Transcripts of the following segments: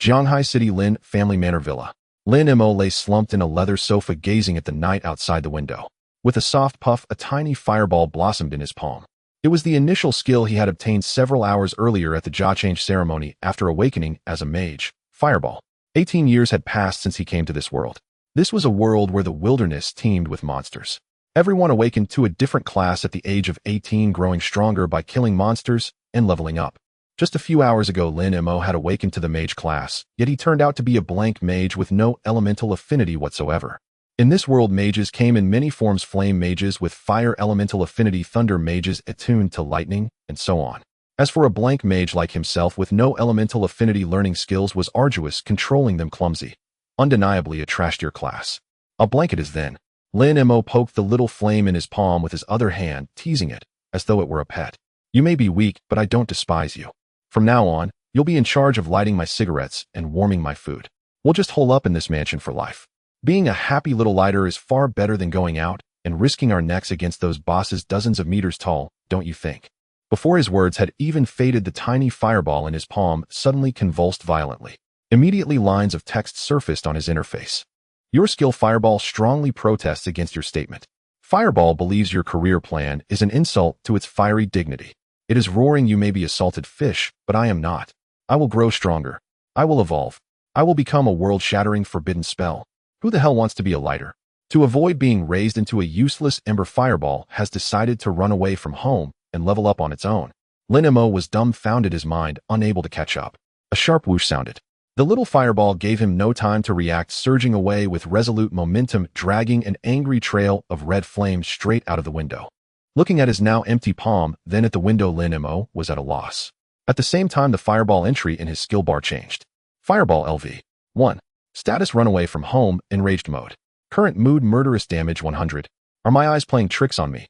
Jianghai City Lin Family Manor Villa. Lin Mo lay slumped in a leather sofa gazing at the night outside the window. With a soft puff, a tiny fireball blossomed in his palm. It was the initial skill he had obtained several hours earlier at the jaw change ceremony after awakening as a mage. Fireball. 18 years had passed since he came to this world. This was a world where the wilderness teemed with monsters. Everyone awakened to a different class at the age of 18, growing stronger by killing monsters and leveling up. Just a few hours ago, Lin Mo had awakened to the mage class, yet he turned out to be a blank mage with no elemental affinity whatsoever. In this world, mages came in many forms: flame mages with fire elemental affinity, thunder mages attuned to lightning, and so on. As for a blank mage like himself with no elemental affinity, learning skills was arduous, controlling them clumsy. Undeniably a trash-tier class. I'll blank it is then. Lin Mo poked the little flame in his palm with his other hand, teasing it, as though it were a pet. You may be weak, but I don't despise you. From now on, you'll be in charge of lighting my cigarettes and warming my food. We'll just hole up in this mansion for life. Being a happy little lighter is far better than going out and risking our necks against those bosses dozens of meters tall, don't you think? Before his words had even faded, the tiny fireball in his palm suddenly convulsed violently. Immediately, lines of text surfaced on his interface. Your skill Fireball strongly protests against your statement. Fireball believes your career plan is an insult to its fiery dignity. It is roaring, you may be a salted fish, but I am not. I will grow stronger. I will evolve. I will become a world-shattering forbidden spell. Who the hell wants to be a lighter? To avoid being raised into a useless ember, Fireball has decided to run away from home and level up on its own. Lin Mo was dumbfounded, his mind unable to catch up. A sharp whoosh sounded. The little fireball gave him no time to react, surging away with resolute momentum, dragging an angry trail of red flame straight out of the window. Looking at his now empty palm, then at the window, Lin Mo was at a loss. At the same time, the fireball entry in his skill bar changed. Fireball LV. 1. Status: runaway from home, enraged mode. Current mood: murderous damage 100. Are my eyes playing tricks on me?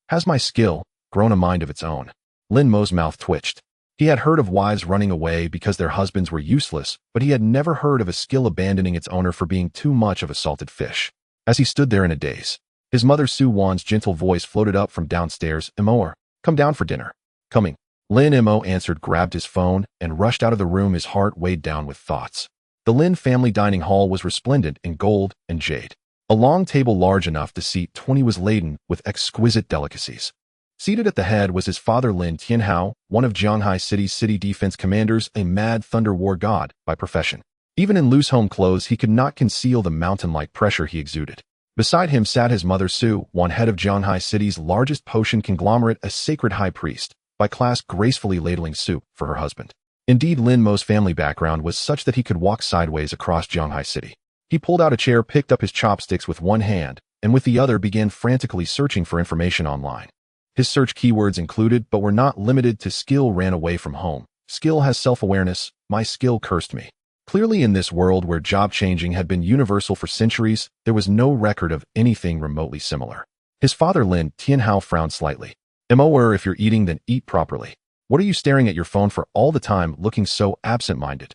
Has my skill grown a mind of its own? Lin Mo's mouth twitched. He had heard of wives running away because their husbands were useless, but he had never heard of a skill abandoning its owner for being too much of a salted fish. As he stood there in a daze, his mother Su Wan's gentle voice floated up from downstairs. Mo, come down for dinner. Coming. Lin Mo answered, grabbed his phone, and rushed out of the room, his heart weighed down with thoughts. The Lin family dining hall was resplendent in gold and jade. A long table large enough to seat 20 was laden with exquisite delicacies. Seated at the head was his father Lin Tianhao, one of Jianghai City's city defense commanders, a mad thunder war god by profession. Even in loose home clothes, he could not conceal the mountain-like pressure he exuded. Beside him sat his mother Su, one head of Jianghai City's largest potion conglomerate, a sacred high priest, by class, gracefully ladling soup for her husband. Indeed, Lin Mo's family background was such that he could walk sideways across Jianghai City. He pulled out a chair, picked up his chopsticks with one hand, and with the other began frantically searching for information online. His search keywords included, but were not limited to, skill: ran away from home. Skill has self-awareness. My skill cursed me. Clearly, in this world where job changing had been universal for centuries, there was no record of anything remotely similar. His father Lin Tianhao frowned slightly. Mo, if you're eating, then eat properly. What are you staring at your phone for all the time, looking so absent-minded?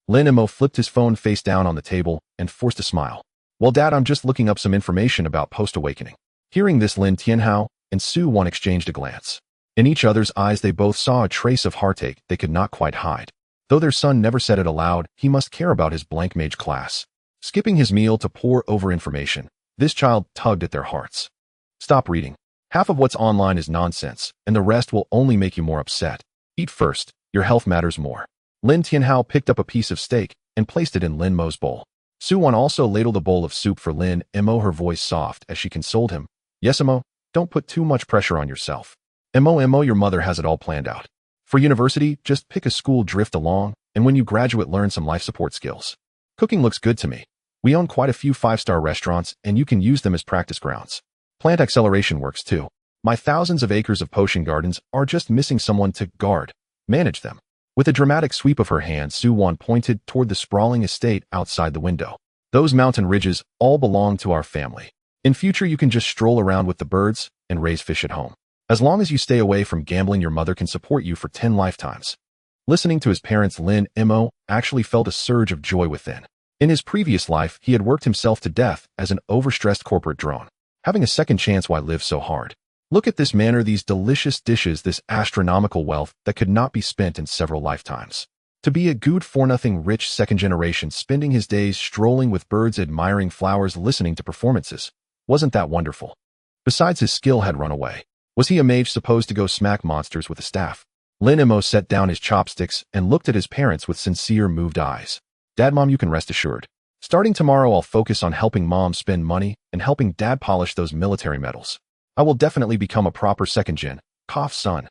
Lin Mo flipped his phone face down on the table and forced a smile. Well, Dad, I'm just looking up some information about post-awakening. Hearing this, Lin Tianhao and Su Wan exchanged a glance. In each other's eyes they both saw a trace of heartache they could not quite hide. Though their son never said it aloud, he must care about his blank mage class. Skipping his meal to pore over information, this child tugged at their hearts. Stop reading. Half of what's online is nonsense, and the rest will only make you more upset. Eat first. Your health matters more. Lin Tianhao picked up a piece of steak and placed it in Lin Mo's bowl. Su Wan also ladled a bowl of soup for Lin Mo, her voice soft as she consoled him. Yes, Mo, don't put too much pressure on yourself. Mo, your mother has it all planned out. For university, just pick a school, drift along, and when you graduate, learn some life support skills. Cooking looks good to me. We own quite a few 5-star restaurants, and you can use them as practice grounds. Plant acceleration works too. My thousands of acres of potion gardens are just missing someone to manage them. With a dramatic sweep of her hand, Su Wan pointed toward the sprawling estate outside the window. Those mountain ridges all belong to our family. In future, you can just stroll around with the birds and raise fish at home. As long as you stay away from gambling, your mother can support you for 10 lifetimes. Listening to his parents, Lin Mo actually felt a surge of joy within. In his previous life, he had worked himself to death as an overstressed corporate drone. Having a second chance, why live so hard? Look at this manor, these delicious dishes, this astronomical wealth that could not be spent in several lifetimes. To be a good-for-nothing rich second generation spending his days strolling with birds, admiring flowers, listening to performances, wasn't that wonderful? Besides, his skill had run away. Was he a mage supposed to go smack monsters with a staff? Lin Mei set down his chopsticks and looked at his parents with sincere, moved eyes. Dad, Mom, you can rest assured. Starting tomorrow, I'll focus on helping Mom spend money and helping Dad polish those military medals. I will definitely become a proper second gen. Cough, son.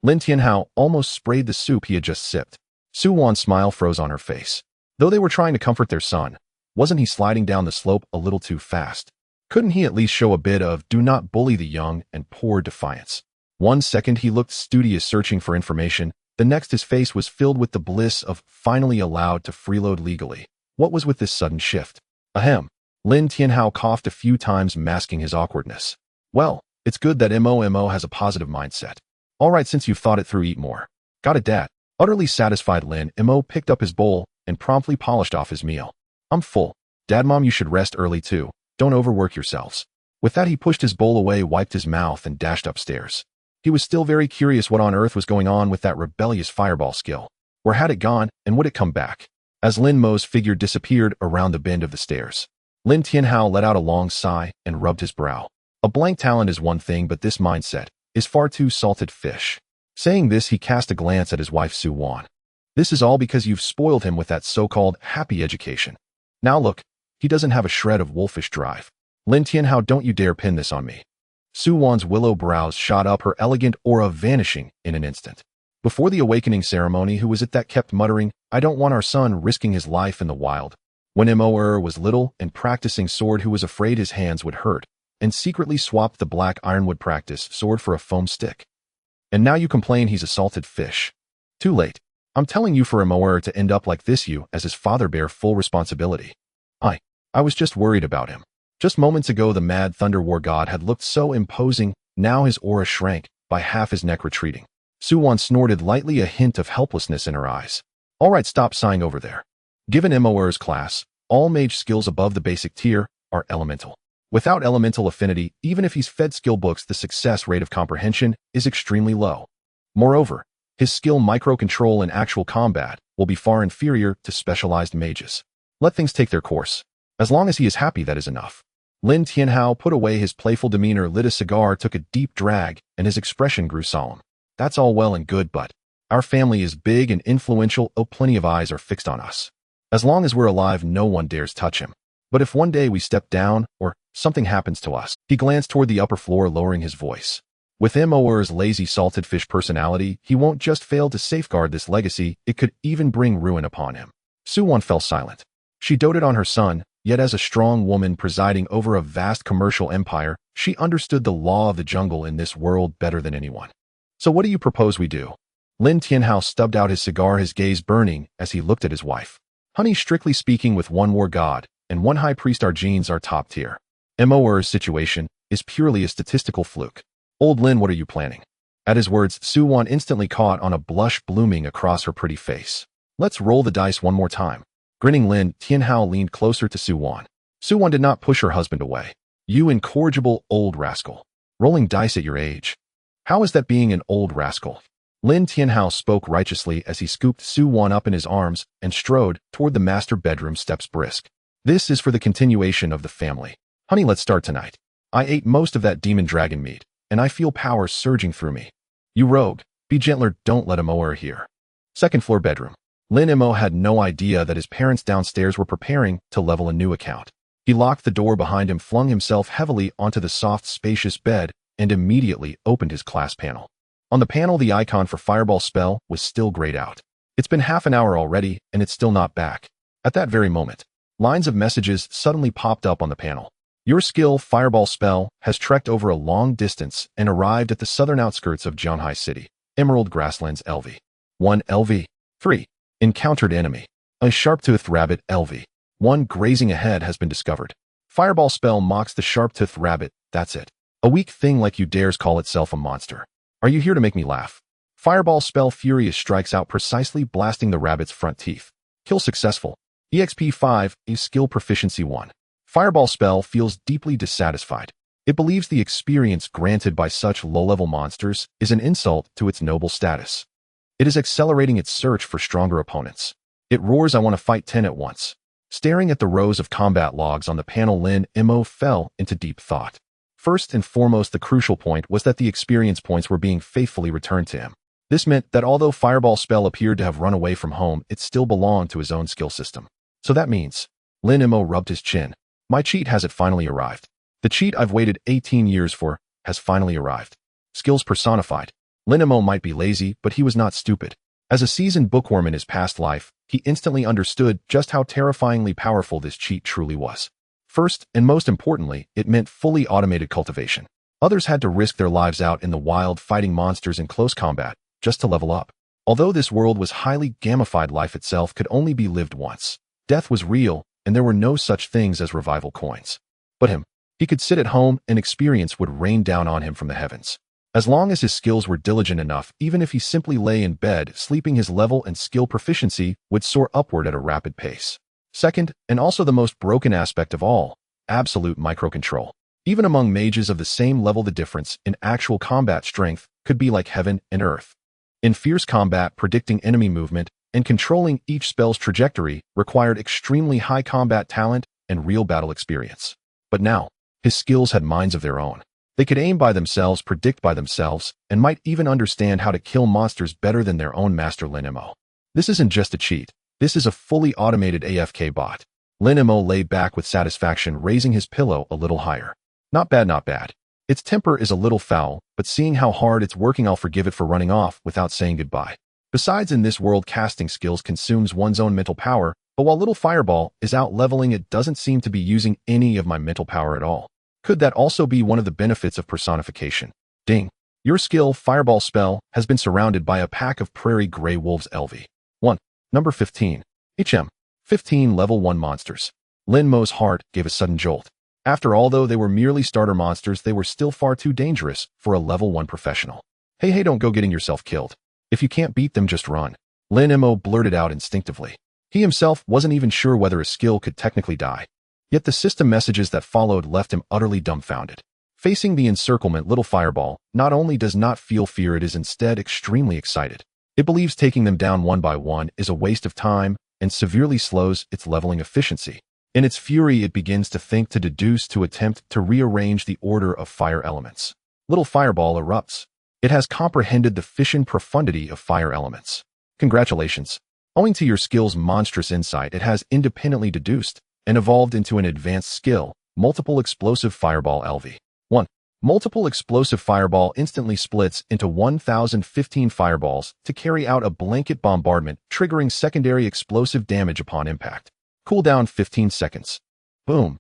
Lin Tianhao almost sprayed the soup he had just sipped. Su Wan's smile froze on her face. Though they were trying to comfort their son, wasn't he sliding down the slope a little too fast? Couldn't he at least show a bit of do not bully the young and poor defiance? 1 second he looked studious searching for information, the next his face was filled with the bliss of finally allowed to freeload legally. What was with this sudden shift? Ahem. Lin Tianhao coughed a few times, masking his awkwardness. Well, it's good that Mo has a positive mindset. Alright, since you've thought it through, eat more. Got it, Dad. Utterly satisfied, Lin Mo picked up his bowl and promptly polished off his meal. I'm full. Dad, Mom, you should rest early too. Don't overwork yourselves. With that, he pushed his bowl away, wiped his mouth, and dashed upstairs. He was still very curious what on earth was going on with that rebellious fireball skill. Where had it gone, and would it come back? As Lin Mo's figure disappeared around the bend of the stairs, Lin Tianhao let out a long sigh and rubbed his brow. A blank talent is one thing, but this mindset is far too salted fish. Saying this, he cast a glance at his wife Su Wan. This is all because you've spoiled him with that so-called happy education. Now look, he doesn't have a shred of wolfish drive. Lin Tianhao, don't you dare pin this on me. Su Wan's willow brows shot up, her elegant aura vanishing in an instant. Before the awakening ceremony, who was it that kept muttering, I don't want our son risking his life in the wild? When Mo was little and practicing sword, who was afraid his hands would hurt, and secretly swapped the black ironwood practice sword for a foam stick. And now you complain he's a salted fish. Too late. I'm telling you, for a Moer to end up like this, you, as his father, bear full responsibility. I was just worried about him. Just moments ago, the mad thunder war god had looked so imposing, now his aura shrank, by half his neck retreating. Su Wan snorted lightly, a hint of helplessness in her eyes. Alright, stop sighing over there. Given Moer's class, all mage skills above the basic tier are elemental. Without elemental affinity, even if he's fed skill books, the success rate of comprehension is extremely low. Moreover, his skill micro-control in actual combat will be far inferior to specialized mages. Let things take their course. As long as he is happy, that is enough. Lin Tianhao put away his playful demeanor, lit a cigar, took a deep drag, and his expression grew solemn. That's all well and good, but our family is big and influential. Oh, plenty of eyes are fixed on us. As long as we're alive, no one dares touch him. But if one day we step down, or something happens to us, he glanced toward the upper floor, lowering his voice. With Moer's lazy salted fish personality, he won't just fail to safeguard this legacy, it could even bring ruin upon him. Su Wan fell silent. She doted on her son, yet as a strong woman presiding over a vast commercial empire, she understood the law of the jungle in this world better than anyone. So what do you propose we do? Lin Tianhao stubbed out his cigar, his gaze burning as he looked at his wife. Honey, strictly speaking, with one war god and one high priest, our genes are top tier. Moer's situation is purely a statistical fluke. Old Lin, what are you planning? At his words, Su Wan instantly caught on a blush blooming across her pretty face. Let's roll the dice one more time. Grinning, Lin Tianhao leaned closer to Su Wan. Su Wan did not push her husband away. You incorrigible old rascal. Rolling dice at your age. How is that being an old rascal? Lin Tianhao spoke righteously as he scooped Su Wan up in his arms and strode toward the master bedroom steps brisk. This is for the continuation of the family. Honey, let's start tonight. I ate most of that demon dragon meat, and I feel power surging through me. You rogue, be gentler, don't let Moer hear. Second floor bedroom. Lin Mo had no idea that his parents downstairs were preparing to level a new account. He locked the door behind him, flung himself heavily onto the soft, spacious bed, and immediately opened his class panel. On the panel, the icon for Fireball spell was still grayed out. It's been half an hour already, and it's still not back. At that very moment, lines of messages suddenly popped up on the panel. Your skill, Fireball spell, has trekked over a long distance and arrived at the southern outskirts of Jianhai City. Emerald Grasslands LV. 1 LV. 3. Encountered enemy. A sharp-toothed rabbit LV. 1 grazing ahead has been discovered. Fireball spell mocks the sharp-toothed rabbit, that's it. A weak thing like you dares call itself a monster. Are you here to make me laugh? Fireball spell furious strikes out precisely, blasting the rabbit's front teeth. Kill successful. EXP 5, a skill proficiency 1. Fireball spell feels deeply dissatisfied. It believes the experience granted by such low-level monsters is an insult to its noble status. It is accelerating its search for stronger opponents. It roars, "I want to fight 10 at once." Staring at the rows of combat logs on the panel, Lin Mei fell into deep thought. First and foremost, the crucial point was that the experience points were being faithfully returned to him. This meant that although Fireball spell appeared to have run away from home, it still belonged to his own skill system. So that means, Lin Mei rubbed his chin. My cheat has it finally arrived. The cheat I've waited 18 years for has finally arrived. Skills personified. Lin Mei might be lazy, but he was not stupid. As a seasoned bookworm in his past life, he instantly understood just how terrifyingly powerful this cheat truly was. First, and most importantly, it meant fully automated cultivation. Others had to risk their lives out in the wild fighting monsters in close combat just to level up. Although this world was highly gamified, life itself could only be lived once. Death was real, and there were no such things as revival coins. But he could sit at home and experience would rain down on him from the heavens. As long as his skills were diligent enough, even if he simply lay in bed sleeping, his level and skill proficiency would soar upward at a rapid pace. Second, and also the most broken aspect of all, absolute microcontrol. Even among mages of the same level, the difference in actual combat strength could be like heaven and earth. In fierce combat, predicting enemy movement and controlling each spell's trajectory required extremely high combat talent and real battle experience. But now, his skills had minds of their own. They could aim by themselves, predict by themselves, and might even understand how to kill monsters better than their own master Lin Mei. This isn't just a cheat. This is a fully automated AFK bot. Lin Mei lay back with satisfaction, raising his pillow a little higher. Not bad, not bad. Its temper is a little foul, but seeing how hard it's working, I'll forgive it for running off without saying goodbye. Besides, in this world, casting skills consumes one's own mental power, but while little Fireball is out leveling, it doesn't seem to be using any of my mental power at all. Could that also be one of the benefits of personification? Ding. Your skill, Fireball spell, has been surrounded by a pack of prairie gray wolves. LV. 1. Number 15. HM. 15 level 1 monsters. Lin Mei's heart gave a sudden jolt. After all, though they were merely starter monsters, they were still far too dangerous for a level 1 professional. Hey, don't go getting yourself killed. If you can't beat them, just run. Lin Mei blurted out instinctively. He himself wasn't even sure whether a skill could technically die. Yet the system messages that followed left him utterly dumbfounded. Facing the encirclement, little Fireball not only does not feel fear, it is instead extremely excited. It believes taking them down one by one is a waste of time and severely slows its leveling efficiency. In its fury, it begins to think, to deduce, to attempt to rearrange the order of fire elements. Little Fireball erupts. It has comprehended the fission profundity of fire elements. Congratulations. Owing to your skill's monstrous insight, it has independently deduced and evolved into an advanced skill, Multiple Explosive Fireball LV. 1. Multiple Explosive Fireball instantly splits into 1015 fireballs to carry out a blanket bombardment, triggering secondary explosive damage upon impact. Cooldown 15 seconds. Boom.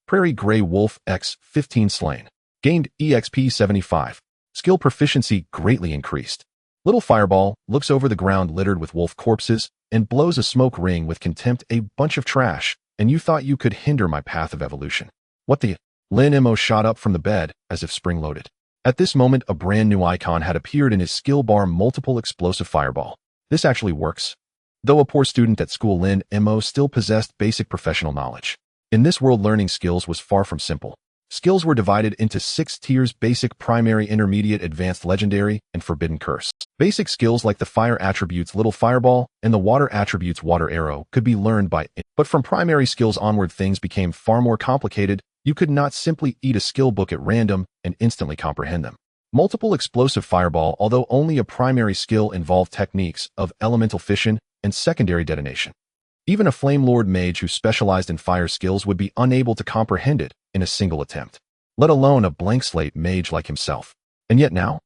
Prairie Gray Wolf X 15 slain. Gained EXP 75. Skill proficiency greatly increased. Little Fireball looks over the ground littered with wolf corpses and blows a smoke ring with contempt. A bunch of trash, and you thought you could hinder my path of evolution. What the? Lin Mei shot up from the bed as if spring-loaded. At this moment, a brand new icon had appeared in his skill bar: Multiple Explosive Fireball. This actually works. Though a poor student at school, Lin Mei still possessed basic professional knowledge. In this world, learning skills was far from simple. Skills were divided into 6 tiers: basic, primary, intermediate, advanced, legendary, and forbidden curse. Basic skills like the fire attributes Little Fireball and the water attributes Water Arrow could be learned by it. But from primary skills onward, things became far more complicated. You could not simply eat a skill book at random and instantly comprehend them. Multiple Explosive Fireball, although only a primary skill, involved techniques of elemental fission and secondary detonation. Even a Flame Lord mage who specialized in fire skills would be unable to comprehend it in a single attempt, let alone a blank slate mage like himself. And yet now,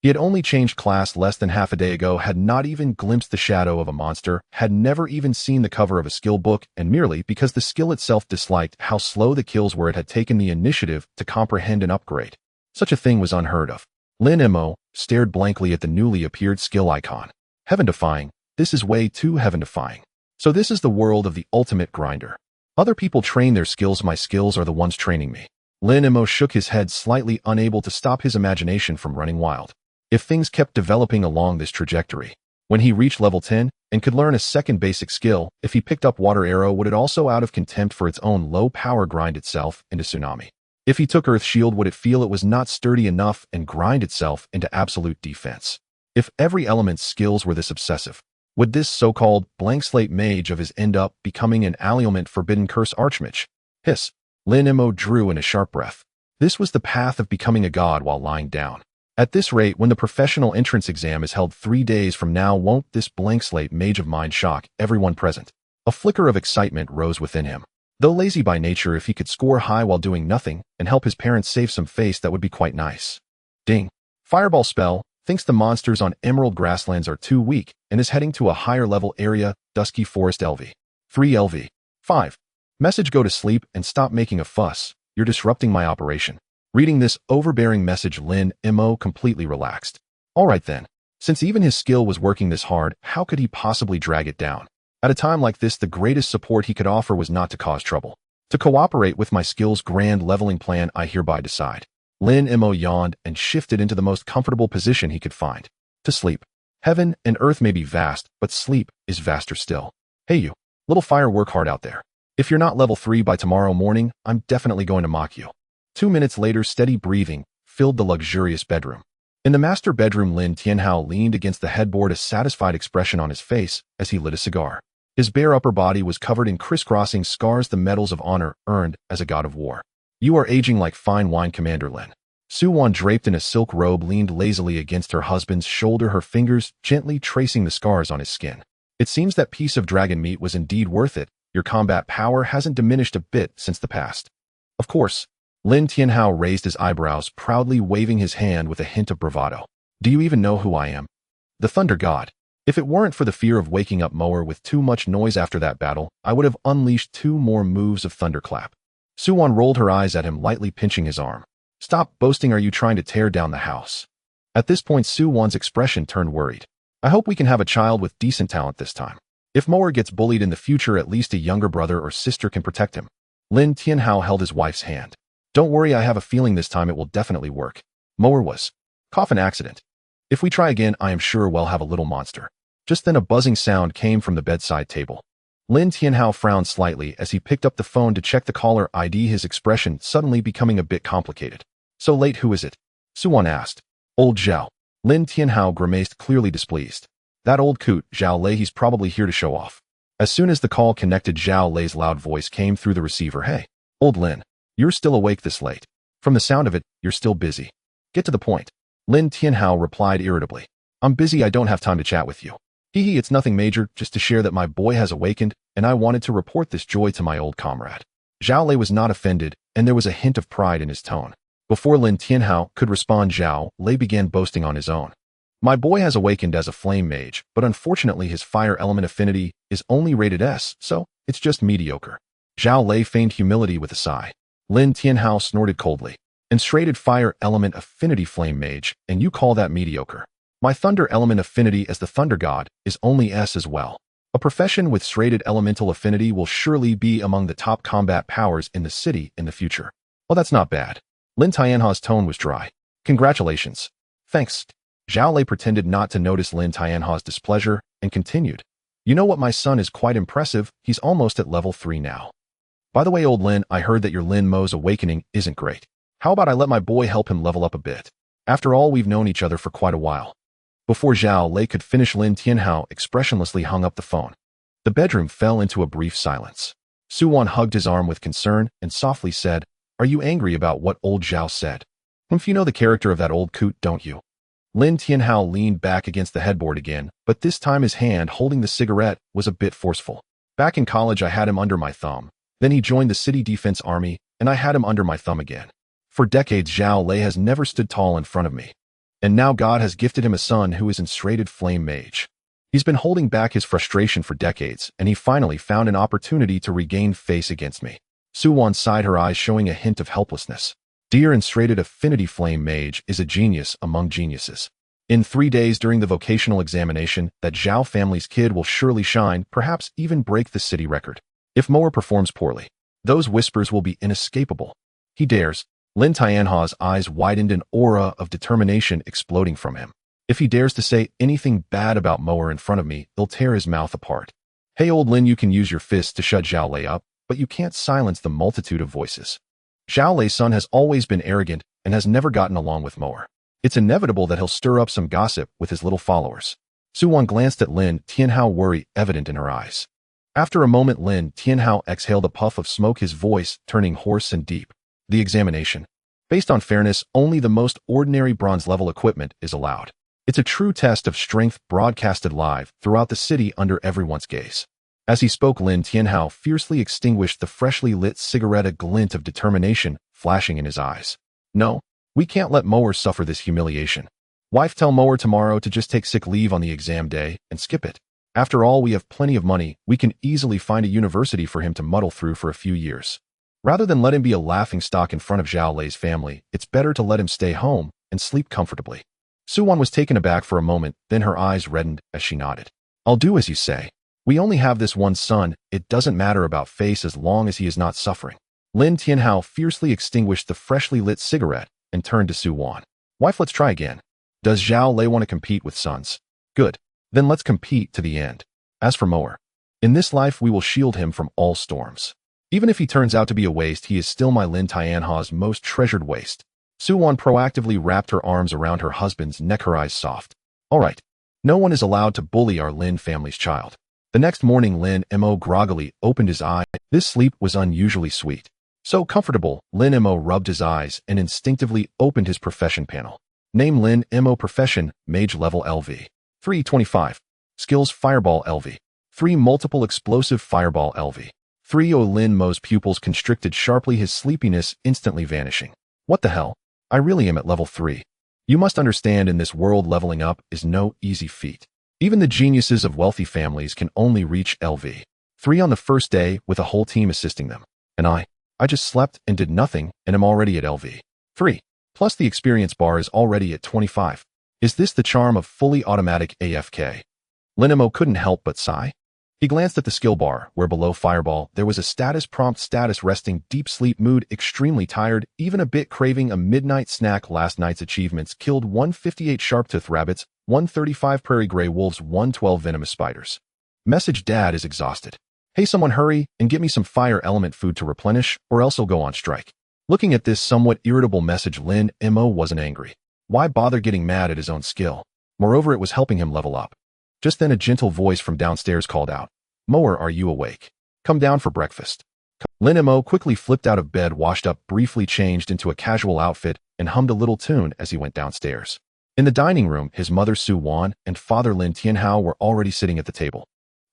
he had only changed class less than half a day ago, had not even glimpsed the shadow of a monster, had never even seen the cover of a skill book, and merely because the skill itself disliked how slow the kills were, it had taken the initiative to comprehend and upgrade. Such a thing was unheard of. Lin Mei stared blankly at the newly appeared skill icon. Heaven-defying. This is way too heaven-defying. So this is the world of the ultimate grinder. Other people train their skills, my skills are the ones training me. Lin Mei shook his head, slightly unable to stop his imagination from running wild. If things kept developing along this trajectory, when he reached level 10 and could learn a second basic skill, if he picked up Water Arrow, would it also, out of contempt for its own low power, grind itself into Tsunami? If he took Earth Shield, would it feel it was not sturdy enough and grind itself into absolute defense? If every element's skills were this obsessive, would this so-called blank slate mage of his end up becoming an alliement forbidden curse archmage? Hiss. Lin Mei drew in a sharp breath. This was the path of becoming a god while lying down. At this rate, when the professional entrance exam is held 3 days from now, won't this blank slate mage of mine shock everyone present? A flicker of excitement rose within him. Though lazy by nature, if he could score high while doing nothing and help his parents save some face, that would be quite nice. Ding. Fireball spell. Thinks the monsters on Emerald Grasslands are too weak and is heading to a higher level area, Dusky Forest LV. 3 LV. 5. Message: go to sleep and stop making a fuss. You're disrupting my operation. Reading this overbearing message, Lin Mei completely relaxed. Alright then. Since even his skill was working this hard, how could he possibly drag it down? At a time like this, the greatest support he could offer was not to cause trouble. To cooperate with my skill's grand leveling plan, I hereby decide. Lin Mei yawned and shifted into the most comfortable position he could find. To sleep. Heaven and earth may be vast, but sleep is vaster still. Hey you, little fire, work hard out there. If you're not level 3 by tomorrow morning, I'm definitely going to mock you. 2 minutes later, steady breathing filled the luxurious bedroom. In the master bedroom, Lin Tianhao leaned against the headboard, a satisfied expression on his face as he lit a cigar. His bare upper body was covered in crisscrossing scars, the medals of honor earned as a god of war. You are aging like fine wine, Commander Lin. Su-Wan, draped in a silk robe, leaned lazily against her husband's shoulder, her fingers gently tracing the scars on his skin. It seems that piece of dragon meat was indeed worth it. Your combat power hasn't diminished a bit since the past. Of course. Lin Tianhao raised his eyebrows, proudly waving his hand with a hint of bravado. Do you even know who I am? The Thunder God. If it weren't for the fear of waking up Moer with too much noise after that battle, I would have unleashed 2 more moves of Thunderclap. Su-Wan rolled her eyes at him, lightly pinching his arm. Stop boasting. Are you trying to tear down the house? At this point, Su-Wan's expression turned worried. I hope we can have a child with decent talent this time. If Moer gets bullied in the future, at least a younger brother or sister can protect him. Lin Tianhao held his wife's hand. Don't worry, I have a feeling this time it will definitely work. Moer was. Coffin accident. If we try again, I am sure we'll have a little monster. Just then a buzzing sound came from the bedside table. Lin Tianhao frowned slightly as he picked up the phone to check the caller ID, his expression suddenly becoming a bit complicated. So late, who is it? Su-Wan asked. Old Zhao. Lin Tianhao grimaced, clearly displeased. That old coot, Zhao Lei, he's probably here to show off. As soon as the call connected, Zhao Lei's loud voice came through the receiver. Hey, old Lin, you're still awake this late. From the sound of it, you're still busy. Get to the point. Lin Tianhao replied irritably. I'm busy, I don't have time to chat with you. Hee, it's nothing major, just to share that my boy has awakened, and I wanted to report this joy to my old comrade. Zhao Lei was not offended, and there was a hint of pride in his tone. Before Lin Tianhao could respond, Zhao Lei began boasting on his own. My boy has awakened as a flame mage, but unfortunately his fire element affinity is only rated S, so it's just mediocre. Zhao Lei feigned humility with a sigh. Lin Tianhao snorted coldly. Enstrated fire element affinity flame mage, and you call that mediocre? My thunder element affinity as the thunder god is only S as well. A profession with serrated elemental affinity will surely be among the top combat powers in the city in the future. Well, that's not bad. Lin Tianhao's tone was dry. Congratulations. Thanks. Zhao Lei pretended not to notice Lin Tianhao's displeasure and continued. You know what, my son is quite impressive. He's almost at level 3 now. By the way, old Lin, I heard that your Lin Mei's awakening isn't great. How about I let my boy help him level up a bit? After all, we've known each other for quite a while. Before Zhao Lei could finish, Lin Tianhao expressionlessly hung up the phone. The bedroom fell into a brief silence. Su-Wan hugged his arm with concern and softly said, Are you angry about what old Zhao said? You know the character of that old coot, don't you? Lin Tianhao leaned back against the headboard again, but this time his hand holding the cigarette was a bit forceful. Back in college, I had him under my thumb. Then he joined the City Defense Army, and I had him under my thumb again. For decades, Zhao Lei has never stood tall in front of me. And now God has gifted him a son who is enstrated flame mage. He's been holding back his frustration for decades, and he finally found an opportunity to regain face against me. Su-Wan sighed, her eyes showing a hint of helplessness. Dear enstrated affinity flame mage is a genius among geniuses. In 3 days during the vocational examination, that Zhao family's kid will surely shine, perhaps even break the city record. If Moer performs poorly, those whispers will be inescapable. He dares. Lin Tianhao's eyes widened, an aura of determination exploding from him. If he dares to say anything bad about Moer in front of me, he'll tear his mouth apart. Hey old Lin, you can use your fists to shut Zhao Lei up, but you can't silence the multitude of voices. Zhao Lei's son has always been arrogant and has never gotten along with Moer. It's inevitable that he'll stir up some gossip with his little followers. Su-won glanced at Lin Tianhao, worry evident in her eyes. After a moment, Lin Tianhao exhaled a puff of smoke, his voice turning hoarse and deep. The examination. Based on fairness, only the most ordinary bronze-level equipment is allowed. It's a true test of strength broadcasted live throughout the city under everyone's gaze. As he spoke, Lin Tianhao fiercely extinguished the freshly lit cigarette, a glint of determination flashing in his eyes. No, we can't let Mower suffer this humiliation. Wife, tell Mower tomorrow to just take sick leave on the exam day and skip it. After all, we have plenty of money. We can easily find a university for him to muddle through for a few years. Rather than let him be a laughingstock in front of Zhao Lei's family, it's better to let him stay home and sleep comfortably. Su-won was taken aback for a moment, then her eyes reddened as she nodded. I'll do as you say. We only have this one son. It doesn't matter about face as long as he is not suffering. Lin Tianhao fiercely extinguished the freshly lit cigarette and turned to Su-won. Wife, let's try again. Does Zhao Lei want to compete with sons? Good. Then let's compete to the end. As for Mower, in this life we will shield him from all storms. Even if he turns out to be a waste, he is still my Lin Tianhao's most treasured waste. Su-won proactively wrapped her arms around her husband's neck, her eyes soft. All right. No one is allowed to bully our Lin family's child. The next morning, Lin Mo groggily opened his eye. This sleep was unusually sweet. So comfortable, Lin Mo rubbed his eyes and instinctively opened his profession panel. Name: Lin Mo. Profession: Mage level LV. 325. Skills: Fireball LV. 3 Multiple Explosive Fireball LV. 3 Lin Mo's pupils constricted sharply, his sleepiness instantly vanishing. What the hell? I really am at level 3. You must understand, in this world leveling up is no easy feat. Even the geniuses of wealthy families can only reach LV 3 on the first day with a whole team assisting them. And I just slept and did nothing and am already at LV 3. Plus the experience bar is already at 25. Is this the charm of fully automatic AFK? Lin Mo couldn't help but sigh. He glanced at the skill bar, where below Fireball there was a status prompt: status resting, deep sleep, mood extremely tired, even a bit craving a midnight snack. Last night's achievements: killed 158 sharp-toothed rabbits, 135 prairie gray wolves, 112 venomous spiders. Message: Dad is exhausted. Hey, someone hurry and get me some fire element food to replenish, or else I'll go on strike. Looking at this somewhat irritable message, Lin Mo wasn't angry. Why bother getting mad at his own skill? Moreover, it was helping him level up. Just then a gentle voice from downstairs called out, Mower, are you awake? Come down for breakfast. Lin Mo quickly flipped out of bed, washed up, briefly changed into a casual outfit, and hummed a little tune as he went downstairs. In the dining room, his mother Su-won and father Lin Tianhao were already sitting at the table.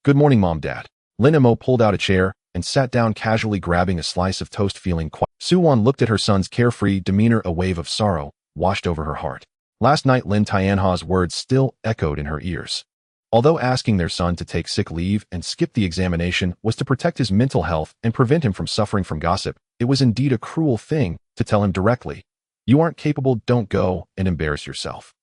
Good morning, Mom, Dad. Lin Mo pulled out a chair and sat down casually, grabbing a slice of toast, feeling quiet. Su-won looked at her son's carefree demeanor. A wave of sorrow washed over her heart. Last night, Lin Tianhao's words still echoed in her ears. Although asking their son to take sick leave and skip the examination was to protect his mental health and prevent him from suffering from gossip, it was indeed a cruel thing to tell him directly. You aren't capable, don't go and embarrass yourself.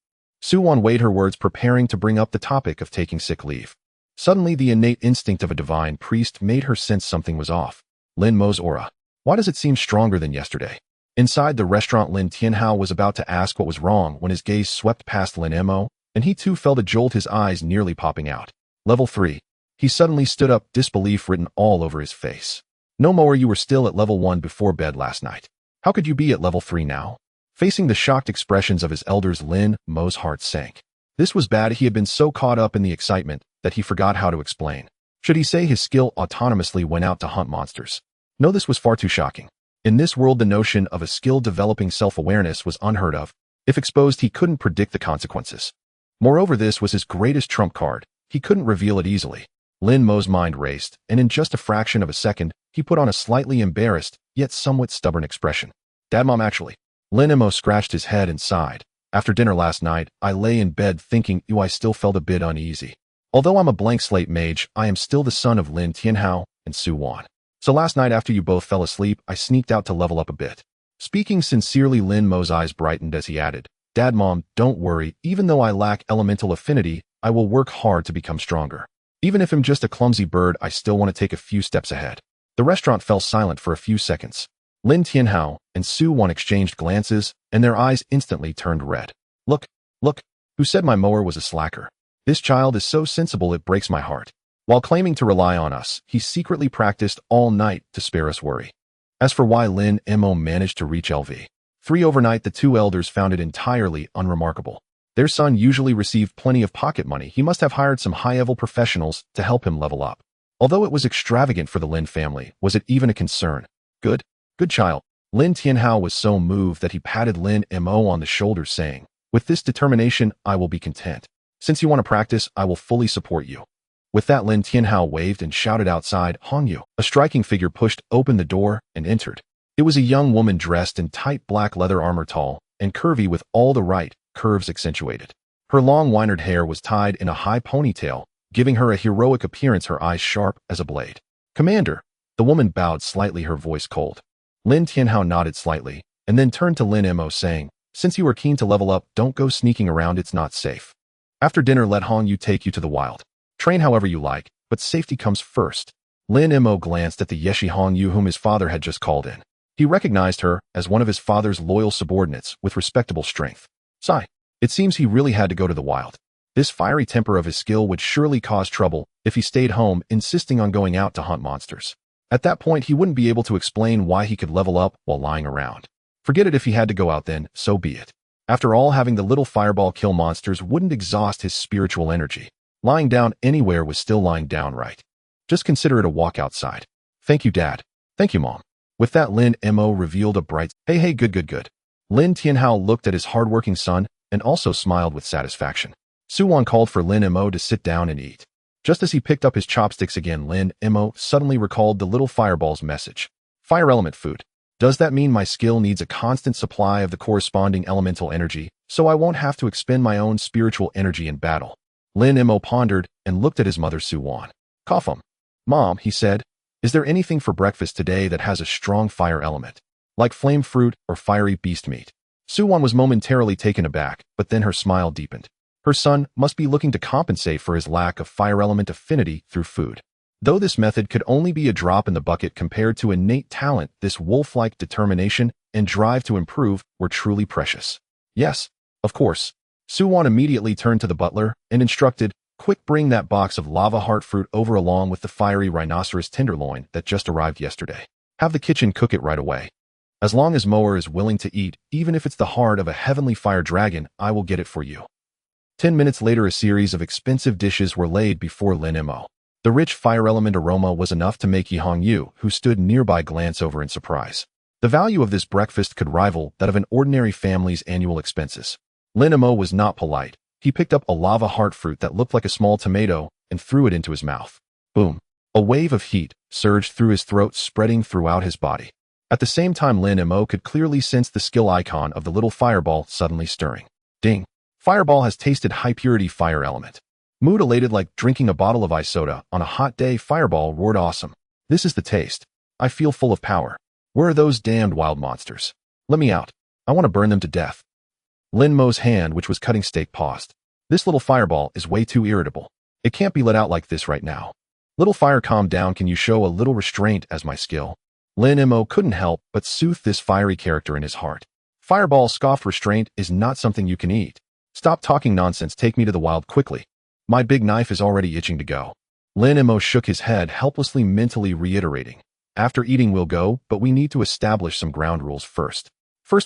Su-won weighed her words, preparing to bring up the topic of taking sick leave. Suddenly, the innate instinct of a divine priest made her sense something was off. Lin Mo's aura. Why does it seem stronger than yesterday? Inside the restaurant, Lin Tianhao was about to ask what was wrong when his gaze swept past Lin Mo, and he too felt a jolt, his eyes nearly popping out. Level 3. He suddenly stood up, disbelief written all over his face. No more, you were still at level 1 before bed last night. How could you be at level 3 now? Facing the shocked expressions of his elders, Lin Mo's heart sank. This was bad. He had been so caught up in the excitement that he forgot how to explain. Should he say his skill autonomously went out to hunt monsters? No, this was far too shocking. In this world, the notion of a skill developing self-awareness was unheard of. If exposed, he couldn't predict the consequences. Moreover, this was his greatest trump card. He couldn't reveal it easily. Lin Mo's mind raced, and in just a fraction of a second, he put on a slightly embarrassed, yet somewhat stubborn expression. Dad, Mom, actually. Lin Mo scratched his head and sighed. After dinner last night, I lay in bed thinking, I still felt a bit uneasy. Although I'm a blank slate mage, I am still the son of Lin Tianhao and Su-won. So last night after you both fell asleep, I sneaked out to level up a bit. Speaking sincerely, Lin Mo's eyes brightened as he added, Dad, Mom, don't worry. Even though I lack elemental affinity, I will work hard to become stronger. Even if I'm just a clumsy bird, I still want to take a few steps ahead. The restaurant fell silent for a few seconds. Lin Tianhao and Su-won exchanged glances, and their eyes instantly turned red. Look, who said my mower was a slacker? This child is so sensible it breaks my heart. While claiming to rely on us, he secretly practiced all night to spare us worry. As for why Lin Mo managed to reach LV 3 overnight, the two elders found it entirely unremarkable. Their son usually received plenty of pocket money. He must have hired some high-level professionals to help him level up. Although it was extravagant for the Lin family, was it even a concern? Good child. Lin Tianhao was so moved that he patted Lin Mo on the shoulder, saying, "With this determination, I will be content. Since you want to practice, I will fully support you." With that, Lin Tianhao waved and shouted outside, "Hongyu." A striking figure pushed open the door and entered. It was a young woman dressed in tight black leather armor, tall and curvy with all the right curves accentuated. Her long winered hair was tied in a high ponytail, giving her a heroic appearance, her eyes sharp as a blade. "Commander." The woman bowed slightly, her voice cold. Lin Tianhao nodded slightly, and then turned to Lin Mo, saying, "Since you are keen to level up, don't go sneaking around, it's not safe. After dinner, let Hongyu take you to the wild. Train however you like, but safety comes first." Lin Mo glanced at the Yeshi Hongyu whom his father had just called in. He recognized her as one of his father's loyal subordinates with respectable strength. Sigh. It seems he really had to go to the wild. This fiery temper of his skill would surely cause trouble if he stayed home, insisting on going out to hunt monsters. At that point, he wouldn't be able to explain why he could level up while lying around. Forget it, if he had to go out then, so be it. After all, having the little fireball kill monsters wouldn't exhaust his spiritual energy. Lying down anywhere was still lying down right. Just consider it a walk outside. "Thank you, Dad." "Thank you, Mom." With that, Lin Mo revealed a bright, Hey, good. Lin Tianhao looked at his hardworking son and also smiled with satisfaction. Suwan called for Lin Mo to sit down and eat. Just as he picked up his chopsticks again, Lin Mo suddenly recalled the little fireball's message. "Fire element food. Does that mean my skill needs a constant supply of the corresponding elemental energy, so I won't have to expend my own spiritual energy in battle?" Lin Mo pondered and looked at his mother Suwan. "Cough. Mom," he said, "is there anything for breakfast today that has a strong fire element, like flame fruit or fiery beast meat?" Suwan was momentarily taken aback, but then her smile deepened. Her son must be looking to compensate for his lack of fire element affinity through food. Though this method could only be a drop in the bucket compared to innate talent, this wolf-like determination and drive to improve were truly precious. "Yes, of course." Suwan immediately turned to the butler and instructed, "Quick, bring that box of lava heart fruit over along with the fiery rhinoceros tenderloin that just arrived yesterday. Have the kitchen cook it right away. As long as Moer is willing to eat, even if it's the heart of a heavenly fire dragon, I will get it for you." 10 minutes later, a series of expensive dishes were laid before Lin Mo. The rich fire element aroma was enough to make Yi Hongyu, who stood nearby, glance over in surprise. The value of this breakfast could rival that of an ordinary family's annual expenses. Lin Mo was not polite. He picked up a lava heart fruit that looked like a small tomato and threw it into his mouth. Boom. A wave of heat surged through his throat, spreading throughout his body. At the same time, Lin Mo could clearly sense the skill icon of the little fireball suddenly stirring. Ding. Fireball has tasted high-purity fire element. Mood elated like drinking a bottle of ice soda on a hot day, Fireball roared, "Awesome. This is the taste. I feel full of power. Where are those damned wild monsters? Let me out. I want to burn them to death." Lin Mo's hand, which was cutting steak, paused. "This little fireball is way too irritable. It can't be let out like this right now. Little fire, calm down. Can you show a little restraint as my skill?" Lin Mo couldn't help but soothe this fiery character in his heart. Fireball scoffed, "Restraint is not something you can eat. Stop talking nonsense. Take me to the wild quickly. My big knife is already itching to go." Lin Mo shook his head helplessly, mentally reiterating, "After eating we'll go, but we need to establish some ground rules first.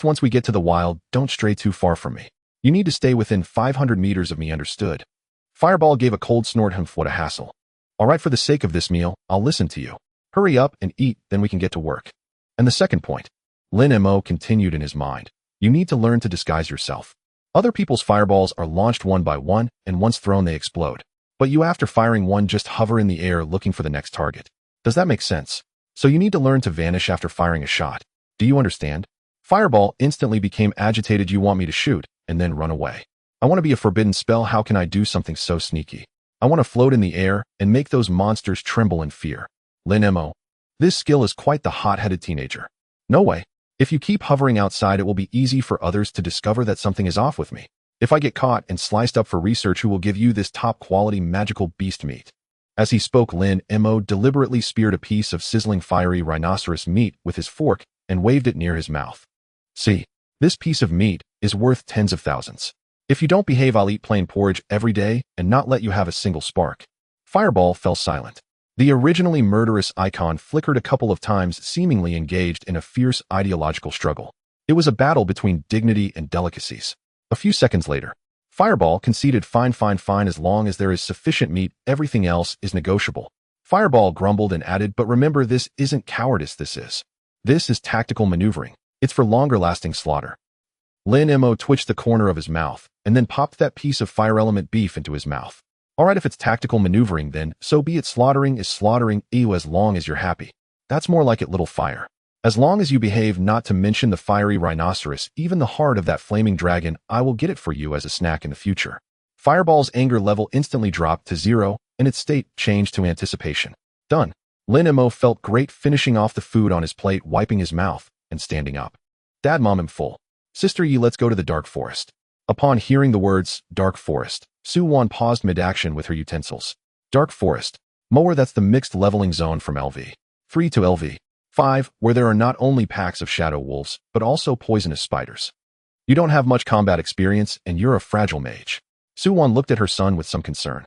Once we get to the wild, don't stray too far from me. You need to stay within 500 meters of me, understood?" Fireball gave a cold snort. What a hassle. "All right, for the sake of this meal, I'll listen to you. Hurry up and eat, then we can get to work." "And the second point," Lin Mo continued in his mind, "you need to learn to disguise yourself. Other people's fireballs are launched one by one, and once thrown they explode. But you, after firing one, just hover in the air looking for the next target. Does that make sense? So you need to learn to vanish after firing a shot. Do you understand?" Fireball instantly became agitated. "You want me to shoot and then run away? I want to be a forbidden spell. How can I do something so sneaky? I want to float in the air and make those monsters tremble in fear." Lin Mo. This skill is quite the hot-headed teenager. "No way. If you keep hovering outside, it will be easy for others to discover that something is off with me. If I get caught and sliced up for research, who will give you this top-quality magical beast meat?" As he spoke, Lin Mo deliberately speared a piece of sizzling fiery rhinoceros meat with his fork and waved it near his mouth. "See, this piece of meat is worth tens of thousands. If you don't behave, I'll eat plain porridge every day and not let you have a single spark." Fireball fell silent. The originally murderous icon flickered a couple of times, seemingly engaged in a fierce ideological struggle. It It was a battle between dignity and delicacies. A few seconds later, Fireball conceded fine as long as there is sufficient meat, everything else is negotiable. Fireball grumbled and added, but remember, this isn't cowardice, this is tactical maneuvering. It's for longer-lasting slaughter. Lin Mei twitched the corner of his mouth and then popped that piece of fire element beef into his mouth. All right, if it's tactical maneuvering, then so be it. Slaughtering is slaughtering, as long as you're happy. That's more like it, little fire. As long as you behave, not to mention the fiery rhinoceros, even the heart of that flaming dragon, I will get it for you as a snack in the future. Fireball's anger level instantly dropped to 0, and its state changed to anticipation. Done. Lin Mei felt great finishing off the food on his plate, wiping his mouth, and standing up. Dad, Mom, I'm full. Sister Yi, let's go to the dark forest. Upon hearing the words, dark forest, Su-Wan paused mid-action with her utensils. Dark forest. Mower, that's the mixed leveling zone from LV3 to LV5, where there are not only packs of shadow wolves, but also poisonous spiders. You don't have much combat experience, and you're a fragile mage. Su-Wan looked at her son with some concern.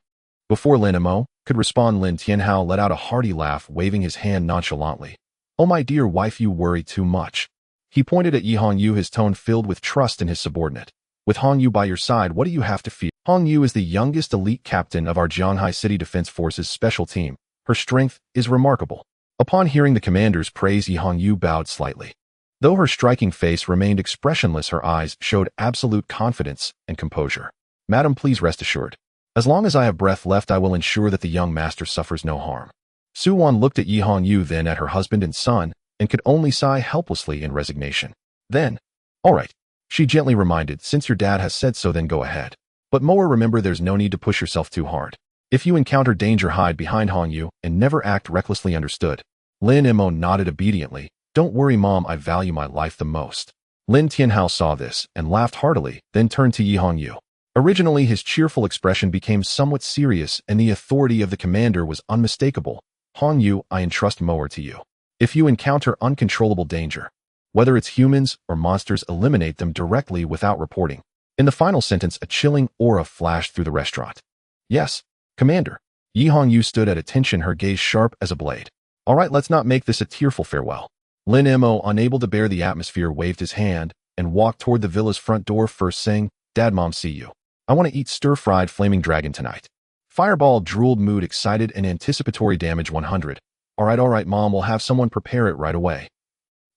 Before Lin Mei could respond, Lin Tianhao let out a hearty laugh, waving his hand nonchalantly. Oh, my dear wife, you worry too much. He pointed at Yi Hongyu, his tone filled with trust in his subordinate. With Hongyu by your side, what do you have to fear? Hongyu is the youngest elite captain of our Jianghai City Defense Forces special team. Her strength is remarkable. Upon hearing the commander's praise, Yi Hongyu bowed slightly. Though her striking face remained expressionless, her eyes showed absolute confidence and composure. Madam, please rest assured. As long as I have breath left, I will ensure that the young master suffers no harm. Su-Wan looked at Yi Hongyu, then at her husband and son, and could only sigh helplessly in resignation. Then, all right, she gently reminded, since your dad has said so, then go ahead. But Moa, remember, there's no need to push yourself too hard. If you encounter danger, hide behind Hongyu and never act recklessly, understood? Lin Mei nodded obediently. Don't worry, Mom, I value my life the most. Lin Tianhao saw this and laughed heartily, then turned to Yi Hongyu. Originally, his cheerful expression became somewhat serious, and the authority of the commander was unmistakable. Hongyu, I entrust Moa to you. If you encounter uncontrollable danger, whether it's humans or monsters, eliminate them directly without reporting. In the final sentence, a chilling aura flashed through the restaurant. Yes, Commander. Yi Hongyu stood at attention, her gaze sharp as a blade. All right, let's not make this a tearful farewell. Lin Mei, unable to bear the atmosphere, waved his hand and walked toward the villa's front door, first saying, Dad, Mom, see you. I want to eat stir-fried flaming dragon tonight. Fireball drooled, mood excited and anticipatory, damage 100. All right, Mom, we'll have someone prepare it right away.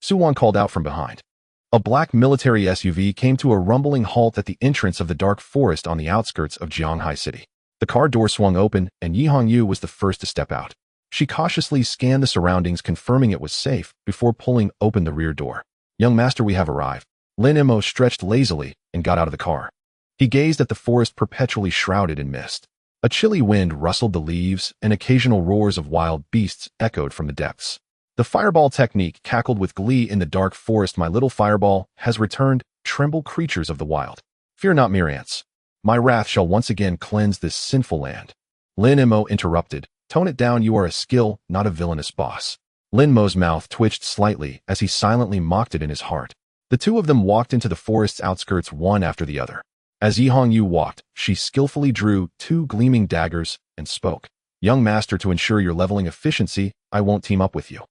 Su-Wan called out from behind. A black military SUV came to a rumbling halt at the entrance of the dark forest on the outskirts of Jianghai City. The car door swung open, and Yi Hongyu was the first to step out. She cautiously scanned the surroundings, confirming it was safe, before pulling open the rear door. Young master, we have arrived. Lin Mei stretched lazily and got out of the car. He gazed at the forest perpetually shrouded in mist. A chilly wind rustled the leaves, and occasional roars of wild beasts echoed from the depths. The fireball technique cackled with glee in the dark forest. My little fireball has returned, tremble creatures of the wild. Fear not, mere ants. My wrath shall once again cleanse this sinful land. Lin Mei interrupted. Tone it down, you are a skill, not a villainous boss. Lin Mei's mouth twitched slightly as he silently mocked it in his heart. The two of them walked into the forest's outskirts, one after the other. As Yi Hongyu walked, she skillfully drew 2 gleaming daggers and spoke. Young master, to ensure your leveling efficiency, I won't team up with you.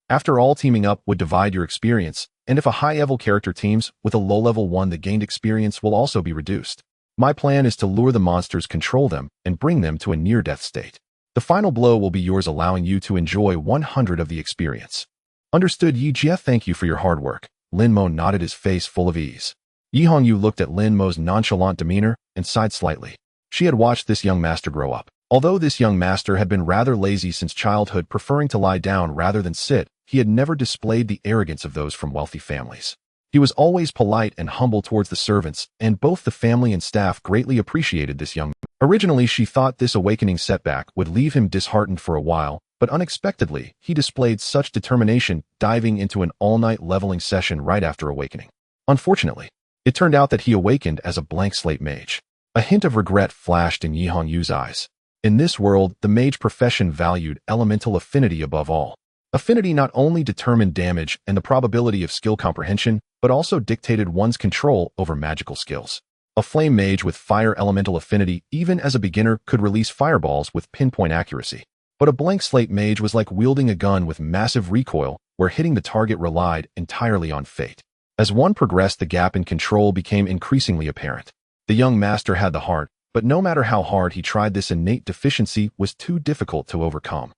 After all, teaming up would divide your experience, and if a high-level character teams with a low-level one, the gained experience will also be reduced. My plan is to lure the monsters, control them, and bring them to a near-death state. The final blow will be yours, allowing you to enjoy 100 of the experience. Understood, Yi Jie, thank you for your hard work. Lin Mei nodded, his face full of ease. Yi Hongyu looked at Lin Mei's nonchalant demeanor and sighed slightly. She had watched this young master grow up. Although this young master had been rather lazy since childhood, preferring to lie down rather than sit, he had never displayed the arrogance of those from wealthy families. He was always polite and humble towards the servants, and both the family and staff greatly appreciated this young man. Originally, she thought this awakening setback would leave him disheartened for a while, but unexpectedly, he displayed such determination, diving into an all-night leveling session right after awakening. Unfortunately, it turned out that he awakened as a blank slate mage. A hint of regret flashed in Yi Hongyu's eyes. In this world, the mage profession valued elemental affinity above all. Affinity not only determined damage and the probability of skill comprehension, but also dictated one's control over magical skills. A flame mage with fire elemental affinity, even as a beginner, could release fireballs with pinpoint accuracy. But a blank slate mage was like wielding a gun with massive recoil, where hitting the target relied entirely on fate. As one progressed, the gap in control became increasingly apparent. The young master had the heart, but no matter how hard he tried, this innate deficiency was too difficult to overcome.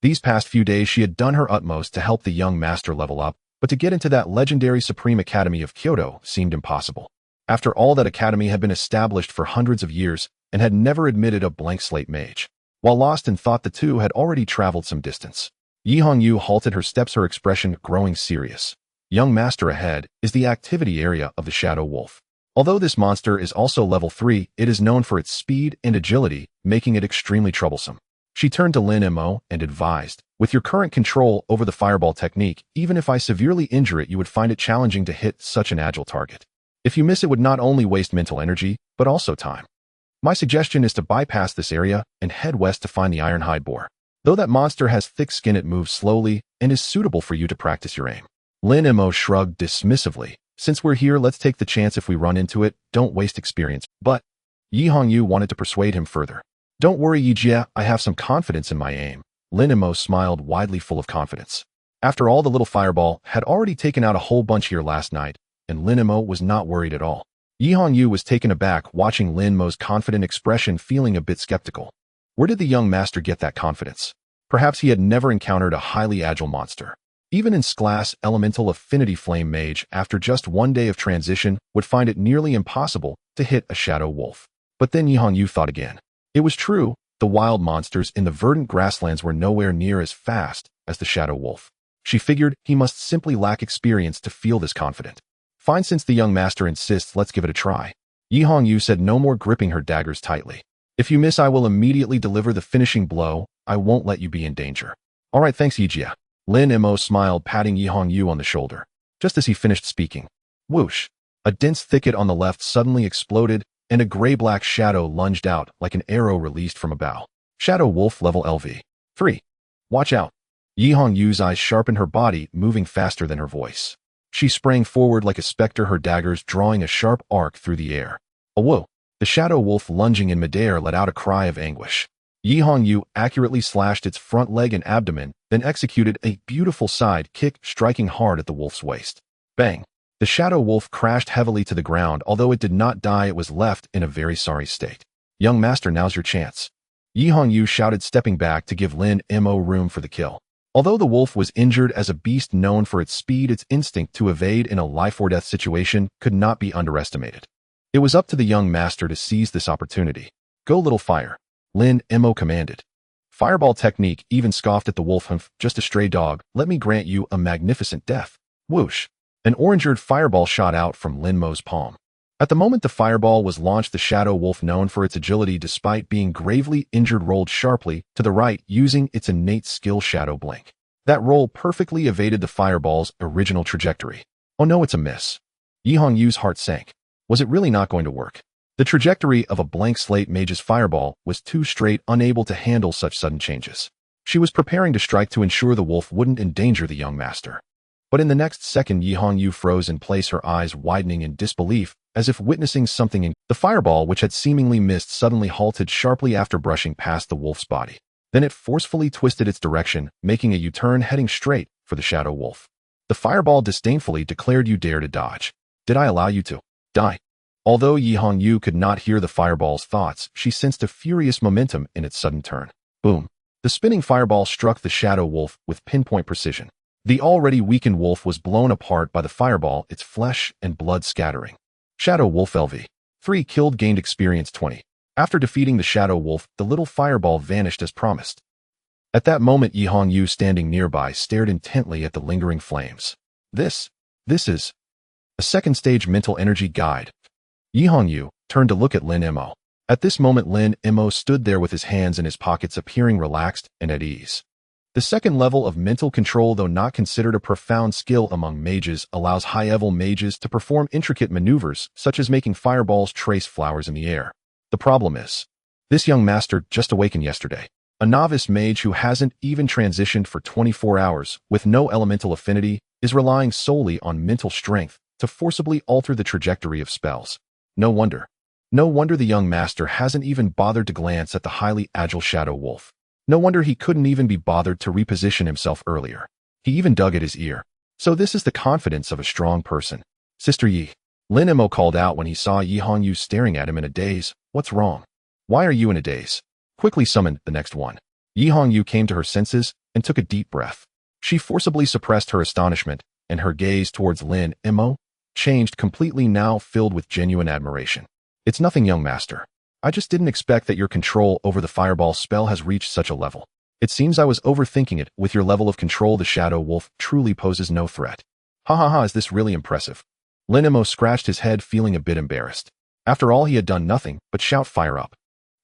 These past few days she had done her utmost to help the young master level up, but to get into that legendary Supreme Academy of Kyoto seemed impossible. After all, that academy had been established for hundreds of years and had never admitted a blank slate mage. While lost in thought, the two had already traveled some distance. Yi Hongyu halted her steps, her expression growing serious. Young master, ahead is the activity area of the Shadow Wolf. Although this monster is also level 3, it is known for its speed and agility, making it extremely troublesome. She turned to Lin Mei and advised, with your current control over the fireball technique, even if I severely injure it, you would find it challenging to hit such an agile target. If you miss, it would not only waste mental energy, but also time. My suggestion is to bypass this area and head west to find the Ironhide Boar. Though that monster has thick skin, it moves slowly and is suitable for you to practice your aim. Lin Mei shrugged dismissively. Since we're here, let's take the chance. If we run into it, don't waste experience. But Yi Hongyu wanted to persuade him further. Don't worry, Yijie, I have some confidence in my aim. Lin Mei smiled widely, full of confidence. After all, the little fireball had already taken out a whole bunch here last night, and Lin Mei was not worried at all. Yi Hongyu was taken aback watching Lin Mei's confident expression, feeling a bit skeptical. Where did the young master get that confidence? Perhaps he had never encountered a highly agile monster. Even in class elemental affinity flame mage, after just one day of transition, would find it nearly impossible to hit a shadow wolf. But then Yi Hongyu thought again. It was true, the wild monsters in the verdant grasslands were nowhere near as fast as the shadow wolf. She figured he must simply lack experience to feel this confident. Fine, since the young master insists, let's give it a try. Yi Hongyu said, no more gripping her daggers tightly. If you miss, I will immediately deliver the finishing blow. I won't let you be in danger. All right, thanks, Yijie. Lin Mei smiled, patting Yi Hongyu on the shoulder. Just as he finished speaking, whoosh, a dense thicket on the left suddenly exploded, and a gray-black shadow lunged out like an arrow released from a bow. Shadow Wolf level LV. 3. Watch out. Yi Hongyu's eyes sharpened, her body moving faster than her voice. She sprang forward like a specter, her daggers drawing a sharp arc through the air. Oh, whoa. The Shadow Wolf, lunging in midair, let out a cry of anguish. Yi Hongyu accurately slashed its front leg and abdomen, then executed a beautiful side kick, striking hard at the wolf's waist. Bang! The Shadow Wolf crashed heavily to the ground. Although it did not die, it was left in a very sorry state. Young master, now's your chance. Yi Hongyu shouted, stepping back to give Lin Mei room for the kill. Although the wolf was injured, as a beast known for its speed, its instinct to evade in a life-or-death situation could not be underestimated. It was up to the young master to seize this opportunity. Go, little fire, Lin Mei commanded. Fireball technique. Even scoffed at the wolf. Humph, just a stray dog, let me grant you a magnificent death. Whoosh! An orange-eared fireball shot out from Lin Mei's palm. At the moment the fireball was launched, the Shadow Wolf, known for its agility despite being gravely injured, rolled sharply to the right, using its innate skill Shadow Blink. That roll perfectly evaded the fireball's original trajectory. Oh no, it's a miss. Yi Hongyu's heart sank. Was it really not going to work? The trajectory of a blank slate mage's fireball was too straight, unable to handle such sudden changes. She was preparing to strike to ensure the wolf wouldn't endanger the young master. But in the next second, Yi Hongyu froze in place, her eyes widening in disbelief, as if witnessing something. The fireball, which had seemingly missed, suddenly halted sharply after brushing past the wolf's body. Then it forcefully twisted its direction, making a U-turn, heading straight for the Shadow Wolf. The fireball disdainfully declared, you dare to dodge. Did I allow you to die? Although Yi Hongyu could not hear the fireball's thoughts, she sensed a furious momentum in its sudden turn. Boom! The spinning fireball struck the Shadow Wolf with pinpoint precision. The already weakened wolf was blown apart by the fireball, its flesh and blood scattering. Shadow Wolf LV. 3 killed, gained experience 20. After defeating the Shadow Wolf, the little fireball vanished as promised. At that moment, Yi Hongyu, standing nearby, stared intently at the lingering flames. This is a second stage mental energy guide. Yi Hongyu turned to look at Lin Mei. At this moment, Lin Mei stood there with his hands in his pockets, appearing relaxed and at ease. The second level of mental control, though not considered a profound skill among mages, allows high-level mages to perform intricate maneuvers, such as making fireballs trace flowers in the air. The problem is, this young master just awakened yesterday. A novice mage who hasn't even transitioned for 24 hours, with no elemental affinity, is relying solely on mental strength to forcibly alter the trajectory of spells. No wonder the young master hasn't even bothered to glance at the highly agile Shadow Wolf. No wonder he couldn't even be bothered to reposition himself earlier. He even dug at his ear. So this is the confidence of a strong person. Sister Yi. Lin Mei called out when he saw Yi Hongyu staring at him in a daze. What's wrong? Why are you in a daze? Quickly summoned the next one. Yi Hongyu came to her senses and took a deep breath. She forcibly suppressed her astonishment, and her gaze towards Lin Mei changed completely, now filled with genuine admiration. It's nothing, young master. I just didn't expect that your control over the fireball spell has reached such a level. It seems I was overthinking it. With your level of control, the shadow wolf truly poses no threat. Ha ha ha, is this really impressive? Lin Mei scratched his head, feeling a bit embarrassed. After all, he had done nothing but shout fire up.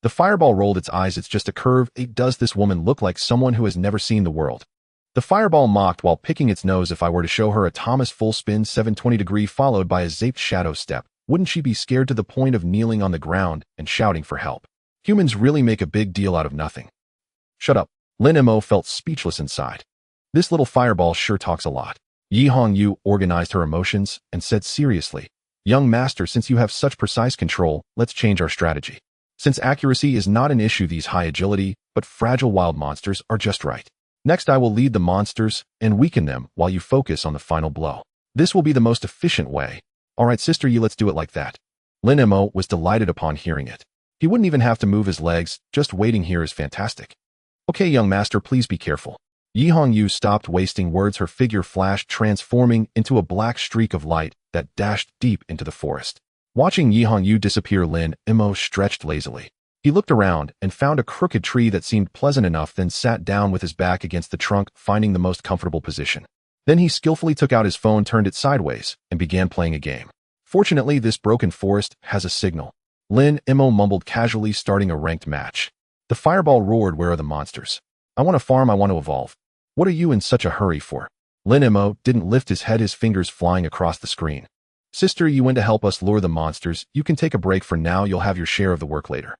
The fireball rolled its eyes. It's just a curve. Does this woman look like someone who has never seen the world? The fireball mocked while picking its nose. If I were to show her a Thomas full spin 720-degree followed by a zaped shadow step, wouldn't she be scared to the point of kneeling on the ground and shouting for help? Humans really make a big deal out of nothing. Shut up. Lin Mei felt speechless inside. This little fireball sure talks a lot. Yi Hongyu organized her emotions and said seriously, Young master, since you have such precise control, let's change our strategy. Since accuracy is not an issue, these high agility but fragile wild monsters are just right. Next, I will lead the monsters and weaken them while you focus on the final blow. This will be the most efficient way. Alright, Sister Yi, let's do it like that. Lin Mei was delighted upon hearing it. He wouldn't even have to move his legs, just waiting here is fantastic. Okay, young master, please be careful. Yi Hongyu stopped wasting words. Her figure flashed, transforming into a black streak of light that dashed deep into the forest. Watching Yi Hongyu disappear, Lin Mei stretched lazily. He looked around and found a crooked tree that seemed pleasant enough, then sat down with his back against the trunk, finding the most comfortable position. Then he skillfully took out his phone, turned it sideways, and began playing a game. Fortunately, this broken forest has a signal. Lin Mei mumbled casually, starting a ranked match. The fireball roared, where are the monsters? I want to farm, I want to evolve. What are you in such a hurry for? Lin Mei didn't lift his head, his fingers flying across the screen. Sister, you went to help us lure the monsters. You can take a break for now, you'll have your share of the work later.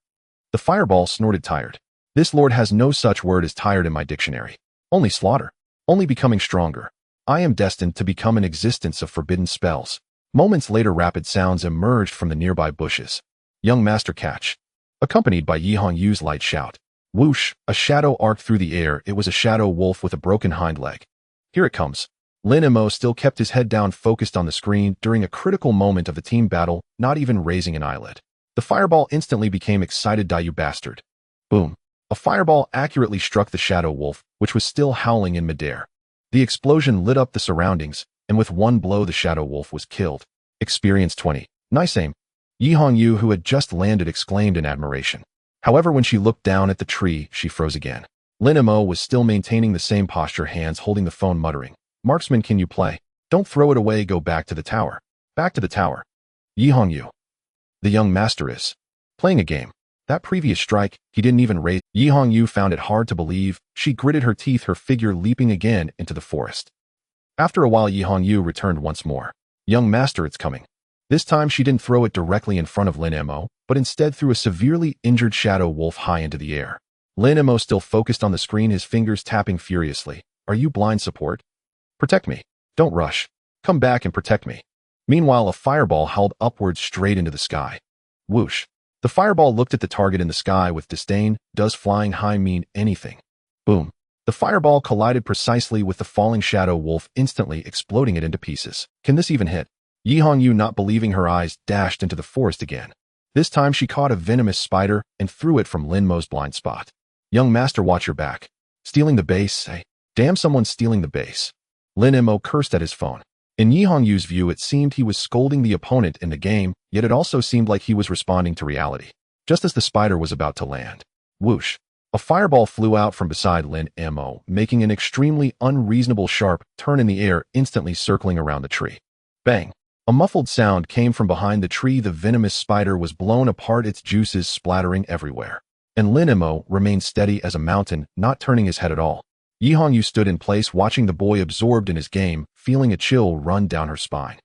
The fireball snorted, tired. This lord has no such word as tired in my dictionary. Only slaughter. Only becoming stronger. I am destined to become an existence of forbidden spells. Moments later, rapid sounds emerged from the nearby bushes. Young master, catch. Accompanied by Yi Hongyu's light shout. Whoosh, a shadow arced through the air. It was a shadow wolf with a broken hind leg. Here it comes. Lin Mei still kept his head down, focused on the screen. During a critical moment of the team battle, not even raising an eyelid. The fireball instantly became excited. Die, you bastard. Boom. A fireball accurately struck the shadow wolf, which was still howling in midair. The explosion lit up the surroundings, and with one blow the shadow wolf was killed. Experience 20. Nice aim. Yi Hongyu, who had just landed, exclaimed in admiration. However, when she looked down at the tree, she froze again. Lin Mei was still maintaining the same posture, hands holding the phone, muttering, Marksman, can you play? Don't throw it away, go back to the tower. Back to the tower. Yi Hongyu. The young master is playing a game. That previous strike, he didn't even raise. Yi Hongyu found it hard to believe. She gritted her teeth, her figure leaping again into the forest. After a while, Yi Hongyu returned once more. Young master, it's coming. This time she didn't throw it directly in front of Lin Mei, but instead threw a severely injured shadow wolf high into the air. Lin Mei still focused on the screen, his fingers tapping furiously. Are you blind, support? Protect me. Don't rush. Come back and protect me. Meanwhile, a fireball hurled upwards straight into the sky. Whoosh. The fireball looked at the target in the sky with disdain. Does flying high mean anything? Boom. The fireball collided precisely with the falling shadow wolf, instantly exploding it into pieces. Can this even hit? Yi Hongyu, not believing her eyes, dashed into the forest again. This time she caught a venomous spider and threw it from Lin Mei's blind spot. Young master, watch your back. Stealing the base, eh? Damn, someone's stealing the base. Lin Mei cursed at his phone. In Yi Hongyu's view, it seemed he was scolding the opponent in the game, yet it also seemed like he was responding to reality. Just as the spider was about to land. Whoosh. A fireball flew out from beside Lin Mei, making an extremely unreasonable sharp turn in the air, instantly circling around the tree. Bang. A muffled sound came from behind the tree. The venomous spider was blown apart, its juices splattering everywhere. And Lin Mei remained steady as a mountain, not turning his head at all. Yi Hongyu stood in place, watching the boy absorbed in his game, feeling a chill run down her spine.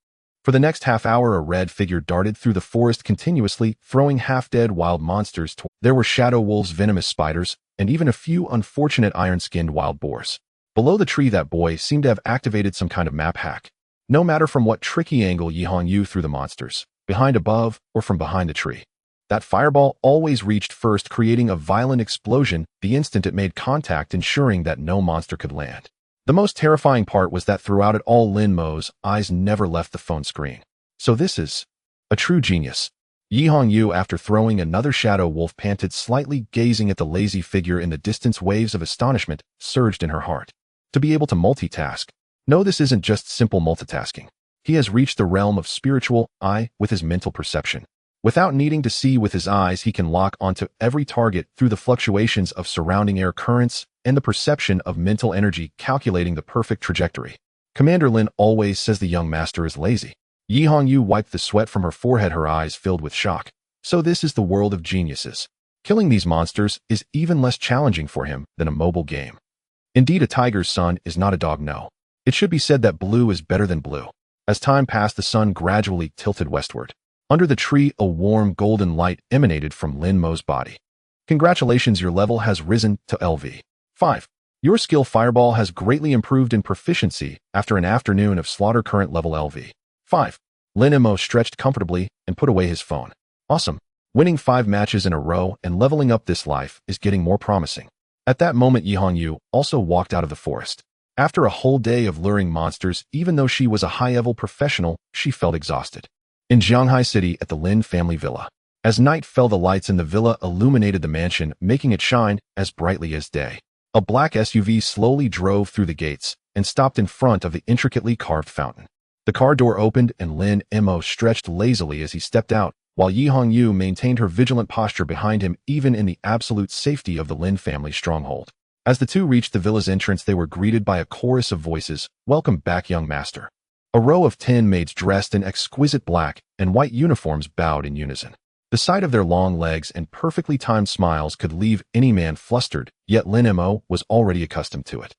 For the next half hour, a red figure darted through the forest continuously, throwing half-dead wild monsters. There were shadow wolves, venomous spiders, and even a few unfortunate iron-skinned wild boars. Below the tree, that boy seemed to have activated some kind of map hack. No matter from what tricky angle Yi Hongyu threw the monsters, behind, above, or from behind the tree, that fireball always reached first, creating a violent explosion the instant it made contact, ensuring that no monster could land. The most terrifying part was that throughout it all, Lin Mei's eyes never left the phone screen. So this is a true genius. Yi Hongyu, after throwing another shadow wolf, panted slightly, gazing at the lazy figure in the distance. Waves of astonishment surged in her heart. To be able to multitask. No, this isn't just simple multitasking. He has reached the realm of spiritual eye with his mental perception. Without needing to see with his eyes, he can lock onto every target through the fluctuations of surrounding air currents and the perception of mental energy, calculating the perfect trajectory. Commander Lin always says the young master is lazy. Yi Hongyu wiped the sweat from her forehead, her eyes filled with shock. So this is the world of geniuses. Killing these monsters is even less challenging for him than a mobile game. Indeed, a tiger's son is not a dog, no. It should be said that blue is better than blue. As time passed, the sun gradually tilted westward. Under the tree, a warm golden light emanated from Lin Mei's body. Congratulations, your level has risen to LV 5. Your skill Fireball has greatly improved in proficiency after an afternoon of slaughter. Current level LV 5. Lin Mei stretched comfortably and put away his phone. Awesome. Winning 5 matches in a row and leveling up this life is getting more promising. At that moment, Yi Hongyu also walked out of the forest. After a whole day of luring monsters, even though she was a high-level professional, she felt exhausted. In Zhanghai City at the Lin family villa. As night fell, the lights in the villa illuminated the mansion, making it shine as brightly as day. A black SUV slowly drove through the gates and stopped in front of the intricately carved fountain. The car door opened and Lin Mei stretched lazily as he stepped out, while Yi Hongyu maintained her vigilant posture behind him, even in the absolute safety of the Lin family stronghold. As the two reached the villa's entrance, they were greeted by a chorus of voices. Welcome back, young master. A row of 10 maids dressed in exquisite black and white uniforms bowed in unison. The sight of their long legs and perfectly timed smiles could leave any man flustered, yet Lin Mei was already accustomed to it.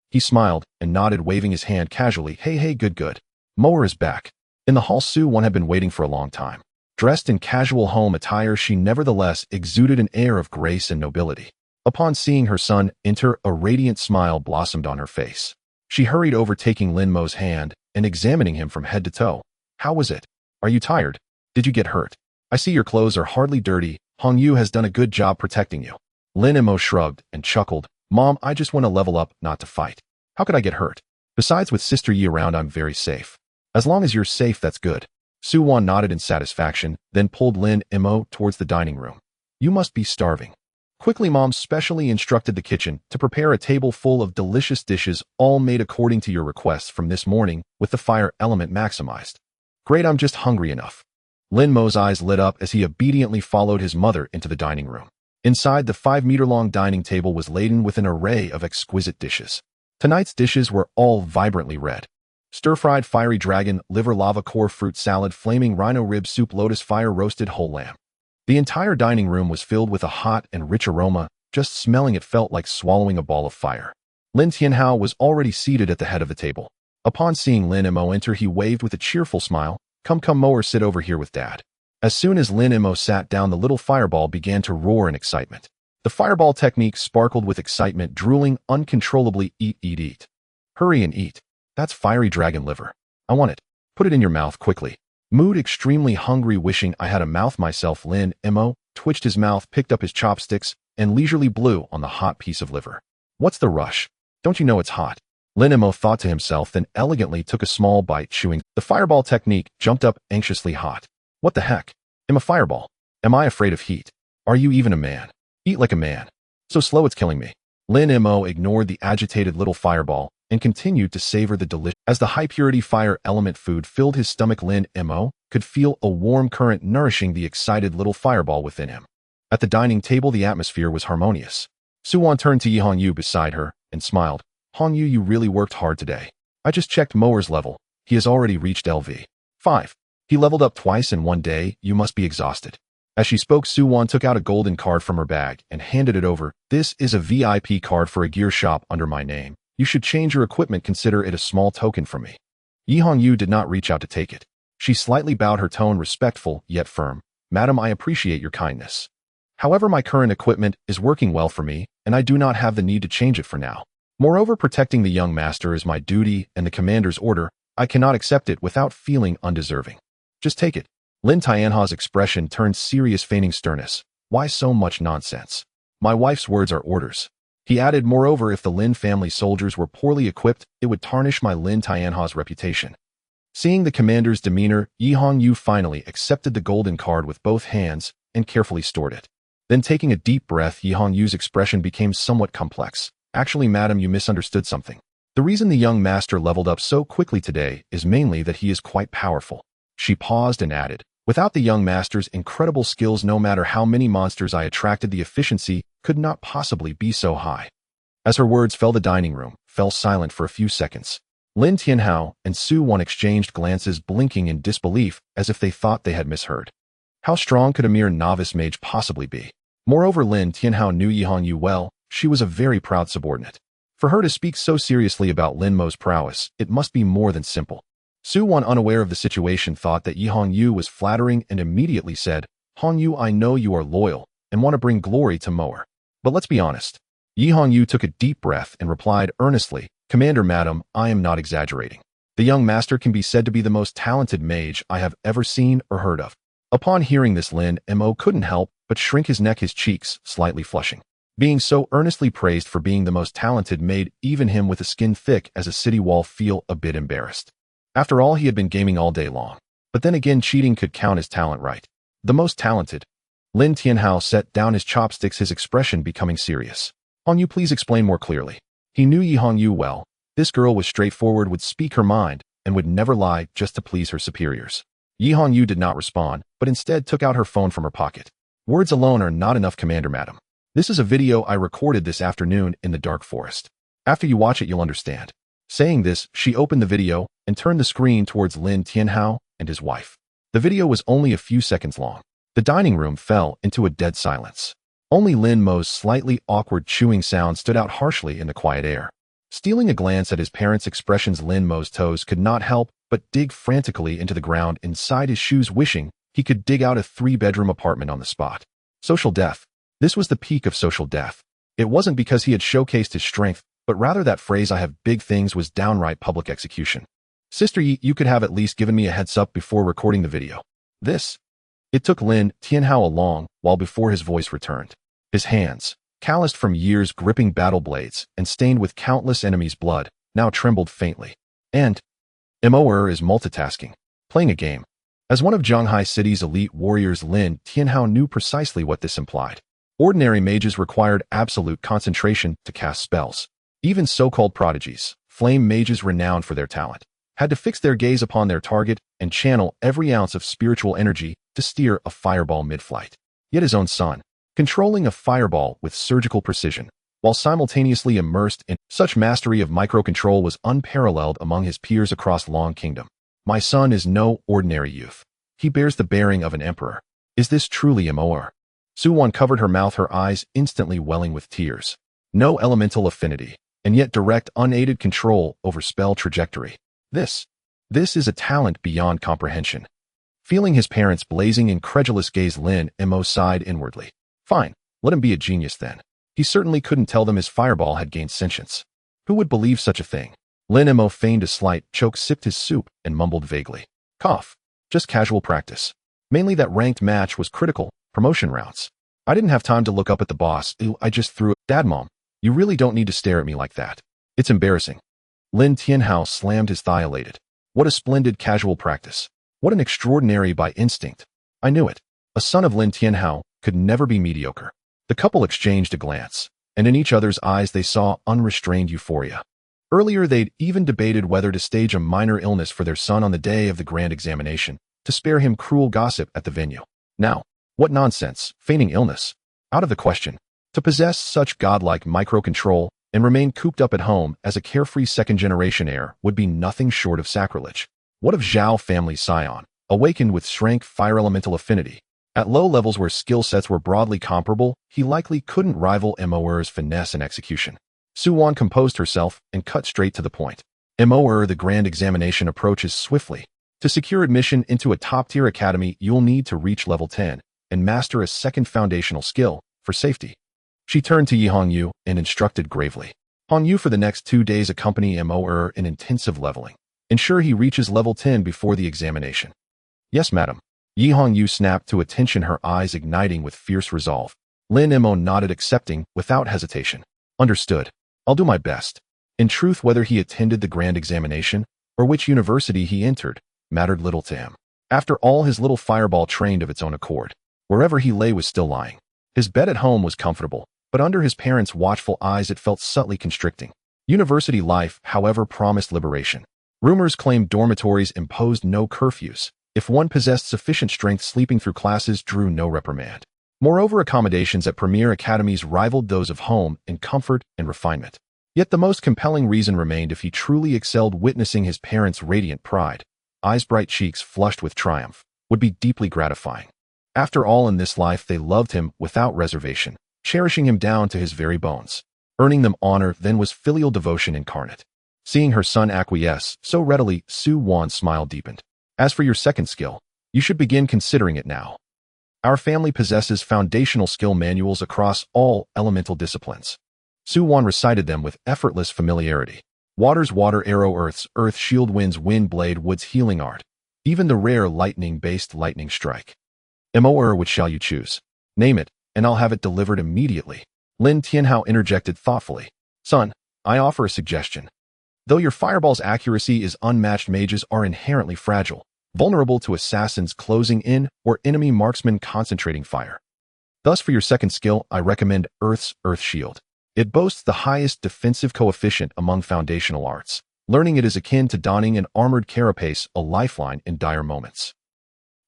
He smiled and nodded, waving his hand casually. Hey, good. Moer is back. In the hall, Su-won had been waiting for a long time. Dressed in casual home attire, she nevertheless exuded an air of grace and nobility. Upon seeing her son enter, a radiant smile blossomed on her face. She hurried over, taking Lin Mei's hand and examining him from head to toe. How was it? Are you tired? Did you get hurt? I see your clothes are hardly dirty. Hongyu has done a good job protecting you. Lin Mei shrugged and chuckled. Mom, I just want to level up, not to fight. How could I get hurt? Besides, with Sister Yi around, I'm very safe. As long as you're safe, that's good. Su-won nodded in satisfaction, then pulled Lin Mei towards the dining room. You must be starving. Quickly, Mom specially instructed the kitchen to prepare a table full of delicious dishes, all made according to your requests from this morning, with the fire element maximized. Great, I'm just hungry enough. Lin Mei's eyes lit up as he obediently followed his mother into the dining room. Inside, the 5-meter-long dining table was laden with an array of exquisite dishes. Tonight's dishes were all vibrantly red. Stir-fried fiery dragon, liver lava core fruit salad, flaming rhino rib soup, lotus fire roasted whole lamb. The entire dining room was filled with a hot and rich aroma. Just smelling it felt like swallowing a ball of fire. Lin Tianhao was already seated at the head of the table. Upon seeing Lin Mei enter, he waved with a cheerful smile. Come, Moer, sit over here with Dad. As soon as Lin Mei sat down, the little fireball began to roar in excitement. The fireball technique sparkled with excitement, drooling uncontrollably. Eat. Hurry and eat. That's fiery dragon liver. I want it. Put it in your mouth quickly. Mood extremely hungry, wishing I had a mouth myself. Lin Mei twitched his mouth, picked up his chopsticks, and leisurely blew on the hot piece of liver. What's the rush? Don't you know it's hot? Lin Mei thought to himself, then elegantly took a small bite, chewing. The fireball technique jumped up anxiously. Hot. What the heck? I'm a fireball. Am I afraid of heat? Are you even a man? Eat like a man. So slow it's killing me. Lin Mei ignored the agitated little fireball and continued to savor the delicious. As the high-purity fire element food filled his stomach, Lin Mei could feel a warm current nourishing the excited little fireball within him. At the dining table, the atmosphere was harmonious. Su-won turned to Yi Hongyu beside her and smiled. Hongyu, you really worked hard today. I just checked Moer's level. He has already reached LV 5. He leveled up twice in one day. You must be exhausted. As she spoke, Su-won took out a golden card from her bag and handed it over. This is a VIP card for a gear shop under my name. You should change your equipment. Consider it a small token from me. Yi Hongyu did not reach out to take it. She slightly bowed, her tone respectful yet firm. Madam, I appreciate your kindness. However, my current equipment is working well for me, and I do not have the need to change it for now. Moreover, protecting the young master is my duty and the commander's order. I cannot accept it without feeling undeserving. Just take it. Lin Tianhao's expression turned serious, feigning sternness. Why so much nonsense? My wife's words are orders. He added, moreover, if the Lin family soldiers were poorly equipped, it would tarnish my Lin Tianhao's reputation. Seeing the commander's demeanor, Yi Hongyu finally accepted the golden card with both hands and carefully stored it. Then taking a deep breath, Yi Hongyu's expression became somewhat complex. Actually, madam, you misunderstood something. The reason the young master leveled up so quickly today is mainly that he is quite powerful. She paused and added, without the young master's incredible skills, no matter how many monsters I attracted, the efficiency could not possibly be so high. As her words fell, the dining room fell silent for a few seconds. Lin Tianhao and Su Wan exchanged glances, blinking in disbelief as if they thought they had misheard. How strong could a mere novice mage possibly be? Moreover, Lin Tianhao knew Yi Hongyu well. She was a very proud subordinate. For her to speak so seriously about Lin Mo's prowess, it must be more than simple. Su Wan, unaware of the situation, thought that Yi Hongyu was flattering and immediately said, Hongyu, I know you are loyal and want to bring glory to Moer. But let's be honest. Yi Hongyu took a deep breath and replied earnestly, Commander, madam, I am not exaggerating. The young master can be said to be the most talented mage I have ever seen or heard of. Upon hearing this, Lin Mo couldn't help but shrink his neck, his cheeks slightly flushing. Being so earnestly praised for being the most talented made even him with a skin thick as a city wall feel a bit embarrassed. After all, he had been gaming all day long. But then again, cheating could count as talent, right? The most talented. Lin Tianhao set down his chopsticks, his expression becoming serious. Hongyu, please explain more clearly. He knew Yi Hongyu well. This girl was straightforward, would speak her mind, and would never lie just to please her superiors. Yi Hongyu did not respond, but instead took out her phone from her pocket. Words alone are not enough, Commander, madam. This is a video I recorded this afternoon in the dark forest. After you watch it, you'll understand. Saying this, she opened the video and turned the screen towards Lin Tianhao and his wife. The video was only a few seconds long. The dining room fell into a dead silence. Only Lin Mo's slightly awkward chewing sound stood out harshly in the quiet air. Stealing a glance at his parents' expressions, Lin Mo's toes could not help but dig frantically into the ground inside his shoes, wishing he could dig out a 3-bedroom apartment on the spot. Social death. This was the peak of social death. It wasn't because he had showcased his strength, but rather that phrase, I have big things, was downright public execution. Sister Yi, you could have at least given me a heads up before recording the video. It took Lin Tianhao a long while before his voice returned. His hands, calloused from years gripping battle blades and stained with countless enemies' blood, now trembled faintly. And Moer is multitasking, playing a game. As one of Zhanghai City's elite warriors, Lin Tianhao knew precisely what this implied. Ordinary mages required absolute concentration to cast spells. Even so-called prodigies, flame mages renowned for their talent, had to fix their gaze upon their target and channel every ounce of spiritual energy to steer a fireball mid-flight. Yet his own son, controlling a fireball with surgical precision, while simultaneously immersed in such mastery of microcontrol, was unparalleled among his peers across Long Kingdom. My son is no ordinary youth. He bears the bearing of an emperor. Is this truly Moer? Su Wan covered her mouth, her eyes instantly welling with tears. No elemental affinity, and yet direct, unaided control over spell trajectory. This is a talent beyond comprehension. Feeling his parents' blazing, incredulous gaze, Lin Mo sighed inwardly. Fine, let him be a genius then. He certainly couldn't tell them his fireball had gained sentience. Who would believe such a thing? Lin Mo feigned a slight choke, sipped his soup, and mumbled vaguely. Cough. Just casual practice. Mainly that ranked match was critical. Promotion rounds. I didn't have time to look up at the boss. I just threw it. Dad, Mom, you really don't need to stare at me like that. It's embarrassing. Lin Tianhao slammed his thigh, elated. What a splendid casual practice. What an extraordinary by instinct. I knew it. A son of Lin Tianhao could never be mediocre. The couple exchanged a glance, and in each other's eyes they saw unrestrained euphoria. Earlier they'd even debated whether to stage a minor illness for their son on the day of the grand examination, to spare him cruel gossip at the venue. Now, what nonsense, feigning illness. Out of the question. To possess such godlike microcontrol and remain cooped up at home as a carefree second-generation heir would be nothing short of sacrilege. What of Zhao family's scion, awakened with strength, fire elemental affinity? At low levels where skill sets were broadly comparable, he likely couldn't rival Moer's finesse and execution. Su Wan composed herself and cut straight to the point. Moer, the grand examination approaches swiftly. To secure admission into a top-tier academy, you'll need to reach level 10 and master a second foundational skill for safety. She turned to Yi Hongyu and instructed gravely. Hongyu, for the next 2 days accompany Moer in intensive leveling. Ensure he reaches level 10 before the examination. Yes, madam. Yi Hongyu snapped to attention, her eyes igniting with fierce resolve. Lin Mo nodded, accepting without hesitation. Understood. I'll do my best. In truth, whether he attended the grand examination or which university he entered mattered little to him. After all, his little fireball trained of its own accord. Wherever he lay was still lying. His bed at home was comfortable, but under his parents' watchful eyes it felt subtly constricting. University life, however, promised liberation. Rumors claimed dormitories imposed no curfews. If one possessed sufficient strength, sleeping through classes drew no reprimand. Moreover, accommodations at premier academies rivaled those of home in comfort and refinement. Yet the most compelling reason remained: if he truly excelled, witnessing his parents' radiant pride, eyes bright, cheeks flushed with triumph, would be deeply gratifying. After all, in this life they loved him without reservation, cherishing him down to his very bones. Earning them honor then was filial devotion incarnate. Seeing her son acquiesce so readily, Su Wan's smile deepened. As for your second skill, you should begin considering it now. Our family possesses foundational skill manuals across all elemental disciplines. Su Wan recited them with effortless familiarity. Water's water arrow, earth's earth shield, wind's wind blade, wood's healing art, even the rare lightning-based lightning strike. Which shall you choose? Name it, and I'll have it delivered immediately. Lin Tianhao interjected thoughtfully. Son, I offer a suggestion. Though your fireball's accuracy is unmatched, mages are inherently fragile, vulnerable to assassins closing in or enemy marksmen concentrating fire. Thus, for your second skill, I recommend Earth's Earth Shield. It boasts the highest defensive coefficient among foundational arts. Learning it is akin to donning an armored carapace, a lifeline in dire moments.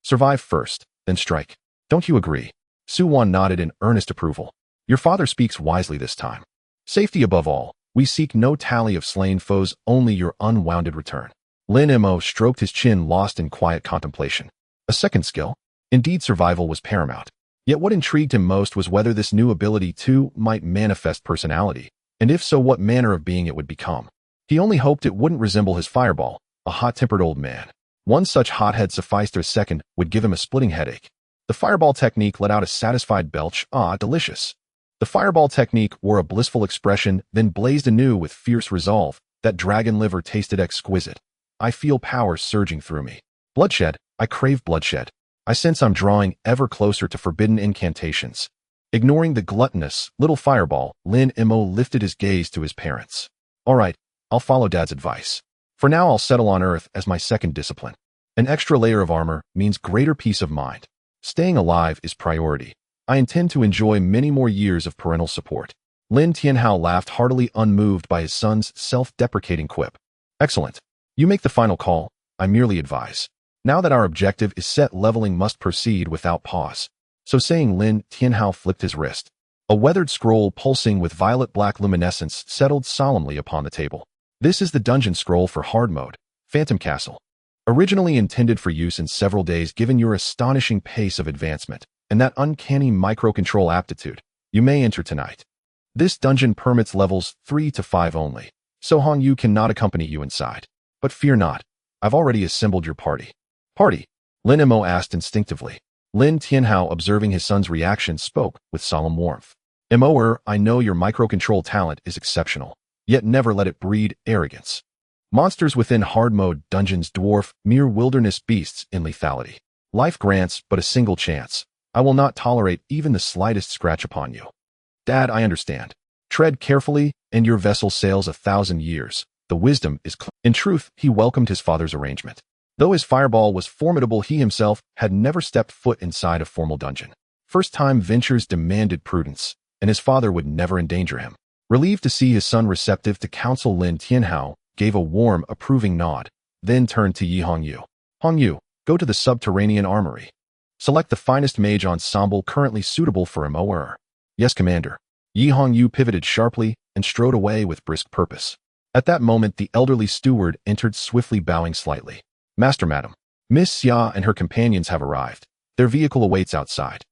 Survive first, then strike. Don't you agree? Su Wan nodded in earnest approval. Your father speaks wisely this time. Safety above all. We seek no tally of slain foes, only your unwounded return. Lin Mei stroked his chin, lost in quiet contemplation. A second skill? Indeed, survival was paramount. Yet what intrigued him most was whether this new ability too might manifest personality, and if so, what manner of being it would become. He only hoped it wouldn't resemble his fireball, a hot-tempered old man. One such hothead sufficed, or a second would give him a splitting headache. The fireball technique let out a satisfied belch. Ah, delicious. The fireball technique wore a blissful expression, then blazed anew with fierce resolve. That dragon liver tasted exquisite. I feel power surging through me. Bloodshed, I crave bloodshed. I sense I'm drawing ever closer to forbidden incantations. Ignoring the gluttonous little fireball, Lin Mei lifted his gaze to his parents. All right, I'll follow Dad's advice. For now, I'll settle on Earth as my second discipline. An extra layer of armor means greater peace of mind. Staying alive is priority. I intend to enjoy many more years of parental support. Lin Tianhao laughed heartily, unmoved by his son's self-deprecating quip. Excellent. You make the final call. I merely advise. Now that our objective is set, leveling must proceed without pause. So saying, Lin Tianhao flipped his wrist. A weathered scroll pulsing with violet-black luminescence settled solemnly upon the table. This is the dungeon scroll for hard mode, Phantom Castle. Originally intended for use in several days, given your astonishing pace of advancement and that uncanny microcontrol aptitude, you may enter tonight. This dungeon permits levels 3 to 5 only, so Hong Yu cannot accompany you inside. But fear not, I've already assembled your party. Party? Lin Mei asked instinctively. Lin Tianhao, observing his son's reaction, spoke with solemn warmth. I know your microcontrol talent is exceptional, yet never let it breed arrogance. Monsters within hard mode dungeons dwarf mere wilderness beasts in lethality. Life grants but a single chance. I will not tolerate even the slightest scratch upon you. Dad, I understand. Tread carefully, and your vessel sails 1,000 years. The wisdom is clear. In truth, he welcomed his father's arrangement. Though his fireball was formidable, he himself had never stepped foot inside a formal dungeon. First-time ventures demanded prudence, and his father would never endanger him. Relieved to see his son receptive to counsel, Lin Tianhao gave a warm, approving nod, then turned to Hong Yu. Hong Yu, go to the subterranean armory. Select the finest mage ensemble currently suitable for MOR. Yes, Commander. Hong Yu pivoted sharply and strode away with brisk purpose. At that moment, the elderly steward entered, swiftly bowing slightly. Master, Madam. Miss Xia and her companions have arrived. Their vehicle awaits outside.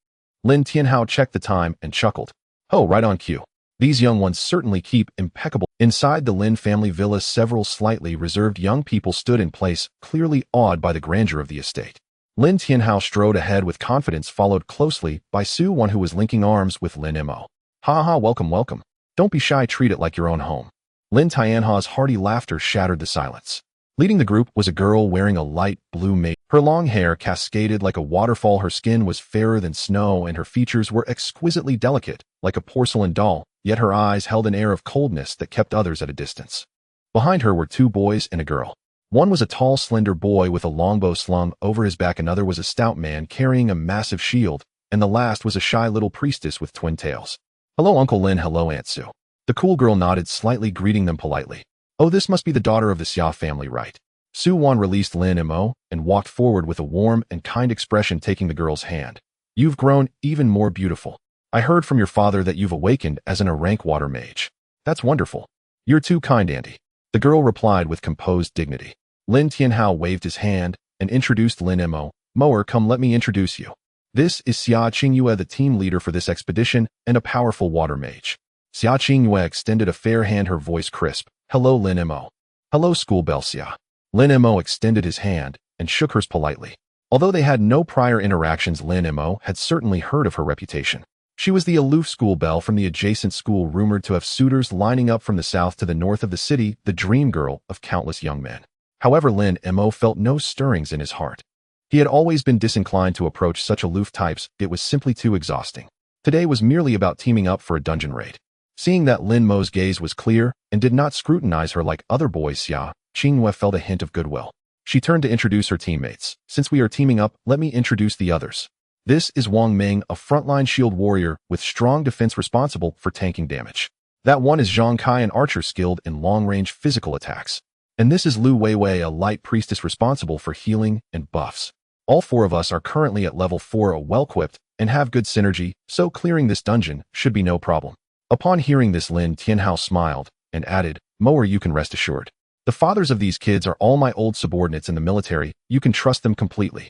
Lin Tianhao checked the time and chuckled. Oh, right on cue. These young ones certainly keep impeccable. Inside the Lin family villa, several slightly reserved young people stood in place, clearly awed by the grandeur of the estate. Lin Tianhao strode ahead with confidence, followed closely by Su Wan, who was linking arms with Lin Mei. Ha ha, welcome, welcome. Don't be shy, treat it like your own home. Lin Tianhao's hearty laughter shattered the silence. Leading the group was a girl wearing a light blue mage. Her long hair cascaded like a waterfall, her skin was fairer than snow, and her features were exquisitely delicate, like a porcelain doll, yet her eyes held an air of coldness that kept others at a distance. Behind her were 2 boys and a girl. One was a tall, slender boy with a longbow slung over his back, another was a stout man carrying a massive shield, and the last was a shy little priestess with twin tails. "Hello, Uncle Lin. Hello, Aunt Sue." The cool girl nodded slightly, greeting them politely. "Oh, this must be the daughter of the Xia family, right?" Su Wan released Lin Mo and walked forward with a warm and kind expression, taking the girl's hand. "You've grown even more beautiful. I heard from your father that you've awakened as a rank water mage. That's wonderful." "You're too kind, Auntie," the girl replied with composed dignity. Lin Tianhao waved his hand and introduced Lin Mo. "Moer, come, let me introduce you. This is Xia Qingyue, the team leader for this expedition and a powerful water mage." Xia Qingyue extended a fair hand, her voice crisp. "Hello, Lin Mo." "Hello, School Bell Xia." Lin Mo extended his hand and shook hers politely. Although they had no prior interactions, Lin Mo had certainly heard of her reputation. She was the aloof school belle from the adjacent school, rumored to have suitors lining up from the south to the north of the city, the dream girl of countless young men. However, Lin Mo felt no stirrings in his heart. He had always been disinclined to approach such aloof types. It was simply too exhausting. Today was merely about teaming up for a dungeon raid. Seeing that Lin Mo's gaze was clear and did not scrutinize her like other boys, Xia Qingyue felt a hint of goodwill. She turned to introduce her teammates. "Since we are teaming up, let me introduce the others. This is Wang Ming, a frontline shield warrior with strong defense responsible for tanking damage. That one is Zhang Kai, an archer skilled in long-range physical attacks. And this is Lu Weiwei, a light priestess responsible for healing and buffs. All four of us are currently at level 4, well-equipped, and have good synergy, so clearing this dungeon should be no problem." Upon hearing this, Lin Tianhao smiled and added, "Moer, you can rest assured. The fathers of these kids are all my old subordinates in the military. You can trust them completely.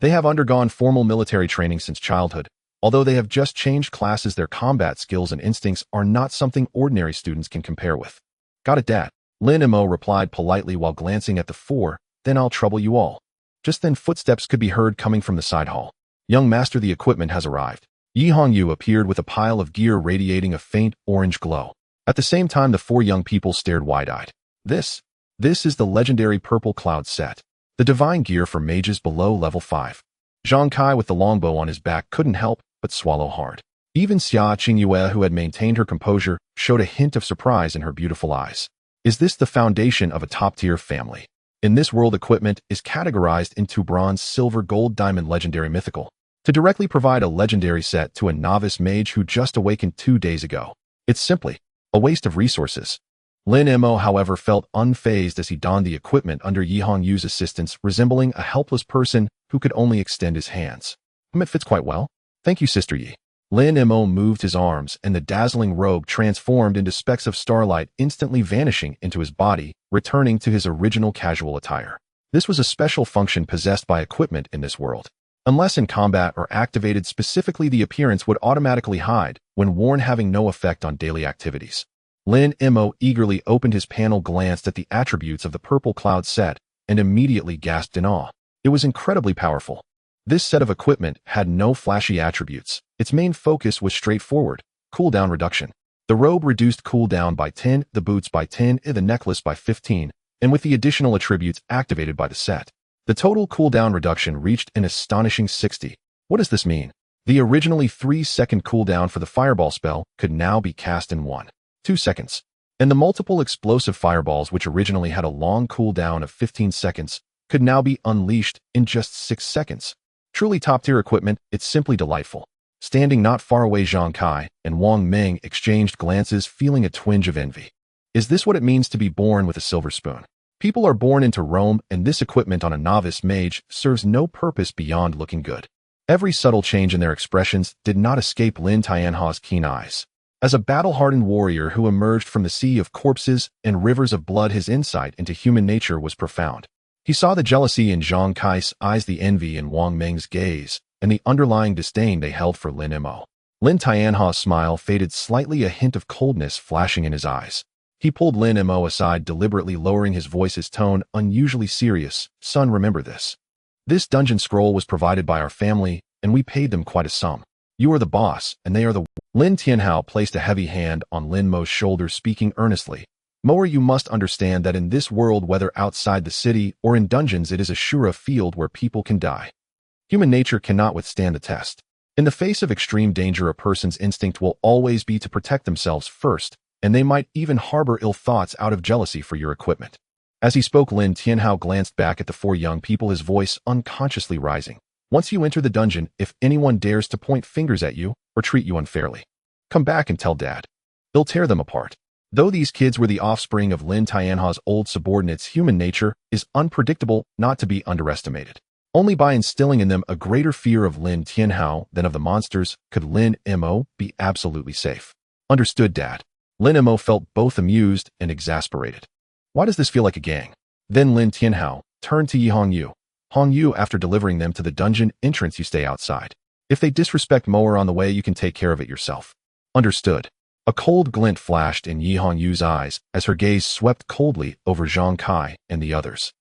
They have undergone formal military training since childhood. Although they have just changed classes, their combat skills and instincts are not something ordinary students can compare with." "Got it, Dad," Lin Mo replied politely while glancing at the four. "Then I'll trouble you all." Just then footsteps could be heard coming from the side hall. "Young master, the equipment has arrived." Yi Hongyu appeared with a pile of gear radiating a faint orange glow. At the same time, the four young people stared wide-eyed. This is the legendary Purple Cloud set. The divine gear for mages below level 5. Zhang Kai with the longbow on his back couldn't help but swallow hard. Even Xia Qingyue, who had maintained her composure, showed a hint of surprise in her beautiful eyes. Is this the foundation of a top-tier family? In this world, equipment is categorized into bronze, silver, gold, diamond, legendary, mythical. To directly provide a legendary set to a novice mage who just awakened 2 days ago, it's simply a waste of resources. Lin Mo, however, felt unfazed as he donned the equipment under Yi Hongyu's assistance, resembling a helpless person who could only extend his hands. "It fits quite well. Thank you, Sister Yi." Lin Mo moved his arms, and the dazzling robe transformed into specks of starlight, instantly vanishing into his body, returning to his original casual attire. This was a special function possessed by equipment in this world. Unless in combat or activated specifically, the appearance would automatically hide when worn, having no effect on daily activities. Lin Mo eagerly opened his panel, glanced at the attributes of the Purple Cloud set, and immediately gasped in awe. It was incredibly powerful. This set of equipment had no flashy attributes. Its main focus was straightforward: cooldown reduction. The robe reduced cooldown by 10, the boots by 10, and the necklace by 15, and with the additional attributes activated by the set, the total cooldown reduction reached an astonishing 60. What does this mean? The originally 3-second cooldown for the fireball spell could now be cast in 1-2 seconds, and the multiple explosive fireballs, which originally had a long cooldown of 15 seconds, could now be unleashed in just 6 seconds. Truly top-tier equipment. It's simply delightful. Standing not far away, Zhang Kai and Wang Ming exchanged glances, feeling a twinge of envy. Is this what it means to be born with a silver spoon? People are born into Rome, and this equipment on a novice mage serves no purpose beyond looking good. Every subtle change in their expressions did not escape Lin Tianhao's keen eyes. As a battle-hardened warrior who emerged from the sea of corpses and rivers of blood, his insight into human nature was profound. He saw the jealousy in Zhang Kai's eyes, the envy in Wang Ming's gaze, and the underlying disdain they held for Lin Mo. Lin Tianhao's smile faded slightly, a hint of coldness flashing in his eyes. He pulled Lin Mo aside, deliberately lowering his voice, his tone unusually serious. "Son, remember this. This dungeon scroll was provided by our family, and we paid them quite a sum. You are the boss, and they are the—" Lin Tianhao placed a heavy hand on Lin Mo's shoulder, speaking earnestly. "Moer, you must understand that in this world, whether outside the city or in dungeons, it is a sure field where people can die. Human nature cannot withstand the test. In the face of extreme danger, a person's instinct will always be to protect themselves first, and they might even harbor ill thoughts out of jealousy for your equipment. As he spoke, Lin Tianhao glanced back at the four young people, his voice unconsciously rising. Once you enter the dungeon, if anyone dares to point fingers at you or treat you unfairly, come back and tell Dad. He'll tear them apart. Though these kids were the offspring of Lin Tianhao's old subordinates, human nature is unpredictable, not to be underestimated. Only by instilling in them a greater fear of Lin Tianhao than of the monsters could Lin Mo be absolutely safe. Understood, Dad. Lin Mo felt both amused and exasperated. Why does this feel like a gang? Then Lin Tianhao turned to Yi Hongyu. Hongyu, after delivering them to the dungeon entrance, you stay outside. If they disrespect Moer on the way, you can take care of it yourself. Understood. A cold glint flashed in Yi Hongyu's eyes as her gaze swept coldly over Zhang Kai and the others.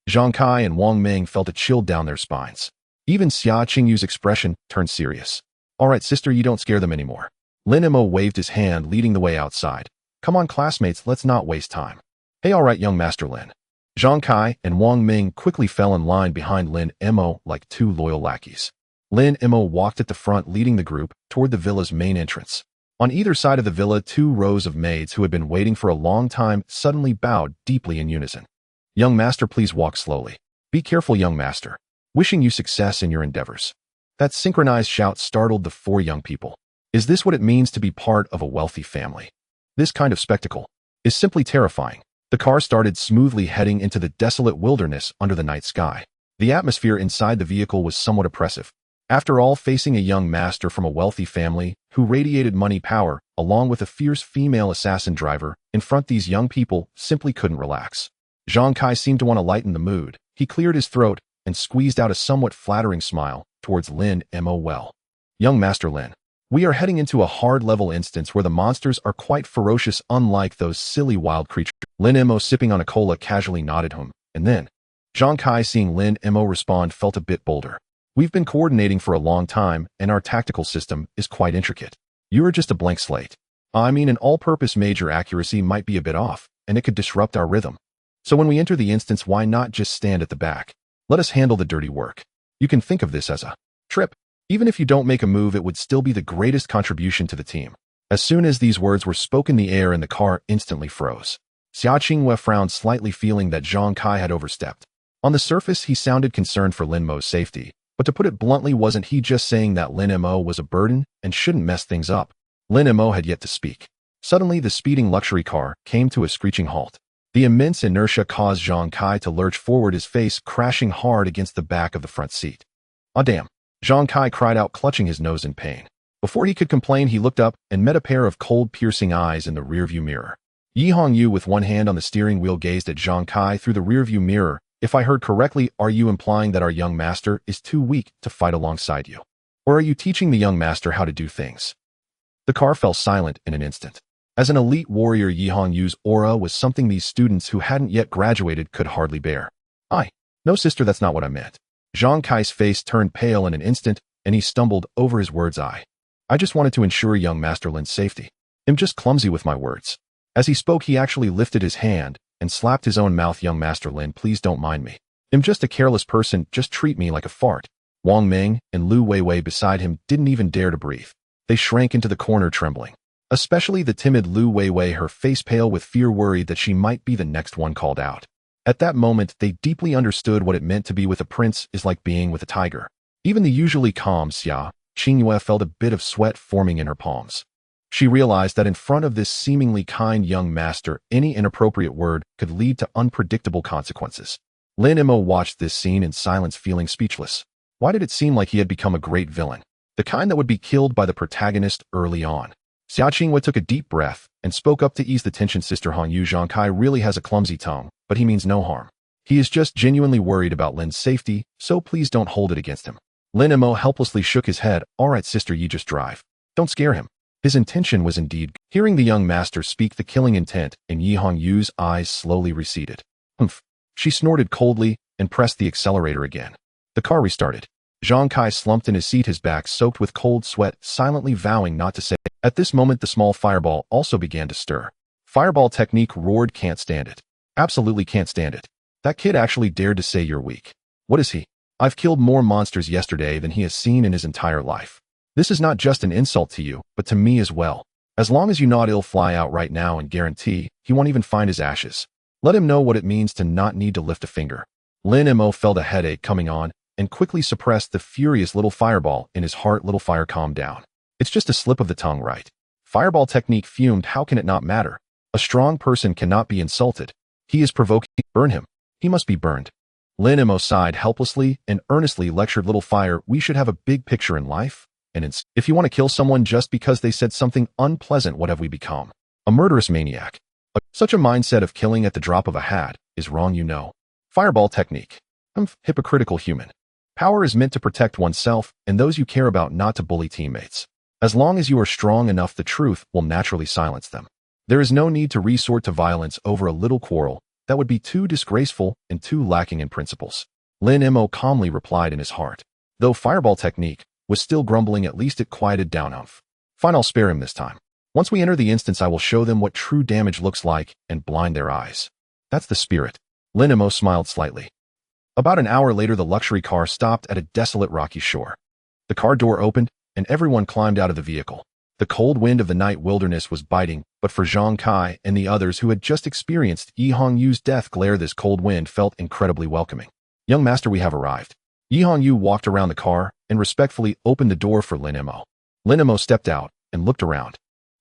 Zhang Kai and Wang Ming felt a chill down their spines. Even Xia Qingyu's expression turned serious. All right, sister, you don't scare them anymore. Lin Mo waved his hand, leading the way outside. Come on, classmates, let's not waste time. Hey, all right, young Master Lin. Zhang Kai and Wang Ming quickly fell in line behind Lin Mo like two loyal lackeys. Lin Mo walked at the front, leading the group toward the villa's main entrance. On either side of the villa, 2 rows of maids who had been waiting for a long time suddenly bowed deeply in unison. Young Master, please walk slowly. Be careful, young Master. Wishing you success in your endeavors. That synchronized shout startled the 4 young people. Is this what it means to be part of a wealthy family? This kind of spectacle is simply terrifying. The car started smoothly, heading into the desolate wilderness under the night sky. The atmosphere inside the vehicle was somewhat oppressive. After all, facing a young master from a wealthy family who radiated money power, along with a fierce female assassin driver, in front, these young people simply couldn't relax. Zhang Kai seemed to want to lighten the mood. He cleared his throat and squeezed out a somewhat flattering smile towards Lin Mo. Well, young Master Lin, we are heading into a hard-level instance where the monsters are quite ferocious, unlike those silly wild creatures. Lin Mo, sipping on a cola, casually nodded him, and then Zhang Kai, seeing Lin Mo respond, felt a bit bolder. We've been coordinating for a long time, and our tactical system is quite intricate. You are just a blank slate. I mean, an all-purpose major accuracy might be a bit off, and it could disrupt our rhythm. So when we enter the instance, why not just stand at the back? Let us handle the dirty work. You can think of this as a trip. Even if you don't make a move, it would still be the greatest contribution to the team. As soon as these words were spoken, the air in the car instantly froze. Xia Qingyue frowned slightly, feeling that Zhang Kai had overstepped. On the surface, he sounded concerned for Lin Mo's safety. But to put it bluntly, wasn't he just saying that Lin Mo was a burden and shouldn't mess things up? Lin Mo had yet to speak. Suddenly, the speeding luxury car came to a screeching halt. The immense inertia caused Zhang Kai to lurch forward, his face crashing hard against the back of the front seat. "Ah, damn!" Zhang Kai cried out, clutching his nose in pain. Before he could complain, he looked up and met a pair of cold, piercing eyes in the rearview mirror. Yi Hongyu, with one hand on the steering wheel, gazed at Zhang Kai through the rearview mirror. If I heard correctly, are you implying that our young master is too weak to fight alongside you? Or are you teaching the young master how to do things? The car fell silent in an instant. As an elite warrior, Yi Hongyu's aura was something these students who hadn't yet graduated could hardly bear. No, sister, that's not what I meant. Zhang Kai's face turned pale in an instant, and he stumbled over his words. I just wanted to ensure young Master Lin's safety. I'm just clumsy with my words. As he spoke, he actually lifted his hand and slapped his own mouth. Young Master Lin, please don't mind me. I'm just a careless person, just treat me like a fart. Wang Ming and Lu Weiwei beside him didn't even dare to breathe. They shrank into the corner, trembling. Especially the timid Lu Weiwei, her face pale with fear, worried that she might be the next one called out. At that moment, they deeply understood what it meant to be with a prince is like being with a tiger. Even the usually calm Xia Qingyue felt a bit of sweat forming in her palms. She realized that in front of this seemingly kind young master, any inappropriate word could lead to unpredictable consequences. Lin Mo watched this scene in silence, feeling speechless. Why did it seem like he had become a great villain? The kind that would be killed by the protagonist early on. Xia Qingyue took a deep breath and spoke up to ease the tension. Sister Hongyu, Zhang Kai really has a clumsy tongue, but he means no harm. He is just genuinely worried about Lin's safety, so please don't hold it against him. Lin Mo helplessly shook his head. All right, sister, you just drive. Don't scare him. His intention was indeed good. Hearing the young master speak the killing intent, and Yi Hongyu's eyes slowly receded. Humph. She snorted coldly and pressed the accelerator again. The car restarted. Zhang Kai slumped in his seat, his back soaked with cold sweat, silently vowing not to say. At this moment, the small fireball also began to stir. Fireball technique roared, can't stand it. Absolutely can't stand it. That kid actually dared to say you're weak. What is he? I've killed more monsters yesterday than he has seen in his entire life. This is not just an insult to you, but to me as well. As long as you not ill, fly out right now and guarantee he won't even find his ashes. Let him know what it means to not need to lift a finger. Lin Mo felt a headache coming on and quickly suppressed the furious little fireball in his heart. Little fire, calm down. It's just a slip of the tongue, right? Fireball technique fumed. How can it not matter? A strong person cannot be insulted. He is provoking. Burn him. He must be burned. Lin Mo sighed helplessly and earnestly lectured little fire. We should have a big picture in life. And if you want to kill someone just because they said something unpleasant, what have we become? A murderous maniac. Such a mindset of killing at the drop of a hat is wrong, you know. Fireball technique. Hypocritical human. Power is meant to protect oneself and those you care about, not to bully teammates. As long as you are strong enough, the truth will naturally silence them. There is no need to resort to violence over a little quarrel. That would be too disgraceful and too lacking in principles. Lin Mo calmly replied in his heart. Though fireball technique was still grumbling, at least it quieted down. Fine, I'll spare him this time. Once we enter the instance, I will show them what true damage looks like and blind their eyes. That's the spirit. Lin Mo smiled slightly. About an hour later, the luxury car stopped at a desolate rocky shore. The car door opened, and everyone climbed out of the vehicle. The cold wind of the night wilderness was biting, but for Zhang Kai and the others who had just experienced Yi Hongyu's death glare, this cold wind felt incredibly welcoming. Young master, we have arrived. Yi Hongyu walked around the car and respectfully opened the door for Lin Mo. Lin Mo stepped out and looked around.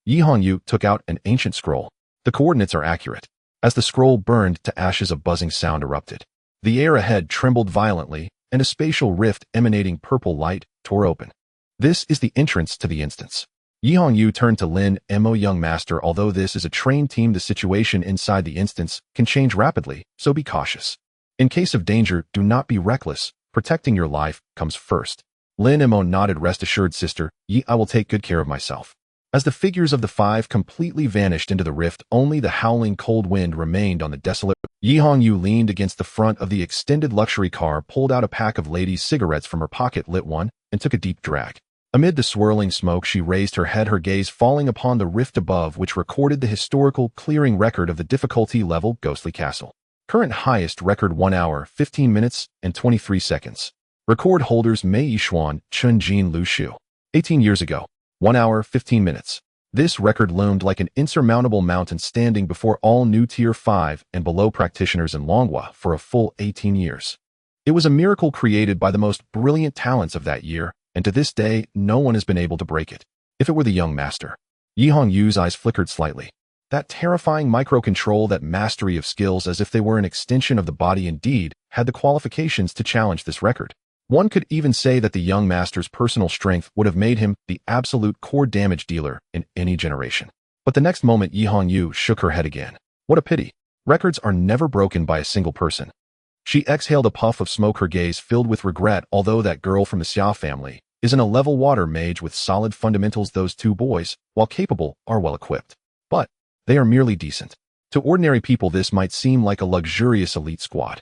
Yi Hongyu took out an ancient scroll. The coordinates are accurate. As the scroll burned to ashes, a buzzing sound erupted. The air ahead trembled violently, and a spatial rift emanating purple light tore open. This is the entrance to the instance. Yi Hongyu turned to Lin Mo. Young master, although this is a trained team, the situation inside the instance can change rapidly, so be cautious. In case of danger, do not be reckless. Protecting your life comes first. Lin Mo nodded. Rest assured, sister Yi, I will take good care of myself. As the figures of the five completely vanished into the rift, only the howling cold wind remained on the desolate. Yi Hongyu leaned against the front of the extended luxury car, pulled out a pack of ladies' cigarettes from her pocket, lit one, and took a deep drag. Amid the swirling smoke, she raised her head, her gaze falling upon the rift above, which recorded the historical clearing record of the difficulty level Ghostly Castle. Current highest record 1 hour, 15 minutes, and 23 seconds. Record holders Mei Yishuan, Chun Jin Lu Shu. 18 years ago. 1 hour, 15 minutes. This record loomed like an insurmountable mountain, standing before all new Tier 5 and below practitioners in Longhua for a full 18 years. It was a miracle created by the most brilliant talents of that year, and to this day, no one has been able to break it. If it were the young master. Yi Hongyu's eyes flickered slightly. That terrifying micro-control, that mastery of skills as if they were an extension of the body, indeed had the qualifications to challenge this record. One could even say that the young master's personal strength would have made him the absolute core damage dealer in any generation. But the next moment, Yi Hongyu shook her head again. What a pity. Records are never broken by a single person. She exhaled a puff of smoke, her gaze filled with regret. Although that girl from the Xia family isn't a level water mage with solid fundamentals, those two boys, while capable, are well equipped. But they are merely decent. To ordinary people, this might seem like a luxurious elite squad.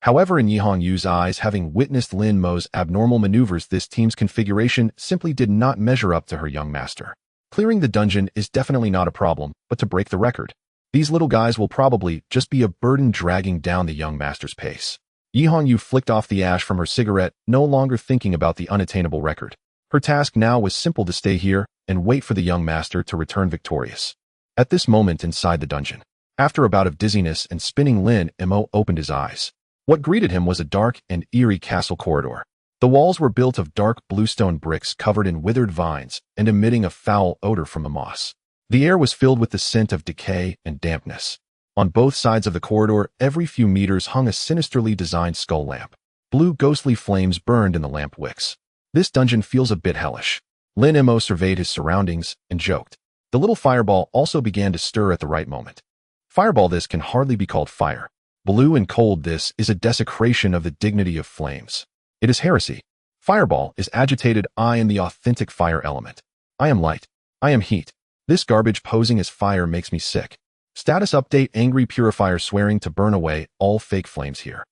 However, in Yi Hongyu's eyes, having witnessed Lin Mo's abnormal maneuvers, this team's configuration simply did not measure up to her young master. Clearing the dungeon is definitely not a problem, but to break the record, these little guys will probably just be a burden dragging down the young master's pace. Yi Hongyu flicked off the ash from her cigarette, no longer thinking about the unattainable record. Her task now was simple: to stay here and wait for the young master to return victorious. At this moment inside the dungeon, after a bout of dizziness and spinning, Lin Mo opened his eyes. What greeted him was a dark and eerie castle corridor. The walls were built of dark bluestone bricks covered in withered vines and emitting a foul odor from the moss. The air was filled with the scent of decay and dampness. On both sides of the corridor, every few meters, hung a sinisterly designed skull lamp. Blue ghostly flames burned in the lamp wicks. This dungeon feels a bit hellish. Lin Mo surveyed his surroundings and joked. The little fireball also began to stir at the right moment. Fireball, this can hardly be called fire. Blue and cold, this is a desecration of the dignity of flames. It is heresy. Fireball is agitated. I am the authentic fire element. I am light. I am heat. This garbage posing as fire makes me sick. Status update: angry purifier swearing to burn away all fake flames here.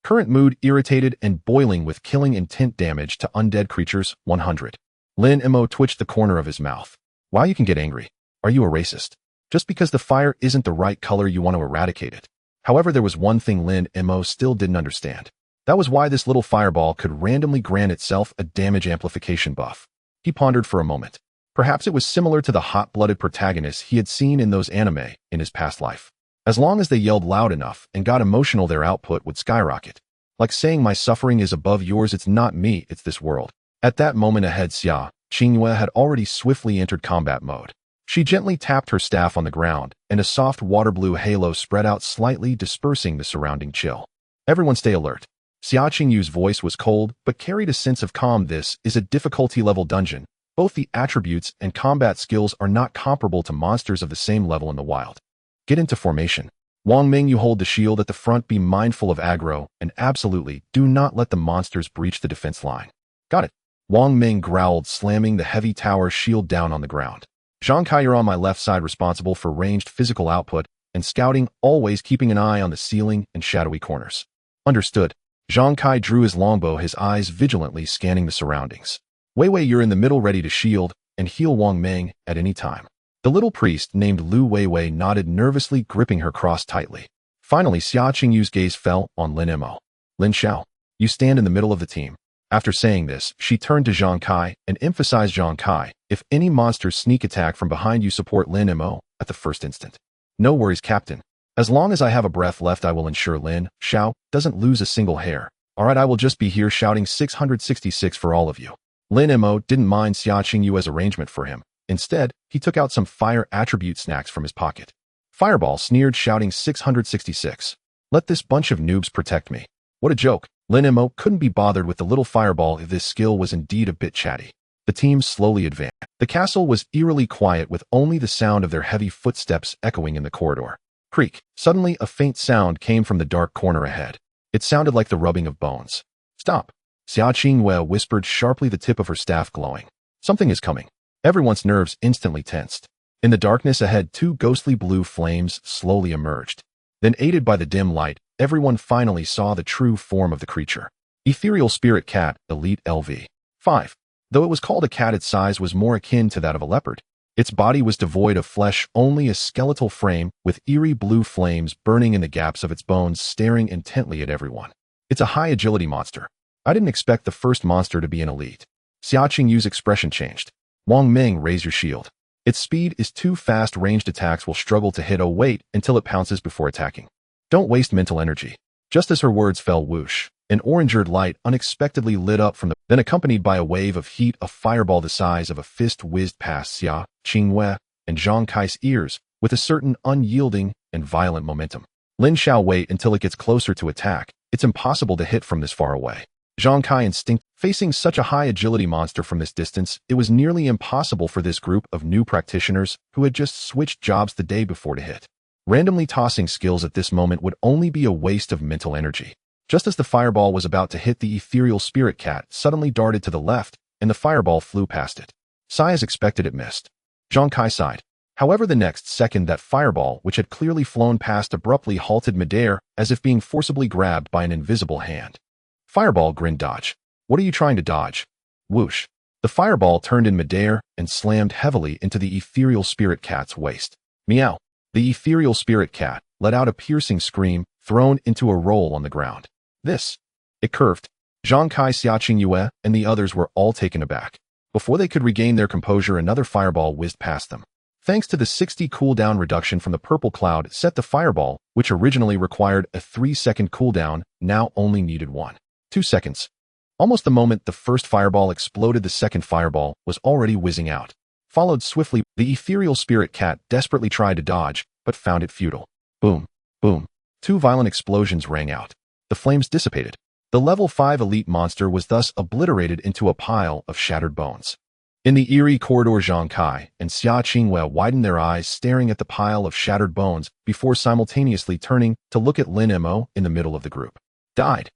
Current mood: irritated and boiling with killing intent. Damage to undead creatures 100. Lin Mo twitched the corner of his mouth. Wow, you can get angry. Are you a racist? Just because the fire isn't the right color, you want to eradicate it. However, there was one thing Lin Mo still didn't understand. That was why this little fireball could randomly grant itself a damage amplification buff. He pondered for a moment. Perhaps it was similar to the hot-blooded protagonists he had seen in those anime in his past life. As long as they yelled loud enough and got emotional, their output would skyrocket. Like saying my suffering is above yours, it's not me, it's this world. At that moment ahead, Xia Qingyue had already swiftly entered combat mode. She gently tapped her staff on the ground, and a soft water-blue halo spread out slightly, dispersing the surrounding chill. Everyone stay alert. Xia Qingyue's voice was cold, but carried a sense of calm. This is a difficulty-level dungeon. Both the attributes and combat skills are not comparable to monsters of the same level in the wild. Get into formation. Wang Ming, you hold the shield at the front. Be mindful of aggro, and absolutely do not let the monsters breach the defense line. Got it. Wang Ming growled, slamming the heavy tower shield down on the ground. Zhang Kai, you're on my left side, responsible for ranged physical output and scouting, always keeping an eye on the ceiling and shadowy corners. Understood. Zhang Kai drew his longbow, his eyes vigilantly scanning the surroundings. Wei Wei, you're in the middle, ready to shield and heal Wang Ming at any time. The little priest named Lu Wei Wei nodded nervously, gripping her cross tightly. Finally, Xia Qingyue's gaze fell on Lin Mei. Lin Xiao, you stand in the middle of the team. After saying this, she turned to Zhang Kai and emphasized, Zhang Kai, if any monsters sneak attack from behind you, support Lin Mei at the first instant. No worries, Captain. As long as I have a breath left, I will ensure Lin Xiao doesn't lose a single hair. Alright, I will just be here shouting 666 for all of you. Lin Mei didn't mind Xia Qingyue's arrangement for him. Instead, he took out some fire attribute snacks from his pocket. Fireball sneered, shouting 666. Let this bunch of noobs protect me. What a joke. Lin Mei couldn't be bothered with the little fireball if this skill was indeed a bit chatty. The team slowly advanced. The castle was eerily quiet, with only the sound of their heavy footsteps echoing in the corridor. Creak. Suddenly, a faint sound came from the dark corner ahead. It sounded like the rubbing of bones. Stop. Xia Qingyue whispered sharply, the tip of her staff glowing. Something is coming. Everyone's nerves instantly tensed. In the darkness ahead, two ghostly blue flames slowly emerged. Then, aided by the dim light, everyone finally saw the true form of the creature. Ethereal Spirit Cat, Elite LV. 5. Though it was called a cat, its size was more akin to that of a leopard. Its body was devoid of flesh, only a skeletal frame, with eerie blue flames burning in the gaps of its bones, staring intently at everyone. It's a high-agility monster. I didn't expect the first monster to be an elite. Xia Qingyue's expression changed. Wang Ming, raise your shield. Its speed is too fast, ranged attacks will struggle to hit. Oh, wait until it pounces before attacking. Don't waste mental energy. Just as her words fell, whoosh, an orange-red light unexpectedly lit up from the, then accompanied by a wave of heat, a fireball the size of a fist whizzed past Xia Qingyue and Zhang Kai's ears with a certain unyielding and violent momentum. Lin Xiao, wait until it gets closer to attack. It's impossible to hit from this far away. Zhang Kai instinct. Facing such a high-agility monster from this distance, it was nearly impossible for this group of new practitioners who had just switched jobs the day before to hit. Randomly tossing skills at this moment would only be a waste of mental energy. Just as the fireball was about to hit, the ethereal spirit cat suddenly darted to the left, and the fireball flew past it. Sai, as expected, it missed. Zhang Kai sighed. However, the next second, that fireball, which had clearly flown past, abruptly halted midair, as if being forcibly grabbed by an invisible hand. Fireball grinned, dodge. What are you trying to dodge? Whoosh. The fireball turned in midair and slammed heavily into the ethereal spirit cat's waist. Meow. The ethereal spirit cat let out a piercing scream, thrown into a roll on the ground. This. It curved. Zhang Kai, Xia Qingyue, and the others were all taken aback. Before they could regain their composure, another fireball whizzed past them. Thanks to the 60 cooldown reduction from the purple cloud set, the fireball, which originally required a 3-second cooldown, now only needed 2 seconds. Almost the moment the first fireball exploded, the second fireball was already whizzing out. Followed swiftly, the ethereal spirit cat desperately tried to dodge, but found it futile. Boom, boom. 2 violent explosions rang out. The flames dissipated. The level 5 elite monster was thus obliterated into a pile of shattered bones. In the eerie corridor, Zhang Kai and Xia Qingyue widened their eyes, staring at the pile of shattered bones before simultaneously turning to look at Lin Mei in the middle of the group. Died.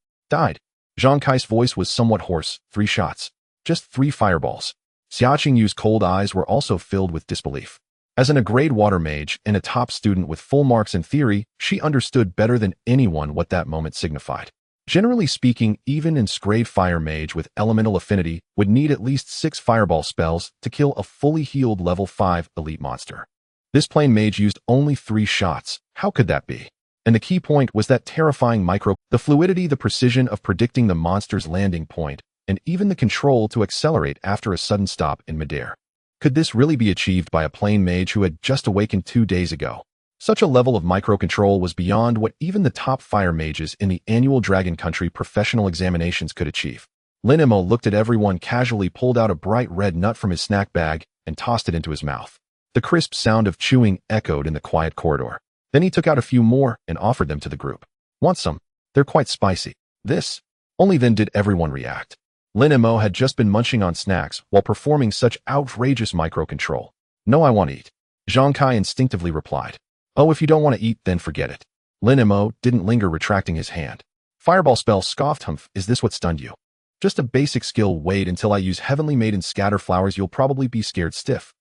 Zhang Kai's voice was somewhat hoarse. 3 shots. Just 3 fireballs. Xia Qingyue's cold eyes were also filled with disbelief. As an A-grade water mage and a top student with full marks in theory, she understood better than anyone what that moment signified. Generally speaking, even an A-grade fire mage with elemental affinity would need at least 6 fireball spells to kill a fully healed level 5 elite monster. This plain mage used only 3 shots. How could that be? And the key point was that terrifying the fluidity, the precision of predicting the monster's landing point, and even the control to accelerate after a sudden stop in midair. Could this really be achieved by a plain mage who had just awakened 2 days ago? Such a level of microcontrol was beyond what even the top fire mages in the annual Dragon Country professional examinations could achieve. Lin Mei looked at everyone, casually pulled out a bright red nut from his snack bag and tossed it into his mouth. The crisp sound of chewing echoed in the quiet corridor. Then he took out a few more and offered them to the group. Want some? They're quite spicy. This? Only then did everyone react. Lin Mei had just been munching on snacks while performing such outrageous microcontrol. No, I want to eat. Zhang Kai instinctively replied. Oh, if you don't want to eat, then forget it. Lin Mei didn't linger, retracting his hand. Fireball spell, scoffed. Humph, is this what stunned you? Just a basic skill. Wait until I use Heavenly Maiden Scatter Flowers. You'll probably be scared stiff.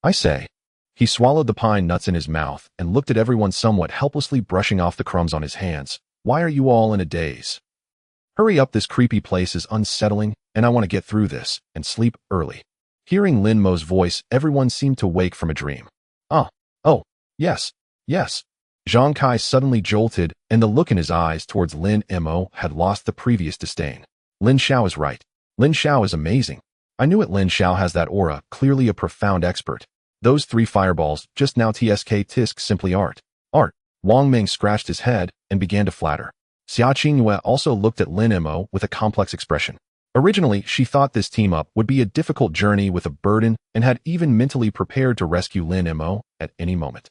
I say. He swallowed the pine nuts in his mouth and looked at everyone, somewhat helplessly brushing off the crumbs on his hands. Why are you all in a daze? Hurry up, this creepy place is unsettling, and I want to get through this and sleep early. Hearing Lin Mei's voice, everyone seemed to wake from a dream. Oh, yes. Zhang Kai suddenly jolted, and the look in his eyes towards Lin Mei had lost the previous disdain. Lin Xiao is right. Lin Xiao is amazing. I knew it. Lin Xiao has that aura, clearly a profound expert. Those 3 fireballs just now tisk simply art. Wang Ming scratched his head and began to flatter. Xia Qingyue also looked at Lin Mei with a complex expression. Originally, she thought this team-up would be a difficult journey with a burden and had even mentally prepared to rescue Lin Mei at any moment.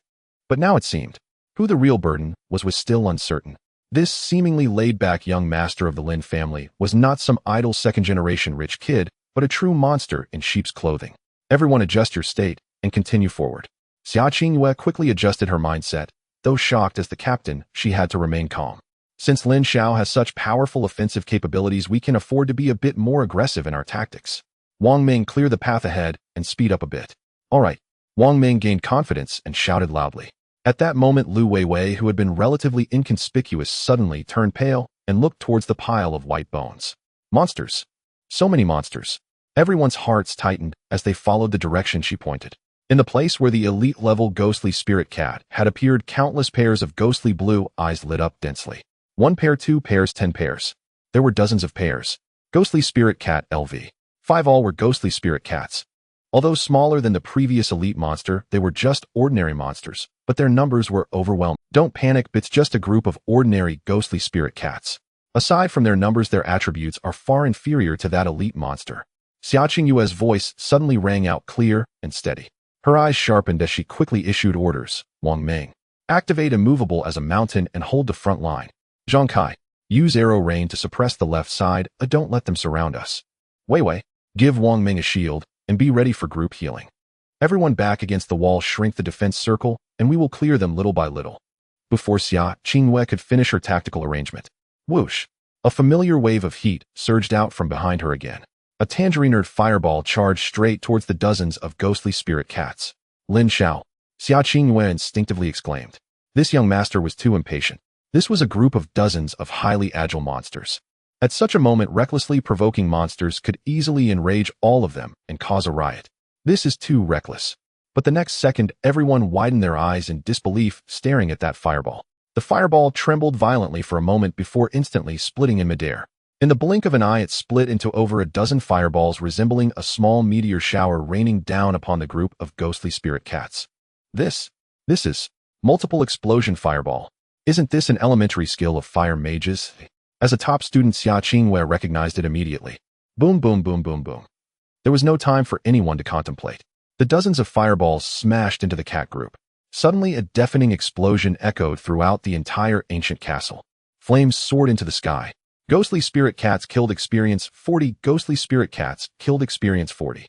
But now it seemed who the real burden was still uncertain. This seemingly laid-back young master of the Lin family was not some idle second-generation rich kid, but a true monster in sheep's clothing. Everyone adjust your state and continue forward. Xia Qingyue quickly adjusted her mindset. Though shocked as the captain, she had to remain calm. Since Lin Xiao has such powerful offensive capabilities, we can afford to be a bit more aggressive in our tactics. Wang Ming, clear the path ahead and speed up a bit. All right. Wang Ming gained confidence and shouted loudly. At that moment, Lu Weiwei, who had been relatively inconspicuous, suddenly turned pale and looked towards the pile of white bones. Monsters. So many monsters. Everyone's hearts tightened as they followed the direction she pointed. In the place where the elite-level ghostly spirit cat had appeared, countless pairs of ghostly blue eyes lit up densely. 1 pair, 2 pairs, 10 pairs. There were dozens of pairs. Ghostly spirit cat LV. 5 all were ghostly spirit cats. Although smaller than the previous elite monster, they were just ordinary monsters, but their numbers were overwhelming. Don't panic, it's just a group of ordinary ghostly spirit cats. Aside from their numbers, their attributes are far inferior to that elite monster. Xia Qingyue's voice suddenly rang out clear and steady. Her eyes sharpened as she quickly issued orders. Wang Ming. Activate immovable as a mountain and hold the front line. Zhang Kai. Use arrow rain to suppress the left side, don't let them surround us. Weiwei. Give Wang Ming a shield and be ready for group healing. Everyone back against the wall, shrink the defense circle, and we will clear them little by little. Before Xia Qingyue could finish her tactical arrangement. Whoosh. A familiar wave of heat surged out from behind her again. A tangerine-ered fireball charged straight towards the dozens of ghostly spirit cats. Lin Xiao. Xia Qingyue instinctively exclaimed. This young master was too impatient. This was a group of dozens of highly agile monsters. At such a moment, recklessly provoking monsters could easily enrage all of them and cause a riot. This is too reckless. But the next second, everyone widened their eyes in disbelief, staring at that fireball. The fireball trembled violently for a moment before instantly splitting in midair. In the blink of an eye, it split into over a dozen fireballs, resembling a small meteor shower raining down upon the group of ghostly spirit cats. This is multiple explosion fireball. Isn't this an elementary skill of fire mages? As a top student, Xia Qingyue recognized it immediately. Boom, boom, boom, boom, boom. There was no time for anyone to contemplate. The dozens of fireballs smashed into the cat group. Suddenly, a deafening explosion echoed throughout the entire ancient castle. Flames soared into the sky. Ghostly spirit cats killed, experience 40. Ghostly spirit cats killed, experience 40.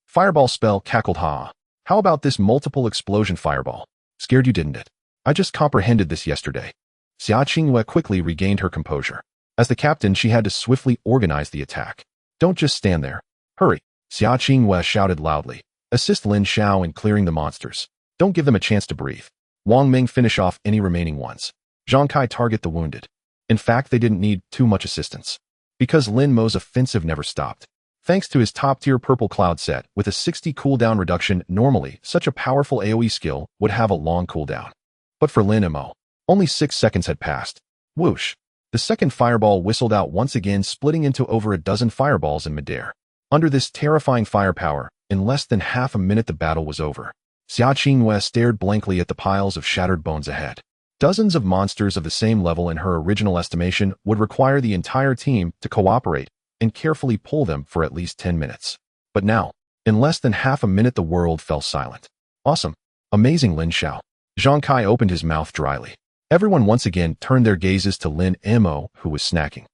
Fireball spell, cackled. Ha. How about this multiple explosion fireball? Scared you, didn't it? I just comprehended this yesterday. Xia Qingyue quickly regained her composure. As the captain, she had to swiftly organize the attack. Don't just stand there. Hurry. Xia Qingyue shouted loudly. Assist Lin Xiao in clearing the monsters. Don't give them a chance to breathe. Wang Ming, finish off any remaining ones. Zhang Kai, target the wounded. In fact, they didn't need too much assistance, because Lin Mei's offensive never stopped. Thanks to his top-tier purple cloud set with a 60 cooldown reduction, normally such a powerful AoE skill would have a long cooldown. But for Lin Mei, only 6 seconds had passed. Whoosh! The second fireball whistled out once again, splitting into over a dozen fireballs in midair. Under this terrifying firepower, in less than half a minute the battle was over. Xia Qingyue stared blankly at the piles of shattered bones ahead. Dozens of monsters of the same level in her original estimation would require the entire team to cooperate and carefully pull them for at least 10 minutes. But now, in less than half a minute the world fell silent. Awesome. Amazing, Lin Xiao. Zhang Kai opened his mouth dryly. Everyone once again turned their gazes to Lin Mei, who was snacking.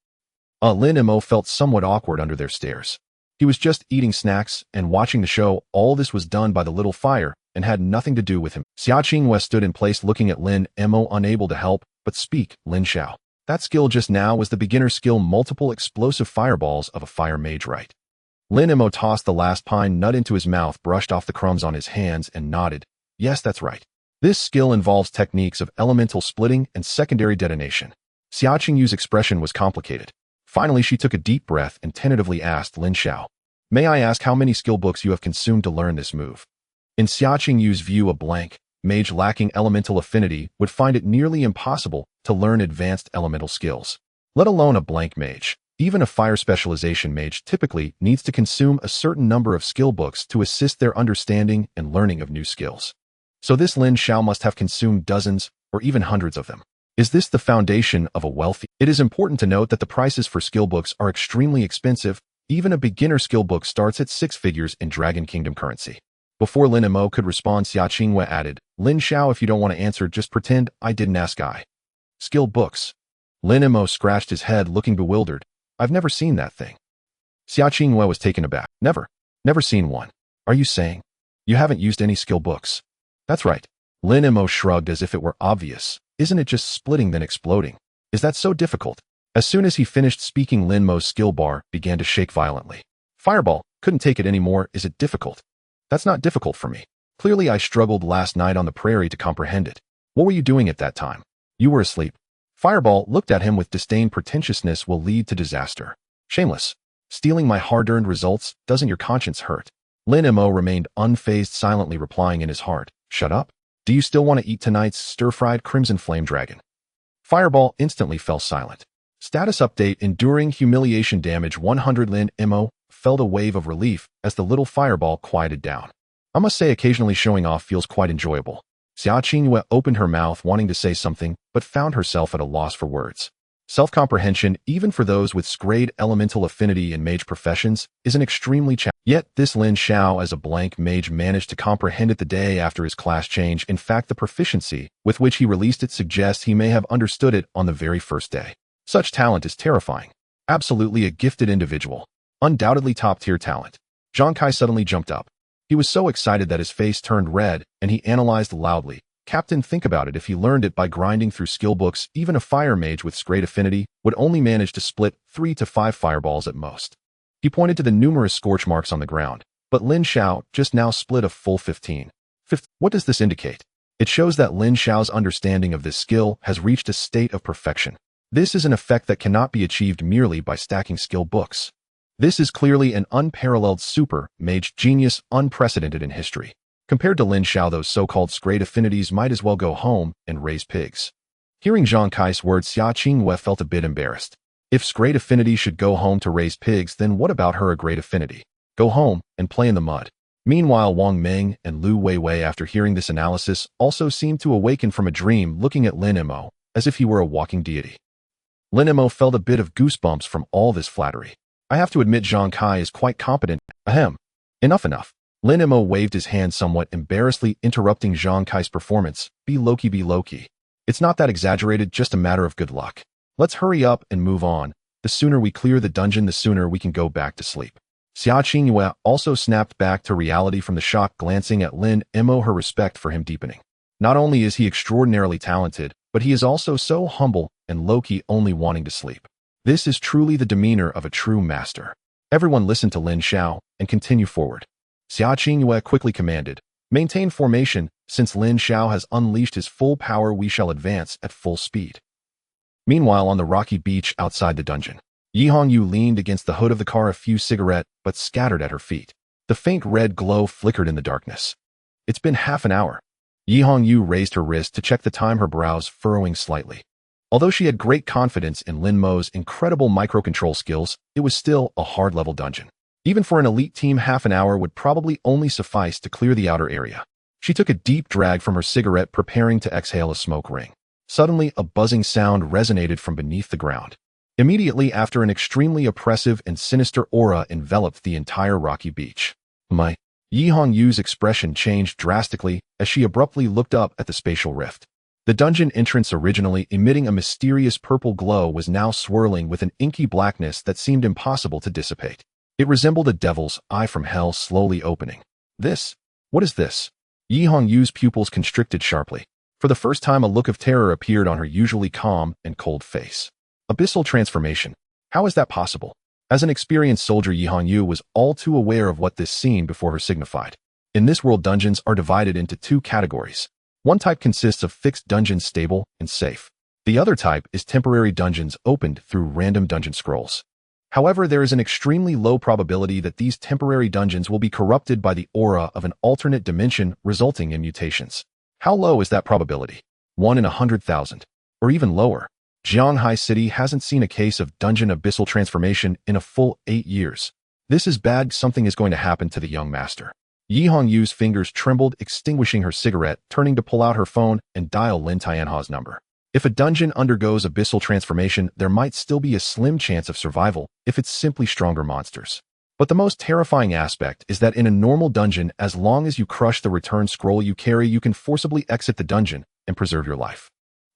Lin Mei felt somewhat awkward under their stares. He was just eating snacks and watching the show. All this was done by the little fire and had nothing to do with him. Xia Qingyue stood in place looking at Lin Mei, unable to help but speak. Lin Xiao. That skill just now was the beginner skill multiple explosive fireballs of a fire mage, right? Lin Mei tossed the last pine nut into his mouth, brushed off the crumbs on his hands, and nodded. Yes, that's right. This skill involves techniques of elemental splitting and secondary detonation. Xia Qingyue's expression was complicated. Finally, she took a deep breath and tentatively asked Lin Xiao, "May I ask how many skill books you have consumed to learn this move?" In Xia Qingyue's view, a blank mage lacking elemental affinity would find it nearly impossible to learn advanced elemental skills, let alone a blank mage. Even a fire specialization mage typically needs to consume a certain number of skill books to assist their understanding and learning of new skills. So this Lin Xiao must have consumed dozens or even hundreds of them. Is this the foundation of a wealthy? It is important to note that the prices for skill books are extremely expensive. Even a beginner skill book starts at 6 figures in Dragon Kingdom currency. Before Lin Mei could respond, Xia Qingyue added, "Lin Xiao, if you don't want to answer, just pretend I didn't ask." Skill books. Lin Mei scratched his head, looking bewildered. "I've never seen that thing." Xia Qingyue was taken aback. Never seen one. Are you saying you haven't used any skill books?" "That's right." Lin Mei shrugged as if it were obvious. "Isn't it just splitting then exploding? Is that so difficult?" As soon as he finished speaking, Lin Mei's skill bar began to shake violently. "Fireball, couldn't take it anymore. Is it difficult?" "That's not difficult for me. Clearly I struggled last night on the prairie to comprehend it." "What were you doing at that time?" "You were asleep." Fireball looked at him with disdain. "Pretentiousness will lead to disaster. Shameless. Stealing my hard-earned results, doesn't your conscience hurt?" Lin Mei remained unfazed, silently replying in his heart, "Shut up. Do you still want to eat tonight's stir-fried crimson flame dragon?" Fireball instantly fell silent. Status update: enduring humiliation damage 100. Lin Mei felt a wave of relief as the little fireball quieted down. "I must say, occasionally showing off feels quite enjoyable." Xia Qingyue opened her mouth wanting to say something, but found herself at a loss for words. Self-comprehension, even for those with grade elemental affinity in mage professions, is an extremely challenging. Yet this Lin Xiao as a blank mage managed to comprehend it the day after his class change. In fact, the proficiency with which he released it suggests he may have understood it on the very first day. Such talent is terrifying. Absolutely a gifted individual. Undoubtedly top-tier talent. Zhang Kai suddenly jumped up. He was so excited that his face turned red, and he analyzed loudly. "Captain, think about it. If he learned it by grinding through skill books, even a fire mage with great affinity would only manage to split 3 to 5 fireballs at most." He pointed to the numerous scorch marks on the ground, but Lin Xiao just now split a full 15. What does this indicate? It shows that Lin Xiao's understanding of this skill has reached a state of perfection. This is an effect that cannot be achieved merely by stacking skill books. This is clearly an unparalleled super mage genius, unprecedented in history. Compared to Lin Xiao, those so-called great affinities might as well go home and raise pigs. Hearing Zhang Kai's words, Xia Qingyue felt a bit embarrassed. If great affinity should go home to raise pigs, then what about her a great affinity? Go home and play in the mud. Meanwhile, Wang Meng and Lu Weiwei, after hearing this analysis, also seemed to awaken from a dream, looking at Lin Mei as if he were a walking deity. Lin Mei felt a bit of goosebumps from all this flattery. "I have to admit Zhang Kai is quite competent." Ahem. Enough. Lin Mei waved his hand somewhat embarrassedly, interrupting Zhang Kai's performance. Be Loki. It's not that exaggerated, just a matter of good luck. Let's hurry up and move on. The sooner we clear the dungeon, the sooner we can go back to sleep." Xia Qingyue also snapped back to reality from the shock, glancing at Lin Mei, her respect for him deepening. Not only is he extraordinarily talented, but he is also so humble and low-key, only wanting to sleep. This is truly the demeanor of a true master. Everyone listen to Lin Xiao and continue forward. Xia Qingyue quickly commanded, "Maintain formation. Since Lin Xiao has unleashed his full power, we shall advance at full speed." Meanwhile, on the rocky beach outside the dungeon, Yi Hongyu leaned against the hood of the car, a few cigarette butts scattered at her feet. The faint red glow flickered in the darkness. "It's been half an hour." Yi Hongyu raised her wrist to check the time, her brows furrowing slightly. Although she had great confidence in Lin Mei's incredible microcontrol skills, it was still a hard-level dungeon. Even for an elite team, half an hour would probably only suffice to clear the outer area. She took a deep drag from her cigarette, preparing to exhale a smoke ring. Suddenly, a buzzing sound resonated from beneath the ground. Immediately after, an extremely oppressive and sinister aura enveloped the entire rocky beach. Yi Hongyu's expression changed drastically as she abruptly looked up at the spatial rift. The dungeon entrance, originally emitting a mysterious purple glow, was now swirling with an inky blackness that seemed impossible to dissipate. It resembled a devil's eye from hell slowly opening. What is this? Yi Hongyu's pupils constricted sharply. For the first time, a look of terror appeared on her usually calm and cold face. Abyssal transformation. How is that possible? As an experienced soldier, Yi Hongyu was all too aware of what this scene before her signified. In this world, dungeons are divided into two categories. One type consists of fixed dungeons, stable and safe. The other type is temporary dungeons opened through random dungeon scrolls. However, there is an extremely low probability that these temporary dungeons will be corrupted by the aura of an alternate dimension, resulting in mutations. How low is that probability? 1 in 100,000. Or even lower. Jianghai City hasn't seen a case of dungeon abyssal transformation in a full 8 years. This is bad. Something is going to happen to the young master. Yi Hongyu's fingers trembled, extinguishing her cigarette, turning to pull out her phone and dial Lin Tianha's number. If a dungeon undergoes abyssal transformation, there might still be a slim chance of survival if it's simply stronger monsters. But the most terrifying aspect is that in a normal dungeon, as long as you crush the return scroll you carry, you can forcibly exit the dungeon and preserve your life.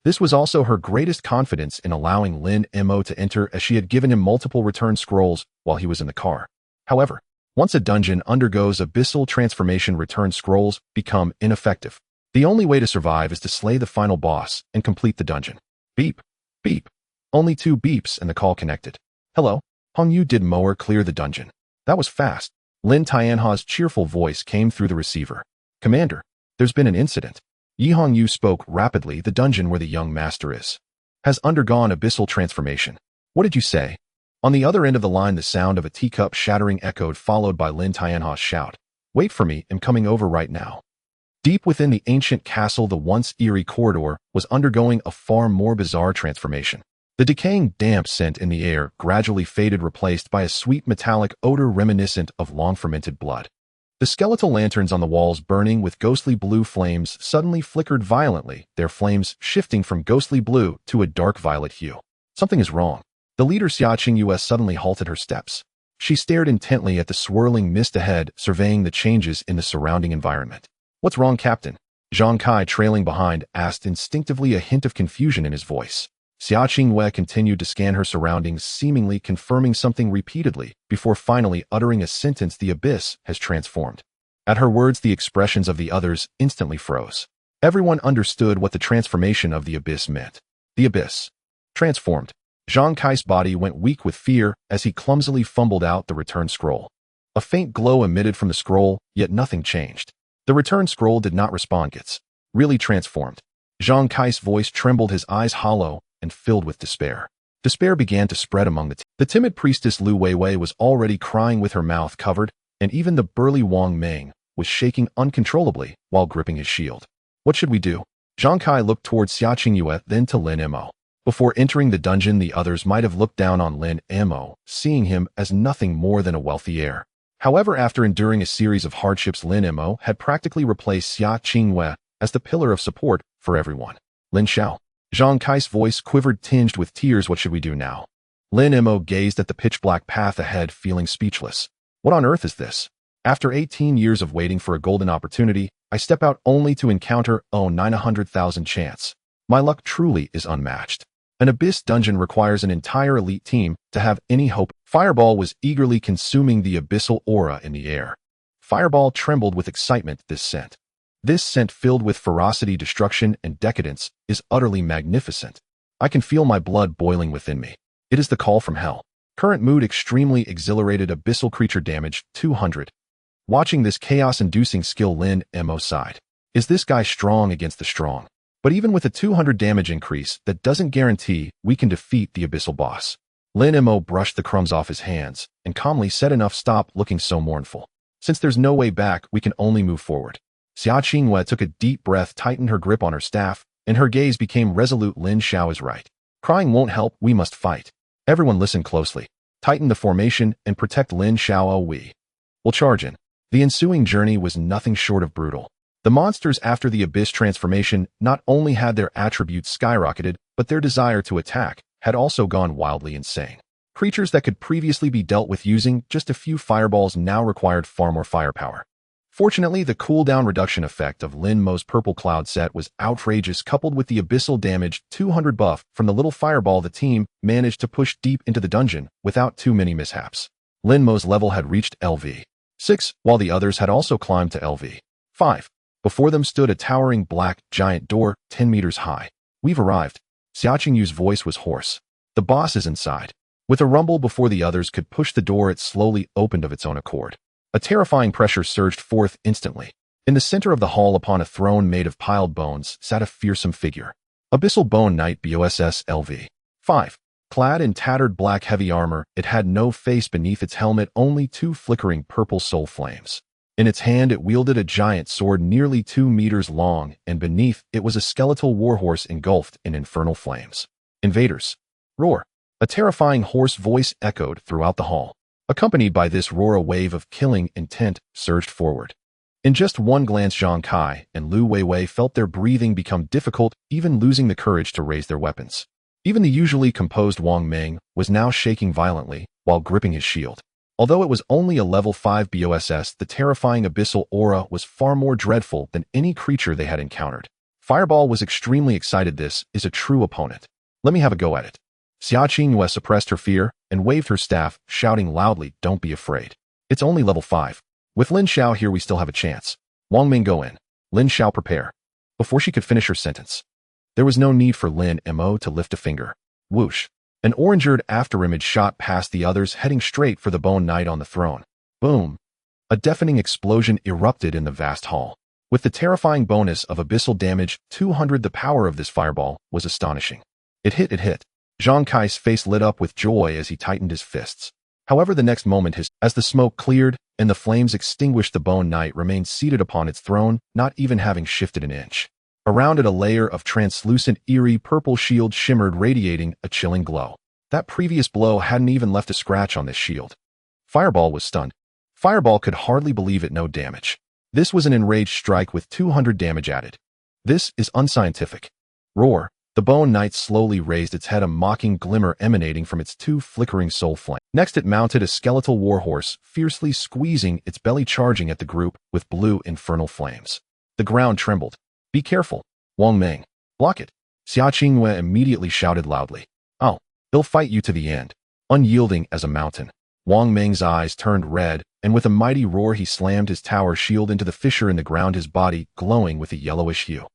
This was also her greatest confidence in allowing Lin Mei to enter, as she had given him multiple return scrolls while he was in the car. However, once a dungeon undergoes abyssal transformation, return scrolls become ineffective. The only way to survive is to slay the final boss and complete the dungeon. Beep. Beep. Only 2 beeps and the call connected. Hello? Hongyu, did Moer clear the dungeon? That was fast. Lin Tianha's cheerful voice came through the receiver. Commander, there's been an incident. Yi Hongyu spoke rapidly. The dungeon where the young master is has undergone abyssal transformation. What did you say? On the other end of the line, the sound of a teacup shattering echoed, followed by Lin Tianha's shout. Wait for me, I'm coming over right now. Deep within the ancient castle, the once eerie corridor was undergoing a far more bizarre transformation. The decaying damp scent in the air gradually faded, replaced by a sweet metallic odor reminiscent of long-fermented blood. The skeletal lanterns on the walls, burning with ghostly blue flames, suddenly flickered violently, their flames shifting from ghostly blue to a dark violet hue. Something is wrong. The leader Xia Qingyue suddenly halted her steps. She stared intently at the swirling mist ahead, surveying the changes in the surrounding environment. What's wrong, Captain? Zhang Kai, trailing behind, asked, instinctively, a hint of confusion in his voice. Xia Qingyue continued to scan her surroundings, seemingly confirming something repeatedly, before finally uttering a sentence. The abyss has transformed. At her words, the expressions of the others instantly froze. Everyone understood what the transformation of the abyss meant. The abyss transformed. Zhang Kai's body went weak with fear as he clumsily fumbled out the return scroll. A faint glow emitted from the scroll, yet nothing changed. The return scroll did not respond. It's really transformed. Zhang Kai's voice trembled, his eyes hollow and filled with despair. Despair began to spread among the timid priestess. Lu Weiwei was already crying with her mouth covered, and even the burly Wang Meng was shaking uncontrollably while gripping his shield. What should we do? Zhang Kai looked towards Xia Qingyue, then to Lin Mei. Before entering the dungeon, the others might have looked down on Lin Mei, seeing him as nothing more than a wealthy heir. However, after enduring a series of hardships, Lin Mei had practically replaced Xia Qingyue as the pillar of support for everyone. Lin Xiao. Zhang Kai's voice quivered, tinged with tears. What should we do now? Lin Mei gazed at the pitch-black path ahead, feeling speechless. What on earth is this? After 18 years of waiting for a golden opportunity, I step out only to encounter 900,000 chance. My luck truly is unmatched. An abyss dungeon requires an entire elite team to have any hope. Fireball was eagerly consuming the abyssal aura in the air. Fireball trembled with excitement. This scent filled with ferocity, destruction, and decadence is utterly magnificent. I can feel my blood boiling within me. It is the call from hell. Current mood extremely exhilarated. Abyssal creature damage 200. Watching this chaos-inducing skill, Lin Mei sighed. Is this guy strong against the strong? But even with a 200 damage increase, that doesn't guarantee we can defeat the abyssal boss. Lin Mei brushed the crumbs off his hands and calmly said, enough, stop looking so mournful. Since there's no way back, we can only move forward. Xia Qingyue took a deep breath, tightened her grip on her staff, and her gaze became resolute. Lin Xiao is right. Crying won't help, we must fight. Everyone listen closely. Tighten the formation and protect Lin Xiao. We will charge in. The ensuing journey was nothing short of brutal. The monsters after the Abyss transformation not only had their attributes skyrocketed, but their desire to attack had also gone wildly insane. Creatures that could previously be dealt with using just a few fireballs now required far more firepower. Fortunately, the cooldown reduction effect of Lin Mei's Purple Cloud set was outrageous, coupled with the abyssal damage 200 buff from the little fireball. The team managed to push deep into the dungeon without too many mishaps. Lin Mei's level had reached LV 6, while the others had also climbed to LV 5. Before them stood a towering black giant door 10 meters high. "We've arrived." Xiaoqing Yu's voice was hoarse. "The boss is inside." With a rumble before the others could push the door, it slowly opened of its own accord. A terrifying pressure surged forth instantly. In the center of the hall, upon a throne made of piled bones, sat a fearsome figure. Abyssal Bone Knight BOSS LV 5. Clad in tattered black heavy armor, it had no face beneath its helmet, only two flickering purple soul flames. In its hand it wielded a giant sword nearly 2 meters long, and beneath it was a skeletal warhorse engulfed in infernal flames. "Invaders! Roar!" A terrifying hoarse voice echoed throughout the hall. Accompanied by this roar, a wave of killing intent surged forward. In just one glance, Zhang Kai and Lu Weiwei felt their breathing become difficult, even losing the courage to raise their weapons. Even the usually composed Wang Meng was now shaking violently while gripping his shield. Although it was only a level 5 BOSS, the terrifying abyssal aura was far more dreadful than any creature they had encountered. Fireball was extremely excited. "This is a true opponent. Let me have a go at it." Xiaoqing Yue suppressed her fear and waved her staff, shouting loudly, "Don't be afraid. It's only level 5. With Lin Xiao here, we still have a chance." "Wang Ming, go in." "Lin Xiao, prepare." Before she could finish her sentence, there was no need for Lin Mo to lift a finger. Whoosh! An orangered afterimage shot past the others, heading straight for the Bone Knight on the throne. Boom! A deafening explosion erupted in the vast hall. With the terrifying bonus of abyssal damage 200, the power of this fireball was astonishing. It hit. Zhang Kai's face lit up with joy as he tightened his fists. However, the next moment, as the smoke cleared and the flames extinguished, the Bone Knight remained seated upon its throne, not even having shifted an inch. Around it, a layer of translucent, eerie purple shield shimmered, radiating a chilling glow. That previous blow hadn't even left a scratch on this shield. Fireball was stunned. Fireball could hardly believe it. No damage. This was an enraged strike with 200 damage added. "This is unscientific." Roar! The Bone Knight slowly raised its head, a mocking glimmer emanating from its two flickering soul flames. Next, it mounted a skeletal warhorse, fiercely squeezing its belly, charging at the group with blue infernal flames. The ground trembled. "Be careful, Wang Meng. Block it." Xiaoqing Yue immediately shouted loudly. "Oh, they'll fight you to the end." Unyielding as a mountain, Wang Meng's eyes turned red, and with a mighty roar he slammed his tower shield into the fissure in the ground, his body glowing with a yellowish hue.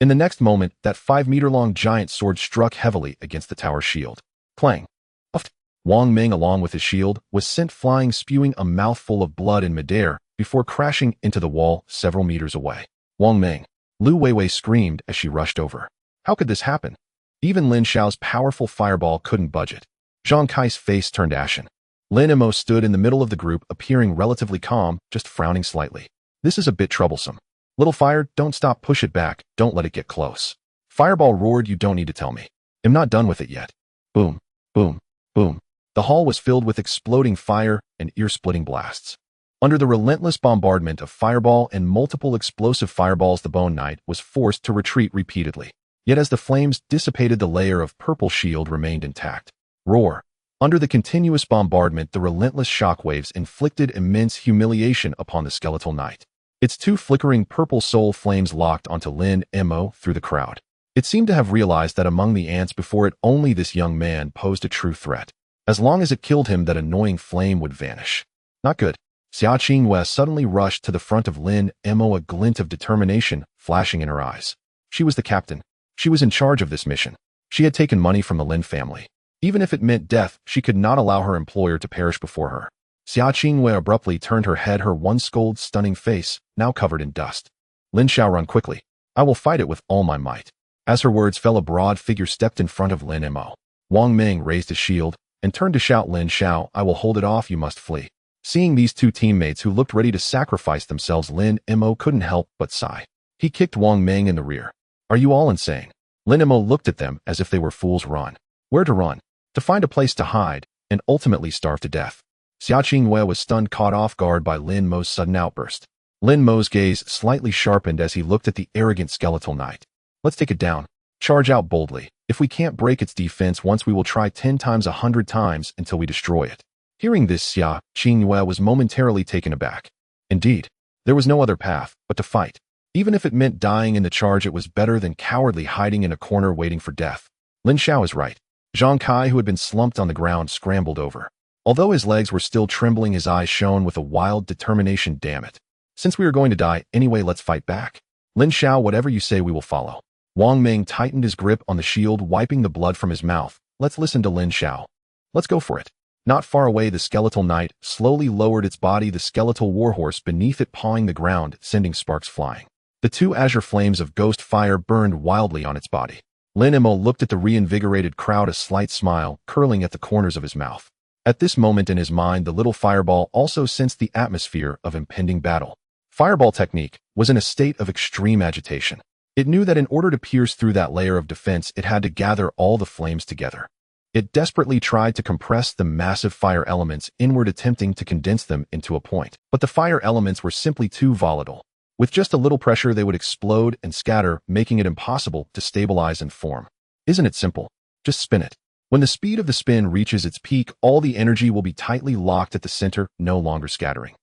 In the next moment, that 5-meter-long giant sword struck heavily against the tower shield. Clang! Uft! Wang Meng, along with his shield, was sent flying, spewing a mouthful of blood in midair before crashing into the wall several meters away. "Wang Meng!" Lu Weiwei screamed as she rushed over. How could this happen? Even Lin Xiao's powerful fireball couldn't budge it. Zhang Kai's face turned ashen. Lin Mo stood in the middle of the group, appearing relatively calm, just frowning slightly. "This is a bit troublesome. Little fire, don't stop, push it back, don't let it get close." Fireball roared, "You don't need to tell me. I'm not done with it yet." Boom, boom, boom. The hall was filled with exploding fire and ear-splitting blasts. Under the relentless bombardment of fireball and multiple explosive fireballs, the Bone Knight was forced to retreat repeatedly. Yet as the flames dissipated, the layer of purple shield remained intact. Roar! Under the continuous bombardment, the relentless shockwaves inflicted immense humiliation upon the skeletal knight. Its two flickering purple soul flames locked onto Lin Mo through the crowd. It seemed to have realized that among the ants before it, only this young man posed a true threat. As long as it killed him, that annoying flame would vanish. Not good. Xiaoqing Yue suddenly rushed to the front of Lin Mo, a glint of determination flashing in her eyes. She was the captain. She was in charge of this mission. She had taken money from the Lin family. Even if it meant death, she could not allow her employer to perish before her. Xiaoqing Yue abruptly turned her head, her once gold stunning face now covered in dust. "Lin Xiao, run quickly. I will fight it with all my might." As her words fell, a broad figure stepped in front of Lin Mo. Wang Meng raised his shield and turned to shout, "Lin Xiao, I will hold it off, you must flee." Seeing these two teammates who looked ready to sacrifice themselves, Lin Mo couldn't help but sigh. He kicked Wang Meng in the rear. "Are you all insane?" Lin Mo looked at them as if they were fools. Run. Where to run? To find a place to hide and ultimately starve to death. Xiaoqing Yue was stunned, caught off guard by Lin Mo's sudden outburst. Lin Mei's gaze slightly sharpened as he looked at the arrogant skeletal knight. Let's take it down. Charge out boldly. If we can't break its defense once, we will try 10 times 100 times until we destroy it. Hearing this, Xia Qingyue was momentarily taken aback. Indeed, there was no other path but to fight. Even if it meant dying in the charge, it was better than cowardly hiding in a corner waiting for death. Lin Xiao is right. Zhang Kai, who had been slumped on the ground, scrambled over. Although his legs were still trembling, his eyes shone with a wild determination. Damn it. Since we are going to die anyway, let's fight back. Lin Xiao, whatever you say, we will follow. Wang Ming tightened his grip on the shield, wiping the blood from his mouth. Let's listen to Lin Xiao. Let's go for it. Not far away, the skeletal knight slowly lowered its body, the skeletal warhorse beneath it pawing the ground, sending sparks flying. The two azure flames of ghost fire burned wildly on its body. Lin Mei looked at the reinvigorated crowd, a slight smile curling at the corners of his mouth. At this moment in his mind, the little fireball also sensed the atmosphere of impending battle. Fireball technique was in a state of extreme agitation. It knew that in order to pierce through that layer of defense, it had to gather all the flames together. It desperately tried to compress the massive fire elements inward, attempting to condense them into a point. But the fire elements were simply too volatile. With just a little pressure, they would explode and scatter, making it impossible to stabilize and form. Isn't it simple? Just spin it. When the speed of the spin reaches its peak, all the energy will be tightly locked at the center, no longer scattering.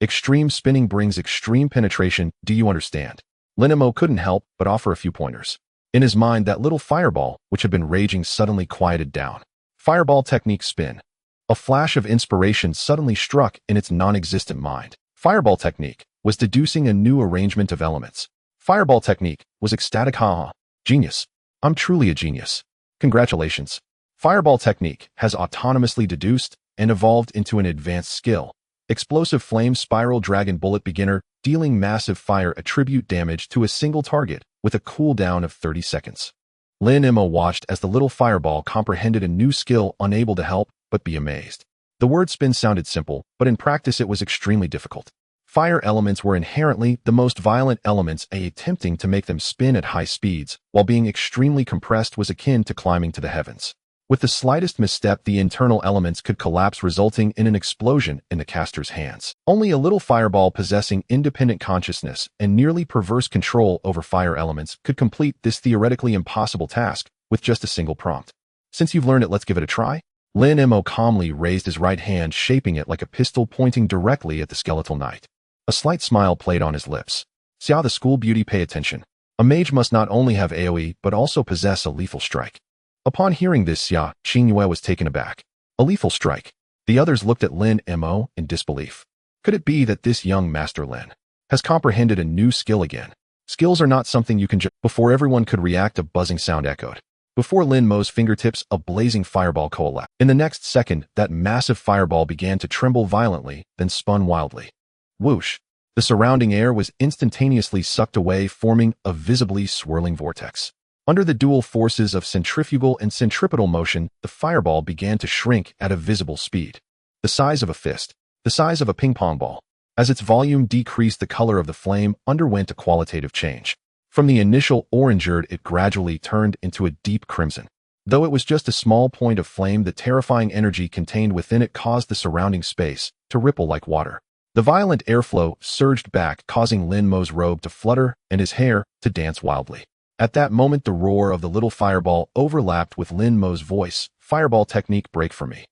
Extreme spinning brings extreme penetration. Do you understand? Lin Mei couldn't help but offer a few pointers. In his mind, that little fireball, which had been raging, suddenly quieted down. Fireball technique spin. A flash of inspiration suddenly struck in its non-existent mind. Fireball technique was deducing a new arrangement of elements. Fireball technique was ecstatic. Ha! Genius. I'm truly a genius. Congratulations. Fireball technique has autonomously deduced and evolved into an advanced skill. Explosive flame spiral dragon bullet beginner, dealing massive fire attribute damage to a single target with a cooldown of 30 seconds. Lin Mei watched as the little fireball comprehended a new skill, unable to help but be amazed. The word spin sounded simple, but in practice it was extremely difficult. Fire elements were inherently the most violent elements, attempting to make them spin at high speeds while being extremely compressed was akin to climbing to the heavens. With the slightest misstep, the internal elements could collapse, resulting in an explosion in the caster's hands. Only a little fireball possessing independent consciousness and nearly perverse control over fire elements could complete this theoretically impossible task with just a single prompt. Since you've learned it, let's give it a try. Lin Mei calmly raised his right hand, shaping it like a pistol, pointing directly at the skeletal knight. A slight smile played on his lips. Xia, the school beauty, pay attention. A mage must not only have AoE, but also possess a lethal strike. Upon hearing this, Xia Qingyue was taken aback. A lethal strike. The others looked at Lin Mei in disbelief. Could it be that this young Master Lin has comprehended a new skill again? Skills are not something you can just... Before everyone could react, a buzzing sound echoed. Before Lin Mei's fingertips, a blazing fireball coalesced. In the next second, that massive fireball began to tremble violently, then spun wildly. Whoosh! The surrounding air was instantaneously sucked away, forming a visibly swirling vortex. Under the dual forces of centrifugal and centripetal motion, the fireball began to shrink at a visible speed. The size of a fist, the size of a ping-pong ball. As its volume decreased, the color of the flame underwent a qualitative change. From the initial orange-red, it gradually turned into a deep crimson. Though it was just a small point of flame, the terrifying energy contained within it caused the surrounding space to ripple like water. The violent airflow surged back, causing Lin Mei's robe to flutter and his hair to dance wildly. At that moment, the roar of the little fireball overlapped with Lin Mei's voice. Fireball technique, break for me.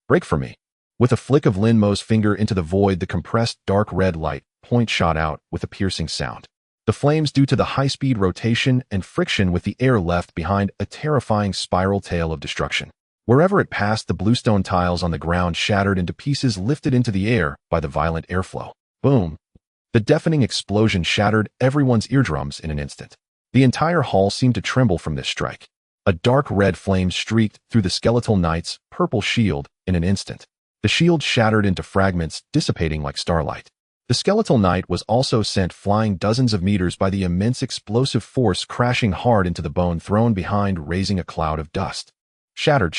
Break for me. With a flick of Lin Mei's finger into the void, the compressed dark red light point shot out with a piercing sound. The flames, due to the high-speed rotation and friction with the air, left behind a terrifying spiral tail of destruction. Wherever it passed, the bluestone tiles on the ground shattered into pieces, lifted into the air by the violent airflow. Boom! The deafening explosion shattered everyone's eardrums in an instant. The entire hall seemed to tremble from this strike. A dark red flame streaked through the skeletal knight's purple shield in an instant. The shield shattered into fragments, dissipating like starlight. The skeletal knight was also sent flying dozens of meters by the immense explosive force, crashing hard into the bone thrown behind, raising a cloud of dust. Shattered.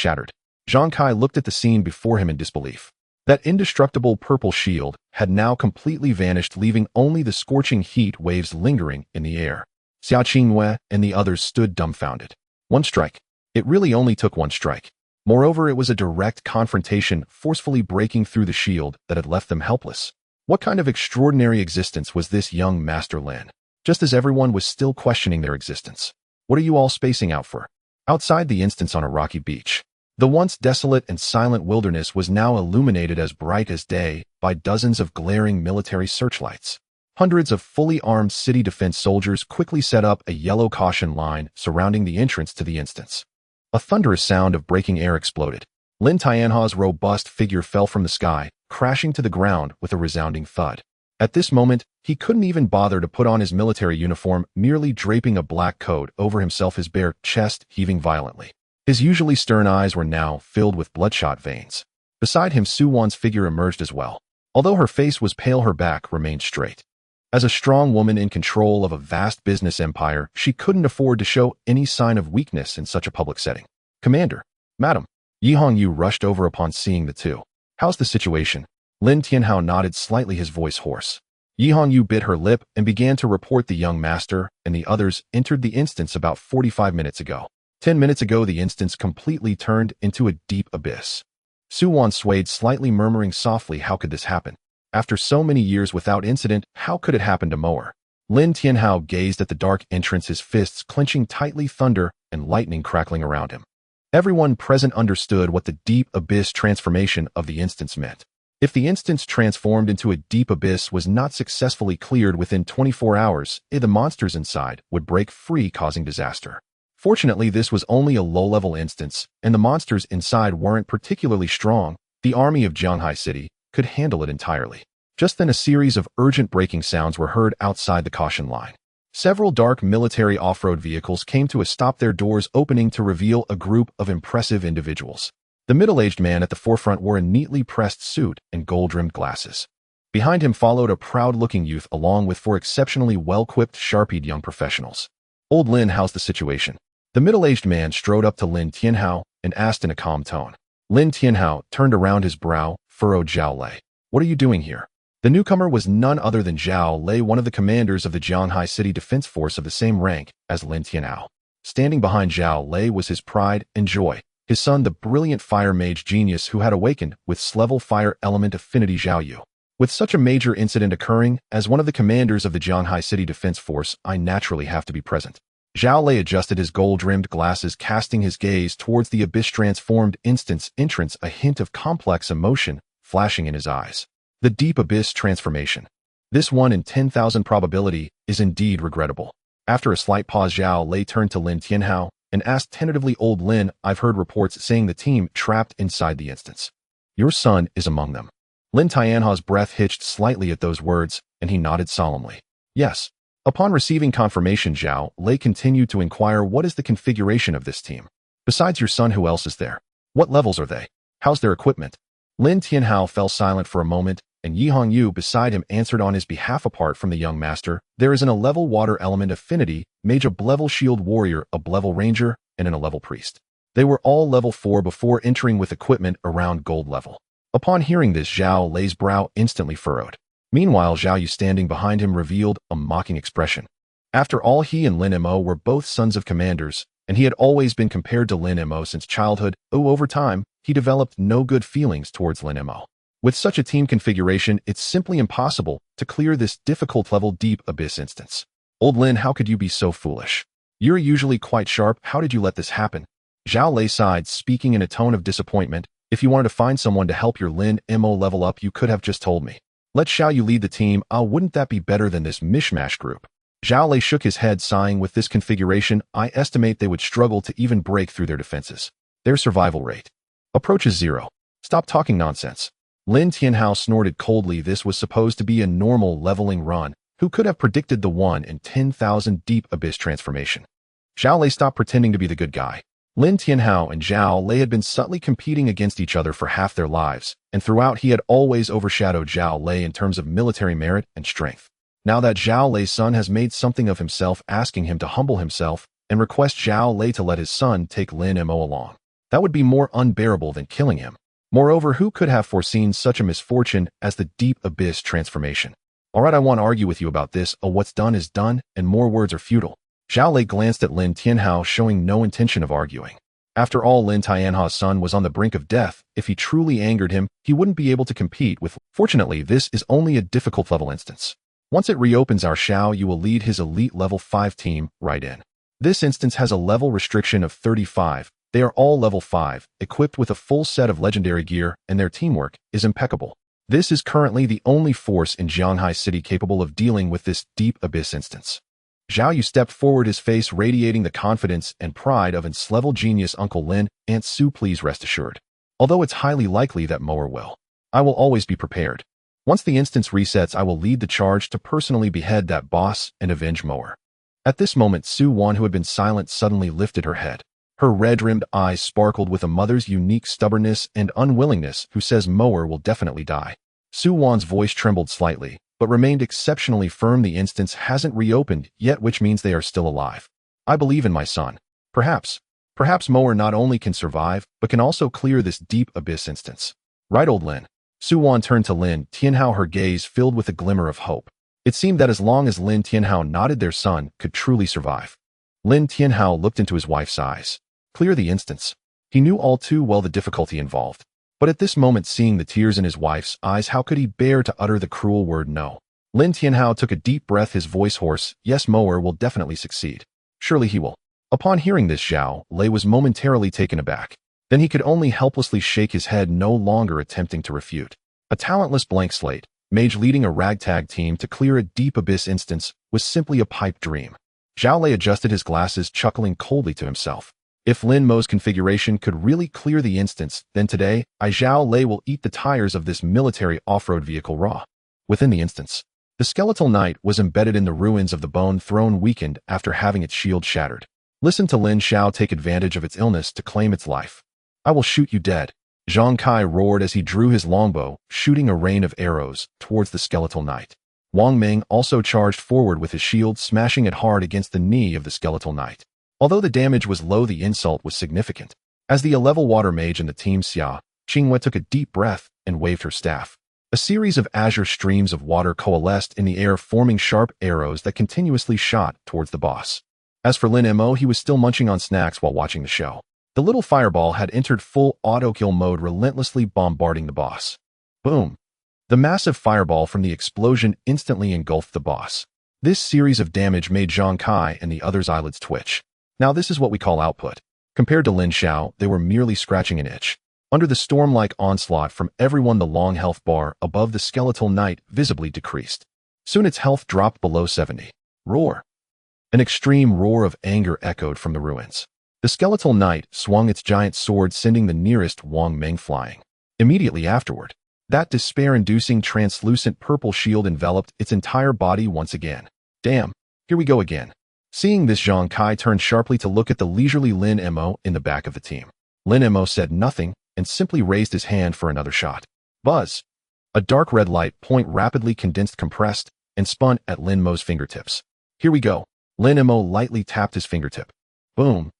Zhang Kai looked at the scene before him in disbelief. That indestructible purple shield had now completely vanished, leaving only the scorching heat waves lingering in the air. Xia Qingyue and the others stood dumbfounded. One strike. It really only took one strike. Moreover, it was a direct confrontation, forcefully breaking through the shield that had left them helpless. What kind of extraordinary existence was this young Master Lin? Just as everyone was still questioning their existence. What are you all spacing out for? Outside the instance on a rocky beach, the once desolate and silent wilderness was now illuminated as bright as day by dozens of glaring military searchlights. Hundreds of fully armed city defense soldiers quickly set up a yellow caution line surrounding the entrance to the instance. A thunderous sound of breaking air exploded. Lin Tianha's robust figure fell from the sky, crashing to the ground with a resounding thud. At this moment, he couldn't even bother to put on his military uniform, merely draping a black coat over himself, his bare chest heaving violently. His usually stern eyes were now filled with bloodshot veins. Beside him, Su Wan's figure emerged as well. Although her face was pale, her back remained straight. As a strong woman in control of a vast business empire, she couldn't afford to show any sign of weakness in such a public setting. "Commander, Madam." Yi Hongyu rushed over upon seeing the two. "How's the situation?" Lin Tianhao nodded slightly, his voice hoarse. Yi Hongyu bit her lip and began to report the young master and the others entered the instance about 45 minutes ago. 10 minutes ago, the instance completely turned into a deep abyss. Su Wan swayed slightly, murmuring softly, "How could this happen? After so many years without incident, how could it happen to Moer?" Lin Tianhao gazed at the dark entrance, his fists clenching tightly, thunder and lightning crackling around him. Everyone present understood what the deep abyss transformation of the instance meant. If the instance transformed into a deep abyss was not successfully cleared within 24 hours, the monsters inside would break free, causing disaster. Fortunately, this was only a low-level instance, and the monsters inside weren't particularly strong. The army of Jianghai City could handle it entirely. Just then, a series of urgent braking sounds were heard outside the caution line. Several dark military off-road vehicles came to a stop, their doors opening to reveal a group of impressive individuals. The middle-aged man at the forefront wore a neatly pressed suit and gold-rimmed glasses. Behind him followed a proud-looking youth along with four exceptionally well-equipped, sharp-eyed young professionals. "Old Lin, how's the situation?" The middle-aged man strode up to Lin Tianhao and asked in a calm tone. Lin Tianhao turned around, his brow furrowed. "Zhao Lei, what are you doing here?" The newcomer was none other than Zhao Lei, one of the commanders of the Jianghai City Defense Force of the same rank as Lin Tianhao. Standing behind Zhao Lei was his pride and joy, his son, the brilliant fire mage genius who had awakened with level fire element affinity Zhao Yu. "With such a major incident occurring, as one of the commanders of the Jianghai City Defense Force, I naturally have to be present." Zhao Lei adjusted his gold-rimmed glasses, casting his gaze towards the abyss-transformed instance entrance, a hint of complex emotion flashing in his eyes. The deep abyss transformation. This 1 in 10,000 probability is indeed regrettable. After a slight pause, Zhao Lei turned to Lin Tianhao and asked tentatively, "Old Lin, I've heard reports saying the team trapped inside the instance. Your son is among them." Lin Tianhao's breath hitched slightly at those words, and he nodded solemnly. "Yes." Upon receiving confirmation, Zhao Lei continued to inquire, "What is the configuration of this team? Besides your son, who else is there? What levels are they? How's their equipment?" Lin Tianhao fell silent for a moment, and Yi Hongyu beside him answered on his behalf. "Apart from the young master, there is an 11 water element affinity mage, a level shield warrior, a level ranger, and an 11 priest. They were all level 4 before entering with equipment around gold level." Upon hearing this, Zhao Lei's brow instantly furrowed. Meanwhile, Zhao Yu standing behind him revealed a mocking expression. After all, he and Lin Mei were both sons of commanders, and he had always been compared to Lin Mei since childhood. Over time, he developed no good feelings towards Lin Mei. With such a team configuration, it's simply impossible to clear this difficult level deep abyss instance. "Old Lin, how could you be so foolish? You're usually quite sharp. How did you let this happen?" Zhao Lei sighed, speaking in a tone of disappointment. "If you wanted to find someone to help your Lin Mei level up, you could have just told me. Let Zhao Yu lead the team. Wouldn't that be better than this mishmash group?" Zhao Lei shook his head, sighing. "With this configuration, I estimate they would struggle to even break through their defenses. Their survival rate approaches 0. Stop talking nonsense." Lin Tianhao snorted coldly. This was supposed to be a normal leveling run. Who could have predicted the 1 in 10,000 deep abyss transformation? Zhao Lei stopped pretending to be the good guy. Lin Tianhao and Zhao Lei had been subtly competing against each other for half their lives, and throughout he had always overshadowed Zhao Lei in terms of military merit and strength. Now that Zhao Lei's son has made something of himself, asking him to humble himself and request Zhao Lei to let his son take Lin Mei along, that would be more unbearable than killing him. Moreover, who could have foreseen such a misfortune as the deep abyss transformation? "Alright, I won't argue with you about this. What's done is done, and more words are futile." Zhao Lei glanced at Lin Tianhao, showing no intention of arguing. After all, Lin Tianha's son was on the brink of death. If he truly angered him, he wouldn't be able to compete with. Fortunately, this is only a difficult level instance. Once it reopens, our Xiao Yu will lead his elite level 5 team right in. This instance has a level restriction of 35. They are all level 5, equipped with a full set of legendary gear, and their teamwork is impeccable. This is currently the only force in Jianghai City capable of dealing with this deep abyss instance. Xiao Yu stepped forward, his face radiating the confidence and pride of its level genius. Uncle Lin, Aunt Su, please rest assured. Although it's highly likely that Moer will, I will always be prepared. Once the instance resets, I will lead the charge to personally behead that boss and avenge Moer. At this moment, Su Wan, who had been silent, suddenly lifted her head. Her red-rimmed eyes sparkled with a mother's unique stubbornness and unwillingness. Who says Moer will definitely die? Su Wan's voice trembled slightly, but remained exceptionally firm. The instance hasn't reopened yet, which means they are still alive. I believe in my son. Perhaps Moer not only can survive, but can also clear this deep abyss instance. Right, old Lin? Su Wan turned to Lin Tianhao, her gaze filled with a glimmer of hope. It seemed that as long as Lin Tianhao nodded, their son could truly survive. Lin Tianhao looked into his wife's eyes. Clear the instance. He knew all too well the difficulty involved. But at this moment, seeing the tears in his wife's eyes, how could he bear to utter the cruel word no? Lin Tianhao took a deep breath, his voice hoarse. Yes, Moer will definitely succeed. Surely he will. Upon hearing this, Xiao Lei was momentarily taken aback. Then he could only helplessly shake his head, no longer attempting to refute. A talentless blank slate, mage leading a ragtag team to clear a deep abyss instance, was simply a pipe dream. Xiao Lei adjusted his glasses, chuckling coldly to himself. If Lin Mo's configuration could really clear the instance, then today, Xiao Lei will eat the tires of this military off-road vehicle raw. Within the instance, the skeletal knight was embedded in the ruins of the bone throne, weakened after having its shield shattered. Listen to Lin Xiao take advantage of its illness to claim its life. I will shoot you dead. Zhang Kai roared as he drew his longbow, shooting a rain of arrows towards the skeletal knight. Wang Ming also charged forward with his shield, smashing it hard against the knee of the skeletal knight. Although the damage was low, the insult was significant. As the 11 water mage in the team, Xia Qingwei took a deep breath and waved her staff. A series of azure streams of water coalesced in the air, forming sharp arrows that continuously shot towards the boss. As for Lin Mo, he was still munching on snacks while watching the show. The little fireball had entered full auto-kill mode, relentlessly bombarding the boss. Boom! The massive fireball from the explosion instantly engulfed the boss. This series of damage made Zhang Kai and the others' eyelids twitch. Now this is what we call output. Compared to Lin Xiao, they were merely scratching an itch. Under the storm-like onslaught from everyone, the long health bar above the skeletal knight visibly decreased. Soon its health dropped below 70. Roar! An extreme roar of anger echoed from the ruins. The skeletal knight swung its giant sword, sending the nearest Wang Ming flying. Immediately afterward, that despair-inducing translucent purple shield enveloped its entire body once again. Damn, here we go again. Seeing this, Zhang Kai turned sharply to look at the leisurely Lin Mo in the back of the team. Lin Mo said nothing and simply raised his hand for another shot. Buzz! A dark red light point rapidly condensed, compressed, and spun at Lin Mo's fingertips. Here we go. Lin Mo lightly tapped his fingertip. Boom!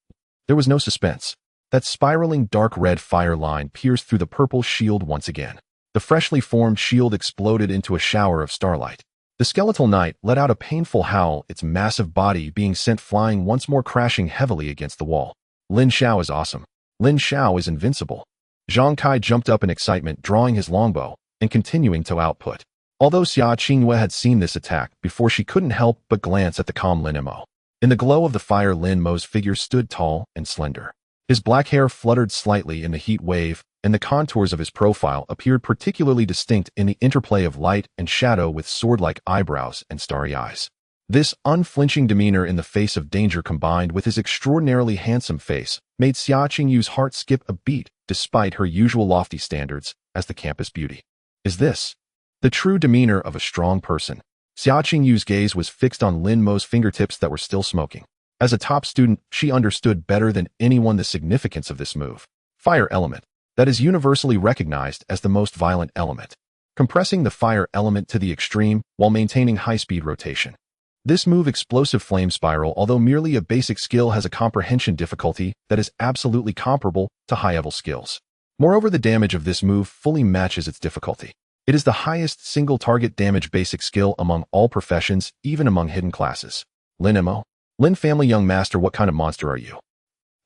There was no suspense. That spiraling dark red fire line pierced through the purple shield once again. The freshly formed shield exploded into a shower of starlight. The skeletal knight let out a painful howl, its massive body being sent flying once more, crashing heavily against the wall. Lin Xiao is awesome. Lin Xiao is invincible. Zhang Kai jumped up in excitement, drawing his longbow and continuing to output. Although Xia Qingwei had seen this attack before, she couldn't help but glance at the calm Lin Mo. In the glow of the fire, Lin Mo's figure stood tall and slender. His black hair fluttered slightly in the heat wave, and the contours of his profile appeared particularly distinct in the interplay of light and shadow, with sword-like eyebrows and starry eyes. This unflinching demeanor in the face of danger, combined with his extraordinarily handsome face, made Xia Qingyu's heart skip a beat, despite her usual lofty standards as the campus beauty. Is this the true demeanor of a strong person? Xia Qingyu's gaze was fixed on Lin Mo's fingertips that were still smoking. As a top student, she understood better than anyone the significance of this move. Fire element. That is universally recognized as the most violent element. Compressing the fire element to the extreme while maintaining high-speed rotation. This move, Explosive Flame Spiral, although merely a basic skill, has a comprehension difficulty that is absolutely comparable to high-level skills. Moreover, the damage of this move fully matches its difficulty. It is the highest single-target damage basic skill among all professions, even among hidden classes. Lin Mo? Lin family young master, what kind of monster are you?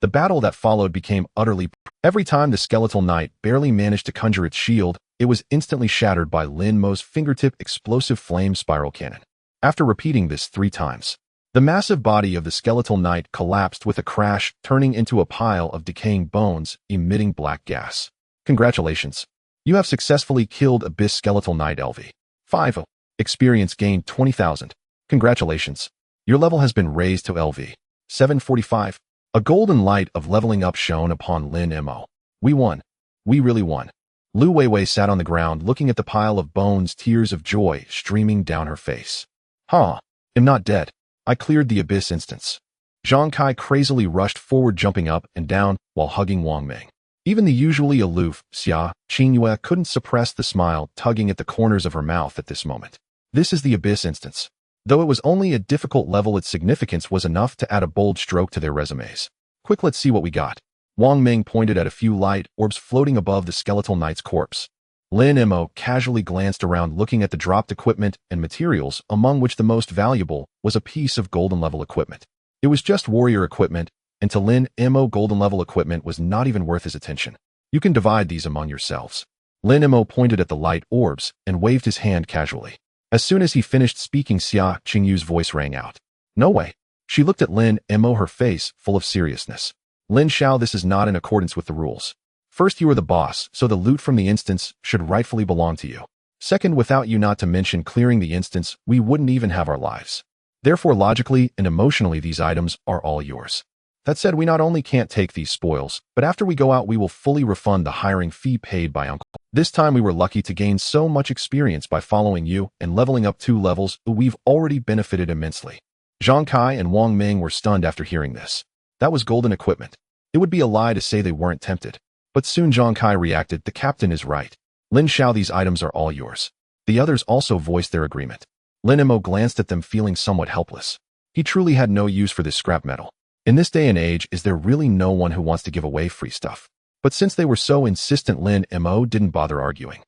The battle that followed became utterly. Every time the skeletal knight barely managed to conjure its shield, it was instantly shattered by Lin Mei's fingertip explosive flame spiral cannon. After repeating this 3 times, the massive body of the skeletal knight collapsed with a crash, turning into a pile of decaying bones, emitting black gas. Congratulations. You have successfully killed Abyss Skeletal Knight LV. 5. Experience gained 20,000. Congratulations. Your level has been raised to LV. 745. A golden light of leveling up shone upon Lin Mei. We won. We really won. Lu Weiwei sat on the ground looking at the pile of bones, tears of joy streaming down her face. Huh. I'm not dead. I cleared the Abyss instance. Zhang Kai crazily rushed forward, jumping up and down while hugging Wang Ming. Even the usually aloof Xia Qingyue couldn't suppress the smile tugging at the corners of her mouth at this moment. This is the Abyss instance. Though it was only a difficult level, its significance was enough to add a bold stroke to their resumes. Quick, let's see what we got. Wang Ming pointed at a few light orbs floating above the skeletal knight's corpse. Lin Mei casually glanced around, looking at the dropped equipment and materials, among which the most valuable was a piece of golden level equipment. It was just warrior equipment, and to Lin Mei, golden level equipment was not even worth his attention. You can divide these among yourselves. Lin Mei pointed at the light orbs and waved his hand casually. As soon as he finished speaking, Xia Qingyu's voice rang out. No way. She looked at Lin Mei, her face full of seriousness. Lin Xiao, this is not in accordance with the rules. First, you are the boss, so the loot from the instance should rightfully belong to you. Second, without you, not to mention clearing the instance, we wouldn't even have our lives. Therefore, logically and emotionally, these items are all yours. That said, we not only can't take these spoils, but after we go out, we will fully refund the hiring fee paid by Uncle. This time we were lucky to gain so much experience by following you and leveling up 2 levels. We've already benefited immensely. Zhang Kai and Wang Ming were stunned after hearing this. That was golden equipment. It would be a lie to say they weren't tempted. But soon Zhang Kai reacted, the captain is right. Lin Xiao, these items are all yours. The others also voiced their agreement. Lin Mei glanced at them, feeling somewhat helpless. He truly had no use for this scrap metal. In this day and age, is there really no one who wants to give away free stuff? But since they were so insistent, Lin Mei didn't bother arguing.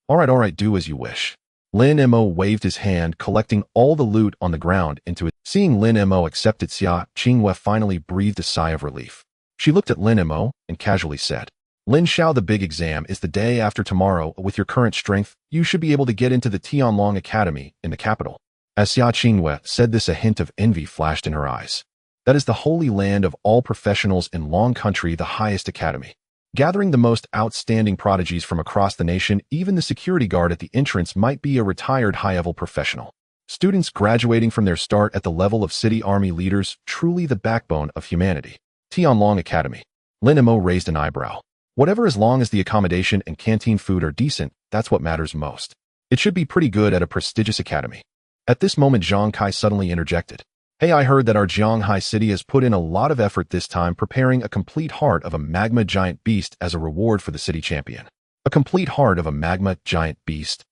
All right, do as you wish. Lin Mei waved his hand, collecting all the loot on the ground into it. Seeing Lin Mei accept it, Xia Qingyue finally breathed a sigh of relief. She looked at Lin Mei and casually said, Lin Xiao, the big exam is the day after tomorrow. With your current strength, you should be able to get into the Tianlong Academy in the capital. As Xia Qingyue said this, a hint of envy flashed in her eyes. That is the holy land of all professionals in Long Country, the highest academy. Gathering the most outstanding prodigies from across the nation, even the security guard at the entrance might be a retired high-level professional. Students graduating from their start at the level of city army leaders, truly the backbone of humanity. Tianlong Academy. Lin Mei raised an eyebrow. Whatever, as long as the accommodation and canteen food are decent, that's what matters most. It should be pretty good at a prestigious academy. At this moment, Zhang Kai suddenly interjected. Hey, I heard that our Jianghai city has put in a lot of effort this time, preparing a complete heart of a magma giant beast as a reward for the city champion. A complete heart of a magma giant beast.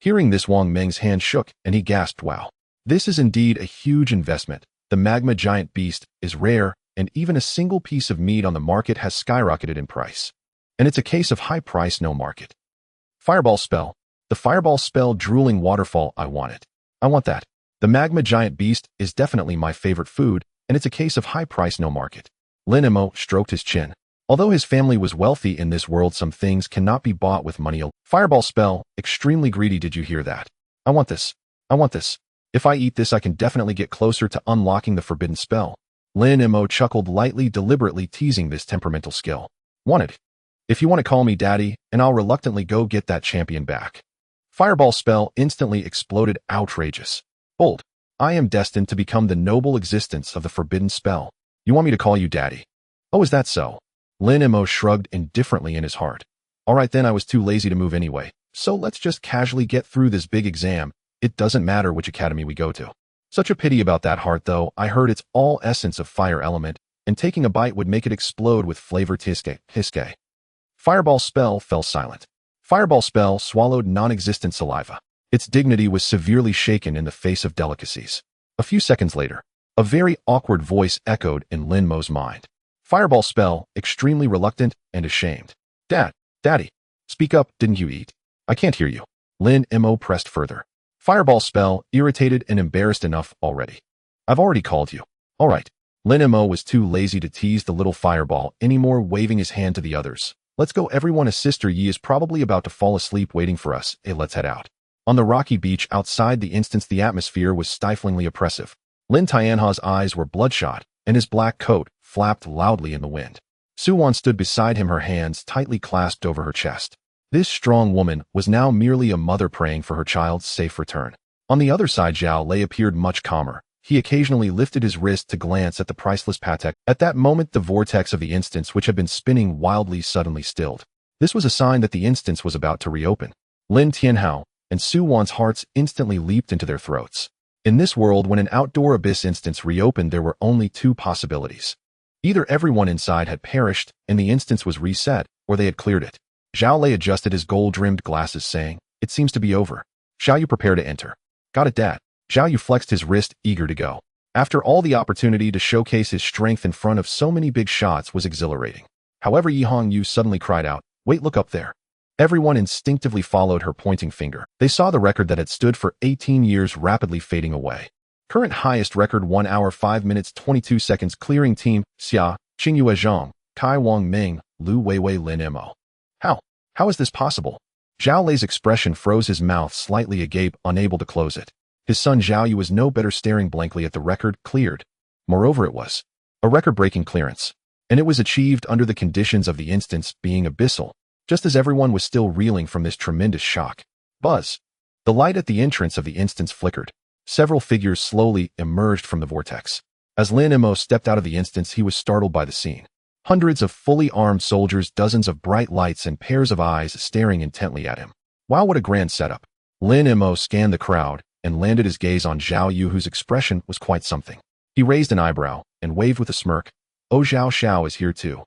Hearing this, Wang Ming's hand shook and he gasped, wow. This is indeed a huge investment. The magma giant beast is rare, and even a single piece of meat on the market has skyrocketed in price. And it's a case of high price, no market. Fireball spell. The fireball spell, drooling waterfall, I want it. I want that. The magma giant beast is definitely my favorite food, and it's a case of high price, no market. Lin Mei stroked his chin. Although his family was wealthy in this world, some things cannot be bought with money alone. Fireball spell, extremely greedy, did you hear that? I want this. I want this. If I eat this, I can definitely get closer to unlocking the forbidden spell. Lin Mei chuckled lightly, deliberately teasing this temperamental skill. Want it? If you want to call me daddy, and I'll reluctantly go get that champion back. Fireball spell instantly exploded, outrageous. Bold. I am destined to become the noble existence of the forbidden spell. You want me to call you daddy? Oh, is that so? Lin Mei shrugged indifferently in his heart. All right then, I was too lazy to move anyway, so let's just casually get through this big exam. It doesn't matter which academy we go to. Such a pity about that heart though. I heard it's all essence of fire element, and taking a bite would make it explode with flavor. Tiske. Fireball spell fell silent. Fireball spell swallowed non-existent saliva. Its dignity was severely shaken in the face of delicacies. A few seconds later, a very awkward voice echoed in Lin Mei's mind. Fireball spell, extremely reluctant and ashamed. Daddy, speak up, didn't you eat? I can't hear you. Lin Mei pressed further. Fireball spell, irritated and embarrassed enough already. I've already called you. All right. Lin Mo was too lazy to tease the little fireball anymore, waving his hand to the others. Let's go everyone, a sister Yi is probably about to fall asleep waiting for us. Hey, let's head out. On the rocky beach outside the instance, the atmosphere was stiflingly oppressive. Lin Tianha's eyes were bloodshot, and his black coat flapped loudly in the wind. Suwan stood beside him, her hands tightly clasped over her chest. This strong woman was now merely a mother praying for her child's safe return. On the other side, Zhao Lei appeared much calmer. He occasionally lifted his wrist to glance at the priceless Patek. At that moment, the vortex of the instance, which had been spinning wildly, suddenly stilled. This was a sign that the instance was about to reopen. Lin Tianhao and Su Wan's hearts instantly leaped into their throats. In this world, when an outdoor abyss instance reopened, there were only two possibilities. Either everyone inside had perished and the instance was reset, or they had cleared it. Zhao Lei adjusted his gold-rimmed glasses, saying, "It seems to be over. Shall you prepare to enter?" "Got it, Dad." Zhao Yu flexed his wrist, eager to go. After all, the opportunity to showcase his strength in front of so many big shots was exhilarating. However, Yi Hongyu suddenly cried out, "Wait, look up there." Everyone instinctively followed her pointing finger. They saw the record that had stood for 18 years rapidly fading away. Current highest record 1 hour 5 minutes 22 seconds. Clearing team, Xia, Qingyue Zhang, Kai Wang Ming, Lu Weiwei, Lin Mo. How is this possible? Zhao Lei's expression froze, his mouth slightly agape, unable to close it. His son Zhao Yu was no better, staring blankly at the record cleared. Moreover, it was a record-breaking clearance, and it was achieved under the conditions of the instance being abyssal, just as everyone was still reeling from this tremendous shock. Buzz! The light at the entrance of the instance flickered. Several figures slowly emerged from the vortex. As Lin Mo stepped out of the instance, he was startled by the scene. Hundreds of fully armed soldiers, dozens of bright lights, and pairs of eyes staring intently at him. Wow, what a grand setup. Lin Mo scanned the crowd and landed his gaze on Zhao Yu, whose expression was quite something. He raised an eyebrow and waved with a smirk. "Oh, Zhao Xiao is here too.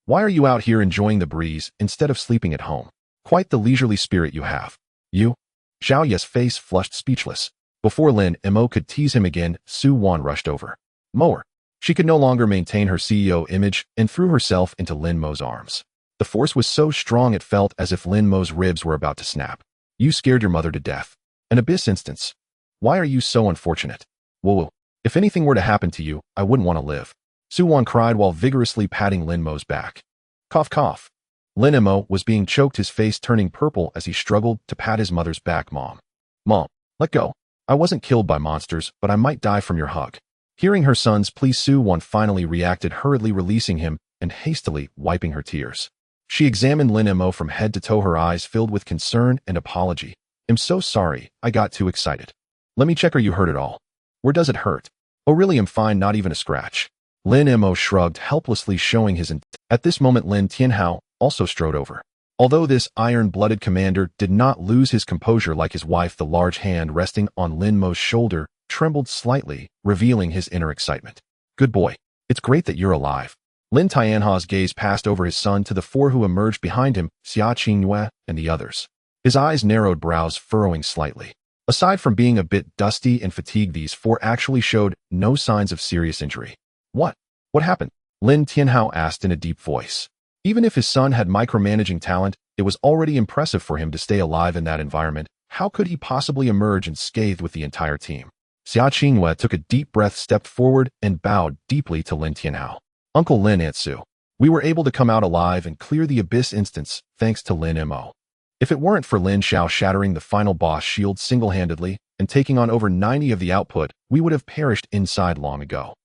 Why are you out here enjoying the breeze instead of sleeping at home? Quite the leisurely spirit you have." "You?" Zhao Yu's face flushed, speechless. Before Lin Mo could tease him again, Su Wan rushed over. Mower. She could no longer maintain her CEO image and threw herself into Lin Mo's arms. The force was so strong it felt as if Lin Mo's ribs were about to snap. "You scared your mother to death. An abyss instance. Why are you so unfortunate? Whoa, if anything were to happen to you, I wouldn't want to live." Su Wan cried while vigorously patting Lin Mo's back. Cough, cough. Lin Mo was being choked, his face turning purple as he struggled to pat his mother's back. Mom, let go. I wasn't killed by monsters, but I might die from your hug." Hearing her son's plea, Su Wan finally reacted, hurriedly releasing him and hastily wiping her tears. She examined Lin Mo from head to toe, her eyes filled with concern and apology. "I'm so sorry, I got too excited. Let me check, are you hurt at all? Where does it hurt?" "Oh really, I'm fine, not even a scratch." Lin Mo shrugged helplessly, showing his intent. At this moment, Lin Tianhao also strode over. Although this iron-blooded commander did not lose his composure like his wife, the large hand resting on Lin Mo's shoulder trembled slightly, revealing his inner excitement. "Good boy. It's great that you're alive." Lin Tianha's gaze passed over his son to the four who emerged behind him, Xia Qingyue and the others. His eyes narrowed, brows furrowing slightly. Aside from being a bit dusty and fatigued, these four actually showed no signs of serious injury. What happened?" Lin Tianhao asked in a deep voice. Even if his son had micromanaging talent, it was already impressive for him to stay alive in that environment. How could he possibly emerge unscathed with the entire team? Xia Qingyue took a deep breath, stepped forward, and bowed deeply to Lin Tianhao. "Uncle Lin, Aunt Su, we were able to come out alive and clear the abyss instance thanks to Lin Mo. If it weren't for Lin Xiao shattering the final boss shield single-handedly and taking on over 90 of the output, we would have perished inside long ago."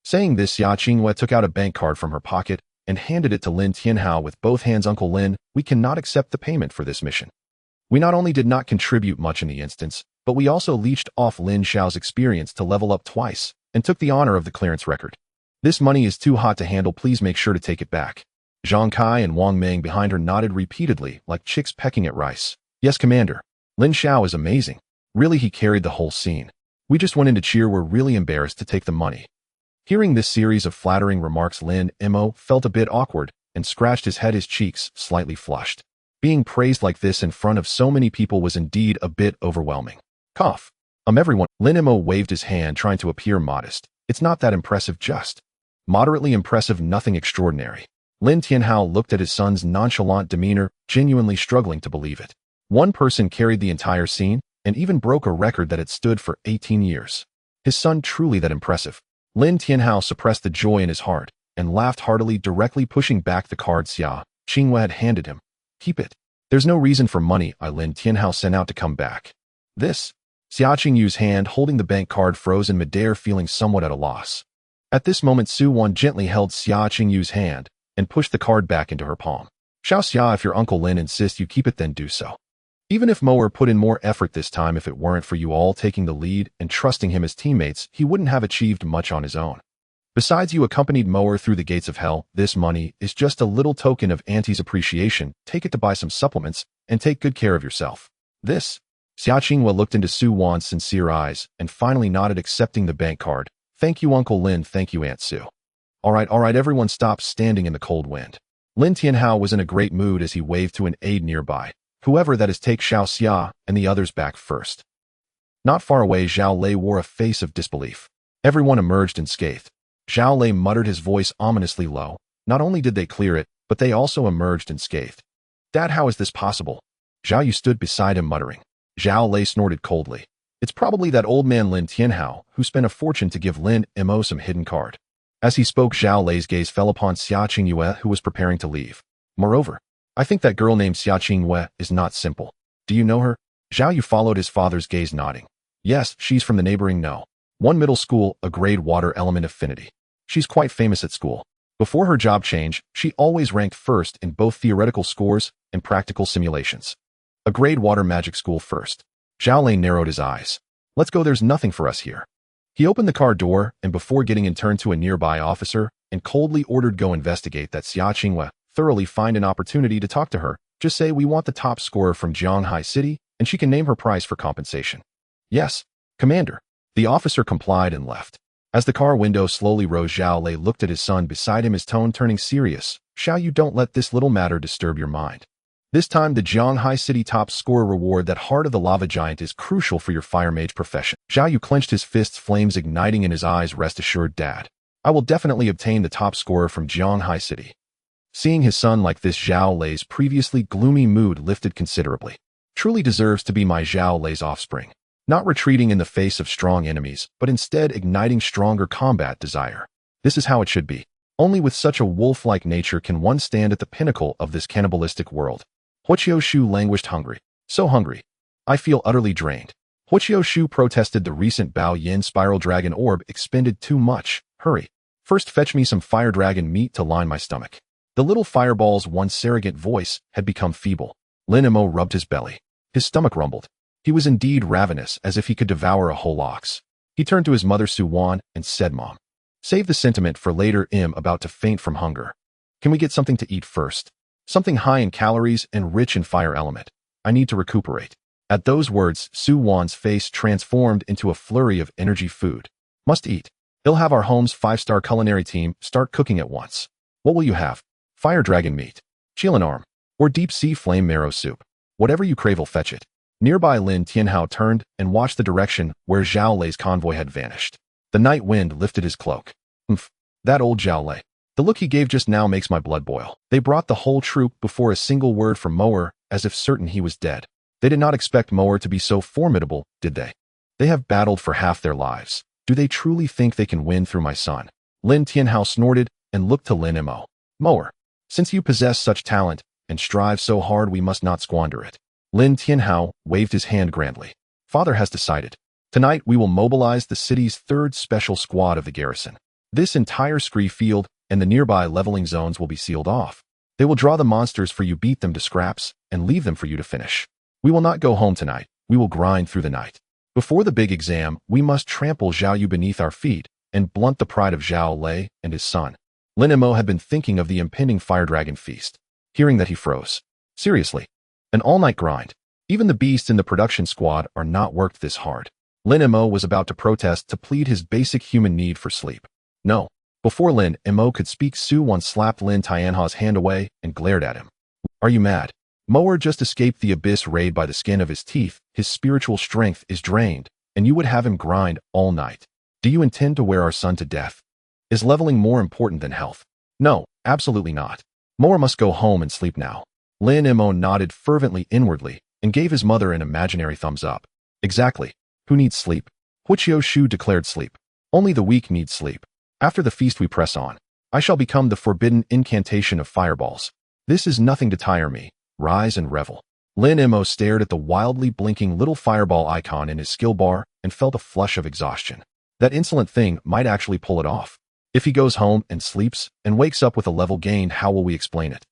Saying this, Xia Qingyue took out a bank card from her pocket and handed it to Lin Tianhao with both hands. "Uncle Lin, we cannot accept the payment for this mission. We not only did not contribute much in the instance, but we also leached off Lin Xiao's experience to level up twice and took the honor of the clearance record. This money is too hot to handle. Please make sure to take it back." Zhang Kai and Wang Meng behind her nodded repeatedly, like chicks pecking at rice. "Yes, Commander. Lin Xiao is amazing. Really, he carried the whole scene. We just went in to cheer. We're really embarrassed to take the money." Hearing this series of flattering remarks, Lin Mo felt a bit awkward and scratched his head, his cheeks slightly flushed. Being praised like this in front of so many people was indeed a bit overwhelming. Cough. Everyone. Lin Mo waved his hand, trying to appear modest. "It's not that impressive, just moderately impressive, nothing extraordinary." Lin Tianhao looked at his son's nonchalant demeanor, genuinely struggling to believe it. One person carried the entire scene and even broke a record that had stood for 18 years. His son truly that impressive? Lin Tianhao suppressed the joy in his heart and laughed heartily, directly pushing back the card Xia Qingwei had handed him. Keep it. There's no reason for money Lin Tianhao sent out to come back. This? Xia Qingyu's hand holding the bank card froze in midair, feeling somewhat at a loss. At this moment, Su Wan gently held Xia Qingyu's hand and pushed the card back into her palm. Xiao Xia, if your Uncle Lin insists you keep it, then do so. Even if Moer put in more effort this time, if it weren't for you all taking the lead and trusting him as teammates, he wouldn't have achieved much on his own. Besides, you accompanied Moer through the gates of hell. This money is just a little token of Auntie's appreciation. Take it to buy some supplements and take good care of yourself. This? Xia Qingwei looked into Su Wan's sincere eyes and finally nodded, accepting the bank card. Thank you, Uncle Lin. Thank you, Aunt Su. All right, everyone stopped standing in the cold wind. Lin Tianhao was in a great mood as he waved to an aide nearby. Whoever that is, take Xiao Xia and the others back first. Not far away, Zhao Lei wore a face of disbelief. Everyone emerged unscathed. Zhao Lei muttered, his voice ominously low. Not only did they clear it, but they also emerged unscathed. Dad, how is this possible? Zhao Yu stood beside him muttering. Zhao Lei snorted coldly. It's probably that old man Lin Tianhao, who spent a fortune to give Lin Mo some hidden card. As he spoke, Zhao Lei's gaze fell upon Xia Qingyue, who was preparing to leave. Moreover, I think that girl named Xia Qingyue is not simple. Do you know her? Zhao Yu followed his father's gaze, nodding. Yes, she's from the neighboring one middle school, a grade water element affinity. She's quite famous at school. Before her job change, she always ranked first in both theoretical scores and practical simulations. A grade water magic school first. Zhao Lei narrowed his eyes. Let's go, there's nothing for us here. He opened the car door and before getting in turned to a nearby officer and coldly ordered, go investigate that Xia Qingyue, thoroughly find an opportunity to talk to her. Just say we want the top scorer from Jianghai City and she can name her price for compensation. Yes, Commander. The officer complied and left. As the car window slowly rose, Zhao Lei looked at his son beside him, his tone turning serious. Xiao Yu, don't let this little matter disturb your mind. This time, the Jianghai City top scorer reward, that Heart of the Lava Giant, is crucial for your fire mage profession. Zhao Yu clenched his fists, flames igniting in his eyes. Rest assured, Dad. I will definitely obtain the top scorer from Jianghai City. Seeing his son like this, Zhao Lei's previously gloomy mood lifted considerably. Truly deserves to be my Zhao Lei's offspring. Not retreating in the face of strong enemies, but instead igniting stronger combat desire. This is how it should be. Only with such a wolf-like nature can one stand at the pinnacle of this cannibalistic world. Huoqiu Shu languished, hungry. So hungry. I feel utterly drained. Huoqiu Shu protested. The recent Bao Yin spiral dragon orb expended too much. Hurry. First fetch me some fire dragon meat to line my stomach. The little fireball's once surrogate voice had become feeble. Lin Mo rubbed his belly. His stomach rumbled. He was indeed ravenous, as if he could devour a whole ox. He turned to his mother Su Wan and said, Mom, save the sentiment for later. I'm about to faint from hunger. Can we get something to eat first? Something high in calories and rich in fire element. I need to recuperate. At those words, Su Wan's face transformed into a flurry of energy food. Must eat. He'll have our home's 5-star culinary team start cooking at once. What will you have? Fire dragon meat, chilen arm, or deep sea flame marrow soup. Whatever you crave, will fetch it. Nearby, Lin Tianhao turned and watched the direction where Zhao Lei's convoy had vanished. The night wind lifted his cloak. That old Zhao Lei. The look he gave just now makes my blood boil. They brought the whole troop before a single word from Moer, as if certain he was dead. They did not expect Moer to be so formidable, did they? They have battled for half their lives. Do they truly think they can win through my son? Lin Tianhao snorted and looked to Lin Mo. Moer, since you possess such talent and strive so hard, we must not squander it. Lin Tianhao waved his hand grandly. Father has decided. Tonight we will mobilize the city's 3rd special squad of the garrison. This entire scree field and the nearby leveling zones will be sealed off. They will draw the monsters for you, beat them to scraps, and leave them for you to finish. We will not go home tonight. We will grind through the night. Before the big exam, we must trample Zhao Yu beneath our feet and blunt the pride of Zhao Lei and his son. Lin Mo had been thinking of the impending fire dragon feast. Hearing that, he froze. Seriously? An all-night grind? Even the beasts in the production squad are not worked this hard. Lin Mo was about to protest, to plead his basic human need for sleep. No. Before Lin Mo could speak, Su Wan slapped Lin Tianhao's hand away and glared at him. Are you mad? Moer just escaped the abyss raid by the skin of his teeth. His spiritual strength is drained, and you would have him grind all night. Do you intend to wear our son to death? Is leveling more important than health? No, absolutely not. Moer must go home and sleep now. Lin Mo nodded fervently inwardly and gave his mother an imaginary thumbs up. Exactly. Who needs sleep? Huoqiu Shu declared sleep. Only the weak need sleep. After the feast we press on. I shall become the forbidden incantation of fireballs. This is nothing to tire me. Rise and revel. Lin Mo stared at the wildly blinking little fireball icon in his skill bar and felt a flush of exhaustion. That insolent thing might actually pull it off. If he goes home and sleeps and wakes up with a level gained, how will we explain it?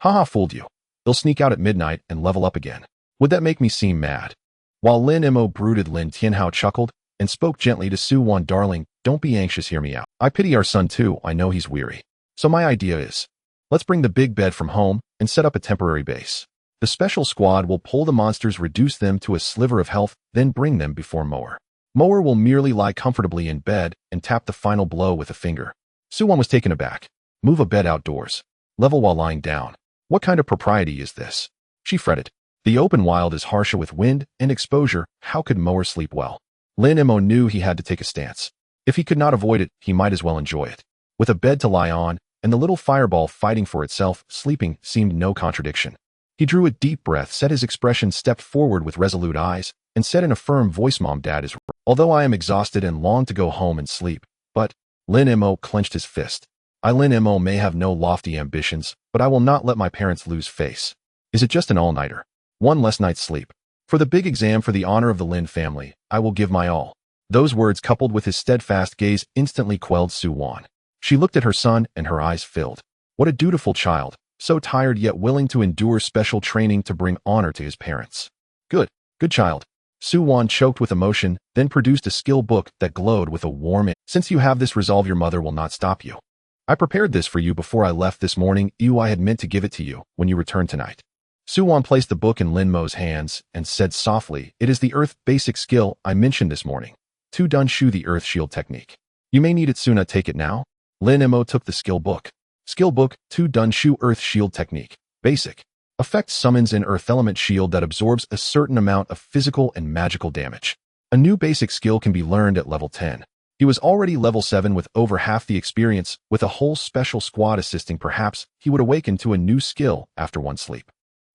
Haha, fooled you. He'll sneak out at midnight and level up again. Would that make me seem mad? While Lin Mo brooded, Lin Tianhao chuckled and spoke gently to Su Wan. Darling, don't be anxious, hear me out. I pity our son too, I know he's weary. So my idea is, let's bring the big bed from home and set up a temporary base. The special squad will pull the monsters, reduce them to a sliver of health, then bring them before Mower. Mower will merely lie comfortably in bed and tap the final blow with a finger. Su Wan was taken aback. Move a bed outdoors. Level while lying down. What kind of propriety is this? She fretted. The open wild is harsher with wind and exposure. How could Mower sleep well? Lin Mo knew he had to take a stance. If he could not avoid it, he might as well enjoy it. With a bed to lie on and the little fireball fighting for itself, sleeping seemed no contradiction. He drew a deep breath, set his expression, stepped forward with resolute eyes, and said in a firm voice, Mom, Dad is right. Although I am exhausted and long to go home and sleep, but Lin Mo clenched his fist. Lin Mo may have no lofty ambitions, but I will not let my parents lose face. Is it just an all-nighter? One less night's sleep. For the big exam, for the honor of the Lin family, I will give my all. Those words, coupled with his steadfast gaze, instantly quelled Su Wan. She looked at her son and her eyes filled. What a dutiful child, so tired yet willing to endure special training to bring honor to his parents. Good child. Su Wan choked with emotion, then produced a skill book that glowed with a warm ink. Since you have this resolve, your mother will not stop you. I prepared this for you before I left this morning. I had meant to give it to you when you return tonight. Su Wan placed the book in Lin Mo's hands and said softly, it is the earth basic skill I mentioned this morning. Tu Dun Shu, the earth shield technique. You may need it soon. Take it now. Lin Mo took the skill book. Skill book, Tu Dun Shu earth shield technique. Basic. Effect summons an earth element shield that absorbs a certain amount of physical and magical damage. A new basic skill can be learned at level 10. He was already level 7 with over half the experience. With a whole special squad assisting, perhaps he would awaken to a new skill after one sleep.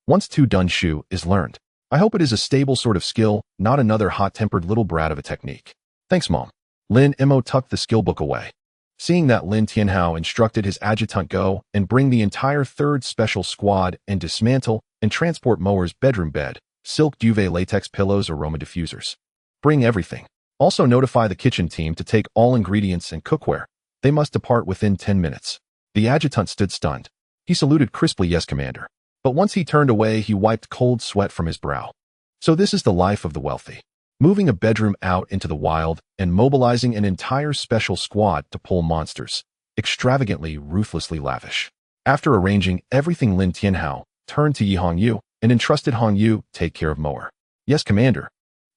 Once Tu Dun Shu is learned, I hope it is a stable sort of skill, not another hot-tempered little brat of a technique. Thanks, Mom. Lin Mo tucked the skill book away. Seeing that, Lin Tianhao instructed his adjutant go and bring the entire 3rd special squad and dismantle and transport Mower's bedroom bed, silk duvet, latex pillows, aroma diffusers. Bring everything. Also notify the kitchen team to take all ingredients and cookware. They must depart within 10 minutes. The adjutant stood stunned. He saluted crisply, yes, Commander. But once he turned away, he wiped cold sweat from his brow. So this is the life of the wealthy. Moving a bedroom out into the wild and mobilizing an entire special squad to pull monsters. Extravagantly, ruthlessly lavish. After arranging everything, Lin Tianhao turned to Yi Hongyu and entrusted Hongyu take care of Mower. Yes, Commander.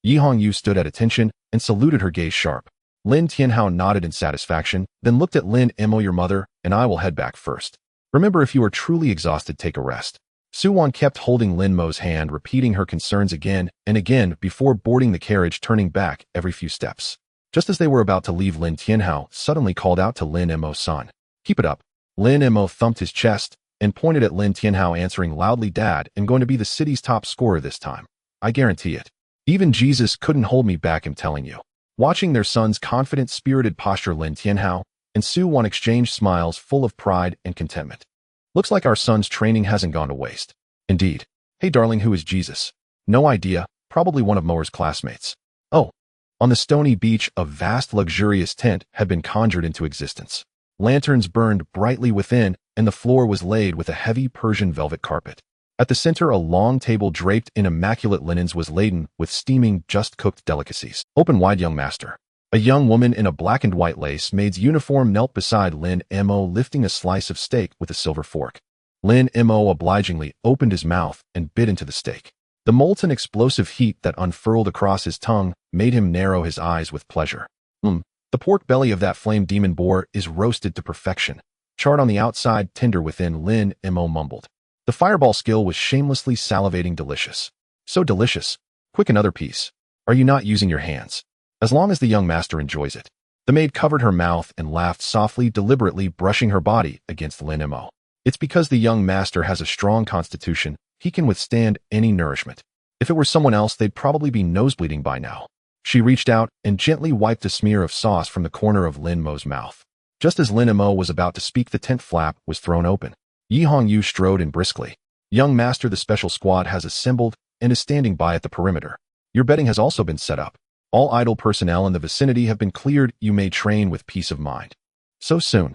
Yi Hongyu stood at attention and saluted, her gaze sharp. Lin Tianhao nodded in satisfaction, then looked at Lin Mo, your mother, and I will head back first. Remember, if you are truly exhausted, take a rest. Su Wan kept holding Lin Mo's hand, repeating her concerns again and again before boarding the carriage, turning back every few steps. Just as they were about to leave, Lin Tianhao suddenly called out to Lin Mo's son. Keep it up. Lin Mo thumped his chest and pointed at Lin Tianhao, answering loudly, Dad, I'm going to be the city's top scorer this time. I guarantee it. Even Jesus couldn't hold me back, I'm telling you. Watching their son's confident, spirited posture, Lin Tianhao and Su Wan exchanged smiles full of pride and contentment. Looks like our son's training hasn't gone to waste. Indeed. Hey darling, who is Jesus? No idea, probably one of Mower's classmates. Oh. On the stony beach, a vast luxurious tent had been conjured into existence. Lanterns burned brightly within, and the floor was laid with a heavy Persian velvet carpet. At the center, a long table draped in immaculate linens was laden with steaming, just-cooked delicacies. Open wide, young master. A young woman in a black and white lace maid's uniform knelt beside Lin Mo, lifting a slice of steak with a silver fork. Lin Mo obligingly opened his mouth and bit into the steak. The molten explosive heat that unfurled across his tongue made him narrow his eyes with pleasure. The pork belly of that flame demon boar is roasted to perfection. Charred on the outside, tender within, Lin Mo mumbled. The fireball skill was shamelessly salivating, delicious. So delicious. Quick, another piece. Are you not using your hands? As long as the young master enjoys it. The maid covered her mouth and laughed softly, deliberately brushing her body against Lin Mo. It's because the young master has a strong constitution. He can withstand any nourishment. If it were someone else, they'd probably be nosebleeding by now. She reached out and gently wiped a smear of sauce from the corner of Lin Mo's mouth. Just as Lin Mo was about to speak, the tent flap was thrown open. Yi Hongyu strode in briskly. Young master, the special squad has assembled and is standing by at the perimeter. Your bedding has also been set up. All idle personnel in the vicinity have been cleared. You may train with peace of mind. So soon.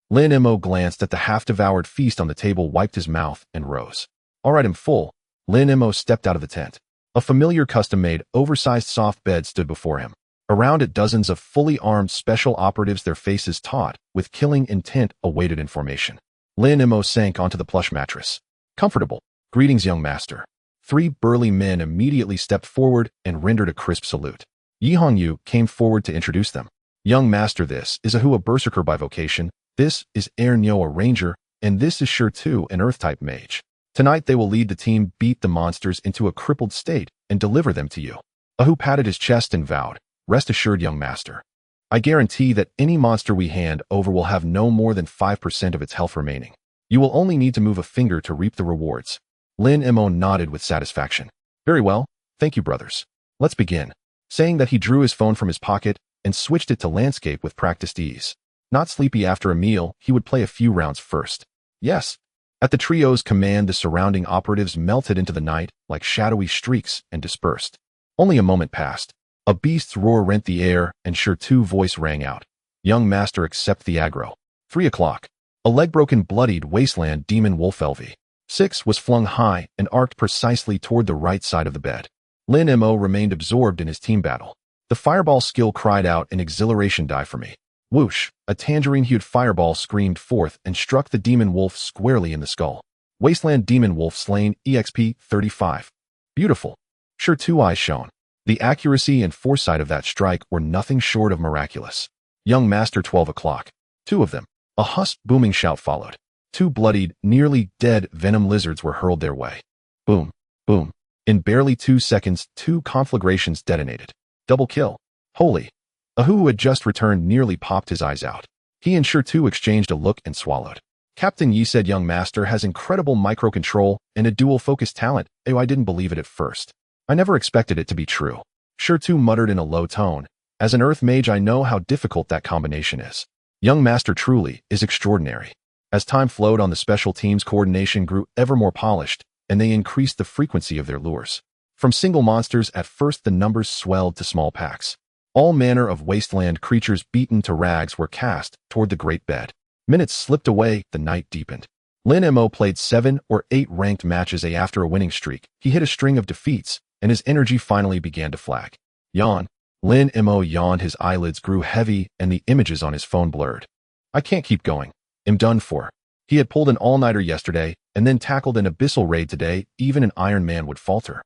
Lin Mo glanced at the half-devoured feast on the table, wiped his mouth, and rose. All right, I'm full. Lin Mo stepped out of the tent. A familiar custom-made, oversized soft bed stood before him. Around it, dozens of fully armed special operatives, their faces taut, with killing intent, awaited information. Lin Mo sank onto the plush mattress. Comfortable. Greetings, young master. 3 burly men immediately stepped forward and rendered a crisp salute. Yi Hongyu came forward to introduce them. Young master, this is Ahu, a berserker by vocation. This is Nyo, a ranger, and this is Tu, an earth-type mage. Tonight they will lead the team, beat the monsters into a crippled state, and deliver them to you. Ahu patted his chest and vowed, rest assured, young master. I guarantee that any monster we hand over will have no more than 5% of its health remaining. You will only need to move a finger to reap the rewards. Lin Mo nodded with satisfaction. Very well, thank you, brothers. Let's begin. Saying that, he drew his phone from his pocket and switched it to landscape with practiced ease. Not sleepy after a meal, he would play a few rounds first. Yes. At the trio's command, the surrounding operatives melted into the night like shadowy streaks and dispersed. Only a moment passed. A beast's roar rent the air, and Tu voice rang out. Young master, accept the aggro. 3 o'clock. A leg-broken, bloodied wasteland demon wolf LV. 6 was flung high and arced precisely toward the right side of the bed. Lin Mo remained absorbed in his team battle. The fireball skill cried out in exhilaration, die for me. Whoosh! A tangerine-hued fireball screamed forth and struck the demon wolf squarely in the skull. Wasteland demon wolf slain, EXP 35. Beautiful. Tu eyes shone. The accuracy and foresight of that strike were nothing short of miraculous. Young master, 12 o'clock. 2 of them. A husk booming shout followed. 2 bloodied, nearly dead venom lizards were hurled their way. Boom. Boom. In barely 2 seconds, 2 conflagrations detonated. Double kill. Holy. Ahu, who had just returned, nearly popped his eyes out. He and Tu exchanged a look and swallowed. Captain Yi said young master has incredible micro-control and a dual-focus talent. I didn't believe it at first. I never expected it to be true. Tu muttered in a low tone. As an earth mage, I know how difficult that combination is. Young master truly is extraordinary. As time flowed on, the special team's coordination grew ever more polished, and they increased the frequency of their lures. From single monsters at first, the numbers swelled to small packs. All manner of wasteland creatures beaten to rags were cast toward the great bed. Minutes slipped away, the night deepened. Lin Mo played 7 or 8 ranked matches after a winning streak. He hit a string of defeats, and his energy finally began to flag. Yawn. Lin Mo yawned, his eyelids grew heavy, and the images on his phone blurred. I can't keep going. I'm done for. He had pulled an all-nighter yesterday, and then tackled an abyssal raid today. Even an Iron Man would falter.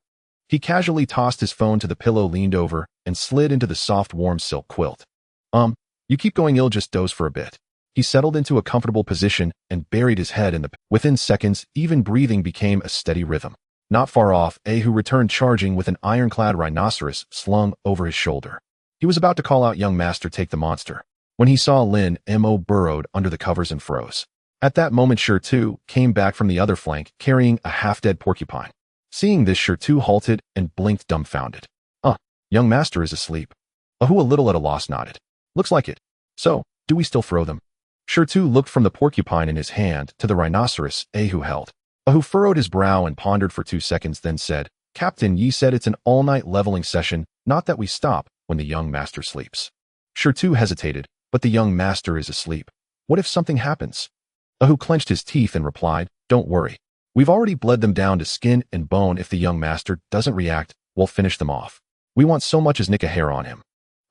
He casually tossed his phone to the pillow, leaned over, and slid into the soft, warm silk quilt. You keep going, I'll just doze for a bit. He settled into a comfortable position and buried his head in the... Within seconds, even breathing became a steady rhythm. Not far off, Ahu returned charging with an ironclad rhinoceros slung over his shoulder. He was about to call out, young master, take the monster, when he saw Lin Mo burrowed under the covers and froze. At that moment, Tu came back from the other flank, carrying a half-dead porcupine. Seeing this, Tu halted and blinked, dumbfounded. Young master is asleep. Ahu, a little at a loss, nodded. Looks like it. So, do we still throw them? Tu looked from the porcupine in his hand to the rhinoceros Ahu held. Ahu furrowed his brow and pondered for 2 seconds, then said, Captain Yi said it's an all-night leveling session, not that we stop when the young master sleeps. Tu hesitated, but the young master is asleep. What if something happens? Ahu clenched his teeth and replied, don't worry. We've already bled them down to skin and bone. If the young master doesn't react, we'll finish them off. We want so much as nick a hair on him.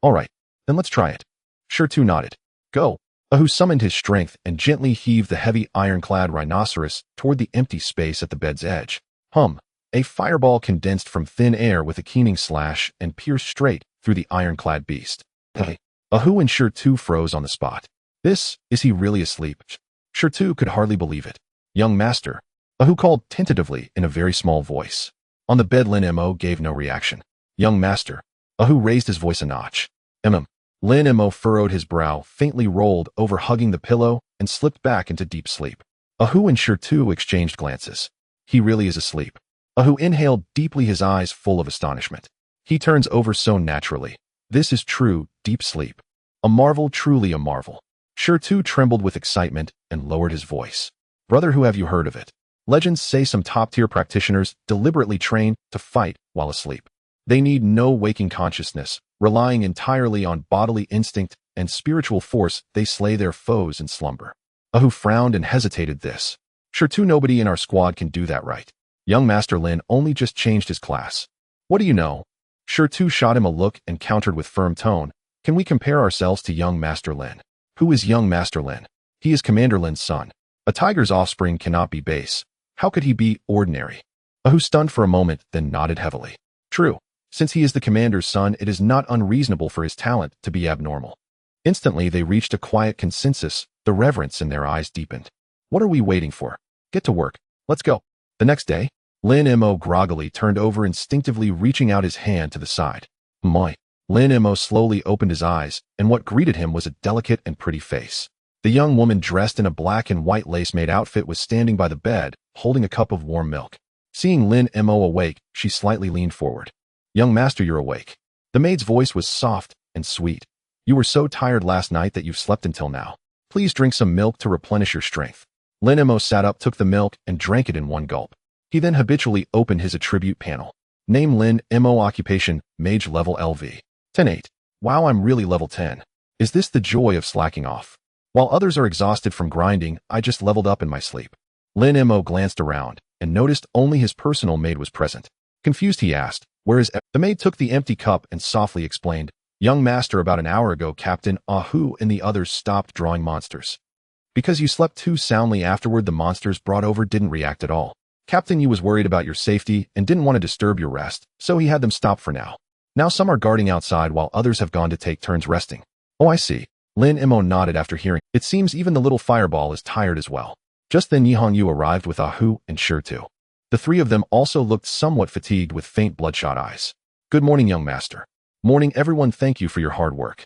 All right, then let's try it. Tu nodded. Go. Ahu summoned his strength and gently heaved the heavy ironclad rhinoceros toward the empty space at the bed's edge. A fireball condensed from thin air with a keening slash and pierced straight through the ironclad beast. Ahu and Tu froze on the spot. Is he really asleep? Tu could hardly believe it. Young master, Ahu called tentatively in a very small voice. On the bed, Lin Mo gave no reaction. Young master, Ahu raised his voice a notch. Lin Mo furrowed his brow, faintly rolled over, hugging the pillow, and slipped back into deep sleep. Ahu and Tu exchanged glances. He really is asleep. Ahu inhaled deeply, his eyes full of astonishment. He turns over so naturally. This is true, deep sleep. A marvel, truly a marvel. Shirtu trembled with excitement and lowered his voice. Brother, who have you heard of it? Legends say some top-tier practitioners deliberately train to fight while asleep. They need no waking consciousness, relying entirely on bodily instinct and spiritual force. They slay their foes in slumber. Ahu frowned and hesitated this. Shirtu, nobody in our squad can do that, right? Young Master Lin only just changed his class. What do you know? Shirtu shot him a look and countered with firm tone. Can we compare ourselves to young Master Lin? Who is young Master Lin? He is Commander Lin's son. A tiger's offspring cannot be base. How could he be ordinary? Ahu stunned for a moment, then nodded heavily. True. Since he is the commander's son, it is not unreasonable for his talent to be abnormal. Instantly, they reached a quiet consensus. The reverence in their eyes deepened. What are we waiting for? Get to work. Let's go. The next day, Lin Mo groggily turned over, instinctively reaching out his hand to the side. Moi. Lin Mo slowly opened his eyes, and what greeted him was a delicate and pretty face. The young woman dressed in a black and white lace-made outfit was standing by the bed, holding a cup of warm milk. Seeing Lin Mo awake, she slightly leaned forward. Young master, you're awake. The maid's voice was soft and sweet. You were so tired last night that you've slept until now. Please drink some milk to replenish your strength. Lin Mo sat up, took the milk, and drank it in one gulp. He then habitually opened his attribute panel. Name Lin Mo, occupation, mage, level LV. 10-8. Wow, I'm really level 10. Is this the joy of slacking off? While others are exhausted from grinding, I just leveled up in my sleep. Lin Mo glanced around and noticed only his personal maid was present. Confused, he asked, where is the maid? Took the empty cup and softly explained, young master, about an hour ago, Captain Ahu and the others stopped drawing monsters. Because you slept too soundly afterward, the monsters brought over didn't react at all. Captain Yu was worried about your safety and didn't want to disturb your rest, so he had them stop for now. Now some are guarding outside while others have gone to take turns resting. Oh, I see. Lin Mo nodded after hearing. It seems even the little fireball is tired as well. Just then Yihong Yu arrived with Ahu and Shirtu. The three of them also looked somewhat fatigued with faint bloodshot eyes. Good morning, young master. Morning, everyone. Thank you for your hard work.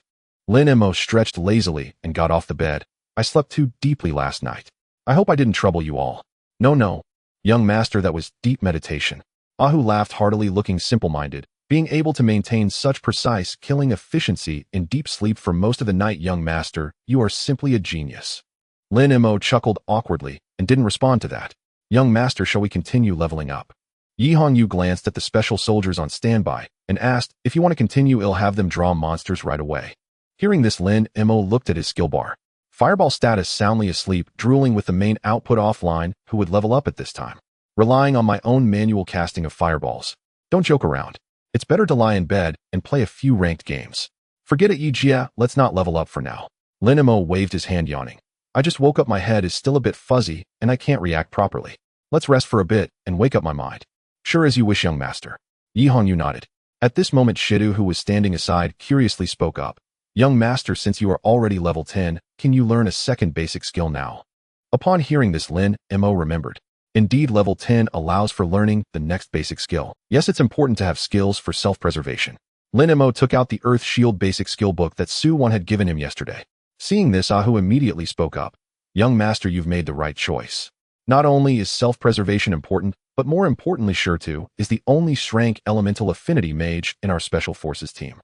Lin Mo stretched lazily and got off the bed. I slept too deeply last night. I hope I didn't trouble you all. No. Young master, that was deep meditation. Ahu laughed heartily, looking simple-minded. Being able to maintain such precise killing efficiency in deep sleep for most of the night, young master, you are simply a genius. Lin Mo chuckled awkwardly and didn't respond to that. Young master, shall we continue leveling up? Yihong Yu glanced at the special soldiers on standby and asked, if you want to continue, I'll have them draw monsters right away. Hearing this, Lin Mo looked at his skill bar. Fireball status, soundly asleep, drooling with the main output offline. Who would level up at this time? Relying on my own manual casting of fireballs. Don't joke around. It's better to lie in bed and play a few ranked games. Forget it, Yijia, let's not level up for now. Lin Mo waved his hand, yawning. I just woke up, my head is still a bit fuzzy and I can't react properly. Let's rest for a bit and wake up my mind. Sure, as you wish, young master. Yihong Yu nodded. At this moment, Shidu, who was standing aside, curiously spoke up. Young master, since you are already level 10, can you learn a second basic skill now? Upon hearing this, Lin Mo remembered. Indeed, level 10 allows for learning the next basic skill. Yes, it's important to have skills for self-preservation. Lin Mo took out the Earth Shield basic skill book that Su Wan had given him yesterday. Seeing this, Ahu immediately spoke up. Young master, you've made the right choice. Not only is self-preservation important, but more importantly, Shirtu is the only rank elemental affinity mage in our special forces team.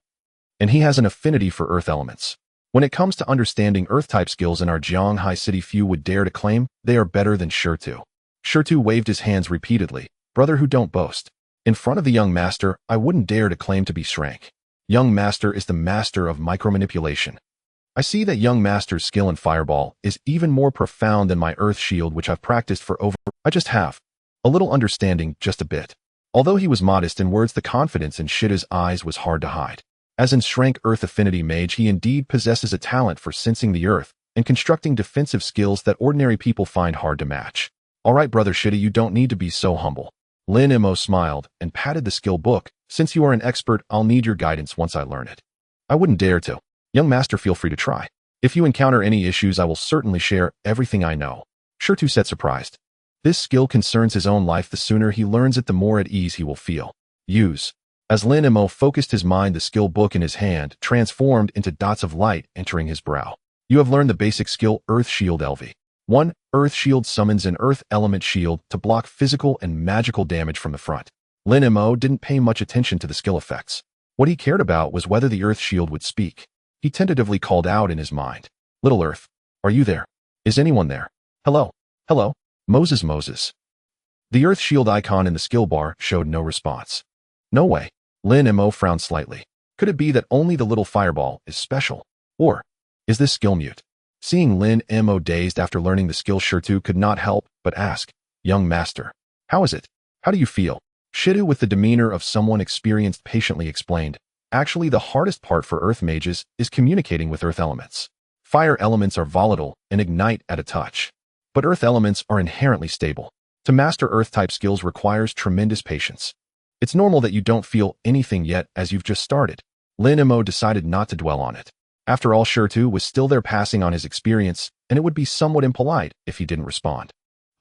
And he has an affinity for earth elements. When it comes to understanding earth-type skills in our Jianghai city, few would dare to claim they are better than Shirtu. Shirtu waved his hands repeatedly. Brother, who don't boast. In front of the young master, I wouldn't dare to claim to be Shrank. Young master is the master of micromanipulation. I see that young master's skill in fireball is even more profound than my earth shield, which I've practiced for over. I just have a little understanding, just a bit. Although he was modest in words, the confidence in Shida's eyes was hard to hide. As in Shrank Earth Affinity Mage, he indeed possesses a talent for sensing the earth and constructing defensive skills that ordinary people find hard to match. All right, brother Shida, you don't need to be so humble. Lin Mo smiled and patted the skill book. Since you are an expert, I'll need your guidance once I learn it. I wouldn't dare to. Young master, feel free to try. If you encounter any issues, I will certainly share everything I know. Shirtu said, surprised. This skill concerns his own life. The sooner he learns it, the more at ease he will feel. Use. As Lin Mo focused his mind, the skill book in his hand transformed into dots of light entering his brow. You have learned the basic skill Earth Shield LV. 1. Earth Shield summons an earth element shield to block physical and magical damage from the front. Lin Mo didn't pay much attention to the skill effects. What he cared about was whether the Earth Shield would speak. He tentatively called out in his mind, "Little Earth, are you there? Is anyone there? Hello? Hello? Moses Moses." The Earth Shield icon in the skill bar showed no response. No way. Lin Mo frowned slightly. Could it be that only the little fireball is special? Or is this skill mute? Seeing Lin Mo dazed after learning the skill, Shirtu could not help but ask, "Young master, how is it? How do you feel?" Shidu, with the demeanor of someone experienced, patiently explained, "Actually, the hardest part for Earth mages is communicating with Earth elements. Fire elements are volatile and ignite at a touch, but Earth elements are inherently stable. To master Earth-type skills requires tremendous patience. It's normal that you don't feel anything yet as you've just started." Lin Mo decided not to dwell on it. After all, Shirtu was still there passing on his experience, and it would be somewhat impolite if he didn't respond.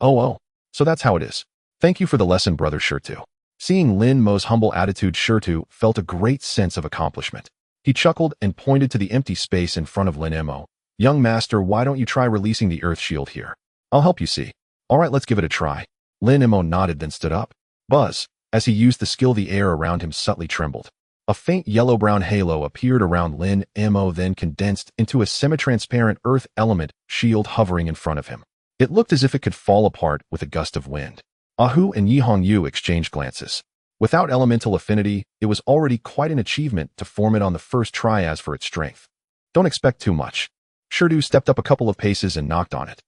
Oh, so that's how it is. Thank you for the lesson, brother Shirtu." Seeing Lin Mo's humble attitude, Shirtu felt a great sense of accomplishment. He chuckled and pointed to the empty space in front of Lin Mo. "Young master, why don't you try releasing the Earth Shield here? I'll help you see." "All right, let's give it a try." Lin Mo nodded, then stood up. Buzz. As he used the skill, the air around him subtly trembled. A faint yellow-brown halo appeared around Lin Mo, then condensed into a semi-transparent earth element shield hovering in front of him. It looked as if it could fall apart with a gust of wind. Ahu and Yi Hongyu exchanged glances. Without elemental affinity, it was already quite an achievement to form it on the first try. As for its strength, don't expect too much. Shirdu stepped up a couple of paces and knocked on it.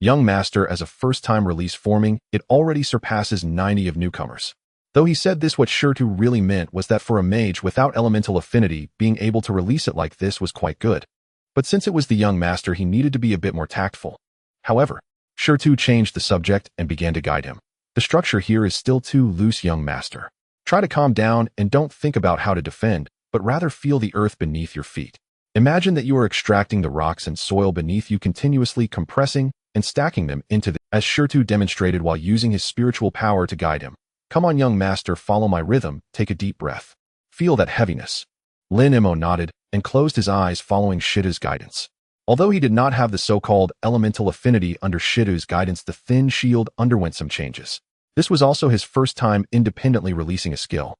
Young master, as a first-time release forming, it already surpasses 90 of newcomers. Though he said this, what Shirtu really meant was that for a mage without elemental affinity, being able to release it like this was quite good. But since it was the young master, he needed to be a bit more tactful. However, Shirtu changed the subject and began to guide him. "The structure here is still too loose, young master. Try to calm down and don't think about how to defend, but rather feel the earth beneath your feet. Imagine that you are extracting the rocks and soil beneath you, continuously compressing and stacking them into the," as Shirtu demonstrated while using his spiritual power to guide him. "Come on, young master, follow my rhythm, take a deep breath. Feel that heaviness." Lin Mo nodded and closed his eyes, following Shidu's guidance. Although he did not have the so-called elemental affinity under Shidu's guidance, the thin shield underwent some changes. This was also his first time independently releasing a skill.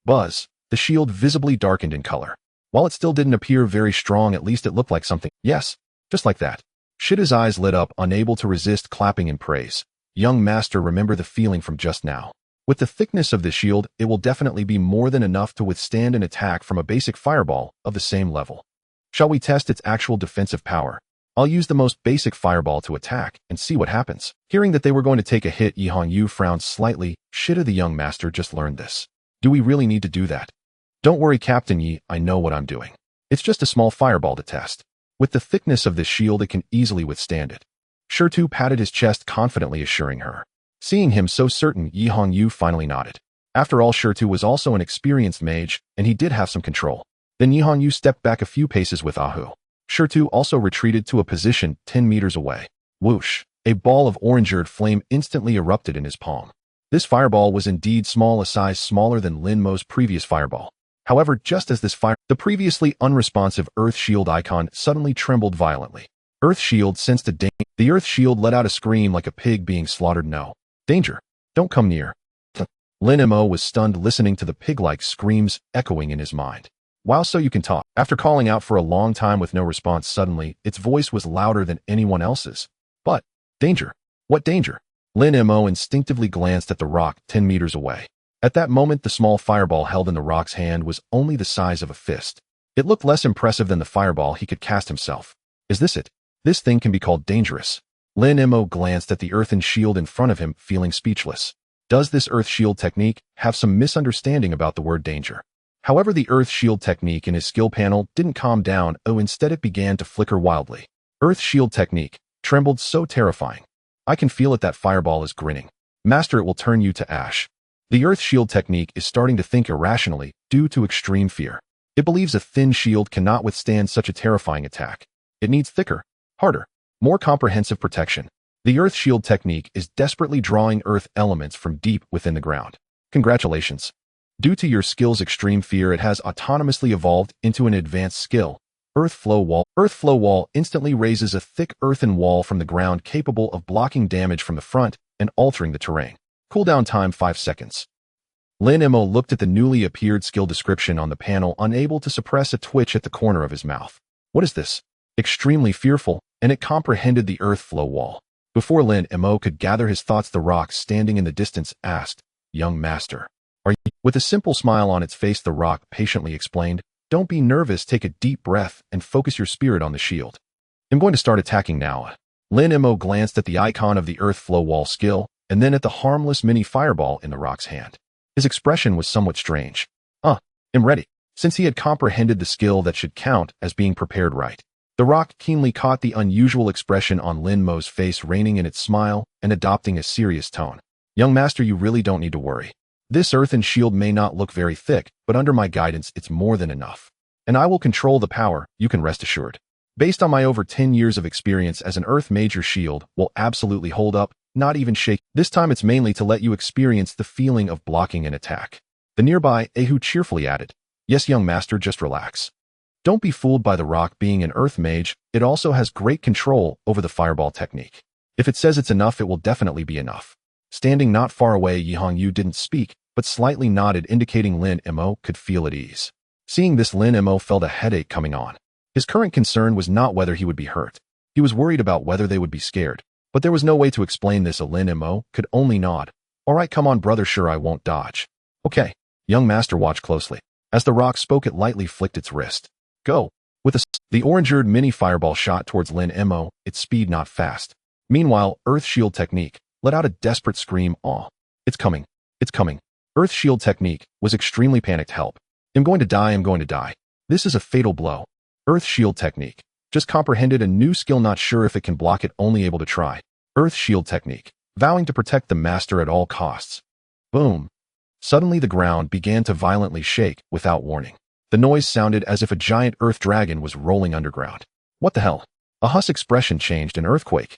Buzz. The shield visibly darkened in color. While it still didn't appear very strong, at least it looked like something. Yes, just like that. Shidu's eyes lit up, unable to resist clapping in praise. "Young master, remember the feeling from just now. With the thickness of the shield, it will definitely be more than enough to withstand an attack from a basic fireball of the same level. Shall we test its actual defensive power? I'll use the most basic fireball to attack and see what happens." Hearing that they were going to take a hit, Yi Hongyu frowned slightly. "Shidu, the young master just learned this. Do we really need to do that?" "Don't worry, Captain Yi, I know what I'm doing. It's just a small fireball to test. With the thickness of this shield, it can easily withstand it." Shirtu patted his chest confidently, assuring her. Seeing him so certain, Yi Hongyu finally nodded. After all, Shirtu was also an experienced mage, and he did have some control. Then Yi Hongyu stepped back a few paces with Ahu. Shirtu also retreated to a position 10 meters away. Whoosh! A ball of orange-eared flame instantly erupted in his palm. This fireball was indeed small, a size smaller than Lin Mo's previous fireball. However, just as this the previously unresponsive Earth Shield icon suddenly trembled violently. Earth Shield sensed a danger. The Earth Shield let out a scream like a pig being slaughtered. "No. Danger. Don't come near." Lin Mo was stunned, listening to the pig-like screams echoing in his mind. "Wow, so you can talk." After calling out for a long time with no response, suddenly, its voice was louder than anyone else's. "But, danger. What danger?" Lin Mo instinctively glanced at the rock 10 meters away. At that moment, the small fireball held in the rock's hand was only the size of a fist. It looked less impressive than the fireball he could cast himself. "Is this it? This thing can be called dangerous." Lin Mo glanced at the earthen shield in front of him, feeling speechless. Does this Earth Shield technique have some misunderstanding about the word danger? However, the Earth Shield technique in his skill panel didn't calm down, instead it began to flicker wildly. Earth Shield technique trembled so terrifying. "I can feel it, that fireball is grinning. Master, it will turn you to ash." The Earth Shield technique is starting to think irrationally due to extreme fear. It believes a thin shield cannot withstand such a terrifying attack. It needs thicker, harder, more comprehensive protection. The Earth Shield technique is desperately drawing earth elements from deep within the ground. Congratulations. Due to your skill's extreme fear, it has autonomously evolved into an advanced skill, Earth Flow Wall. Earth Flow Wall instantly raises a thick earthen wall from the ground capable of blocking damage from the front and altering the terrain. Cooldown time 5 seconds. Lin Mo looked at the newly appeared skill description on the panel, unable to suppress a twitch at the corner of his mouth. What is this? Extremely fearful, and it comprehended the earth flow wall. Before Lin Mo could gather his thoughts, the rock standing in the distance asked, "Young master, are you?" With a simple smile on its face, the rock patiently explained, "Don't be nervous, take a deep breath and focus your spirit on the shield. I'm going to start attacking now." Lin Mo glanced at the icon of the earth flow wall skill, and then at the harmless mini fireball in the rock's hand. His expression was somewhat strange. I'm ready. Since he had comprehended the skill, that should count as being prepared right. The rock keenly caught the unusual expression on Lin Mo's face, reining in its smile and adopting a serious tone. "Young master, you really don't need to worry. This earthen shield may not look very thick, but under my guidance, it's more than enough. And I will control the power, you can rest assured. Based on my over 10 years of experience as an earth mage, your shield will absolutely hold up, not even shake. This time it's mainly to let you experience the feeling of blocking an attack." The nearby Ahu cheerfully added, "Yes, young master, just relax. Don't be fooled by the rock being an earth mage. It also has great control over the fireball technique. If it says it's enough, it will definitely be enough." Standing not far away, Yihong didn't speak, but slightly nodded, indicating Lin Mo could feel at ease. Seeing this, Lin Mo felt a headache coming on. His current concern was not whether he would be hurt. He was worried about whether they would be scared. But there was no way to explain this. Lin Mo could only nod. "All right, come on, brother, sure I won't dodge." "Okay, young master, watch closely." As the rock spoke, it lightly flicked its wrist. "Go." With the orange-eared mini fireball shot towards Lin Mo, its speed not fast. Meanwhile, Earth Shield Technique let out a desperate scream. "Aw, it's coming. It's coming." Earth Shield Technique was extremely panicked. "Help. I'm going to die, I'm going to die. This is a fatal blow." Earth Shield Technique just comprehended a new skill, not sure if it can block it, only able to try. Earth Shield Technique, vowing to protect the master at all costs. Boom. Suddenly the ground began to violently shake without warning. The noise sounded as if a giant earth dragon was rolling underground. "What the hell?" Ahu's expression changed. "An earthquake."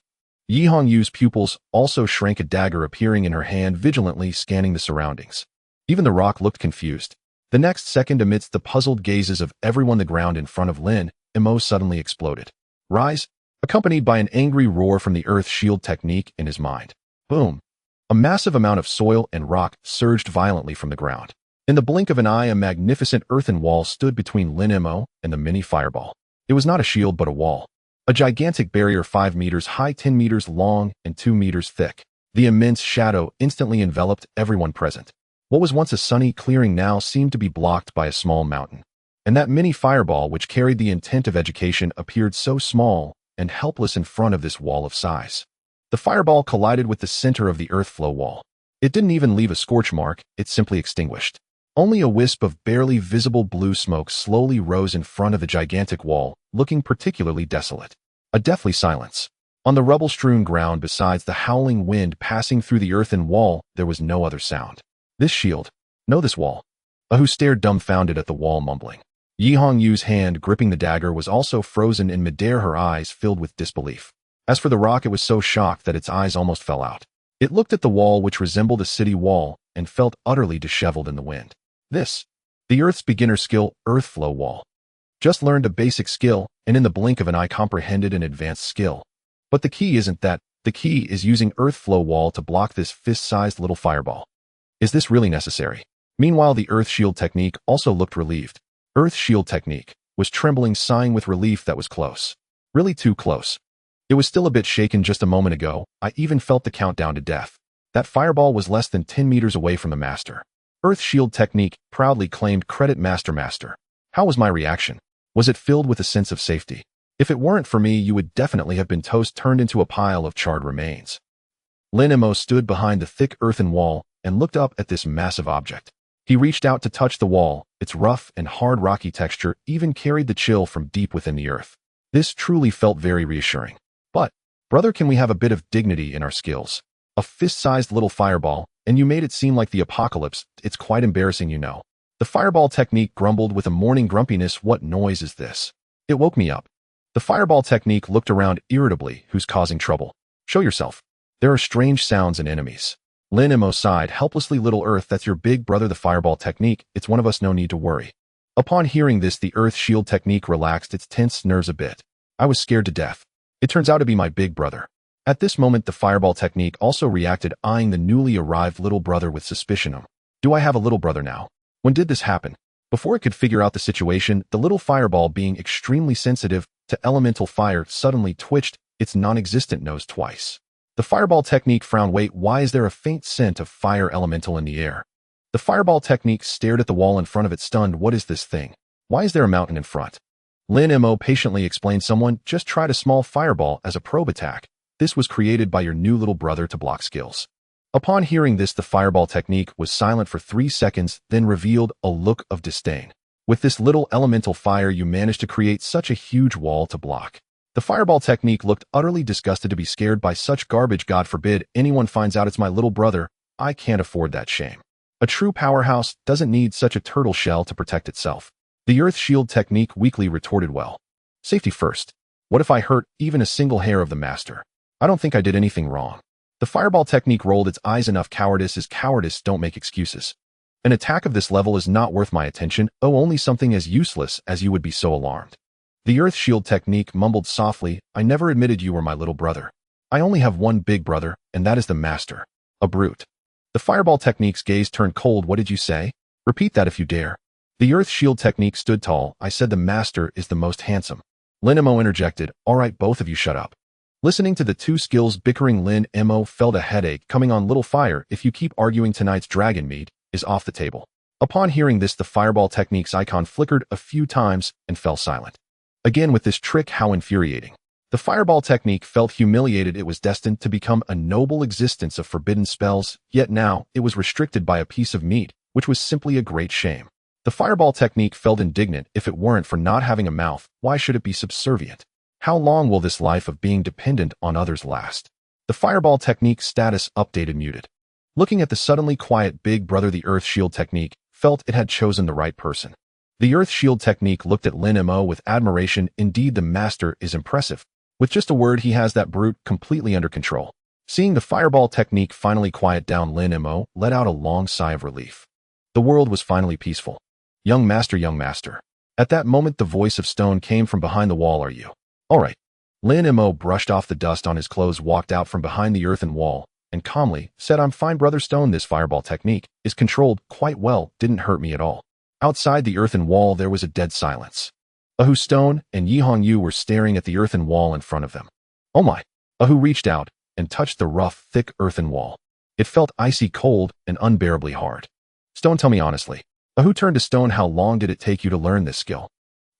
Yihong pupils also shrank, a dagger appearing in her hand, vigilantly scanning the surroundings. Even the rock looked confused. The next second, amidst the puzzled gazes of everyone, the ground in front of Lin Mo suddenly exploded. "Rise!" accompanied by an angry roar from the Earth Shield Technique in his mind. Boom! A massive amount of soil and rock surged violently from the ground. In the blink of an eye, a magnificent earthen wall stood between Lin Mo and the mini fireball. It was not a shield, but a wall. A gigantic barrier 5 meters high, 10 meters long, and 2 meters thick. The immense shadow instantly enveloped everyone present. What was once a sunny clearing now seemed to be blocked by a small mountain. And that mini fireball, which carried the intent of education, appeared so small and helpless in front of this wall of size. The fireball collided with the center of the earth flow wall. It didn't even leave a scorch mark, it simply extinguished. Only a wisp of barely visible blue smoke slowly rose in front of the gigantic wall, looking particularly desolate. A deathly silence. On the rubble-strewn ground, besides the howling wind passing through the earthen wall, there was no other sound. This shield. No, this wall. Ahu stared dumbfounded at the wall, mumbling. Yihong hand gripping the dagger was also frozen in midair, her eyes filled with disbelief. As for the rock, it was so shocked that its eyes almost fell out. It looked at the wall, which resembled a city wall, and felt utterly disheveled in the wind. This. The Earth's beginner skill, Earth Flow Wall. Just learned a basic skill, and in the blink of an eye comprehended an advanced skill. But the key isn't that. The key is using Earth Flow Wall to block this fist-sized little fireball. Is this really necessary? Meanwhile, the Earth Shield Technique also looked relieved. Earth Shield Technique was trembling, sighing with relief. That was close. Really too close. It was still a bit shaken just a moment ago. I even felt the countdown to death. That fireball was less than 10 meters away from the master. Earth Shield Technique proudly claimed credit, master. How was my reaction? Was it filled with a sense of safety? If it weren't for me, you would definitely have been toast, turned into a pile of charred remains. Lin Mo stood behind the thick earthen wall and looked up at this massive object. He reached out to touch the wall. Its rough and hard rocky texture even carried the chill from deep within the earth. This truly felt very reassuring. But, brother, can we have a bit of dignity in our skills? A fist-sized little fireball, and you made it seem like the apocalypse. It's quite embarrassing, you know. The fireball technique grumbled with a morning grumpiness. What noise is this? It woke me up. The fireball technique looked around irritably. Who's causing trouble? Show yourself. There are strange sounds and enemies. Lin Mo sighed helplessly. Little Earth, that's your big brother, the fireball technique. It's one of us, no need to worry. Upon hearing this, the Earth Shield Technique relaxed its tense nerves a bit. I was scared to death. It turns out to be my big brother. At this moment, the fireball technique also reacted, eyeing the newly arrived little brother with suspicion. Do I have a little brother now? When did this happen? Before it could figure out the situation, the little fireball, being extremely sensitive to elemental fire, suddenly twitched its non-existent nose twice. The fireball technique frowned. Wait, why is there a faint scent of fire elemental in the air? The fireball technique stared at the wall in front of it, stunned. What is this thing? Why is there a mountain in front? Lin Mei patiently explained. Someone just tried a small fireball as a probe attack. This was created by your new little brother to block skills. Upon hearing this, the fireball technique was silent for 3 seconds, then revealed a look of disdain. With this little elemental fire, you managed to create such a huge wall to block. The fireball technique looked utterly disgusted to be scared by such garbage. God forbid anyone finds out it's my little brother. I can't afford that shame. A true powerhouse doesn't need such a turtle shell to protect itself. The earth shield technique weakly retorted. Well, safety first. What if I hurt even a single hair of the master? I don't think I did anything wrong. The fireball technique rolled its eyes. Enough. Cowardice is cowardice. Don't make excuses. An attack of this level is not worth my attention. Oh, only something as useless as you would be so alarmed. The earth shield technique mumbled softly. I never admitted you were my little brother. I only have one big brother, and that is the master. A brute. The fireball technique's gaze turned cold. What did you say? Repeat that if you dare. The earth shield technique stood tall. I said the master is the most handsome. Lin Mei interjected. All right, both of you shut up. Listening to the two skills bickering, Lin Mei felt a headache coming on. Little fire, if you keep arguing, tonight's dragon meat is off the table. Upon hearing this, the fireball technique's icon flickered a few times and fell silent. Again with this trick, how infuriating. The fireball technique felt humiliated. It was destined to become a noble existence of forbidden spells, yet now it was restricted by a piece of meat, which was simply a great shame. The fireball technique felt indignant. If it weren't for not having a mouth, why should it be subservient? How long will this life of being dependent on others last? The fireball technique's status updated muted. Looking at the suddenly quiet big brother, the earth shield technique felt it had chosen the right person. The earth shield technique looked at Lin Mei with admiration. Indeed, the master is impressive. With just a word, he has that brute completely under control. Seeing the fireball technique finally quiet down, Lin Mei let out a long sigh of relief. The world was finally peaceful. Young master, young master. At that moment, the voice of Stone came from behind the wall. Are you all right? Lin Mei brushed off the dust on his clothes, walked out from behind the earthen wall, and calmly said, I'm fine, brother Stone. This fireball technique is controlled quite well. Didn't hurt me at all. Outside the earthen wall, there was a dead silence. Ahu, Stone, and Yihong were staring at the earthen wall in front of them. Oh my! Ahu reached out and touched the rough, thick earthen wall. It felt icy cold and unbearably hard. Stone, tell me honestly. Ahu turned to Stone. How long did it take you to learn this skill?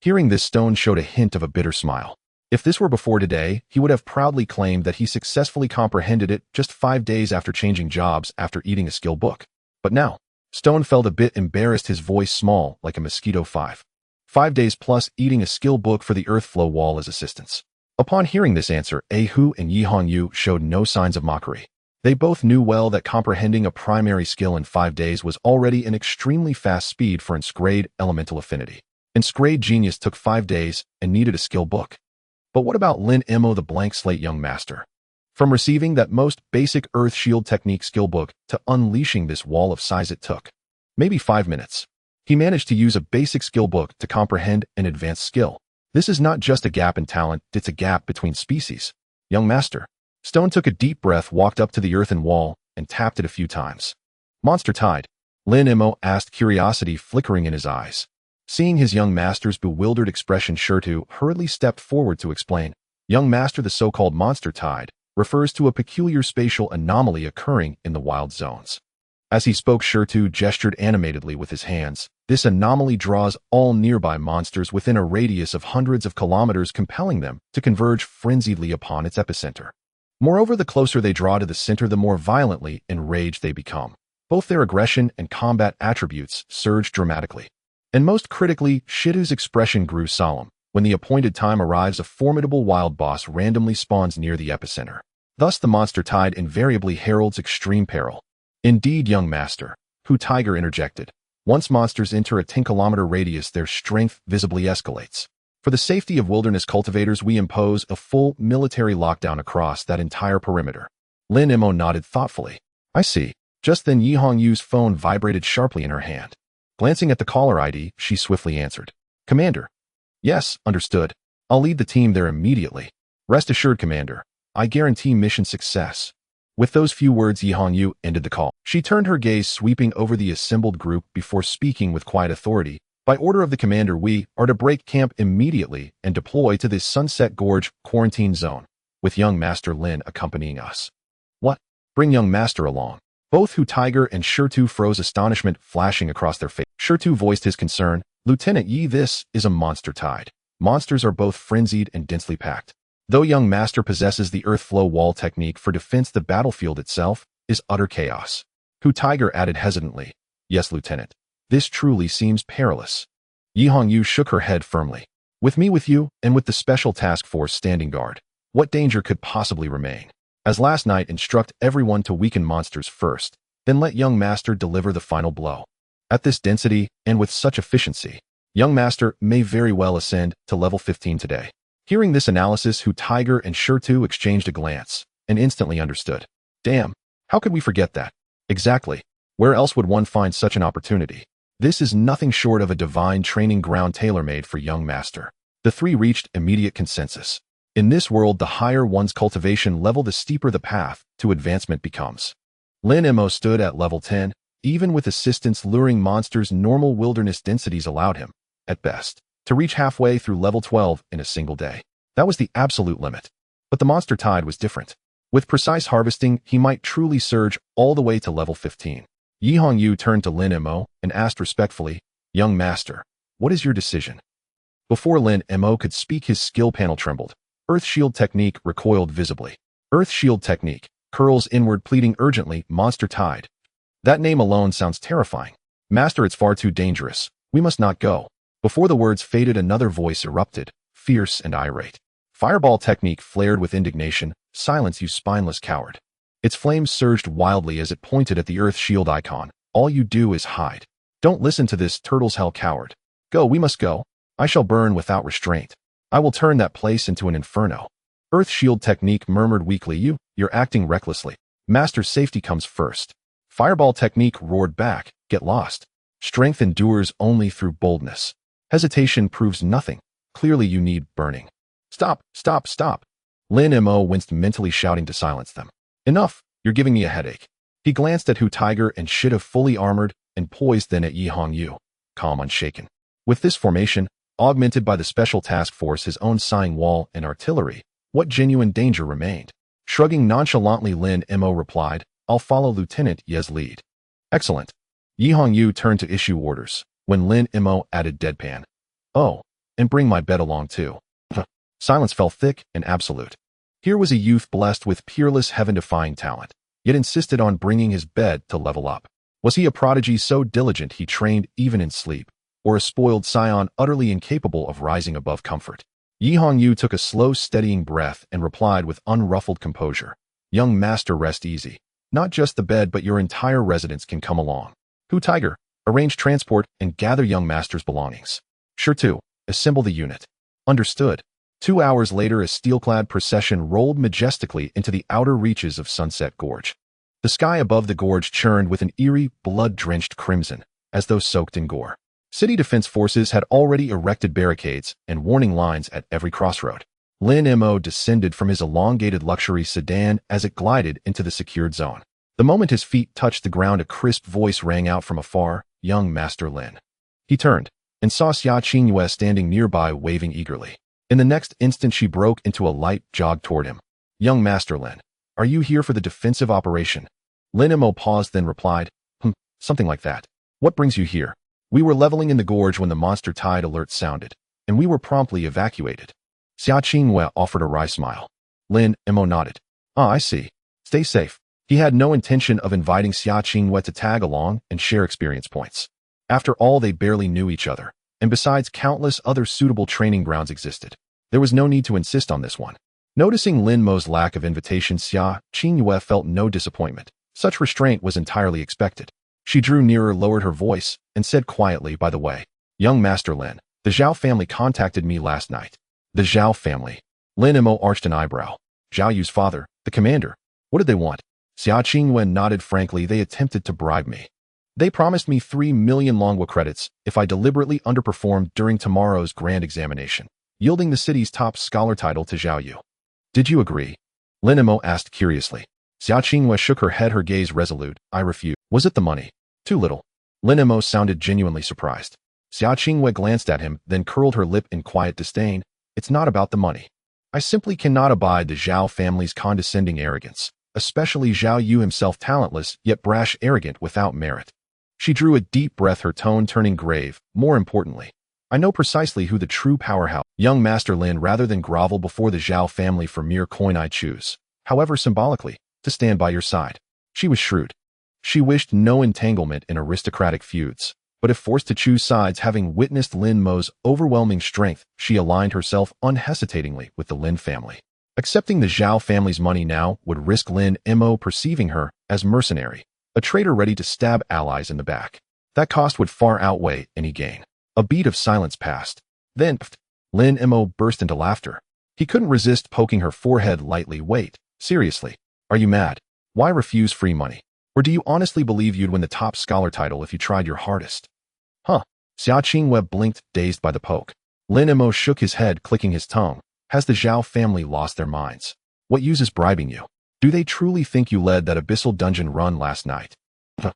Hearing this, Stone showed a hint of a bitter smile. If this were before today, he would have proudly claimed that he successfully comprehended it just 5 days after changing jobs after eating a skill book. But now, Stone felt a bit embarrassed, his voice small like a mosquito. 5 days plus eating a skill book for the earth flow wall as assistance. Upon hearing this answer, Ahu and Yihong showed no signs of mockery. They both knew well that comprehending a primary skill in 5 days was already an extremely fast speed for Inscrade elemental affinity. Inscrade genius took 5 days and needed a skill book. But what about Lin Mei, the blank slate young master? From receiving that most basic earth shield technique skill book to unleashing this wall of size, it took maybe 5 minutes. He managed to use a basic skill book to comprehend an advanced skill. This is not just a gap in talent, it's a gap between species. Young master. Stone took a deep breath, walked up to the earthen wall, and tapped it a few times. Monster tide? Lin Mei asked, curiosity flickering in his eyes. Seeing his young master's bewildered expression, Shirtu hurriedly stepped forward to explain. Young master, the so-called monster tide refers to a peculiar spatial anomaly occurring in the wild zones. As he spoke, Shirtu gestured animatedly with his hands. This anomaly draws all nearby monsters within a radius of hundreds of kilometers, compelling them to converge frenziedly upon its epicenter. Moreover, the closer they draw to the center, the more violently enraged they become. Both their aggression and combat attributes surge dramatically. And most critically, Shirtu's expression grew solemn. When the appointed time arrives, a formidable wild boss randomly spawns near the epicenter. Thus, the monster tide invariably heralds extreme peril. Indeed, young master, Hu Tiger interjected. Once monsters enter a 10-kilometer radius, their strength visibly escalates. For the safety of wilderness cultivators, we impose a full military lockdown across that entire perimeter. Lin Mei nodded thoughtfully. I see. Just then, Yihong phone vibrated sharply in her hand. Glancing at the caller ID, she swiftly answered. Commander. Yes, understood. I'll lead the team there immediately. Rest assured, Commander. I guarantee mission success. With those few words, Yi Hongyu ended the call. She turned her gaze sweeping over the assembled group before speaking with quiet authority. By order of the commander, we are to break camp immediately and deploy to this Sunset Gorge quarantine zone, with young Master Lin accompanying us. What? Bring young Master along. Both Hu Tiger and Shirtu froze, astonishment flashing across their face. Shirtu voiced his concern. Lieutenant Yi, this is a monster tide. Monsters are both frenzied and densely packed. Though young Master possesses the earth flow wall technique for defense, the battlefield itself is utter chaos. Hu Tiger added hesitantly. Yes, Lieutenant. This truly seems perilous. Yi Hongyu shook her head firmly. With me with you, and with the special task force standing guard, what danger could possibly remain? As last night, instruct everyone to weaken monsters first, then let young Master deliver the final blow. At this density, and with such efficiency, young Master may very well ascend to level 15 today. Hearing this analysis, Hu Tiger and Shirtu exchanged a glance, and instantly understood. Damn, how could we forget that? Exactly. Where else would one find such an opportunity? This is nothing short of a divine training ground tailor-made for young Master. The three reached immediate consensus. In this world, the higher one's cultivation level, the steeper the path to advancement becomes. Lin Mei stood at level 10, even with assistance luring monsters. Normal wilderness densities allowed him, at best, to reach halfway through level 12 in a single day. That was the absolute limit. But the monster tide was different. With precise harvesting, he might truly surge all the way to level 15. Yi Hongyu turned to Lin Mei and asked respectfully, Young Master, what is your decision? Before Lin Mei could speak, his skill panel trembled. Earth Shield Technique recoiled visibly. Earth Shield Technique curls inward, pleading urgently, Monster Tide. That name alone sounds terrifying. Master, it's far too dangerous. We must not go. Before the words faded, another voice erupted, fierce and irate. Fireball Technique flared with indignation. Silence, you spineless coward. Its flames surged wildly as it pointed at the Earth Shield icon. All you do is hide. Don't listen to this turtle's hell coward. Go, we must go. I shall burn without restraint. I will turn that place into an inferno. Earth Shield Technique murmured weakly, you're acting recklessly. Master's safety comes first. Fireball Technique roared back, get lost. Strength endures only through boldness. Hesitation proves nothing. Clearly you need burning. Stop, stop, stop. Lin Mei winced, mentally shouting to silence them. Enough, you're giving me a headache. He glanced at Hu Tiger and Shitta, fully armored and poised, then at Yi Hongyu, calm, unshaken. With this formation, augmented by the special task force, his own sighing wall and artillery, what genuine danger remained? Shrugging nonchalantly, Lin Mei replied, I'll follow Lieutenant Ye's lead. Excellent. Yi Hongyu turned to issue orders, when Lin Mei added deadpan. Oh, and bring my bed along too. Silence fell thick and absolute. Here was a youth blessed with peerless, heaven-defying talent, yet insisted on bringing his bed to level up. Was he a prodigy so diligent he trained even in sleep, or a spoiled scion utterly incapable of rising above comfort? Yi Hongyu took a slow, steadying breath and replied with unruffled composure. Young Master, rest easy. Not just the bed, but your entire residence can come along. Hu Tiger, arrange transport and gather young Master's belongings. Shirtu, assemble the unit. Understood. 2 hours later, a steel-clad procession rolled majestically into the outer reaches of Sunset Gorge. The sky above the gorge churned with an eerie, blood-drenched crimson, as though soaked in gore. City defense forces had already erected barricades and warning lines at every crossroad. Lin Mei descended from his elongated luxury sedan as it glided into the secured zone. The moment his feet touched the ground, a crisp voice rang out from afar, Young Master Lin. He turned and saw Xia Qingyue standing nearby, waving eagerly. In the next instant, she broke into a light jog toward him. Young Master Lin, are you here for the defensive operation? Lin Mei paused, then replied, something like that. What brings you here? We were leveling in the gorge when the monster tide alert sounded, and we were promptly evacuated. Xia Qingyue offered a wry smile. Lin Mei nodded. Ah, I see. Stay safe. He had no intention of inviting Xia Qingyue to tag along and share experience points. After all, they barely knew each other, and besides, countless other suitable training grounds existed. There was no need to insist on this one. Noticing Lin Mei's lack of invitation, Xia Qingyue felt no disappointment. Such restraint was entirely expected. She drew nearer, lowered her voice, and said quietly, by the way, Young Master Lin, the Zhao family contacted me last night. The Zhao family. Lin Mei arched an eyebrow. Zhao Yu's father, the commander. What did they want? Xia Qingyue nodded frankly. They attempted to bribe me. They promised me 3 million Longwa credits if I deliberately underperformed during tomorrow's grand examination, yielding the city's top scholar title to Zhao Yu. Did you agree? Lin Mei asked curiously. Xia Qingwei shook her head, her gaze resolute. I refuse. Was it the money? Too little. Lin Mei sounded genuinely surprised. Xia Qingwei glanced at him, then curled her lip in quiet disdain. It's not about the money. I simply cannot abide the Zhao family's condescending arrogance, especially Zhao Yu himself, talentless, yet brash, arrogant, without merit. She drew a deep breath, her tone turning grave. More importantly, I know precisely who the true powerhouse, young Master Lin. Rather than grovel before the Zhao family for mere coin, I choose, however symbolically, to stand by your side. She was shrewd. She wished no entanglement in aristocratic feuds, but if forced to choose sides, having witnessed Lin Mei's overwhelming strength, she aligned herself unhesitatingly with the Lin family. Accepting the Zhao family's money now would risk Lin Mei perceiving her as mercenary, a traitor ready to stab allies in the back. That cost would far outweigh any gain. A beat of silence passed. Then, Lin Mei burst into laughter. He couldn't resist poking her forehead lightly. Wait, seriously, are you mad? Why refuse free money? Or do you honestly believe you'd win the top scholar title if you tried your hardest? Huh. Xia Qingwei blinked, dazed by the poke. Lin Mei shook his head, clicking his tongue. Has the Zhao family lost their minds? What use is bribing you? Do they truly think you led that abyssal dungeon run last night? Xia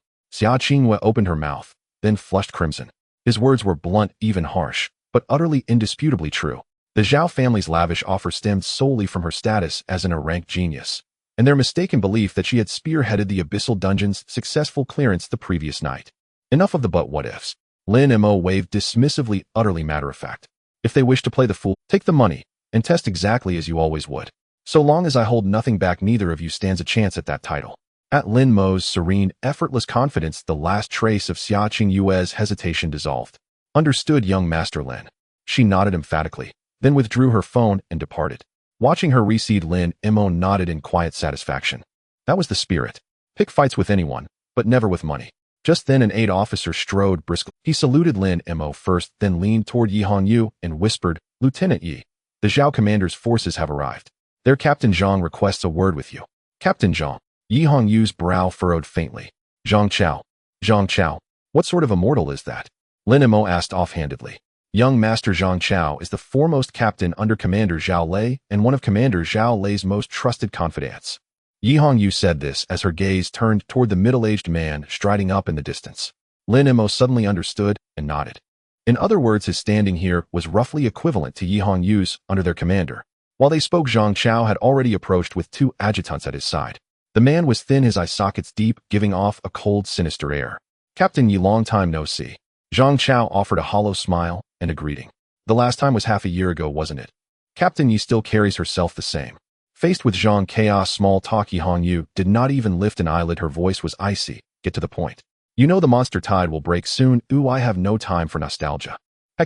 Qingwei opened her mouth, then flushed crimson. His words were blunt, even harsh, but utterly indisputably true. The Zhao family's lavish offer stemmed solely from her status as an rank genius, and their mistaken belief that she had spearheaded the abyssal dungeon's successful clearance the previous night. Enough of the but what-ifs. Lin Mei waved dismissively, utterly matter-of-fact. If they wish to play the fool, take the money, and test exactly as you always would. So long as I hold nothing back, neither of you stands a chance at that title. At Lin Mei's serene, effortless confidence, the last trace of Xia Qingyue's hesitation dissolved. Understood, young Master Lin. She nodded emphatically, then withdrew her phone and departed. Watching her recede, Lin Mei nodded in quiet satisfaction. That was the spirit. Pick fights with anyone, but never with money. Just then an aide officer strode briskly. He saluted Lin Mei first, then leaned toward Yi Hongyu and whispered, Lieutenant Yi, the Zhao commander's forces have arrived. Their Captain Zhang requests a word with you. Captain Zhang. Yi Hongyu's brow furrowed faintly. Zhang Chao. Zhang Chao. What sort of immortal is that? Lin Mei asked offhandedly. Young Master Zhang Chao is the foremost captain under Commander Zhao Lei and one of Commander Zhao Lei's most trusted confidants. Yi Hongyu said this as her gaze turned toward the middle-aged man striding up in the distance. Lin Mei suddenly understood and nodded. In other words, his standing here was roughly equivalent to Yi Hongyu's under their commander. While they spoke, Zhang Chao had already approached with 2 adjutants at his side. The man was thin, his eye sockets deep, giving off a cold, sinister air. Captain Yi, long time no see. Zhang Chao offered a hollow smile and a greeting. The last time was half a year ago, wasn't it? Captain Yi still carries herself the same. Faced with Zhang Chaos small talk, Yi Hongyu did not even lift an eyelid. Her voice was icy. Get to the point. You know the monster tide will break soon. Ooh, I have no time for nostalgia.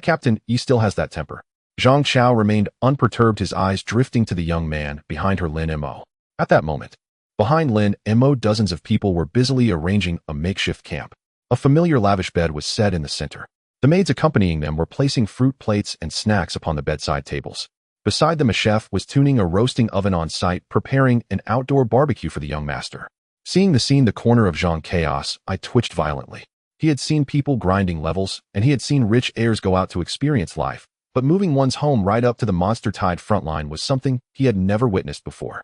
Captain Yi still has that temper. Zhang Chao remained unperturbed, his eyes drifting to the young man behind her, Lin Mei. At that moment, behind Lin Mei, dozens of people were busily arranging a makeshift camp. A familiar lavish bed was set in the center. The maids accompanying them were placing fruit plates and snacks upon the bedside tables. Beside them, a chef was tuning a roasting oven on site, preparing an outdoor barbecue for the young master. Seeing the scene, the corner of Zhang Chaos, I twitched violently. He had seen people grinding levels, and he had seen rich heirs go out to experience life, but moving one's home right up to the monster tide frontline was something he had never witnessed before.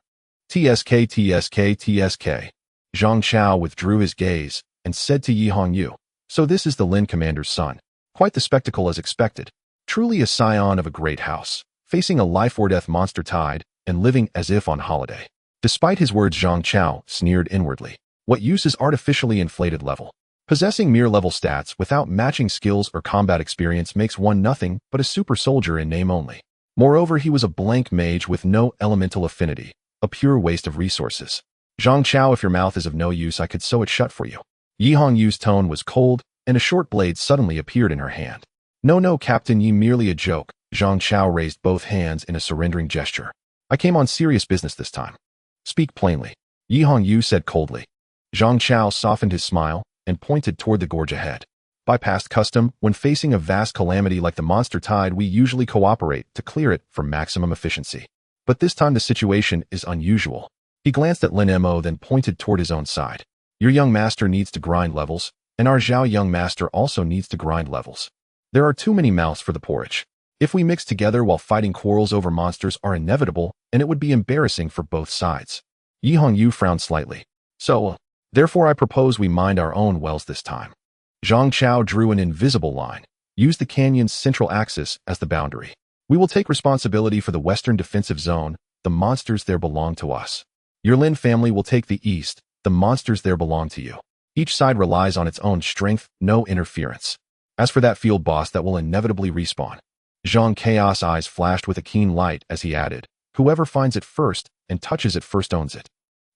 TSK, TSK, TSK. Zhang Chao withdrew his gaze and said to Yi Hongyu, so this is the Lin commander's son. Quite the spectacle as expected. Truly a scion of a great house, facing a life-or-death monster tide and living as if on holiday. Despite his words, Zhang Chao sneered inwardly. What use is artificially inflated level? Possessing mere level stats without matching skills or combat experience makes one nothing but a super soldier in name only. Moreover, he was a blank mage with no elemental affinity, a pure waste of resources. Zhang Chao, if your mouth is of no use, I could sew it shut for you. Yi Hongyu's tone was cold, and a short blade suddenly appeared in her hand. No, Captain Yi, merely a joke. Zhang Chao raised both hands in a surrendering gesture. I came on serious business this time. Speak plainly. Yi Hongyu said coldly. Zhang Chao softened his smile and pointed toward the gorge ahead. By past custom, when facing a vast calamity like the monster tide, we usually cooperate to clear it for maximum efficiency. But this time the situation is unusual. He glanced at Lin Mei, then pointed toward his own side. Your young master needs to grind levels, and our Zhao young master also needs to grind levels. There are too many mouths for the porridge. If we mix together while fighting, quarrels over monsters are inevitable, and it would be embarrassing for both sides. Yi Hongyu frowned slightly. Therefore I propose we mind our own wells this time. Zhang Chao drew an invisible line, used the canyon's central axis as the boundary. We will take responsibility for the western defensive zone. The monsters there belong to us. Your Lin family will take the east. The monsters there belong to you. Each side relies on its own strength, no interference. As for that field boss that will inevitably respawn. Zhang Chaos' eyes flashed with a keen light as he added, whoever finds it first and touches it first owns it.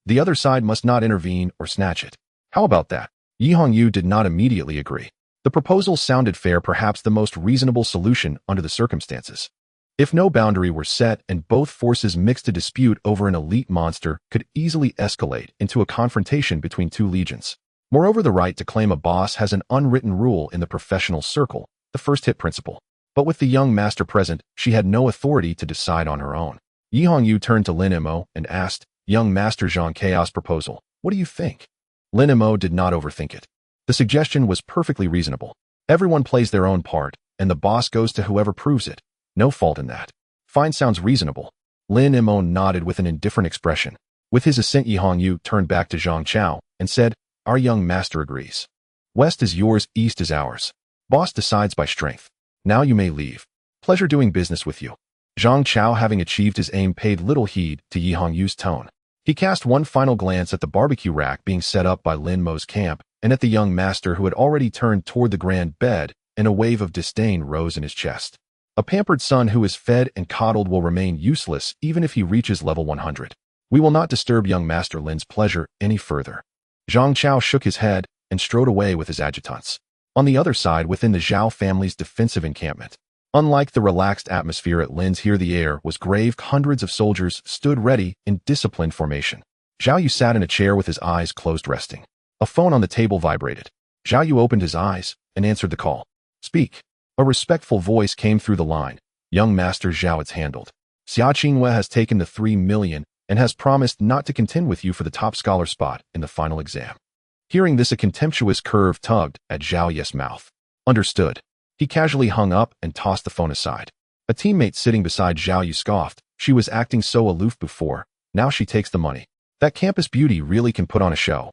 The other side must not intervene or snatch it. How about that? Yi Hongyu did not immediately agree. The proposal sounded fair, perhaps the most reasonable solution under the circumstances. If no boundary were set and both forces mixed, a dispute over an elite monster could easily escalate into a confrontation between two legions. Moreover, the right to claim a boss has an unwritten rule in the professional circle, the first hit principle. But with the young master present, she had no authority to decide on her own. Yi Hongyu turned to Lin Mei and asked, young master Zhang Chaos' proposal, what do you think? Lin Mei did not overthink it. The suggestion was perfectly reasonable. Everyone plays their own part, and the boss goes to whoever proves it. No fault in that. Fine, sounds reasonable. Lin Mei nodded with an indifferent expression. With his assent, Yi Hongyu turned back to Zhang Chao and said, our young master agrees. West is yours, east is ours. Boss decides by strength. Now you may leave. Pleasure doing business with you. Zhang Chao, having achieved his aim, paid little heed to Yi Hongyu's tone. He cast one final glance at the barbecue rack being set up by Lin Mei's camp and at the young master who had already turned toward the grand bed, and a wave of disdain rose in his chest. A pampered son who is fed and coddled will remain useless even if he reaches level 100. We will not disturb young Master Lin's pleasure any further. Zhang Chao shook his head and strode away with his adjutants. On the other side, within the Zhao family's defensive encampment, unlike the relaxed atmosphere at Lin's here, the air was grave. Hundreds of soldiers stood ready in disciplined formation. Zhao Yu sat in a chair with his eyes closed, resting. A phone on the table vibrated. Zhao Yu opened his eyes and answered the call. Speak. A respectful voice came through the line. Young Master Zhao, it's handled. Xia Qingwei has taken the 3 million and has promised not to contend with you for the top scholar spot in the final exam. Hearing this, a contemptuous curve tugged at Zhao Yu's mouth. Understood. He casually hung up and tossed the phone aside. A teammate sitting beside Zhao Yu scoffed. She was acting so aloof before. Now she takes the money. That campus beauty really can put on a show.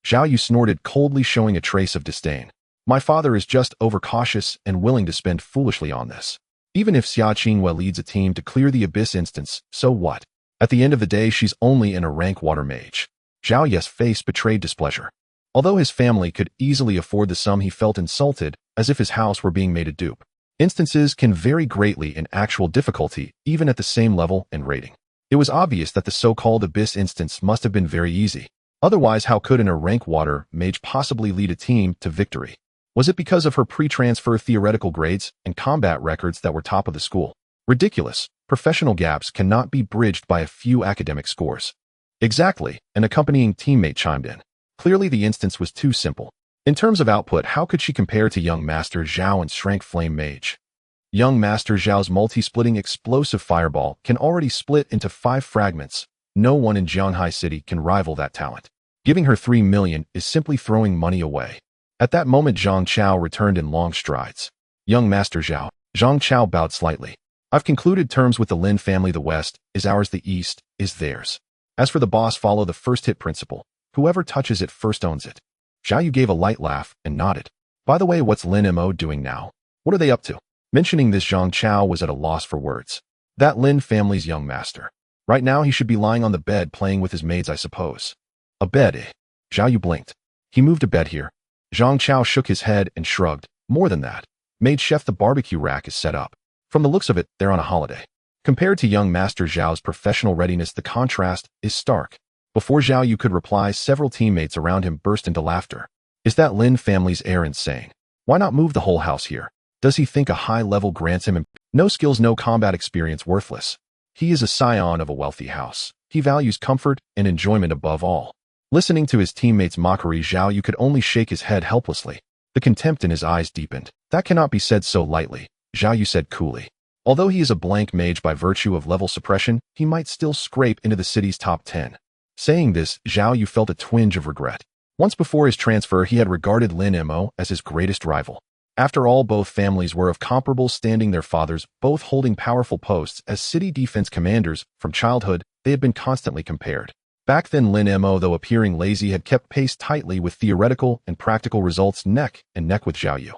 Zhao Yu snorted coldly, showing a trace of disdain. My father is just overcautious and willing to spend foolishly on this. Even if Xia Qingwei leads a team to clear the Abyss instance, so what? At the end of the day, she's only in a rank water mage. Zhao Yu's face betrayed displeasure. Although his family could easily afford the sum, he felt insulted, as if his house were being made a dupe. Instances can vary greatly in actual difficulty, even at the same level and rating. It was obvious that the so-called Abyss instance must have been very easy. Otherwise, how could a rank water mage possibly lead a team to victory? Was it because of her pre-transfer theoretical grades and combat records that were top of the school? Ridiculous. Professional gaps cannot be bridged by a few academic scores. Exactly, an accompanying teammate chimed in. Clearly the instance was too simple. In terms of output, how could she compare to young Master Zhao and Shrank Flame Mage? Young Master Zhao's multi-splitting explosive fireball can already split into 5 fragments. No one in Jianghai City can rival that talent. Giving her 3 million is simply throwing money away. At that moment, Zhang Chao returned in long strides. Young Master Zhao. Zhang Chao bowed slightly. I've concluded terms with the Lin family. The West is ours, the East is theirs. As for the boss, follow the first hit principle. Whoever touches it first owns it. Zhao Yu gave a light laugh and nodded. By the way, what's Lin Mei doing now? What are they up to? Mentioning this, Zhang Chao was at a loss for words. That Lin family's young master. Right now he should be lying on the bed playing with his maids, I suppose. A bed, eh? Zhao Yu blinked. He moved a bed here. Zhang Chao shook his head and shrugged. More than that. Maid chef, the barbecue rack is set up. From the looks of it, they're on a holiday. Compared to young Master Zhao's professional readiness, the contrast is stark. Before Zhao Yu could reply, several teammates around him burst into laughter. Is that Lin family's heir insane? Why not move the whole house here? Does he think a high level grants him no skills, no combat experience, worthless? He is a scion of a wealthy house. He values comfort and enjoyment above all. Listening to his teammates' mockery, Zhao Yu could only shake his head helplessly. The contempt in his eyes deepened. That cannot be said so lightly, Zhao Yu said coolly. Although he is a blank mage by virtue of level suppression, he might still scrape into the city's top 10. Saying this, Zhao Yu felt a twinge of regret. Once before his transfer, he had regarded Lin Mei as his greatest rival. After all, both families were of comparable standing, their fathers both holding powerful posts as city defense commanders. From childhood, they had been constantly compared. Back then Lin Mo, though appearing lazy, had kept pace tightly with theoretical and practical results neck and neck with Zhao Yu.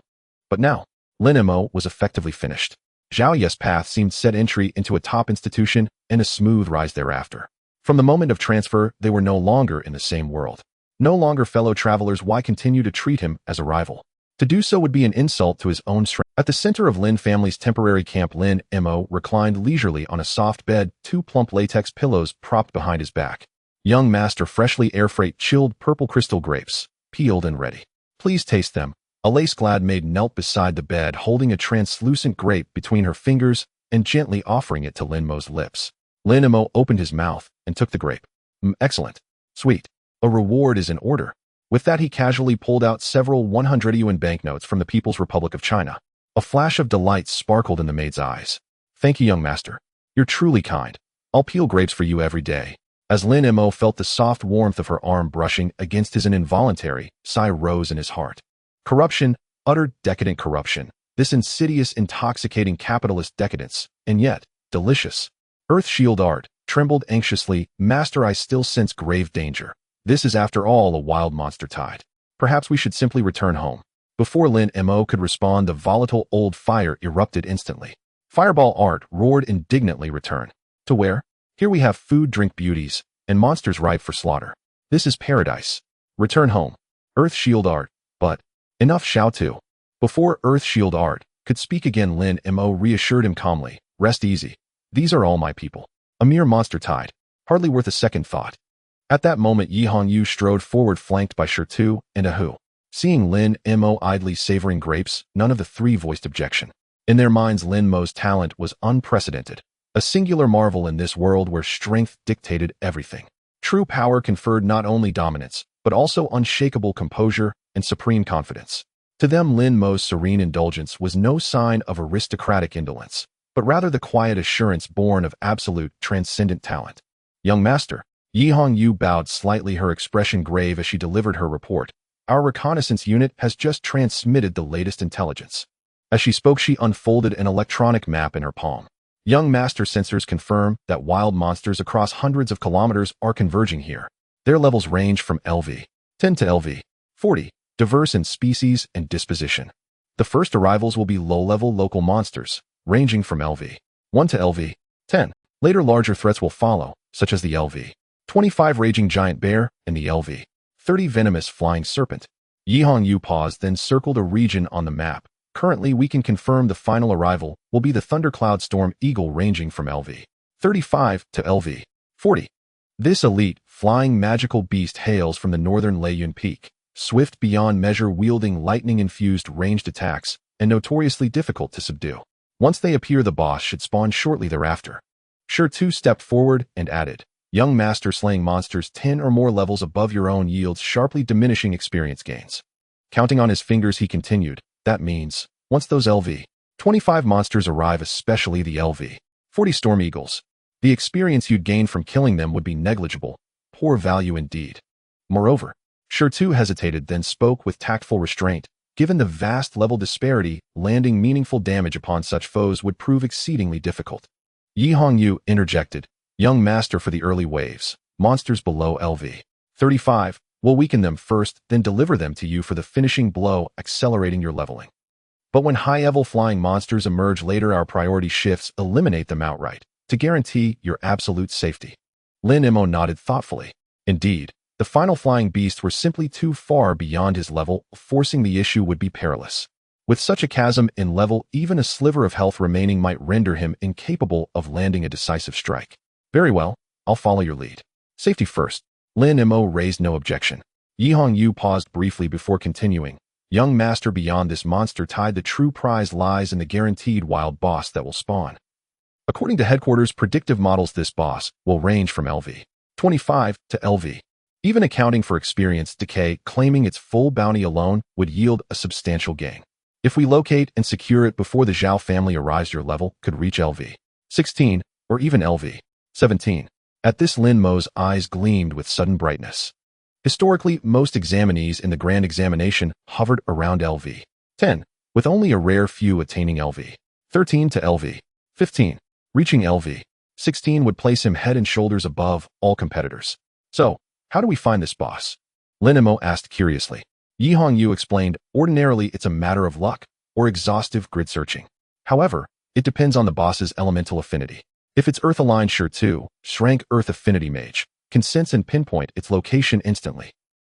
But now, Lin Mo was effectively finished. Zhao Yu's path seemed set entry into a top institution and a smooth rise thereafter. From the moment of transfer, they were no longer in the same world. No longer fellow travelers. Why continue to treat him as a rival? To do so would be an insult to his own strength. At the center of Lin family's temporary camp, Lin Mo reclined leisurely on a soft bed, two plump latex pillows propped behind his back. Young master freshly air-freight chilled purple crystal grapes, peeled and ready. Please taste them. A lace-clad maid knelt beside the bed, holding a translucent grape between her fingers and gently offering it to Lin Mo's lips. Lin Mo opened his mouth and took the grape. Excellent. Sweet. A reward is in order. With that, he casually pulled out several 100 yuan banknotes from the People's Republic of China. A flash of delight sparkled in the maid's eyes. Thank you, young master. You're truly kind. I'll peel grapes for you every day. As Lin Mo felt the soft warmth of her arm brushing against his, an involuntary sigh rose in his heart. Corruption, utter decadent corruption. This insidious, intoxicating capitalist decadence, and yet, delicious. Earth Shield Art trembled anxiously. Master, I still sense grave danger. This is after all a wild monster tide. Perhaps we should simply return home. Before Lin Mo could respond, the volatile old fire erupted instantly. Fireball Art roared indignantly. Return. To where? Here we have food, drink, beauties, and monsters ripe for slaughter. This is paradise. Return home. Earth Shield Art. But enough, Xiao Tu. Before Earth Shield Art could speak again, Lin Mo reassured him calmly. Rest easy. These are all my people. A mere monster tide. Hardly worth a second thought. At that moment, Yi Hongyu strode forward, flanked by Shirtu and Ahu. Seeing Lin Mo idly savoring grapes, none of the three voiced objection. In their minds, Lin Mo's talent was unprecedented. A singular marvel in this world where strength dictated everything. True power conferred not only dominance, but also unshakable composure and supreme confidence. To them, Lin Mo's serene indulgence was no sign of aristocratic indolence, but rather the quiet assurance born of absolute, transcendent talent. Young master, Yi Hongyu bowed slightly, her expression grave as she delivered her report. Our reconnaissance unit has just transmitted the latest intelligence. As she spoke, she unfolded an electronic map in her palm. Young master, sensors confirm that wild monsters across hundreds of kilometers are converging here. Their levels range from LV 10 to LV 40, diverse in species and disposition. The first arrivals will be low-level local monsters, ranging from LV 1 to LV 10. Later, larger threats will follow, such as the LV 25 raging giant bear and the LV 30 venomous flying serpent. Yi Hongyu paused, then circled a region on the map. Currently, we can confirm the final arrival will be the Thundercloud Storm Eagle, ranging from LV 35 to LV 40. This elite, flying magical beast hails from the northern Layman Peak, swift beyond measure, wielding lightning-infused ranged attacks, and notoriously difficult to subdue. Once they appear, the boss should spawn shortly thereafter. Shirtu stepped forward and added, Young master, slaying monsters 10 or more levels above your own yields sharply diminishing experience gains. Counting on his fingers, he continued, that means, once those LV 25 monsters arrive, especially the LV 40 Storm Eagles, the experience you'd gain from killing them would be negligible. Poor value indeed. Moreover, Shirtu hesitated, then spoke with tactful restraint. Given the vast level disparity, landing meaningful damage upon such foes would prove exceedingly difficult. Yi Hongyu interjected, Young master, for the early waves, monsters below LV 35, will weaken them first, then deliver them to you for the finishing blow, accelerating your leveling. But when high-level flying monsters emerge later, our priority shifts, eliminate them outright, to guarantee your absolute safety. Lin Mo nodded thoughtfully. Indeed, the final flying beasts were simply too far beyond his level, forcing the issue would be perilous. With such a chasm in level, even a sliver of health remaining might render him incapable of landing a decisive strike. Very well, I'll follow your lead. Safety first. Lin Mo raised no objection. Yi Hongyu paused briefly before continuing. Young master, beyond this monster tide, the true prize lies in the guaranteed wild boss that will spawn. According to headquarters predictive models, this boss will range from LV 25 to LV. Even accounting for experience decay, claiming its full bounty alone would yield a substantial gain. If we locate and secure it before the Zhao family arrives, your level could reach LV 16 or even LV 17. At this, Lin Mo's eyes gleamed with sudden brightness. Historically, most examinees in the Grand Examination hovered around LV 10, with only a rare few attaining LV 13 to LV 15. Reaching LV 16 would place him head and shoulders above all competitors. So, how do we find this boss? Lin Mei asked curiously. Yi Hongyu explained, ordinarily it's a matter of luck, or exhaustive grid searching. However, it depends on the boss's elemental affinity. If it's Earth-aligned Sure-2, Shrank Earth Affinity Mage, can sense and pinpoint its location instantly.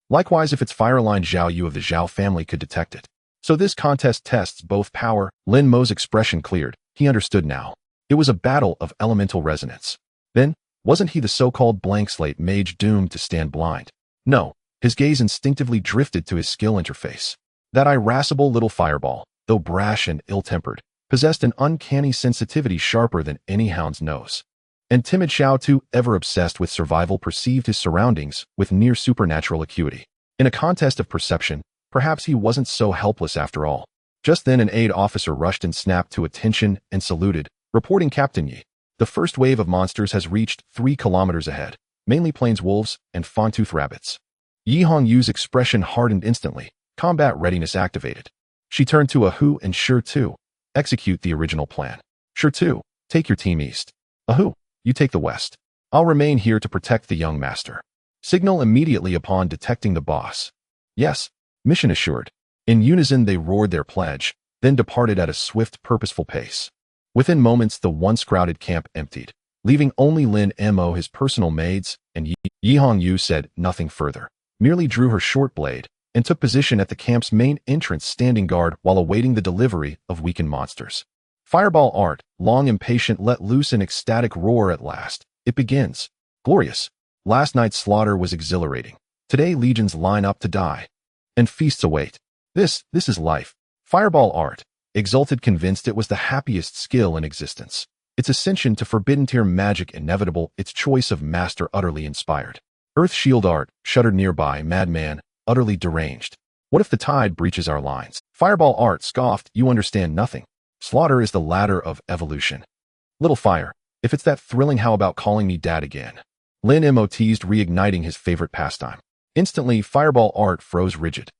Likewise, if it's Fire-aligned Zhao Yu of the Zhao family could detect it. So this contest tests both power. Lin Mei's expression cleared. He understood now. It was a battle of elemental resonance. Then, wasn't he the so-called blank slate mage doomed to stand blind? No, his gaze instinctively drifted to his skill interface. That irascible little fireball, though brash and ill-tempered, possessed an uncanny sensitivity sharper than any hound's nose. And timid Xiao Tu, ever obsessed with survival, perceived his surroundings with near supernatural acuity. In a contest of perception, perhaps he wasn't so helpless after all. Just then an aide officer rushed and snapped to attention and saluted, reporting Captain Yi. The first wave of monsters has reached 3 kilometers ahead, mainly plains wolves and fawn-toothed rabbits. Yi Hongyu's expression hardened instantly, combat readiness activated. She turned to Ahu and Sure-2. Execute the original plan. Sure-2, take your team east. Ahu, you take the west. I'll remain here to protect the young master. Signal immediately upon detecting the boss. Yes, mission assured. In unison they roared their pledge, then departed at a swift, purposeful pace. Within moments the once crowded camp emptied, leaving only Lin Mei, his personal maids, and Yi Hongyu said nothing further, merely drew her short blade, and took position at the camp's main entrance, standing guard while awaiting the delivery of weakened monsters. Fireball art, long impatient, let loose an ecstatic roar at last. It begins. Glorious. Last night's slaughter was exhilarating. Today legions line up to die. And feasts await. This is life. Fireball art, exulted, convinced it was the happiest skill in existence. Its ascension to forbidden tier magic inevitable, its choice of master utterly inspired. Earth shield art, shuddered nearby, madman, utterly deranged. What if the tide breaches our lines? Fireball art scoffed, you understand nothing. Slaughter is the ladder of evolution. Little fire, if it's that thrilling, how about calling me dad again? Lin Mei teased, reigniting his favorite pastime. Instantly, Fireball art froze rigid.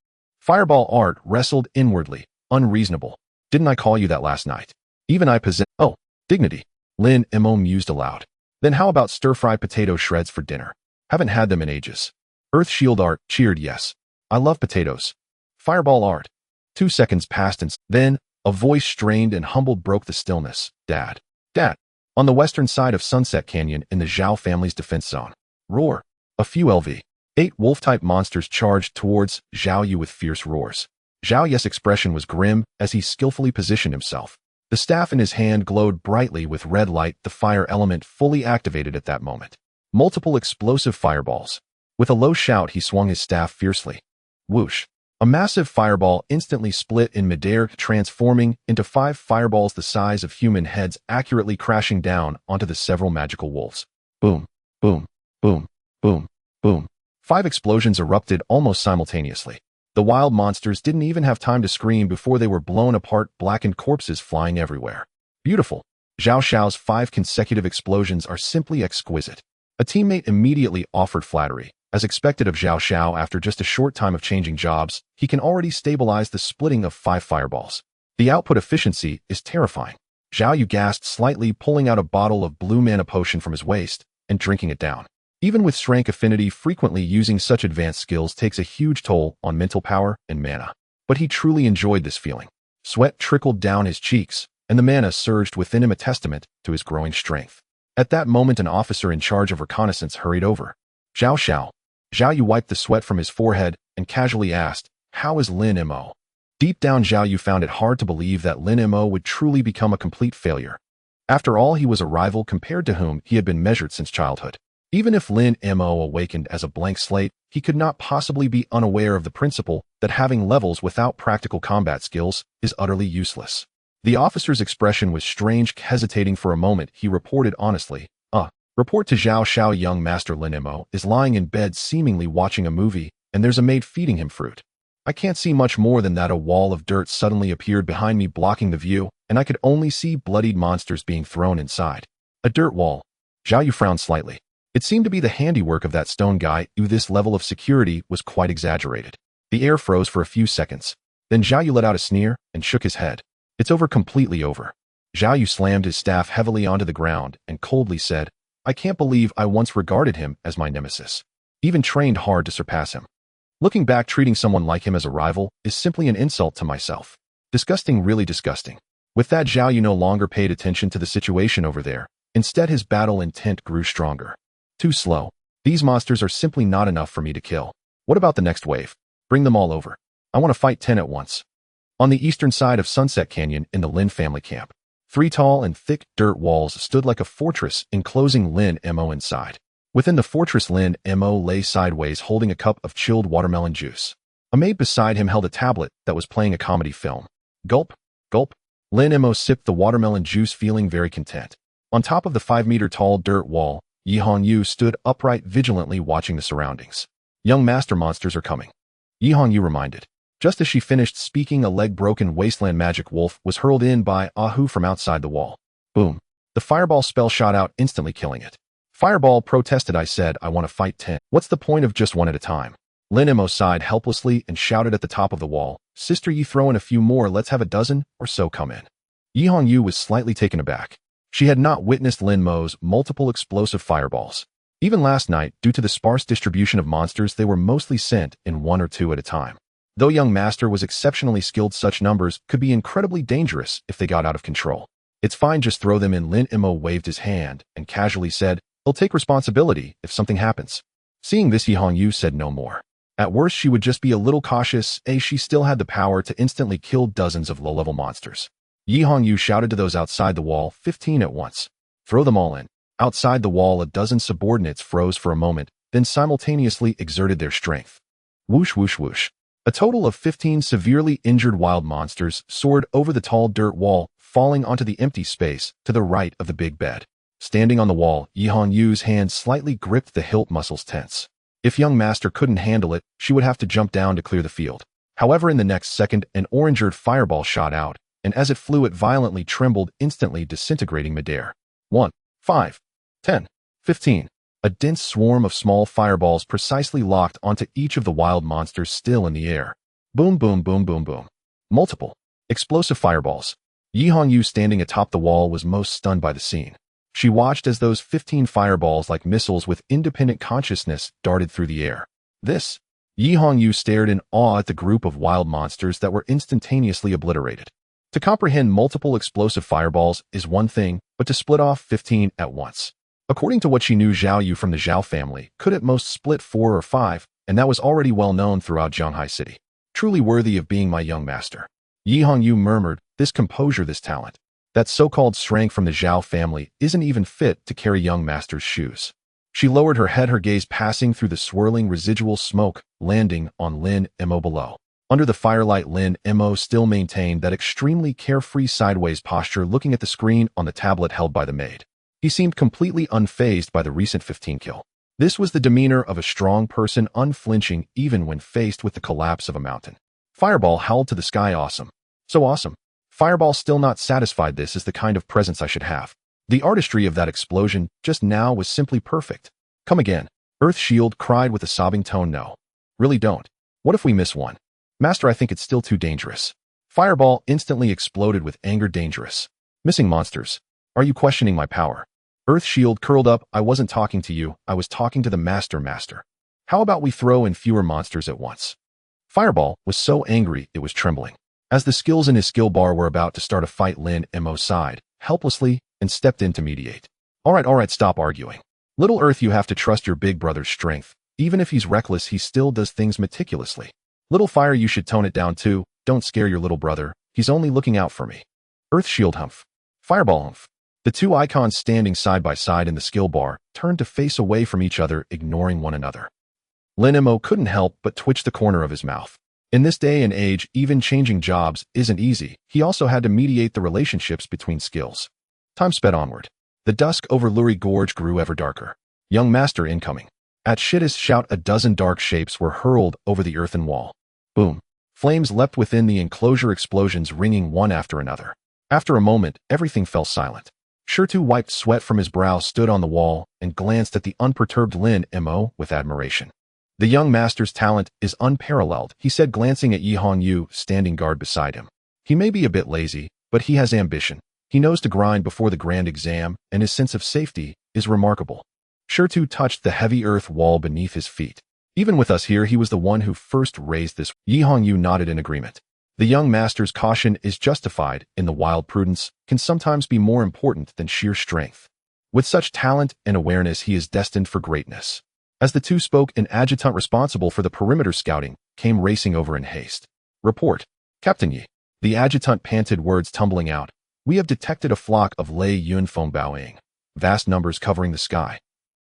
Fireball art wrestled inwardly, unreasonable. Didn't I call you that last night? Even I possess— Oh, dignity. Lin Mei mused aloud. Then how about stir-fried potato shreds for dinner? Haven't had them in ages. Earth shield art cheered, yes. I love potatoes. Fireball art. 2 seconds passed and then, a voice strained and humbled broke the stillness. Dad. Dad. On the western side of Sunset Canyon in the Zhao family's defense zone. Roar. A few LV-8 wolf-type monsters charged towards Zhao Yu with fierce roars. Zhao Yu's expression was grim as he skillfully positioned himself. The staff in his hand glowed brightly with red light, the fire element fully activated at that moment. Multiple explosive fireballs. With a low shout he swung his staff fiercely. Whoosh. A massive fireball instantly split in midair, transforming into 5 fireballs the size of human heads, accurately crashing down onto the several magical wolves. Boom, boom, boom, boom, boom. 5 explosions erupted almost simultaneously. The wild monsters didn't even have time to scream before they were blown apart, blackened corpses flying everywhere. Beautiful. Zhao Xiao's 5 consecutive explosions are simply exquisite. A teammate immediately offered flattery. As expected of Zhao Xiao, after just a short time of changing jobs, he can already stabilize the splitting of 5 fireballs. The output efficiency is terrifying. Zhao Yu gasped slightly, pulling out a bottle of blue mana potion from his waist and drinking it down. Even with Shrank affinity, frequently using such advanced skills takes a huge toll on mental power and mana. But he truly enjoyed this feeling. Sweat trickled down his cheeks, and the mana surged within him, a testament to his growing strength. At that moment, an officer in charge of reconnaissance hurried over. Zhao Xiao. Zhao Yu wiped the sweat from his forehead and casually asked, "How is Lin Mei?" Deep down, Zhao Yu found it hard to believe that Lin Mei would truly become a complete failure. After all, he was a rival compared to whom he had been measured since childhood. Even if Lin Mei awakened as a blank slate, he could not possibly be unaware of the principle that having levels without practical combat skills is utterly useless. The officer's expression was strange. Hesitating for a moment, he reported honestly, Report to Zhao Xiao, young master Lin Mei is lying in bed seemingly watching a movie, and there's a maid feeding him fruit. I can't see much more than that. A wall of dirt suddenly appeared behind me, blocking the view, and I could only see bloodied monsters being thrown inside. A dirt wall. Zhao Yu frowned slightly. It seemed to be the handiwork of that stone guy. This level of security was quite exaggerated. The air froze for a few seconds. Then Zhao Yu let out a sneer and shook his head. It's over, completely over. Zhao Yu slammed his staff heavily onto the ground and coldly said, I can't believe I once regarded him as my nemesis. even trained hard to surpass him. Looking back, treating someone like him as a rival is simply an insult to myself. Disgusting, really disgusting. With that, Zhao Yu no longer paid attention to the situation over there. Instead, his battle intent grew stronger. Too slow. These monsters are simply not enough for me to kill. What about the next wave? Bring them all over. I want to fight 10 at once. On the eastern side of Sunset Canyon in the Lin family camp, 3 tall and thick dirt walls stood like a fortress enclosing Lin Mo inside. Within the fortress, Lin Mo lay sideways holding a cup of chilled watermelon juice. A maid beside him held a tablet that was playing a comedy film. Gulp, gulp. Lin Mo sipped the watermelon juice, feeling very content. On top of the 5-meter-tall dirt wall, Yi Hongyu stood upright, vigilantly watching the surroundings. Young master monsters are coming, Yi Hongyu reminded. Just as she finished speaking, a leg-broken wasteland magic wolf was hurled in by Ahu from outside the wall. Boom. The fireball spell shot out, instantly killing it. Fireball protested. I said I want to fight 10. What's the point of just one at a time? Lin Mo sighed helplessly and shouted at the top of the wall, Sister Yi, throw in a few more, let's have a dozen or so come in. Yi Hongyu was slightly taken aback. She had not witnessed Lin Mo's multiple explosive fireballs. Even last night, due to the sparse distribution of monsters, they were mostly sent in 1 or 2 at a time. Though young master was exceptionally skilled, such numbers could be incredibly dangerous if they got out of control. It's fine, just throw them in. Lin Mo waved his hand and casually said, he'll take responsibility if something happens. Seeing this, Yi Hongyu said no more. At worst, she would just be a little cautious, as she still had the power to instantly kill dozens of low-level monsters. Yi Hongyu shouted to those outside the wall, 15 at once. Throw them all in. Outside the wall, a dozen subordinates froze for a moment, then simultaneously exerted their strength. Whoosh, whoosh, whoosh. A total of 15 severely injured wild monsters soared over the tall dirt wall, falling onto the empty space to the right of the big bed. Standing on the wall, Yi Hongyu's hand slightly gripped the hilt, muscles tense. If young master couldn't handle it, she would have to jump down to clear the field. However, in the next second, an orange-eared fireball shot out, and as it flew, it violently trembled, instantly disintegrating midair. 1, 5, 10, 15. A dense swarm of small fireballs precisely locked onto each of the wild monsters still in the air. Boom, boom, boom, boom, boom. Multiple explosive fireballs. Yi Hongyu, standing atop the wall, was most stunned by the scene. She watched as those 15 fireballs, like missiles with independent consciousness, darted through the air. This. Yi Hongyu stared in awe at the group of wild monsters that were instantaneously obliterated. To comprehend multiple explosive fireballs is one thing, but to split off 15 at once. According to what she knew, Zhao Yu from the Zhao family could at most split 4 or 5, and that was already well known throughout Zhanghai City. Truly worthy of being my young master. Yi Hongyu murmured, this composure, this talent. That so-called strength from the Zhao family isn't even fit to carry young master's shoes. She lowered her head, her gaze passing through the swirling residual smoke, landing on Lin Mo below. Under the firelight, Lin Mo still maintained that extremely carefree sideways posture, looking at the screen on the tablet held by the maid. He seemed completely unfazed by the recent 15 kill. This was the demeanor of a strong person, unflinching even when faced with the collapse of a mountain. Fireball howled to the sky. Awesome. So awesome. Fireball still not satisfied. This is the kind of presence I should have. The artistry of that explosion just now was simply perfect. Come again. Earth Shield cried with a sobbing tone. No. Really don't. What if we miss one? Master, I think it's still too dangerous. Fireball instantly exploded with anger. Dangerous. Missing monsters. Are you questioning my power? Earth Shield curled up. I wasn't talking to you. I was talking to the master. How about we throw in fewer monsters at once? Fireball was so angry it was trembling. As the skills in his skill bar were about to start a fight, Lin Mo sighed helplessly and stepped in to mediate. All right, stop arguing. Little Earth, you have to trust your big brother's strength. Even if he's reckless, he still does things meticulously. Little Fire, you should tone it down too. Don't scare your little brother. He's only looking out for me. Earth Shield humph. Fireball humph. The two icons standing side by side in the skill bar turned to face away from each other, ignoring one another. Lin Mo couldn't help but twitch the corner of his mouth. In this day and age, even changing jobs isn't easy. He also had to mediate the relationships between skills. Time sped onward. The dusk over Luri Gorge grew ever darker. Young master incoming. At Shittis' shout, a dozen dark shapes were hurled over the earthen wall. Boom. Flames leapt within the enclosure, explosions ringing one after another. After a moment, everything fell silent. Shirtu wiped sweat from his brow, stood on the wall, and glanced at the unperturbed Lin Mo with admiration. The young master's talent is unparalleled, he said, glancing at Yi Hongyu standing guard beside him. He may be a bit lazy, but he has ambition. He knows to grind before the grand exam, and his sense of safety is remarkable. Shirtu touched the heavy earth wall beneath his feet. Even with us here, he was the one who first raised this. Yi Hongyu nodded in agreement. The young master's caution is justified. In the wild, prudence can sometimes be more important than sheer strength. With such talent and awareness, he is destined for greatness. As the two spoke, an adjutant responsible for the perimeter scouting came racing over in haste. Report, Captain Yi. The adjutant panted, words tumbling out. We have detected a flock of Lei Yun Fengbaoing, vast numbers covering the sky.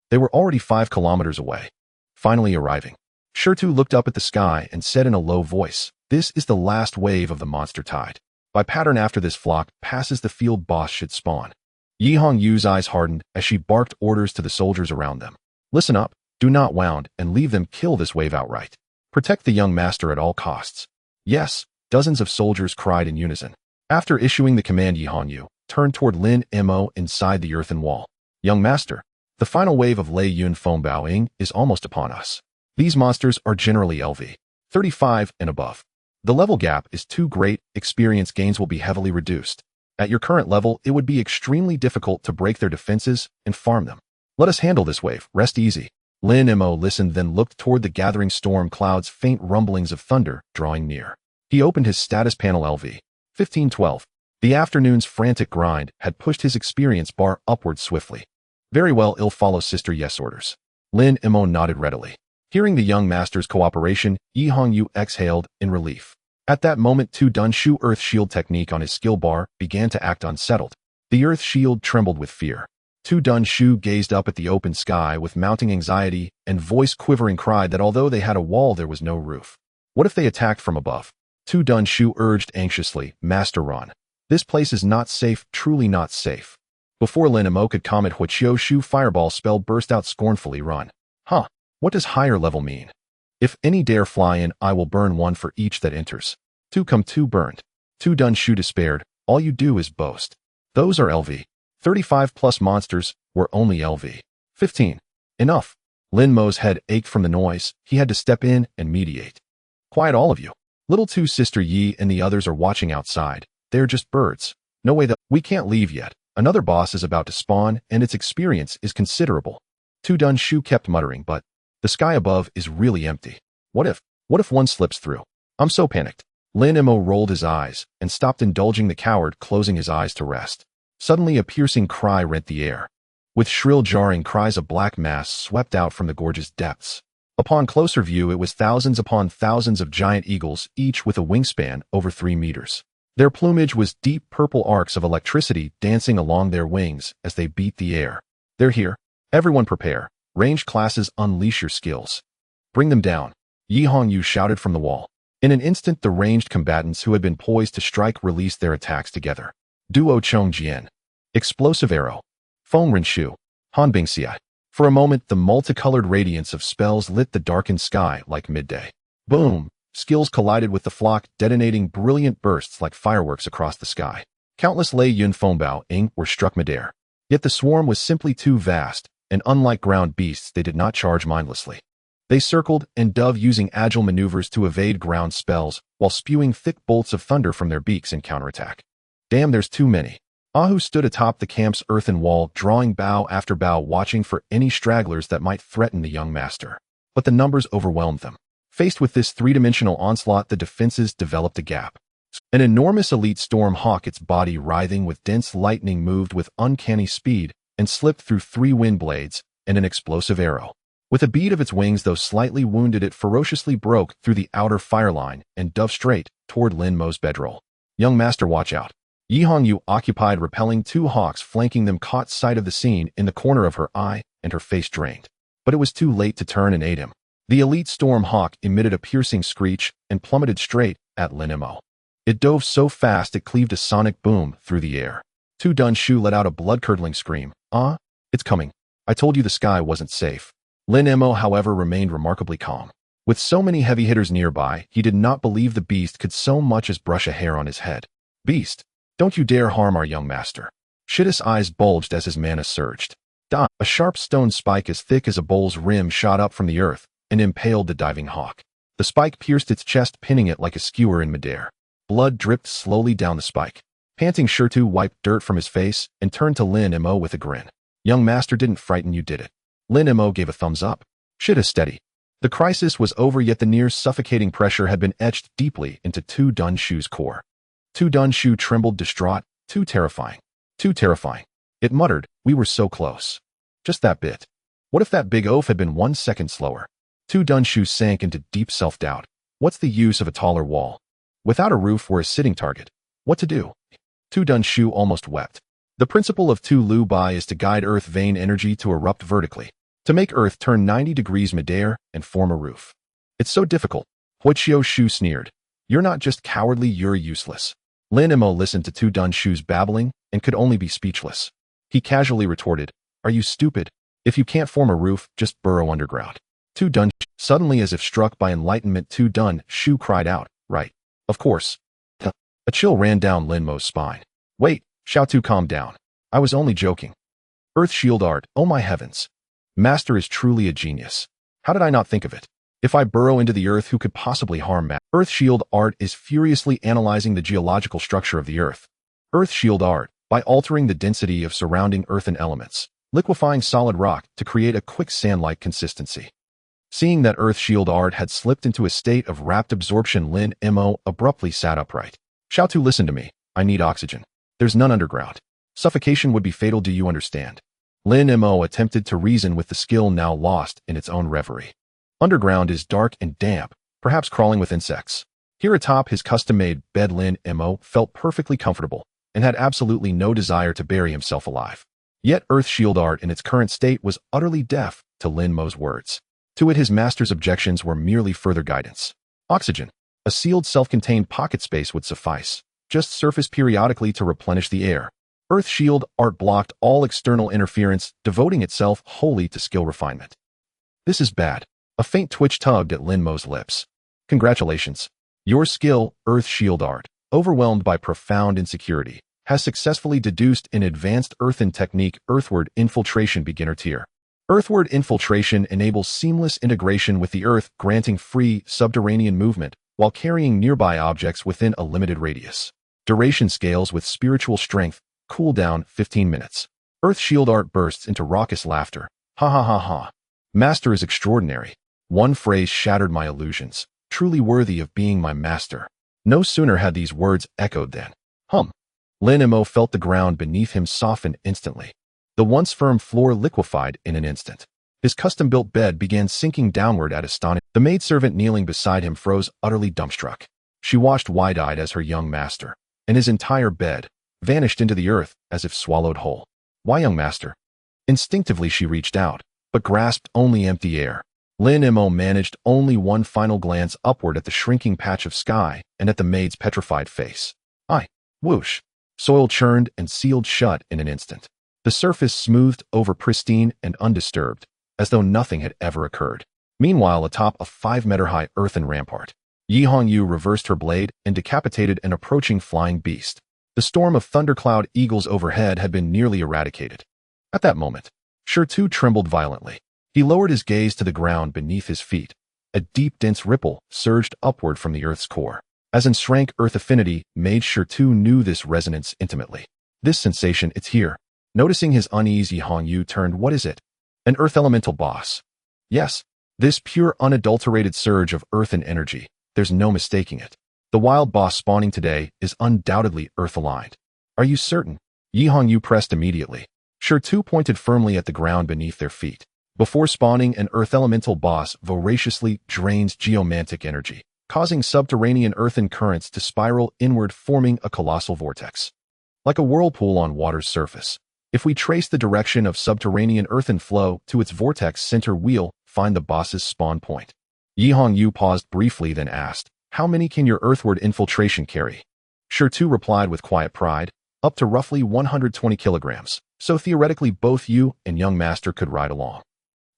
They were already 5 kilometers away. Finally arriving. Shirtu looked up at the sky and said in a low voice, this is the last wave of the monster tide. By pattern, after this flock passes, the field boss should spawn. Yi Hongyu's eyes hardened as she barked orders to the soldiers around them. Listen up, do not wound and leave them, kill this wave outright. Protect the young master at all costs. Yes, dozens of soldiers cried in unison. After issuing the command, Yi Hongyu turned toward Lin Mei inside the earthen wall. Young master, the final wave of Lei Yun Fengbaoing is almost upon us. These monsters are generally LV 35 and above. The level gap is too great, experience gains will be heavily reduced. At your current level, it would be extremely difficult to break their defenses and farm them. Let us handle this wave, rest easy. Lin Mei listened, then looked toward the gathering storm clouds, faint rumblings of thunder drawing near. He opened his status panel. LV 1512. The afternoon's frantic grind had pushed his experience bar upward swiftly. Very well, I'll follow sister. Yes, orders. Lin Mei nodded readily. Hearing the young master's cooperation, Yi Hongyu exhaled in relief. At that moment, Tu Dunshu Earth Shield technique on his skill bar began to act unsettled. The Earth Shield trembled with fear. Tu Dunshu gazed up at the open sky with mounting anxiety, and voice quivering cried that although they had a wall, there was no roof. What if they attacked from above? Tu Dunshu urged anxiously, Master Ron. This place is not safe, truly not safe. Before Lin Mei could comment, Huiqiu Shu fireball spell burst out scornfully. Run. Huh. What does higher level mean? If any dare fly in, I will burn one for each that enters. Two come, two burned. Tu Dunshu despaired. All you do is boast. Those are LV 35 plus monsters, we're only LV 15. Enough. Lin Mei's head ached from the noise. He had to step in and mediate. Quiet, all of you. Little Two Sister Yi and the others are watching outside. They're just birds. No way that we can't leave yet. Another boss is about to spawn, and its experience is considerable. Tu Dunshu kept muttering, but the sky above is really empty. What if one slips through? I'm so panicked. Lin Mei rolled his eyes and stopped indulging the coward, closing his eyes to rest. Suddenly a piercing cry rent the air. With shrill jarring cries, a black mass swept out from the gorge's depths. Upon closer view, it was thousands upon thousands of giant eagles, each with a wingspan over 3 meters. Their plumage was deep purple arcs of electricity dancing along their wings as they beat the air. They're here. Everyone prepare. Ranged classes, unleash your skills. Bring them down. Yi Hongyu shouted from the wall. In an instant, the ranged combatants who had been poised to strike released their attacks together. Duo Chong Jian. Explosive arrow. Feng Renshu. Hanbingxia. For a moment, the multicolored radiance of spells lit the darkened sky like midday. Boom! Skills collided with the flock, detonating brilliant bursts like fireworks across the sky. Countless Lei Yun Fengbaoing were struck midair. Yet the swarm was simply too vast, and unlike ground beasts, they did not charge mindlessly. They circled and dove, using agile maneuvers to evade ground spells, while spewing thick bolts of thunder from their beaks in counterattack. Damn, there's too many. Ahu stood atop the camp's earthen wall, drawing bow after bow, watching for any stragglers that might threaten the young master. But the numbers overwhelmed them. Faced with this three-dimensional onslaught, the defenses developed a gap. An enormous elite storm hawk, its body writhing with dense lightning, moved with uncanny speed and slipped through 3 wind blades and an explosive arrow. With a beat of its wings, though slightly wounded, it ferociously broke through the outer fire line and dove straight toward Lin Mei's bedroll. Young master, watch out. Yi Hongyu, occupied repelling 2 hawks flanking them, caught sight of the scene in the corner of her eye, and her face drained. But it was too late to turn and aid him. The elite storm hawk emitted a piercing screech and plummeted straight at Lin Mei. It dove so fast it cleaved a sonic boom through the air. Tu Dunshu let out a blood-curdling scream. It's coming. I told you the sky wasn't safe. Lin Mei, however, remained remarkably calm. With so many heavy hitters nearby, he did not believe the beast could so much as brush a hair on his head. Beast, don't you dare harm our young master. Shittis' eyes bulged as his mana surged. A sharp stone spike as thick as a bowl's rim shot up from the earth and impaled the diving hawk. The spike pierced its chest, pinning it like a skewer in midair. Blood dripped slowly down the spike. Panting, Shirtu wiped dirt from his face and turned to Lin Mei with a grin. Young master, didn't frighten you, did it? Lin Mo gave a thumbs up. Shit is steady. The crisis was over, yet the near suffocating pressure had been etched deeply into Tu Dunshu's core. Tu Dunshu trembled, distraught. Too terrifying. Too terrifying. It muttered, we were so close. Just that bit. What if that big oaf had been 1 second slower? Tu Dunshu sank into deep self-doubt. What's the use of a taller wall? Without a roof or a sitting target, what to do? Tu Dunshu almost wept. The principle of Tu Lu Bai is to guide earth vein energy to erupt vertically, to make earth turn 90 degrees midair and form a roof. It's so difficult. Huichio Shu sneered. You're not just cowardly, you're useless. Lin Mo listened to Tu Dunshu's babbling and could only be speechless. He casually retorted, are you stupid? If you can't form a roof, just burrow underground. Tu Dunshu, suddenly as if struck by enlightenment, Tu Dunshu cried out, right. Of course. A chill ran down Lin Mo's spine. Wait, Xiaotu, calm down. I was only joking. Earth shield art, oh my heavens. Master is truly a genius. How did I not think of it? If I burrow into the earth, who could possibly harm Master? Earth shield art is furiously analyzing the geological structure of the earth. Earth shield art, by altering the density of surrounding earthen elements, liquefying solid rock to create a quicksand-like consistency. Seeing that earth shield art had slipped into a state of rapt absorption, Lin Mo abruptly sat upright. Xiaotu, listen to me. I need oxygen. There's none underground. Suffocation would be fatal, do you understand? Lin Mo attempted to reason with the skill now lost in its own reverie. Underground is dark and damp, perhaps crawling with insects. Here atop his custom-made bed, Lin Mo felt perfectly comfortable and had absolutely no desire to bury himself alive. Yet earth shield art in its current state was utterly deaf to Lin Mo's words. To it, his master's objections were merely further guidance. Oxygen. A sealed self-contained pocket space would suffice. Just surface periodically to replenish the air. Earth shield art blocked all external interference, devoting itself wholly to skill refinement. This is bad. A faint twitch tugged at Lin Mo's lips. Congratulations. Your skill, earth shield art, overwhelmed by profound insecurity, has successfully deduced an advanced earthen technique, earthward infiltration beginner tier. Earthward infiltration enables seamless integration with the earth, granting free subterranean movement while carrying nearby objects within a limited radius. Duration scales with spiritual strength, cooldown 15 minutes. Earth shield art bursts into raucous laughter. Ha ha ha ha. Master is extraordinary. One phrase shattered my illusions. Truly worthy of being my master. No sooner had these words echoed than, Lin Mo felt the ground beneath him soften instantly. The once firm floor liquefied in an instant. His custom-built bed began sinking downward at astonishing. The maidservant kneeling beside him froze, utterly dumbstruck. She watched wide-eyed as her young master, and his entire bed, vanished into the earth as if swallowed whole. Why, young master? Instinctively she reached out, but grasped only empty air. Lin Mo managed only one final glance upward at the shrinking patch of sky and at the maid's petrified face. Whoosh. Soil churned and sealed shut in an instant. The surface smoothed over pristine and undisturbed, as though nothing had ever occurred. Meanwhile, atop a 5-meter-high earthen rampart, Yi Hongyu reversed her blade and decapitated an approaching flying beast. The storm of thundercloud eagles overhead had been nearly eradicated. At that moment, Shirtu trembled violently. He lowered his gaze to the ground beneath his feet. A deep, dense ripple surged upward from the earth's core. As in shrank earth affinity, Mage Shirtu knew this resonance intimately. This sensation, it's here. Noticing his unease, Yi Hongyu turned. What is it? An earth elemental boss. Yes. This pure, unadulterated surge of earthen energy. There's no mistaking it. The wild boss spawning today is undoubtedly earth-aligned. Are you certain? Yi Hongyu pressed immediately. Shirtu pointed firmly at the ground beneath their feet. Before spawning, an earth elemental boss voraciously drains geomantic energy, causing subterranean earthen currents to spiral inward, forming a colossal vortex. Like a whirlpool on water's surface. If we trace the direction of subterranean earthen flow to its vortex center, we'll find the boss's spawn point. Yi Hongyu paused briefly, then asked, how many can your earthward infiltration carry? Shirtu replied with quiet pride, up to roughly 120 kilograms, so theoretically both you and young master could ride along.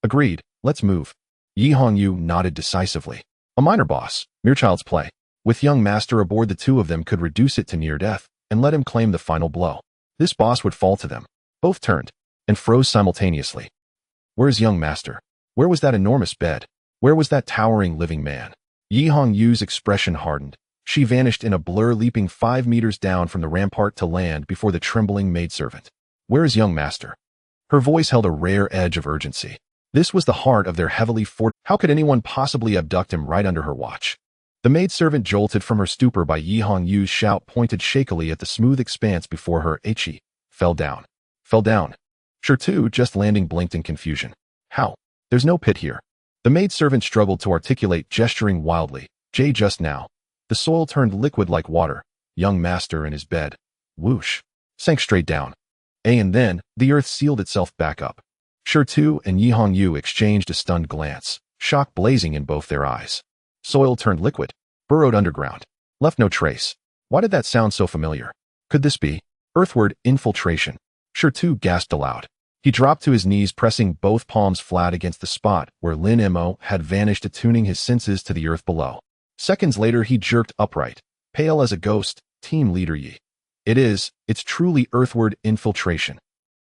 Agreed, let's move. Yi Hongyu nodded decisively. A minor boss, mere child's play. With young master aboard, the two of them could reduce it to near death and let him claim the final blow. This boss would fall to them. Both turned and froze simultaneously. Where's young master? Where was that enormous bed? Where was that towering living man? Yi Hongyu's expression hardened. She vanished in a blur, leaping 5 meters down from the rampart to land before the trembling maidservant. Where is young master? Her voice held a rare edge of urgency. This was the heart of their heavily fort. How could anyone possibly abduct him right under her watch? The maidservant, jolted from her stupor by Yi Hongyu's shout, pointed shakily at the smooth expanse before her. Aichi fell down. Fell down. Sure too, just landing, blinked in confusion. How? There's no pit here. The maidservant struggled to articulate, gesturing wildly. Jay, just now. The soil turned liquid like water. Young master in his bed. Whoosh. Sank straight down. And then, the earth sealed itself back up. Sure too and Yi Hongyu exchanged a stunned glance, shock blazing in both their eyes. Soil turned liquid. Burrowed underground. Left no trace. Why did that sound so familiar? Could this be earthward infiltration? Sure too gasped aloud. He dropped to his knees, pressing both palms flat against the spot where Lin Mei had vanished, attuning his senses to the earth below. Seconds later, he jerked upright, pale as a ghost. Team leader Yi. It's truly earthward infiltration.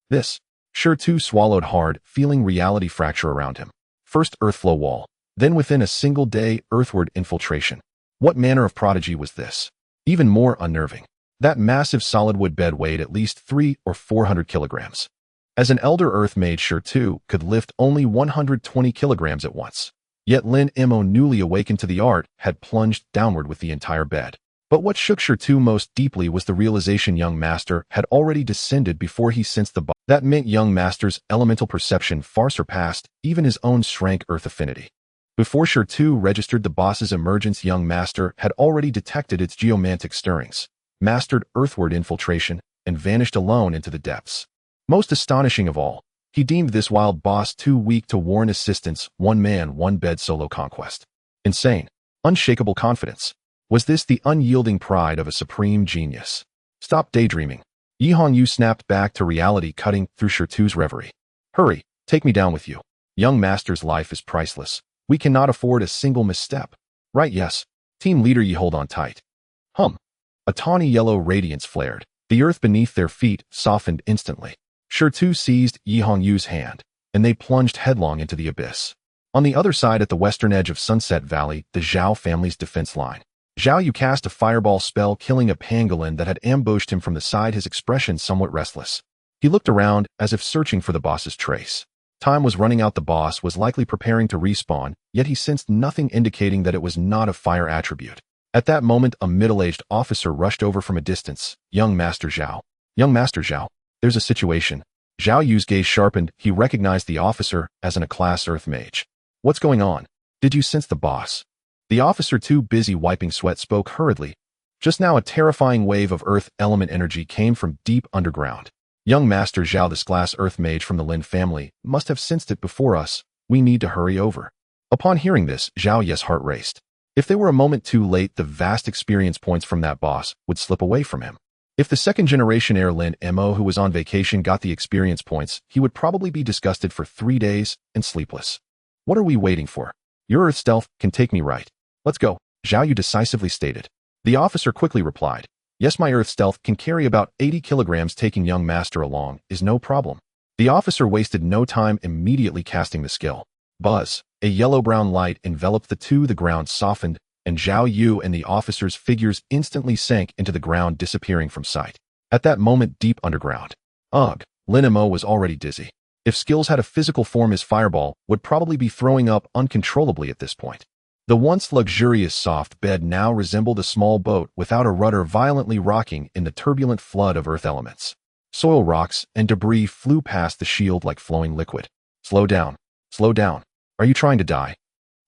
This. Sure too swallowed hard, feeling reality fracture around him. First earthflow wall, then within a single day, earthward infiltration. What manner of prodigy was this? Even more unnerving. That massive solid wood bed weighed at least 300 or 400 kilograms. As an elder earth mage, sure too could lift only 120 kilograms at once. Yet Lin Mei, newly awakened to the art, had plunged downward with the entire bed. But what shook sure too most deeply was the realization young master had already descended before he sensed the body. That meant young master's elemental perception far surpassed even his own shrank earth affinity. Before sure too registered the boss's emergence, young master had already detected its geomantic stirrings, mastered earthward infiltration, and vanished alone into the depths. Most astonishing of all, he deemed this wild boss too weak to warrant assistance. One man, one bed solo conquest. Insane, unshakable confidence. Was this the unyielding pride of a supreme genius? Stop daydreaming. Yi Hongyu snapped back to reality, cutting through sure too's reverie. Hurry, take me down with you. Young master's life is priceless. We cannot afford a single misstep. Right, yes. Team leader Yi, hold on tight. Hum. A tawny yellow radiance flared. The earth beneath their feet softened instantly. Sure too seized Yi Hongyu's hand, and they plunged headlong into the abyss. On the other side, at the western edge of Sunset Valley, the Zhao family's defense line. Zhao Yu cast a fireball spell, killing a pangolin that had ambushed him from the side, his expression somewhat restless. He looked around as if searching for the boss's trace. Time was running out. The boss was likely preparing to respawn, yet he sensed nothing indicating that it was not a fire attribute. At that moment, a middle-aged officer rushed over from a distance. Young Master Zhao. Young Master Zhao. There's a situation. Zhao Yu's gaze sharpened. He recognized the officer as a class earth mage. What's going on? Did you sense the boss? The officer, too busy wiping sweat, spoke hurriedly. Just now, a terrifying wave of earth element energy came from deep underground. Young Master Zhao, this class earth mage from the Lin family, must have sensed it before us. We need to hurry over. Upon hearing this, Zhao Yu's heart raced. If they were a moment too late, the vast experience points from that boss would slip away from him. If the second-generation heir Lin Mei, who was on vacation, got the experience points, he would probably be disgusted for 3 days and sleepless. What are we waiting for? Your earth stealth can take me right. Let's go, Zhao Yu decisively stated. The officer quickly replied, yes, my earth stealth can carry about 80 kilograms. Taking young master along is no problem. The officer wasted no time, immediately casting the skill. Buzz, a yellow-brown light enveloped the two. The ground softened, and Zhao Yu and the officer's figures instantly sank into the ground, disappearing from sight. At that moment, deep underground. Ugh, Lin Mei was already dizzy. If skills had a physical form, his fireball would probably be throwing up uncontrollably at this point. The once luxurious soft bed now resembled a small boat without a rudder, violently rocking in the turbulent flood of earth elements. Soil, rocks, and debris flew past the shield like flowing liquid. Slow down. Slow down. Are you trying to die?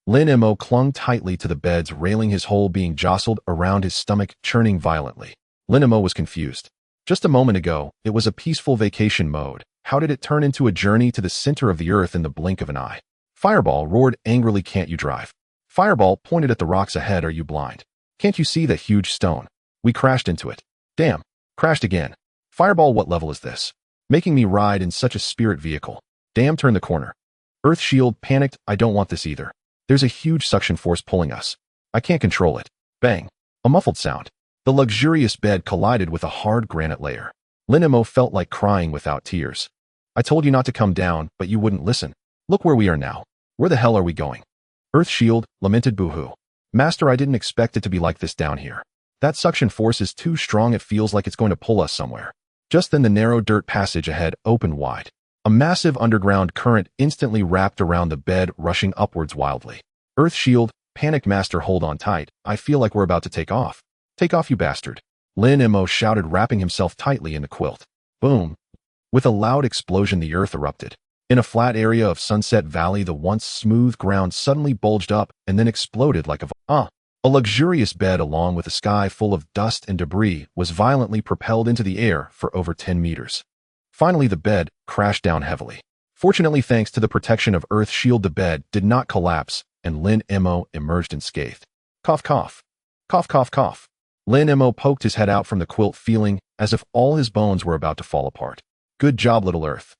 Lin Mei clung tightly to the bed's railing, his whole being jostled around his stomach, churning violently. Lin Mei was confused. Just a moment ago, it was a peaceful vacation mode. How did it turn into a journey to the center of the earth in the blink of an eye? Fireball roared angrily, can't you drive? Fireball pointed at the rocks ahead, are you blind? Can't you see that huge stone? We crashed into it. Damn, crashed again. Fireball, what level is this? Making me ride in such a spirit vehicle. Damn, turn the corner. Earth shield panicked, I don't want this either. There's a huge suction force pulling us. I can't control it. Bang. A muffled sound. The luxurious bed collided with a hard granite layer. Lin Mei felt like crying without tears. I told you not to come down, but you wouldn't listen. Look where we are now. Where the hell are we going? Earth shield, lamented Boohoo. Master, I didn't expect it to be like this down here. That suction force is too strong, it feels like it's going to pull us somewhere. Just then the narrow dirt passage ahead opened wide. A massive underground current instantly wrapped around the bed, rushing upwards wildly. Earth shield, panicked Master, hold on tight. I feel like we're about to take off. Take off, you bastard. Lin Mei shouted, wrapping himself tightly in the quilt. Boom. With a loud explosion, the earth erupted. In a flat area of Sunset Valley, the once smooth ground suddenly bulged up and then exploded like a luxurious bed, along with a sky full of dust and debris, was violently propelled into the air for over 10 meters. Finally, the bed crashed down heavily. Fortunately, thanks to the protection of Earth Shield, the bed did not collapse, and Lin Mei emerged unscathed. Cough, cough. Cough, cough, cough. Lin Mei poked his head out from the quilt, feeling as if all his bones were about to fall apart. Good job, little Earth.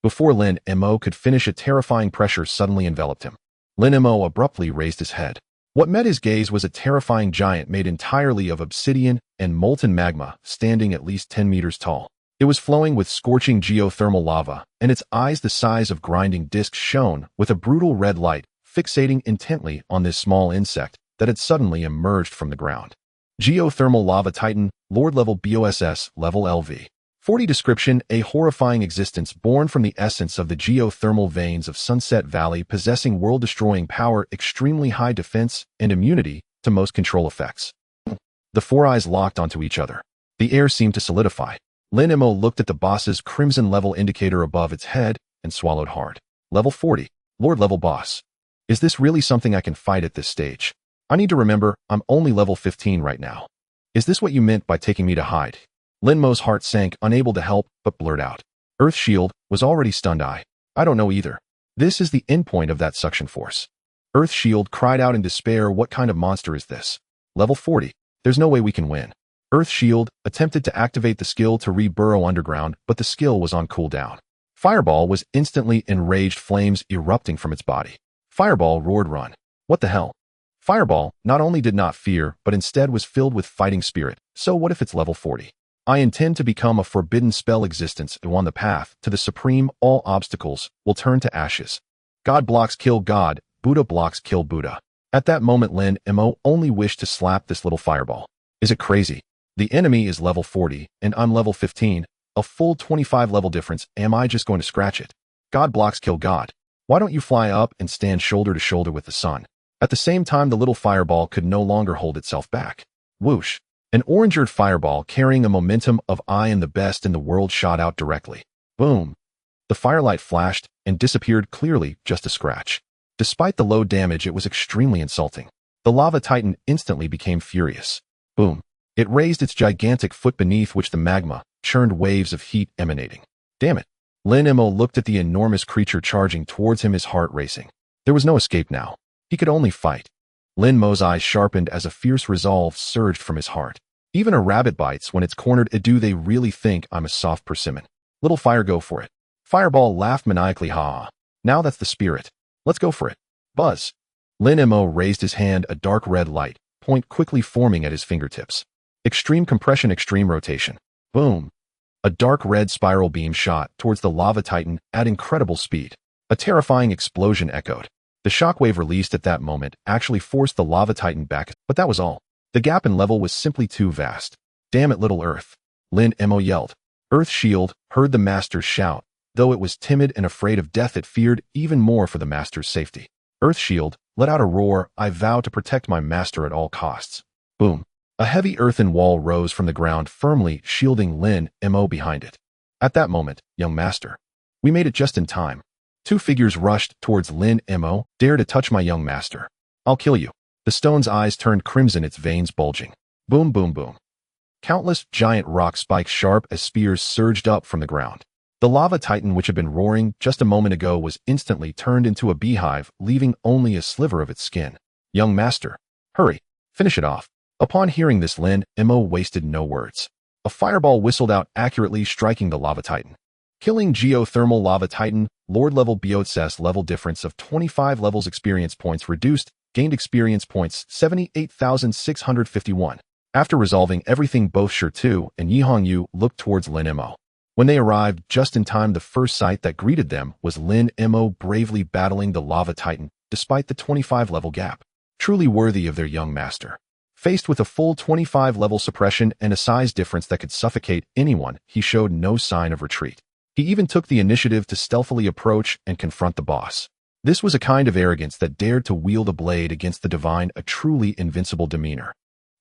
Before Lin Mei could finish, a terrifying pressure suddenly enveloped him. Lin Mei abruptly raised his head. What met his gaze was a terrifying giant made entirely of obsidian and molten magma, standing at least 10 meters tall. It was flowing with scorching geothermal lava, and its eyes, the size of grinding discs, shone with a brutal red light, fixating intently on this small insect that had suddenly emerged from the ground. Geothermal Lava Titan, Lord level BOSS, level LV. 40 description: a horrifying existence born from the essence of the geothermal veins of Sunset Valley, possessing world-destroying power, extremely high defense, and immunity to most control effects. The four eyes locked onto each other. The air seemed to solidify. Lin Mei looked at the boss's crimson level indicator above its head and swallowed hard. Level 40. Lord level boss. Is this really something I can fight at this stage? I need to remember, I'm only level 15 right now. Is this what you meant by taking me to hide? Lin Mei's heart sank, unable to help but blurt out. Earth Shield was already stunned. I don't know either. This is the endpoint of that suction force. Earth Shield cried out in despair. What kind of monster is this? Level 40. There's no way we can win. Earth Shield attempted to activate the skill to re-burrow underground, but the skill was on cooldown. Fireball was instantly enraged, flames erupting from its body. Fireball roared, run. What the hell? Fireball not only did not fear, but instead was filled with fighting spirit. So what if it's level 40? I intend to become a forbidden spell existence on the path to the supreme. All obstacles will turn to ashes. God blocks kill God, Buddha blocks kill Buddha. At that moment, Lin Mei only wished to slap this little fireball. Is it crazy? The enemy is level 40, and I'm level 15, a full 25 level difference. Am I just going to scratch it? God blocks kill God. Why don't you fly up and stand shoulder to shoulder with the sun? At the same time, the little fireball could no longer hold itself back. Whoosh. An orange-eared fireball carrying a momentum of I am the best in the world shot out directly. Boom. The firelight flashed and disappeared, clearly just a scratch. Despite the low damage, it was extremely insulting. The lava titan instantly became furious. Boom. It raised its gigantic foot, beneath which the magma churned waves of heat emanating. Damn it. Lin Mei looked at the enormous creature charging towards him, his heart racing. There was no escape now. He could only fight. Lin Mei's eyes sharpened as a fierce resolve surged from his heart. Even a rabbit bites when it's cornered. Do they really think I'm a soft persimmon? Little fire, go for it. Fireball laughed maniacally. Ha. Now that's the spirit. Let's go for it. Buzz. Lin Mei raised his hand, a dark red light point quickly forming at his fingertips. Extreme compression, extreme rotation. Boom. A dark red spiral beam shot towards the lava titan at incredible speed. A terrifying explosion echoed. The shockwave released at that moment actually forced the lava titan back, but that was all. The gap in level was simply too vast. Damn it, little Earth. Lin Mei yelled. Earth Shield heard the master's shout. Though it was timid and afraid of death, it feared even more for the master's safety. Earth Shield let out a roar. I vow to protect my master at all costs. Boom. A heavy earthen wall rose from the ground, firmly shielding Lin Mei behind it. At that moment, young master. We made it just in time. Two figures rushed towards Lin Mei. Dare to touch my young master. I'll kill you. The stone's eyes turned crimson, its veins bulging. Boom, boom, boom. Countless giant rock spikes, sharp as spears, surged up from the ground. The lava titan, which had been roaring just a moment ago, was instantly turned into a beehive, leaving only a sliver of its skin. Young master. Hurry. Finish it off. Upon hearing this, Lin Mei wasted no words. A fireball whistled out, accurately striking the lava titan. Killing geothermal lava titan, Lord level BOSS, level difference of 25 levels, experience points reduced, gained experience points 78,651. After resolving everything, both Shi Tu and Yihong Yu looked towards Lin Mei. When they arrived just in time, the first sight that greeted them was Lin Mei bravely battling the lava titan, despite the 25 level gap. Truly worthy of their young master. Faced with a full 25 level suppression and a size difference that could suffocate anyone, he showed no sign of retreat. He even took the initiative to stealthily approach and confront the boss. This was a kind of arrogance that dared to wield a blade against the divine, a truly invincible demeanor.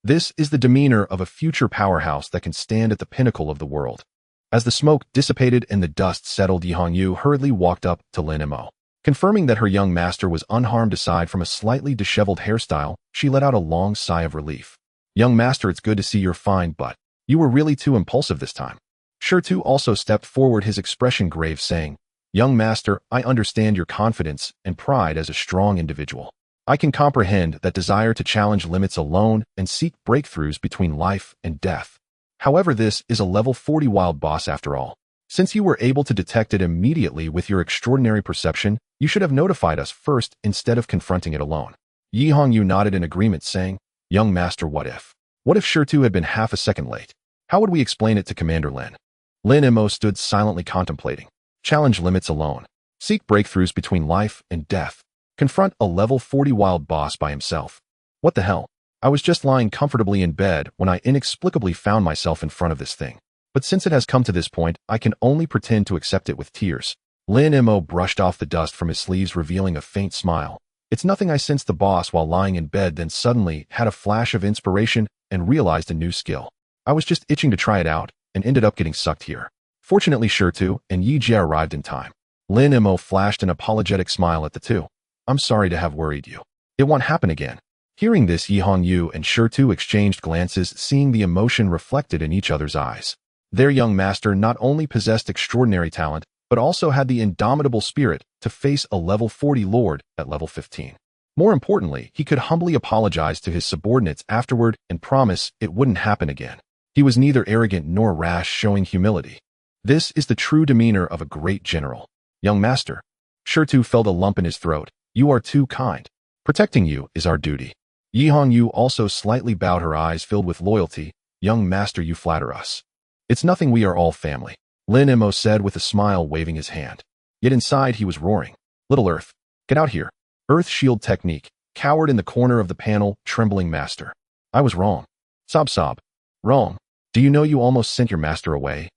This is the demeanor of a future powerhouse that can stand at the pinnacle of the world. As the smoke dissipated and the dust settled, Yi Hongyu hurriedly walked up to Lin Mei. Confirming that her young master was unharmed aside from a slightly disheveled hairstyle, she let out a long sigh of relief. Young master, it's good to see you're fine, but you were really too impulsive this time. Shirtu also stepped forward, his expression grave, saying, Young master, I understand your confidence and pride as a strong individual. I can comprehend that desire to challenge limits alone and seek breakthroughs between life and death. However, this is a level 40 wild boss after all. Since you were able to detect it immediately with your extraordinary perception, you should have notified us first instead of confronting it alone. Yi Hongyu nodded in agreement, saying, Young master, what if? What if Shirtu had been half a second late? How would we explain it to Commander Lin? Lin Mei stood silently contemplating. Challenge limits alone. Seek breakthroughs between life and death. Confront a level 40 wild boss by himself. What the hell? I was just lying comfortably in bed when I inexplicably found myself in front of this thing. But since it has come to this point, I can only pretend to accept it with tears. Lin Mei brushed off the dust from his sleeves, revealing a faint smile. It's nothing. I sensed the boss while lying in bed, then suddenly had a flash of inspiration and realized a new skill. I was just itching to try it out and ended up getting sucked here. Fortunately, Shirtu and Yi Jie arrived in time. Lin Mei flashed an apologetic smile at the two. I'm sorry to have worried you. It won't happen again. Hearing this, Yi Hongyu and Shirtu exchanged glances, seeing the emotion reflected in each other's eyes. Their young master not only possessed extraordinary talent, but also had the indomitable spirit to face a level 40 lord at level 15. More importantly, he could humbly apologize to his subordinates afterward and promise it wouldn't happen again. He was neither arrogant nor rash, showing humility. This is the true demeanor of a great general. Young master. Shirtu felt a lump in his throat. You are too kind. Protecting you is our duty. Yi Hongyu also slightly bowed, her eyes filled with loyalty. Young master, you flatter us. It's nothing, we are all family. Lin Mei said with a smile, waving his hand. Yet inside he was roaring. Little Earth, get out here. Earth shield technique. Cowered in the corner of the panel, trembling master. I was wrong. Sob sob. Wrong. Do you know you almost sent your master away?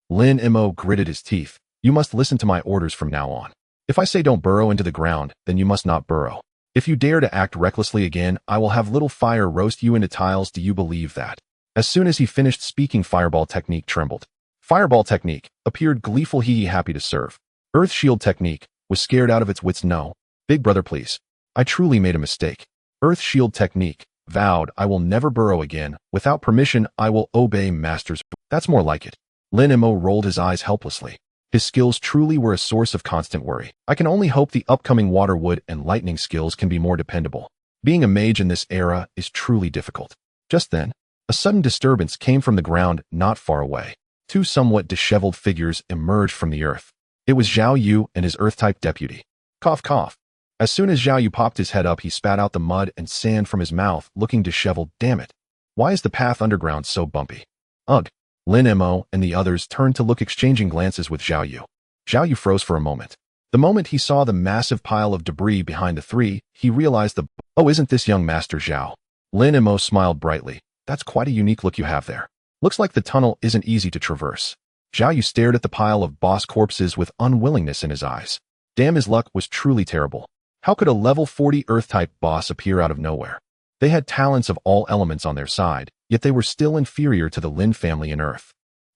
Lin Mei gritted his teeth. You must listen to my orders from now on. If I say don't burrow into the ground, then you must not burrow. If you dare to act recklessly again, I will have little fire roast you into tiles. Do you believe that? As soon as he finished speaking, fireball technique trembled. Fireball technique appeared gleeful, he happy to serve. Earth shield technique was scared out of its wits. No. Big brother, please. I truly made a mistake. Earth shield technique vowed, I will never burrow again. Without permission, I will obey masters. That's more like it. Lin Mei rolled his eyes helplessly. His skills truly were a source of constant worry. I can only hope the upcoming water, wood, and lightning skills can be more dependable. Being a mage in this era is truly difficult. Just then, a sudden disturbance came from the ground not far away. Two somewhat disheveled figures emerged from the earth. It was Zhao Yu and his Earth-type deputy. Cough, cough. As soon as Zhao Yu popped his head up, he spat out the mud and sand from his mouth, looking disheveled. Damn it. Why is the path underground so bumpy? Ugh. Lin Mei and the others turned to look, exchanging glances with Zhao Yu. Zhao Yu froze for a moment. The moment he saw the massive pile of debris behind the three, he realized oh, isn't this young Master Zhao? Lin Mei smiled brightly. That's quite a unique look you have there. Looks like the tunnel isn't easy to traverse. Zhao Yu stared at the pile of boss corpses with unwillingness in his eyes. Damn, his luck was truly terrible. How could a level 40 Earth-type boss appear out of nowhere? They had talents of all elements on their side, yet they were still inferior to the Lin family in Earth.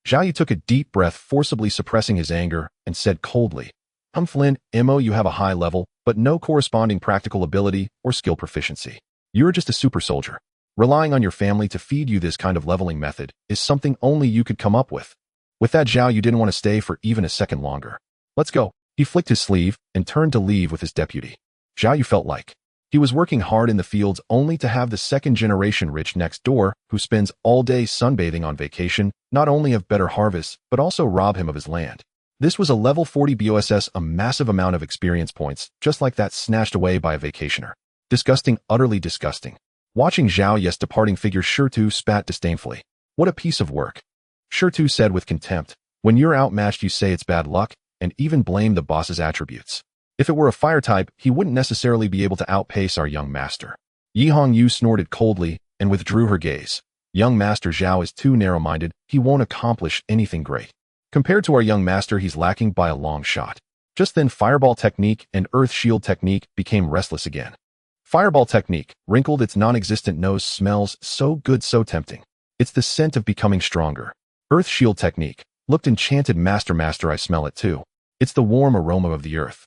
Zhao Yu took a deep breath, forcibly suppressing his anger, and said coldly, Lin Mei, you have a high level, but no corresponding practical ability or skill proficiency. You're just a super soldier. Relying on your family to feed you this kind of leveling method is something only you could come up with. With that, Zhao Yu didn't want to stay for even a second longer. Let's go. He flicked his sleeve and turned to leave with his deputy. Zhao Yu felt like he was working hard in the fields only to have the second-generation rich next door, who spends all day sunbathing on vacation, not only have better harvests, but also rob him of his land. This was a level 40 BOSS, a massive amount of experience points, just like that, snatched away by a vacationer. Disgusting, utterly disgusting. Watching Zhao Yu's departing figure, Shirtu spat disdainfully. What a piece of work. Shirtu said with contempt. When you're outmatched, you say it's bad luck, and even blame the boss's attributes. If it were a fire type, he wouldn't necessarily be able to outpace our young master. Yi Hongyu snorted coldly and withdrew her gaze. Young Master Zhao is too narrow-minded, he won't accomplish anything great. Compared to our young master, he's lacking by a long shot. Just then, Fireball Technique and Earth Shield Technique became restless again. Fireball Technique wrinkled its non-existent nose. Smells so good, so tempting. It's the scent of becoming stronger. Earth Shield Technique looked enchanted. Master, I smell it too. It's the warm aroma of the earth.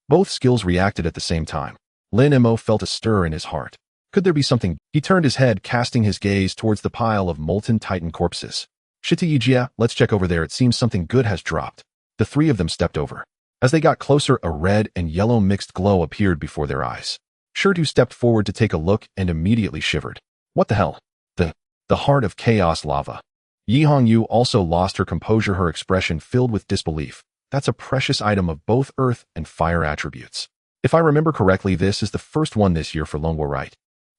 Both skills reacted at the same time. Lin Mei felt a stir in his heart. Could there be something? He turned his head, casting his gaze towards the pile of molten Titan corpses. Shitijia, let's check over there. It seems something good has dropped. The three of them stepped over. As they got closer, a red and yellow mixed glow appeared before their eyes. Shirtu stepped forward to take a look and immediately shivered. What the hell? The heart of chaos lava. Yi Hongyu also lost her composure, her expression filled with disbelief. That's a precious item of both earth and fire attributes. If I remember correctly, this is the first one this year for Longwo, right?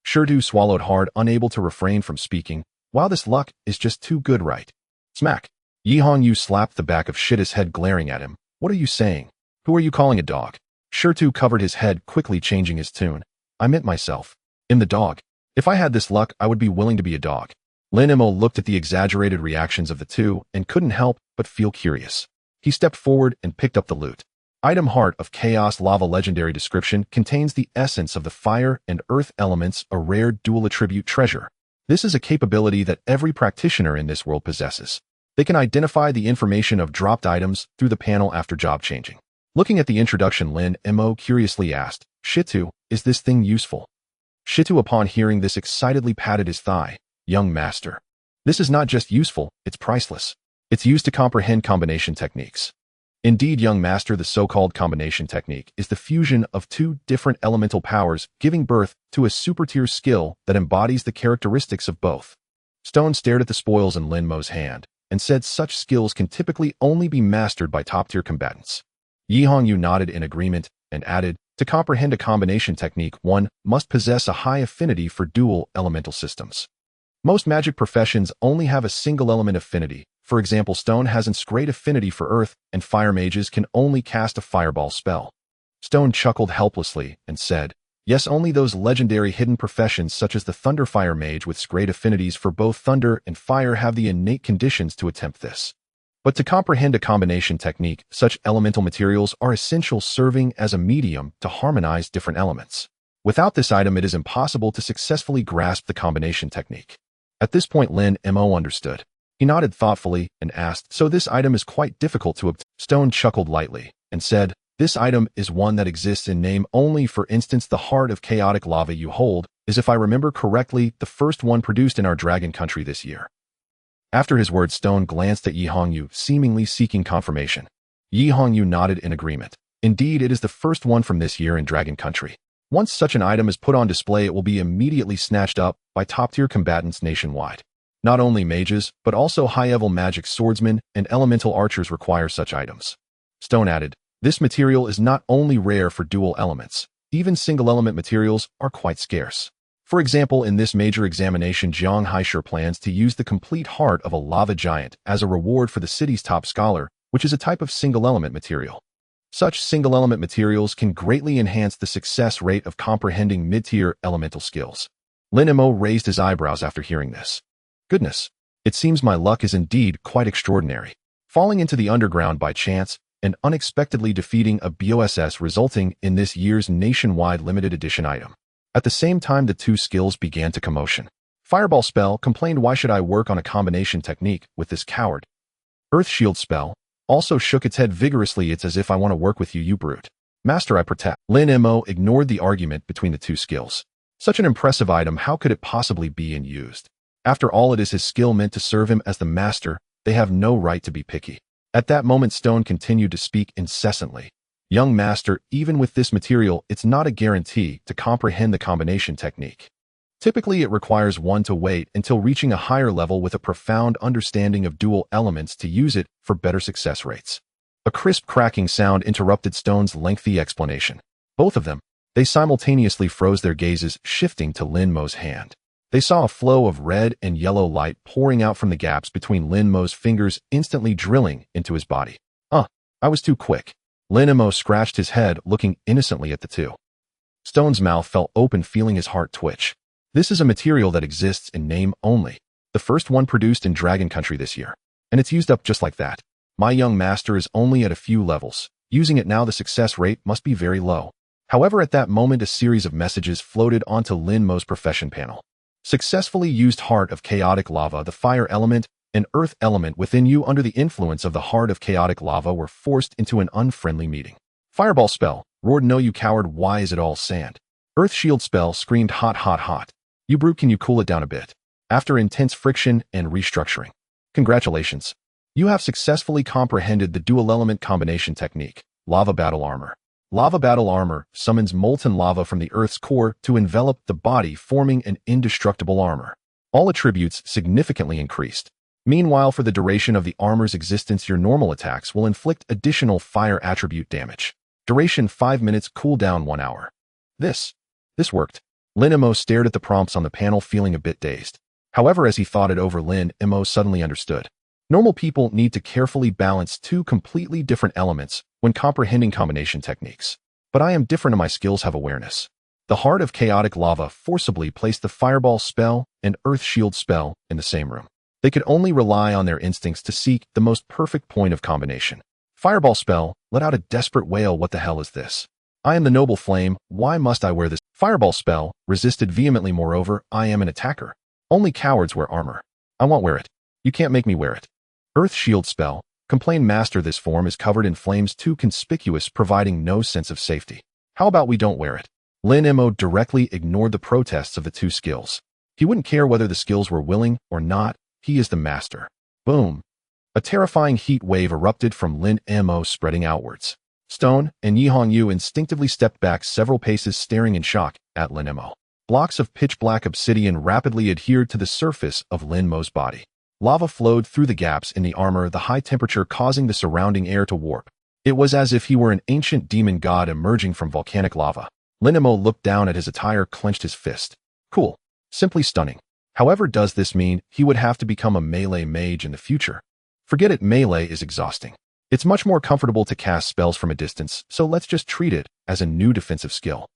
Shirtu swallowed hard, unable to refrain from speaking. Wow, this luck is just too good, right? Smack. Yi Hongyu slapped the back of Shita's head, glaring at him. What are you saying? Who are you calling a dog? Shirtu covered his head, quickly changing his tune. I meant myself. In the dog. If I had this luck, I would be willing to be a dog. Lin Mei looked at the exaggerated reactions of the two and couldn't help but feel curious. He stepped forward and picked up the loot. Item Heart of Chaos Lava. Legendary description contains the essence of the fire and earth elements, a rare dual attribute treasure. This is a capability that every practitioner in this world possesses. They can identify the information of dropped items through the panel after job changing. Looking at the introduction, Lin Mei curiously asked, Shitu, is this thing useful? Shitu, upon hearing this, excitedly patted his thigh. Young master. This is not just useful, it's priceless. It's used to comprehend combination techniques. Indeed, young master, the so-called combination technique is the fusion of two different elemental powers, giving birth to a super-tier skill that embodies the characteristics of both. Stone stared at the spoils in Lin Mei's hand and said such skills can typically only be mastered by top-tier combatants. Yi Hongyu nodded in agreement and added, to comprehend a combination technique, one must possess a high affinity for dual elemental systems. Most magic professions only have a single element affinity. For example, Stone hasn't great affinity for earth, and fire mages can only cast a fireball spell. Stone chuckled helplessly and said, yes, only those legendary hidden professions such as the Thunderfire Mage with great affinities for both thunder and fire have the innate conditions to attempt this. But to comprehend a combination technique, such elemental materials are essential, serving as a medium to harmonize different elements. Without this item, it is impossible to successfully grasp the combination technique. At this point, Lin Mei understood. He nodded thoughtfully and asked, so this item is quite difficult to obtain? Stone chuckled lightly and said, this item is one that exists in name only. For instance, the heart of chaotic lava you hold is, if I remember correctly, the first one produced in our dragon country this year. After his words, Stone glanced at Yi Hongyu, seemingly seeking confirmation. Yi Hongyu nodded in agreement. Indeed, it is the first one from this year in dragon country. Once such an item is put on display, it will be immediately snatched up by top-tier combatants nationwide. Not only mages, but also high-level magic swordsmen and elemental archers require such items. Stone added, this material is not only rare for dual elements, even single-element materials are quite scarce. For example, in this major examination, Jiang Haishur plans to use the complete heart of a lava giant as a reward for the city's top scholar, which is a type of single-element material. Such single-element materials can greatly enhance the success rate of comprehending mid-tier elemental skills. Lin Mei raised his eyebrows after hearing this. Goodness, it seems my luck is indeed quite extraordinary. Falling into the underground by chance and unexpectedly defeating a BOSS, resulting in this year's nationwide limited edition item. At the same time, the two skills began to commotion. Fireball spell complained, why should I work on a combination technique with this coward? Earth shield spell also shook its head vigorously. It's as if I want to work with you, you brute. Master, I protect. Lin Mei ignored the argument between the two skills. Such an impressive item, how could it possibly be unused? After all, it is his skill meant to serve him as the master. They have no right to be picky. At that moment, Stone continued to speak incessantly. Young master, even with this material, it's not a guarantee to comprehend the combination technique. Typically, it requires one to wait until reaching a higher level with a profound understanding of dual elements to use it for better success rates. A crisp cracking sound interrupted Stone's lengthy explanation. Both of them, they simultaneously froze, their gazes shifting to Lin Mei's hand. They saw a flow of red and yellow light pouring out from the gaps between Lin Mei's fingers, instantly drilling into his body. I was too quick. Lin Mei scratched his head, looking innocently at the two. Stone's mouth fell open, feeling his heart twitch. This is a material that exists in name only. The first one produced in Dragon Country this year. And it's used up just like that. My young master is only at a few levels. Using it now, the success rate must be very low. However, at that moment, a series of messages floated onto Lin Mei's profession panel. Successfully used Heart of Chaotic Lava, the fire element and earth element within you under the influence of the Heart of Chaotic Lava were forced into an unfriendly meeting. Fireball spell, roared no you coward, why is it all sand? Earth shield spell, screamed hot hot hot. You brute, can you cool it down a bit? After intense friction and restructuring. Congratulations. You have successfully comprehended the dual element combination technique, Lava Battle Armor. Lava Battle Armor summons molten lava from the Earth's core to envelop the body, forming an indestructible armor. All attributes significantly increased. Meanwhile, for the duration of the armor's existence, your normal attacks will inflict additional fire attribute damage. Duration 5 minutes, cooldown 1 hour. This worked. Lin Mei stared at the prompts on the panel, feeling a bit dazed. However, as he thought it over, Lin Mei suddenly understood. Normal people need to carefully balance two completely different elements when comprehending combination techniques. But I am different and my skills have awareness. The Heart of Chaotic Lava forcibly placed the Fireball spell and Earth Shield spell in the same room. They could only rely on their instincts to seek the most perfect point of combination. Fireball spell let out a desperate wail. What the hell is this? I am the noble flame. Why must I wear this? Fireball spell resisted vehemently. Moreover, I am an attacker. Only cowards wear armor. I won't wear it. You can't make me wear it. Earth Shield spell, complained Master. This form is covered in flames, too conspicuous, providing no sense of safety. How about we don't wear it? Lin Mei directly ignored the protests of the two skills. He wouldn't care whether the skills were willing or not. He is the master. Boom. A terrifying heat wave erupted from Lin Mei, spreading outwards. Stone and Yi Hongyu instinctively stepped back several paces, staring in shock at Lin Mei. Blocks of pitch-black obsidian rapidly adhered to the surface of Lin Mei's body. Lava flowed through the gaps in the armor, the high temperature causing the surrounding air to warp. It was as if he were an ancient demon god emerging from volcanic lava. Lin Mei looked down at his attire, clenched his fist. Cool. Simply stunning. However, does this mean he would have to become a melee mage in the future? Forget it, melee is exhausting. It's much more comfortable to cast spells from a distance, so let's just treat it as a new defensive skill.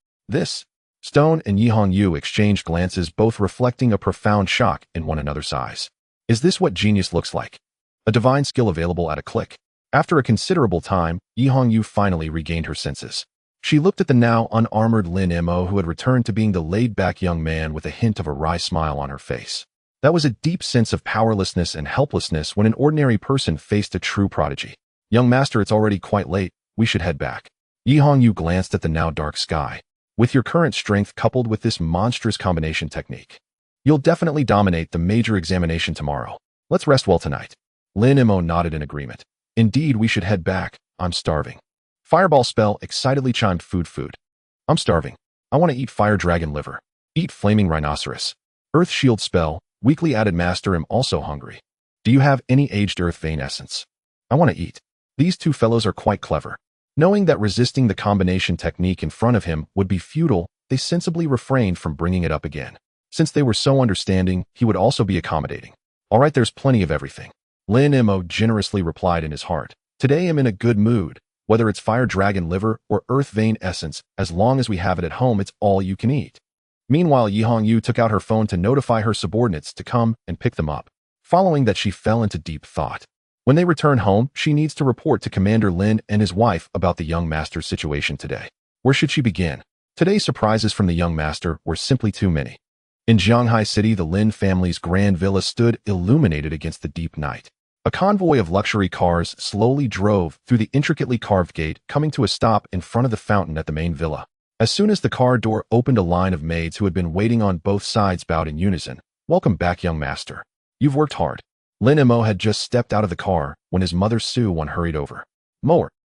Stone and Yi Hongyu exchanged glances, both reflecting a profound shock in one another's eyes. Is this what genius looks like? A divine skill available at a click. After a considerable time, Yi Hongyu finally regained her senses. She looked at the now unarmored Lin Mei, who had returned to being the laid-back young man with a hint of a wry smile on her face. That was a deep sense of powerlessness and helplessness when an ordinary person faced a true prodigy. Young master, it's already quite late. We should head back. Yi Hongyu glanced at the now dark sky. With your current strength coupled with this monstrous combination technique, you'll definitely dominate the major examination tomorrow. Let's rest well tonight. Lin Mei nodded in agreement. Indeed, we should head back. I'm starving. Fireball spell excitedly chimed food. I'm starving. I want to eat fire dragon liver. Eat flaming rhinoceros. Earth shield spell, weakly added Master. I'm also hungry. Do you have any aged earth vein essence? I want to eat. These two fellows are quite clever. Knowing that resisting the combination technique in front of him would be futile, they sensibly refrained from bringing it up again. Since they were so understanding, he would also be accommodating. All right, there's plenty of everything. Lin Mei generously replied in his heart. Today I'm in a good mood. Whether it's fire dragon liver or earth vein essence, as long as we have it at home, it's all you can eat. Meanwhile, Yi Hongyu took out her phone to notify her subordinates to come and pick them up. Following that, she fell into deep thought. When they return home, she needs to report to Commander Lin and his wife about the young master's situation today. Where should she begin? Today's surprises from the young master were simply too many. In Shanghai City, the Lin family's grand villa stood illuminated against the deep night. A convoy of luxury cars slowly drove through the intricately carved gate, coming to a stop in front of the fountain at the main villa. As soon as the car door opened, a line of maids who had been waiting on both sides bowed in unison. Welcome back, young master. You've worked hard. Lin Mei had just stepped out of the car when his mother Su Wan hurried over.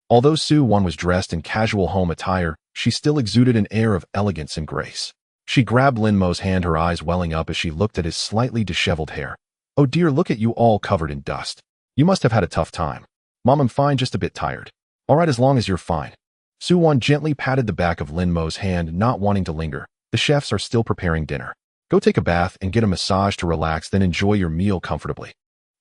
Although Su Wan was dressed in casual home attire, she still exuded an air of elegance and grace. She grabbed Lin Mei's hand, her eyes welling up as she looked at his slightly disheveled hair. Oh dear, look at you all covered in dust. You must have had a tough time. Mom, I'm fine, just a bit tired. All right, as long as you're fine. Su Wan gently patted the back of Lin Mei's hand, not wanting to linger. The chefs are still preparing dinner. Go take a bath and get a massage to relax, then enjoy your meal comfortably.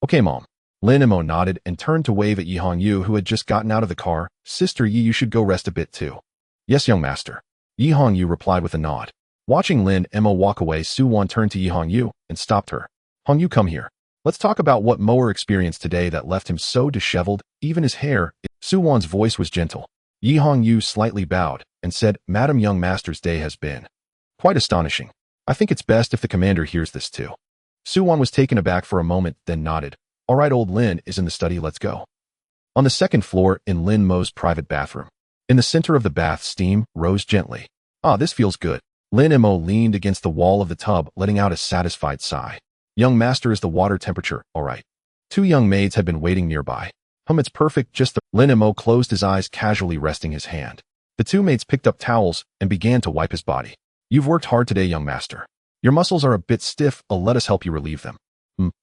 Okay, Mom. Lin Mei nodded and turned to wave at Yi Hongyu, who had just gotten out of the car. Sister Yi, you should go rest a bit too. Yes, young master. Yi Hongyu replied with a nod. Watching Lin Mei walk away, Su Wan turned to Yi Hongyu and stopped her. Hongyu, come here. Let's talk about what Moer experienced today that left him so disheveled even his hair. Su Wan's voice was gentle. Yi Hongyu slightly bowed and said, Madam Young Master's day has been quite astonishing. I think it's best if the commander hears this too. Su Wan was taken aback for a moment, then nodded. All right, old Lin is in the study, let's go. On the second floor, in Lin Mo's private bathroom. In the center of the bath, steam rose gently. Ah, this feels good. Lin Mo leaned against the wall of the tub, letting out a satisfied sigh. Young Master, is the water temperature all right? Two young maids had been waiting nearby. It's perfect, just the... Lin Mo closed his eyes, casually resting his hand. The two maids picked up towels and began to wipe his body. You've worked hard today, young master. Your muscles are a bit stiff, let us help you relieve them.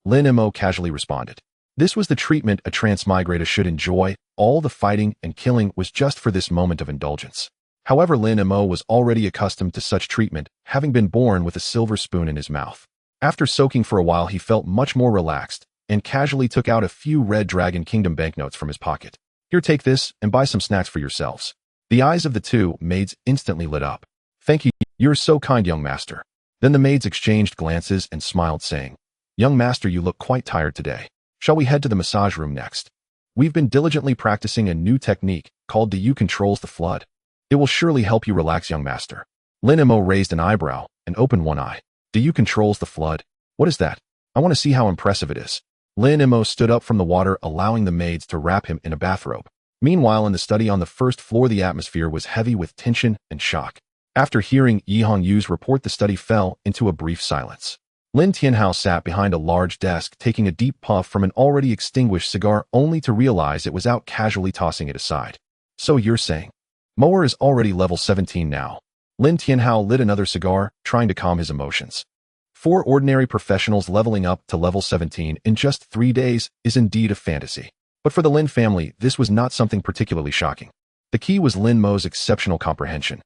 Lin Mo casually responded. This was the treatment a transmigrator should enjoy. All the fighting and killing was just for this moment of indulgence. However, Lin Mo was already accustomed to such treatment, having been born with a silver spoon in his mouth. After soaking for a while, he felt much more relaxed and casually took out a few Red Dragon Kingdom banknotes from his pocket. Here, take this and buy some snacks for yourselves. The eyes of the two maids instantly lit up. Thank you, you're so kind, young master. Then the maids exchanged glances and smiled, saying, Young master, you look quite tired today. Shall we head to the massage room next? We've been diligently practicing a new technique called Du Controls the Flood. It will surely help you relax, young master. Lin Mo raised an eyebrow and opened one eye. Du Controls the Flood? What is that? I want to see how impressive it is. Lin Mo stood up from the water, allowing the maids to wrap him in a bathrobe. Meanwhile, in the study on the first floor, the atmosphere was heavy with tension and shock. After hearing Yi Hongyu's report, the study fell into a brief silence. Lin Tianhao sat behind a large desk, taking a deep puff from an already extinguished cigar, only to realize it was out, casually tossing it aside. So you're saying? Mower is already level 17 now. Lin Tianhao lit another cigar, trying to calm his emotions. 4 ordinary professionals leveling up to level 17 in just 3 days is indeed a fantasy. But for the Lin family, this was not something particularly shocking. The key was Lin Mo's exceptional comprehension.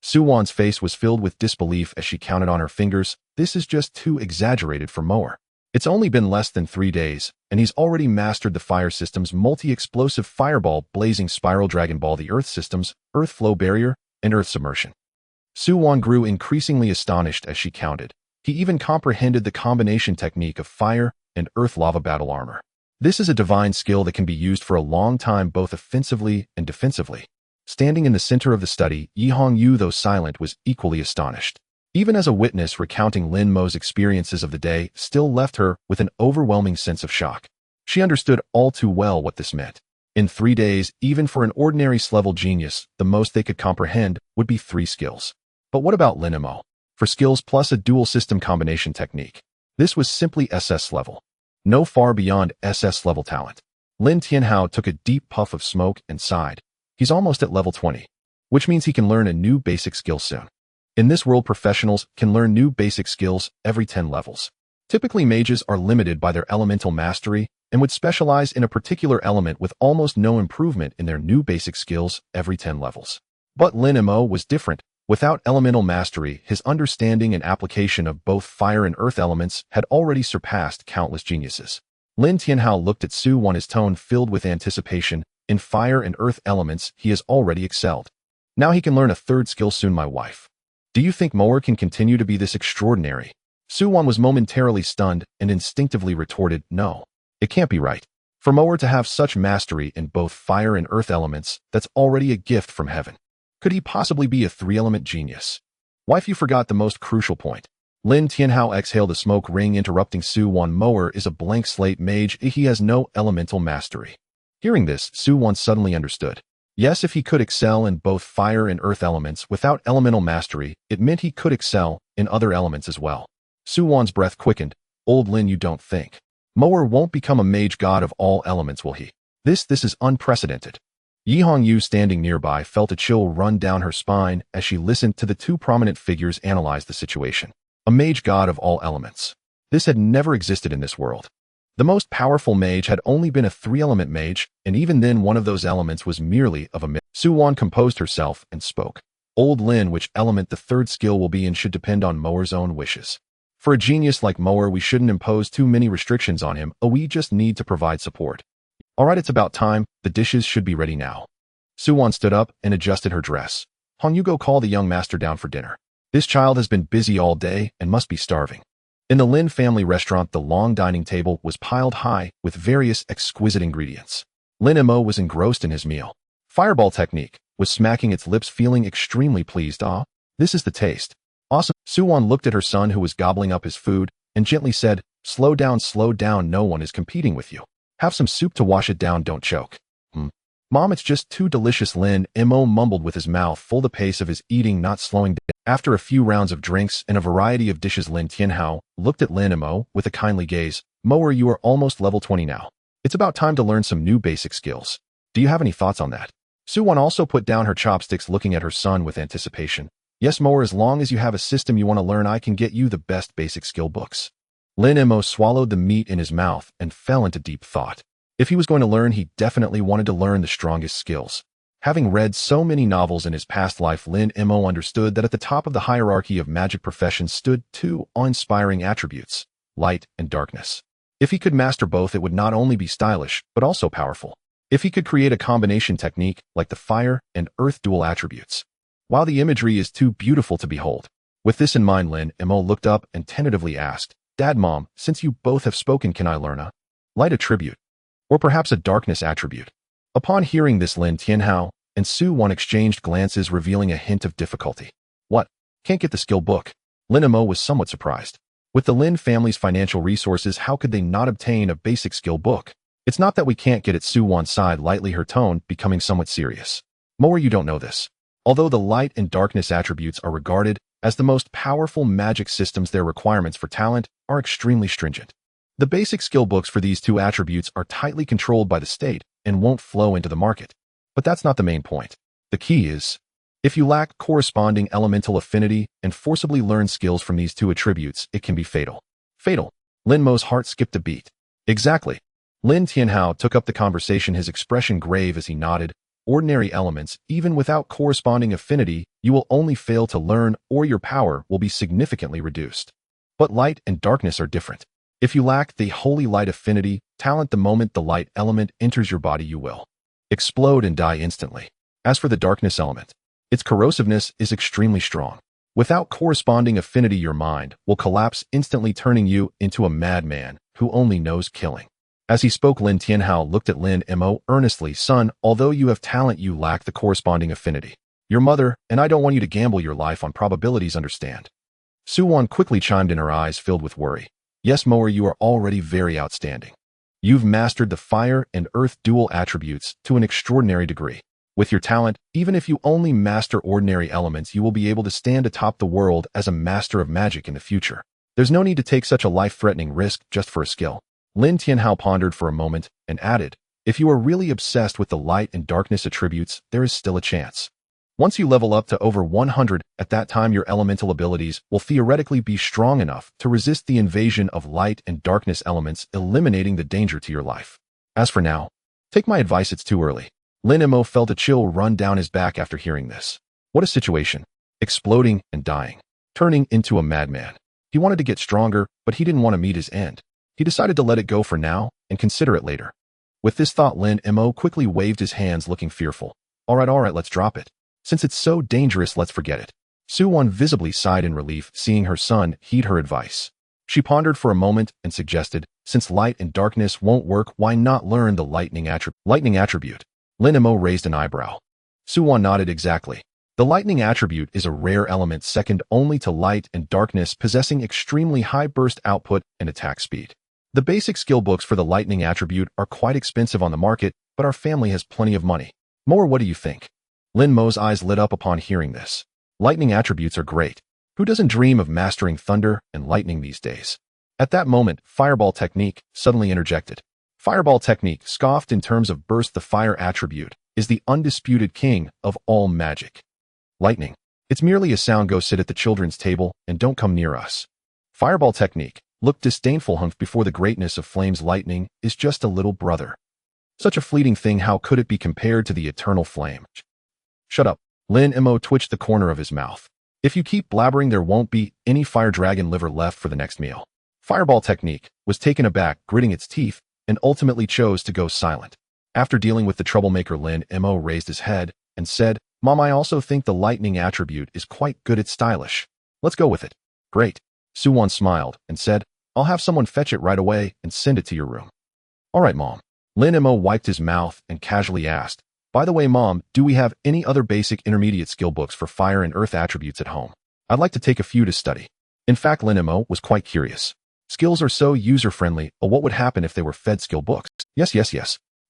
Su Wan's face was filled with disbelief as she counted on her fingers. This is just too exaggerated for Mower. It's only been less than 3 days, and he's already mastered the fire system's multi-explosive fireball, blazing spiral dragon ball, the earth systems, earth flow barrier, and earth submersion. Su Wan grew increasingly astonished as she counted. He even comprehended the combination technique of fire and earth lava battle armor. This is a divine skill that can be used for a long time, both offensively and defensively. Standing in the center of the study, Yi Hongyu, though silent, was equally astonished. Even as a witness recounting Lin Mo's experiences of the day still left her with an overwhelming sense of shock. She understood all too well what this meant. In 3 days, even for an ordinary level genius, the most they could comprehend would be 3 skills. But what about Lin Mo? For skills plus a dual system combination technique. This was simply SS level. No far beyond SS level talent. Lin Tianhao took a deep puff of smoke and sighed. He's almost at level 20, which means he can learn a new basic skill soon. In this world, professionals can learn new basic skills every 10 levels. Typically, mages are limited by their elemental mastery and would specialize in a particular element with almost no improvement in their new basic skills every 10 levels. But Lin Mo was different. Without elemental mastery, his understanding and application of both fire and earth elements had already surpassed countless geniuses. Lin Tianhao looked at Su Wan, his tone filled with anticipation. In fire and earth elements, he has already excelled. Now he can learn a 3rd skill soon, my wife. Do you think Mower can continue to be this extraordinary? Su Wan was momentarily stunned and instinctively retorted, no. It can't be right. For Mower to have such mastery in both fire and earth elements, that's already a gift from heaven. Could he possibly be a 3-element genius? Wife, you forgot the most crucial point. Lin Tianhao exhaled a smoke ring, interrupting Su Wan. Mower is a blank slate mage. He has no elemental mastery. Hearing this, Su Wan suddenly understood. Yes, if he could excel in both fire and earth elements without elemental mastery, it meant he could excel in other elements as well. Su Wan's breath quickened. Old Lin, you don't think Mower won't become a mage god of all elements, will he? This is unprecedented. Yi Hongyu, standing nearby, felt a chill run down her spine as she listened to the 2 prominent figures analyze the situation. A mage god of all elements. This had never existed in this world. The most powerful mage had only been a 3-element mage, and even then one of those elements was merely of a myth. Su Wan composed herself and spoke. Old Lin, which element the 3rd skill will be in should depend on Mower's own wishes. For a genius like Mower, we shouldn't impose too many restrictions on him. We just need to provide support. All right, it's about time. The dishes should be ready now. Su Wan stood up and adjusted her dress. Hongyu, go call the young master down for dinner. This child has been busy all day and must be starving. In the Lin family restaurant, the long dining table was piled high with various exquisite ingredients. Lin Mo was engrossed in his meal. Fireball technique was smacking its lips, feeling extremely pleased. Ah, this is the taste. Awesome. Suwon looked at her son who was gobbling up his food and gently said, slow down, no one is competing with you. Have some soup to wash it down, don't choke. Mom, it's just too delicious. Lin Mo mumbled with his mouth full, the pace of his eating not slowing down. After a few rounds of drinks and a variety of dishes, Lin Tianhao looked at Lin Mo with a kindly gaze. Moer, you are almost level 20 now. It's about time to learn some new basic skills. Do you have any thoughts on that? Suwon also put down her chopsticks, looking at her son with anticipation. Yes, Moer, as long as you have a system you want to learn, I can get you the best basic skill books. Lin Mo swallowed the meat in his mouth and fell into deep thought. If he was going to learn, he definitely wanted to learn the strongest skills. Having read so many novels in his past life, Lin Mo understood that at the top of the hierarchy of magic professions stood two awe-inspiring attributes, light and darkness. If he could master both, it would not only be stylish, but also powerful. If he could create a combination technique like the fire and earth dual attributes. While the imagery is too beautiful to behold. With this in mind, Lin Mo looked up and tentatively asked, Dad, Mom, since you both have spoken, can I learn a light attribute? Or perhaps a darkness attribute? Upon hearing this, Lin Tianhao and Suwon exchanged glances, revealing a hint of difficulty. What? Can't get the skill book? Lin Mo was somewhat surprised. With the Lin family's financial resources, how could they not obtain a basic skill book? It's not that we can't get it, Suwon sighed lightly, her tone becoming somewhat serious. Moer, you don't know this. Although the light and darkness attributes are regarded as the most powerful magic systems, their requirements for talent are extremely stringent. The basic skill books for these two attributes are tightly controlled by the state and won't flow into the market. But that's not the main point. The key is, if you lack corresponding elemental affinity and forcibly learn skills from these two attributes, it can be fatal. Fatal. Lin Mo's heart skipped a beat. Exactly. Lin Tianhao took up the conversation, his expression grave as he nodded. Ordinary elements, even without corresponding affinity, you will only fail to learn, or your power will be significantly reduced. But light and darkness are different. If you lack the holy light affinity, talent, the moment the light element enters your body, you will explode and die instantly. As for the darkness element, its corrosiveness is extremely strong. Without corresponding affinity, your mind will collapse instantly, turning you into a madman who only knows killing. As he spoke, Lin Tianhao looked at Lin Mo earnestly. Son, although you have talent, you lack the corresponding affinity. Your mother and I don't want you to gamble your life on probabilities, understand? Suwon quickly chimed in, her eyes filled with worry. Yes, Moer, you are already very outstanding. You've mastered the fire and earth dual attributes to an extraordinary degree. With your talent, even if you only master ordinary elements, you will be able to stand atop the world as a master of magic in the future. There's no need to take such a life-threatening risk just for a skill. Lin Tianhao pondered for a moment and added, if you are really obsessed with the light and darkness attributes, there is still a chance. Once you level up to over 100, at that time your elemental abilities will theoretically be strong enough to resist the invasion of light and darkness elements, eliminating the danger to your life. As for now, take my advice, it's too early. Lin Mo felt a chill run down his back after hearing this. What a situation. Exploding and dying. Turning into a madman. He wanted to get stronger, but he didn't want to meet his end. He decided to let it go for now and consider it later. With this thought, Lin Mo quickly waved his hands, looking fearful. All right, let's drop it. Since it's so dangerous, let's forget it. Suwon visibly sighed in relief, seeing her son heed her advice. She pondered for a moment and suggested, since light and darkness won't work, why not learn the lightning attribute? Lin Mo raised an eyebrow. Suwon nodded. Exactly. The lightning attribute is a rare element second only to light and darkness, possessing extremely high burst output and attack speed. The basic skill books for the lightning attribute are quite expensive on the market, but our family has plenty of money. Moer, what do you think? Lin Mo's eyes lit up upon hearing this. Lightning attributes are great. Who doesn't dream of mastering thunder and lightning these days? At that moment, Fireball Technique suddenly interjected. Fireball Technique, scoffed in terms of burst, the fire attribute, is the undisputed king of all magic. Lightning. It's merely a sound. Go sit at the children's table and don't come near us. Fireball Technique looked disdainful before the greatness of flames. Lightning is just a little brother. Such a fleeting thing, how could it be compared to the eternal flame? Shut up. Lin Mo twitched the corner of his mouth. If you keep blabbering, there won't be any fire dragon liver left for the next meal. Fireball Technique was taken aback, gritting its teeth, and ultimately chose to go silent. After dealing with the troublemaker, Lin Mo raised his head and said, Mom, I also think the lightning attribute is quite good. It's stylish. Let's go with it. Great. Suwon smiled and said, I'll have someone fetch it right away and send it to your room. All right, Mom. Lin Mo wiped his mouth and casually asked, "By the way, Mom, do we have any other basic intermediate skill books for fire and earth attributes at home? I'd like to take a few to study." In fact, Lin Mo was quite curious. Skills are so user-friendly, but what would happen if they were fed skill books? Yes.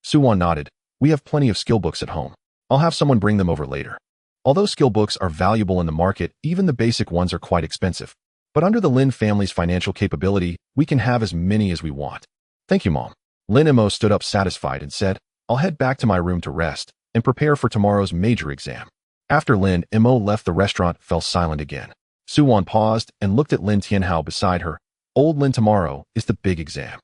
Suwon nodded. "We have plenty of skill books at home. I'll have someone bring them over later." Although skill books are valuable in the market, even the basic ones are quite expensive. But under the Lin family's financial capability, we can have as many as we want. "Thank you, Mom." Lin Mo stood up satisfied and said, "I'll head back to my room to rest and prepare for tomorrow's major exam." After Lin Mo left the restaurant, fell silent again. Suwon paused and looked at Lin Tianhao beside her. "Old Lin, tomorrow is the big exam."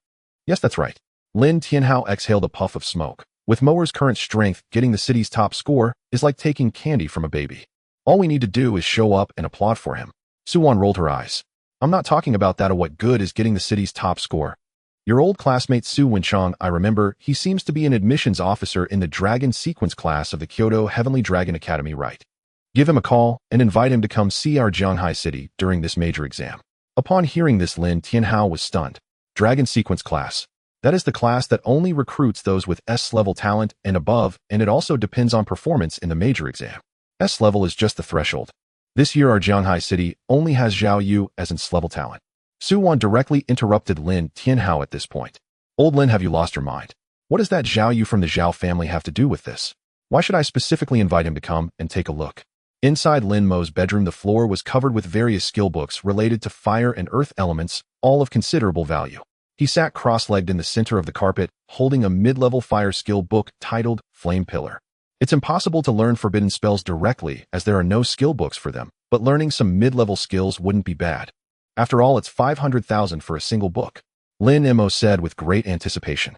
"Yes, that's right." Lin Tianhao exhaled a puff of smoke. With Moer's current strength, getting the city's top score is like taking candy from a baby. All we need to do is show up and applaud for him. Suwon rolled her eyes. "I'm not talking about that. What good is getting the city's top score? Your old classmate Su Wenchang, I remember, he seems to be an admissions officer in the Dragon Sequence class of the Kyoto Heavenly Dragon Academy, right? Give him a call and invite him to come see our Jianghai city during this major exam." Upon hearing this, Lin Tianhao was stunned. Dragon Sequence class. That is the class that only recruits those with S-level talent and above, and it also depends on performance in the major exam. S-level is just the threshold. This year our Jianghai city only has Zhao Yu as S-level talent. Suwon directly interrupted Lin Tianhao at this point. "Old Lin, have you lost your mind? What does that Zhao Yu from the Zhao family have to do with this? Why should I specifically invite him to come and take a look?" Inside Lin Mo's bedroom, the floor was covered with various skill books related to fire and earth elements, all of considerable value. He sat cross-legged in the center of the carpet, holding a mid-level fire skill book titled Flame Pillar. It's impossible to learn forbidden spells directly as there are no skill books for them, but learning some mid-level skills wouldn't be bad. After all, it's 500,000 for a single book. Lin Mo said with great anticipation.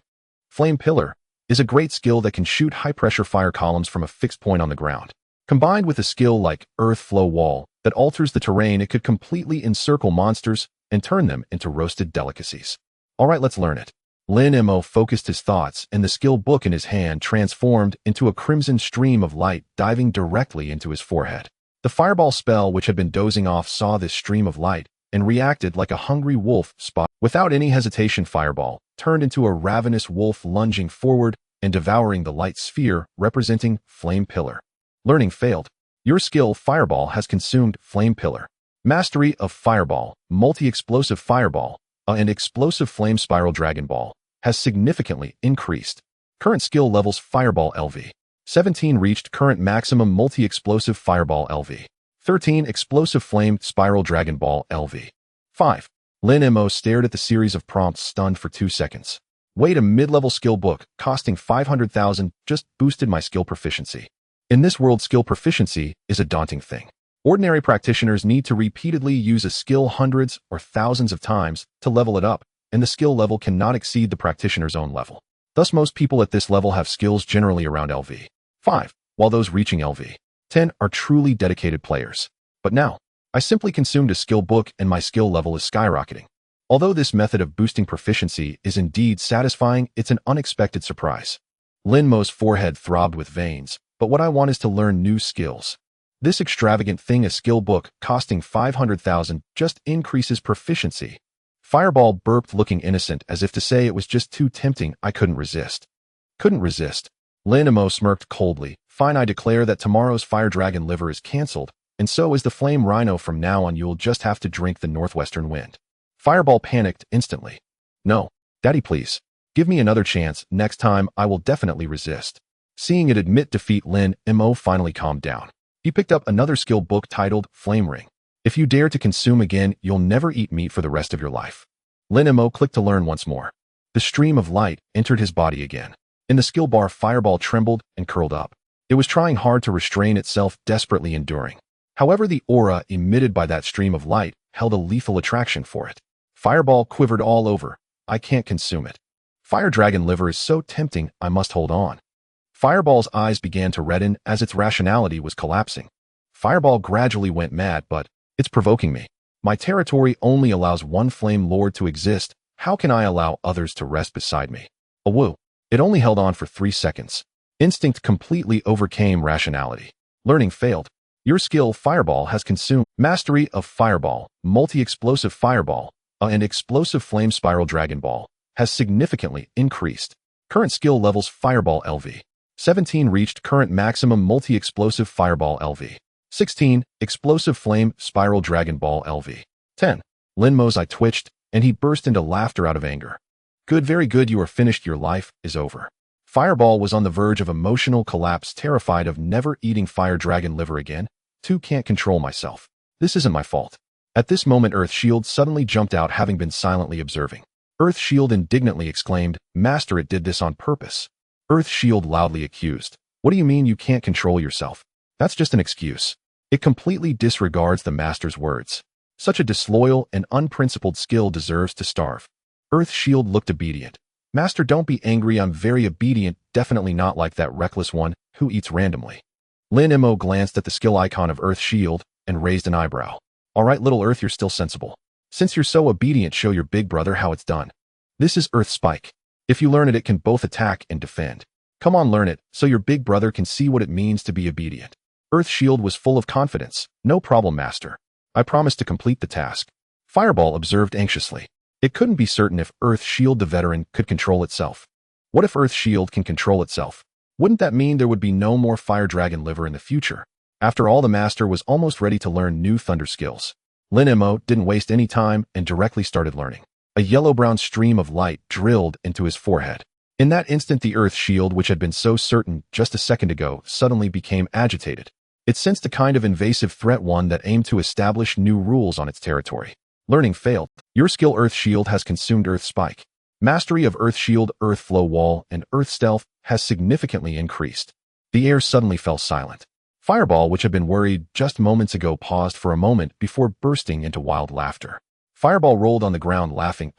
Flame Pillar is a great skill that can shoot high-pressure fire columns from a fixed point on the ground. Combined with a skill like Earth Flow Wall that alters the terrain, it could completely encircle monsters and turn them into roasted delicacies. All right, let's learn it. Lin Mo focused his thoughts, and the skill book in his hand transformed into a crimson stream of light diving directly into his forehead. The fireball spell, which had been dozing off, saw this stream of light and reacted like a hungry wolf spot. Without any hesitation, fireball turned into a ravenous wolf, lunging forward and devouring the light sphere representing Flame Pillar. Learning failed. Your skill Fireball has consumed Flame Pillar. Mastery of Fireball, Multi-Explosive Fireball, and Explosive Flame Spiral Dragon Ball has significantly increased. Current skill levels Fireball LV. 17 reached current maximum Multi-Explosive Fireball LV. 13 Explosive Flame Spiral Dragon Ball LV. 5. Lin Mo stared at the series of prompts, stunned for 2 seconds. Wait, a mid-level skill book costing 500,000 just boosted my skill proficiency. In this world, skill proficiency is a daunting thing. Ordinary practitioners need to repeatedly use a skill hundreds or thousands of times to level it up, and the skill level cannot exceed the practitioner's own level. Thus, most people at this level have skills generally around LV 5, while those reaching LV 10 are truly dedicated players. But now, I simply consumed a skill book and my skill level is skyrocketing. Although this method of boosting proficiency is indeed satisfying, it's an unexpected surprise. Lin Mo's forehead throbbed with veins, but what I want is to learn new skills. This extravagant thing, a skill book costing 500,000, just increases proficiency. Fireball burped, looking innocent, as if to say it was just too tempting. I couldn't resist. Couldn't resist. Lin Mo smirked coldly. Fine, I declare that tomorrow's Fire Dragon liver is cancelled, and so is the Flame Rhino. From now on, you'll just have to drink the northwestern wind. Fireball panicked instantly. No, Daddy, please. Give me another chance. Next time, I will definitely resist. Seeing it admit defeat, Lin Mo finally calmed down. He picked up another skill book titled Flame Ring. If you dare to consume again, you'll never eat meat for the rest of your life. Lin Mo clicked to learn once more. The stream of light entered his body again. In the skill bar, Fireball trembled and curled up. It was trying hard to restrain itself, desperately enduring. However, the aura emitted by that stream of light held a lethal attraction for it. Fireball quivered all over. I can't consume it. Fire Dragon liver is so tempting, I must hold on. Fireball's eyes began to redden as its rationality was collapsing. Fireball gradually went mad, but it's provoking me. My territory only allows one Flame Lord to exist. How can I allow others to rest beside me? Awoo. It only held on for 3 seconds. Instinct completely overcame rationality. Learning failed. Your skill Fireball has consumed Mastery of Fireball, Multi-Explosive Fireball, and Explosive Flame Spiral Dragon Ball has significantly increased. Current skill levels Fireball LV. 17 reached current maximum multi-explosive Fireball LV. 16 Explosive Flame Spiral Dragon Ball LV. 10 Lin Mei's eye twitched, and he burst into laughter out of anger. Good, very good, you are finished, your life is over. Fireball was on the verge of emotional collapse, terrified of never eating fire dragon liver again. Can't control myself. This isn't my fault. At this moment Earth Shield suddenly jumped out, having been silently observing. Earth Shield indignantly exclaimed, Master, it did this on purpose. Earth Shield loudly accused. What do you mean you can't control yourself? That's just an excuse. It completely disregards the Master's words. Such a disloyal and unprincipled skill deserves to starve. Earth Shield looked obedient. Master, don't be angry, I'm very obedient, definitely not like that reckless one who eats randomly. Lin Mei glanced at the skill icon of Earth Shield and raised an eyebrow. Alright, little Earth, you're still sensible. Since you're so obedient, show your big brother how it's done. This is Earth Spike. If you learn it, it can both attack and defend. Come on, learn it, so your big brother can see what it means to be obedient. Earth Shield was full of confidence. No problem, Master. I promise to complete the task. Fireball observed anxiously. It couldn't be certain if Earth Shield the veteran could control itself. What if Earth Shield can control itself? Wouldn't that mean there would be no more fire dragon liver in the future? After all, the Master was almost ready to learn new thunder skills. Lin Mei didn't waste any time and directly started learning. A yellow-brown stream of light drilled into his forehead. In that instant, the Earth Shield, which had been so certain just a second ago, suddenly became agitated. It sensed a kind of invasive threat, one that aimed to establish new rules on its territory. Learning failed. Your skill Earth Shield has consumed Earth Spike. Mastery of Earth Shield, Earth Flow Wall, and Earth Stealth has significantly increased. The air suddenly fell silent. Fireball, which had been worried just moments ago, paused for a moment before bursting into wild laughter. Fireball rolled on the ground laughing.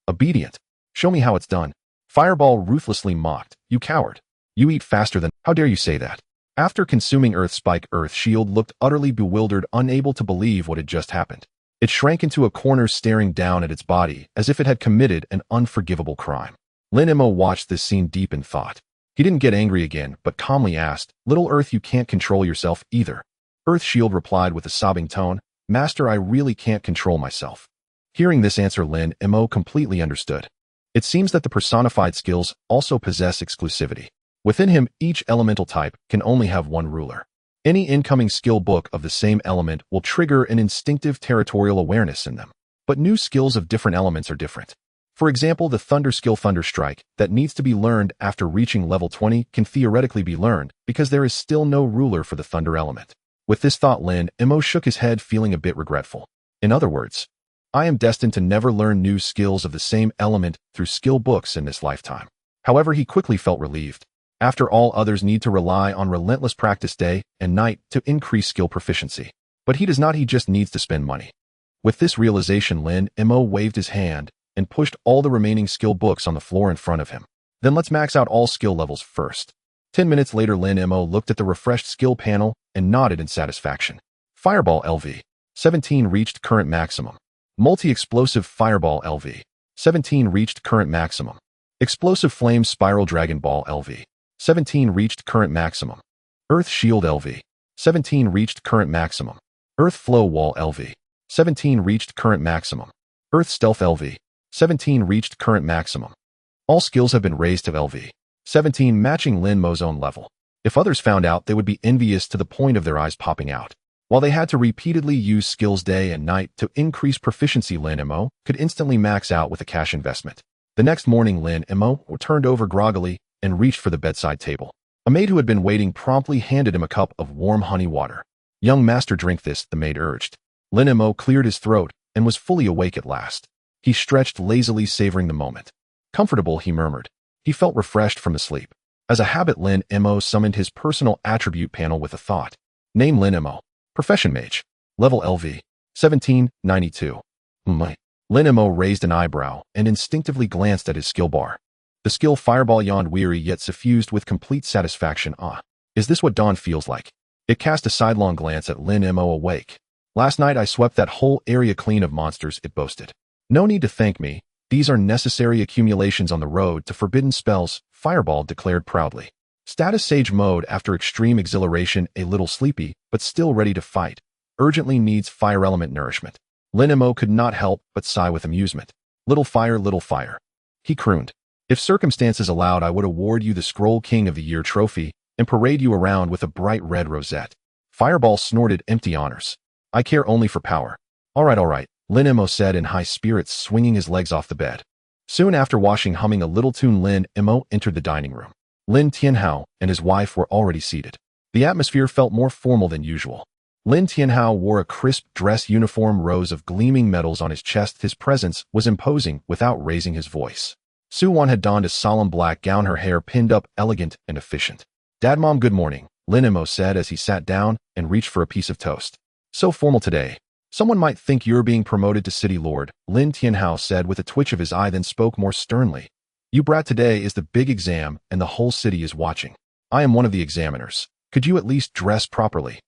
Obedient. Show me how it's done. Fireball ruthlessly mocked. You coward. You eat faster than— How dare you say that? After consuming Earth Spike, Earth Shield looked utterly bewildered, unable to believe what had just happened. It shrank into a corner, staring down at its body as if it had committed an unforgivable crime. Lin Mei watched this scene deep in thought. He didn't get angry again, but calmly asked, Little Earth, you can't control yourself either. Earth Shield replied with a sobbing tone, Master, I really can't control myself. Hearing this answer, Lin Mei completely understood. It seems that the personified skills also possess exclusivity. Within him, each elemental type can only have one ruler. Any incoming skill book of the same element will trigger an instinctive territorial awareness in them. But new skills of different elements are different. For example, the Thunder skill Thunder Strike that needs to be learned after reaching level 20 can theoretically be learned because there is still no ruler for the Thunder element. With this thought, Lin Mei shook his head, feeling a bit regretful. In other words, I am destined to never learn new skills of the same element through skill books in this lifetime. However, he quickly felt relieved. After all, others need to rely on relentless practice day and night to increase skill proficiency. But he does not, he just needs to spend money. With this realization, Lin Mei waved his hand and pushed all the remaining skill books on the floor in front of him. Then let's max out all skill levels first. 10 minutes later, Lin Mei looked at the refreshed skill panel and nodded in satisfaction. Fireball LV. 17 reached current maximum. Multi-explosive Fireball LV. 17 reached current maximum. Explosive Flame Spiral Dragon Ball LV. 17 reached current maximum. Earth Shield LV. 17 reached current maximum. Earth Flow Wall LV. 17 reached current maximum. Earth Stealth LV. 17 reached current maximum. All skills have been raised to LV. 17, matching Lin Mei's own level. If others found out, they would be envious to the point of their eyes popping out. While they had to repeatedly use skills day and night to increase proficiency, Lin Mei could instantly max out with a cash investment. The next morning, Lin Mei turned over groggily and reached for the bedside table. A maid who had been waiting promptly handed him a cup of warm honey water. Young master, drink this, the maid urged. Lin Mei cleared his throat and was fully awake at last. He stretched lazily, savoring the moment. Comfortable, he murmured. He felt refreshed from the sleep. As a habit, Lin Mei summoned his personal attribute panel with a thought. Name Lin Mei. Profession Mage. Level LV. 1792. Lin Mei raised an eyebrow and instinctively glanced at his skill bar. The skill Fireball yawned, weary yet suffused with complete satisfaction. Is this what dawn feels like? It cast a sidelong glance at Lin Mei, awake. Last night I swept that whole area clean of monsters, it boasted. No need to thank me. These are necessary accumulations on the road to forbidden spells, Fireball declared proudly. Status Sage mode after extreme exhilaration, a little sleepy, but still ready to fight. Urgently needs fire element nourishment. Lin Mei could not help but sigh with amusement. Little fire, he crooned. If circumstances allowed, I would award you the Scroll King of the Year trophy and parade you around with a bright red rosette. Fireball snorted empty honors. I care only for power. All right, Lin Mei said in high spirits, swinging his legs off the bed. Soon after washing, humming a little tune, Lin Mei entered the dining room. Lin Tianhao and his wife were already seated. The atmosphere felt more formal than usual. Lin Tianhao wore a crisp dress uniform, rows of gleaming medals on his chest. His presence was imposing without raising his voice. Su Wan had donned a solemn black gown, her hair pinned up, elegant and efficient. Dad, Mom, good morning, Lin Mei said as he sat down and reached for a piece of toast. So formal today. Someone might think you're being promoted to city lord, Lin Tianhao said with a twitch of his eye, then spoke more sternly. You brat, today is the big exam and the whole city is watching. I am one of the examiners. Could you at least dress properly?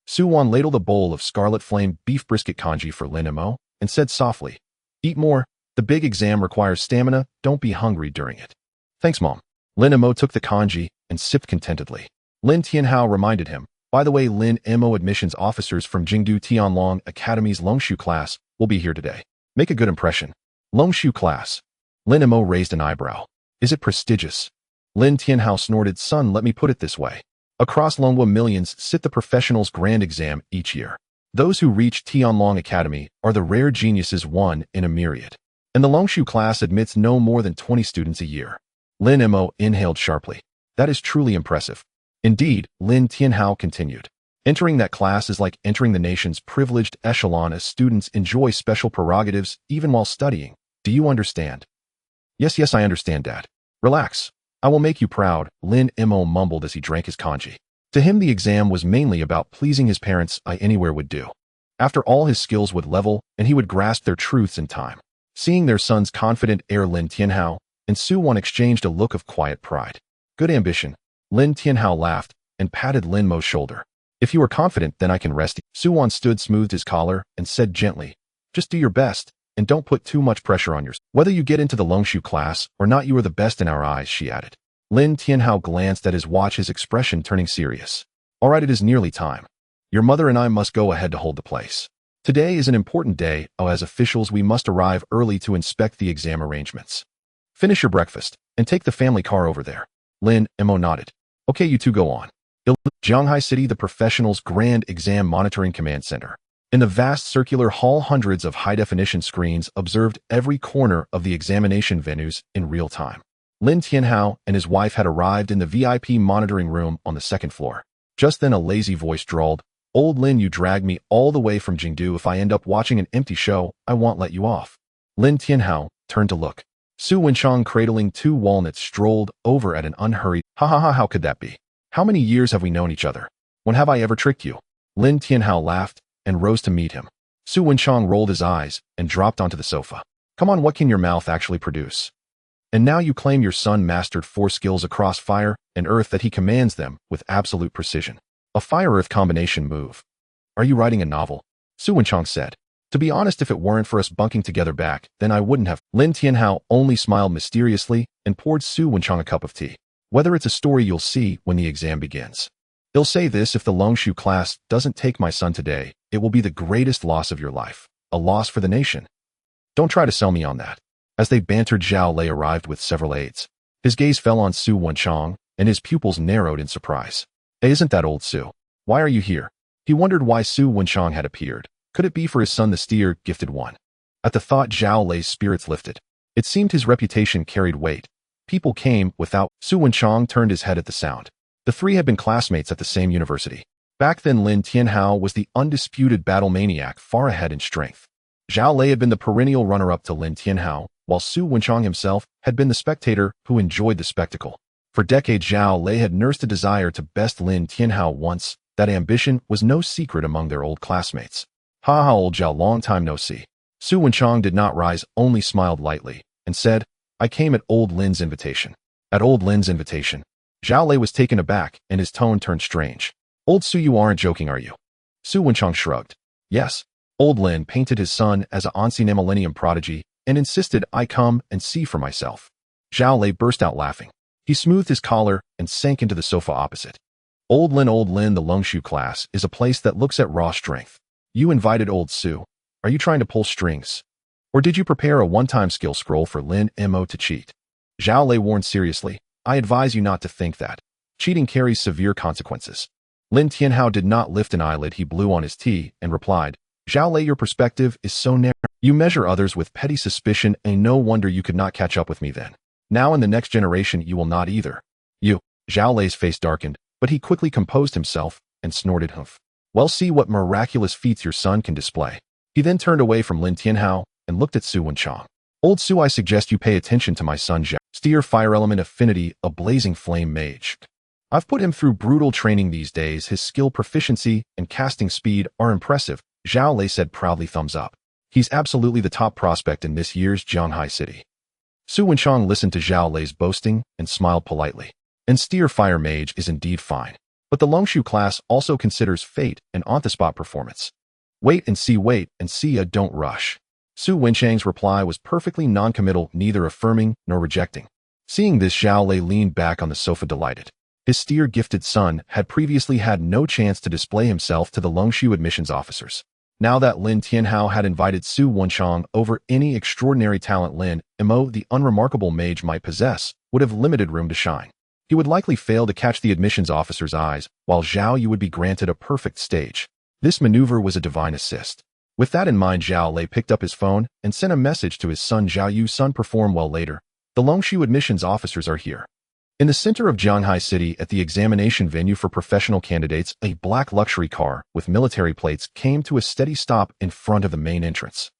Su Wan ladled a bowl of scarlet flame beef brisket congee for Lin Mei and said softly, Eat more. The big exam requires stamina. Don't be hungry during it. Thanks, Mom. Lin Mei took the congee and sipped contentedly. Lin Tianhao reminded him, by the way, Lin Mei admissions officers from Jingdu Tianlong Academy's Longshu class will be here today. Make a good impression. Longshu class. Lin Mei raised an eyebrow. Is it prestigious? Lin Tianhao snorted. Son, let me put it this way. Across Longhua, millions sit the professionals' grand exam each year. Those who reach Tianlong Academy are the rare geniuses, one in a myriad. And the Longshu class admits no more than 20 students a year. Lin Mei inhaled sharply. That is truly impressive. Indeed, Lin Tianhao continued. Entering that class is like entering the nation's privileged echelon, as students enjoy special prerogatives even while studying. Do you understand? Yes, I understand, Dad. Relax. I will make you proud, Lin Mei mumbled as he drank his congee. To him, the exam was mainly about pleasing his parents. I anywhere would do. After all, his skills would level, and he would grasp their truths in time. Seeing their son's confident air, Lin Tianhao and Su Wan exchanged a look of quiet pride. Good ambition. Lin Tianhao laughed and patted Lin Mei's shoulder. If you are confident, then I can rest. Su Wan stood, smoothed his collar, and said gently, just do your best, and don't put too much pressure on yourself. Whether you get into the Longshu class or not, you are the best in our eyes, she added. Lin Tianhao glanced at his watch, his expression turning serious. All right, it is nearly time. Your mother and I must go ahead to hold the place. Today is an important day. As officials, we must arrive early to inspect the exam arrangements. Finish your breakfast and take the family car over there. Lin Mei nodded. Okay, you two go on. Zhanghai City, the professionals' grand exam monitoring command center. In the vast circular hall, hundreds of high-definition screens observed every corner of the examination venues in real time. Lin Tianhao and his wife had arrived in the VIP monitoring room on the second floor. Just then a lazy voice drawled, Old Lin, you dragged me all the way from Jingdu. If I end up watching an empty show, I won't let you off. Lin Tianhao turned to look. Su Wenchang, cradling 2 walnuts, strolled over at an unhurried, how could that be? How many years have we known each other? When have I ever tricked you? Lin Tianhao laughed and rose to meet him. Su Wenchang rolled his eyes and dropped onto the sofa. Come on, what can your mouth actually produce? And now you claim your son mastered 4 skills across fire and earth, that he commands them with absolute precision. A fire-earth combination move. Are you writing a novel? Su Wenchang said. To be honest, if it weren't for us bunking together back, then I wouldn't have. Lin Tianhao only smiled mysteriously and poured Su Wenchang a cup of tea. Whether it's a story you'll see when the exam begins. He'll say this: if the Longshu class doesn't take my son today, it will be the greatest loss of your life. A loss for the nation. Don't try to sell me on that. As they bantered, Zhao Lei arrived with several aides. His gaze fell on Su Wenchang, and his pupils narrowed in surprise. Hey, isn't that old Su? Why are you here? He wondered why Su Wenchang had appeared. Could it be for his son, the steer, gifted one? At the thought, Zhao Lei's spirits lifted. It seemed his reputation carried weight. People came without. Su Wenchang turned his head at the sound. The 3 had been classmates at the same university. Back then, Lin Tianhao was the undisputed battle maniac, far ahead in strength. Zhao Lei had been the perennial runner-up to Lin Tianhao, while Su Wenchang himself had been the spectator who enjoyed the spectacle. For decades, Zhao Lei had nursed a desire to best Lin Tianhao. Once that ambition was no secret among their old classmates. Ha, old Zhao, long time no see. Su Wenchang did not rise, only smiled lightly, and said, I came at old Lin's invitation. At old Lin's invitation. Zhao Lei was taken aback, and his tone turned strange. Old Su, you aren't joking, are you? Su Wenchang shrugged. Yes. Old Lin painted his son as an ancient millennium prodigy and insisted I come and see for myself. Zhao Lei burst out laughing. He smoothed his collar and sank into the sofa opposite. Old Lin, the Longshu class is a place that looks at raw strength. You invited old Su. Are you trying to pull strings? Or did you prepare a one-time skill scroll for Lin Mei to cheat? Zhao Lei warned seriously. I advise you not to think that. Cheating carries severe consequences. Lin Tianhao did not lift an eyelid. He blew on his tea and replied, Zhao Lei, your perspective is so narrow. You measure others with petty suspicion, and no wonder you could not catch up with me then. Now in the next generation you will not either. You. Zhao Lei's face darkened, but he quickly composed himself and snorted humph. Well, see what miraculous feats your son can display. He then turned away from Lin Tianhao and looked at Su Wenchang. Old Su, I suggest you pay attention to my son Zhao. Steer fire element affinity, a blazing flame mage. I've put him through brutal training these days. His skill proficiency and casting speed are impressive. Zhao Lei said proudly, thumbs up. He's absolutely the top prospect in this year's Jianghai City. Su Wenchang listened to Zhao Lei's boasting and smiled politely. And Steer Fire Mage is indeed fine. But the Longshu class also considers fate and on-the-spot performance. Wait and see, don't rush. Su Wenchang's reply was perfectly non-committal, neither affirming nor rejecting. Seeing this, Zhao Lei leaned back on the sofa delighted. His Steer-gifted son had previously had no chance to display himself to the Longshu admissions officers. Now that Lin Tianhao had invited Su Wenchang over, any extraordinary talent Lin Mei, the unremarkable mage, might possess, would have limited room to shine. He would likely fail to catch the admissions officer's eyes, while Zhao Yu would be granted a perfect stage. This maneuver was a divine assist. With that in mind, Zhao Lei picked up his phone and sent a message to his son Zhao Yu. Son, perform well later. The Longshu admissions officers are here. In the center of Jianghai City, at the examination venue for professional candidates, a black luxury car with military plates came to a steady stop in front of the main entrance.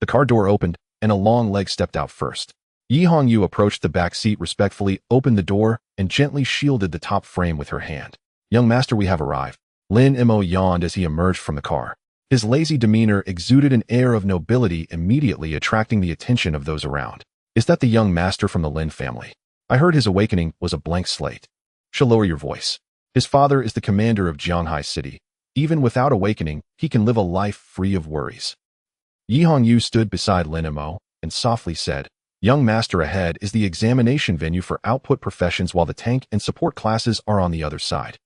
The car door opened, and a long leg stepped out first. Yi Hongyu approached the back seat respectfully, opened the door, and gently shielded the top frame with her hand. Young master, we have arrived. Lin Mei yawned as he emerged from the car. His lazy demeanor exuded an air of nobility, immediately attracting the attention of those around. Is that the young master from the Lin family? I heard his awakening was a blank slate. Shall lower your voice. His father is the commander of Jianghai City. Even without awakening, he can live a life free of worries. Yi Hongyu stood beside Lin Mei and softly said, Young master, ahead is the examination venue for output professions, while the tank and support classes are on the other side.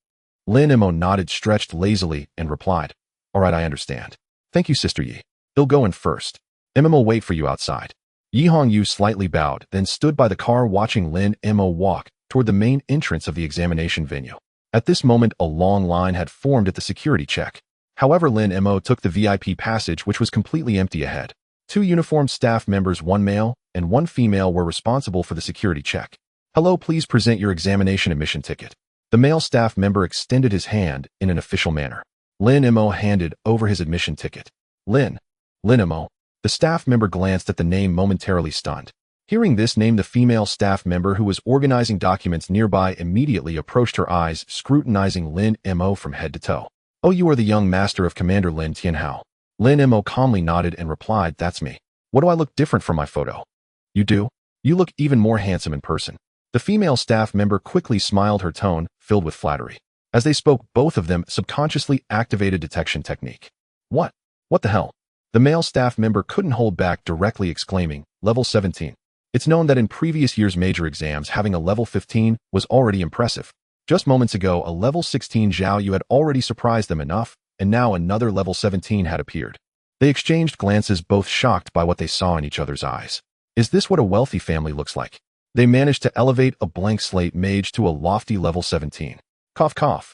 Lin Mei nodded, stretched lazily, and replied, All right, I understand. Thank you, Sister Yi. He'll go in first. Mei will wait for you outside. Yi Hongyu slightly bowed, then stood by the car watching Lin Mei walk toward the main entrance of the examination venue. At this moment, a long line had formed at the security check. However, Lin Mei took the VIP passage, which was completely empty ahead. 2 uniformed staff members, 1 male and 1 female, were responsible for the security check. Hello, please present your examination admission ticket. The male staff member extended his hand in an official manner. Lin Mei handed over his admission ticket. Lin Mei. The staff member glanced at the name, momentarily stunned. Hearing this name, the female staff member who was organizing documents nearby immediately approached, her eyes scrutinizing Lin Mei from head to toe. Oh, you are the young master of Commander Lin Tianhao. Lin Mei calmly nodded and replied, That's me. What do I look different from my photo? You do? You look even more handsome in person. The female staff member quickly smiled, her tone filled with flattery. As they spoke, both of them subconsciously activated detection technique. What? What the hell? The male staff member couldn't hold back, directly exclaiming, Level 17. It's known that in previous years' major exams, having a level 15 was already impressive. Just moments ago, a level 16 Zhao Yu had already surprised them enough, and now another level 17 had appeared. They exchanged glances, both shocked by what they saw in each other's eyes. Is this what a wealthy family looks like? They managed to elevate a blank slate mage to a lofty level 17. Cough, cough.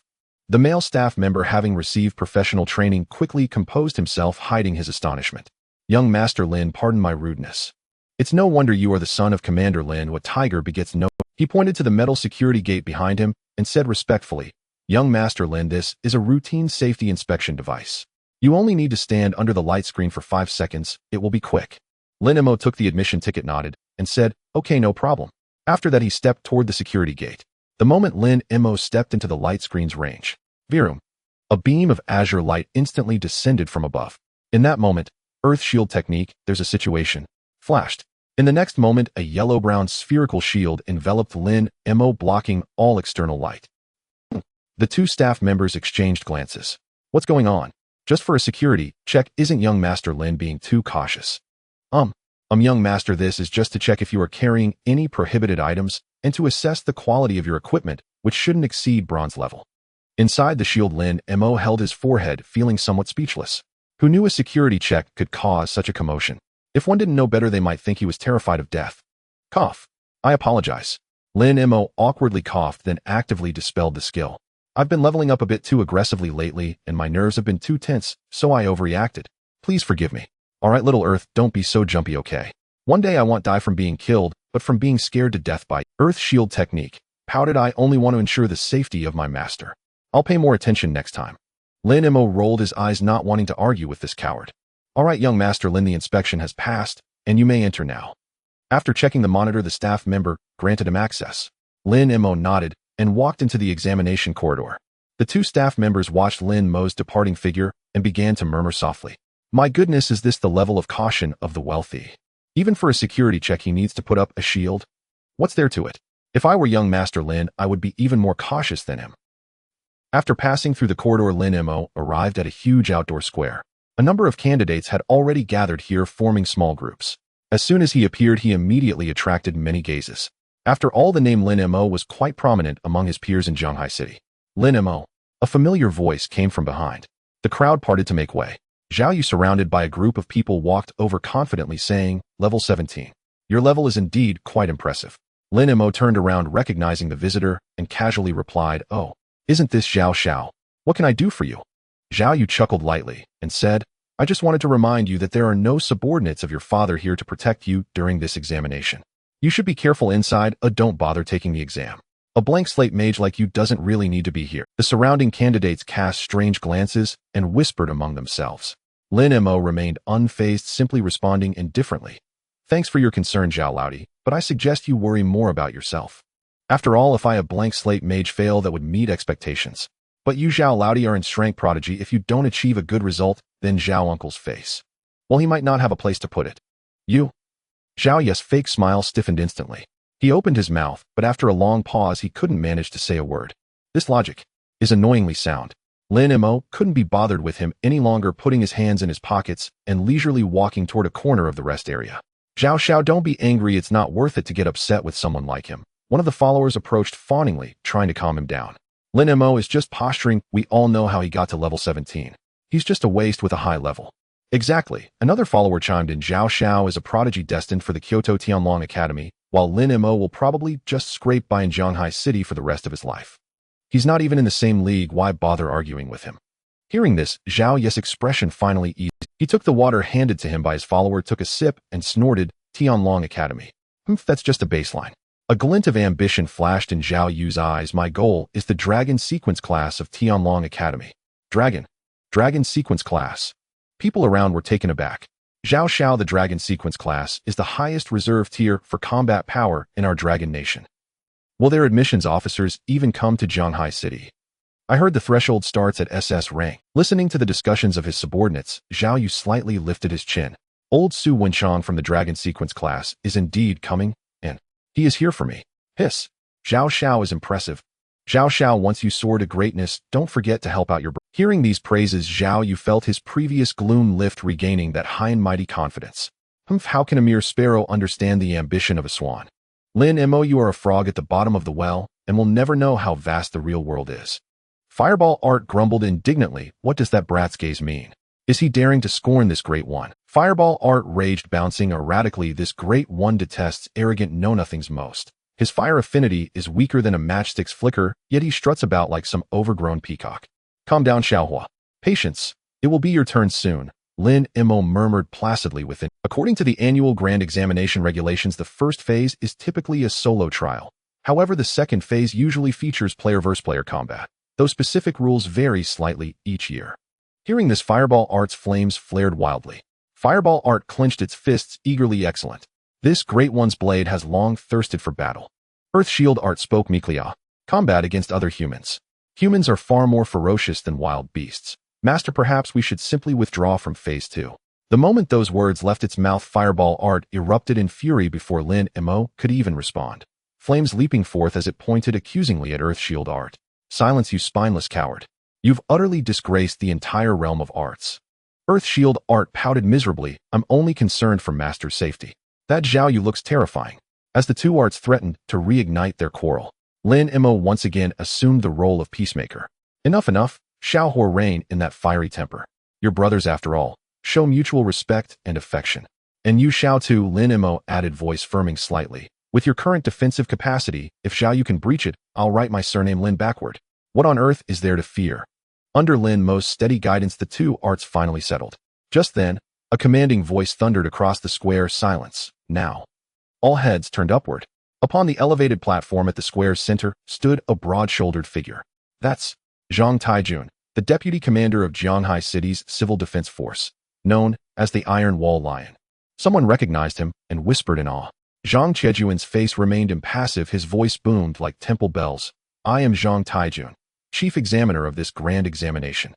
The male staff member, having received professional training, quickly composed himself, hiding his astonishment. Young Master Lin, pardon my rudeness. It's no wonder you are the son of Commander Lin. What tiger begets no... He pointed to the metal security gate behind him and said respectfully, Young Master Lin, this is a routine safety inspection device. You only need to stand under the light screen for 5 seconds. It will be quick. Lin Mei took the admission ticket, nodded, and said, Okay, no problem. After that, he stepped toward the security gate. The moment Lin Mei stepped into the light screen's range, Virum, a beam of azure light instantly descended from above. In that moment, Earth Shield technique, there's a situation, flashed. In the next moment, a yellow-brown spherical shield enveloped Lin Mei, blocking all external light. The 2 staff members exchanged glances. What's going on? Just for a security check, isn't young Master Lin being too cautious? Young Master, this is just to check if you are carrying any prohibited items and to assess the quality of your equipment, which shouldn't exceed bronze level. Inside the shield, Lin Mei held his forehead, feeling somewhat speechless. Who knew a security check could cause such a commotion? If one didn't know better, they might think he was terrified of death. Cough. I apologize. Lin Mo awkwardly coughed, then actively dispelled the skill. I've been leveling up a bit too aggressively lately, and my nerves have been too tense, so I overreacted. Please forgive me. Alright, Little Earth, don't be so jumpy, okay? One day I won't die from being killed, but from being scared to death by Earth Shield technique. Pouted, I only want to ensure the safety of my master. I'll pay more attention next time. Lin Mo rolled his eyes, not wanting to argue with this coward. Alright, young Master Lin, the inspection has passed, and you may enter now. After checking the monitor, the staff member granted him access. Lin Mo nodded and walked into the examination corridor. The two staff members watched Lin Mo's departing figure and began to murmur softly. My goodness, is this the level of caution of the wealthy? Even for a security check he needs to put up a shield? What's there to it? If I were young Master Lin, I would be even more cautious than him. After passing through the corridor, Lin Mo arrived at a huge outdoor square. A number of candidates had already gathered here, forming small groups. As soon as he appeared, he immediately attracted many gazes. After all, the name Lin Mo was quite prominent among his peers in Zhanghai City. Lin Mo. A familiar voice came from behind. The crowd parted to make way. Zhao Yu, surrounded by a group of people, walked over confidently, saying, Level 17. Your level is indeed quite impressive. Lin Mo turned around, recognizing the visitor, and casually replied, Oh, isn't this Zhao Xiao? What can I do for you? Zhao Yu chuckled lightly and said, I just wanted to remind you that there are no subordinates of your father here to protect you during this examination. You should be careful inside. Don't bother taking the exam. A blank slate mage like you doesn't really need to be here. The surrounding candidates cast strange glances and whispered among themselves. Lin Mo remained unfazed, simply responding indifferently. Thanks for your concern, Zhao Laudi, but I suggest you worry more about yourself. After all, if I, a blank slate mage, fail, that would meet expectations. But you, Zhao Laudi, are in strength prodigy. If you don't achieve a good result, then Zhao Uncle's face. Well, he might not have a place to put it. You? Zhao Yu's fake smile stiffened instantly. He opened his mouth, but after a long pause he couldn't manage to say a word. This logic is annoyingly sound. Lin Mo couldn't be bothered with him any longer, putting his hands in his pockets and leisurely walking toward a corner of the rest area. Zhao Xiao, don't be angry. It's not worth it to get upset with someone like him. One of the followers approached fawningly, trying to calm him down. Lin Mo is just posturing. We all know how he got to level 17. He's just a waste with a high level. Exactly. Another follower chimed in. Zhao Xiao is a prodigy destined for the Kyoto Tianlong Academy, while Lin Mo will probably just scrape by in Zhanghai City for the rest of his life. He's not even in the same league. Why bother arguing with him? Hearing this, Zhao Yu's expression finally eased. He took the water handed to him by his follower, took a sip, and snorted, Tianlong Academy. That's just a baseline. A glint of ambition flashed in Zhao Yu's eyes. My goal is the Dragon Sequence class of Tianlong Academy. Dragon Sequence class. People around were taken aback. Zhao Xiao, the Dragon Sequence class, is the highest reserve tier for combat power in our Dragon Nation. Will their admissions officers even come to Zhanghai City? I heard the threshold starts at SS rank. Listening to the discussions of his subordinates, Zhao Yu slightly lifted his chin. Old Su Wenchang from the Dragon Sequence class is indeed coming, and he is here for me. Hiss. Zhao Xiao is impressive. Zhao Xiao, once you soar to greatness, don't forget to help out your brother. Hearing these praises, Zhao Yu felt his previous gloom lift, regaining that high and mighty confidence. How can a mere sparrow understand the ambition of a swan? Lin Mo, you are a frog at the bottom of the well, and will never know how vast the real world is. Fireball Art grumbled indignantly. What does that brat's gaze mean? Is he daring to scorn this great one? Fireball Art raged, bouncing erratically. This great one detests arrogant know-nothings most. His fire affinity is weaker than a matchstick's flicker, yet he struts about like some overgrown peacock. Calm down, Xiaohua. Patience. It will be your turn soon. Lin Mo murmured placidly within. According to the annual grand examination regulations, the first phase is typically a solo trial. However, the second phase usually features player versus player combat, though specific rules vary slightly each year. Hearing this, Fireball Art's flames flared wildly. Fireball Art clenched its fists eagerly. Excellent. This great one's blade has long thirsted for battle. Earth Shield Art spoke meekly. Combat against other humans. Humans are far more ferocious than wild beasts. Master, perhaps we should simply withdraw from Phase 2. The moment those words left its mouth, Fireball Art erupted in fury before Lin Mo could even respond. Flames leaping forth as it pointed accusingly at Earth Shield Art. Silence, you spineless coward. You've utterly disgraced the entire realm of arts. Earth Shield Art pouted miserably. I'm only concerned for Master's safety. That Zhao Yu looks terrifying. As the two arts threatened to reignite their quarrel, Lin Mo once again assumed the role of peacemaker. Enough. Xiaohua, reign in that fiery temper. Your brothers, after all. Show mutual respect and affection. And you shall too, Lin Mo added, voice firming slightly. With your current defensive capacity, if Zhao Yu can breach it, I'll write my surname Lin backward. What on earth is there to fear? Under Lin Mei's steady guidance, the two arts finally settled. Just then, a commanding voice thundered across the square. Silence, now. All heads turned upward. Upon the elevated platform at the square's center stood a broad-shouldered figure. That's Zhang Taijun, the deputy commander of Jianghai City's civil defense force, known as the Iron Wall Lion. Someone recognized him and whispered in awe. Zhang Taijun's face remained impassive. His voice boomed like temple bells. I am Zhang Taijun, chief examiner of this grand examination.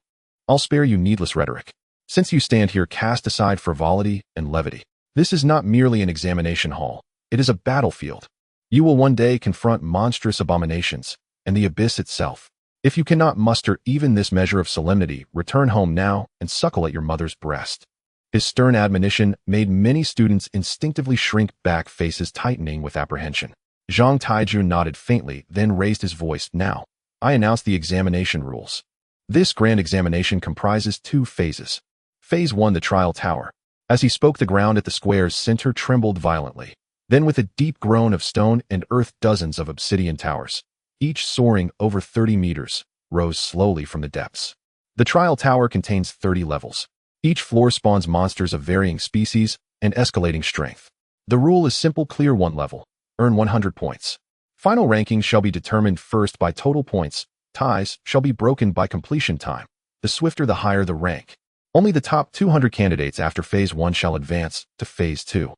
I'll spare you needless rhetoric. Since you stand here, cast aside frivolity and levity. This is not merely an examination hall. It is a battlefield. You will one day confront monstrous abominations and the abyss itself. If you cannot muster even this measure of solemnity, return home now and suckle at your mother's breast. His stern admonition made many students instinctively shrink back, faces tightening with apprehension. Zhang Taijun nodded faintly, then raised his voice. Now, I announce the examination rules. This grand examination comprises 2 phases. Phase 1, the trial tower. As he spoke, the ground at the square's center trembled violently. Then with a deep groan of stone and earth, dozens of obsidian towers, each soaring over 30 meters, rose slowly from the depths. The trial tower contains 30 levels. Each floor spawns monsters of varying species and escalating strength. The rule is simple: clear 1 level, earn 100 points. Final rankings shall be determined first by total points. Ties shall be broken by completion time. The swifter the higher the rank. Only the top 200 candidates after Phase 1 shall advance to Phase 2.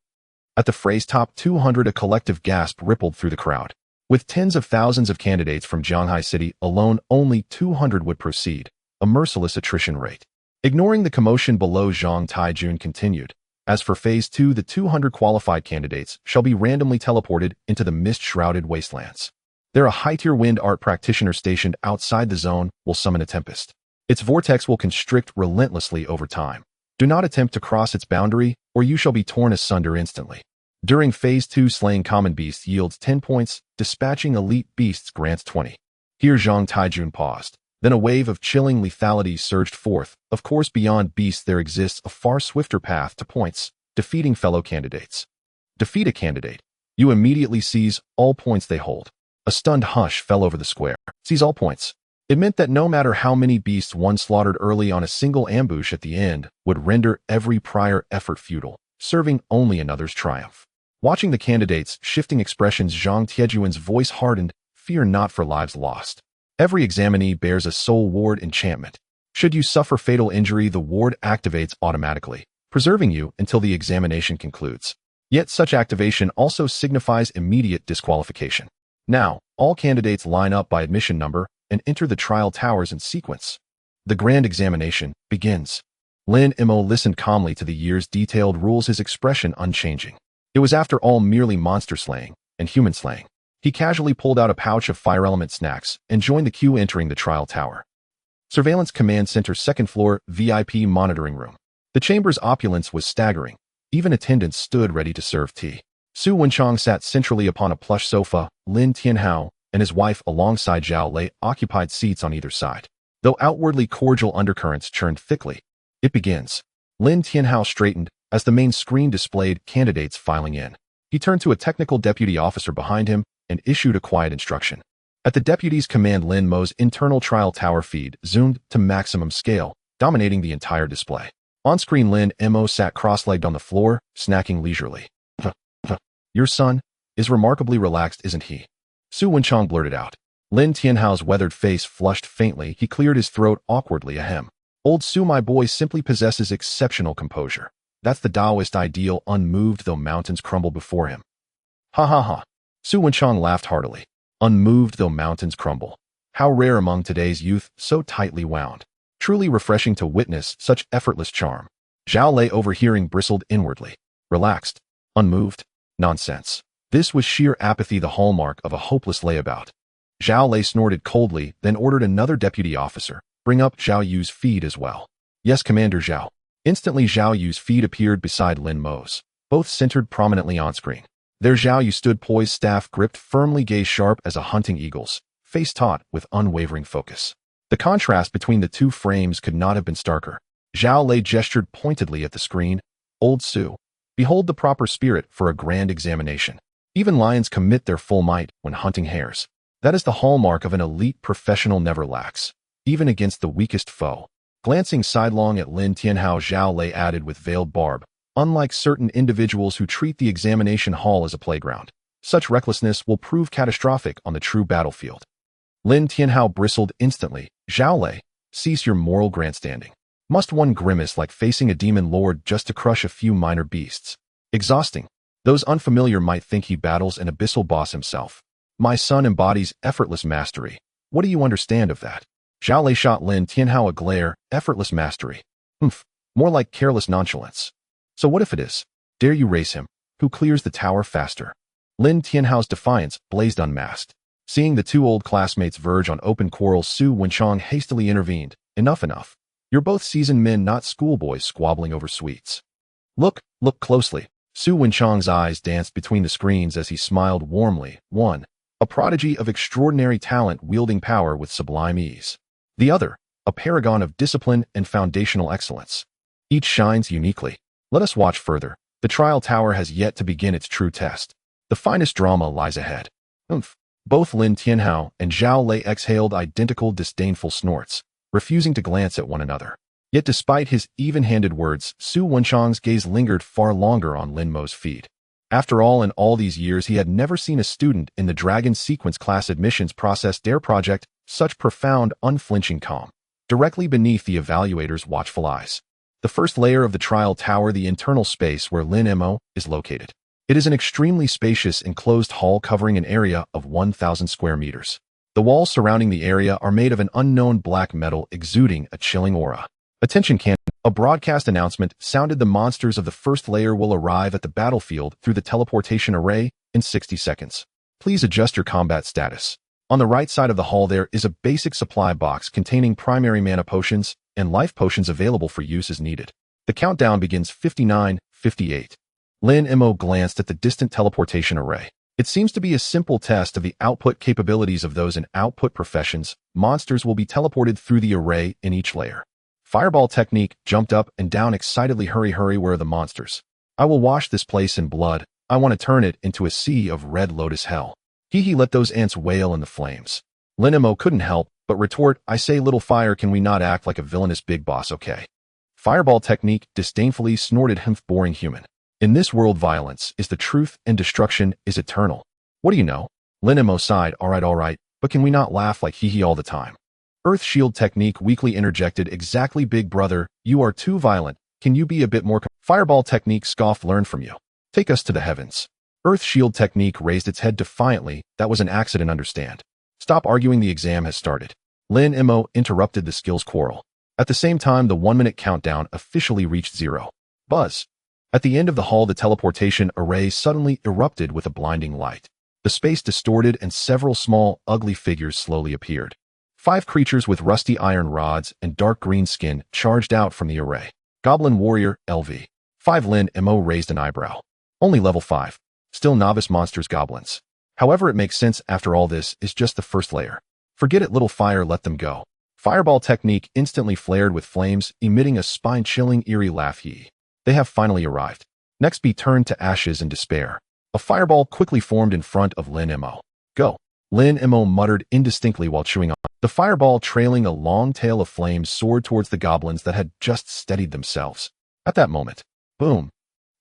At the phrase top 200, a collective gasp rippled through the crowd. With tens of thousands of candidates from Jianghai City alone, only 200 would proceed, a merciless attrition rate. Ignoring the commotion below, Zhang Taijun continued. As for Phase 2, the 200 qualified candidates shall be randomly teleported into the mist-shrouded wastelands. There, a high-tier wind art practitioner stationed outside the zone will summon a tempest. Its vortex will constrict relentlessly over time. Do not attempt to cross its boundary, or you shall be torn asunder instantly. During Phase 2, slaying common beasts yields 10 points, dispatching elite beasts grants 20. Here Zhang Taijun paused. Then a wave of chilling lethality surged forth. Of course, beyond beasts there exists a far swifter path to points, defeating fellow candidates. Defeat a candidate. You immediately seize all points they hold. A stunned hush fell over the square. Seize all points. It meant that no matter how many beasts one slaughtered early on, a single ambush at the end would render every prior effort futile, serving only another's triumph. Watching the candidates' shifting expressions, Zhang Taijun's voice hardened. Fear not for lives lost. Every examinee bears a soul ward enchantment. Should you suffer fatal injury, the ward activates automatically, preserving you until the examination concludes. Yet such activation also signifies immediate disqualification. Now, all candidates line up by admission number and enter the trial towers in sequence. The grand examination begins. Lin Mei listened calmly to the year's detailed rules, his expression unchanging. It was after all merely monster slaying and human slaying. He casually pulled out a pouch of fire element snacks and joined the queue, entering the trial tower. Surveillance Command Center, 2nd floor, VIP monitoring room. The chamber's opulence was staggering. Even attendants stood ready to serve tea. Su Wenchang sat centrally upon a plush sofa. Lin Tianhao and his wife alongside Zhao Lei occupied seats on either side. Though outwardly cordial, undercurrents churned thickly. It begins. Lin Tianhao straightened as the main screen displayed candidates filing in. He turned to a technical deputy officer behind him and issued a quiet instruction. At the deputy's command, Lin Mei's internal trial tower feed zoomed to maximum scale, dominating the entire display. On screen, Lin Mei sat cross-legged on the floor, snacking leisurely. Your son is remarkably relaxed, isn't he? Su Wenchang blurted out. Lin Tianhao's weathered face flushed faintly. He cleared his throat awkwardly. Ahem. Old Su, my boy, simply possesses exceptional composure. That's the Taoist ideal, unmoved though mountains crumble before him. Ha ha ha. Su Wenchang laughed heartily. Unmoved though mountains crumble. How rare among today's youth, so tightly wound. Truly refreshing to witness such effortless charm. Zhao Lei, overhearing, bristled inwardly. Relaxed. Unmoved. Nonsense. This was sheer apathy, the hallmark of a hopeless layabout. Zhao Lei snorted coldly, then ordered another deputy officer. Bring up Zhao Yu's feed as well. Yes, Commander Zhao. Instantly, Zhao Yu's feed appeared beside Lin Mei's, both centered prominently on screen. There Zhao Yu stood poised, staff gripped firmly, gaze sharp as a hunting eagle's, face taut with unwavering focus. The contrast between the two frames could not have been starker. Zhao Lei gestured pointedly at the screen. Old Su, behold the proper spirit for a grand examination. Even lions commit their full might when hunting hares. That is the hallmark of an elite professional never lacks, even against the weakest foe. Glancing sidelong at Lin Tianhao, Zhao Lei added with veiled barb, unlike certain individuals who treat the examination hall as a playground, such recklessness will prove catastrophic on the true battlefield. Lin Tianhao bristled instantly. Zhao Lei, cease your moral grandstanding. Must one grimace like facing a demon lord just to crush a few minor beasts? Exhausting. Those unfamiliar might think he battles an abyssal boss himself. My son embodies effortless mastery. What do you understand of that? Zhao Lei shot Lin Tianhao a glare. Effortless mastery. More like careless nonchalance. So what if it is? Dare you race him? Who clears the tower faster? Lin Tianhao's defiance blazed unmasked. Seeing the two old classmates verge on open quarrel, Su Wenchang hastily intervened. Enough. You're both seasoned men, not schoolboys squabbling over sweets. Look closely. Su Wenchang's eyes danced between the screens as he smiled warmly. One, a prodigy of extraordinary talent wielding power with sublime ease. The other, a paragon of discipline and foundational excellence. Each shines uniquely. Let us watch further. The trial tower has yet to begin its true test. The finest drama lies ahead. Both Lin Tianhao and Zhao Lei exhaled identical disdainful snorts, refusing to glance at one another. Yet despite his even-handed words, Su Wenchang's gaze lingered far longer on Lin Mo's feet. After all, in all these years, he had never seen a student in the Dragon Sequence class admissions process dare project such profound, unflinching calm, directly beneath the evaluator's watchful eyes. The first layer of the trial tower, the internal space where Lin Mo is located. It is an extremely spacious enclosed hall covering an area of 1,000 square meters. The walls surrounding the area are made of an unknown black metal exuding a chilling aura. Attention cannon. A broadcast announcement sounded. The monsters of the first layer will arrive at the battlefield through the teleportation array in 60 seconds. Please adjust your combat status. On the right side of the hall there is a basic supply box containing primary mana potions and life potions available for use as needed. The countdown begins. 59, 58. Lin Mo glanced at the distant teleportation array. It seems to be a simple test of the output capabilities of those in output professions. Monsters will be teleported through the array in each layer. Fireball technique jumped up and down excitedly. Hurry, where are the monsters? I will wash this place in blood. I want to turn it into a sea of red lotus hell. He let those ants wail in the flames. Lin Mo couldn't help but retort, I say, little fire, can we not act like a villainous big boss, okay? Fireball technique disdainfully snorted, boring human. In this world, violence is the truth and destruction is eternal. What do you know? Lin Mo sighed, all right, but can we not laugh like hee all the time? Earth shield technique weakly interjected, exactly, big brother, you are too violent. Can you be a bit more? Fireball technique scoffed, learn from you. Take us to the heavens. Earth shield technique raised its head defiantly, that was an accident, understand. Stop arguing, the exam has started. Lin Mo interrupted the skills quarrel. At the same time, the 1-minute countdown officially reached 0. Buzz. At the end of the hall, the teleportation array suddenly erupted with a blinding light. The space distorted and several small, ugly figures slowly appeared. 5 creatures with rusty iron rods and dark green skin charged out from the array. Goblin Warrior, LV. 5 Lin Mo raised an eyebrow. Only level 5. Still novice monsters, goblins. However, it makes sense after all, this is just the first layer. Forget it, little fire, let them go. Fireball technique instantly flared with flames, emitting a spine-chilling, eerie laugh. They have finally arrived. Next, be turned to ashes in despair. A fireball quickly formed in front of Lin Mo. Go. Lin Mo muttered indistinctly while chewing on. The fireball, trailing a long tail of flames, soared towards the goblins that had just steadied themselves. At that moment, boom.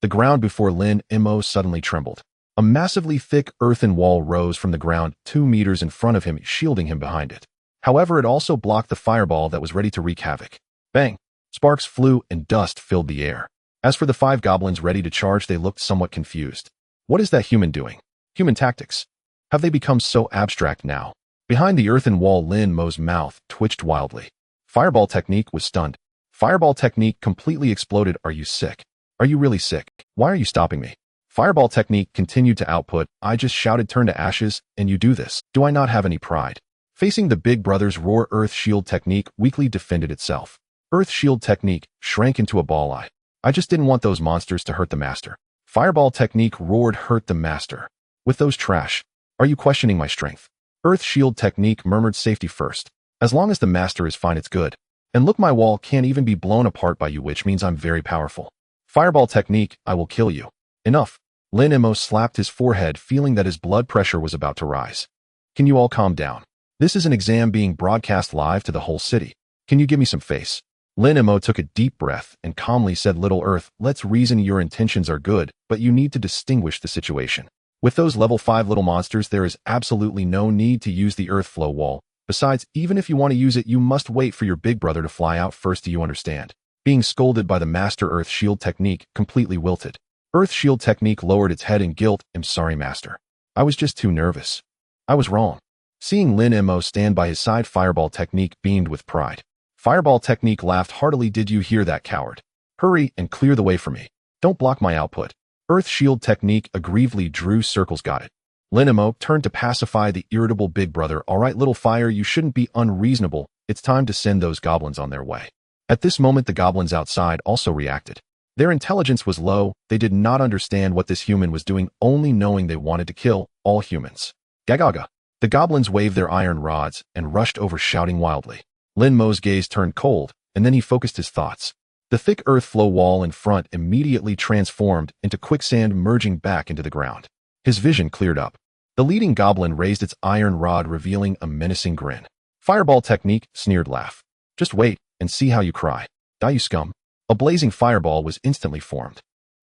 The ground before Lin Mo suddenly trembled. A massively thick earthen wall rose from the ground 2 meters in front of him, shielding him behind it. However, it also blocked the fireball that was ready to wreak havoc. Bang! Sparks flew and dust filled the air. As for the 5 goblins ready to charge, they looked somewhat confused. What is that human doing? Human tactics. Have they become so abstract now? Behind the earthen wall, Lin Mo's mouth twitched wildly. Fireball technique was stunned. Fireball technique completely exploded. Are you sick? Are you really sick? Why are you stopping me? Fireball technique continued to output. I just shouted turn to ashes, and you do this. Do I not have any pride? Facing the big brother's roar, Earth shield technique weakly defended itself. Earth shield technique shrank into a ball eye. I just didn't want those monsters to hurt the master. Fireball technique roared, hurt the master. With those trash. Are you questioning my strength? Earth shield technique murmured, safety first. As long as the master is fine, it's good. And look, my wall can't even be blown apart by you, which means I'm very powerful. Fireball technique, I will kill you. Enough. Lin Mei slapped his forehead, feeling that his blood pressure was about to rise. Can you all calm down? This is an exam being broadcast live to the whole city. Can you give me some face? Lin Mei took a deep breath and calmly said, Little Earth, let's reason. Your intentions are good, but you need to distinguish the situation. With those level 5 little monsters, there is absolutely no need to use the Earth flow wall. Besides, even if you want to use it, you must wait for your big brother to fly out first. Do you understand? Being scolded by the Master Earth Shield technique completely wilted. Earth Shield technique lowered its head in guilt. I'm sorry, Master. I was just too nervous. I was wrong. Seeing Lin Mei stand by his side, Fireball technique beamed with pride. Fireball technique laughed heartily. Did you hear that, coward? Hurry and clear the way for me. Don't block my output. Earth Shield technique aggressively drew circles. Got it. Lin Mei turned to pacify the irritable big brother. All right, little fire, you shouldn't be unreasonable. It's time to send those goblins on their way. At this moment, the goblins outside also reacted. Their intelligence was low. They did not understand what this human was doing, only knowing they wanted to kill all humans. Gagaga. The goblins waved their iron rods and rushed over, shouting wildly. Lin Mei's gaze turned cold, and then he focused his thoughts. The thick earth flow wall in front immediately transformed into quicksand, merging back into the ground. His vision cleared up. The leading goblin raised its iron rod, revealing a menacing grin. Fireball technique, sneered laugh. Just wait and see how you cry. Die, you scum. A blazing fireball was instantly formed.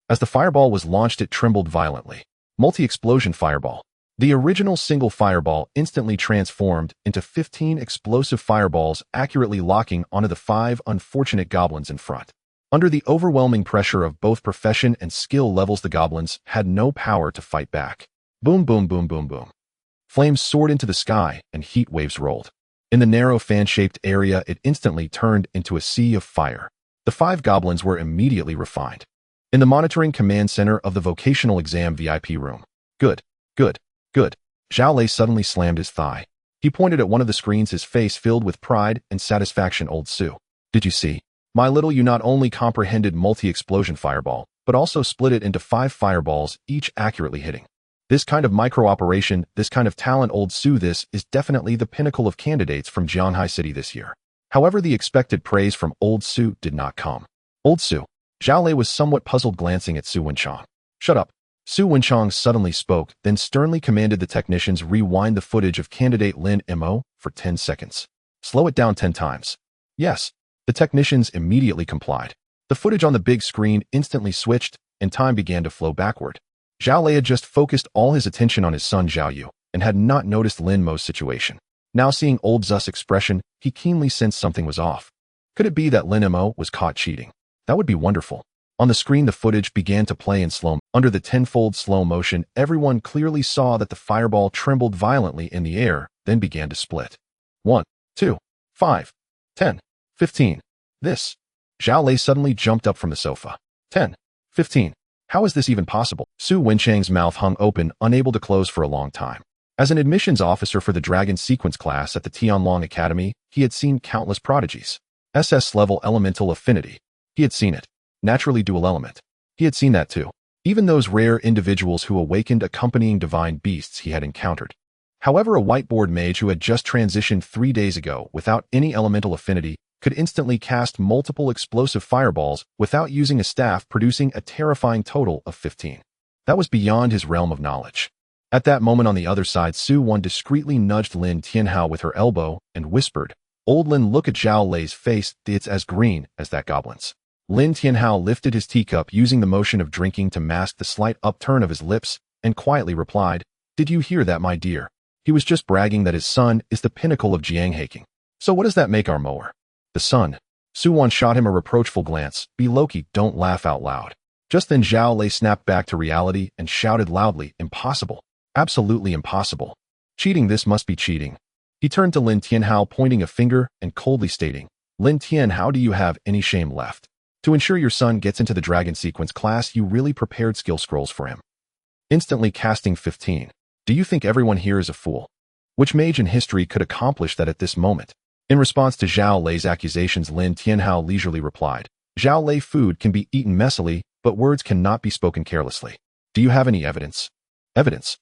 As the fireball was launched, it trembled violently. Multi-explosion fireball. The original single fireball instantly transformed into 15 explosive fireballs, accurately locking onto the 5 unfortunate goblins in front. Under the overwhelming pressure of both profession and skill levels, the goblins had no power to fight back. Boom, boom, boom, boom, boom. Flames soared into the sky and heat waves rolled. In the narrow fan-shaped area, it instantly turned into a sea of fire. The 5 goblins were immediately refined. In the monitoring command center of the vocational exam VIP room. Good, good. Good. Zhao Lei suddenly slammed his thigh. He pointed at one of the screens, his face filled with pride and satisfaction. Old Su. Did you see? My little, you not only comprehended multi-explosion fireball, but also split it into 5 fireballs, each accurately hitting. This kind of micro-operation, this kind of talent, Old Su, this is definitely the pinnacle of candidates from Jianhai City this year. However, the expected praise from Old Su did not come. Old Su. Zhao Lei was somewhat puzzled, glancing at Su Wenchang. Shut up. Su Wenchang suddenly spoke, then sternly commanded the technicians rewind the footage of candidate Lin Mei for 10 seconds. Slow it down 10 times. Yes. The technicians immediately complied. The footage on the big screen instantly switched, and time began to flow backward. Zhao Lei had just focused all his attention on his son Zhao Yu, and had not noticed Lin Mei's situation. Now seeing Old Zu's expression, he keenly sensed something was off. Could it be that Lin Mei was caught cheating? That would be wonderful. On the screen, the footage began to play in slow. Under the tenfold slow motion, everyone clearly saw that the fireball trembled violently in the air, then began to split. 1, 2, 5, 10, 15. This. Zhao Lei suddenly jumped up from the sofa. 10, 15. How is this even possible? Su Wenchang's mouth hung open, unable to close for a long time. As an admissions officer for the Dragon Sequence class at the Tianlong Academy, he had seen countless prodigies. SS-level elemental affinity. He had seen it. Naturally dual element. He had seen that too. Even those rare individuals who awakened accompanying divine beasts he had encountered. However, a whiteboard mage who had just transitioned 3 days ago without any elemental affinity could instantly cast multiple explosive fireballs without using a staff, producing a terrifying total of 15. That was beyond his realm of knowledge. At that moment on the other side, Su Wan discreetly nudged Lin Tianhao with her elbow and whispered, Old Lin, look at Zhao Lei's face, it's as green as that goblin's. Lin Tianhao lifted his teacup using the motion of drinking to mask the slight upturn of his lips and quietly replied, Did you hear that, my dear? He was just bragging that his son is the pinnacle of Jianghaking. So what does that make our mower? The son. Su Wan shot him a reproachful glance. Be Loki, don't laugh out loud. Just then Zhao Lei snapped back to reality and shouted loudly, Impossible. Absolutely impossible. Cheating, this must be cheating. He turned to Lin Tianhao, pointing a finger and coldly stating, Lin Tian, how do you have any shame left? To ensure your son gets into the Dragon Sequence class, you really prepared skill scrolls for him. Instantly casting 15. Do you think everyone here is a fool? Which mage in history could accomplish that at this moment? In response to Zhao Lei's accusations, Lin Tianhao leisurely replied, Zhao Lei, food can be eaten messily, but words cannot be spoken carelessly. Do you have any evidence? Evidence?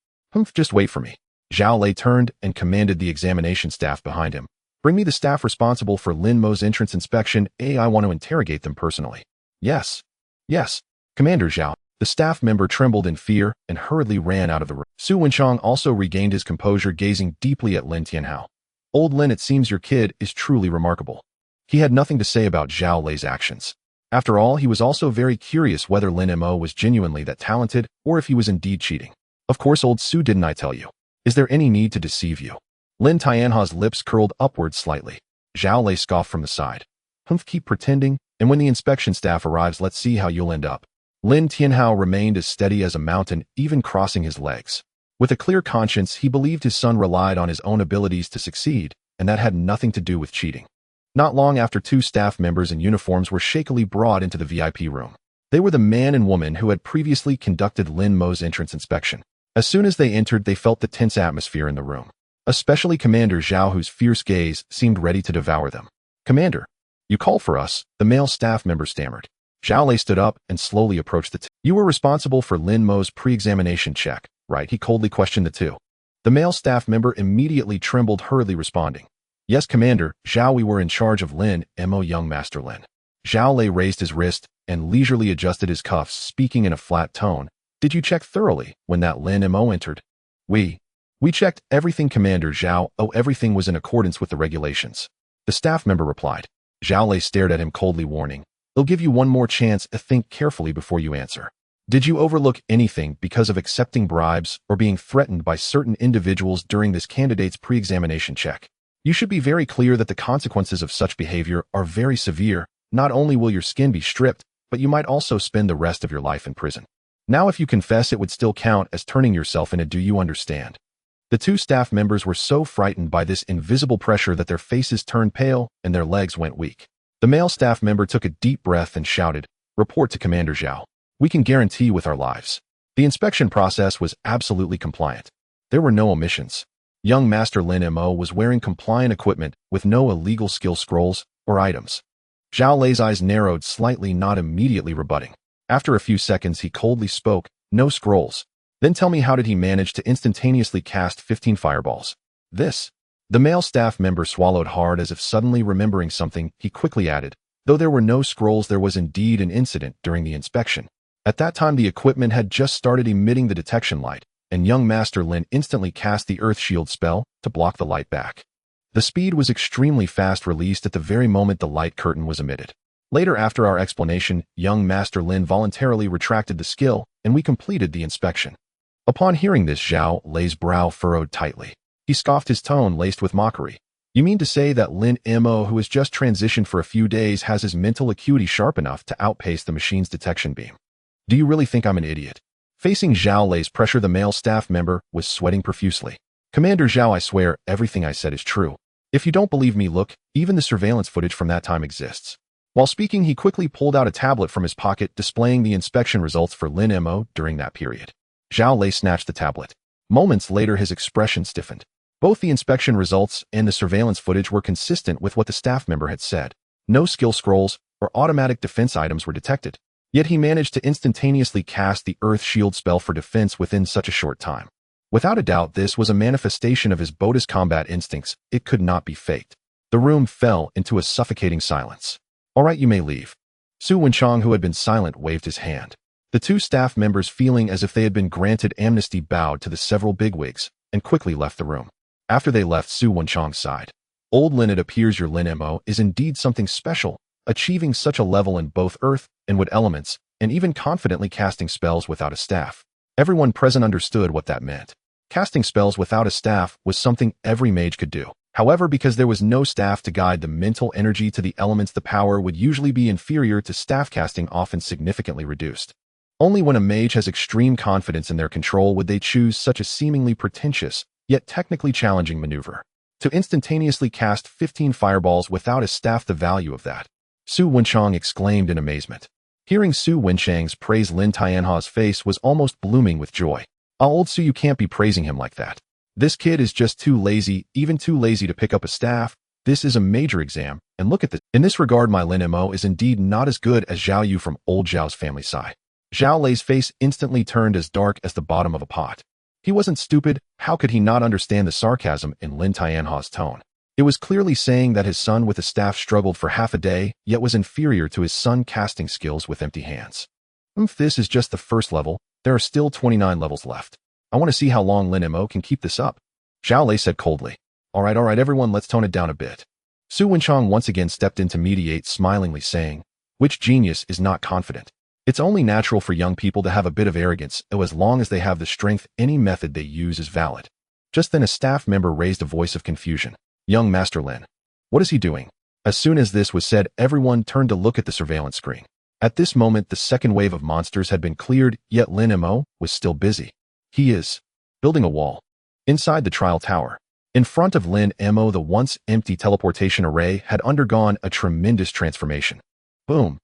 Just wait for me. Zhao Lei turned and commanded the examination staff behind him. Bring me the staff responsible for Lin Mei's entrance inspection. I want to interrogate them personally. Yes. Yes. Commander Zhao. The staff member trembled in fear and hurriedly ran out of the room. Su Wenchang also regained his composure, gazing deeply at Lin Tianhao. Old Lin, it seems your kid is truly remarkable. He had nothing to say about Zhao Lei's actions. After all, he was also very curious whether Lin Mo was genuinely that talented or if he was indeed cheating. Of course, old Su, didn't I tell you? Is there any need to deceive you? Lin Tianhao's lips curled upward slightly. Zhao Lei scoffed from the side. Humph, keep pretending, and when the inspection staff arrives, let's see how you'll end up. Lin Tianhao remained as steady as a mountain, even crossing his legs. With a clear conscience, he believed his son relied on his own abilities to succeed, and that had nothing to do with cheating. Not long after, two staff members in uniforms were shakily brought into the VIP room. They were the man and woman who had previously conducted Lin Mo's entrance inspection. As soon as they entered, they felt the tense atmosphere in the room, especially Commander Zhao, whose fierce gaze seemed ready to devour them. Commander, you called for us, the male staff member stammered. Zhao Lei stood up and slowly approached the two. You were responsible for Lin Mo's pre-examination check, right? He coldly questioned the two. The male staff member immediately trembled, hurriedly responding. Yes, Commander, Zhao, we were in charge of Lin Mo, young Master Lin. Zhao Lei raised his wrist and leisurely adjusted his cuffs, speaking in a flat tone. Did you check thoroughly when that Lin Mo entered? We checked everything, Commander Zhao. Oh, everything was in accordance with the regulations. The staff member replied. Zhao Lei stared at him coldly, warning. They'll give you one more chance to think carefully before you answer. Did you overlook anything because of accepting bribes or being threatened by certain individuals during this candidate's pre-examination check? You should be very clear that the consequences of such behavior are very severe. Not only will your skin be stripped, but you might also spend the rest of your life in prison. Now, if you confess, it would still count as turning yourself in. Do you understand? The two staff members were so frightened by this invisible pressure that their faces turned pale and their legs went weak. The male staff member took a deep breath and shouted, Report to Commander Zhao. We can guarantee with our lives. The inspection process was absolutely compliant. There were no omissions. Young Master Lin Mo was wearing compliant equipment with no illegal skill scrolls or items. Zhao Lei's eyes narrowed slightly, not immediately rebutting. After a few seconds, he coldly spoke, No scrolls. Then tell me, how did he manage to instantaneously cast 15 fireballs? This. The male staff member swallowed hard, as if suddenly remembering something. He quickly added, Though there were no scrolls, there was indeed an incident during the inspection. At that time, the equipment had just started emitting the detection light, and young Master Lin instantly cast the Earth Shield spell to block the light back. The speed was extremely fast, released at the very moment the light curtain was emitted. Later, after our explanation, young Master Lin voluntarily retracted the skill, and we completed the inspection. Upon hearing this, Zhao Lei's brow furrowed tightly. He scoffed, his tone laced with mockery. You mean to say that Lin Mo, who has just transitioned for a few days, has his mental acuity sharp enough to outpace the machine's detection beam? Do you really think I'm an idiot? Facing Zhao Lei's pressure, the male staff member was sweating profusely. Commander Zhao, I swear everything I said is true. If you don't believe me, look, even the surveillance footage from that time exists. While speaking, he quickly pulled out a tablet from his pocket, displaying the inspection results for Lin Mo during that period. Zhao Lei snatched the tablet. Moments later, his expression stiffened. Both the inspection results and the surveillance footage were consistent with what the staff member had said. No skill scrolls or automatic defense items were detected. Yet he managed to instantaneously cast the Earth Shield spell for defense within such a short time. Without a doubt, this was a manifestation of his boldest combat instincts. It could not be faked. The room fell into a suffocating silence. All right, you may leave. Su Wenchang, who had been silent, waved his hand. The two staff members, feeling as if they had been granted amnesty, bowed to the several bigwigs and quickly left the room. After they left, Su Wenchang sighed. Old Lin, it appears your Lin Mo is indeed something special, achieving such a level in both earth and wood elements, and even confidently casting spells without a staff. Everyone present understood what that meant. Casting spells without a staff was something every mage could do. However, because there was no staff to guide the mental energy to the elements, the power would usually be inferior to staff casting, often significantly reduced. Only when a mage has extreme confidence in their control would they choose such a seemingly pretentious, yet technically challenging maneuver. To instantaneously cast 15 fireballs without a staff, the value of that. Su Wenchang exclaimed in amazement. Hearing Su Wenchang's praise, Lin Tianhao's face was almost blooming with joy. Old Su, you can't be praising him like that. This kid is just too lazy, even too lazy to pick up a staff. This is a major exam, and look at this. In this regard, my Lin Mo is indeed not as good as Zhao Yu from old Zhao's family side. Zhao Lei's face instantly turned as dark as the bottom of a pot. He wasn't stupid. How could he not understand the sarcasm in Lin Tianhao's tone? It was clearly saying that his son with a staff struggled for half a day, yet was inferior to his son casting skills with empty hands. This is just the first level. There are still 29 levels left. I want to see how long Lin Mei can keep this up. Xiao Lei said coldly. All right, everyone, let's tone it down a bit. Su Wenchang once again stepped in to mediate, smilingly saying, which genius is not confident? It's only natural for young people to have a bit of arrogance, as long as they have the strength, any method they use is valid. Just then a staff member raised a voice of confusion. Young Master Lin. What is he doing? As soon as this was said, everyone turned to look at the surveillance screen. At this moment, the second wave of monsters had been cleared, yet Lin Mei was still busy. He is building a wall. Inside the trial tower. In front of Lin Mei, the once empty teleportation array had undergone a tremendous transformation. Boom.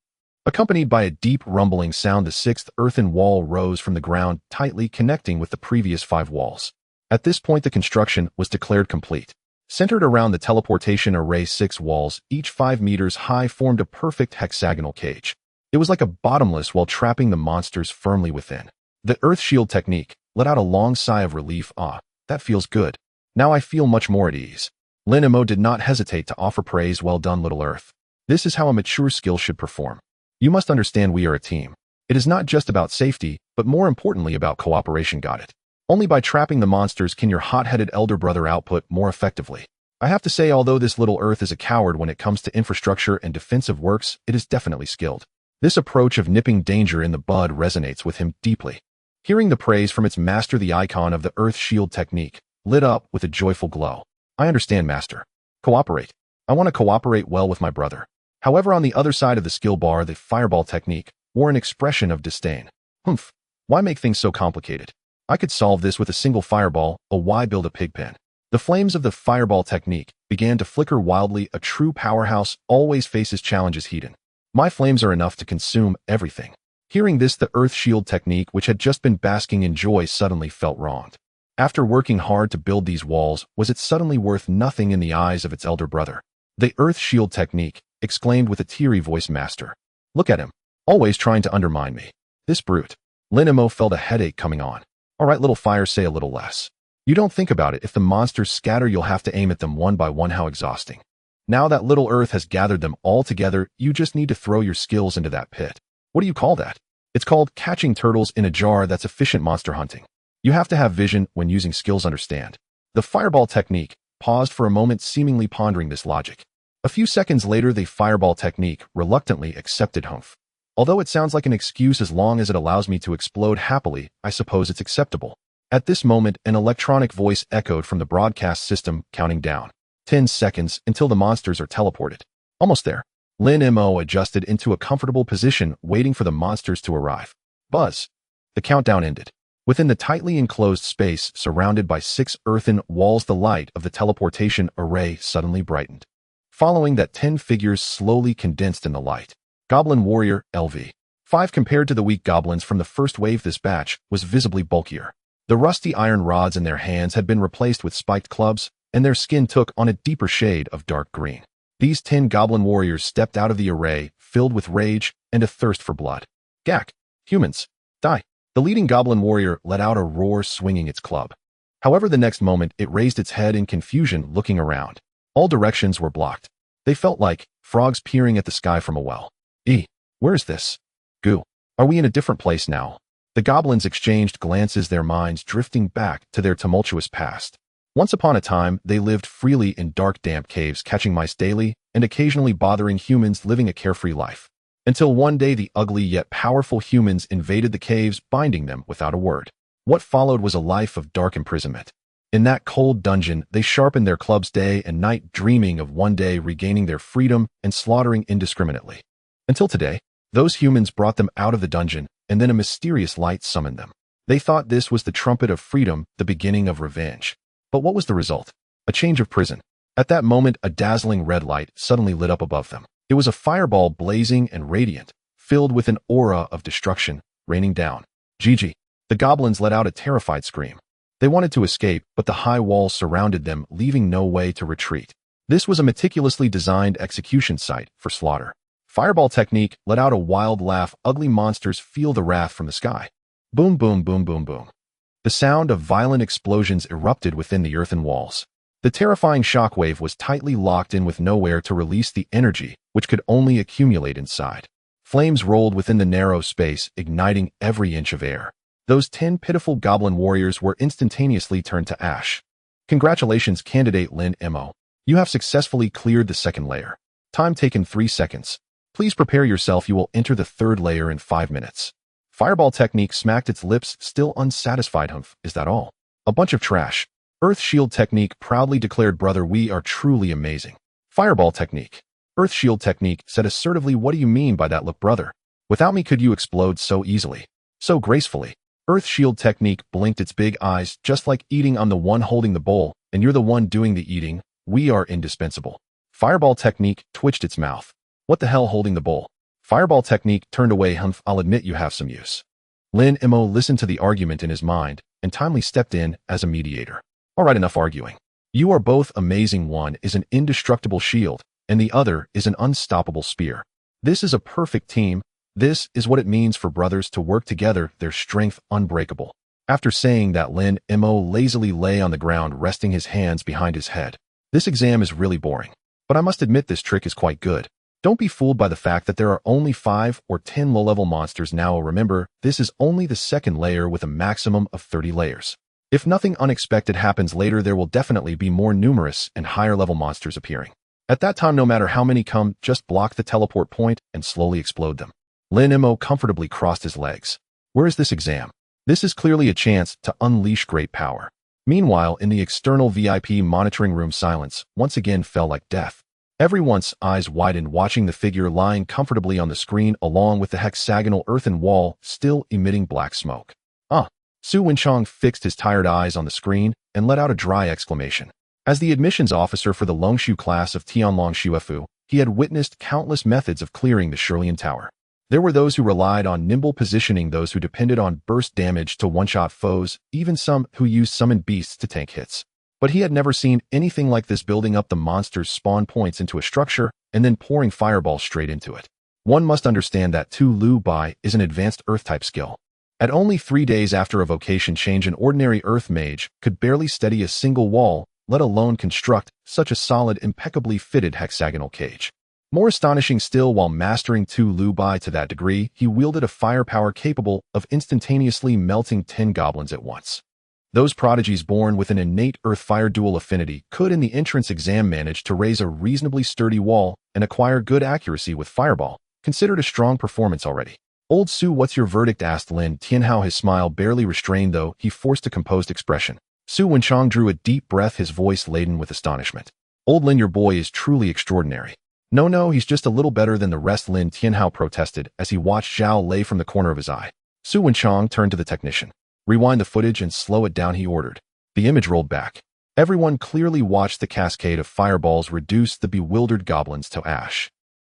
Accompanied by a deep rumbling sound, the sixth earthen wall rose from the ground, tightly connecting with the previous 5 walls. At this point, the construction was declared complete. Centered around the teleportation array, 6 walls, each 5 meters high, formed a perfect hexagonal cage. It was like a bottomless while trapping the monsters firmly within. The Earth Shield technique let out a long sigh of relief. Ah, that feels good. Now I feel much more at ease. Lin Mei did not hesitate to offer praise. Well done, Little Earth. This is how a mature skill should perform. You must understand we are a team. It is not just about safety, but more importantly about cooperation. Got it? Only by trapping the monsters can your hot-headed elder brother output more effectively. I have to say, although this Little Earth is a coward when it comes to infrastructure and defensive works, it is definitely skilled. This approach of nipping danger in the bud resonates with him deeply. Hearing the praise from its master, the icon of the Earth Shield technique lit up with a joyful glow. I understand, Master. Cooperate. I want to cooperate well with my brother. However, on the other side of the skill bar, the fireball technique wore an expression of disdain. Humph. Why make things so complicated? I could solve this with a single fireball. Why build a pig pen? The flames of the fireball technique began to flicker wildly. A true powerhouse always faces challenges hidden. My flames are enough to consume everything. Hearing this, the Earth Shield technique, which had just been basking in joy, suddenly felt wronged. After working hard to build these walls, was it suddenly worth nothing in the eyes of its elder brother? The Earth Shield technique exclaimed with a teary voice. Master, look at him, always trying to undermine me. This brute. Lin Mei felt a headache coming on. All right, little fire, say a little less. You don't think about it. If the monsters scatter, you'll have to aim at them one by one. How exhausting. Now that Little Earth has gathered them all together, you just need to throw your skills into that pit. What do you call that? It's called catching turtles in a jar. That's efficient monster hunting. You have to have vision when using skills. Understand? The fireball technique paused for a moment, seemingly pondering this logic. A few seconds later, the fireball technique reluctantly accepted. Humph. Although it sounds like an excuse, as long as it allows me to explode happily, I suppose it's acceptable. At this moment, an electronic voice echoed from the broadcast system, counting down. 10 seconds until the monsters are teleported. Almost there. Lin Mei adjusted into a comfortable position, waiting for the monsters to arrive. Buzz. The countdown ended. Within the tightly enclosed space, surrounded by 6 earthen walls, the light of the teleportation array suddenly brightened. Following that, 10 figures slowly condensed in the light. Goblin Warrior, LV. 5. Compared to the weak goblins from the first wave, this batch was visibly bulkier. The rusty iron rods in their hands had been replaced with spiked clubs, and their skin took on a deeper shade of dark green. These 10 goblin warriors stepped out of the array, filled with rage and a thirst for blood. Gak. Humans. Die. The leading goblin warrior let out a roar, swinging its club. However, the next moment, it raised its head in confusion, looking around. All directions were blocked. They felt like frogs peering at the sky from a well. Where is this? Goo. Are we in a different place now? The goblins exchanged glances, their minds drifting back to their tumultuous past. Once upon a time, they lived freely in dark, damp caves, catching mice daily and occasionally bothering humans, living a carefree life. Until one day, the ugly yet powerful humans invaded the caves, binding them without a word. What followed was a life of dark imprisonment. In that cold dungeon, they sharpened their clubs day and night, dreaming of one day regaining their freedom and slaughtering indiscriminately. Until today, those humans brought them out of the dungeon, and then a mysterious light summoned them. They thought this was the trumpet of freedom, the beginning of revenge. But what was the result? A change of prison. At that moment, a dazzling red light suddenly lit up above them. It was a fireball, blazing and radiant, filled with an aura of destruction, raining down. GG. The goblins let out a terrified scream. They wanted to escape, but the high walls surrounded them, leaving no way to retreat. This was a meticulously designed execution site for slaughter. Fireball technique let out a wild laugh. Ugly monsters feel the wrath from the sky. Boom, boom, boom, boom, boom. The sound of violent explosions erupted within the earthen walls. The terrifying shockwave was tightly locked in with nowhere to release the energy, which could only accumulate inside. Flames rolled within the narrow space, igniting every inch of air. Those 10 pitiful goblin warriors were instantaneously turned to ash. Congratulations, candidate Lin Mei. You have successfully cleared the second layer. Time taken 3 seconds. Please prepare yourself, you will enter the third layer in 5 minutes. Fireball technique smacked its lips, still unsatisfied. Humph, is that all? A bunch of trash. Earth shield technique proudly declared, brother, we are truly amazing. Fireball technique. Earth shield technique said assertively, what do you mean by that? Look, brother. Without me, could you explode so easily? So gracefully. Earth shield technique blinked its big eyes, just like eating. I'm the one holding the bowl, and you're the one doing the eating. We are indispensable. Fireball technique twitched its mouth. What the hell, holding the bowl? Fireball technique turned away. Humph, I'll admit you have some use. Lin Mei listened to the argument in his mind and timely stepped in as a mediator. All right, enough arguing. You are both amazing. One is an indestructible shield, and the other is an unstoppable spear. This is a perfect team. This is what it means for brothers to work together, their strength unbreakable. After saying that, Lin Mei lazily lay on the ground, resting his hands behind his head. This exam is really boring, but I must admit this trick is quite good. Don't be fooled by the fact that there are only 5 or 10 low-level monsters now. Remember, this is only the second layer with a maximum of 30 layers. If nothing unexpected happens later, there will definitely be more numerous and higher-level monsters appearing. At that time, no matter how many come, just block the teleport point and slowly explode them. Lin Mei comfortably crossed his legs. Where is this exam? This is clearly a chance to unleash great power. Meanwhile, in the external VIP monitoring room, silence once again fell like death. Everyone's eyes widened, watching the figure lying comfortably on the screen along with the hexagonal earthen wall still emitting black smoke. Su Wenchong fixed his tired eyes on the screen and let out a dry exclamation. As the admissions officer for the Longshu class of Tianlong Shuefu, he had witnessed countless methods of clearing the Shirlian Tower. There were those who relied on nimble positioning, those who depended on burst damage to one-shot foes, even some who used summoned beasts to tank hits. But he had never seen anything like this, building up the monster's spawn points into a structure and then pouring fireballs straight into it. One must understand that Tu Lu Bai is an advanced Earth-type skill. At only 3 days after a vocation change, an ordinary Earth mage could barely steady a single wall, let alone construct such a solid, impeccably fitted hexagonal cage. More astonishing still, while mastering Tu Lu Bai to that degree, he wielded a firepower capable of instantaneously melting 10 goblins at once. Those prodigies born with an innate earth-fire dual affinity could in the entrance exam manage to raise a reasonably sturdy wall and acquire good accuracy with fireball, considered a strong performance already. Old Su, what's your verdict? Asked Lin Tianhao, his smile barely restrained, though he forced a composed expression. Su Wenchong drew a deep breath, his voice laden with astonishment. Old Lin, your boy is truly extraordinary. No, he's just a little better than the rest, Lin Tianhao protested as he watched Zhao Lei from the corner of his eye. Su Wenchong turned to the technician. Rewind the footage and slow it down, he ordered. The image rolled back. Everyone clearly watched the cascade of fireballs reduce the bewildered goblins to ash.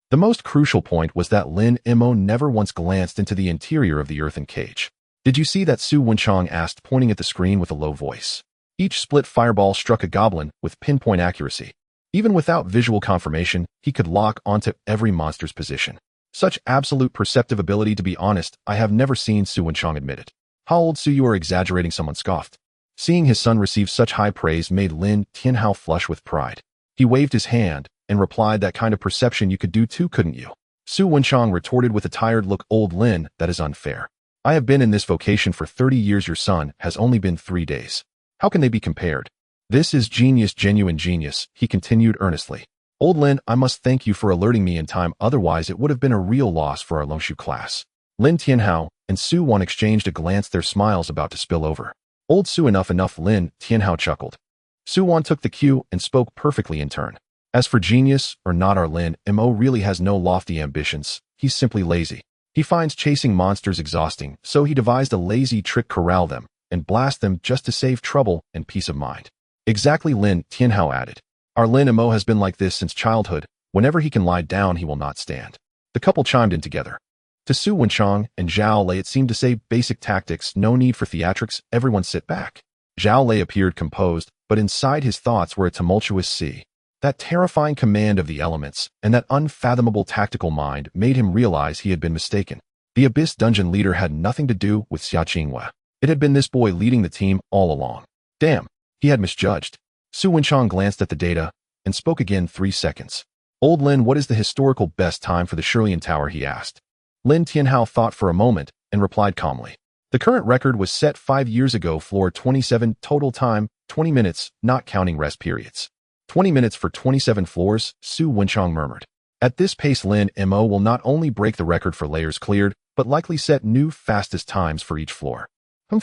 The most crucial point was that Lin Mei never once glanced into the interior of the earthen cage. Did you see that? Su Wenchong asked, pointing at the screen with a low voice. Each split fireball struck a goblin with pinpoint accuracy. Even without visual confirmation, he could lock onto every monster's position. Such absolute perceptive ability, to be honest, I have never seen, Su Wenchong admitted. How old, Su? You are exaggerating, someone scoffed. Seeing his son receive such high praise made Lin Tianhao flush with pride. He waved his hand and replied, that kind of perception you could do too, couldn't you? Su Wenchong retorted with a tired look. Old Lin, that is unfair. I have been in this vocation for 30 years. Your son has only been 3 days. How can they be compared? This is genius, genuine genius, he continued earnestly. Old Lin, I must thank you for alerting me in time, otherwise it would have been a real loss for our Longshu class. Lin Tianhao and Su Wan exchanged a glance, their smiles about to spill over. Old Su, enough, Lin Tianhao chuckled. Su Wan took the cue and spoke perfectly in turn. As for genius or not, our Lin Mei really has no lofty ambitions. He's simply lazy. He finds chasing monsters exhausting, so he devised a lazy trick: corral them and blast them just to save trouble and peace of mind. Exactly, Lin Tianhao added. Our Lin Mei has been like this since childhood. Whenever he can lie down, he will not stand. The couple chimed in together. To Su Wenchong and Zhao Lei, it seemed to say, basic tactics, no need for theatrics, everyone sit back. Zhao Lei appeared composed, but inside his thoughts were a tumultuous sea. That terrifying command of the elements and that unfathomable tactical mind made him realize he had been mistaken. The Abyss Dungeon leader had nothing to do with Xia Qinghua. It had been this boy leading the team all along. Damn, he had misjudged. Su Wenchong glanced at the data and spoke again. 3 seconds. Old Lin, what is the historical best time for the Shirlian Tower? He asked. Lin Tianhao thought for a moment and replied calmly. The current record was set 5 years ago, floor 27, total time, 20 minutes, not counting rest periods. 20 minutes for 27 floors, Su Wenchong murmured. At this pace, Lin Mo will not only break the record for layers cleared, but likely set new fastest times for each floor.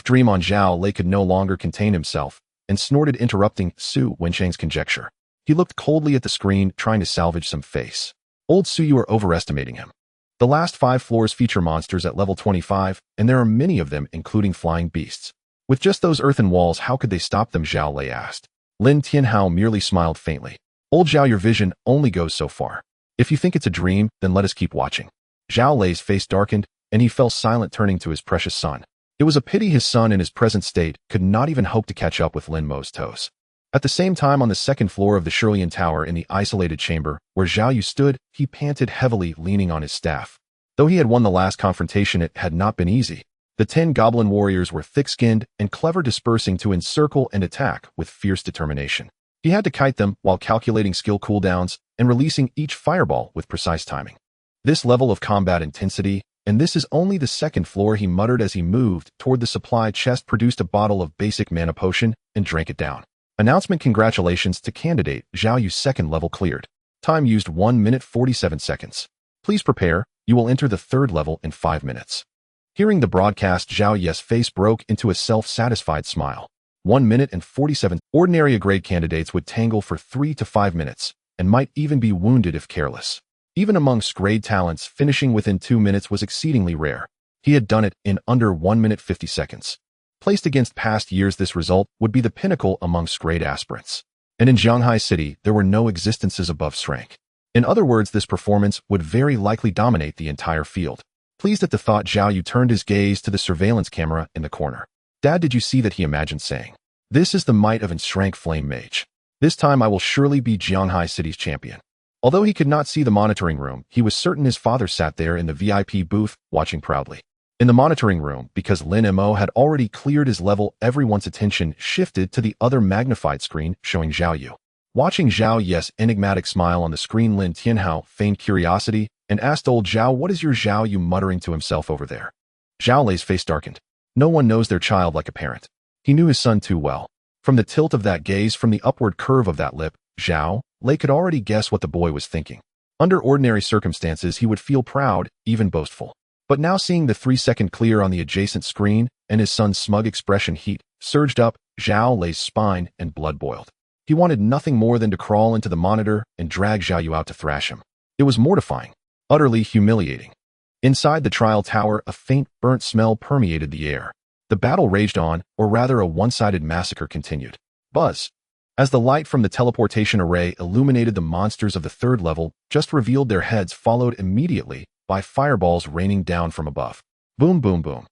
Dream on Zhao Lei could no longer contain himself and snorted, interrupting Su Wenchang's conjecture. He looked coldly at the screen, trying to salvage some face. Old Su, you are overestimating him. The last 5 floors feature monsters at level 25, and there are many of them, including flying beasts. With just those earthen walls, how could they stop them? Zhao Lei asked. Lin Tianhao merely smiled faintly. Old Zhao, your vision only goes so far. If you think it's a dream, then let us keep watching. Zhao Lei's face darkened, and he fell silent, turning to his precious son. It was a pity his son in his present state could not even hope to catch up with Lin Mo's toes. At the same time, on the second floor of the Shirlian Tower in the isolated chamber where Zhao Yu stood, he panted heavily, leaning on his staff. Though he had won the last confrontation, it had not been easy. The 10 goblin warriors were thick-skinned and clever, dispersing to encircle and attack with fierce determination. He had to kite them while calculating skill cooldowns and releasing each fireball with precise timing. This level of combat intensity, and this is only the second floor, he muttered as he moved toward the supply chest, produced a bottle of basic mana potion, and drank it down. Announcement: congratulations to candidate Zhao Yu, second level cleared. Time used 1 minute 47 seconds. Please prepare, you will enter the third level in 5 minutes. Hearing the broadcast, Zhao Yu's face broke into a self-satisfied smile. 1 minute and 47. Ordinary grade candidates would tangle for 3 to 5 minutes, and might even be wounded if careless. Even amongst grade talents, finishing within 2 minutes was exceedingly rare. He had done it in under 1 minute 50 seconds. Placed against past years, this result would be the pinnacle amongst grade aspirants. And in Zhanghai City, there were no existences above his rank. In other words, this performance would very likely dominate the entire field. Pleased at the thought, Zhao Yu turned his gaze to the surveillance camera in the corner. Dad, did you see that? He imagined saying. This is the might of Enshrank Flame Mage. This time I will surely be Zhanghai City's champion. Although he could not see the monitoring room, he was certain his father sat there in the VIP booth, watching proudly. In the monitoring room, because Lin Mo had already cleared his level, everyone's attention shifted to the other magnified screen showing Zhao Yu. Watching Zhao Yu's enigmatic smile on the screen, Lin Tianhao feigned curiosity and asked old Zhao, what is your Zhao Yu muttering to himself over there? Zhao Lei's face darkened. No one knows their child like a parent. He knew his son too well. From the tilt of that gaze, from the upward curve of that lip, Zhao Lei could already guess what the boy was thinking. Under ordinary circumstances, he would feel proud, even boastful. But now, seeing the 3-second clear on the adjacent screen and his son's smug expression, heat surged up Zhao Lei's spine and blood boiled. He wanted nothing more than to crawl into the monitor and drag Zhao Yu out to thrash him. It was mortifying, utterly humiliating. Inside the trial tower, a faint, burnt smell permeated the air. The battle raged on, or rather a one-sided massacre continued. Buzz. As the light from the teleportation array illuminated the monsters of the third level, just revealed their heads, followed immediately by fireballs raining down from above. Boom, boom, boom.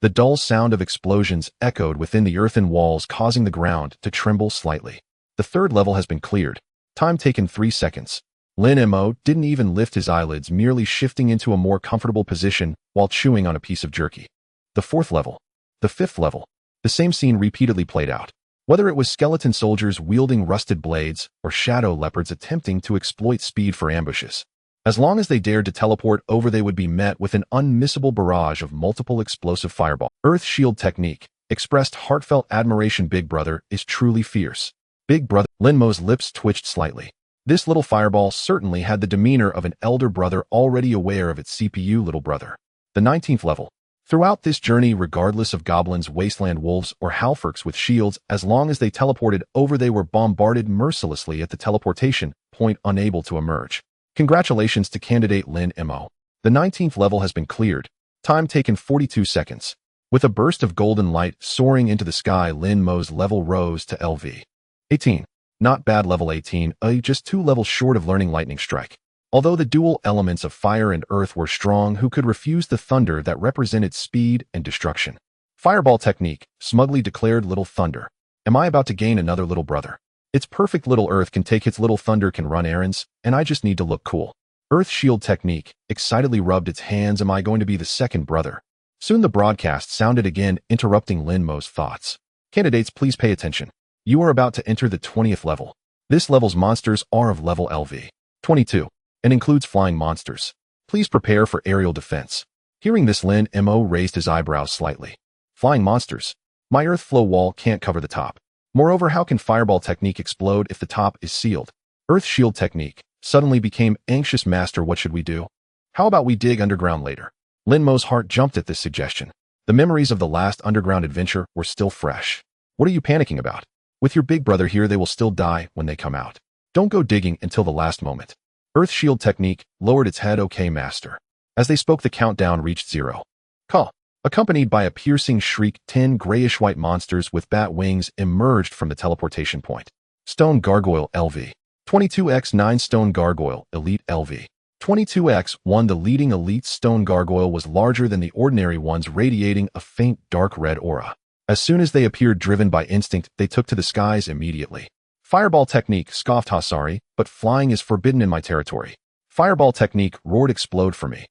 The dull sound of explosions echoed within the earthen walls, causing the ground to tremble slightly. The third level has been cleared. Time taken 3 seconds. Lin Mo didn't even lift his eyelids, merely shifting into a more comfortable position while chewing on a piece of jerky. The fourth level. The fifth level. The same scene repeatedly played out. Whether it was skeleton soldiers wielding rusted blades or shadow leopards attempting to exploit speed for ambushes. As long as they dared to teleport over, they would be met with an unmissable barrage of multiple explosive fireballs. Earth Shield Technique expressed heartfelt admiration. Big brother is truly fierce. Big brother. Lin Mo's lips twitched slightly. This little fireball certainly had the demeanor of an elder brother already aware of its CPU. Little brother. The 19th level. Throughout this journey, regardless of goblins, wasteland wolves, or halforcs with shields, as long as they teleported over, they were bombarded mercilessly at the teleportation point, unable to emerge. Congratulations to candidate Lin Mo. The 19th level has been cleared. Time taken 42 seconds. With a burst of golden light soaring into the sky, Lin Mo's level rose to LV 18. Not bad, level 18, just 2 levels short of learning Lightning Strike. Although the dual elements of fire and earth were strong, who could refuse the thunder that represented speed and destruction? Fireball Technique, smugly declared Little Thunder. Am I about to gain another little brother? It's perfect. Little Earth can take hits, Little Thunder can run errands, and I just need to look cool. Earth Shield Technique excitedly rubbed its hands. Am I going to be the second brother? Soon the broadcast sounded again, interrupting Lin Mo's thoughts. Candidates, please pay attention. You are about to enter the 20th level. This level's monsters are of level LV 22 and includes flying monsters. Please prepare for aerial defense. Hearing this, Lin Mo raised his eyebrows slightly. Flying monsters. My earth flow wall can't cover the top. Moreover, how can fireball technique explode if the top is sealed? Earth shield technique. Suddenly became anxious. Master, what should we do? How about we dig underground later? Lin Mo's heart jumped at this suggestion. The memories of the last underground adventure were still fresh. What are you panicking about? With your big brother here, they will still die when they come out. Don't go digging until the last moment. Earth shield technique lowered its head. Okay, master. As they spoke, the countdown reached 0. Caw. Accompanied by a piercing shriek, 10 grayish-white monsters with bat wings emerged from the teleportation point. Stone Gargoyle LV. 22x9 Stone Gargoyle Elite LV. 22x1 The leading elite stone gargoyle was larger than the ordinary ones, radiating a faint dark red aura. As soon as they appeared, driven by instinct, they took to the skies immediately. Fireball technique, scoffed Hasari, but flying is forbidden in my territory. Fireball technique, roared, explode for me.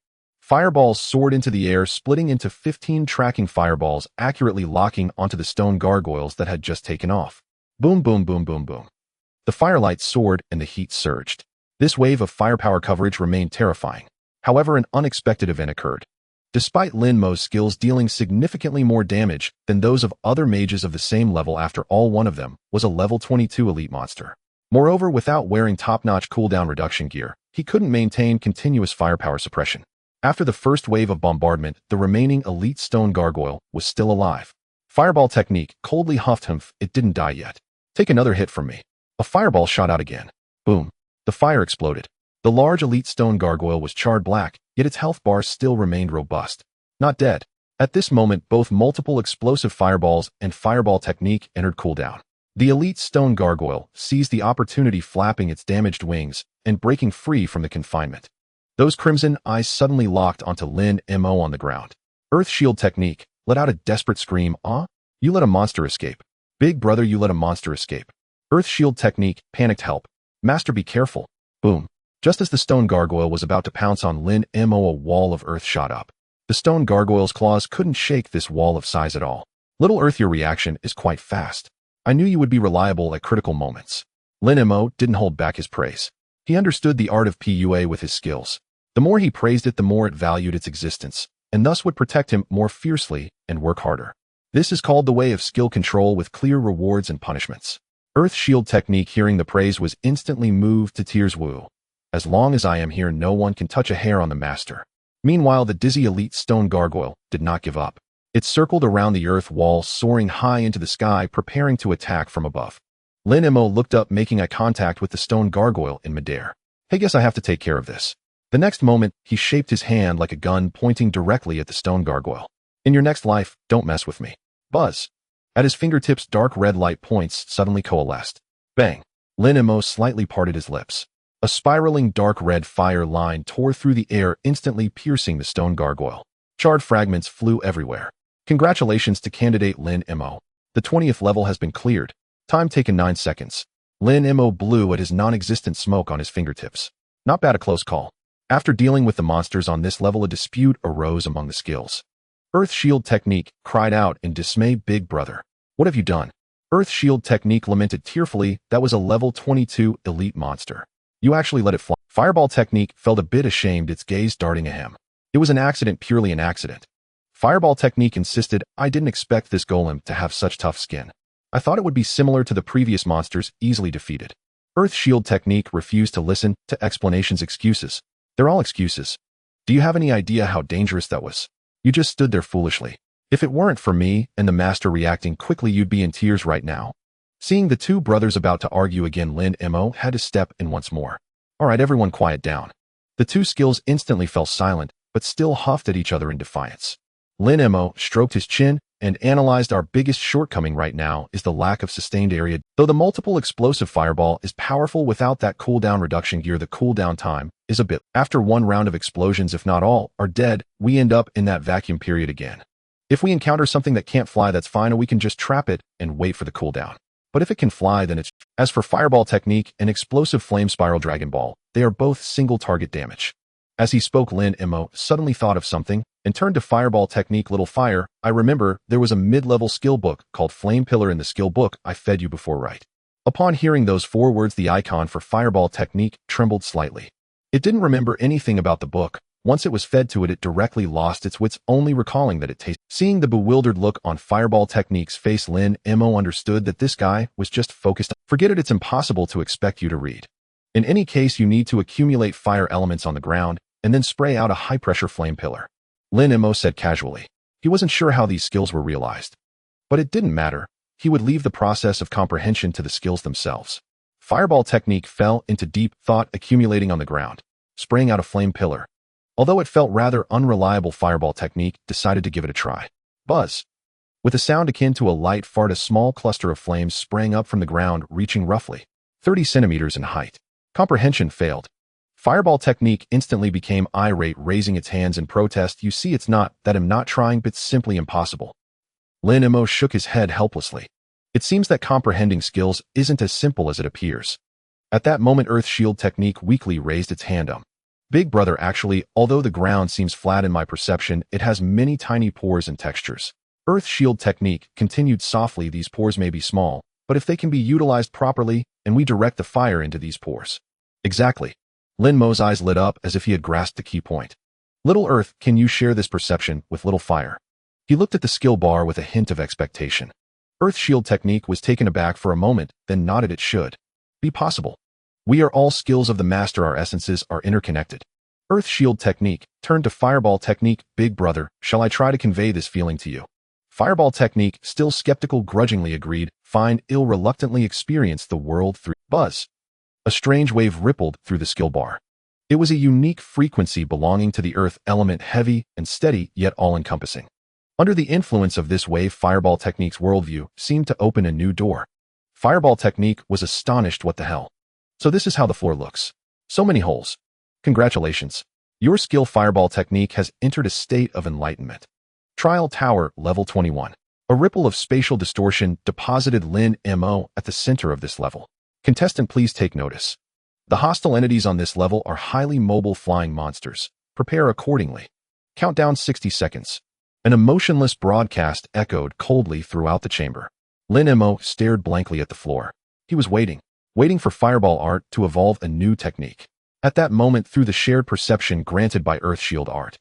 Fireballs soared into the air, splitting into 15 tracking fireballs, accurately locking onto the stone gargoyles that had just taken off. Boom, boom, boom, boom, boom. The firelight soared and the heat surged. This wave of firepower coverage remained terrifying. However, an unexpected event occurred. Despite Lin Mo's skills dealing significantly more damage than those of other mages of the same level, after all, one of them was a level 22 elite monster. Moreover, without wearing top-notch cooldown reduction gear, he couldn't maintain continuous firepower suppression. After the first wave of bombardment, the remaining elite stone gargoyle was still alive. Fireball technique, coldly huffed him. It didn't die yet. Take another hit from me. A fireball shot out again. Boom. The fire exploded. The large elite stone gargoyle was charred black, yet its health bar still remained robust. Not dead. At this moment, both multiple explosive fireballs and fireball technique entered cooldown. The elite stone gargoyle seized the opportunity, flapping its damaged wings and breaking free from the confinement. Those crimson eyes suddenly locked onto Lin Mo on the ground. Earth shield technique let out a desperate scream. Ah? You let a monster escape. Big brother, you let a monster escape. Earth shield technique, panicked, help. Master, be careful. Boom. Just as the stone gargoyle was about to pounce on Lin Mo, a wall of earth shot up. The stone gargoyle's claws couldn't shake this wall of size at all. Little Earth, your reaction is quite fast. I knew you would be reliable at critical moments. Lin Mo didn't hold back his praise. He understood the art of PUA with his skills. The more he praised it, the more it valued its existence, and thus would protect him more fiercely and work harder. This is called the way of skill control, with clear rewards and punishments. Earth shield technique, hearing the praise, was instantly moved to tears. Woo. As long as I am here, no one can touch a hair on the master. Meanwhile, the dizzy elite stone gargoyle did not give up. It circled around the earth wall, soaring high into the sky, preparing to attack from above. Lin Mo looked up, making eye contact with the stone gargoyle in midair. Hey, guess I have to take care of this. The next moment, he shaped his hand like a gun, pointing directly at the stone gargoyle. In your next life, don't mess with me. Buzz. At his fingertips, dark red light points suddenly coalesced. Bang. Lin Mo slightly parted his lips. A spiraling dark red fire line tore through the air, instantly piercing the stone gargoyle. Charred fragments flew everywhere. Congratulations to candidate Lin Mo. The 20th level has been cleared. Time taken 9 seconds. Lin Mo blew at his non-existent smoke on his fingertips. Not bad, a close call. After dealing with the monsters on this level, a dispute arose among the skills. Earth shield technique cried out in dismay. Big brother, what have you done? Earth shield technique lamented tearfully. That was a level 22 elite monster. You actually let it fly. Fireball technique felt a bit ashamed, its gaze darting at him. It was an accident, purely an accident. Fireball technique insisted, I didn't expect this golem to have such tough skin. I thought it would be similar to the previous monsters, easily defeated. Earth shield technique refused to listen to explanations. Excuses. They're all excuses. Do you have any idea how dangerous that was? You just stood there foolishly. If it weren't for me and the master reacting quickly, you'd be in tears right now. Seeing the two brothers about to argue again, Lin Mo had to step in once more. All right, everyone, quiet down. The two skills instantly fell silent, but still huffed at each other in defiance. Lin Mo stroked his chin and analyzed. Our biggest shortcoming right now is the lack of sustained area. Though the multiple explosive fireball is powerful, without that cooldown reduction gear, the cooldown time is a bit. After one round of explosions, if not all are dead, we end up in that vacuum period again. If we encounter something that can't fly, that's fine, or we can just trap it and wait for the cooldown. But if it can fly, then it's... As for fireball technique and explosive flame spiral Dragon Ball, they are both single target damage. As he spoke, Lin Mo suddenly thought of something and turned to fireball technique. Little fire, I remember there was a mid-level skill book called Flame Pillar in the skill book I fed you before, right? Upon hearing those 4 words, the icon for fireball technique trembled slightly. It didn't remember anything about the book, Once it was fed to it, it directly lost its wits, only recalling that it tasted. Seeing the bewildered look on Fireball Technique's face, Lin Mei understood that this guy was just focused. Forget it, it's impossible to expect you to read. In any case, you need to accumulate fire elements on the ground and then spray out a high-pressure flame pillar. Lin Mei said casually. He wasn't sure how these skills were realized. But it didn't matter. He would leave the process of comprehension to the skills themselves. Fireball Technique fell into deep thought, accumulating on the ground, spraying out a flame pillar. Although it felt rather unreliable, Fireball Technique decided to give it a try. Buzz. With a sound akin to a light fart, a small cluster of flames sprang up from the ground, reaching roughly 30 centimeters in height. Comprehension failed. Fireball Technique instantly became irate, raising its hands in protest. You see, it's not that I'm not trying, but it's simply impossible. Lin Mei shook his head helplessly. It seems that comprehending skills isn't as simple as it appears. At that moment, Earth Shield Technique weakly raised its hand. Big brother, actually, although the ground seems flat in my perception, it has many tiny pores and textures. Earth Shield Technique continued softly. These pores may be small, but if they can be utilized properly, and we direct the fire into these pores. Exactly. Lin Mei's eyes lit up as if he had grasped the key point. Little Earth, can you share this perception with Little Fire? He looked at the skill bar with a hint of expectation. Earth Shield Technique was taken aback for a moment, then nodded. It should be possible. We are all skills of the master. Our essences are interconnected. Earth Shield Technique turned to Fireball Technique. Big brother, shall I try to convey this feeling to you? Fireball Technique, still skeptical, grudgingly agreed. Fine. Ill reluctantly experienced the world through. Buzz. A strange wave rippled through the skill bar. It was a unique frequency belonging to the earth element, heavy and steady, yet all-encompassing. Under the influence of this wave, Fireball Technique's worldview seemed to open a new door. Fireball Technique was astonished. What the hell? So this is how the floor looks. So many holes. Congratulations. Your skill Fireball Technique has entered a state of enlightenment. Trial Tower, level 21. A ripple of spatial distortion deposited Lin Mei at the center of this level. Contestant, please take notice. The hostile entities on this level are highly mobile flying monsters. Prepare accordingly. Countdown 60 seconds. An emotionless broadcast echoed coldly throughout the chamber. Lin Mei stared blankly at the floor. He was waiting for Fireball Art to evolve a new technique. At that moment, through the shared perception granted by Earth Shield Art,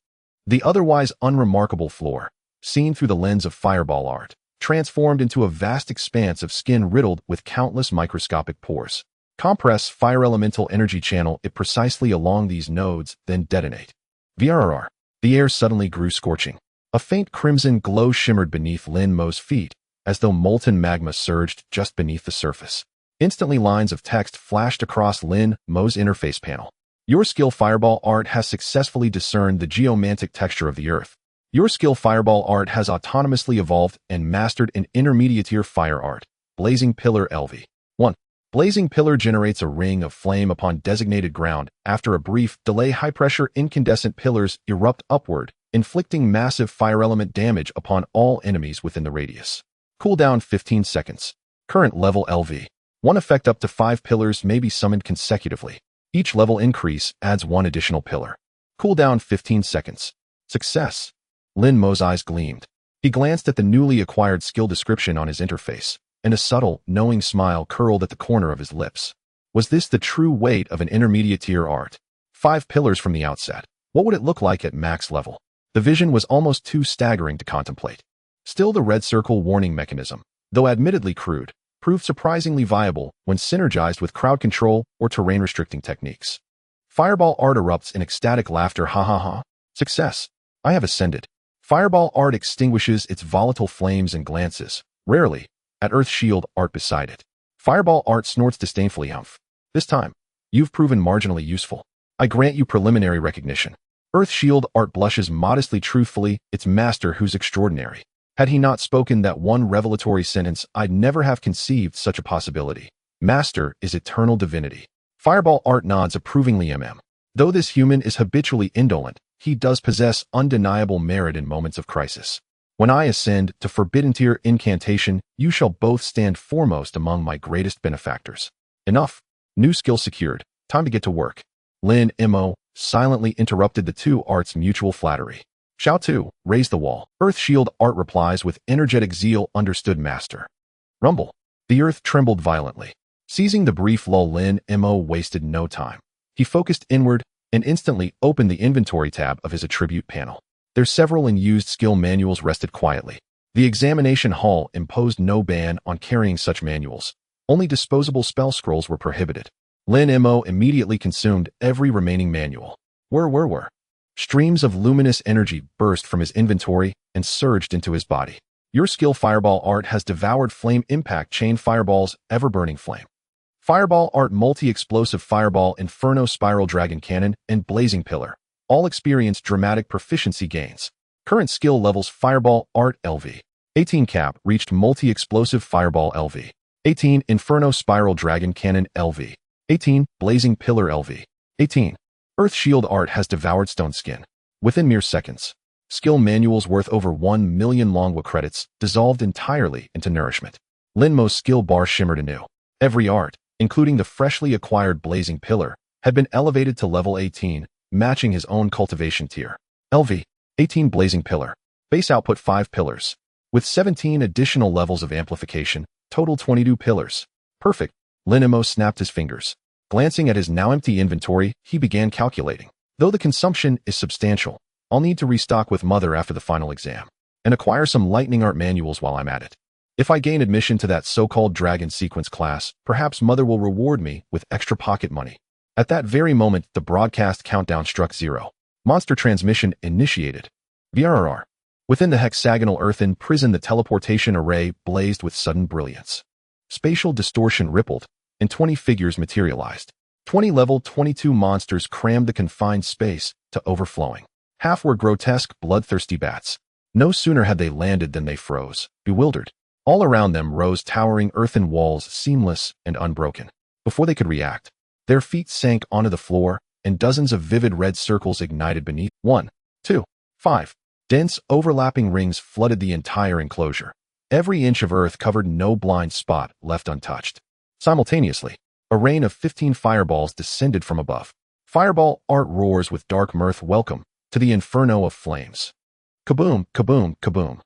the otherwise unremarkable floor, seen through the lens of Fireball Art, transformed into a vast expanse of skin riddled with countless microscopic pores. Compress fire elemental energy, channel it precisely along these nodes, then detonate. VRR. The air suddenly grew scorching. A faint crimson glow shimmered beneath Lin Mei's feet, as though molten magma surged just beneath the surface. Instantly, lines of text flashed across Lin Mei's interface panel. Your skill Fireball Art has successfully discerned the geomantic texture of the earth. Your skill Fireball Art has autonomously evolved and mastered an intermediate-tier fire art. Blazing Pillar LV. 1. Blazing Pillar generates a ring of flame upon designated ground. After a brief delay, high-pressure incandescent pillars erupt upward, inflicting massive fire element damage upon all enemies within the radius. Cooldown 15 seconds. Current level LV. 1 effect. Up to 5 pillars may be summoned consecutively. Each level increase adds 1 additional pillar. Cooldown 15 seconds. Success. Lin Mei's eyes gleamed. He glanced at the newly acquired skill description on his interface, and a subtle, knowing smile curled at the corner of his lips. Was this the true weight of an intermediate-tier art? 5 pillars from the outset. What would it look like at max level? The vision was almost too staggering to contemplate. Still, the red circle warning mechanism, though admittedly crude, proved surprisingly viable when synergized with crowd control or terrain-restricting techniques. Fireball Art erupts in ecstatic laughter. Ha ha ha. Success. I have ascended. Fireball Art extinguishes its volatile flames and glances, rarely, at Earth Shield Art beside it. Fireball Art snorts disdainfully. Humph. This time, you've proven marginally useful. I grant you preliminary recognition. Earth Shield Art blushes modestly. Truthfully, its master who's extraordinary. Had he not spoken that one revelatory sentence, I'd never have conceived such a possibility. Master is eternal divinity. Fireball Art nods approvingly. Though this human is habitually indolent, he does possess undeniable merit in moments of crisis. When I ascend to Forbidden Tier Incantation, you shall both stand foremost among my greatest benefactors. Enough. New skill secured. Time to get to work. Lin Mei silently interrupted the two arts' mutual flattery. Shao Tu, raise the wall. Earth Shield Art replies with energetic zeal. Understood, master. Rumble. The earth trembled violently. Seizing the brief lull, Lin Mei wasted no time. He focused inward, and instantly opened the inventory tab of his attribute panel. Their several unused skill manuals rested quietly. The examination hall imposed no ban on carrying such manuals. Only disposable spell scrolls were prohibited. Lin Mei immediately consumed every remaining manual. Were. Streams of luminous energy burst from his inventory and surged into his body. Your skill Fireball Art has devoured Flame Impact Chain Fireball's Ever-Burning Flame. Fireball Art Multi-Explosive Fireball Inferno Spiral Dragon Cannon and Blazing Pillar. All experience dramatic proficiency gains. Current skill levels Fireball Art LV. 18 Cap reached Multi-Explosive Fireball LV. 18 Inferno Spiral Dragon Cannon LV. 18 Blazing Pillar LV. 18 Earth Shield Art has devoured Stone Skin. Within mere seconds, skill manuals worth over 1 million Longwa credits dissolved entirely into nourishment. Lin Mei's skill bar shimmered anew. Every art, including the freshly acquired Blazing Pillar, had been elevated to level 18, matching his own cultivation tier. LV. 18 Blazing Pillar. Base output 5 pillars. With 17 additional levels of amplification, total 22 pillars. Perfect. Lin Mei snapped his fingers. Glancing at his now empty inventory, he began calculating. Though the consumption is substantial, I'll need to restock with Mother after the final exam, and acquire some lightning art manuals while I'm at it. If I gain admission to that so-called dragon sequence class, perhaps Mother will reward me with extra pocket money. At that very moment, the broadcast countdown struck 0. Monster transmission initiated. VRR. Within the hexagonal earthen prison, the teleportation array blazed with sudden brilliance. Spatial distortion rippled, and 20 figures materialized. 20 level 22 monsters crammed the confined space to overflowing. Half were grotesque, bloodthirsty bats. No sooner had they landed than they froze, bewildered. All around them rose towering earthen walls, seamless and unbroken. Before they could react, their feet sank onto the floor, and dozens of vivid red circles ignited beneath. 1, 2, 5. Dense, overlapping rings flooded the entire enclosure. Every inch of earth covered, no blind spot left untouched. Simultaneously, a rain of 15 fireballs descended from above. Fireball Art roars with dark mirth. Welcome to the Inferno of Flames. Kaboom, kaboom, kaboom.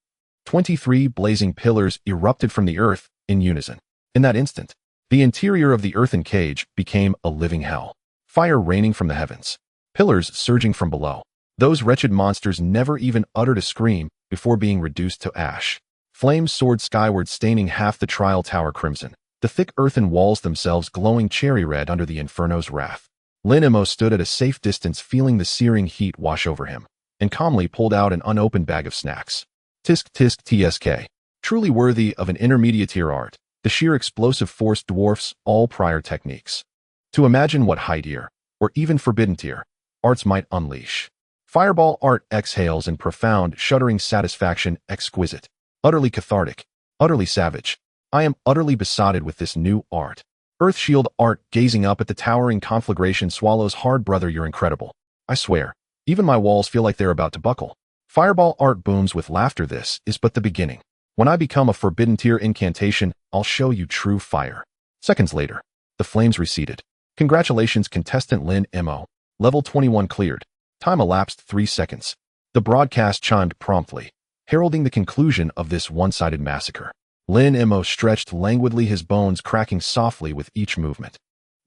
23 blazing pillars erupted from the earth in unison. In that instant, the interior of the earthen cage became a living hell. Fire raining from the heavens. Pillars surging from below. Those wretched monsters never even uttered a scream before being reduced to ash. Flames soared skyward, staining half the trial tower crimson. The thick earthen walls themselves glowing cherry red under the Inferno's wrath. Lin Mei stood at a safe distance, feeling the searing heat wash over him, and calmly pulled out an unopened bag of snacks. Tisk tisk tsk. Truly worthy of an intermediate-tier art, the sheer explosive force dwarfs all prior techniques. To imagine what high-tier, or even forbidden-tier, arts might unleash. Fireball Art exhales in profound, shuddering satisfaction. Exquisite. Utterly cathartic. Utterly savage. I am utterly besotted with this new art. Earth Shield Art, gazing up at the towering conflagration, swallows hard. Brother, you're incredible. I swear, even my walls feel like they're about to buckle. Fireball Art booms with laughter. This is but the beginning. When I become a forbidden tier incantation, I'll show you true fire. Seconds later, the flames receded. Congratulations, contestant Lin Mei. Level 21 cleared. Time elapsed 3 seconds. The broadcast chimed promptly, heralding the conclusion of this one-sided massacre. Lin Mei stretched languidly, his bones cracking softly with each movement.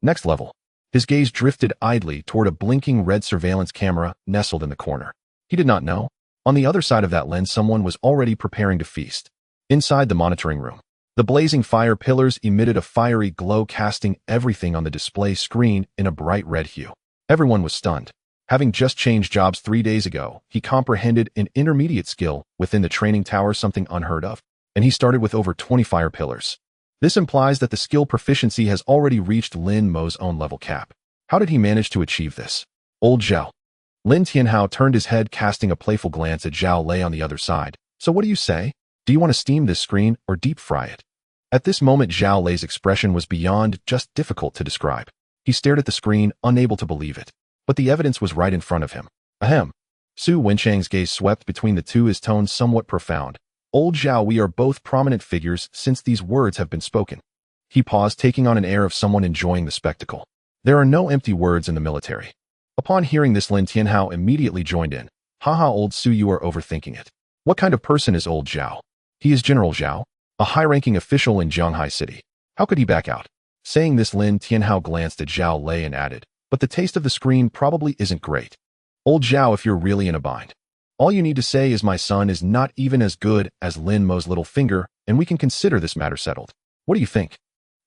Next level. His gaze drifted idly toward a blinking red surveillance camera nestled in the corner. He did not know. On the other side of that lens, someone was already preparing to feast. Inside the monitoring room, the blazing fire pillars emitted a fiery glow, casting everything on the display screen in a bright red hue. Everyone was stunned. Having just changed jobs 3 days ago, he comprehended an intermediate skill within the training tower, something unheard of. And he started with over 20 fire pillars. This implies that the skill proficiency has already reached Lin Mei's own level cap. How did he manage to achieve this? Old Zhao. Lin Tianhao turned his head, casting a playful glance at Zhao Lei on the other side. So what do you say? Do you want to steam this screen or deep fry it? At this moment, Zhao Lei's expression was beyond just difficult to describe. He stared at the screen, unable to believe it. But the evidence was right in front of him. Ahem. Su Wenchang's gaze swept between the two, his tone somewhat profound. Old Zhao, we are both prominent figures since these words have been spoken. He paused, taking on an air of someone enjoying the spectacle. There are no empty words in the military. Upon hearing this, Lin Tianhao immediately joined in. Haha, old Su, you are overthinking it. What kind of person is old Zhao? He is General Zhao, a high-ranking official in Zhanghai City. How could he back out? Saying this, Lin Tianhao glanced at Zhao Lei and added, but the taste of the screen probably isn't great. Old Zhao, if you're really in a bind. All you need to say is my son is not even as good as Lin Mei's little finger, and we can consider this matter settled. What do you think?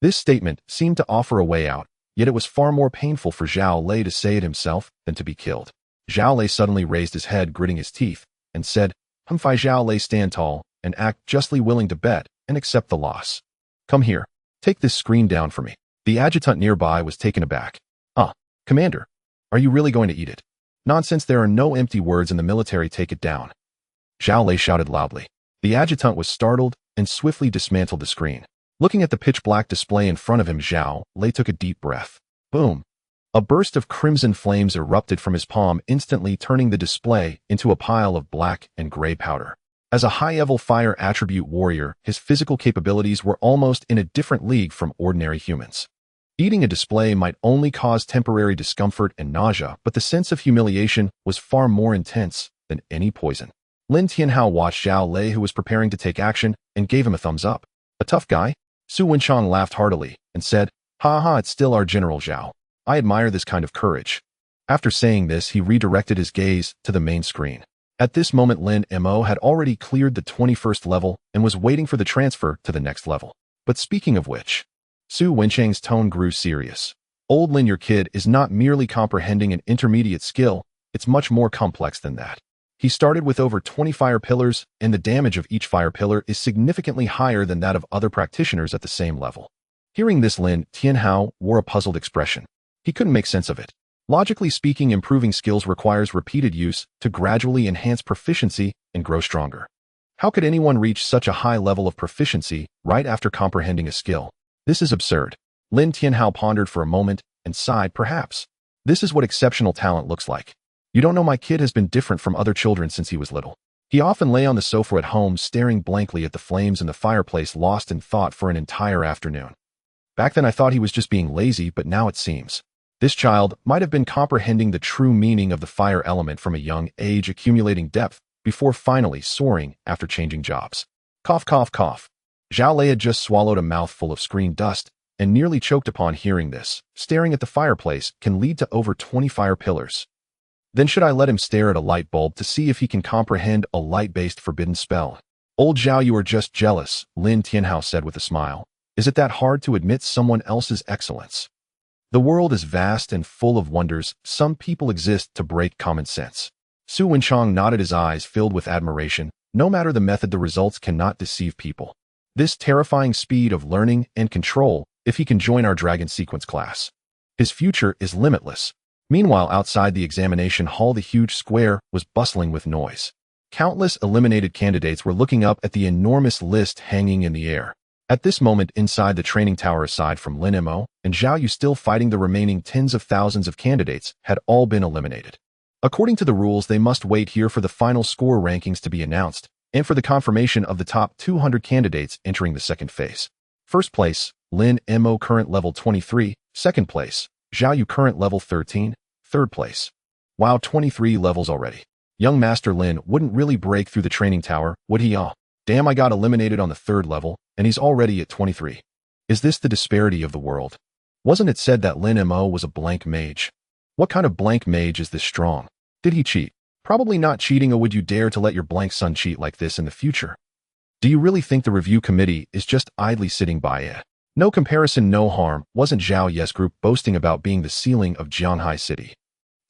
This statement seemed to offer a way out, yet it was far more painful for Zhao Lei to say it himself than to be killed. Zhao Lei suddenly raised his head, gritting his teeth, and said, Humfai Zhao Lei, stand tall and act justly willing to bet and accept the loss. Come here. Take this screen down for me. The adjutant nearby was taken aback. Commander, are you really going to eat it? Nonsense, there are no empty words in the military, take it down. Zhao Lei shouted loudly. The adjutant was startled and swiftly dismantled the screen. Looking at the pitch-black display in front of him, Zhao Lei took a deep breath. Boom! A burst of crimson flames erupted from his palm, instantly turning the display into a pile of black and gray powder. As a high-level fire attribute warrior, his physical capabilities were almost in a different league from ordinary humans. Eating a display might only cause temporary discomfort and nausea, but the sense of humiliation was far more intense than any poison. Lin Tianhao watched Zhao Lei, who was preparing to take action, and gave him a thumbs up. A tough guy? Su Wenchang laughed heartily and said, Ha ha, it's still our General Zhao. I admire this kind of courage. After saying this, he redirected his gaze to the main screen. At this moment, Lin Mo had already cleared the 21st level and was waiting for the transfer to the next level. But speaking of which, Su Wenchang's tone grew serious. Old Lin, your kid is not merely comprehending an intermediate skill, it's much more complex than that. He started with over 20 fire pillars, and the damage of each fire pillar is significantly higher than that of other practitioners at the same level. Hearing this, Lin Tianhao wore a puzzled expression. He couldn't make sense of it. Logically speaking, improving skills requires repeated use to gradually enhance proficiency and grow stronger. How could anyone reach such a high level of proficiency right after comprehending a skill? This is absurd. Lin Tianhao pondered for a moment and sighed. Perhaps this is what exceptional talent looks like. You don't know, my kid has been different from other children since he was little. He often lay on the sofa at home, staring blankly at the flames in the fireplace, lost in thought for an entire afternoon. Back then I thought he was just being lazy, but now it seems this child might have been comprehending the true meaning of the fire element from a young age, accumulating depth before finally soaring after changing jobs. Cough, cough, cough. Zhao Lei had just swallowed a mouthful of screen dust and nearly choked upon hearing this. Staring at the fireplace can lead to over 20 fire pillars. Then should I let him stare at a light bulb to see if he can comprehend a light-based forbidden spell? Old Zhao, you are just jealous, Lin Tianhao said with a smile. Is it that hard to admit someone else's excellence? The world is vast and full of wonders. Some people exist to break common sense. Su Wenchang nodded, his eyes filled with admiration. No matter the method, the results cannot deceive people. This terrifying speed of learning and control, if he can join our Dragon Sequence class. His future is limitless. Meanwhile, outside the examination hall, the huge square was bustling with noise. Countless eliminated candidates were looking up at the enormous list hanging in the air. At this moment, inside the training tower, aside from Lin Mo and Zhao Yu still fighting, the remaining tens of thousands of candidates had all been eliminated. According to the rules, they must wait here for the final score rankings to be announced, and for the confirmation of the top 200 candidates entering the second phase. First place, Lin Mo, current level 23. Second place, Zhao Yu, current level 13. Third place. Wow, 23 levels already. Young Master Lin wouldn't really break through the training tower, would he? Damn, I got eliminated on the third level, and he's already at 23. Is this the disparity of the world? Wasn't it said that Lin Mo was a blank mage? What kind of blank mage is this strong? Did he cheat? Probably not cheating, or would you dare to let your blank son cheat like this in the future? Do you really think the review committee is just idly sitting by? No comparison, no harm. Wasn't Zhao Yes Group boasting about being the ceiling of Jianhai City?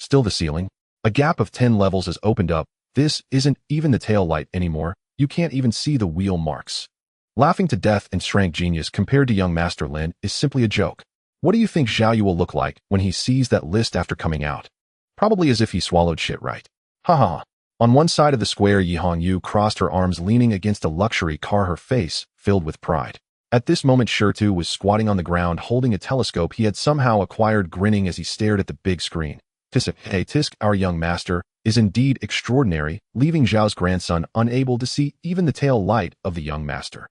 Still the ceiling? A gap of 10 levels has opened up. This isn't even the tail light anymore. You can't even see the wheel marks. Laughing to death and shrank genius compared to young Master Lin is simply a joke. What do you think Zhao Yu will look like when he sees that list after coming out? Probably as if he swallowed shit, right? Ha ha. On one side of the square, Yi Hongyu crossed her arms, leaning against a luxury car, her face filled with pride. At this moment, Shirtu was squatting on the ground holding a telescope he had somehow acquired, grinning as he stared at the big screen. Tisk, our young master is indeed extraordinary, leaving Zhao's grandson unable to see even the tail light of the young master.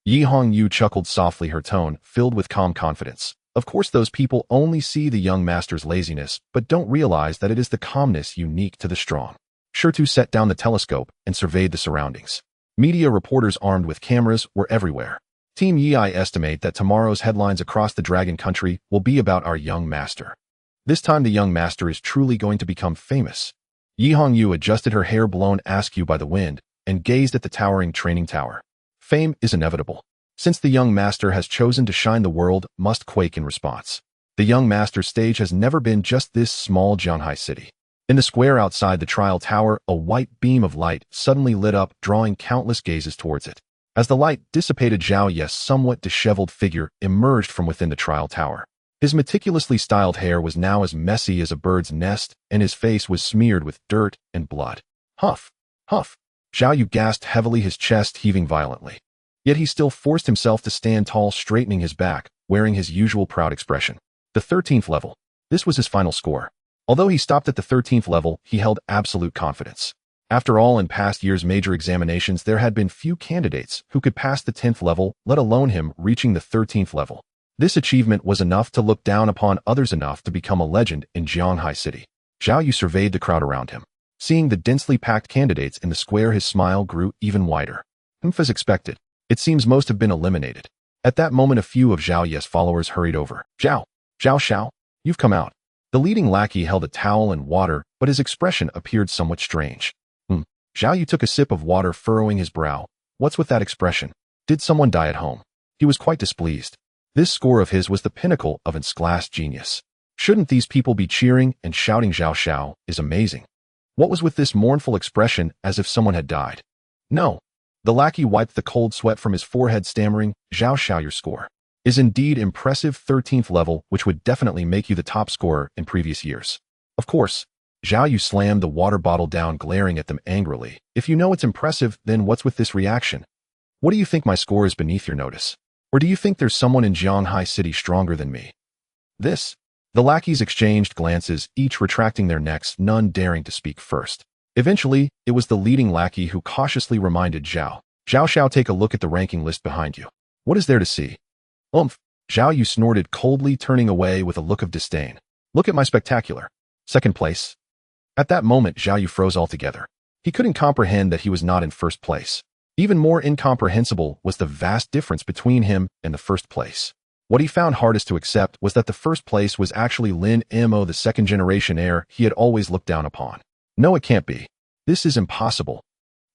Yi Hongyu chuckled softly, her tone filled with calm confidence. Of course, those people only see the young master's laziness, but don't realize that it is the calmness unique to the strong. Shirtu set down the telescope and surveyed the surroundings. Media reporters armed with cameras were everywhere. Team Yi, I estimate that tomorrow's headlines across the Dragon Country will be about our young master. This time the young master is truly going to become famous. Yi Hongyu adjusted her hair blown askew by the wind and gazed at the towering training tower. Fame is inevitable. Since the young master has chosen to shine, the world must quake in response. The young master's stage has never been just this small Jianghai city. In the square outside the trial tower, a white beam of light suddenly lit up, drawing countless gazes towards it. As the light dissipated, Zhao Ye's somewhat disheveled figure emerged from within the trial tower. His meticulously styled hair was now as messy as a bird's nest, and his face was smeared with dirt and blood. Huff! Huff! Zhao Yu gasped heavily, his chest heaving violently. Yet he still forced himself to stand tall, straightening his back, wearing his usual proud expression. The 13th level. This was his final score. Although he stopped at the 13th level, he held absolute confidence. After all, in past years' major examinations, there had been few candidates who could pass the 10th level, let alone him reaching the 13th level. This achievement was enough to look down upon others, enough to become a legend in Jianghai City. Zhao Yu surveyed the crowd around him. Seeing the densely packed candidates in the square, his smile grew even wider. As expected, it seems most have been eliminated. At that moment, a few of Zhao Ye's followers hurried over. Zhao Xiao, you've come out. The leading lackey held a towel and water, but his expression appeared somewhat strange. Zhao Yu took a sip of water, furrowing his brow. What's with that expression? Did someone die at home? He was quite displeased. This score of his was the pinnacle of its class genius. Shouldn't these people be cheering and shouting? Zhao Xiao is amazing. What was with this mournful expression, as if someone had died? No. The lackey wiped the cold sweat from his forehead, stammering, Zhao Xiao, your score is indeed impressive, 13th level, which would definitely make you the top scorer in previous years. Of course. Zhao Yu slammed the water bottle down, glaring at them angrily. If you know it's impressive, then what's with this reaction? What do you think my score is beneath your notice? Or do you think there's someone in Jianghai City stronger than me? This? The lackeys exchanged glances, each retracting their necks, none daring to speak first. Eventually, it was the leading lackey who cautiously reminded Zhao Xiao, take a look at the ranking list behind you. What is there to see? Zhao Yu snorted coldly, turning away with a look of disdain. Look at my spectacular second place. At that moment, Zhao Yu froze altogether. He couldn't comprehend that he was not in first place. Even more incomprehensible was the vast difference between him and the first place. What he found hardest to accept was that the first place was actually Lin Mei, the second-generation heir he had always looked down upon. No, it can't be. This is impossible.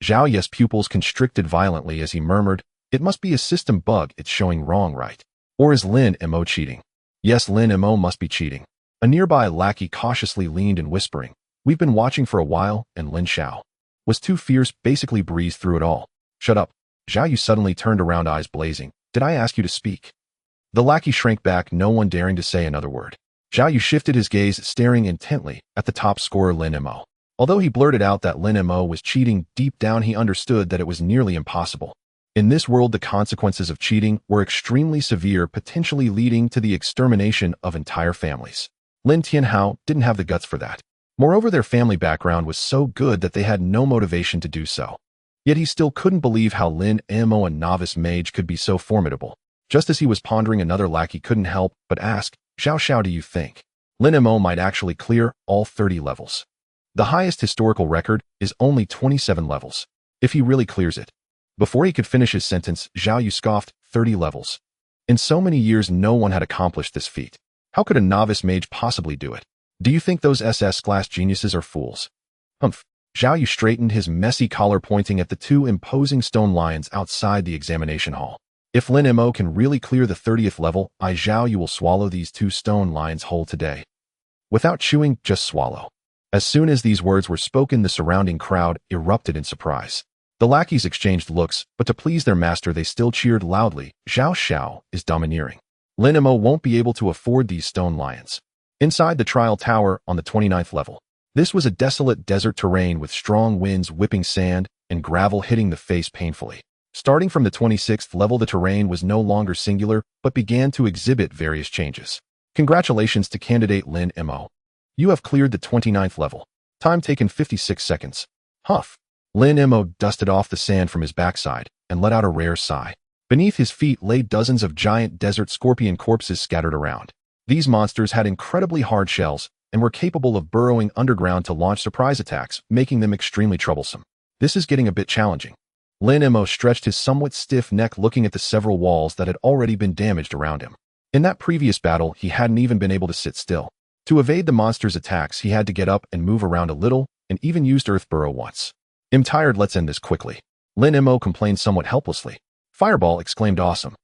Zhao Ye's pupils constricted violently as he murmured, it must be a system bug, it's showing wrong, right? Or is Lin Mei cheating? Yes, Lin Mei must be cheating. A nearby lackey cautiously leaned in, whispering, we've been watching for a while, and Lin Xiao was too fierce, basically breezed through it all. Shut up. Zhao Yu suddenly turned around, eyes blazing. Did I ask you to speak? The lackey shrank back, no one daring to say another word. Zhao Yu shifted his gaze, staring intently at the top scorer, Lin Mei. Although he blurted out that Lin Mei was cheating, deep down he understood that it was nearly impossible. In this world, the consequences of cheating were extremely severe, potentially leading to the extermination of entire families. Lin Tianhao didn't have the guts for that. Moreover, their family background was so good that they had no motivation to do so. Yet he still couldn't believe how Lin Mei, a novice mage, could be so formidable. Just as he was pondering, another lackey couldn't help but ask, Xiao, do you think Lin Mei might actually clear all 30 levels? The highest historical record is only 27 levels. If he really clears it. Before he could finish his sentence, Zhao Yu scoffed, 30 levels. In so many years, no one had accomplished this feat. How could a novice mage possibly do it? Do you think those SS-class geniuses are fools? Zhao Yu straightened his messy collar, pointing at the two imposing stone lions outside the examination hall. If Lin Mei can really clear the 30th level, Zhao Yu will swallow these two stone lions whole today. Without chewing, just swallow. As soon as these words were spoken, the surrounding crowd erupted in surprise. The lackeys exchanged looks, but to please their master they still cheered loudly, Zhao Xiao is domineering. Lin Mei won't be able to afford these stone lions. Inside the trial tower on the 29th level. This was a desolate desert terrain with strong winds whipping sand and gravel hitting the face painfully. Starting from the 26th level, the terrain was no longer singular, but began to exhibit various changes. Congratulations to candidate Lin Mei. You have cleared the 29th level. Time taken 56 seconds. Huff. Lin Mei dusted off the sand from his backside and let out a rare sigh. Beneath his feet lay dozens of giant desert scorpion corpses scattered around. These monsters had incredibly hard shells and were capable of burrowing underground to launch surprise attacks, making them extremely troublesome. This is getting a bit challenging. Lin Mei stretched his somewhat stiff neck, looking at the several walls that had already been damaged around him. In that previous battle, he hadn't even been able to sit still. To evade the monster's attacks, he had to get up and move around a little, and even used Earth Burrow once. "I'm tired, let's end this quickly." Lin Mei complained somewhat helplessly. Fireball exclaimed, "Awesome.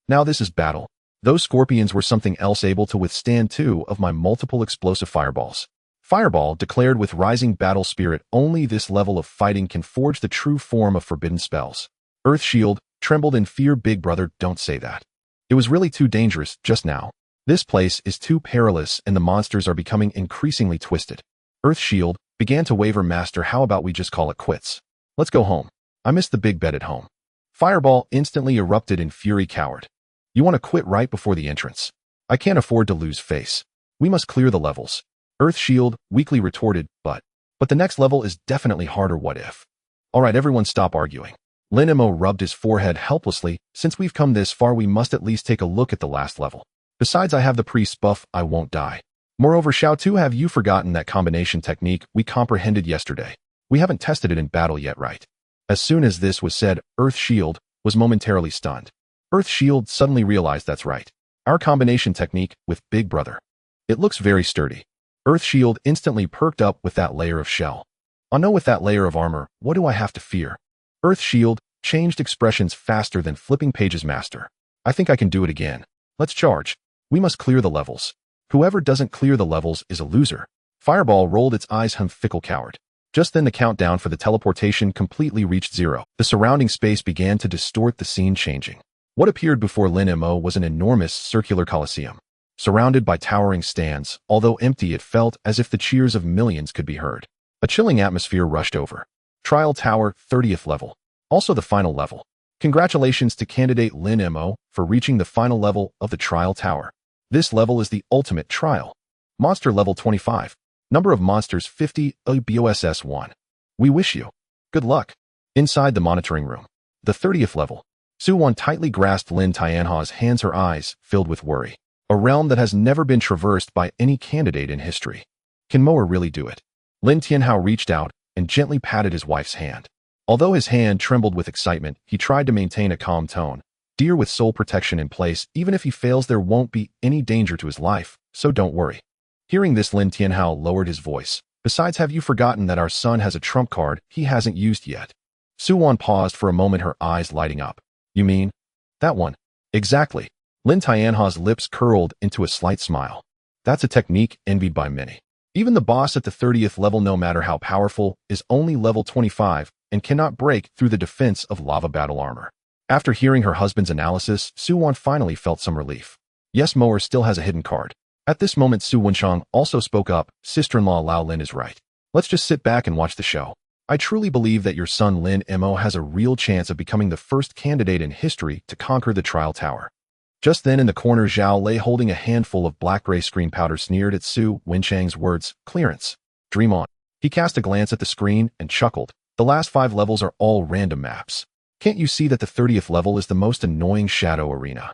Now this is battle." Those scorpions were something else, able to withstand 2 of my multiple explosive fireballs. Fireball declared with rising battle spirit, "Only this level of fighting can forge the true form of forbidden spells." Earth Shield trembled in fear. "Big brother, don't say that. It was really too dangerous just now. This place is too perilous and the monsters are becoming increasingly twisted." Earth Shield began to waver. "Master, how about we just call it quits? Let's go home. I miss the big bed at home." Fireball instantly erupted in fury. "Coward. You want to quit right before the entrance? I can't afford to lose face. We must clear the levels." Earth Shield weakly retorted, but the next level is definitely harder. What if?" "All right, everyone stop arguing." Lin Mei rubbed his forehead helplessly. "Since we've come this far, we must at least take a look at the last level. Besides, I have the priest buff, I won't die. Moreover, Xiao Tu, have you forgotten that combination technique we comprehended yesterday? We haven't tested it in battle yet, right?" As soon as this was said, Earth Shield was momentarily stunned. Earth Shield suddenly realized, "That's right. Our combination technique with Big Brother. It looks very sturdy." Earth Shield instantly perked up. "With that layer of shell. Oh no, with that layer of armor, what do I have to fear?" Earth Shield changed expressions faster than flipping pages. "Master, I think I can do it again. Let's charge. We must clear the levels. Whoever doesn't clear the levels is a loser." Fireball rolled its eyes. Fickle coward." Just then the countdown for the teleportation completely reached 0. The surrounding space began to distort, the scene changing. What appeared before Lin Mei was an enormous circular coliseum. Surrounded by towering stands, although empty, it felt as if the cheers of millions could be heard. A chilling atmosphere rushed over. Trial Tower, 30th level. Also the final level. Congratulations to candidate Lin Mei for reaching the final level of the Trial Tower. This level is the ultimate trial. Monster level 25. Number of monsters 50, BOSS 1. We wish you good luck. Inside the monitoring room. The 30th level. Su-won tightly grasped Lin Tianhao's hands, her eyes filled with worry. A realm that has never been traversed by any candidate in history. Can Moer really do it? Lin Tianhao reached out and gently patted his wife's hand. Although his hand trembled with excitement, he tried to maintain a calm tone. "Dear, with soul protection in place, even if he fails, there won't be any danger to his life, so don't worry." Hearing this, Lin Tianhao lowered his voice. "Besides, have you forgotten that our son has a trump card he hasn't used yet?" Su-won paused for a moment, her eyes lighting up. "You mean that one?" "Exactly." Lin Tianhao's lips curled into a slight smile. "That's a technique envied by many. Even the boss at the 30th level, no matter how powerful, is only level 25 and cannot break through the defense of lava battle armor." After hearing her husband's analysis, Su-won finally felt some relief. Yes, Moer still has a hidden card. At this moment, Su Wenshang also spoke up. "Sister-in-law Lao Lin is right. Let's just sit back and watch the show. I truly believe that your son Lin Mei has a real chance of becoming the first candidate in history to conquer the Trial Tower." Just then in the corner, Zhao lay holding a handful of black-gray screen powder, sneered at Su Wenshang's words. "Clearance. Dream on." He cast a glance at the screen and chuckled. "The last 5 levels are all random maps. Can't you see that the 30th level is the most annoying shadow arena?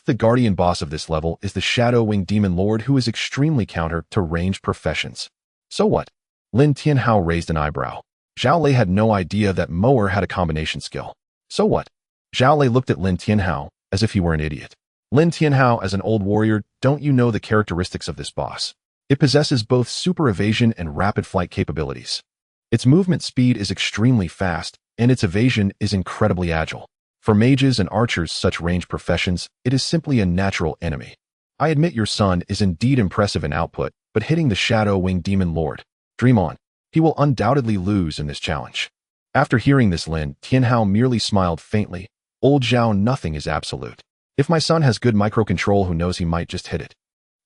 The guardian boss of this level is the Shadow Wing Demon Lord, who is extremely counter to ranged professions." "So what?" Lin Tianhao raised an eyebrow. Zhao Lei had no idea that Moer had a combination skill. "So what?" Zhao Lei looked at Lin Tianhao as if he were an idiot. "Lin Tianhao, as an old warrior, don't you know the characteristics of this boss? It possesses both super evasion and rapid flight capabilities. Its movement speed is extremely fast, and its evasion is incredibly agile. For mages and archers, such ranged professions, it is simply a natural enemy. I admit your son is indeed impressive in output, but hitting the Shadow Wing Demon Lord, dream on. He will undoubtedly lose in this challenge." After hearing this, Lin Tianhao merely smiled faintly. "Old Zhao, nothing is absolute. If my son has good microcontrol, who knows, he might just hit it."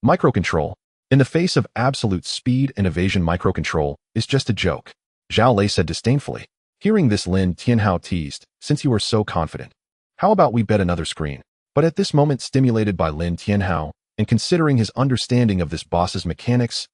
Microcontrol, in the face of absolute speed and evasion, microcontrol is just a joke, Zhao Lei said disdainfully. Hearing this, Lin Tianhao teased, "Since you are so confident, how about we bet another screen?" But at this moment, stimulated by Lin Tianhao, and considering his understanding of this boss's mechanics,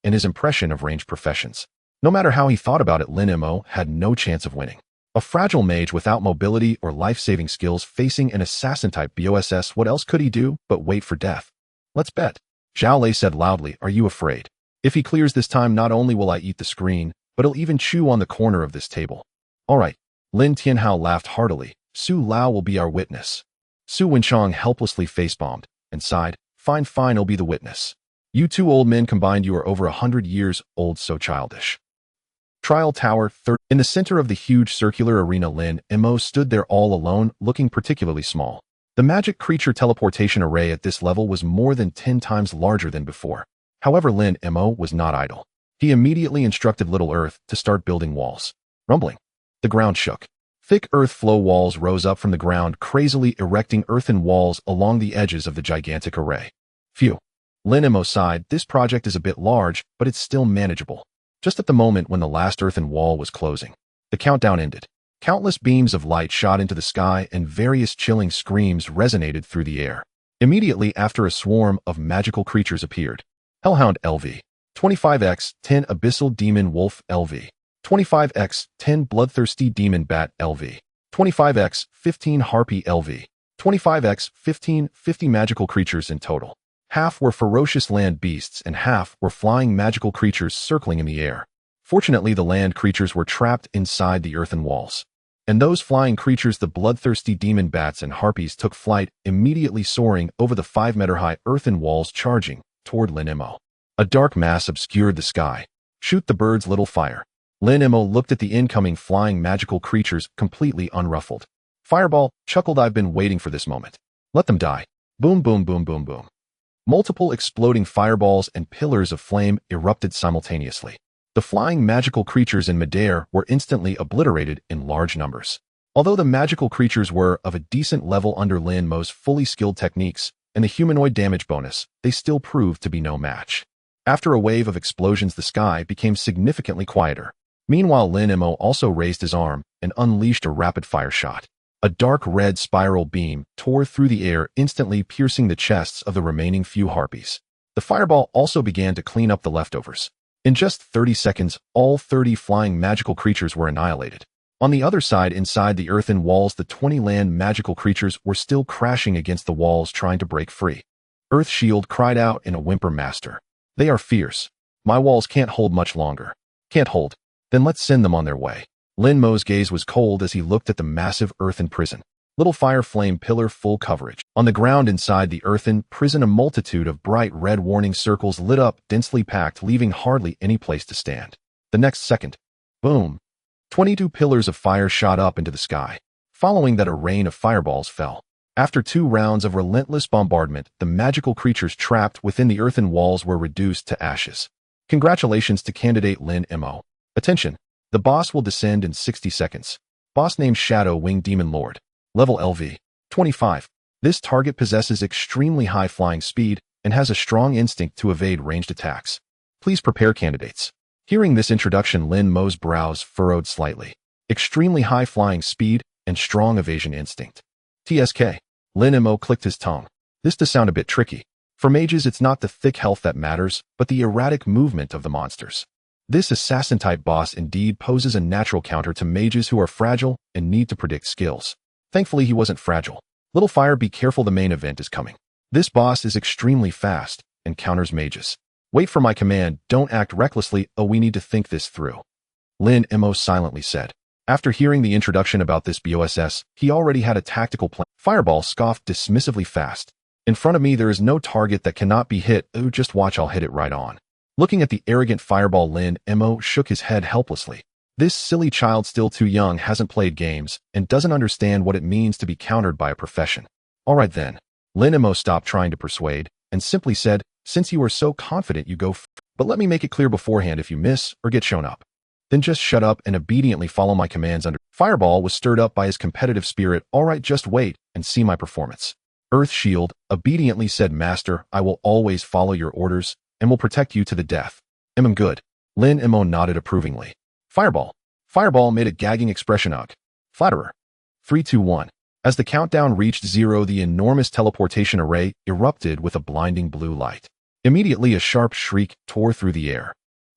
and his impression of ranged professions, no matter how he thought about it, Lin Mei had no chance of winning. A fragile mage without mobility or life-saving skills facing an assassin-type BOSS, what else could he do but wait for death? "Let's bet," Zhao Lei said loudly. "Are you afraid? If he clears this time, not only will I eat the screen, but he'll even chew on the corner of this table." "All right." Lin Tianhao laughed heartily. "Su Lao will be our witness." Su Wenchong helplessly face-bombed and sighed, Fine, fine, I'll be the witness. You two old men combined, you are over 100 years old, so childish. Trial Tower 3. In the center of the huge circular arena, Lin Mei stood there all alone, looking particularly small. The magic creature teleportation array at this level was more than 10 times larger than before. However, Lin Mei was not idle. He immediately instructed Little Earth to start building walls. Rumbling. The ground shook. Thick earth flow walls rose up from the ground, crazily erecting earthen walls along the edges of the gigantic array. Phew. Lin Mei sighed, this project is a bit large, but it's still manageable. Just at the moment when the last earthen wall was closing, the countdown ended. Countless beams of light shot into the sky and various chilling screams resonated through the air. Immediately after, a swarm of magical creatures appeared. Hellhound LV. 25x 10 Abyssal Demon Wolf LV. 25x 10 Bloodthirsty Demon Bat LV. 25x 15 Harpy LV. 25x 15 50 magical creatures in total. Half were ferocious land beasts and half were flying magical creatures circling in the air. Fortunately, the land creatures were trapped inside the earthen walls. And those flying creatures, the bloodthirsty demon bats and harpies, took flight, immediately soaring over the 5-meter-high earthen walls, charging toward Lin Mei. A dark mass obscured the sky. Shoot the birds, little fire. Lin Mei looked at the incoming flying magical creatures, completely unruffled. Fireball chuckled, I've been waiting for this moment. Let them die. Boom, boom, boom, boom, boom. Multiple exploding fireballs and pillars of flame erupted simultaneously. The flying magical creatures in midair were instantly obliterated in large numbers. Although the magical creatures were of a decent level under Lin Mei's fully skilled techniques and the humanoid damage bonus, they still proved to be no match. After a wave of explosions, the sky became significantly quieter. Meanwhile, Lin Mei also raised his arm and unleashed a rapid-fire shot. A dark red spiral beam tore through the air, instantly piercing the chests of the remaining few harpies. The fireball also began to clean up the leftovers. In just 30 seconds, all 30 flying magical creatures were annihilated. On the other side, inside the earthen walls, the 20 land magical creatures were still crashing against the walls, trying to break free. Earth Shield cried out in a whimper, Master. They are fierce. My walls can't hold much longer. Can't hold. Then let's send them on their way. Lin Mei's gaze was cold as he looked at the massive earthen prison. Little fire flame pillar full coverage. On the ground inside the earthen prison, a multitude of bright red warning circles lit up, densely packed, leaving hardly any place to stand. The next second, boom, 22 pillars of fire shot up into the sky. Following that, a rain of fireballs fell. After 2 rounds of relentless bombardment, the magical creatures trapped within the earthen walls were reduced to ashes. Congratulations to candidate Lin Mei. Attention, the boss will descend in 60 seconds. Boss named Shadow Wing Demon Lord. Level LV. 25. This target possesses extremely high flying speed and has a strong instinct to evade ranged attacks. Please prepare, candidates. Hearing this introduction, Lin Mei's brows furrowed slightly. Extremely high flying speed and strong evasion instinct. TSK. Lin Mei clicked his tongue. This does sound a bit tricky. For mages, it's not the thick health that matters, but the erratic movement of the monsters. This assassin-type boss indeed poses a natural counter to mages who are fragile and need to predict skills. Thankfully, he wasn't fragile. Little fire, be careful, the main event is coming. This boss is extremely fast and counters mages. Wait for my command, don't act recklessly, oh, we need to think this through. Lin Mei silently said. After hearing the introduction about this BOSS, he already had a tactical plan. Fireball scoffed dismissively, fast. In front of me there is no target that cannot be hit, oh, just watch, I'll hit it right on. Looking at the arrogant Fireball, Lin Mei shook his head helplessly. This silly child, still too young, hasn't played games, and doesn't understand what it means to be countered by a profession. Alright then. Lin Mei stopped trying to persuade, and simply said, since you are so confident, you go but let me make it clear beforehand, if you miss or get shown up, then just shut up and obediently follow my commands under. Fireball was stirred up by his competitive spirit. Alright, just wait and see my performance. Earth Shield obediently said, Master, I will always follow your orders, and will protect you to the death. Good. Lin Mei nodded approvingly. Fireball. Fireball made a gagging expression. Ugh. Flatterer. 3, 2, 1. As the countdown reached 0, the enormous teleportation array erupted with a blinding blue light. Immediately, a sharp shriek tore through the air.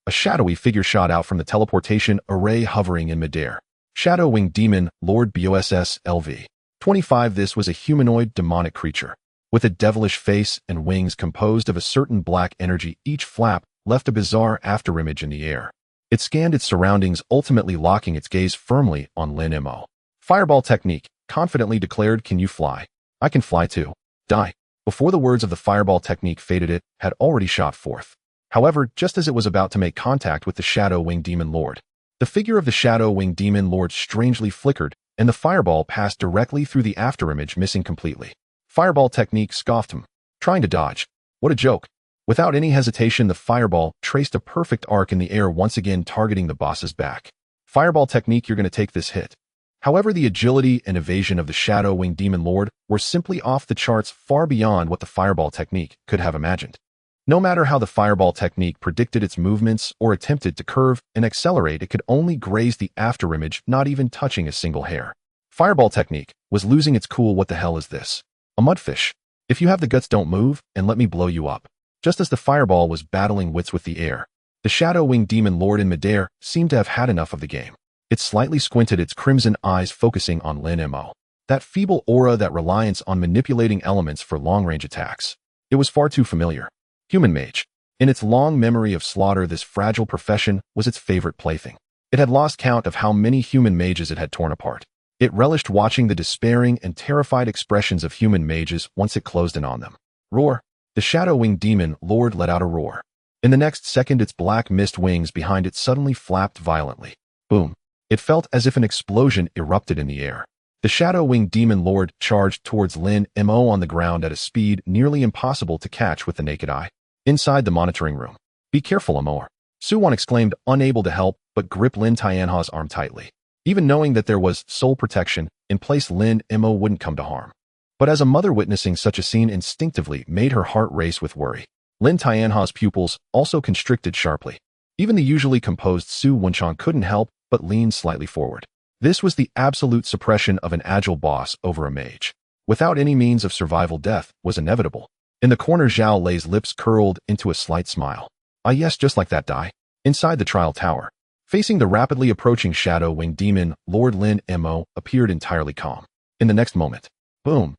A shadowy figure shot out from the teleportation array, hovering in midair. Shadow Wing Demon Lord BOSS LV. 25. This was a humanoid demonic creature, with a devilish face and wings composed of a certain black energy. Each flap left a bizarre afterimage in the air. It scanned its surroundings, ultimately locking its gaze firmly on Lin Mei. Fireball technique, confidently declared, can you fly? I can fly too. Die. Before the words of the fireball technique faded, it had already shot forth. However, just as it was about to make contact with the Shadow Winged Demon Lord, the figure of the Shadow Winged Demon Lord strangely flickered, and the fireball passed directly through the afterimage, missing completely. Fireball technique, scoffed him. Trying to dodge. What a joke. Without any hesitation, the fireball traced a perfect arc in the air, once again targeting the boss's back. Fireball technique, you're going to take this hit. However, the agility and evasion of the Shadow Winged Demon Lord were simply off the charts, far beyond what the fireball technique could have imagined. No matter how the fireball technique predicted its movements or attempted to curve and accelerate, it could only graze the afterimage, not even touching a single hair. Fireball technique was losing its cool. What the hell is this? A mudfish? If you have the guts, don't move and let me blow you up. Just as the fireball was battling wits with the air, the Shadow Winged Demon Lord in midair seemed to have had enough of the game. It slightly squinted, its crimson eyes focusing on Lin Mei. That feeble aura, that reliance on manipulating elements for long-range attacks. It was far too familiar. Human mage. In its long memory of slaughter, this fragile profession was its favorite plaything. It had lost count of how many human mages it had torn apart. It relished watching the despairing and terrified expressions of human mages once it closed in on them. Roar. The Shadow Winged Demon Lord let out a roar. In the next second, its black mist wings behind it suddenly flapped violently. Boom. It felt as if an explosion erupted in the air. The Shadow Winged Demon Lord charged towards Lin Mei on the ground at a speed nearly impossible to catch with the naked eye. Inside the monitoring room. Be careful, Amor. Su-Wan exclaimed, unable to help but grip Lin Tianha's arm tightly. Even knowing that there was soul protection in place, Lin Mei wouldn't come to harm. But as a mother, witnessing such a scene instinctively made her heart race with worry. Lin Tianha's pupils also constricted sharply. Even the usually composed Su Wunchan couldn't help but lean slightly forward. This was the absolute suppression of an agile boss over a mage. Without any means of survival, death was inevitable. In the corner, Zhao Lei's lips curled into a slight smile. Ah yes, just like that, die. Inside the trial tower, facing the rapidly approaching Shadow Winged Demon, Lord Lin Mei appeared entirely calm. In the next moment, boom.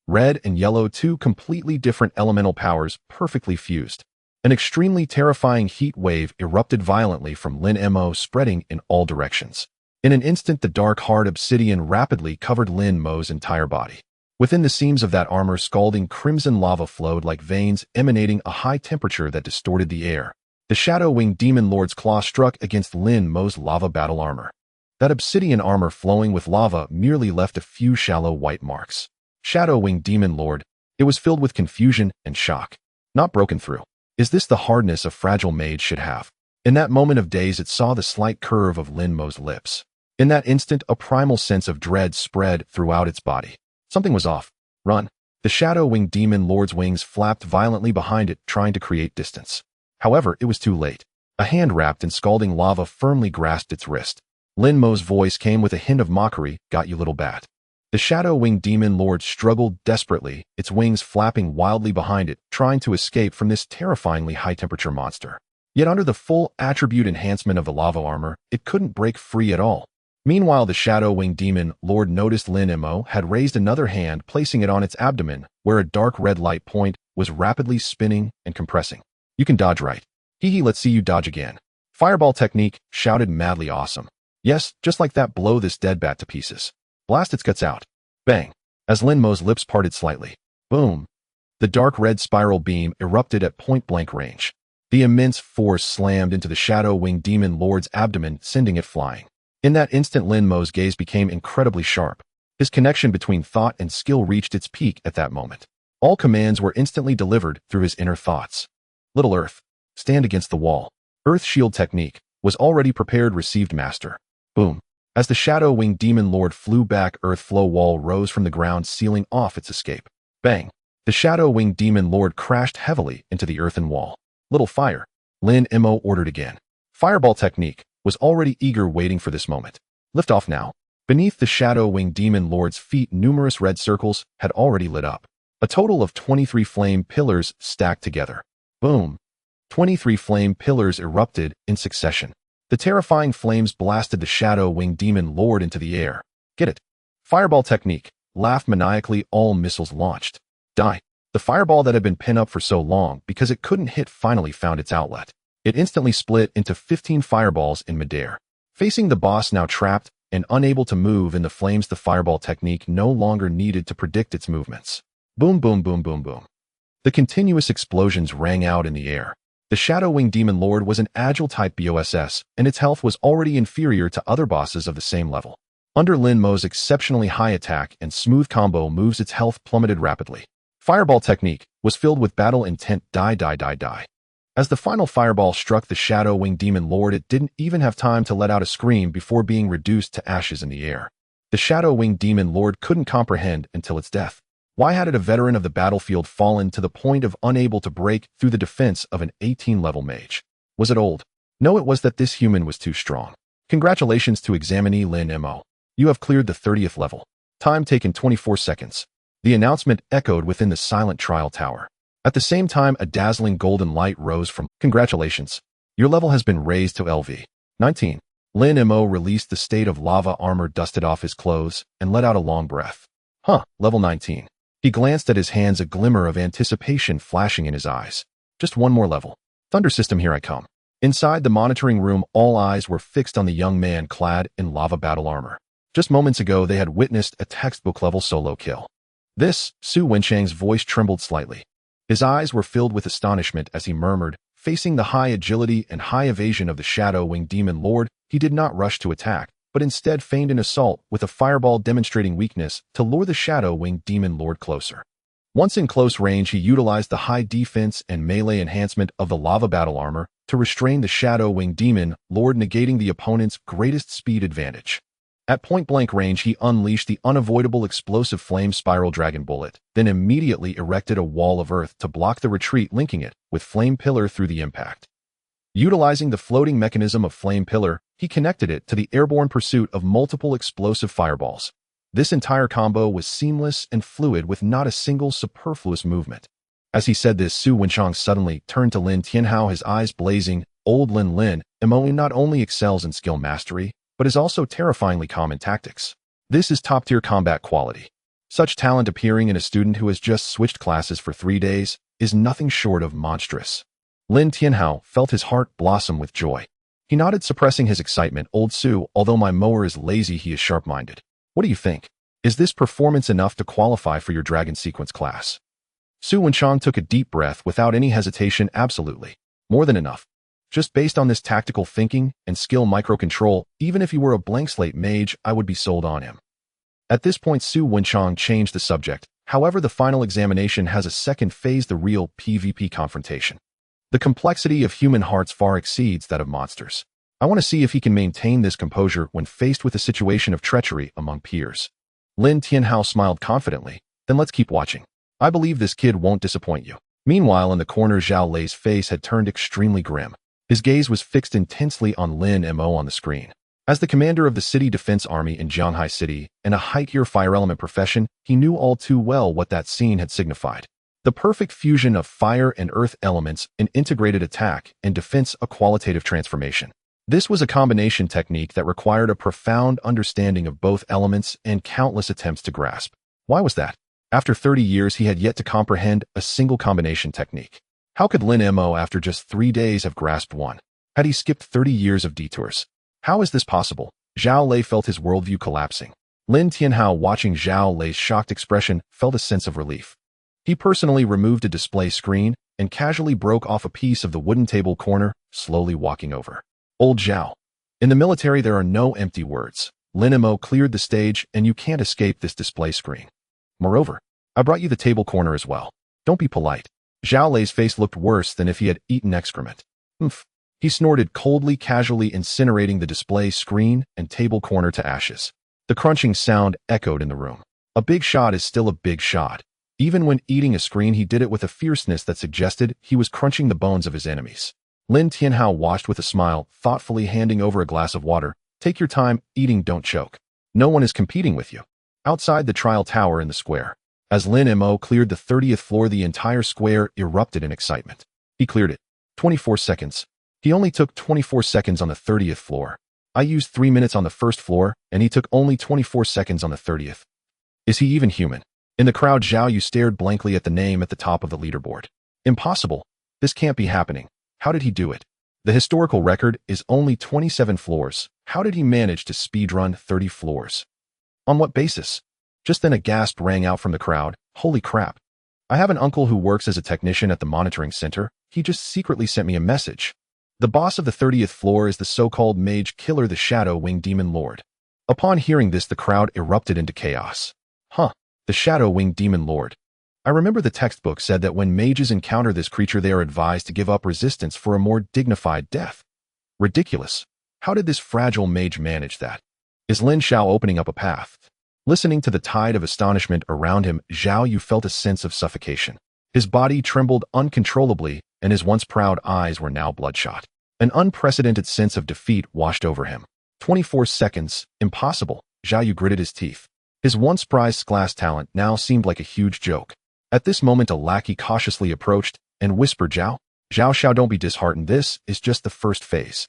Red and yellow, two completely different elemental powers perfectly fused. An extremely terrifying heat wave erupted violently from Lin Mei, spreading in all directions. In an instant, the dark hard obsidian rapidly covered Lin Mei's entire body. Within the seams of that armor, scalding crimson lava flowed like veins, emanating a high temperature that distorted the air. The Shadow Winged Demon Lord's claw struck against Lin Mei's lava battle armor. That obsidian armor, flowing with lava, merely left a few shallow white marks. Shadow Winged Demon Lord. It was filled with confusion and shock. Not broken through. Is this the hardness a fragile mage should have? In that moment of daze, it saw the slight curve of Lin Mei's lips. In that instant, a primal sense of dread spread throughout its body. Something was off. Run. The Shadow Winged Demon Lord's wings flapped violently behind it, trying to create distance. However, it was too late. A hand wrapped in scalding lava firmly grasped its wrist. Lin Mei's voice came with a hint of mockery, got you, little bat. The Shadow Winged Demon Lord struggled desperately, its wings flapping wildly behind it, trying to escape from this terrifyingly high-temperature monster. Yet under the full attribute enhancement of the lava armor, it couldn't break free at all. Meanwhile, the Shadow Winged Demon Lord noticed Lin Mei had raised another hand, placing it on its abdomen, where a dark red light point was rapidly spinning and compressing. You can dodge, right? Hee, let's see you dodge again. Fireball technique, shouted madly awesome. Yes, just like that, blow this dead bat to pieces. Blast its guts out. Bang. As Lin Mei's lips parted slightly. Boom. The dark red spiral beam erupted at point-blank range. The immense force slammed into the Shadow Winged Demon Lord's abdomen, sending it flying. In that instant, Lin Mei's gaze became incredibly sharp. His connection between thought and skill reached its peak at that moment. All commands were instantly delivered through his inner thoughts. Little Earth, stand against the wall. Earth shield technique was already prepared, received, master. Boom. As the Shadow Winged Demon Lord flew back, Earth flow wall rose from the ground, sealing off its escape. Bang. The Shadow Winged Demon Lord crashed heavily into the earthen wall. Little fire. Lin Mei ordered again. Fireball technique was already eager, waiting for this moment. Lift off now. Beneath the Shadow Winged Demon Lord's feet, numerous red circles had already lit up. A total of 23 flame pillars stacked together. Boom. 23 flame pillars erupted in succession. The terrifying flames blasted the Shadow Winged Demon Lord into the air. Get it? Fireball technique. Laughed maniacally, all missiles launched. Die. The fireball that had been pinned up for so long because it couldn't hit finally found its outlet. It instantly split into 15 fireballs in midair. Facing the boss now trapped and unable to move in the flames. The fireball technique no longer needed to predict its movements. Boom, boom, boom, boom, boom. The continuous explosions rang out in the air. The Shadow Wing Demon Lord was an agile type boss, and its health was already inferior to other bosses of the same level. Under Lin Mei's exceptionally high attack and smooth combo moves, its health plummeted rapidly. Fireball technique was filled with battle intent. Die, die, die, die. As the final fireball struck the Shadow Wing Demon Lord, it didn't even have time to let out a scream before being reduced to ashes in the air. The Shadow Wing Demon Lord couldn't comprehend until its death. Why had a veteran of the battlefield fallen to the point of unable to break through the defense of an 18-level mage? Was it old? No, it was that this human was too strong. Congratulations to examinee Lin Mei. You have cleared the 30th level. Time taken 24 seconds. The announcement echoed within the silent trial tower. At the same time, a dazzling golden light rose from. Congratulations. Your level has been raised to LV 19. Lin Mei released the state of lava armor, dusted off his clothes, and let out a long breath. Level 19. He glanced at his hands, a glimmer of anticipation flashing in his eyes. Just one more level. Thunder system, here I come. Inside the monitoring room, all eyes were fixed on the young man clad in lava battle armor. Just moments ago, they had witnessed a textbook-level solo kill. This, Su Wenchang's voice trembled slightly. His eyes were filled with astonishment as he murmured, facing the high agility and high evasion of the Shadow Wing Demon Lord. He did not rush to attack, but instead feigned an assault with a fireball, demonstrating weakness to lure the Shadow Wing Demon Lord closer. Once in close range, he utilized the high defense and melee enhancement of the lava battle armor to restrain the Shadow Wing Demon Lord, negating the opponent's greatest speed advantage. At point-blank range, he unleashed the unavoidable explosive flame spiral dragon bullet, then immediately erected a wall of earth to block the retreat, linking it with flame pillar through the impact. Utilizing the floating mechanism of flame pillar, he connected it to the airborne pursuit of multiple explosive fireballs. This entire combo was seamless and fluid, with not a single superfluous movement. As he said this, Su Wenchang suddenly turned to Lin Tianhao, his eyes blazing. Old Lin Mei not only excels in skill mastery, but is also terrifyingly calm in tactics. This is top-tier combat quality. Such talent appearing in a student who has just switched classes for 3 days is nothing short of monstrous. Lin Tianhao felt his heart blossom with joy. He nodded, suppressing his excitement. Old Su, although my mower is lazy, he is sharp-minded. What do you think? Is this performance enough to qualify for your Dragon Sequence class? Su Wenchang took a deep breath without any hesitation. Absolutely. More than enough. Just based on this tactical thinking and skill micro-control, even if he were a blank slate mage, I would be sold on him. At this point, Su Wenchang changed the subject. However, the final examination has a second phase, the real PvP confrontation. The complexity of human hearts far exceeds that of monsters. I want to see if he can maintain this composure when faced with a situation of treachery among peers. Lin Tianhao smiled confidently. Then let's keep watching. I believe this kid won't disappoint you. Meanwhile, in the corner, Zhao Lei's face had turned extremely grim. His gaze was fixed intensely on Lin Mei on the screen. As the commander of the City Defense Army in Jianhai City and a high-tier fire element profession, he knew all too well what that scene had signified. The perfect fusion of fire and earth elements, an integrated attack and defense, a qualitative transformation. This was a combination technique that required a profound understanding of both elements and countless attempts to grasp. Why was that? After 30 years, he had yet to comprehend a single combination technique. How could Lin Mei, after just 3 days, have grasped one? Had he skipped 30 years of detours? How is this possible? Zhao Lei felt his worldview collapsing. Lin Tianhao, watching Zhao Lei's shocked expression, felt a sense of relief. He personally removed a display screen and casually broke off a piece of the wooden table corner, slowly walking over. Old Zhao. In the military, there are no empty words. Lin Mei cleared the stage, and you can't escape this display screen. Moreover, I brought you the table corner as well. Don't be polite. Zhao Lei's face looked worse than if he had eaten excrement. Humph. He snorted coldly, casually incinerating the display screen and table corner to ashes. The crunching sound echoed in the room. A big shot is still a big shot. Even when eating a screen, he did it with a fierceness that suggested he was crunching the bones of his enemies. Lin Tianhao watched with a smile, thoughtfully handing over a glass of water. Take your time, eating, don't choke. No one is competing with you. Outside the trial tower in the square. As Lin Mei cleared the 30th floor, the entire square erupted in excitement. He cleared it. 24 seconds. He only took 24 seconds on the 30th floor. I used 3 minutes on the first floor, and he took only 24 seconds on the 30th. Is he even human? In the crowd, Zhao Yu stared blankly at the name at the top of the leaderboard. Impossible. This can't be happening. How did he do it? The historical record is only 27 floors. How did he manage to speedrun 30 floors? On what basis? Just then a gasp rang out from the crowd. Holy crap. I have an uncle who works as a technician at the monitoring center. He just secretly sent me a message. The boss of the 30th floor is the so-called mage killer, the Shadow Wing Demon Lord. Upon hearing this, the crowd erupted into chaos. The Shadow Wing Demon Lord. I remember the textbook said that when mages encounter this creature, they are advised to give up resistance for a more dignified death. Ridiculous. How did this fragile mage manage that? Is Lin Xiao opening up a path? Listening to the tide of astonishment around him, Zhao Yu felt a sense of suffocation. His body trembled uncontrollably, and his once proud eyes were now bloodshot. An unprecedented sense of defeat washed over him. 24 seconds. Impossible. Zhao Yu gritted his teeth. His once prized class talent now seemed like a huge joke. At this moment, a lackey cautiously approached and whispered, Zhao Xiao, don't be disheartened. This is just the first phase.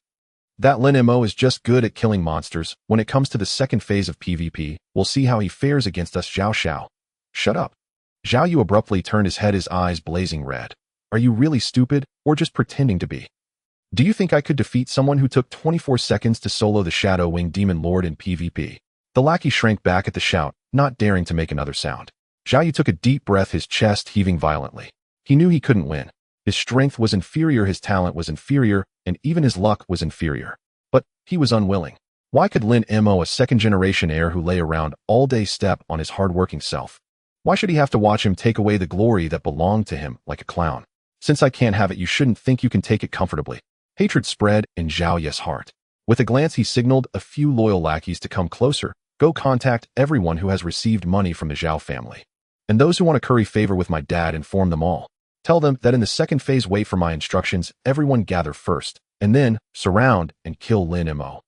That Lin Mei is just good at killing monsters. When it comes to the second phase of PvP, we'll see how he fares against us. Zhao Xiao. Shut up. Zhao Yu abruptly turned his head, his eyes blazing red. Are you really stupid, or just pretending to be? Do you think I could defeat someone who took 24 seconds to solo the Shadow Wing Demon Lord in PvP? The lackey shrank back at the shout, not daring to make another sound. Zhao Yu took a deep breath, his chest heaving violently. He knew he couldn't win. His strength was inferior, his talent was inferior, and even his luck was inferior. But he was unwilling. Why could Lin Mei, a second-generation heir who lay around all day, step on his hard-working self? Why should he have to watch him take away the glory that belonged to him like a clown? Since I can't have it, you shouldn't think you can take it comfortably. Hatred spread in Zhao Yu's heart. With a glance, he signaled a few loyal lackeys to come closer. Go contact everyone who has received money from the Zhao family. And those who want to curry favor with my dad, inform them all. Tell them that in the second phase, wait for my instructions. Everyone gather first, and then surround and kill Lin Mei.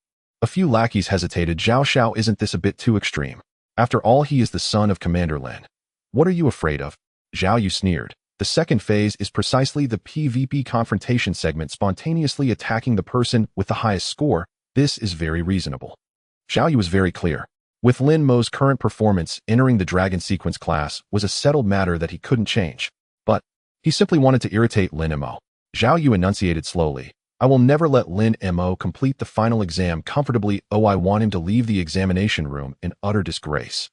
A few lackeys hesitated. Zhao Xiao, isn't this a bit too extreme? After all, he is the son of Commander Lin. What are you afraid of? Zhao Yu sneered. The second phase is precisely the PvP confrontation segment, spontaneously attacking the person with the highest score. This is very reasonable. Zhao Yu was very clear. With Lin Mei's current performance, entering the Dragon Sequence class was a settled matter that he couldn't change. But he simply wanted to irritate Lin Mei. Zhao Yu enunciated slowly. I will never let Lin Mei complete the final exam comfortably. I want him to leave the examination room in utter disgrace.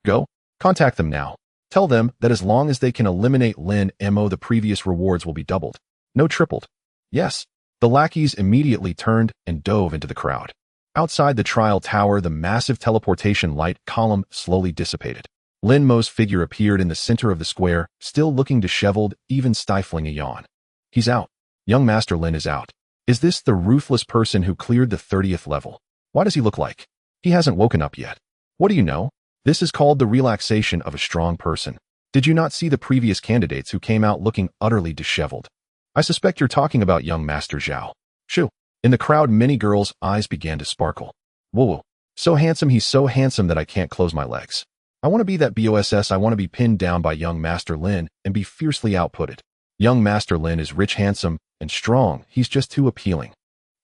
Go. Contact them now. Tell them that as long as they can eliminate Lin Mei, the previous rewards will be doubled. No, tripled. Yes. The lackeys immediately turned and dove into the crowd. Outside the trial tower, the massive teleportation light column slowly dissipated. Lin Mei's figure appeared in the center of the square, still looking disheveled, even stifling a yawn. He's out. Young Master Lin is out. Is this the ruthless person who cleared the 30th level? Why does he look like he hasn't woken up yet? What do you know? This is called the relaxation of a strong person. Did you not see the previous candidates who came out looking utterly disheveled? I suspect you're talking about young Master Zhao. Shoo. In the crowd, many girls' eyes began to sparkle. Whoa. So handsome, he's so handsome that I can't close my legs. I want to be that boss. I want to be pinned down by young Master Lin and be fiercely outputted. Young Master Lin is rich, handsome, and strong. He's just too appealing.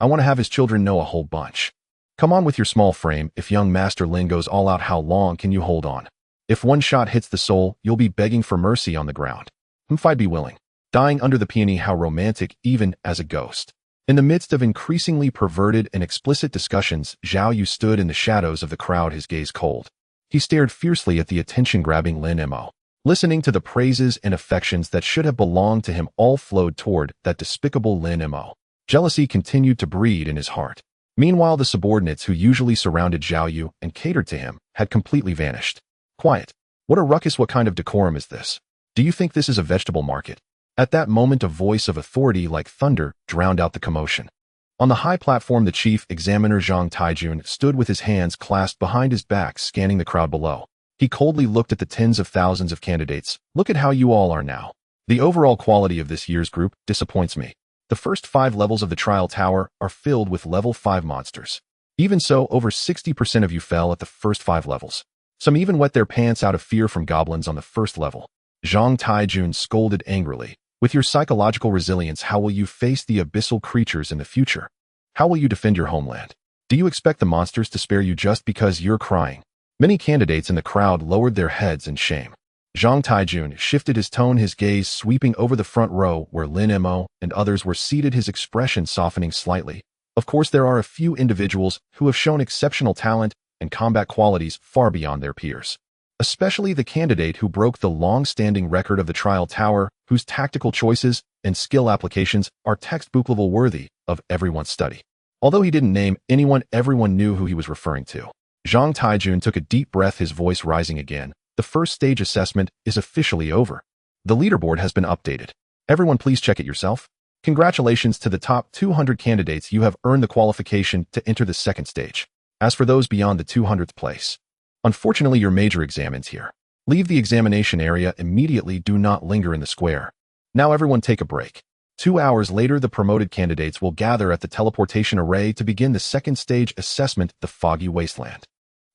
I want to have his children know a whole bunch. Come on with your small frame. If young Master Lin goes all out, how long can you hold on? If one shot hits the soul, you'll be begging for mercy on the ground. I'd be willing. Dying under the peony, how romantic, even as a ghost. In the midst of increasingly perverted and explicit discussions, Zhao Yu stood in the shadows of the crowd, his gaze cold. He stared fiercely at the attention-grabbing Lin Mei. Listening to the praises and affections that should have belonged to him all flowed toward that despicable Lin Mei. Jealousy continued to breed in his heart. Meanwhile, the subordinates who usually surrounded Zhao Yu and catered to him had completely vanished. Quiet. What a ruckus! What kind of decorum is this? Do you think this is a vegetable market? At that moment, a voice of authority like thunder drowned out the commotion. On the high platform, the chief examiner Zhang Taijun stood with his hands clasped behind his back, scanning the crowd below. He coldly looked at the tens of thousands of candidates. Look at how you all are now. The overall quality of this year's group disappoints me. The first 5 levels of the trial tower are filled with level 5 monsters. Even so, over 60% of you fell at the first 5 levels. Some even wet their pants out of fear from goblins on the first level. Zhang Taijun scolded angrily. With your psychological resilience, how will you face the abyssal creatures in the future? How will you defend your homeland? Do you expect the monsters to spare you just because you're crying? Many candidates in the crowd lowered their heads in shame. Zhang Taijun shifted his tone, his gaze sweeping over the front row where Lin Mo and others were seated, his expression softening slightly. Of course, there are a few individuals who have shown exceptional talent and combat qualities far beyond their peers. Especially the candidate who broke the long-standing record of the Trial Tower, whose tactical choices and skill applications are textbook-level worthy of everyone's study. Although he didn't name anyone, everyone knew who he was referring to. Zhang Taijun took a deep breath, his voice rising again. The first stage assessment is officially over. The leaderboard has been updated. Everyone please check it yourself. Congratulations to the top 200 candidates. You have earned the qualification to enter the second stage. As for those beyond the 200th place, unfortunately your major exam ends here. Leave the examination area immediately. Do not linger in the square. Now everyone take a break. 2 hours later, the promoted candidates will gather at the teleportation array to begin the second stage assessment, the Foggy Wasteland.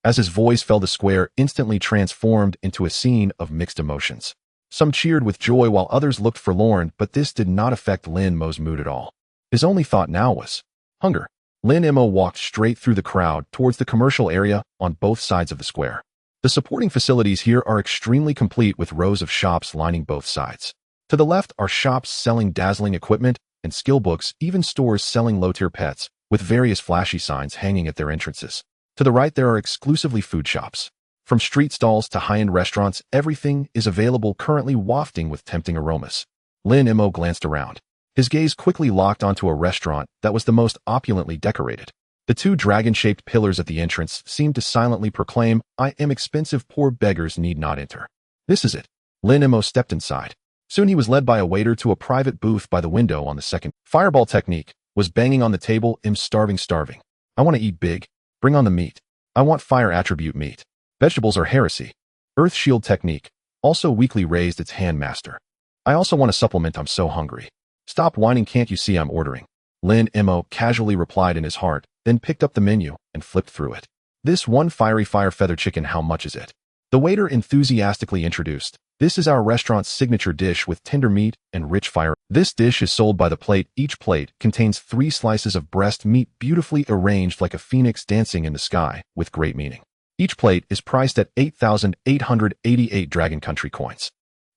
As his voice fell, the square instantly transformed into a scene of mixed emotions. Some cheered with joy while others looked forlorn, but this did not affect Lin Mo's mood at all. His only thought now was hunger. Lin Mo walked straight through the crowd towards the commercial area on both sides of the square. The supporting facilities here are extremely complete with rows of shops lining both sides. To the left are shops selling dazzling equipment and skill books, even stores selling low-tier pets, with various flashy signs hanging at their entrances. To the right there are exclusively food shops. From street stalls to high-end restaurants, everything is available, currently wafting with tempting aromas. Lin Mo glanced around. His gaze quickly locked onto a restaurant that was the most opulently decorated. The two dragon-shaped pillars at the entrance seemed to silently proclaim, "I am expensive, poor beggars need not enter." This is it. Lin Mo stepped inside. Soon he was led by a waiter to a private booth by the window on the second. Fireball technique was banging on the table. "I'm starving. I want to eat big. Bring on the meat. I want fire attribute meat. Vegetables are heresy." Earth shield technique also weakly raised its hand. "Master, I also want a supplement. I'm so hungry." "Stop whining, can't you see I'm ordering?" Lin Mo casually replied in his heart, then picked up the menu and flipped through it. "This one fiery fire feather chicken, how much is it?" The waiter enthusiastically introduced. "This is our restaurant's signature dish with tender meat and rich fire. This dish is sold by the plate. Each plate contains 3 slices of breast meat beautifully arranged like a phoenix dancing in the sky, with great meaning. Each plate is priced at 8,888 Dragon Country coins."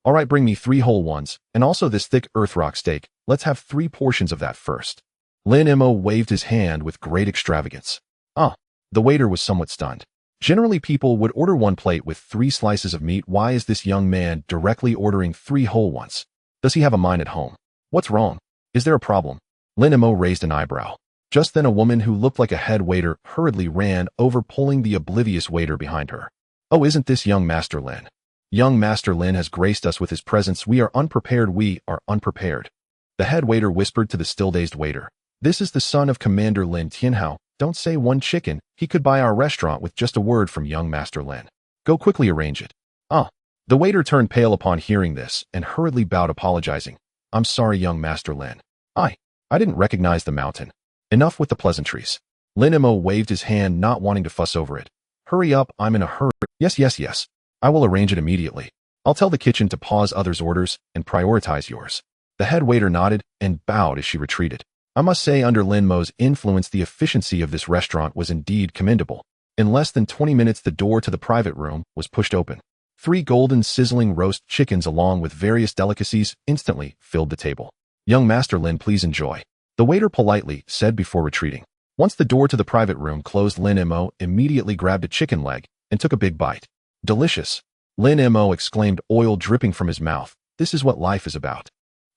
"All right, bring me 3 whole ones, and also this thick earth rock steak. Let's have 3 portions of that first." Lin Mo waved his hand with great extravagance. The waiter was somewhat stunned. Generally, people would order 1 plate with 3 slices of meat. Why is this young man directly ordering 3 whole ones? Does he have a mind at home? What's wrong? Is there a problem? Lin Mo raised an eyebrow. Just then a woman who looked like a head waiter hurriedly ran over, pulling the oblivious waiter behind her. "Oh, isn't this young Master Lin? Young Master Lin has graced us with his presence. We are unprepared. We are unprepared." The head waiter whispered to the still-dazed waiter. "This is the son of Commander Lin Tianhao. Don't say 1 chicken. He could buy our restaurant with just a word from young Master Lin. Go quickly arrange it." The waiter turned pale upon hearing this and hurriedly bowed, apologizing. "I'm sorry, young Master Lin. I didn't recognize the mountain." Enough with the pleasantries. Lin Mo waved his hand, not wanting to fuss over it. "Hurry up, I'm in a hurry." Yes. I will arrange it immediately. I'll tell the kitchen to pause others' orders and prioritize yours." The head waiter nodded and bowed as she retreated. I must say, under Lin Mo's influence, the efficiency of this restaurant was indeed commendable. In less than 20 minutes, the door to the private room was pushed open. 3 golden sizzling roast chickens along with various delicacies instantly filled the table. "Young Master Lin, please enjoy," the waiter politely said before retreating. Once the door to the private room closed, Lin Mo immediately grabbed a chicken leg and took a big bite. "Delicious," Lin Mo exclaimed, oil dripping from his mouth. This is what life is about.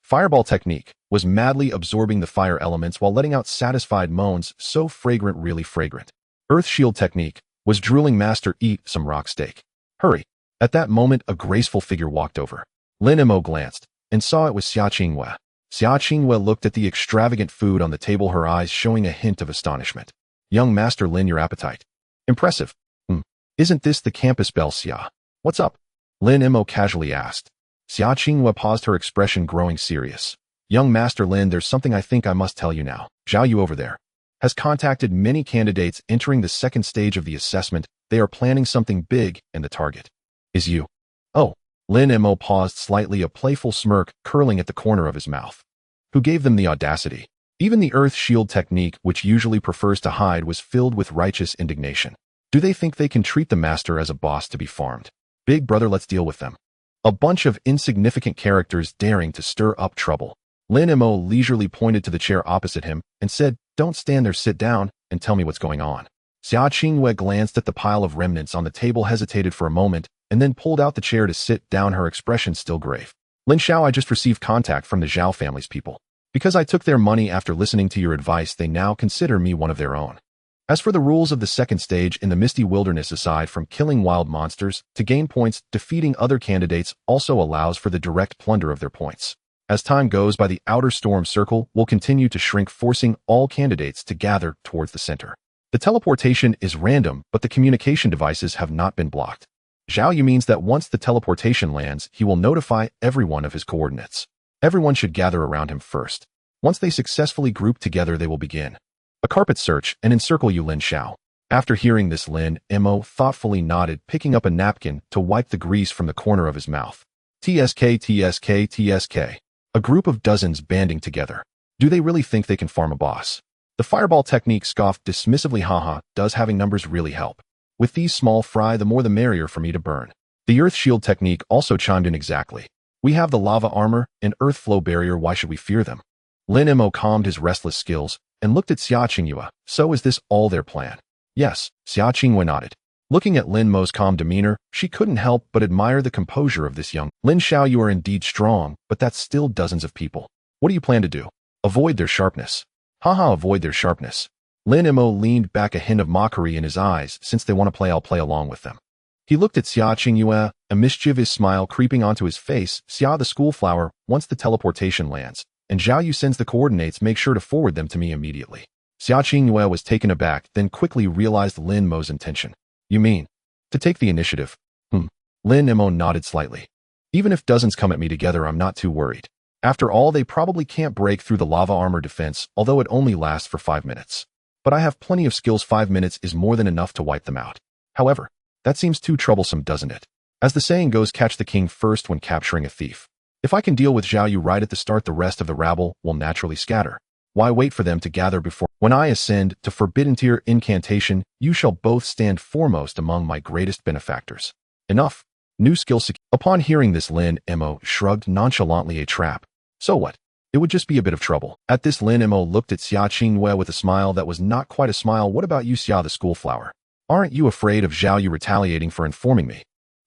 Fireball technique was madly absorbing the fire elements while letting out satisfied moans, so fragrant, really fragrant. Earth shield technique was drooling. "Master, eat some rock steak. Hurry." At that moment, a graceful figure walked over. Lin Mo glanced and saw it was Xia Qingwei. Xia Qingwei looked at the extravagant food on the table, her eyes showing a hint of astonishment. "Young Master Lin, your appetite. Impressive. Isn't this the campus belle, Xia? What's up?" Lin Mo casually asked. Xia Qingwei paused, her expression growing serious. "Young Master Lin, there's something I think I must tell you now. Zhao Yu over there has contacted many candidates entering the second stage of the assessment. They are planning something big, and the target is you." "Oh." Lin Mo paused slightly, a playful smirk curling at the corner of his mouth. Who gave them the audacity? Even the earth shield technique, which usually prefers to hide, was filled with righteous indignation. Do they think they can treat the master as a boss to be farmed? "Big brother, let's deal with them." A bunch of insignificant characters daring to stir up trouble. Lin Mo leisurely pointed to the chair opposite him and said, "Don't stand there, sit down, and tell me what's going on." Xia Qingyue glanced at the pile of remnants on the table, hesitated for a moment, and then pulled out the chair to sit down, her expression still grave. "Lin Xiao, I just received contact from the Zhao family's people. Because I took their money after listening to your advice, they now consider me one of their own. As for the rules of the second stage in the Misty Wilderness, aside from killing wild monsters, to gain points, defeating other candidates also allows for the direct plunder of their points. As time goes by, the outer storm circle will continue to shrink, forcing all candidates to gather towards the center. The teleportation is random, but the communication devices have not been blocked. Zhao Yu means that once the teleportation lands, he will notify everyone of his coordinates. Everyone should gather around him first. Once they successfully group together, they will begin a carpet search and encircle you, Lin Xiao." After hearing this, Lin Mo thoughtfully nodded, picking up a napkin to wipe the grease from the corner of his mouth. TSK, TSK, TSK. A group of dozens banding together. Do they really think they can farm a boss? The fireball technique scoffed dismissively. Haha, does having numbers really help? With these small fry, the more the merrier for me to burn. The earth shield technique also chimed in. Exactly. We have the lava armor and earth flow barrier, why should we fear them? Lin Mo calmed his restless skills and looked at Xia Qingyue. So is this all their plan? Yes, Xia Qingyue nodded. Looking at Lin Mo's calm demeanor, she couldn't help but admire the composure of this young Lin Xiao. You are indeed strong, but that's still dozens of people. What do you plan to do? Avoid their sharpness. Haha, avoid their sharpness. Lin Mo leaned back, a hint of mockery in his eyes. Since they want to play, I'll play along with them. He looked at Xia Qingyue, a mischievous smile creeping onto his face. Xia the schoolflower, once the teleportation lands and Zhao Yu sends the coordinates, make sure to forward them to me immediately. Xia Qingyue was taken aback, then quickly realized Lin Mo's intention. You mean to take the initiative? Lin Mo nodded slightly. Even if dozens come at me together, I'm not too worried. After all, they probably can't break through the lava armor defense, although it only lasts for 5 minutes. But I have plenty of skills. 5 minutes is more than enough to wipe them out. However, that seems too troublesome, doesn't it? As the saying goes, catch the king first when capturing a thief. If I can deal with Zhao Yu right at the start, the rest of the rabble will naturally scatter. Why wait for them to gather before? When I ascend to Forbidden Tier incantation, you shall both stand foremost among my greatest benefactors. Enough. New skill secured. Upon hearing this, Lin Mo shrugged nonchalantly. A trap. So what? It would just be a bit of trouble. At this, Lin Mo looked at Xia Qingyue with a smile that was not quite a smile. What about you, Xia the schoolflower? Aren't you afraid of Zhao Yu retaliating for informing me?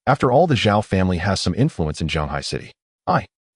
After all, the Zhao family has some influence in Zhanghai City.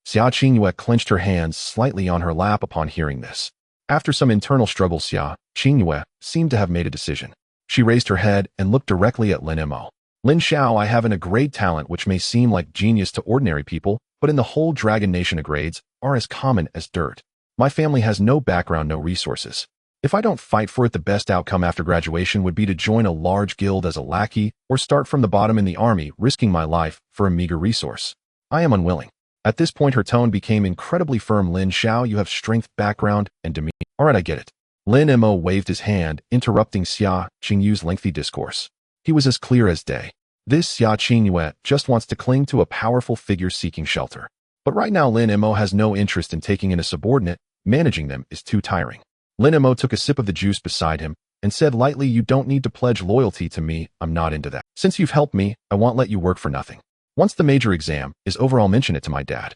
Xia Qingyue clenched her hands slightly on her lap upon hearing this. After some internal struggle, Xia Qingyue seemed to have made a decision. She raised her head and looked directly at Lin Mo. Lin Xiao, I have a great talent which may seem like genius to ordinary people, but in the whole Dragon Nation, grades are as common as dirt. My family has no background, no resources. If I don't fight for it, the best outcome after graduation would be to join a large guild as a lackey or start from the bottom in the army, risking my life for a meager resource. I am unwilling. At this point, her tone became incredibly firm. Lin Xiao, you have strength, background, and demeanor. All right, I get it. Lin Mo waved his hand, interrupting Xia Qingyue's lengthy discourse. He was as clear as day. This Xia Qingyue just wants to cling to a powerful figure seeking shelter. But right now, Lin Mo has no interest in taking in a subordinate. Managing them is too tiring. Lin Mo took a sip of the juice beside him and said lightly, you don't need to pledge loyalty to me. I'm not into that. Since you've helped me, I won't let you work for nothing. Once the major exam is over, I'll mention it to my dad.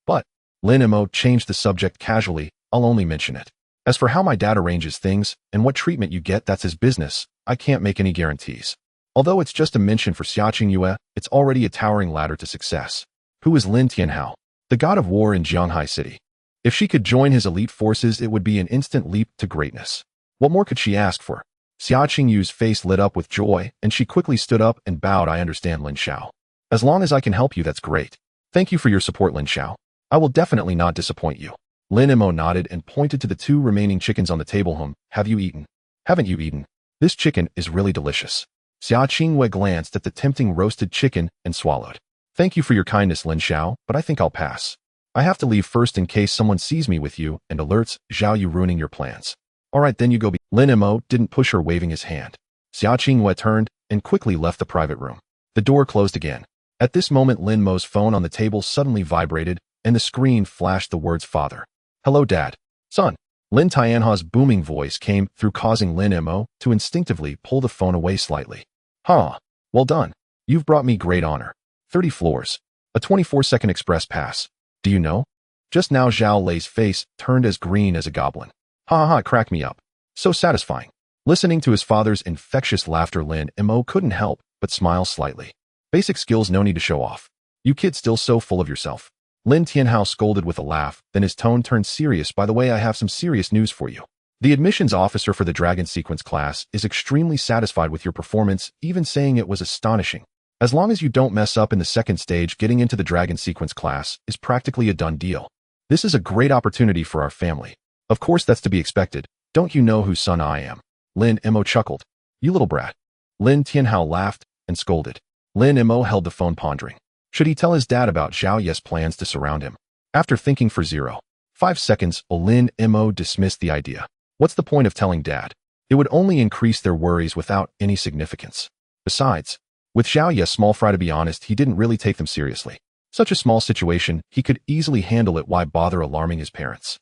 But Lin Mo changed the subject casually. I'll only mention it. As for how my dad arranges things and what treatment you get, that's his business. I can't make any guarantees. Although it's just a mention for Xia Qingyue, it's already a towering ladder to success. Who is Lin Tianhao? The god of war in Zhanghai City. If she could join his elite forces, it would be an instant leap to greatness. What more could she ask for? Xia Qingyue's face lit up with joy, and she quickly stood up and bowed. I understand, Lin Xiao. As long as I can help you, that's great. Thank you for your support, Lin Xiao. I will definitely not disappoint you. Lin Mo nodded and pointed to the 2 remaining chickens on the table. Have you eaten? Haven't you eaten? This chicken is really delicious. Xia Qingyue glanced at the tempting roasted chicken and swallowed. Thank you for your kindness, Lin Xiao, but I think I'll pass. I have to leave first in case someone sees me with you and alerts Zhao Yu ruining your plans. All right, then you go. Lin Mo didn't push her, waving his hand. Xia Qingyue turned and quickly left the private room. The door closed again. At this moment, Lin Mo's phone on the table suddenly vibrated, and the screen flashed the words father. Hello, Dad. Son. Lin Tianha's booming voice came through, causing Lin Mo to instinctively pull the phone away slightly. Well done. You've brought me great honor. 30 floors. A 24-second express pass. Do you know? Just now Zhao Lei's face turned as green as a goblin. Ha ha ha, crack me up. So satisfying. Listening to his father's infectious laughter, Lin Mei couldn't help but smile slightly. Basic skills, no need to show off. You kids still so full of yourself. Lin Tianhao scolded with a laugh, then his tone turned serious. By the way, I have some serious news for you. The admissions officer for the Dragon Sequence class is extremely satisfied with your performance, even saying it was astonishing. As long as you don't mess up in the second stage, getting into the Dragon Sequence class is practically a done deal. This is a great opportunity for our family. Of course that's to be expected. Don't you know whose son I am? Lin Mei chuckled. You little brat. Lin Tianhao laughed and scolded. Lin Mei held the phone pondering. Should he tell his dad about Zhao Ye's plans to surround him? After thinking for 0.5 seconds, Lin Mei dismissed the idea. What's the point of telling dad? It would only increase their worries without any significance. Besides, with Zhao Ye small fry, to be honest, he didn't really take them seriously. Such a small situation, he could easily handle it. Why bother alarming his parents?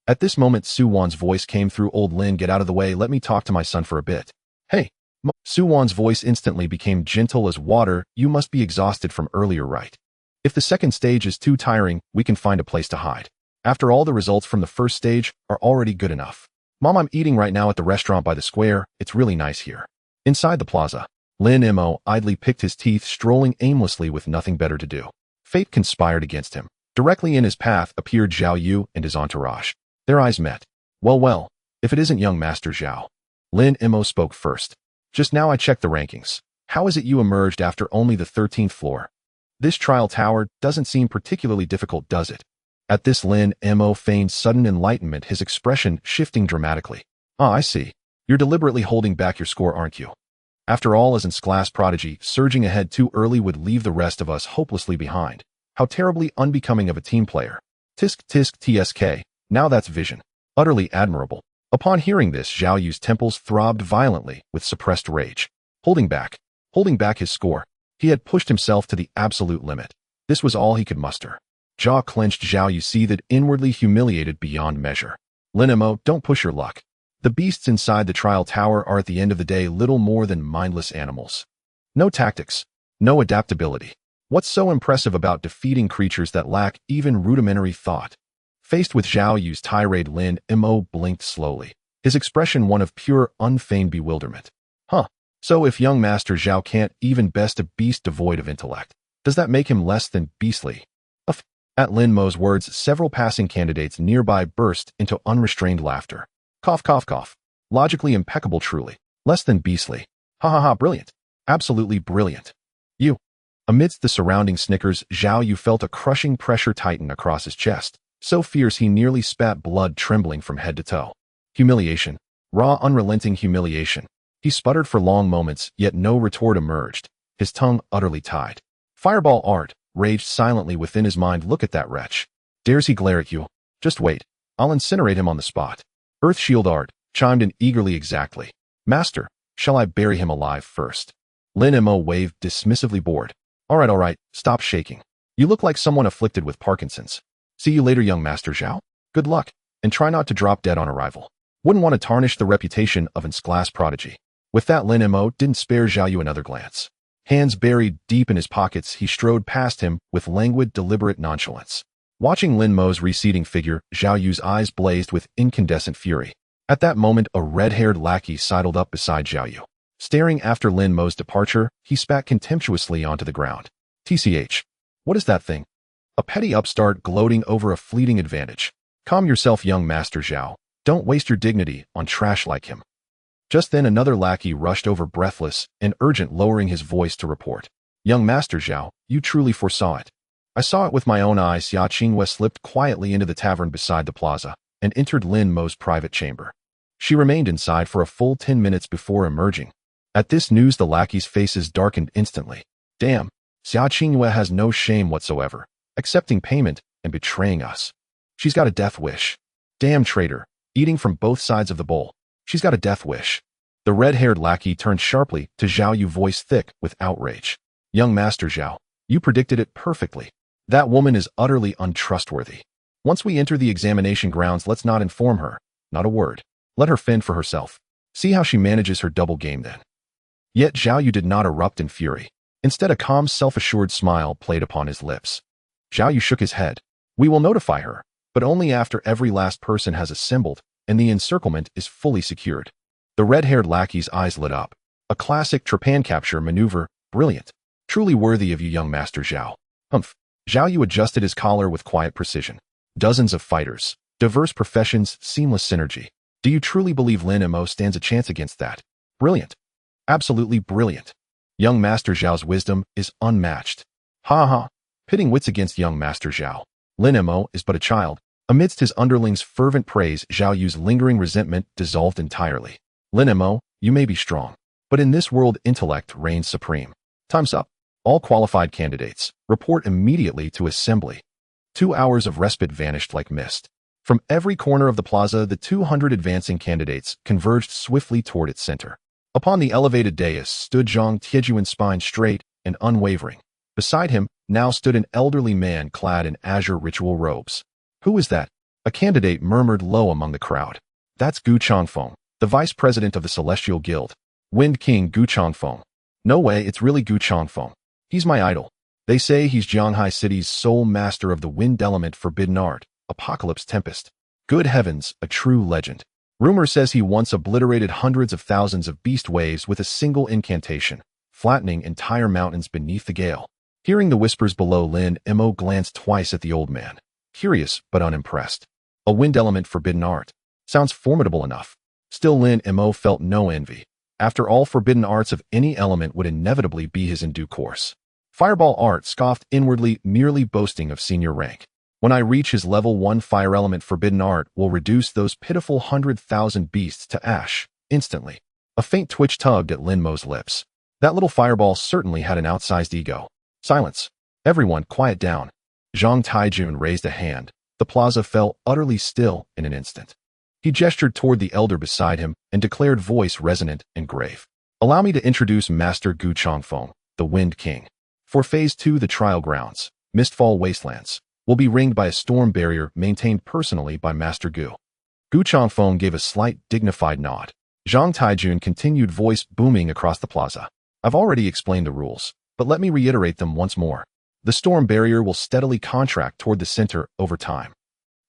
At this moment, Su Wan's voice came through. Old Lin, get out of the way, let me talk to my son for a bit. Hey. Su Wan's voice instantly became gentle as water. You must be exhausted from earlier, right? If the second stage is too tiring, we can find a place to hide. After all, the results from the first stage are already good enough. Mom, I'm eating right now at the restaurant by the square. It's really nice here. Inside the plaza, Lin Mei idly picked his teeth, strolling aimlessly with nothing better to do. Fate conspired against him. Directly in his path appeared Zhao Yu and his entourage. Their eyes met. Well, if it isn't young Master Zhao. Lin Mei spoke first. Just now I checked the rankings. How is it you emerged after only the 13th floor? This trial tower doesn't seem particularly difficult, does it? At this, Lin Mei feigned sudden enlightenment, his expression shifting dramatically. Ah, I see. You're deliberately holding back your score, aren't you? After all, as in class prodigy, surging ahead too early would leave the rest of us hopelessly behind. How terribly unbecoming of a team player. Tisk tisk tsk. Now that's vision. Utterly admirable. Upon hearing this, Zhao Yu's temples throbbed violently with suppressed rage. Holding back his score. He had pushed himself to the absolute limit. This was all he could muster. Jaw clenched, Zhao Yu seethed, inwardly humiliated beyond measure. Lin Mei, don't push your luck. The beasts inside the trial tower are at the end of the day little more than mindless animals. No tactics, no adaptability. What's so impressive about defeating creatures that lack even rudimentary thought? Faced with Zhao Yu's tirade, Lin Mei blinked slowly, his expression one of pure, unfeigned bewilderment. Huh. So if young Master Zhao can't even best a beast devoid of intellect, does that make him less than beastly? At Lin Mei's words, several passing candidates nearby burst into unrestrained laughter. Cough, cough, cough. Logically impeccable, truly. Less than beastly. Ha ha ha, brilliant. Absolutely brilliant. You. Amidst the surrounding snickers, Zhao Yu felt a crushing pressure tighten across his chest, so fierce he nearly spat blood, trembling from head to toe. Humiliation. Raw, unrelenting humiliation. He sputtered for long moments, yet no retort emerged, his tongue utterly tied. Fireball art raged silently within his mind. Look at that wretch. Dares he glare at you? Just wait. I'll incinerate him on the spot. Earth Shield art chimed in eagerly. Exactly. Master, shall I bury him alive first? Lin Mei waved dismissively, bored. All right, stop shaking. You look like someone afflicted with Parkinson's. See you later, young Master Zhao. Good luck, and try not to drop dead on arrival. Wouldn't want to tarnish the reputation of an class prodigy. With that, Lin Mei didn't spare Zhao Yu another glance. Hands buried deep in his pockets, he strode past him with languid, deliberate nonchalance. Watching Lin Mei's receding figure, Zhao Yu's eyes blazed with incandescent fury. At that moment, a red-haired lackey sidled up beside Zhao Yu. Staring after Lin Mei's departure, he spat contemptuously onto the ground. TCH. What is that thing? A petty upstart gloating over a fleeting advantage. Calm yourself, young Master Zhao. Don't waste your dignity on trash like him. Just then another lackey rushed over, breathless and urgent, lowering his voice to report. Young Master Zhao, you truly foresaw it. I saw it with my own eyes. Xia Qingwei slipped quietly into the tavern beside the plaza and entered Lin Mei's private chamber. She remained inside for a full 10 minutes before emerging. At this news, the lackeys' faces darkened instantly. Damn, Xia Qingwei has no shame whatsoever, accepting payment and betraying us. She's got a death wish. Damn traitor, eating from both sides of the bowl. She's got a death wish. The red-haired lackey turned sharply to Zhao Yu, voice thick with outrage. Young Master Zhao, you predicted it perfectly. That woman is utterly untrustworthy. Once we enter the examination grounds, let's not inform her. Not a word. Let her fend for herself. See how she manages her double game then. Yet Zhao Yu did not erupt in fury. Instead, a calm, self-assured smile played upon his lips. Zhao Yu shook his head. We will notify her, but only after every last person has assembled and the encirclement is fully secured. The red-haired lackey's eyes lit up. A classic trepan capture maneuver, brilliant. Truly worthy of you, young Master Zhao. Humph. Zhao Yu adjusted his collar with quiet precision. Dozens of fighters, diverse professions, seamless synergy. Do you truly believe Lin Mei stands a chance against that? Brilliant. Absolutely brilliant. Young Master Zhao's wisdom is unmatched. Ha ha. Pitting wits against young Master Zhao. Lin Mei is but a child. Amidst his underlings' fervent praise, Zhao Yu's lingering resentment dissolved entirely. Lin Mei, you may be strong, but in this world intellect reigns supreme. Time's up. All qualified candidates, report immediately to assembly. 2 hours of respite vanished like mist. From every corner of the plaza, the 200 advancing candidates converged swiftly toward its center. Upon the elevated dais stood Zhang Tiejuan's spine straight and unwavering. Beside him now stood an elderly man clad in azure ritual robes. Who is that? A candidate murmured low among the crowd. That's Gu Changfeng, the vice president of the Celestial Guild. Wind King Gu Changfeng. No way, it's really Gu Changfeng. He's my idol. They say he's Jianghai City's sole master of the wind element forbidden art, Apocalypse Tempest. Good heavens, a true legend. Rumor says he once obliterated hundreds of thousands of beast waves with a single incantation, flattening entire mountains beneath the gale. Hearing the whispers below, Lin Mei glanced twice at the old man, curious but unimpressed. A wind element forbidden art. Sounds formidable enough. Still, Lin Mei felt no envy. After all, forbidden arts of any element would inevitably be his in due course. Fireball art scoffed inwardly, merely boasting of senior rank. When I reach his level 1 fire element, forbidden art will reduce those pitiful 100,000 beasts to ash, instantly. A faint twitch tugged at Lin Mei's lips. That little fireball certainly had an outsized ego. Silence. Everyone, quiet down. Zhang Taijun raised a hand. The plaza fell utterly still in an instant. He gestured toward the elder beside him and declared, voice resonant and grave. Allow me to introduce Master Gu Changfeng, the Wind King. For Phase 2, the trial grounds, Mistfall Wastelands, will be ringed by a storm barrier maintained personally by Master Gu. Gu Changfeng gave a slight, dignified nod. Zhang Taijun continued, voice booming across the plaza. I've already explained the rules, but let me reiterate them once more. The storm barrier will steadily contract toward the center over time.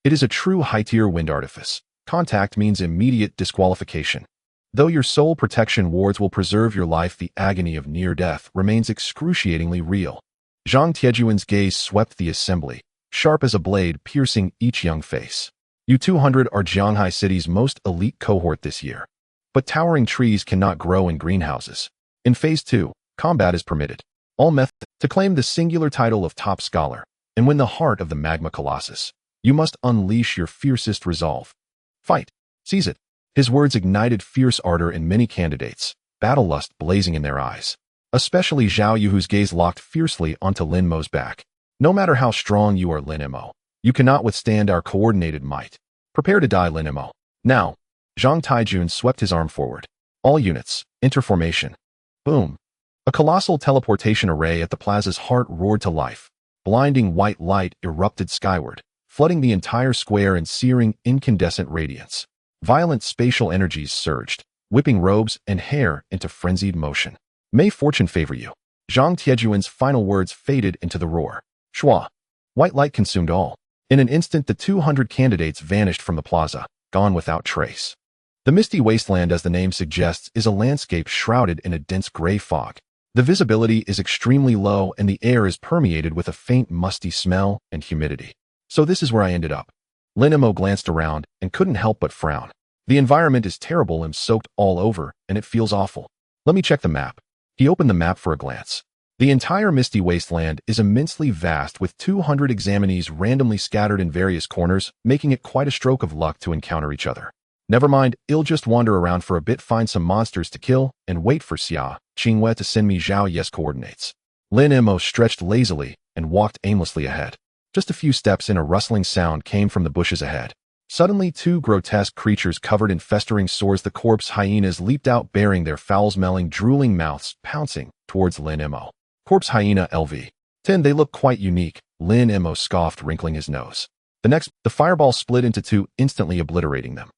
It is a true high-tier wind artifice. Contact means immediate disqualification. Though your soul protection wards will preserve your life, the agony of near death remains excruciatingly real. Zhang Tiejuan's gaze swept the assembly, sharp as a blade piercing each young face. You 200 are Jianghai City's most elite cohort this year. But towering trees cannot grow in greenhouses. In Phase 2, combat is permitted. All methods to claim the singular title of top scholar and win the heart of the magma colossus. You must unleash your fiercest resolve. Fight. Seize it. His words ignited fierce ardor in many candidates, battle lust blazing in their eyes. Especially Zhao Yu, whose gaze locked fiercely onto Lin Mei's back. No matter how strong you are, Lin Mei, you cannot withstand our coordinated might. Prepare to die, Lin Mei. Now. Zhang Taijun swept his arm forward. All units, enter formation. Boom. A colossal teleportation array at the plaza's heart roared to life. Blinding white light erupted skyward, flooding the entire square in searing, incandescent radiance. Violent spatial energies surged, whipping robes and hair into frenzied motion. May fortune favor you. Zhang Tiejuan's final words faded into the roar. Shua. White light consumed all. In an instant, the 200 candidates vanished from the plaza, gone without trace. The misty wasteland, as the name suggests, is a landscape shrouded in a dense gray fog. The visibility is extremely low and the air is permeated with a faint musty smell and humidity. So this is where I ended up. Lin Mei glanced around and couldn't help but frown. The environment is terrible and soaked all over, and it feels awful. Let me check the map. He opened the map for a glance. The entire misty wasteland is immensely vast, with 200 examinees randomly scattered in various corners, making it quite a stroke of luck to encounter each other. Never mind, I'll just wander around for a bit, find some monsters to kill, and wait for Xia Qingwei to send me Zhao Ye's coordinates. Lin Mei stretched lazily and walked aimlessly ahead. Just a few steps and a rustling sound came from the bushes ahead. Suddenly, 2 grotesque creatures covered in festering sores, the corpse hyenas, leaped out, bearing their foul-smelling, drooling mouths, pouncing towards Lin Mei. Corpse hyena LV. 10, they look quite unique, Lin Mei scoffed, wrinkling his nose. The fireball split into 2, instantly obliterating them.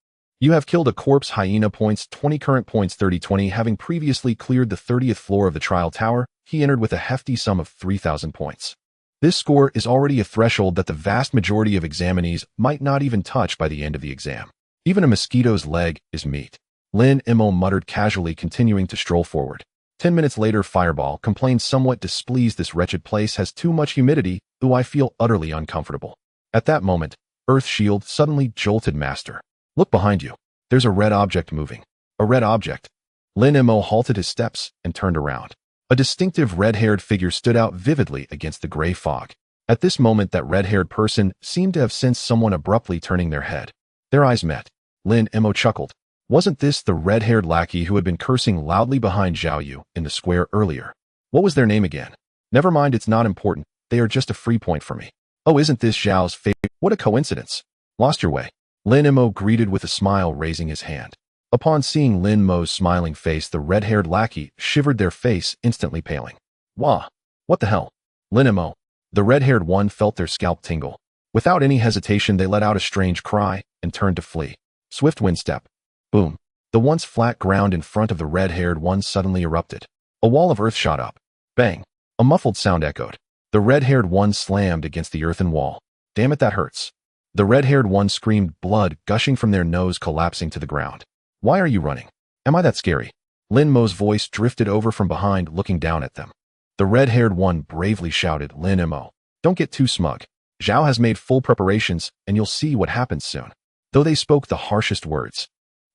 You have killed a corpse hyena. Points 20, current points 30-20. Having previously cleared the 30th floor of the trial tower, he entered with a hefty sum of 3,000 points. This score is already a threshold that the vast majority of examinees might not even touch by the end of the exam. Even a mosquito's leg is meat. Lin Mei muttered casually, continuing to stroll forward. 10 minutes later, Fireball complained somewhat displeased. This wretched place has too much humidity, though I feel utterly uncomfortable. At that moment, Earth Shield suddenly jolted Master. Look behind you. There's a red object moving. A red object. Lin Mei halted his steps and turned around. A distinctive red-haired figure stood out vividly against the gray fog. At this moment, that red-haired person seemed to have sensed someone abruptly turning their head. Their eyes met. Lin Mei chuckled. Wasn't this the red-haired lackey who had been cursing loudly behind Zhao Yu in the square earlier? What was their name again? Never mind, it's not important. They are just a free point for me. Oh, isn't this Zhao's favorite? What a coincidence. Lost your way. Lin Mei greeted with a smile, raising his hand. Upon seeing Lin Mei's smiling face, the red-haired lackey shivered, their face instantly paling. Wah! What the hell? Lin Mei. The red-haired one felt their scalp tingle. Without any hesitation, they let out a strange cry and turned to flee. Swift wind step. Boom. The once flat ground in front of the red-haired one suddenly erupted. A wall of earth shot up. Bang. A muffled sound echoed. The red-haired one slammed against the earthen wall. Damn it, that hurts. The red-haired one screamed, blood gushing from their nose, collapsing to the ground. Why are you running? Am I that scary? Lin Mei's voice drifted over from behind, looking down at them. The red-haired one bravely shouted, Lin Mei, don't get too smug. Zhao has made full preparations, and you'll see what happens soon. Though they spoke the harshest words.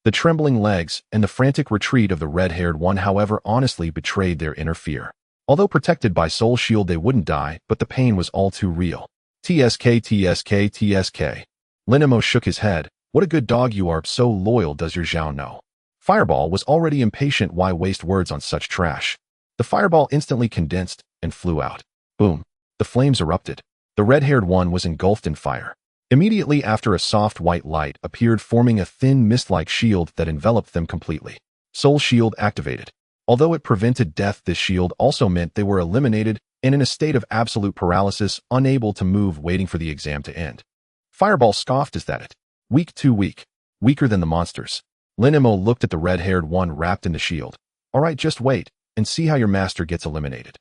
The trembling legs and the frantic retreat of the red-haired one, however, honestly betrayed their inner fear. Although protected by Soul Shield, they wouldn't die, but the pain was all too real. TSK, TSK, TSK. Lin Mei shook his head. What a good dog you are, so loyal. Does your Zhao know? Fireball was already impatient. Why waste words on such trash? The fireball instantly condensed and flew out. Boom. The flames erupted. The red-haired one was engulfed in fire. Immediately after, a soft white light appeared, forming a thin mist-like shield that enveloped them completely. Soul Shield activated. Although it prevented death, this shield also meant they were eliminated and in a state of absolute paralysis, unable to move, waiting for the exam to end. Fireball scoffed. Is that it? Weak, too weak. Weaker than the monsters. Lin Mei looked at the red-haired one wrapped in the shield. All right, just wait and see how your master gets eliminated.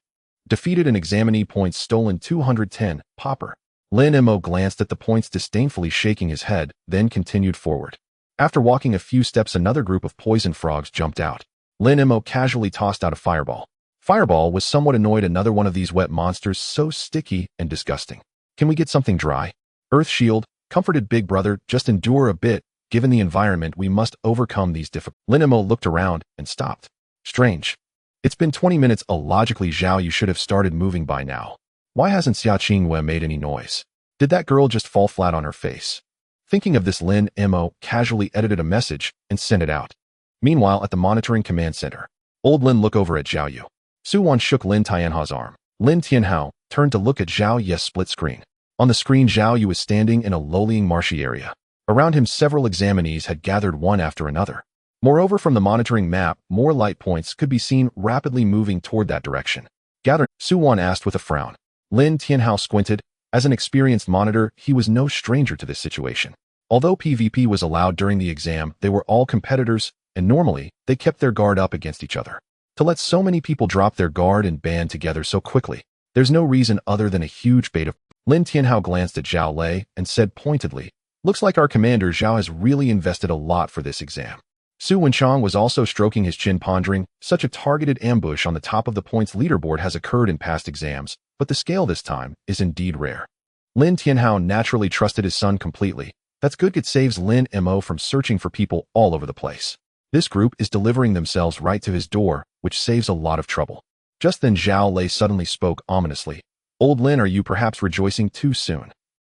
Defeated and examinee points stolen 210, Popper. Lin Mei glanced at the points disdainfully, shaking his head, then continued forward. After walking a few steps, another group of poison frogs jumped out. Lin Mei casually tossed out a fireball. Fireball was somewhat annoyed. Another one of these wet monsters, so sticky and disgusting. Can we get something dry? Earth Shield comforted Big Brother. Just endure a bit. Given the environment, we must overcome these difficulties. Lin Mei looked around and stopped. Strange. It's been 20 minutes. Illogically, Zhao, you should have started moving by now. Why hasn't Xia Qingwei made any noise? Did that girl just fall flat on her face? Thinking of this, Lin Mei casually edited a message and sent it out. Meanwhile, at the monitoring command center, old Lin looked over at Zhao Yu. Su Wan shook Lin Tianhao's arm. Lin Tianhao turned to look at Zhao Yu's split screen. On the screen, Zhao Yu was standing in a lowlying marshy area. Around him, several examinees had gathered one after another. Moreover, from the monitoring map, more light points could be seen rapidly moving toward that direction. Gather, Su Wan asked with a frown. Lin Tianhao squinted. As an experienced monitor, he was no stranger to this situation. Although PvP was allowed during the exam, they were all competitors, and normally, they kept their guard up against each other. To let so many people drop their guard and band together so quickly, there's no reason other than a huge bait of... Lin Tianhao glanced at Zhao Lei and said pointedly, looks like our commander Zhao has really invested a lot for this exam. Su Wenchang was also stroking his chin, pondering, such a targeted ambush on the top of the points leaderboard has occurred in past exams, but the scale this time is indeed rare. Lin Tianhao naturally trusted his son completely. That's good. It saves Lin Mei from searching for people all over the place. This group is delivering themselves right to his door, which saves a lot of trouble. Just then Zhao Lei suddenly spoke ominously. Old Lin, are you perhaps rejoicing too soon?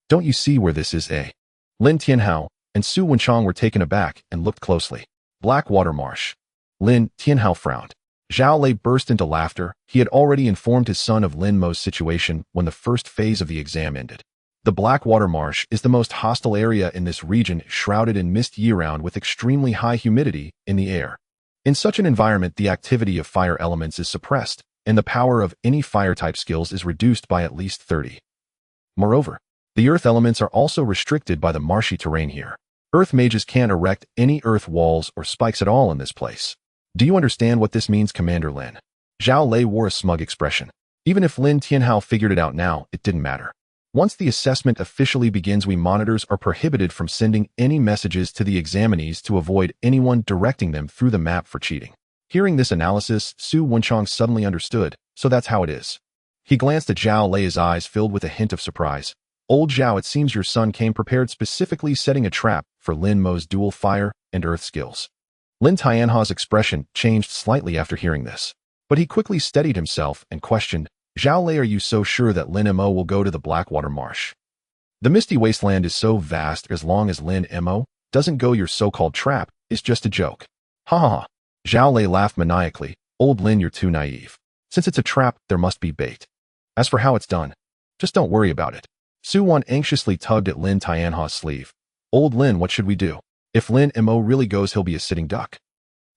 Don't you see where this is, eh? Lin Tianhao and Su Wenchang were taken aback and looked closely. Blackwater Marsh. Lin Tianhao frowned. Zhao Lei burst into laughter. He had already informed his son of Lin Mei's situation when the first phase of the exam ended. The Blackwater Marsh is the most hostile area in this region, shrouded in mist year-round with extremely high humidity in the air. In such an environment, the activity of fire elements is suppressed, and the power of any fire-type skills is reduced by at least 30. Moreover, the earth elements are also restricted by the marshy terrain here. Earth mages can't erect any earth walls or spikes at all in this place. Do you understand what this means, Commander Lin? Zhao Lei wore a smug expression. Even if Lin Tianhao figured it out now, it didn't matter. Once the assessment officially begins, we monitors are prohibited from sending any messages to the examinees to avoid anyone directing them through the map for cheating. Hearing this analysis, Su Wenchong suddenly understood, so that's how it is. He glanced at Zhao Lei, his eyes filled with a hint of surprise. Old Zhao, it seems your son came prepared, specifically setting a trap for Lin Mei's dual fire and earth skills. Lin Tianhao's expression changed slightly after hearing this, but he quickly steadied himself and questioned, Zhao Lei, are you so sure that Lin Mo will go to the Blackwater Marsh? The Misty Wasteland is so vast, as long as Lin Mo doesn't go, your so-called trap is just a joke. Ha ha ha. Zhao Lei laughed maniacally. Old Lin, you're too naive. Since it's a trap, there must be bait. As for how it's done, just don't worry about it. Su Wan anxiously tugged at Lin Tianhao's sleeve. Old Lin, what should we do? If Lin Mo really goes, he'll be a sitting duck.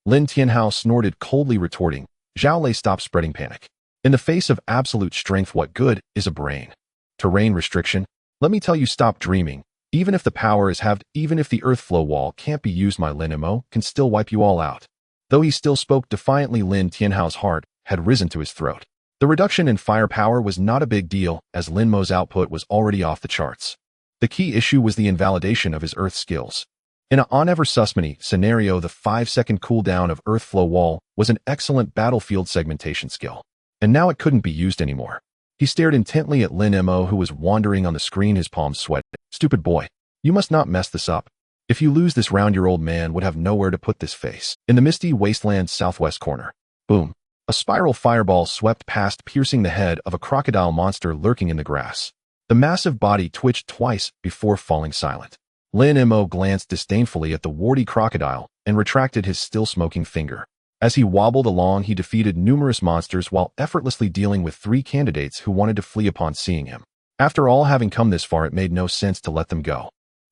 Lin Tianhao snorted, coldly retorting. Zhao Lei, stop spreading panic. In the face of absolute strength, what good is a brain? Terrain restriction? Let me tell you, stop dreaming. Even if the power is halved, even if the earth flow wall can't be used, my Lin Mo can still wipe you all out. Though he still spoke defiantly, Lin Tianhao's heart had risen to his throat. The reduction in firepower was not a big deal, as Lin Mo's output was already off the charts. The key issue was the invalidation of his earth skills. In a on-ever susmany scenario, the 5-second cooldown of earth flow wall was an excellent battlefield segmentation skill. And now it couldn't be used anymore. He stared intently at Lin Mo, who was wandering on the screen, his palms sweating. Stupid boy, you must not mess this up. If you lose this round, your old man would have nowhere to put this face. In the misty wasteland southwest corner, boom, a spiral fireball swept past, piercing the head of a crocodile monster lurking in the grass. The massive body twitched twice before falling silent. Lin Mo glanced disdainfully at the warty crocodile and retracted his still-smoking finger. As he wobbled along, he defeated numerous monsters while effortlessly dealing with 3 candidates who wanted to flee upon seeing him. After all, having come this far, it made no sense to let them go.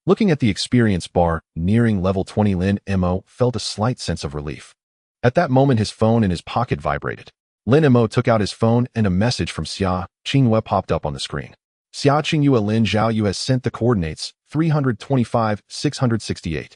Looking at the experience bar, nearing level 20, Lin Mo felt a slight sense of relief. At that moment, his phone in his pocket vibrated. Lin Mo took out his phone and a message from Xia Qingyue popped up on the screen. Xia Qingyue, Lin Zhao Yu has sent the coordinates 325, 668.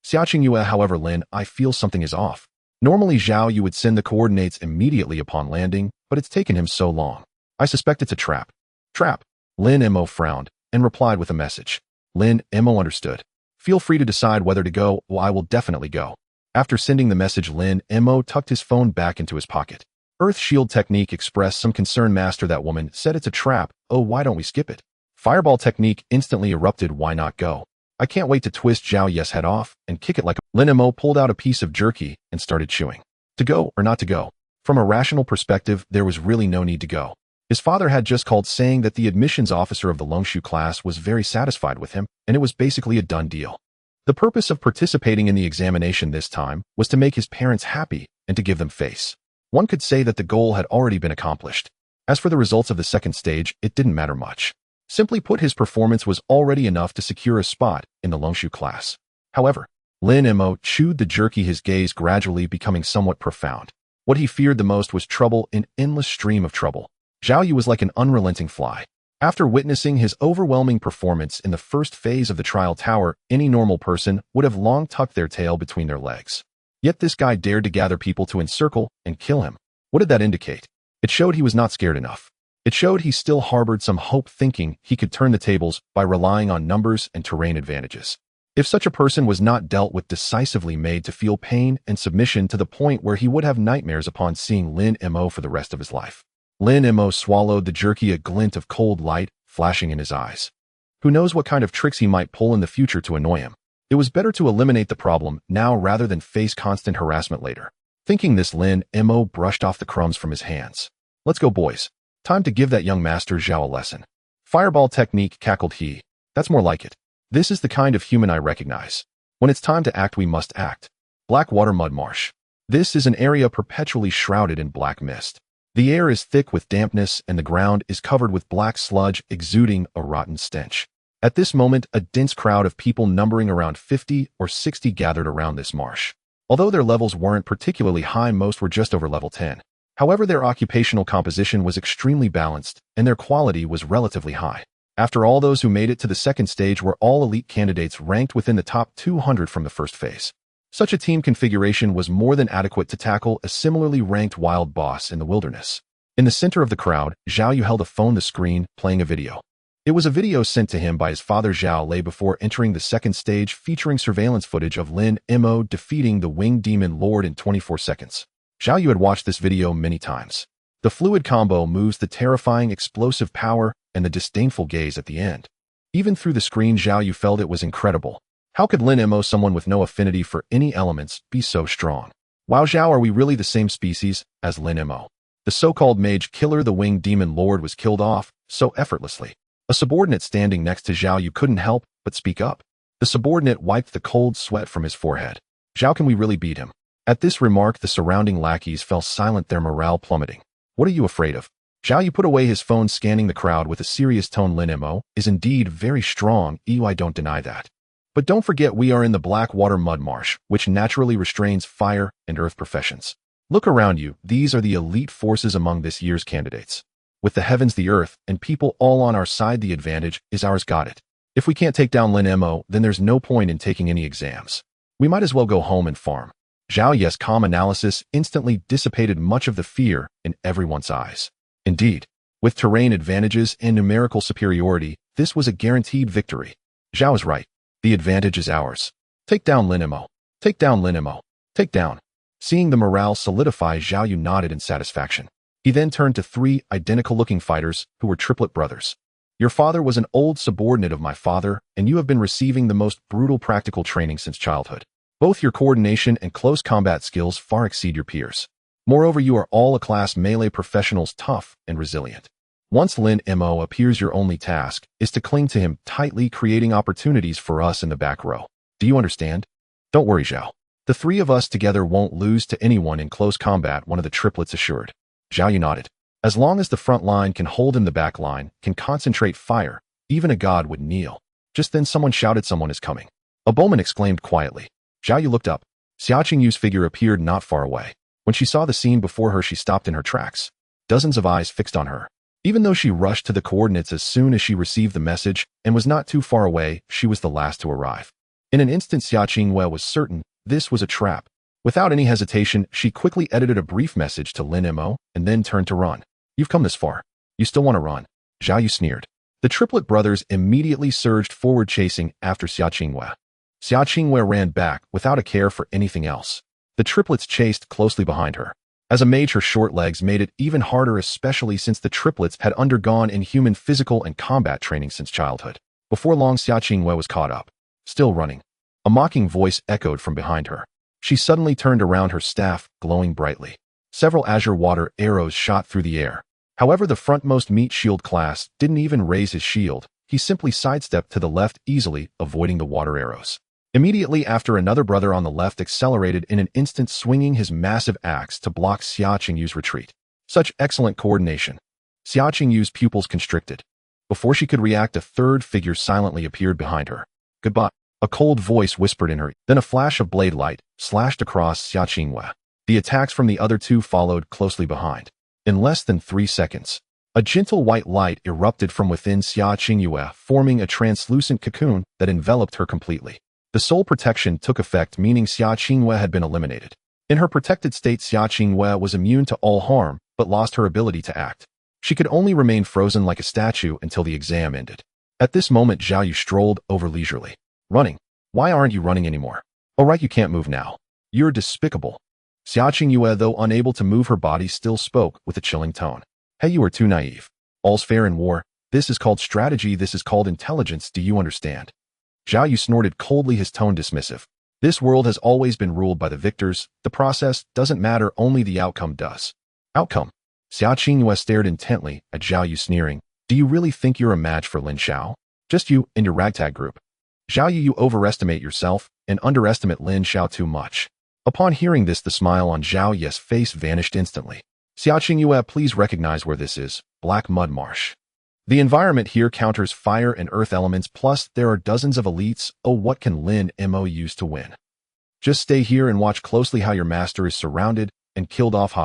Xia Qingyue, however, Lin, I feel something is off. Normally Zhao Yu would send the coordinates immediately upon landing, but it's taken him so long. I suspect it's a trap. Trap. Lin Mo frowned and replied with a message. Lin Mo understood. Feel free to decide whether to go. Well, I will definitely go. After sending the message, Lin Mo tucked his phone back into his pocket. Earth Shield Technique expressed some concern. Master, that woman said it's a trap. Oh, why don't we skip it? Fireball Technique instantly erupted. Why not go? I can't wait to twist Zhao Yes' head off and kick it like a... Lin Mo pulled out a piece of jerky and started chewing. To go or not to go? From a rational perspective, there was really no need to go. His father had just called, saying that the admissions officer of the Longshu class was very satisfied with him, and it was basically a done deal. The purpose of participating in the examination this time was to make his parents happy and to give them face. One could say that the goal had already been accomplished. As for the results of the second stage, it didn't matter much. Simply put, his performance was already enough to secure a spot in the Longshu class. However, Lin Mo chewed the jerky, his gaze gradually becoming somewhat profound. What he feared the most was trouble, an endless stream of trouble. Zhao Yu was like an unrelenting fly. After witnessing his overwhelming performance in the first phase of the trial tower, any normal person would have long tucked their tail between their legs. Yet this guy dared to gather people to encircle and kill him. What did that indicate? It showed he was not scared enough. It showed he still harbored some hope, thinking he could turn the tables by relying on numbers and terrain advantages. If such a person was not dealt with decisively, made to feel pain and submission to the point where he would have nightmares upon seeing Lin Mo for the rest of his life. Lin Mo swallowed the jerky, a glint of cold light flashing in his eyes. Who knows what kind of tricks he might pull in the future to annoy him. It was better to eliminate the problem now rather than face constant harassment later. Thinking this, Lin Mo brushed off the crumbs from his hands. Let's go, boys. Time to give that young master Zhao a lesson. Fireball Technique, cackled he. That's more like it. This is the kind of human I recognize. When it's time to act, we must act. Blackwater Mud Marsh. This is an area perpetually shrouded in black mist. The air is thick with dampness and the ground is covered with black sludge exuding a rotten stench. At this moment, a dense crowd of people numbering around 50 or 60 gathered around this marsh. Although their levels weren't particularly high, most were just over level 10. However, their occupational composition was extremely balanced, and their quality was relatively high. After all, those who made it to the second stage were all elite candidates ranked within the top 200 from the first phase. Such a team configuration was more than adequate to tackle a similarly ranked wild boss in the wilderness. In the center of the crowd, Zhao Yu held a phone to the screen, playing a video. It was a video sent to him by his father Zhao Lei before entering the second stage, featuring surveillance footage of Lin Mei defeating the Winged Demon Lord in 24 seconds. Zhao Yu had watched this video many times. The fluid combo moves, the terrifying explosive power, and the disdainful gaze at the end. Even through the screen, Zhao Yu felt it was incredible. How could Lin Mei, someone with no affinity for any elements, be so strong? Wow, Zhao, are we really the same species as Lin Mei? The so-called mage killer, the Winged Demon Lord, was killed off so effortlessly. A subordinate standing next to Zhao Yu couldn't help but speak up. The subordinate wiped the cold sweat from his forehead. Zhao, can we really beat him? At this remark, the surrounding lackeys fell silent, their morale plummeting. What are you afraid of? Zhao Yu put away his phone, scanning the crowd with a serious tone. Lin Mei is indeed very strong, I don't deny that. But don't forget, we are in the Blackwater Mud Marsh, which naturally restrains fire and earth professions. Look around you, these are the elite forces among this year's candidates. With the heavens, the earth, and people all on our side, the advantage is ours. Got it. If we can't take down Lin Mei, then there's no point in taking any exams. We might as well go home and farm. Zhao Yu's calm analysis instantly dissipated much of the fear in everyone's eyes. Indeed, with terrain advantages and numerical superiority, this was a guaranteed victory. Zhao is right. The advantage is ours. Take down Lin Mei. Take down Lin Mei. Take down. Seeing the morale solidify, Zhao Yu nodded in satisfaction. He then turned to three identical-looking fighters who were triplet brothers. Your father was an old subordinate of my father, and you have been receiving the most brutal practical training since childhood. Both your coordination and close combat skills far exceed your peers. Moreover, you are all A-class melee professionals, tough and resilient. Once Lin Mei appears, your only task is to cling to him tightly, creating opportunities for us in the back row. Do you understand? Don't worry, Zhao. The three of us together won't lose to anyone in close combat, one of the triplets assured. Zhao Yu nodded. As long as the front line can hold him, the back line can concentrate fire, even a god would kneel. Just then someone shouted, someone is coming. A bowman exclaimed quietly. Zhao Yu looked up. Xia Qingyu's figure appeared not far away. When she saw the scene before her, she stopped in her tracks. Dozens of eyes fixed on her. Even though she rushed to the coordinates as soon as she received the message and was not too far away, she was the last to arrive. In an instant, Xia Qingyu was certain this was a trap. Without any hesitation, she quickly edited a brief message to Lin Mei and then turned to run. You've come this far. You still want to run? Zhao Yu sneered. The triplet brothers immediately surged forward, chasing after Xia Qingyu. Xia Qingyu ran back without a care for anything else. The triplets chased closely behind her. As a mage, her short legs made it even harder, especially since the triplets had undergone inhuman physical and combat training since childhood. Before long, Xia Qingyu was caught up. Still running. A mocking voice echoed from behind her. She suddenly turned around, her staff glowing brightly. Several azure water arrows shot through the air. However, the frontmost meat shield class didn't even raise his shield. He simply sidestepped to the left, easily avoiding the water arrows. Immediately after, another brother on the left accelerated in an instant, swinging his massive axe to block Xia Qingyu's retreat. Such excellent coordination. Xia Qingyu's pupils constricted. Before she could react, a third figure silently appeared behind her. Goodbye. A cold voice whispered in her, then a flash of blade light slashed across Xia Qingyu. The attacks from the other two followed closely behind. In less than 3 seconds, a gentle white light erupted from within Xia Qingyu, forming a translucent cocoon that enveloped her completely. The soul protection took effect, meaning Xia Qingyu had been eliminated. In her protected state, Xia Qingyu was immune to all harm, but lost her ability to act. She could only remain frozen like a statue until the exam ended. At this moment, Zhao Yu strolled over leisurely. Running? Why aren't you running anymore? Oh right, you can't move now. You're despicable. Xia Qingyu, though unable to move her body, still spoke with a chilling tone. Hey, you are too naive. All's fair in war. This is called strategy. This is called intelligence. Do you understand? Zhao Yu snorted coldly, his tone dismissive. This world has always been ruled by the victors. The process doesn't matter, only the outcome does. Outcome? Xia Qingyu stared intently at Zhao Yu, sneering. Do you really think you're a match for Lin Xiao? Just you and your ragtag group. Zhao Yu, you overestimate yourself and underestimate Lin Xiao too much. Upon hearing this, the smile on Zhao Yu's face vanished instantly. Xia Qingyu, please recognize where this is. Black Mud Marsh. The environment here counters fire and earth elements, plus there are dozens of elites. Oh, what can Lin Mei use to win? Just stay here and watch closely how your master is surrounded and killed off.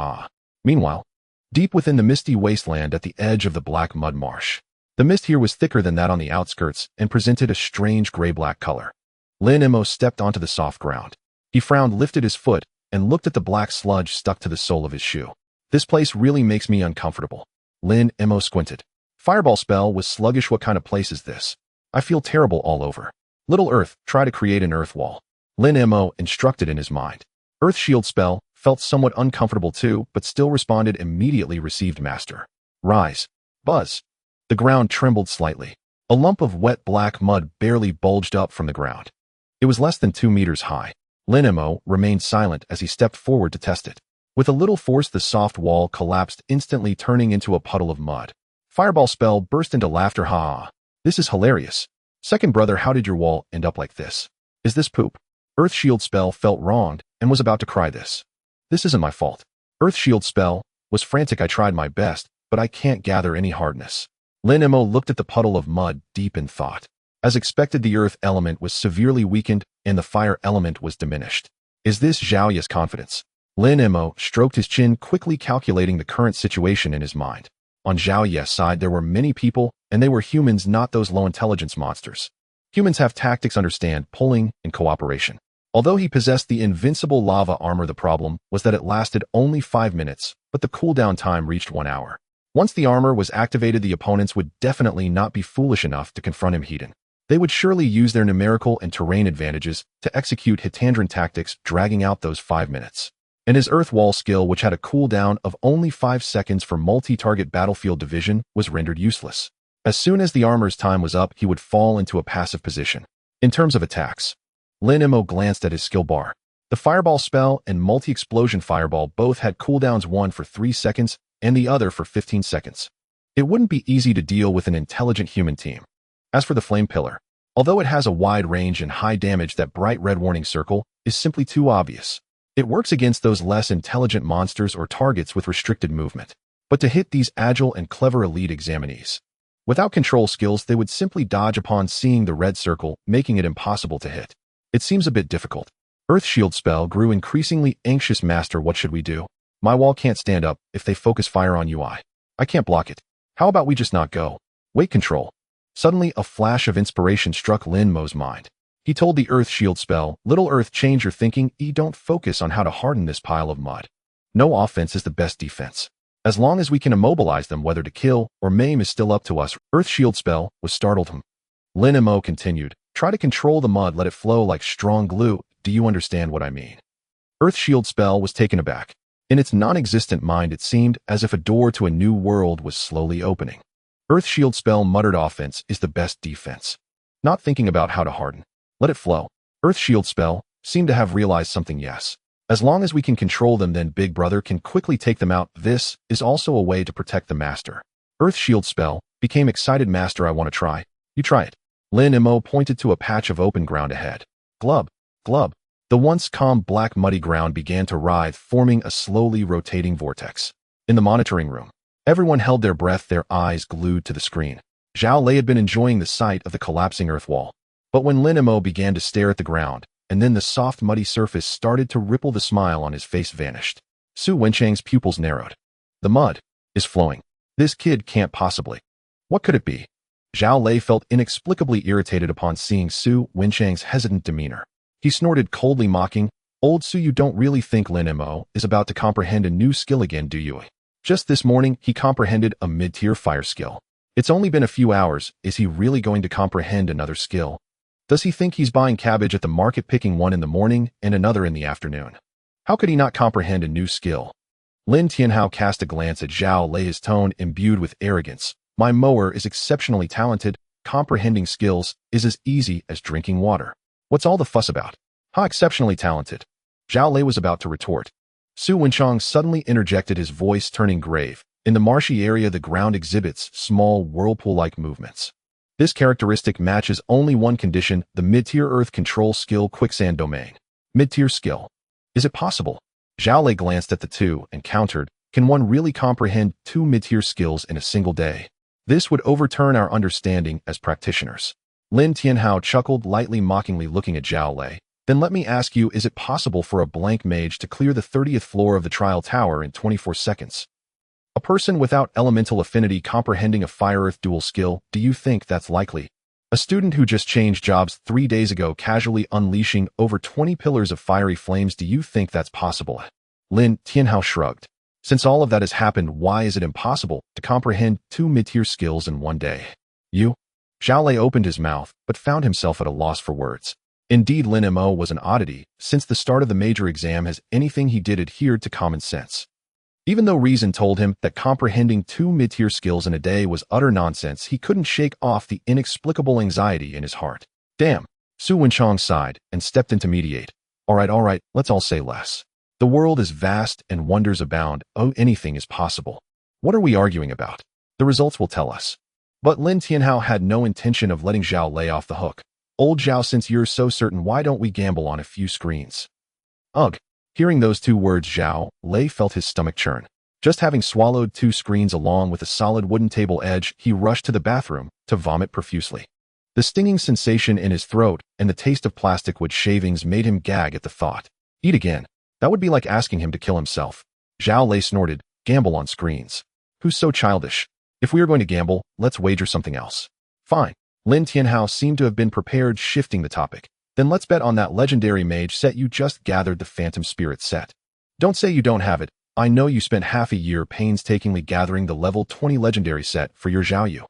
Meanwhile, deep within the misty wasteland at the edge of the Black Mud Marsh, the mist here was thicker than that on the outskirts and presented a strange gray-black color. Lin Mei stepped onto the soft ground. He frowned, lifted his foot, and looked at the black sludge stuck to the sole of his shoe. This place really makes me uncomfortable. Lin Mei squinted. Fireball spell was sluggish. What kind of place is this? I feel terrible all over. Little Earth, try to create an earth wall. Lin Mei instructed in his mind. Earth shield spell felt somewhat uncomfortable too, but still responded immediately. Received master. Rise. Buzz. The ground trembled slightly. A lump of wet black mud barely bulged up from the ground. It was less than 2 meters high. Lin Mei remained silent as he stepped forward to test it. With a little force, the soft wall collapsed, instantly turning into a puddle of mud. Fireball spell burst into laughter. Ha! This is hilarious. Second brother, how did your wall end up like this? Is this poop? Earth shield spell felt wronged and was about to cry. This isn't my fault. Earth shield spell was frantic. I tried my best, but I can't gather any hardness. Lin Mei looked at the puddle of mud, deep in thought. As expected, the earth element was severely weakened and the fire element was diminished. Is this Zhao Ye's confidence? Lin Mei stroked his chin, quickly calculating the current situation in his mind. On Zhao Ye's side, there were many people, and they were humans, not those low-intelligence monsters. Humans have tactics, understand, pulling, and cooperation. Although he possessed the invincible lava armor, the problem was that it lasted only 5 minutes, but the cooldown time reached 1 hour. Once the armor was activated, the opponents would definitely not be foolish enough to confront him heat-in. They would surely use their numerical and terrain advantages to execute Hitandran tactics, dragging out those 5 minutes. And his Earth Wall skill, which had a cooldown of only 5 seconds for multi-target battlefield division, was rendered useless. As soon as the armor's time was up, he would fall into a passive position. In terms of attacks, Lin Mei glanced at his skill bar. The Fireball spell and Multi-Explosion Fireball both had cooldowns, one for 3 seconds and the other for 15 seconds. It wouldn't be easy to deal with an intelligent human team. As for the Flame Pillar, although it has a wide range and high damage, that bright red warning circle is simply too obvious. It works against those less intelligent monsters or targets with restricted movement. But to hit these agile and clever elite examinees, without control skills, they would simply dodge upon seeing the red circle, making it impossible to hit. It seems a bit difficult. Earth Shield spell grew increasingly anxious. Master, what should we do? My wall can't stand up if they focus fire on UI. I can't block it. How about we just not go? Wait, control. Suddenly, a flash of inspiration struck Lin Mei's mind. He told the Earth Shield spell, Little Earth, change your thinking. Don't focus on how to harden this pile of mud. No offense is the best defense. As long as we can immobilize them, whether to kill or maim is still up to us. Earth Shield spell was startled him. Lin Mei continued, try to control the mud, let it flow like strong glue. Do you understand what I mean? Earth Shield spell was taken aback. In its non-existent mind, it seemed as if a door to a new world was slowly opening. Earth Shield spell muttered, offense is the best defense. Not thinking about how to harden. Let it flow. Earth Shield spell seemed to have realized something. Yes. As long as we can control them, then Big Brother can quickly take them out. This is also a way to protect the master. Earth Shield spell became excited. Master, I want to try. You try it. Lin Mei pointed to a patch of open ground ahead. Glub, glub. The once calm black muddy ground began to writhe, forming a slowly rotating vortex. In the monitoring room, everyone held their breath, their eyes glued to the screen. Zhao Lei had been enjoying the sight of the collapsing earth wall. But when Lin Mei began to stare at the ground, and then the soft muddy surface started to ripple, the smile on his face vanished. Su Wenchang's pupils narrowed. The mud is flowing. This kid can't possibly. What could it be? Zhao Lei felt inexplicably irritated upon seeing Su Wenchang's hesitant demeanor. He snorted coldly, mocking, Old Su, you don't really think Lin Mei is about to comprehend a new skill again, do you? Just this morning, he comprehended a mid-tier fire skill. It's only been a few hours. Is he really going to comprehend another skill? Does he think he's buying cabbage at the market, picking one in the morning and another in the afternoon? How could he not comprehend a new skill? Lin Tianhao cast a glance at Zhao Lei, his tone imbued with arrogance. My mower is exceptionally talented. Comprehending skills is as easy as drinking water. What's all the fuss about? How exceptionally talented? Zhao Lei was about to retort. Su Wenchang suddenly interjected, his voice turning grave. In the marshy area, the ground exhibits small whirlpool-like movements. This characteristic matches only one condition, the mid-tier earth control skill Quicksand Domain. Mid-tier skill. Is it possible? Zhao Lei glanced at the two and countered, can one really comprehend 2 mid-tier skills in a single day? This would overturn our understanding as practitioners. Lin Tianhao chuckled lightly, mockingly looking at Zhao Lei. Then let me ask you, is it possible for a blank mage to clear the 30th floor of the trial tower in 24 seconds? A person without elemental affinity comprehending a fire-earth dual skill, do you think that's likely? A student who just changed jobs 3 days ago casually unleashing over 20 pillars of fiery flames. Do you think that's possible? Lin Tianhao shrugged. Since all of that has happened, why is it impossible to comprehend 2 mid-tier skills in one day? You? Zhao Lei opened his mouth, but found himself at a loss for words. Indeed, Lin Mei was an oddity. Since the start of the major exam, has anything he did adhered to common sense? Even though reason told him that comprehending 2 mid-tier skills in a day was utter nonsense, he couldn't shake off the inexplicable anxiety in his heart. Damn. Su Wenchang sighed and stepped in to mediate. All right, let's all say less. The world is vast and wonders abound. Oh, anything is possible. What are we arguing about? The results will tell us. But Lin Tianhao had no intention of letting Zhao Lei off the hook. Old Zhao, since you're so certain, why don't we gamble on a few screens? Ugh. Hearing those 2 words, Zhao Lei felt his stomach churn. Just having swallowed 2 screens along with a solid wooden table edge, he rushed to the bathroom to vomit profusely. The stinging sensation in his throat and the taste of plastic wood shavings made him gag at the thought. Eat again. That would be like asking him to kill himself. Zhao Lei snorted. Gamble on screens. Who's so childish? If we are going to gamble, let's wager something else. Fine. Lin Tianhao seemed to have been prepared, shifting the topic. Then let's bet on that legendary mage set you just gathered, the Phantom Spirit set. Don't say you don't have it. I know you spent half a year painstakingly gathering the level 20 legendary set for your Zhao Yu.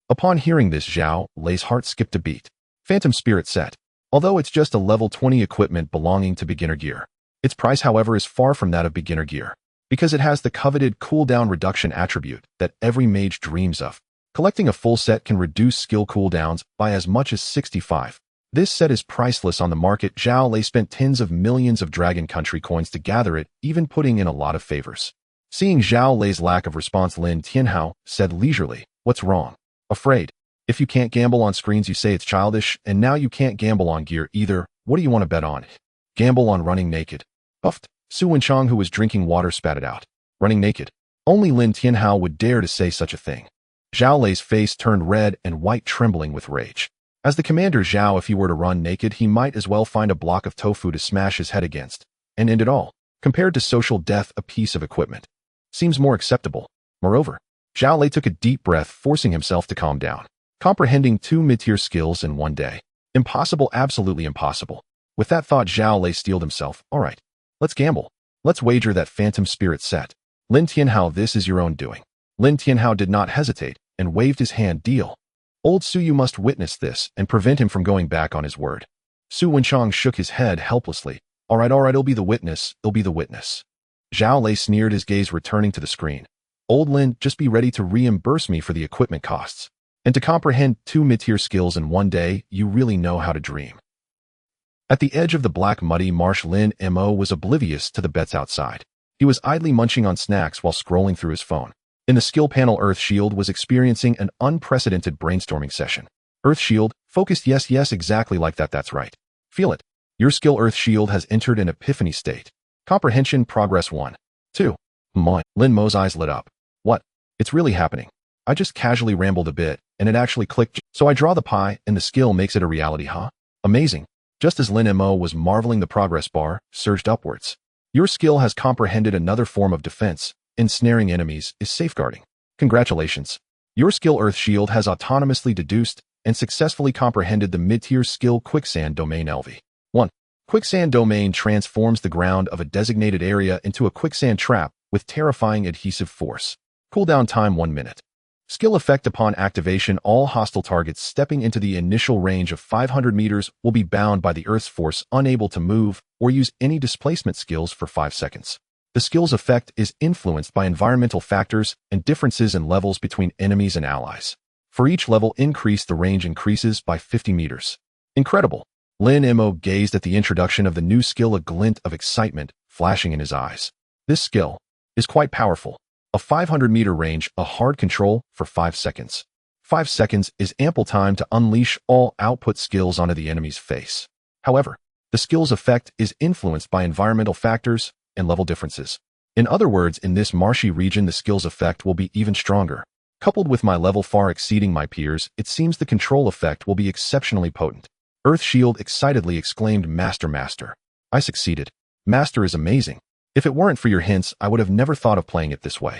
Upon hearing this, Zhao Lei's heart skipped a beat. Phantom Spirit set. Although it's just a level 20 equipment belonging to beginner gear. Its price, however, is far from that of beginner gear, because it has the coveted cooldown reduction attribute that every mage dreams of. Collecting a full set can reduce skill cooldowns by as much as 65. This set is priceless on the market. Zhao Lei spent tens of millions of Dragon Country coins to gather it, even putting in a lot of favors. Seeing Zhao Lei's lack of response, Lin Tianhao said leisurely, "What's wrong? Afraid? If you can't gamble on screens, you say it's childish, and now you can't gamble on gear either. What do you want to bet on? Gamble on running naked." Puffed. Su Wenchang, who was drinking water, spat it out. Running naked? Only Lin Tianhao would dare to say such a thing. Zhao Lei's face turned red and white, trembling with rage. As the commander Zhao, if he were to run naked, he might as well find a block of tofu to smash his head against, and end it all. Compared to social death, a piece of equipment seems more acceptable. Moreover, Zhao Lei took a deep breath, forcing himself to calm down. Comprehending 2 mid-tier skills in one day. Impossible, absolutely impossible. With that thought, Zhao Lei steeled himself. All right, let's gamble. Let's wager that Phantom Spirit set. Lin Tianhao, this is your own doing. Lin Tianhao did not hesitate and waved his hand. Deal. Old Su, you must witness this and prevent him from going back on his word. Su Wenchang shook his head helplessly. All right, it'll be the witness. It'll be the witness. Zhao Lei sneered, his gaze returning to the screen. Old Lin, just be ready to reimburse me for the equipment costs. And to comprehend 2 mid-tier skills in one day, you really know how to dream. At the edge of the black muddy marsh, Lin Mei was oblivious to the bets outside. He was idly munching on snacks while scrolling through his phone. In the skill panel, Earth Shield was experiencing an unprecedented brainstorming session. Earth Shield, focused, yes, exactly like that, that's right. Feel it. Your skill Earth Shield has entered an epiphany state. Comprehension progress 1. 2. Lin Mei's eyes lit up. What? It's really happening. I just casually rambled a bit, and it actually clicked. So I draw the pie, and the skill makes it a reality, huh? Amazing. Just as Lin Mei was marveling, the progress bar surged upwards. Your skill has comprehended another form of defense. Ensnaring enemies is safeguarding. Congratulations. Your skill Earth Shield has autonomously deduced and successfully comprehended the mid-tier skill Quicksand Domain LV. 1. Quicksand Domain transforms the ground of a designated area into a quicksand trap with terrifying adhesive force. Cooldown time 1 minute. Skill effect: upon activation, all hostile targets stepping into the initial range of 500 meters will be bound by the Earth's force, unable to move or use any displacement skills for 5 seconds. The skill's effect is influenced by environmental factors and differences in levels between enemies and allies. For each level increase, the range increases by 50 meters. Incredible. Lin Mei gazed at the introduction of the new skill, a glint of excitement flashing in his eyes. This skill is quite powerful. A 500-meter range, a hard control for 5 seconds. 5 seconds is ample time to unleash all output skills onto the enemy's face. However, the skill's effect is influenced by environmental factors and level differences. In other words, in this marshy region, the skill's effect will be even stronger. Coupled with my level far exceeding my peers, it seems the control effect will be exceptionally potent. Earth Shield excitedly exclaimed, Master. I succeeded. Master is amazing. If it weren't for your hints, I would have never thought of playing it this way.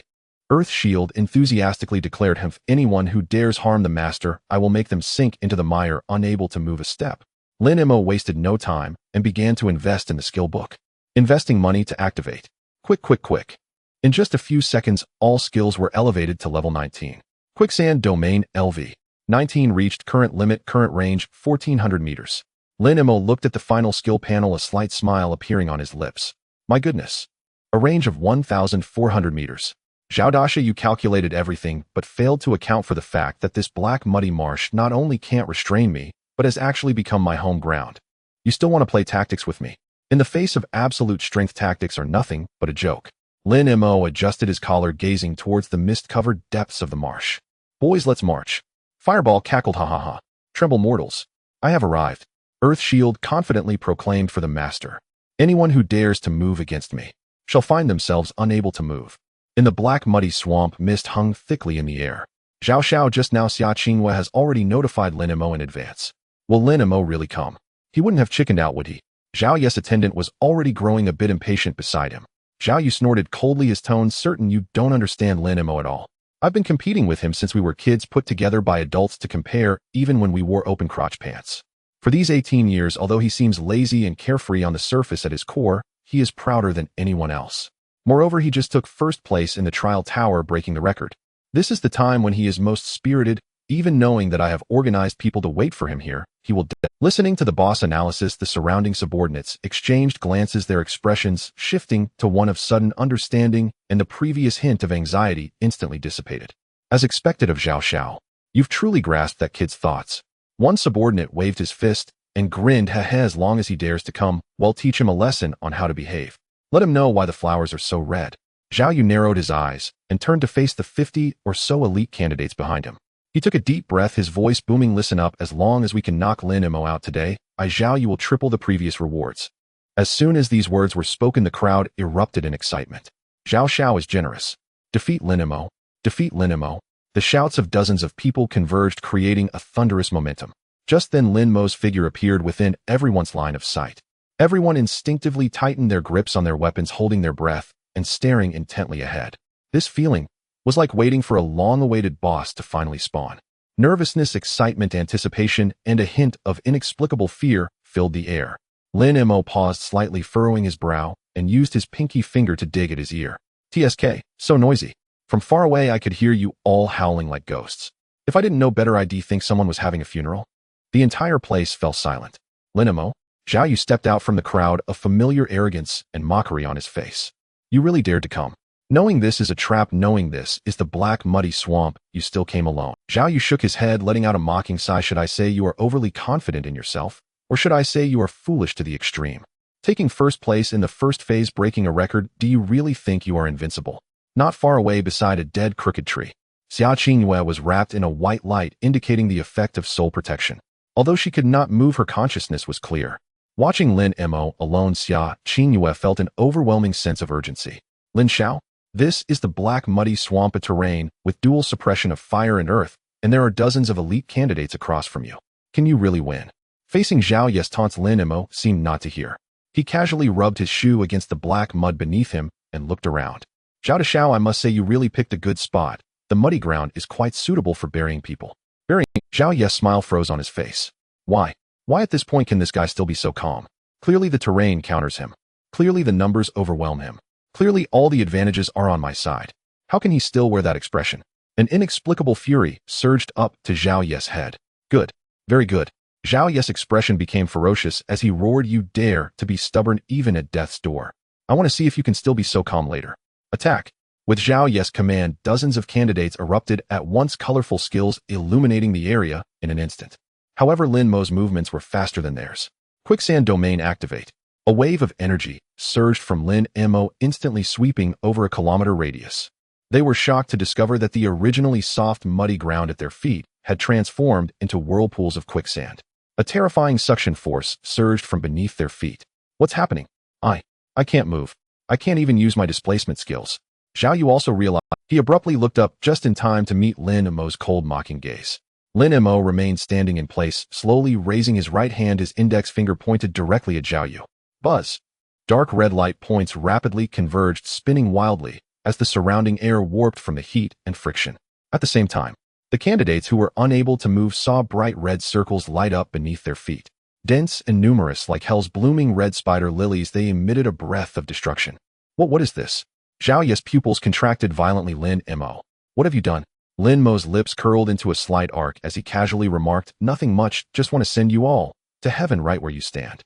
Earth Shield enthusiastically declared him, anyone who dares harm the master, I will make them sink into the mire, unable to move a step. Lin Mei wasted no time and began to invest in the skill book. Investing money to activate. Quick, quick, quick. In just a few seconds, all skills were elevated to level 19. Quicksand Domain LV. 19 reached current limit, current range 1400 meters. Lin Mei looked at the final skill panel, a slight smile appearing on his lips. My goodness. A range of 1400 meters. Zhao Dasha, you calculated everything, but failed to account for the fact that this black muddy marsh not only can't restrain me, but has actually become my home ground. You still want to play tactics with me? In the face of absolute strength, tactics are nothing but a joke. Lin Mei adjusted his collar, gazing towards the mist-covered depths of the marsh. Boys, let's march. Fireball cackled, ha ha ha. Tremble mortals. I have arrived. Earth Shield confidently proclaimed for the master. Anyone who dares to move against me shall find themselves unable to move. In the black muddy swamp, mist hung thickly in the air. Zhao Xiao just now, Xia Qinghua has already notified Lin Mei in advance. Will Lin Mei really come? He wouldn't have chickened out, would he? Zhao Yu's attendant was already growing a bit impatient beside him. Zhao Yu snorted coldly, his tone certain. You don't understand Lin Mei at all. I've been competing with him since we were kids, put together by adults to compare, even when we wore open crotch pants. For these 18 years, although he seems lazy and carefree on the surface, at his core, he is prouder than anyone else. Moreover, he just took first place in the trial tower, breaking the record. This is the time when he is most spirited. Even knowing that I have organized people to wait for him here, he will Listening to the boss analysis, the surrounding subordinates exchanged glances, their expressions shifting to one of sudden understanding, and the previous hint of anxiety instantly dissipated. As expected of Zhao Xiao, you've truly grasped that kid's thoughts. One subordinate waved his fist and grinned, ha ha, as long as he dares to come, we'll teach him a lesson on how to behave. Let him know why the flowers are so red. Zhao Yu narrowed his eyes and turned to face the 50 or so elite candidates behind him. He took a deep breath, his voice booming, listen up, as long as we can knock Lin Mei out today, I Zhao Yu will triple the previous rewards. As soon as these words were spoken, the crowd erupted in excitement. Zhao Xiao is generous. Defeat Lin Mei. Defeat Lin Mei. The shouts of dozens of people converged, creating a thunderous momentum. Just then Lin Mei's figure appeared within everyone's line of sight. Everyone instinctively tightened their grips on their weapons, holding their breath and staring intently ahead. This feeling was like waiting for a long-awaited boss to finally spawn. Nervousness, excitement, anticipation, and a hint of inexplicable fear filled the air. Lin Mei paused slightly, furrowing his brow, and used his pinky finger to dig at his ear. TSK, so noisy. From far away I could hear you all howling like ghosts. If I didn't know better, I'd think someone was having a funeral. The entire place fell silent. Lin Mei, Zhao Yu stepped out from the crowd, a familiar arrogance and mockery on his face. You really dared to come. Knowing this is a trap, knowing this is the black muddy swamp, you still came alone. Zhao Yu shook his head, letting out a mocking sigh. Should I say you are overly confident in yourself, or should I say you are foolish to the extreme? Taking first place in the first phase, breaking a record, do you really think you are invincible? Not far away, beside a dead crooked tree, Xia Qinghua was wrapped in a white light, indicating the effect of soul protection. Although she could not move, her consciousness was clear. Watching Lin Mei alone, Xia Qinghua felt an overwhelming sense of urgency. Lin Xiao? This is the black muddy swamp, a terrain with dual suppression of fire and earth, and there are dozens of elite candidates across from you. Can you really win? Facing Zhao Yu's taunts, Lin Mei seemed not to hear. He casually rubbed his shoe against the black mud beneath him and looked around. Zhao Xiao, I must say you really picked a good spot. The muddy ground is quite suitable for burying people. Burying? Zhao Yu's smile froze on his face. Why? Why at this point can this guy still be so calm? Clearly the terrain counters him. Clearly the numbers overwhelm him. Clearly all the advantages are on my side. How can he still wear that expression? An inexplicable fury surged up to Zhao Yu's head. Good. Very good. Zhao Yu's expression became ferocious as he roared, you dare to be stubborn even at death's door. I want to see if you can still be so calm later. Attack. With Zhao Yu's command, dozens of candidates erupted at once, colorful skills illuminating the area in an instant. However, Lin Mei's movements were faster than theirs. Quicksand Domain activate. A wave of energy surged from Lin Mei, instantly sweeping over a kilometer radius. They were shocked to discover that the originally soft, muddy ground at their feet had transformed into whirlpools of quicksand. A terrifying suction force surged from beneath their feet. What's happening? I can't move. I can't even use my displacement skills. Zhao Yu also realized. He abruptly looked up just in time to meet Lin Mei's cold, mocking gaze. Lin Mei remained standing in place, slowly raising his right hand, his index finger pointed directly at Zhao Yu. Buzz. Dark red light points rapidly converged, spinning wildly, as the surrounding air warped from the heat and friction. At the same time, the candidates who were unable to move saw bright red circles light up beneath their feet. Dense and numerous like hell's blooming red spider lilies, they emitted a breath of destruction. What is this? Zhao Ye's pupils contracted violently. Lin Mei. What have you done? Lin Mei's lips curled into a slight arc as he casually remarked, nothing much, just want to send you all to heaven right where you stand.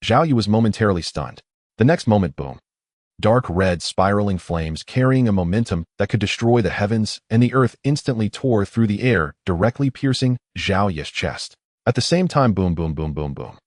Zhao Ye was momentarily stunned. The next moment, boom. Dark red spiraling flames carrying a momentum that could destroy the heavens and the earth instantly tore through the air, directly piercing Zhao Ye's chest. At the same time, boom, boom, boom, boom, boom.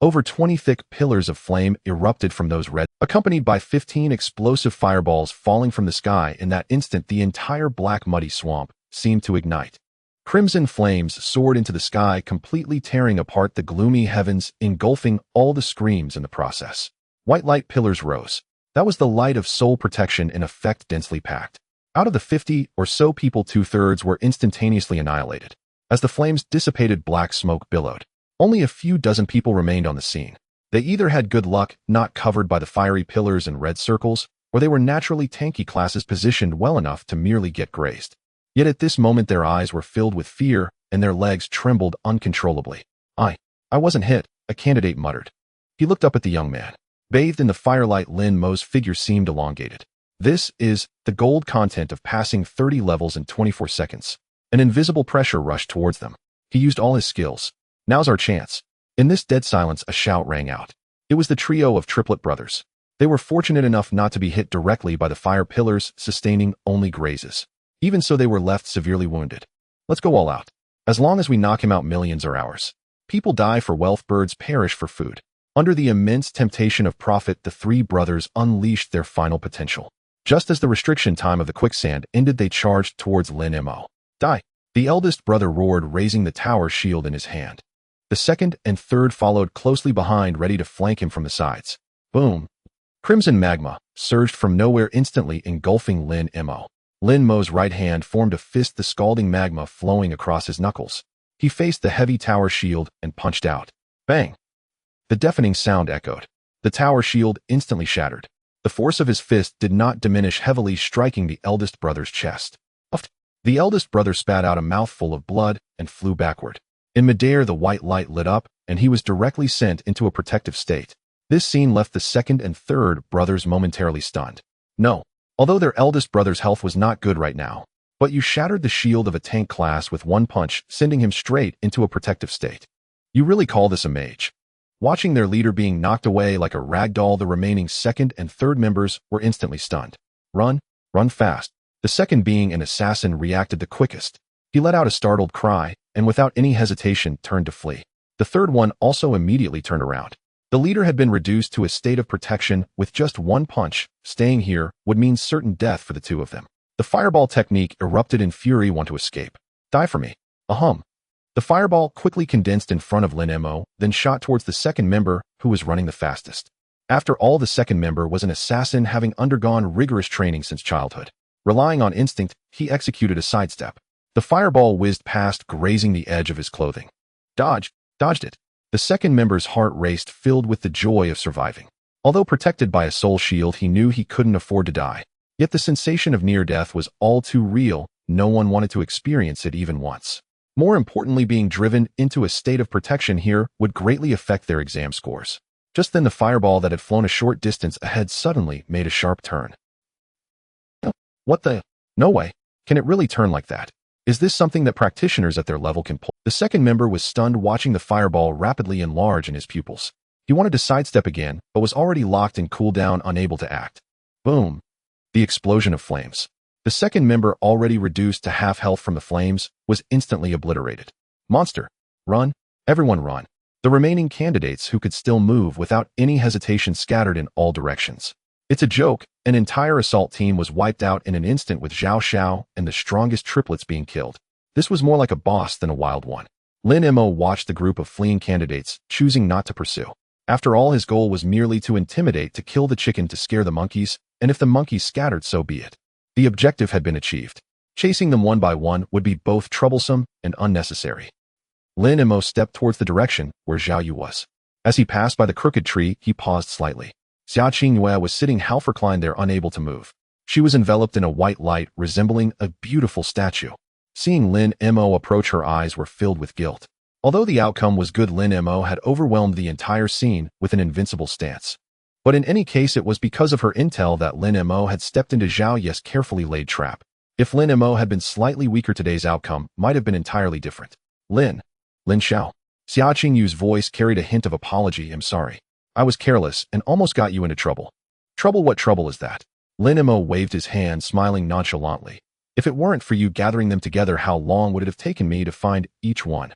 Over 20 thick pillars of flame erupted from those red, accompanied by 15 explosive fireballs falling from the sky. In that instant, the entire black muddy swamp seemed to ignite. Crimson flames soared into the sky, completely tearing apart the gloomy heavens, engulfing all the screams in the process. White light pillars rose. That was the light of soul protection in effect, densely packed. Out of the 50 or so people, 2/3 were instantaneously annihilated. As the flames dissipated, black smoke billowed. Only a few dozen people remained on the scene. They either had good luck, not covered by the fiery pillars and red circles, or they were naturally tanky classes positioned well enough to merely get grazed. Yet at this moment their eyes were filled with fear and their legs trembled uncontrollably. I wasn't hit, a candidate muttered. He looked up at the young man. Bathed in the firelight, Lin Mei's figure seemed elongated. This is the gold content of passing 30 levels in 24 seconds. An invisible pressure rushed towards them. He used all his skills. Now's our chance. In this dead silence, a shout rang out. It was the trio of triplet brothers. They were fortunate enough not to be hit directly by the fire pillars, sustaining only grazes. Even so, they were left severely wounded. Let's go all out. As long as we knock him out, millions are ours. People die for wealth, birds perish for food. Under the immense temptation of profit, the three brothers unleashed their final potential. Just as the restriction time of the quicksand ended, they charged towards Lin Mei. Die! The eldest brother roared, raising the tower shield in his hand. The second and third followed closely behind, ready to flank him from the sides. Boom! Crimson magma surged from nowhere, instantly engulfing Lin Mei. Lin Mei's right hand formed a fist, the scalding magma flowing across his knuckles. He faced the heavy tower shield and punched out. Bang! The deafening sound echoed. The tower shield instantly shattered. The force of his fist did not diminish, heavily striking the eldest brother's chest. The eldest brother spat out a mouthful of blood and flew backward. In midair, the white light lit up, and he was directly sent into a protective state. This scene left the second and third brothers momentarily stunned. No, although their eldest brother's health was not good right now, but you shattered the shield of a tank class with one punch, sending him straight into a protective state. You really call this a mage? Watching their leader being knocked away like a rag doll, the remaining second and third members were instantly stunned. Run fast. The second, being an assassin, reacted the quickest. He let out a startled cry, and without any hesitation turned to flee. The third one also immediately turned around. The leader had been reduced to a state of protection with just one punch. Staying here would mean certain death for the two of them. The fireball technique erupted in fury. Want to escape? Die for me. Ahem. The fireball quickly condensed in front of Lin Mei, then shot towards the second member, who was running the fastest. After all, the second member was an assassin, having undergone rigorous training since childhood. Relying on instinct, he executed a sidestep. The fireball whizzed past, grazing the edge of his clothing. Dodged it. The second member's heart raced, filled with the joy of surviving. Although protected by a soul shield, he knew he couldn't afford to die. Yet the sensation of near death was all too real. No one wanted to experience it even once. More importantly, being driven into a state of protection here would greatly affect their exam scores. Just then, the fireball that had flown a short distance ahead suddenly made a sharp turn. What the? No way. Can it really turn like that? Is this something that practitioners at their level can pull? The second member was stunned, watching the fireball rapidly enlarge in his pupils. He wanted to sidestep again, but was already locked in cooldown, unable to act. Boom! The explosion of flames. The second member, already reduced to half health from the flames, was instantly obliterated. Monster! Run! Everyone run! The remaining candidates, who could still move without any hesitation, scattered in all directions. It's a joke. An entire assault team was wiped out in an instant, with Zhao Xiao and the strongest triplets being killed. This was more like a boss than a wild one. Lin Mei watched the group of fleeing candidates, choosing not to pursue. After all, his goal was merely to intimidate, to kill the chicken, to scare the monkeys, and if the monkeys scattered, so be it. The objective had been achieved. Chasing them one by one would be both troublesome and unnecessary. Lin Mei stepped towards the direction where Zhao Yu was. As he passed by the crooked tree, he paused slightly. Xia Qingyue was sitting half reclined there, unable to move. She was enveloped in a white light resembling a beautiful statue. Seeing Lin Mo approach, her eyes were filled with guilt. Although the outcome was good, Lin Mo had overwhelmed the entire scene with an invincible stance. But in any case, it was because of her intel that Lin Mo had stepped into Zhao Ye's carefully laid trap. If Lin Mo had been slightly weaker, today's outcome might have been entirely different. Lin Xiao. Xia Qingyu's voice carried a hint of apology. I'm sorry. I was careless and almost got you into trouble. Trouble? What trouble is that? Lin Mo waved his hand, smiling nonchalantly. If it weren't for you gathering them together, how long would it have taken me to find each one?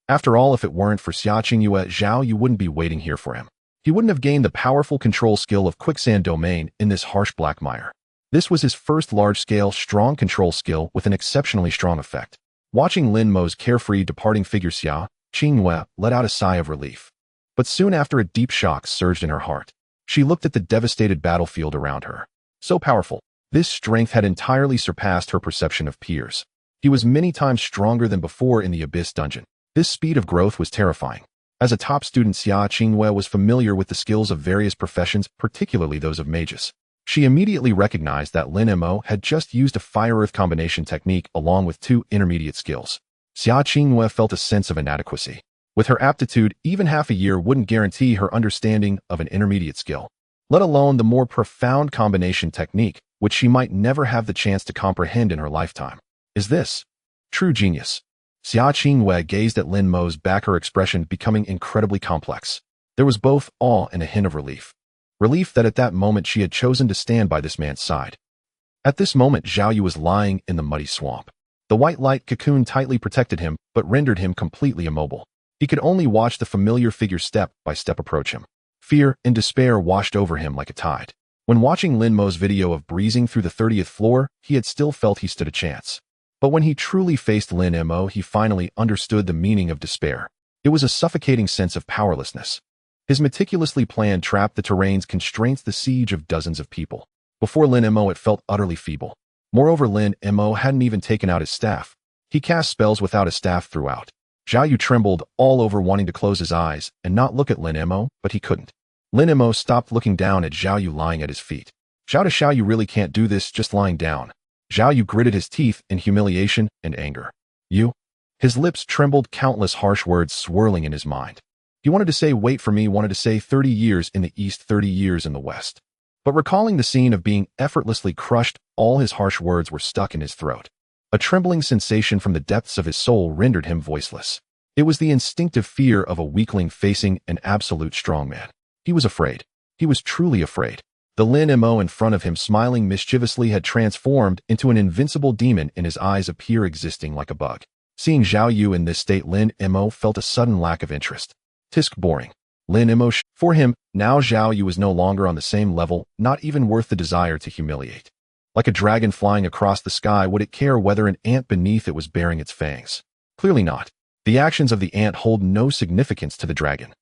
After all, if it weren't for Xia Qingyu at Zhao, you wouldn't be waiting here for him. He wouldn't have gained the powerful control skill of quicksand domain in this harsh black mire. This was his first large-scale, strong control skill with an exceptionally strong effect. Watching Lin Mo's carefree, departing figure, Xia Qingyu let out a sigh of relief. But soon after, a deep shock surged in her heart. She looked at the devastated battlefield around her. So powerful. This strength had entirely surpassed her perception of peers. He was many times stronger than before in the Abyss dungeon. This speed of growth was terrifying. As a top student, Xia Qingyu was familiar with the skills of various professions, particularly those of mages. She immediately recognized that Lin Mo had just used a fire-earth combination technique along with 2 intermediate skills. Xia Qingyu felt a sense of inadequacy. With her aptitude, even half a year wouldn't guarantee her understanding of an intermediate skill, let alone the more profound combination technique, which she might never have the chance to comprehend in her lifetime. Is this true genius? Xia Qingyu gazed at Lin Mo's back, her expression becoming incredibly complex. There was both awe and a hint of relief. Relief that at that moment she had chosen to stand by this man's side. At this moment, Zhao Yu was lying in the muddy swamp. The white light cocoon tightly protected him, but rendered him completely immobile. He could only watch the familiar figure step by step approach him. Fear and despair washed over him like a tide. When watching Lin Mo's video of breezing through the 30th floor, he had still felt he stood a chance. But when he truly faced Lin Mo, he finally understood the meaning of despair. It was a suffocating sense of powerlessness. His meticulously planned trap, the terrain's constraints, the siege of dozens of people. Before Lin Mo, it felt utterly feeble. Moreover, Lin Mo hadn't even taken out his staff. He cast spells without a staff throughout. Zhao Yu trembled all over, wanting to close his eyes and not look at Lin Mo, but he couldn't. Lin Mo stopped, looking down at Zhao Yu lying at his feet. Zhao Yu really can't do this just lying down. Zhao Yu gritted his teeth in humiliation and anger. You? His lips trembled, countless harsh words swirling in his mind. He wanted to say wait for me, wanted to say 30 years in the east, 30 years in the west. But recalling the scene of being effortlessly crushed, all his harsh words were stuck in his throat. A trembling sensation from the depths of his soul rendered him voiceless. It was the instinctive fear of a weakling facing an absolute strongman. He was afraid. He was truly afraid. The Lin Mo in front of him, smiling mischievously, had transformed into an invincible demon, in his eyes appear existing like a bug. Seeing Zhao Yu in this state, Lin Mo felt a sudden lack of interest. Tisk, boring. Lin Mo, for him, now Zhao Yu was no longer on the same level, not even worth the desire to humiliate. Like a dragon flying across the sky, would it care whether an ant beneath it was baring its fangs? Clearly not. The actions of the ant hold no significance to the dragon.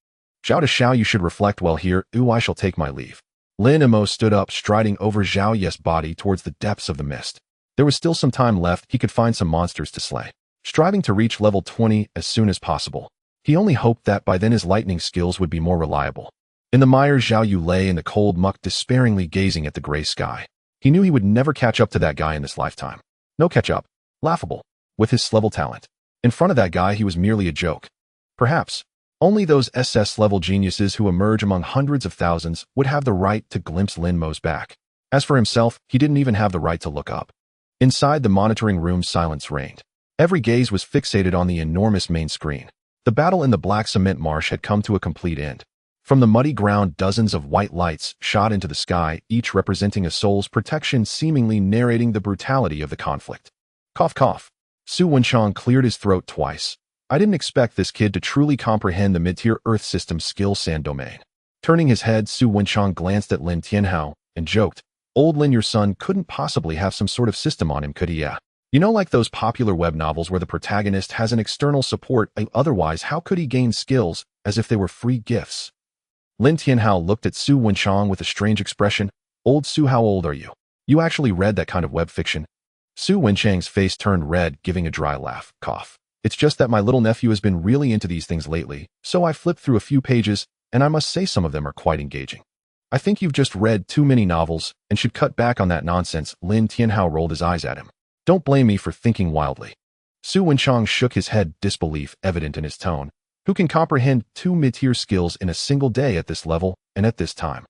Zhao Yu should reflect well here. I shall take my leave. Lin Mo stood up, striding over Zhao Yu's body towards the depths of the mist. There was still some time left. He could find some monsters to slay. Striving to reach level 20 as soon as possible. He only hoped that by then his lightning skills would be more reliable. In the mire, Zhao Yu lay in the cold muck, despairingly gazing at the gray sky. He knew he would never catch up to that guy in this lifetime. No catch up. Laughable. With his level talent. In front of that guy, he was merely a joke. Perhaps. Only those SS-level geniuses who emerge among hundreds of thousands would have the right to glimpse Lin Mo's back. As for himself, he didn't even have the right to look up. Inside the monitoring room, silence reigned. Every gaze was fixated on the enormous main screen. The battle in the black cement marsh had come to a complete end. From the muddy ground, dozens of white lights shot into the sky, each representing a soul's protection, seemingly narrating the brutality of the conflict. Cough, cough. Su Wenchang cleared his throat twice. I didn't expect this kid to truly comprehend the mid-tier Earth system skill sand domain. Turning his head, Su Wenchang glanced at Lin Tianhao and joked, "Old Lin, your son couldn't possibly have some sort of system on him, could he? Yeah. You know, like those popular web novels where the protagonist has an external support, otherwise how could he gain skills as if they were free gifts?" Lin Tianhao looked at Su Wenchang with a strange expression. "Old Su, how old are you? You actually read that kind of web fiction?" Su Wenchang's face turned red, giving a dry laugh. Cough. "It's just that my little nephew has been really into these things lately, so I flipped through a few pages, and I must say some of them are quite engaging. I think you've just read too many novels and should cut back on that nonsense. Lin Tianhao rolled his eyes at him. Don't blame me for thinking wildly. Su Wenchang shook his head, disbelief evident in his tone. Who can comprehend 2 mid-tier skills in a single day at this level and at this time?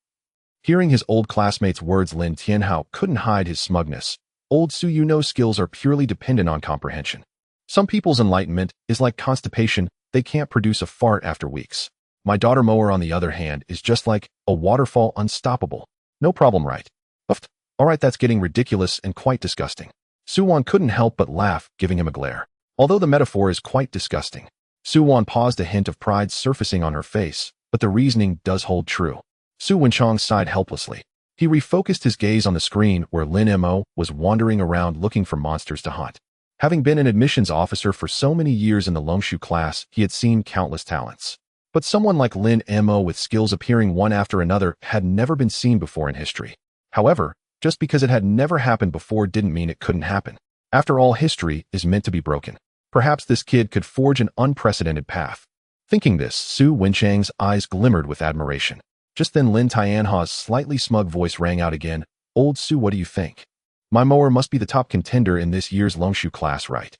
Hearing his old classmate's words, Lin Tianhao couldn't hide his smugness. Old Su, you know skills are purely dependent on comprehension. Some people's enlightenment is like constipation, they can't produce a fart after weeks. My daughter Moer, on the other hand, is just like a waterfall, unstoppable. No problem, right? Uffed. Alright, that's getting ridiculous and quite disgusting. Su Wan couldn't help but laugh, giving him a glare. Although the metaphor is quite disgusting. Su Wan paused, a hint of pride surfacing on her face, but the reasoning does hold true. Su Wenchang sighed helplessly. He refocused his gaze on the screen where Lin Mei was wandering around looking for monsters to hunt. Having been an admissions officer for so many years in the Longshu class, he had seen countless talents. But someone like Lin Mei with skills appearing one after another had never been seen before in history. However, just because it had never happened before didn't mean it couldn't happen. After all, history is meant to be broken. Perhaps this kid could forge an unprecedented path. Thinking this, Su Wenchang's eyes glimmered with admiration. Just then Lin Tianhao's slightly smug voice rang out again. Old Su, what do you think? My Moer must be the top contender in this year's Longshu class, right?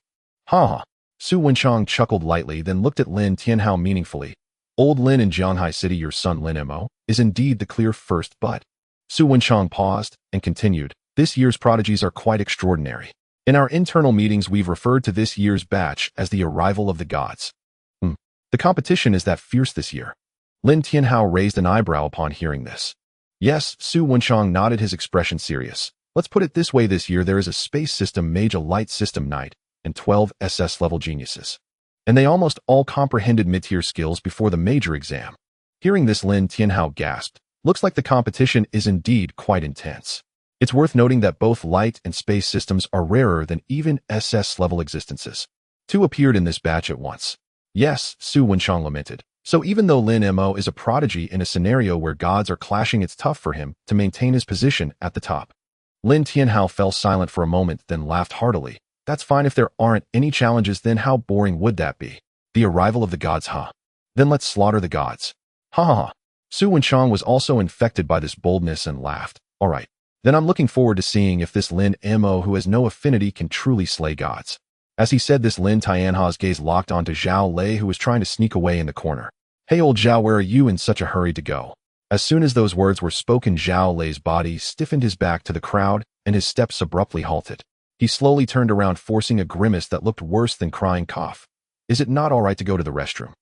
Ha. Su Wenchang chuckled lightly, then looked at Lin Tianhao meaningfully. Old Lin in Jianghai City, your son Lin Mei is indeed the clear first, but... Su Wenchang paused and continued. This year's prodigies are quite extraordinary. In our internal meetings, we've referred to this year's batch as the arrival of the gods. The competition is that fierce this year. Lin Tianhao raised an eyebrow upon hearing this. Yes, Su Wenchang nodded, his expression serious. Let's put it this way, this year there is a space system mage, a light system knight, and 12 SS-level geniuses. And they almost all comprehended mid-tier skills before the major exam. Hearing this, Lin Tianhao gasped. Looks like the competition is indeed quite intense. It's worth noting that both light and space systems are rarer than even SS-level existences. 2 appeared in this batch at once. Yes, Su Wenchang lamented. So even though Lin Mei is a prodigy in a scenario where gods are clashing, it's tough for him to maintain his position at the top. Lin Tianhao fell silent for a moment, then laughed heartily. That's fine if there aren't any challenges, then how boring would that be? The arrival of the gods, huh? Then let's slaughter the gods. Ha ha ha. Su Wenchang was also infected by this boldness and laughed. Alright. Then I'm looking forward to seeing if this Lin Mei who has no affinity can truly slay gods. As he said this, Lin Tianhao's gaze locked onto Zhao Lei, who was trying to sneak away in the corner. Hey old Zhao, where are you in such a hurry to go? As soon as those words were spoken, Zhao Lei's body stiffened, his back to the crowd, and his steps abruptly halted. He slowly turned around, forcing a grimace that looked worse than crying cough. Is it not all right to go to the restroom?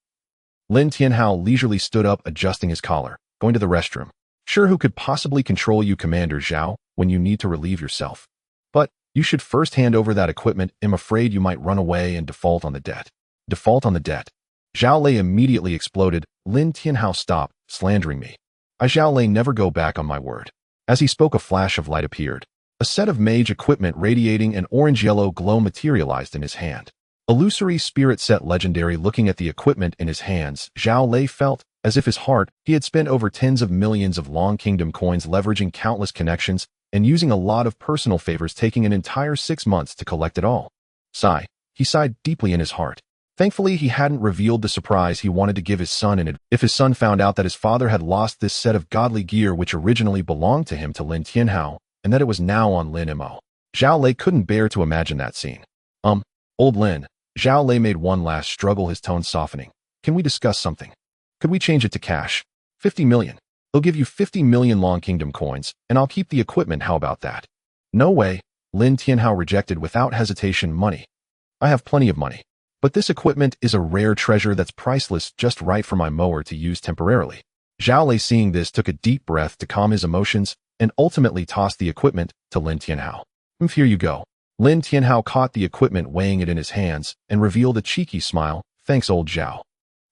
Lin Tianhao leisurely stood up, adjusting his collar. Going to the restroom. Sure, who could possibly control you, Commander Zhao, when you need to relieve yourself? But you should first hand over that equipment. I'm afraid you might run away and default on the debt. Default on the debt. Zhao Lei immediately exploded. Lin Tianhao, stop slandering me. I Zhao Lei never go back on my word. As he spoke, a flash of light appeared. A set of mage equipment radiating an orange-yellow glow materialized in his hand. Illusory spirit set legendary. Looking at the equipment in his hands, Zhao Lei felt as if his heart, he had spent over tens of millions of Long Kingdom coins, leveraging countless connections and using a lot of personal favors, taking an entire 6 months to collect it all. Sigh. He sighed deeply in his heart. Thankfully, he hadn't revealed the surprise he wanted to give his son, and if his son found out that his father had lost this set of godly gear which originally belonged to him, to Lin Tianhao, and that it was now on Lin Mei. Zhao Lei couldn't bear to imagine that scene. Old Lin. Zhao Lei made one last struggle, his tone softening. Can we discuss something? Could we change it to cash? 50 million. They'll give you 50 million Long Kingdom coins, and I'll keep the equipment. How about that? No way. Lin Tianhao rejected without hesitation. Money. I have plenty of money. But this equipment is a rare treasure that's priceless, just right for my mower to use temporarily. Zhao Lei, seeing this, took a deep breath to calm his emotions and ultimately tossed the equipment to Lin Tianhao. Here you go. Lin Tianhao caught the equipment, weighing it in his hands, and revealed a cheeky smile. Thanks, old Zhao.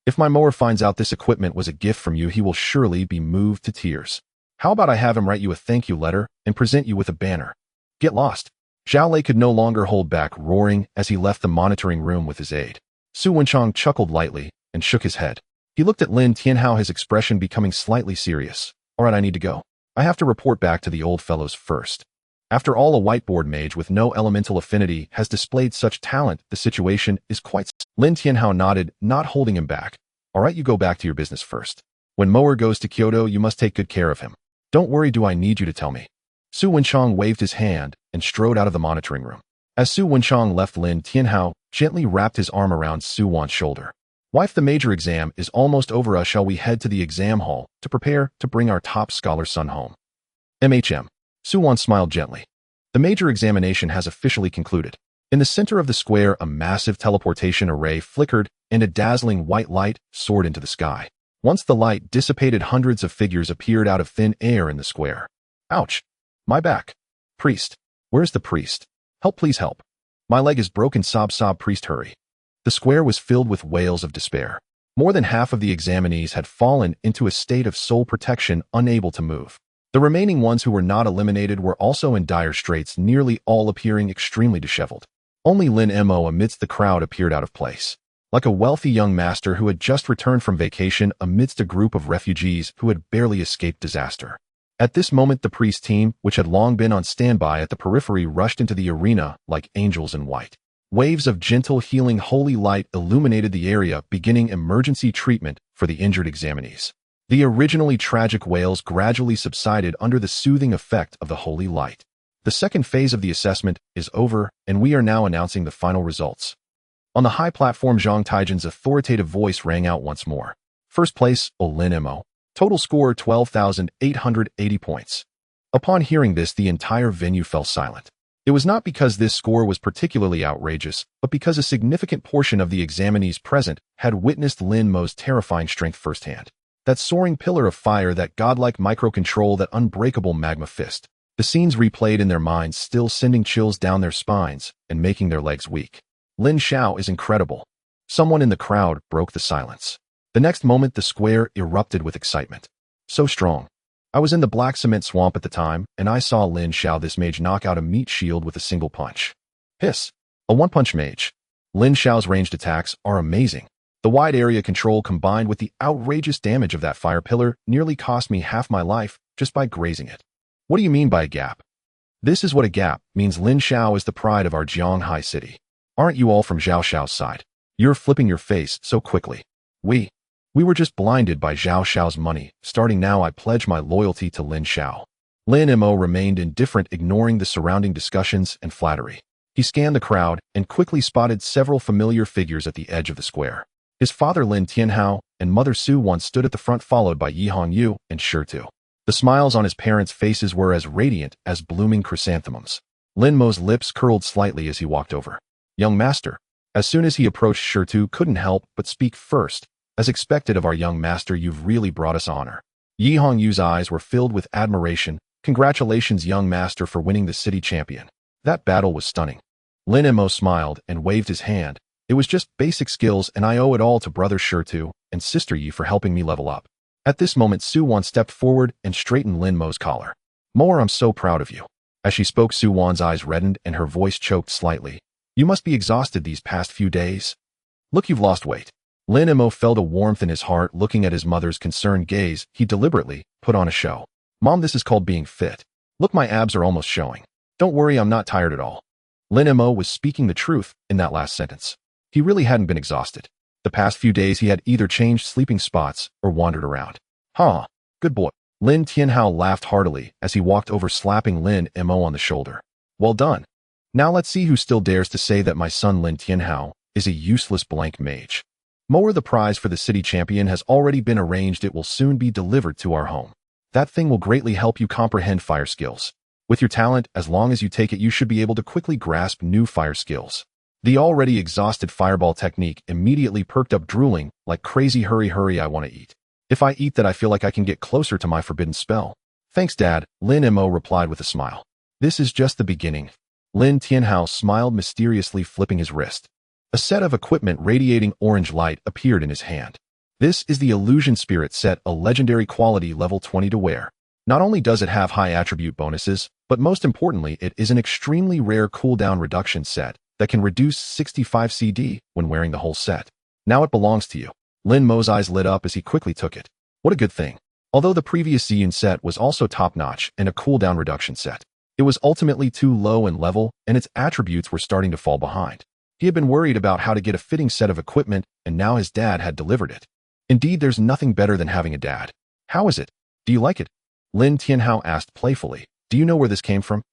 If my mower finds out this equipment was a gift from you, he will surely be moved to tears. How about I have him write you a thank you letter and present you with a banner? Get lost. Zhao Lei could no longer hold back, roaring as he left the monitoring room with his aide. Su Wenchang chuckled lightly and shook his head. He looked at Lin Tianhao, his expression becoming slightly serious. All right, I need to go. I have to report back to the old fellows first. After all, a whiteboard mage with no elemental affinity has displayed such talent. The situation is quite... Lin Tianhao nodded, not holding him back. All right, you go back to your business first. When Mower goes to Kyoto, you must take good care of him. Don't worry, do I need you to tell me? Su Wenchang waved his hand and strode out of the monitoring room. As Su Wenchang left, Lin Tianhao gently wrapped his arm around Su Wan's shoulder. Wife, the major exam is almost over. Shall we head to the exam hall to prepare to bring our top scholar son home? MHM. Su Wan smiled gently. The major examination has officially concluded. In the center of the square, a massive teleportation array flickered and a dazzling white light soared into the sky. Once the light dissipated, hundreds of figures appeared out of thin air in the square. Ouch! My back. Priest. Where's the priest? Help, please help. My leg is broken. Sob, sob, priest, hurry. The square was filled with wails of despair. More than half of the examinees had fallen into a state of soul protection, unable to move. The remaining ones who were not eliminated were also in dire straits, nearly all appearing extremely disheveled. Only Lin Mei amidst the crowd appeared out of place. Like a wealthy young master who had just returned from vacation amidst a group of refugees who had barely escaped disaster. At this moment, the priest team, which had long been on standby at the periphery, rushed into the arena like angels in white. Waves of gentle, healing, holy light illuminated the area, beginning emergency treatment for the injured examinees. The originally tragic wails gradually subsided under the soothing effect of the holy light. The second phase of the assessment is over, and we are now announcing the final results. On the high platform, Zhang Taijin's authoritative voice rang out once more. First place, Lin Mei. Total score 12,880 points. Upon hearing this, the entire venue fell silent. It was not because this score was particularly outrageous, but because a significant portion of the examinees present had witnessed Lin Mei's terrifying strength firsthand. That soaring pillar of fire, that godlike micro-control, that unbreakable magma fist. The scenes replayed in their minds, still sending chills down their spines and making their legs weak. Lin Xiao is incredible. Someone in the crowd broke the silence. The next moment, the square erupted with excitement. So strong. I was in the black cement swamp at the time, and I saw Lin Xiao, this mage, knock out a meat shield with a single punch. Hiss. A one-punch mage. Lin Xiao's ranged attacks are amazing. The wide area control combined with the outrageous damage of that fire pillar nearly cost me half my life just by grazing it. What do you mean by a gap? This is what a gap means. Lin Xiao is the pride of our Jianghai city. Aren't you all from Zhao Xiao's side? You're flipping your face so quickly. We were just blinded by Zhao Xiao's money. Starting now, I pledge my loyalty to Lin Xiao. Lin Mei remained indifferent, ignoring the surrounding discussions and flattery. He scanned the crowd and quickly spotted several familiar figures at the edge of the square. His father Lin Tianhao and mother Su Wan stood at the front, followed by Yi Hongyu and Shi Tu. The smiles on his parents' faces were as radiant as blooming chrysanthemums. Lin Mei's lips curled slightly as he walked over. Young master. As soon as he approached, Shi Tu couldn't help but speak first. As expected of our young master, you've really brought us honor. Yi Hongyu's eyes were filled with admiration. Congratulations, young master, for winning the city champion. That battle was stunning. Lin Mei smiled and waved his hand. It was just basic skills, and I owe it all to brother Shi Tu and sister Yi for helping me level up. At this moment, Su Wan stepped forward and straightened Lin Mei's collar. More, I'm so proud of you. As she spoke, Su Wan's eyes reddened and her voice choked slightly. You must be exhausted these past few days. Look, you've lost weight. Lin Mei felt a warmth in his heart looking at his mother's concerned gaze. He deliberately put on a show. Mom, this is called being fit. Look, my abs are almost showing. Don't worry, I'm not tired at all. Lin Mei was speaking the truth in that last sentence. He really hadn't been exhausted. The past few days he had either changed sleeping spots or wandered around. Huh, good boy. Lin Tianhao laughed heartily as he walked over, slapping Lin Mei on the shoulder. Well done. Now let's see who still dares to say that my son Lin Tianhao is a useless blank mage. The prize for the city champion has already been arranged. It will soon be delivered to our home. That thing will greatly help you comprehend fire skills. With your talent, as long as you take it, you should be able to quickly grasp new fire skills. The already exhausted fireball technique immediately perked up, drooling like crazy. Hurry, hurry, I want to eat. If I eat that, I feel like I can get closer to my forbidden spell. Thanks, Dad, Lin Mei replied with a smile. This is just the beginning. Lin Tianhao smiled mysteriously, flipping his wrist. A set of equipment radiating orange light appeared in his hand. This is the Illusion Spirit set, a legendary quality level 20 to wear. Not only does it have high attribute bonuses, but most importantly, it is an extremely rare cooldown reduction set that can reduce 65 CD when wearing the whole set. Now it belongs to you. Lin Mei's eyes lit up as he quickly took it. What a good thing. Although the previous Ziyun set was also top-notch and a cooldown reduction set, it was ultimately too low in level and its attributes were starting to fall behind. He had been worried about how to get a fitting set of equipment, and now his dad had delivered it. Indeed, there's nothing better than having a dad. How is it? Do you like it? Lin Tianhao asked playfully. Do you know where this came from?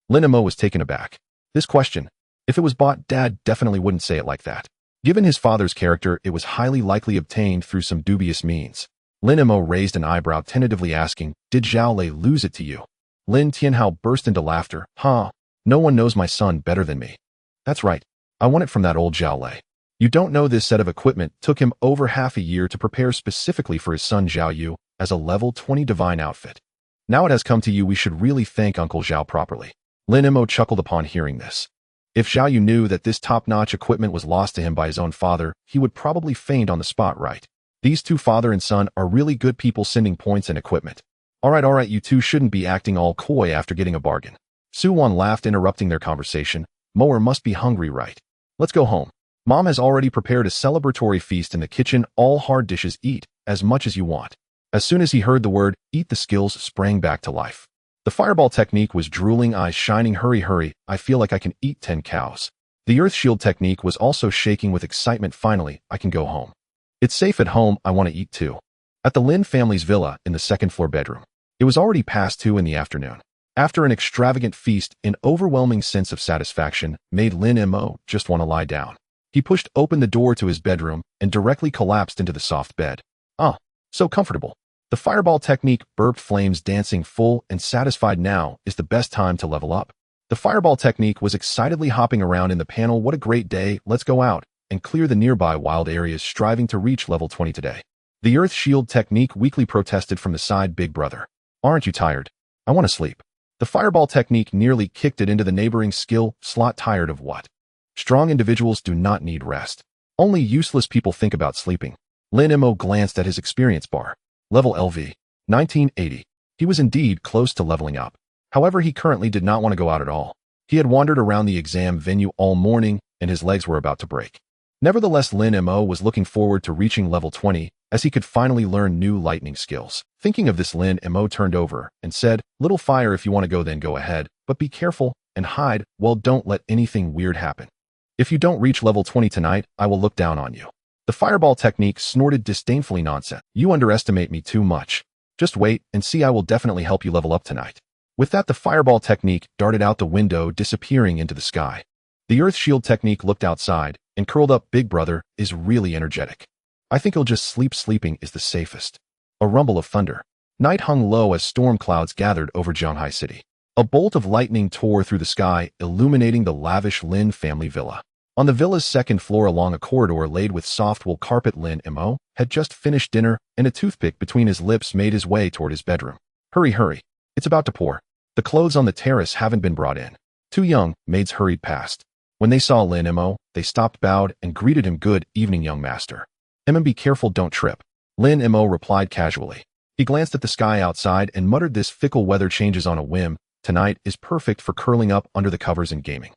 Lin Mei was taken aback. This question, if it was bought, Dad definitely wouldn't say it like that. Given his father's character, it was highly likely obtained through some dubious means. Lin Mei raised an eyebrow tentatively asking, did Zhao Lei lose it to you? Lin Tianhao burst into laughter. Huh? No one knows my son better than me. That's right. I won it from that old Zhao Lei. You don't know this set of equipment took him over half a year to prepare specifically for his son Zhao Yu as a level 20 divine outfit. Now it has come to you, we should really thank Uncle Zhao properly. Lin Mei chuckled upon hearing this. If Zhao Yu knew that this top-notch equipment was lost to him by his own father, he would probably faint on the spot, right? These two father and son are really good people sending points and equipment. All right, you two shouldn't be acting all coy after getting a bargain. Su Wan laughed, interrupting their conversation. Moer must be hungry, right? Let's go home. Mom has already prepared a celebratory feast in the kitchen, all hard dishes, eat as much as you want. As soon as he heard the word, eat, the skills sprang back to life. The fireball technique was drooling, eyes shining. Hurry, I feel like I can eat 10 cows. The earth shield technique was also shaking with excitement. Finally, I can go home. It's safe at home, I want to eat too. At the Lin family's villa in the second-floor bedroom. It was already past 2 in the afternoon. After an extravagant feast, an overwhelming sense of satisfaction made Lin Mei just want to lie down. He pushed open the door to his bedroom and directly collapsed into the soft bed. Ah, so comfortable. The fireball technique, burped flames dancing. Full and satisfied, now is the best time to level up. The fireball technique was excitedly hopping around in the panel. What a great day, let's go out and clear the nearby wild areas, striving to reach level 20 today. The earth shield technique weakly protested from the side. Big brother, aren't you tired? I want to sleep. The fireball technique nearly kicked it into the neighboring skill slot. Tired of what? Strong individuals do not need rest. Only useless people think about sleeping. Lin Mei glanced at his experience bar. Level LV, 1980. He was indeed close to leveling up. However, he currently did not want to go out at all. He had wandered around the exam venue all morning, and his legs were about to break. Nevertheless, Lin Mei was looking forward to reaching level 20, as he could finally learn new lightning skills. Thinking of this, Lin Mei turned over and said, Little fire, if you want to go then go ahead, but be careful and hide, well, don't let anything weird happen. If you don't reach level 20 tonight, I will look down on you. The fireball technique snorted disdainfully. Nonsense. You underestimate me too much. Just wait and see, I will definitely help you level up tonight. With that, the fireball technique darted out the window, disappearing into the sky. The earth shield technique looked outside and curled up. Big brother is really energetic. I think he'll just sleep. Sleeping is the safest. A rumble of thunder. Night hung low as storm clouds gathered over Zhanghai City. A bolt of lightning tore through the sky, illuminating the lavish Lin family villa. On the villa's second floor, along a corridor laid with soft wool carpet, Lin Mei had just finished dinner, and a toothpick between his lips made his way toward his bedroom. Hurry. It's about to pour. The clothes on the terrace haven't been brought in. 2 young maids hurried past. When they saw Lin Mei, they stopped, bowed, and greeted him. Good evening, young master. Be careful, don't trip. Lin Mei replied casually. He glanced at the sky outside and muttered, this fickle weather changes on a whim. Tonight is perfect for curling up under the covers and gaming.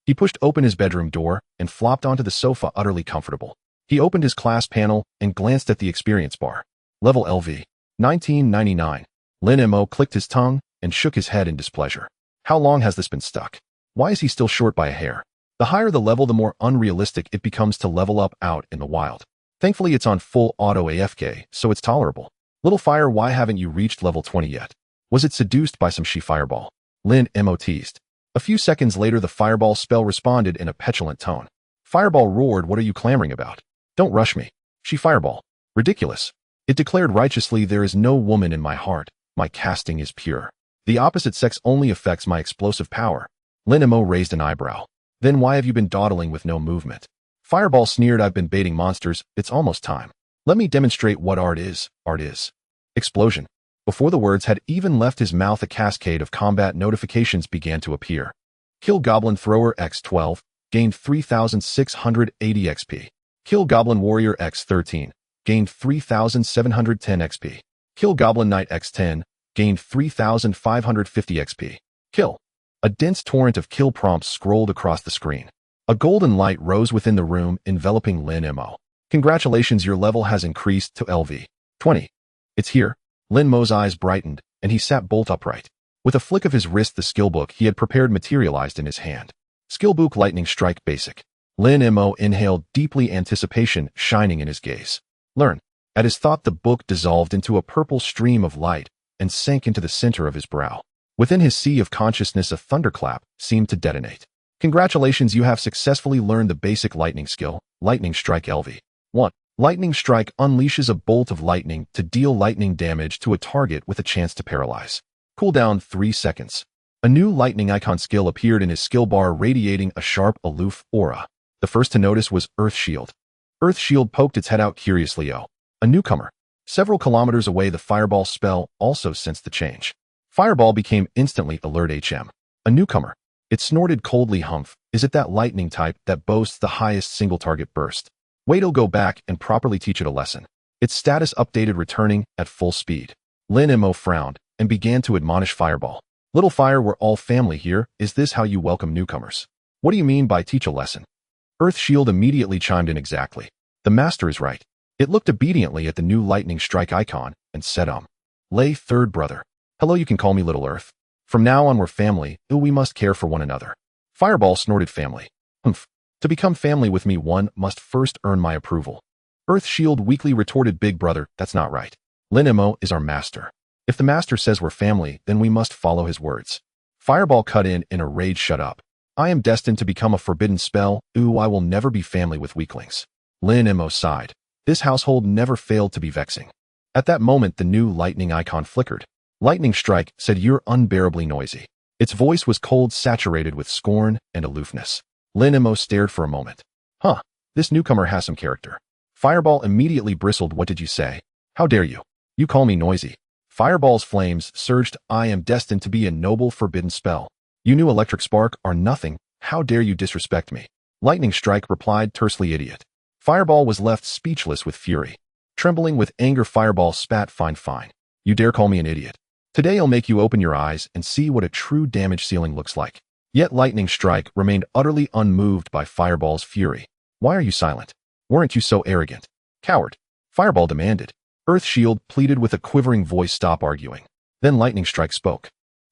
He pushed open his bedroom door and flopped onto the sofa, utterly comfortable. He opened his class panel and glanced at the experience bar. Level LV, 1999. Lin Mei clicked his tongue and shook his head in displeasure. How long has this been stuck? Why is he still short by a hair? The higher the level, the more unrealistic it becomes to level up out in the wild. Thankfully, it's on full auto AFK, so it's tolerable. Little fire, why haven't you reached level 20 yet? Was it seduced by some she fireball? Lin Mei teased. A few seconds later, the fireball spell responded in a petulant tone. Fireball roared, what are you clamoring about? Don't rush me. She fireball. Ridiculous. It declared righteously, there is no woman in my heart. My casting is pure. The opposite sex only affects my explosive power. Lin Mei raised an eyebrow. Then why have you been dawdling with no movement? Fireball sneered, I've been baiting monsters. It's almost time. Let me demonstrate what art is. Art is. Explosion. Before the words had even left his mouth, a cascade of combat notifications began to appear. Kill Goblin Thrower X12, gained 3,680 XP. Kill Goblin Warrior X13, gained 3,710 XP. Kill Goblin Knight X10, gained 3,550 XP. Kill. A dense torrent of kill prompts scrolled across the screen. A golden light rose within the room, enveloping Lin Mei. Congratulations, your level has increased to LV 20. It's here. Lin Mei's eyes brightened, and he sat bolt upright. With a flick of his wrist, the skillbook he had prepared materialized in his hand. Skillbook Lightning Strike Basic. Lin Mei inhaled deeply, anticipation shining in his gaze. Learn. At his thought, the book dissolved into a purple stream of light, and sank into the center of his brow. Within his sea of consciousness, a thunderclap seemed to detonate. Congratulations, you have successfully learned the basic lightning skill, Lightning Strike LV. 1. Lightning Strike unleashes a bolt of lightning to deal lightning damage to a target with a chance to paralyze. Cooldown 3 seconds. A new lightning icon skill appeared in his skill bar, radiating a sharp, aloof aura. The first to notice was Earth Shield. Earth Shield poked its head out curiously. Oh, a newcomer. Several kilometers away, the Fireball spell also sensed the change. Fireball became instantly alert. A newcomer. It snorted coldly. Humph, is it that lightning type that boasts the highest single target burst? Wait, I'll go back and properly teach it a lesson. Its status updated, returning at full speed. Lin Mei frowned and began to admonish Fireball. Little Fire, we're all family here. Is this how you welcome newcomers? What do you mean by teach a lesson? Earth Shield immediately chimed in. Exactly. The master is right. It looked obediently at the new lightning strike icon and said, Lay, third brother. Hello, you can call me Little Earth. From now on we're family, we must care for one another. Fireball snorted. Family. Humph. To become family with me, one must first earn my approval. Earth Shield weakly retorted. Big brother, that's not right. Lin Mei is our master. If the master says we're family, then we must follow his words. Fireball cut in a rage. Shut up. I am destined to become a forbidden spell. I will never be family with weaklings. Lin Mei sighed. This household never failed to be vexing. At that moment, the new lightning icon flickered. Lightning Strike said, you're unbearably noisy. Its voice was cold, saturated with scorn and aloofness. Lin Mei stared for a moment. This newcomer has some character. Fireball immediately bristled. What did you say? How dare you? You call me noisy? Fireball's flames surged. I am destined to be a noble forbidden spell. You new electric spark are nothing. How dare you disrespect me? Lightning Strike replied tersely. Idiot. Fireball was left speechless with fury. Trembling with anger, Fireball spat. Fine. You dare call me an idiot? Today I'll make you open your eyes and see what a true damage ceiling looks like. Yet Lightning Strike remained utterly unmoved by Fireball's fury. Why are you silent? Weren't you so arrogant? Coward. Fireball demanded. Earth Shield pleaded with a quivering voice. Stop arguing. Then Lightning Strike spoke.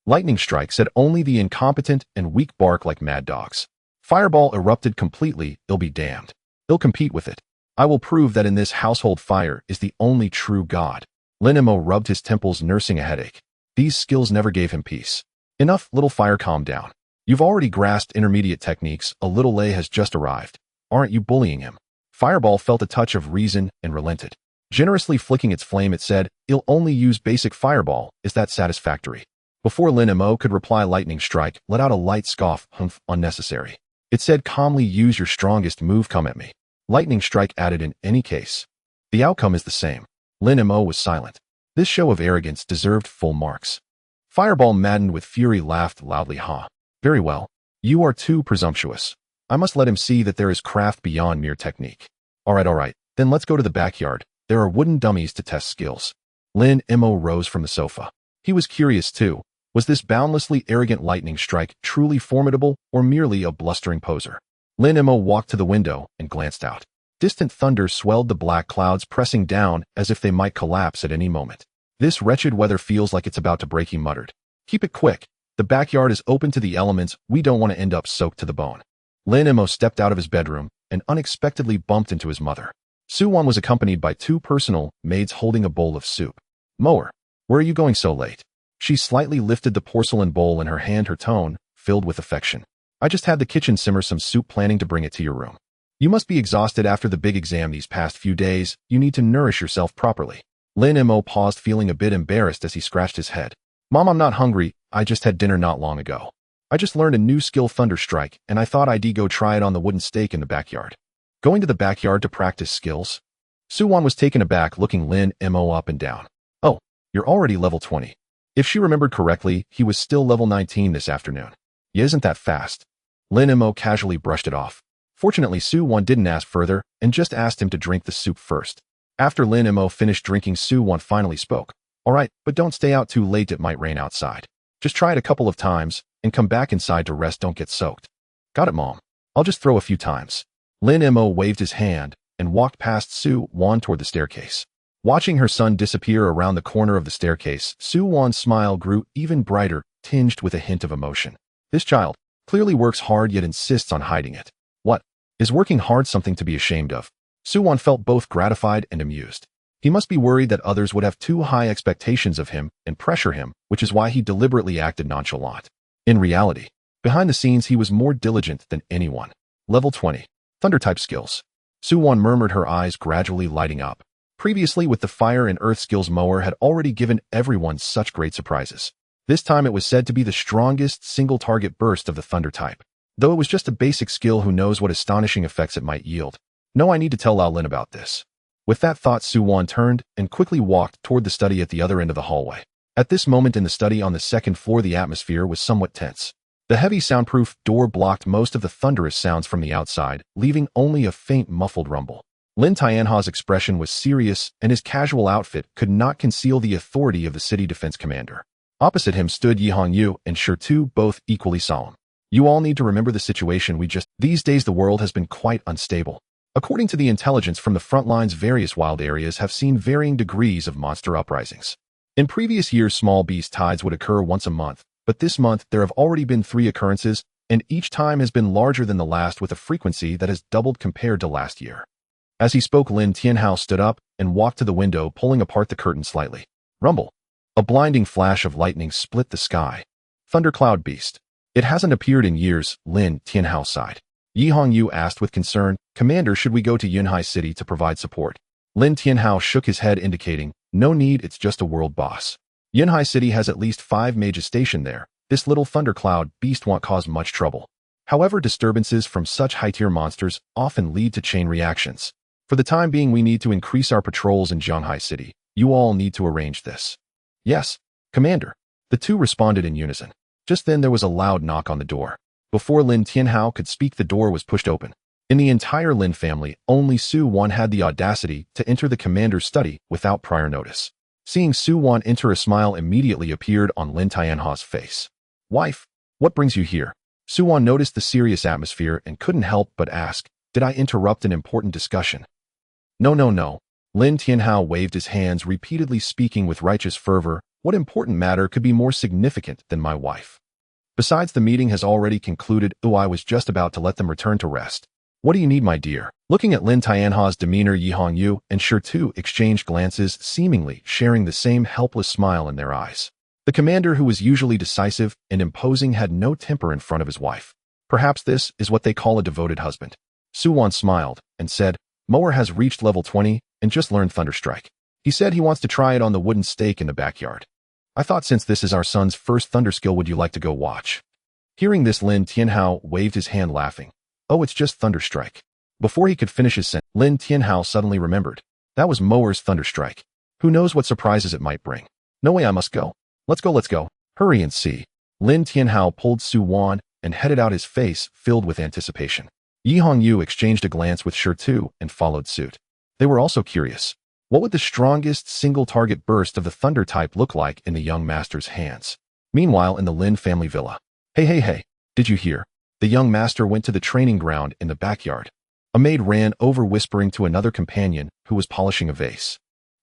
Lightning Strike said, only the incompetent and weak bark like mad dogs. Fireball erupted completely. I'll be damned. I'll compete with it. I will prove that in this household fire is the only true god. Lin Mei rubbed his temples, nursing a headache. These skills never gave him peace. Enough, Little Fire, calm down. You've already grasped intermediate techniques. A Little Lay has just arrived. Aren't you bullying him? Fireball felt a touch of reason and relented. Generously flicking its flame, it said, I'll only use basic Fireball. Is that satisfactory? Before Lin Mei could reply, Lightning Strike let out a light scoff. Humph, unnecessary. It said calmly, use your strongest move. Come at me. Lightning Strike added, in any case. The outcome is the same. Lin Mei was silent. This show of arrogance deserved full marks. Fireball, maddened with fury, laughed loudly. Very well. You are too presumptuous. I must let him see that there is craft beyond mere technique. All right. Then let's go to the backyard. There are wooden dummies to test skills. Lin Mei rose from the sofa. He was curious too. Was this boundlessly arrogant Lightning Strike truly formidable or merely a blustering poser? Lin Mei walked to the window and glanced out. Distant thunder swelled the black clouds, pressing down as if they might collapse at any moment. This wretched weather feels like it's about to break, he muttered. Keep it quick. The backyard is open to the elements. We don't want to end up soaked to the bone. Lin Mei stepped out of his bedroom and unexpectedly bumped into his mother. Su-won was accompanied by 2 personal maids holding a bowl of soup. Mower, where are you going so late? She slightly lifted the porcelain bowl in her hand, her tone filled with affection. I just had the kitchen simmer some soup, planning to bring it to your room. You must be exhausted after the big exam these past few days. You need to nourish yourself properly. Lin Mei paused, feeling a bit embarrassed as he scratched his head. Mom, I'm not hungry. I just had dinner not long ago. I just learned a new skill, Thunder Strike, and I thought I'd go try it on the wooden stake in the backyard. Going to the backyard to practice skills? Su-won was taken aback, looking Lin Mei up and down. Oh, you're already level 20. If she remembered correctly, he was still level 19 this afternoon. Yeah, isn't that fast? Lin Mei casually brushed it off. Fortunately, Su-won didn't ask further and just asked him to drink the soup first. After Lin Mei finished drinking, Su-won finally spoke. All right, but don't stay out too late. It might rain outside. Just try it a couple of times and come back inside to rest. Don't get soaked. Got it, Mom. I'll just throw a few times. Lin Mei waved his hand and walked past Su-won toward the staircase. Watching her son disappear around the corner of the staircase, Su-won's smile grew even brighter, tinged with a hint of emotion. This child clearly works hard yet insists on hiding it. What? Is working hard something to be ashamed of? Su-won felt both gratified and amused. He must be worried that others would have too high expectations of him and pressure him, which is why he deliberately acted nonchalant. In reality, behind the scenes he was more diligent than anyone. Level 20. Thunder-type skills. Su-won murmured, her eyes gradually lighting up. Previously, with the fire and earth skills, Mower had already given everyone such great surprises. This time it was said to be the strongest single-target burst of the thunder type. Though it was just a basic skill, who knows what astonishing effects it might yield. No, I need to tell Lin about this. With that thought, Su-won turned and quickly walked toward the study at the other end of the hallway. At this moment in the study on the second floor, the atmosphere was somewhat tense. The heavy soundproof door blocked most of the thunderous sounds from the outside, leaving only a faint muffled rumble. Lin Tianha's expression was serious, and his casual outfit could not conceal the authority of the city defense commander. Opposite him stood Yi Hongyu and Shirtu, both equally solemn. You all need to remember the situation These days the world has been quite unstable. According to the intelligence from the front lines, various wild areas have seen varying degrees of monster uprisings. In previous years, small beast tides would occur once a month, but this month there have already been 3 occurrences, and each time has been larger than the last, with a frequency that has doubled compared to last year. As he spoke, Lin Tianhao stood up and walked to the window, pulling apart the curtain slightly. Rumble. A blinding flash of lightning split the sky. Thundercloud beast. It hasn't appeared in years, Lin Tianhao sighed. Yi Hongyu asked with concern, Commander, should we go to Yunhai City to provide support? Lin Tianhao shook his head, indicating, no need, it's just a world boss. Yunhai City has at least 5 mages stationed there. This little thundercloud beast won't cause much trouble. However, disturbances from such high-tier monsters often lead to chain reactions. For the time being, we need to increase our patrols in Yunhai City. You all need to arrange this. Yes, Commander. The two responded in unison. Just then there was a loud knock on the door. Before Lin Tianhao could speak, the door was pushed open. In the entire Lin family, only Su-won had the audacity to enter the commander's study without prior notice. Seeing Su-won enter, a smile immediately appeared on Lin Tianha's face. Wife, what brings you here? Su-won noticed the serious atmosphere and couldn't help but ask, did I interrupt an important discussion? No. Lin Tianhao waved his hands, repeatedly speaking with righteous fervor. What important matter could be more significant than my wife? Besides, the meeting has already concluded. I was just about to let them return to rest. What do you need, my dear? Looking at Lin Tianha's demeanor, Yi Hongyu and Shirtu exchanged glances, seemingly sharing the same helpless smile in their eyes. The commander, who was usually decisive and imposing, had no temper in front of his wife. Perhaps this is what they call a devoted husband. Su-won smiled and said, Mower has reached level 20 and just learned Thunderstrike. He said he wants to try it on the wooden stake in the backyard. I thought since this is our son's first thunder skill, would you like to go watch? Hearing this, Lin Tianhao waved his hand, laughing. Oh, it's just Thunderstrike. Before he could finish his sentence, Lin Tianhao suddenly remembered. That was Mower's Thunderstrike. Who knows what surprises it might bring? No way, I must go. Let's go. Hurry and see. Lin Tianhao pulled Su-won and headed out, his face filled with anticipation. Yi Hongyu exchanged a glance with Shirtu and followed suit. They were also curious. What would the strongest single-target burst of the thunder type look like in the young master's hands? Meanwhile, in the Lin family villa. Hey, did you hear? The young master went to the training ground in the backyard. A maid ran over, whispering to another companion who was polishing a vase.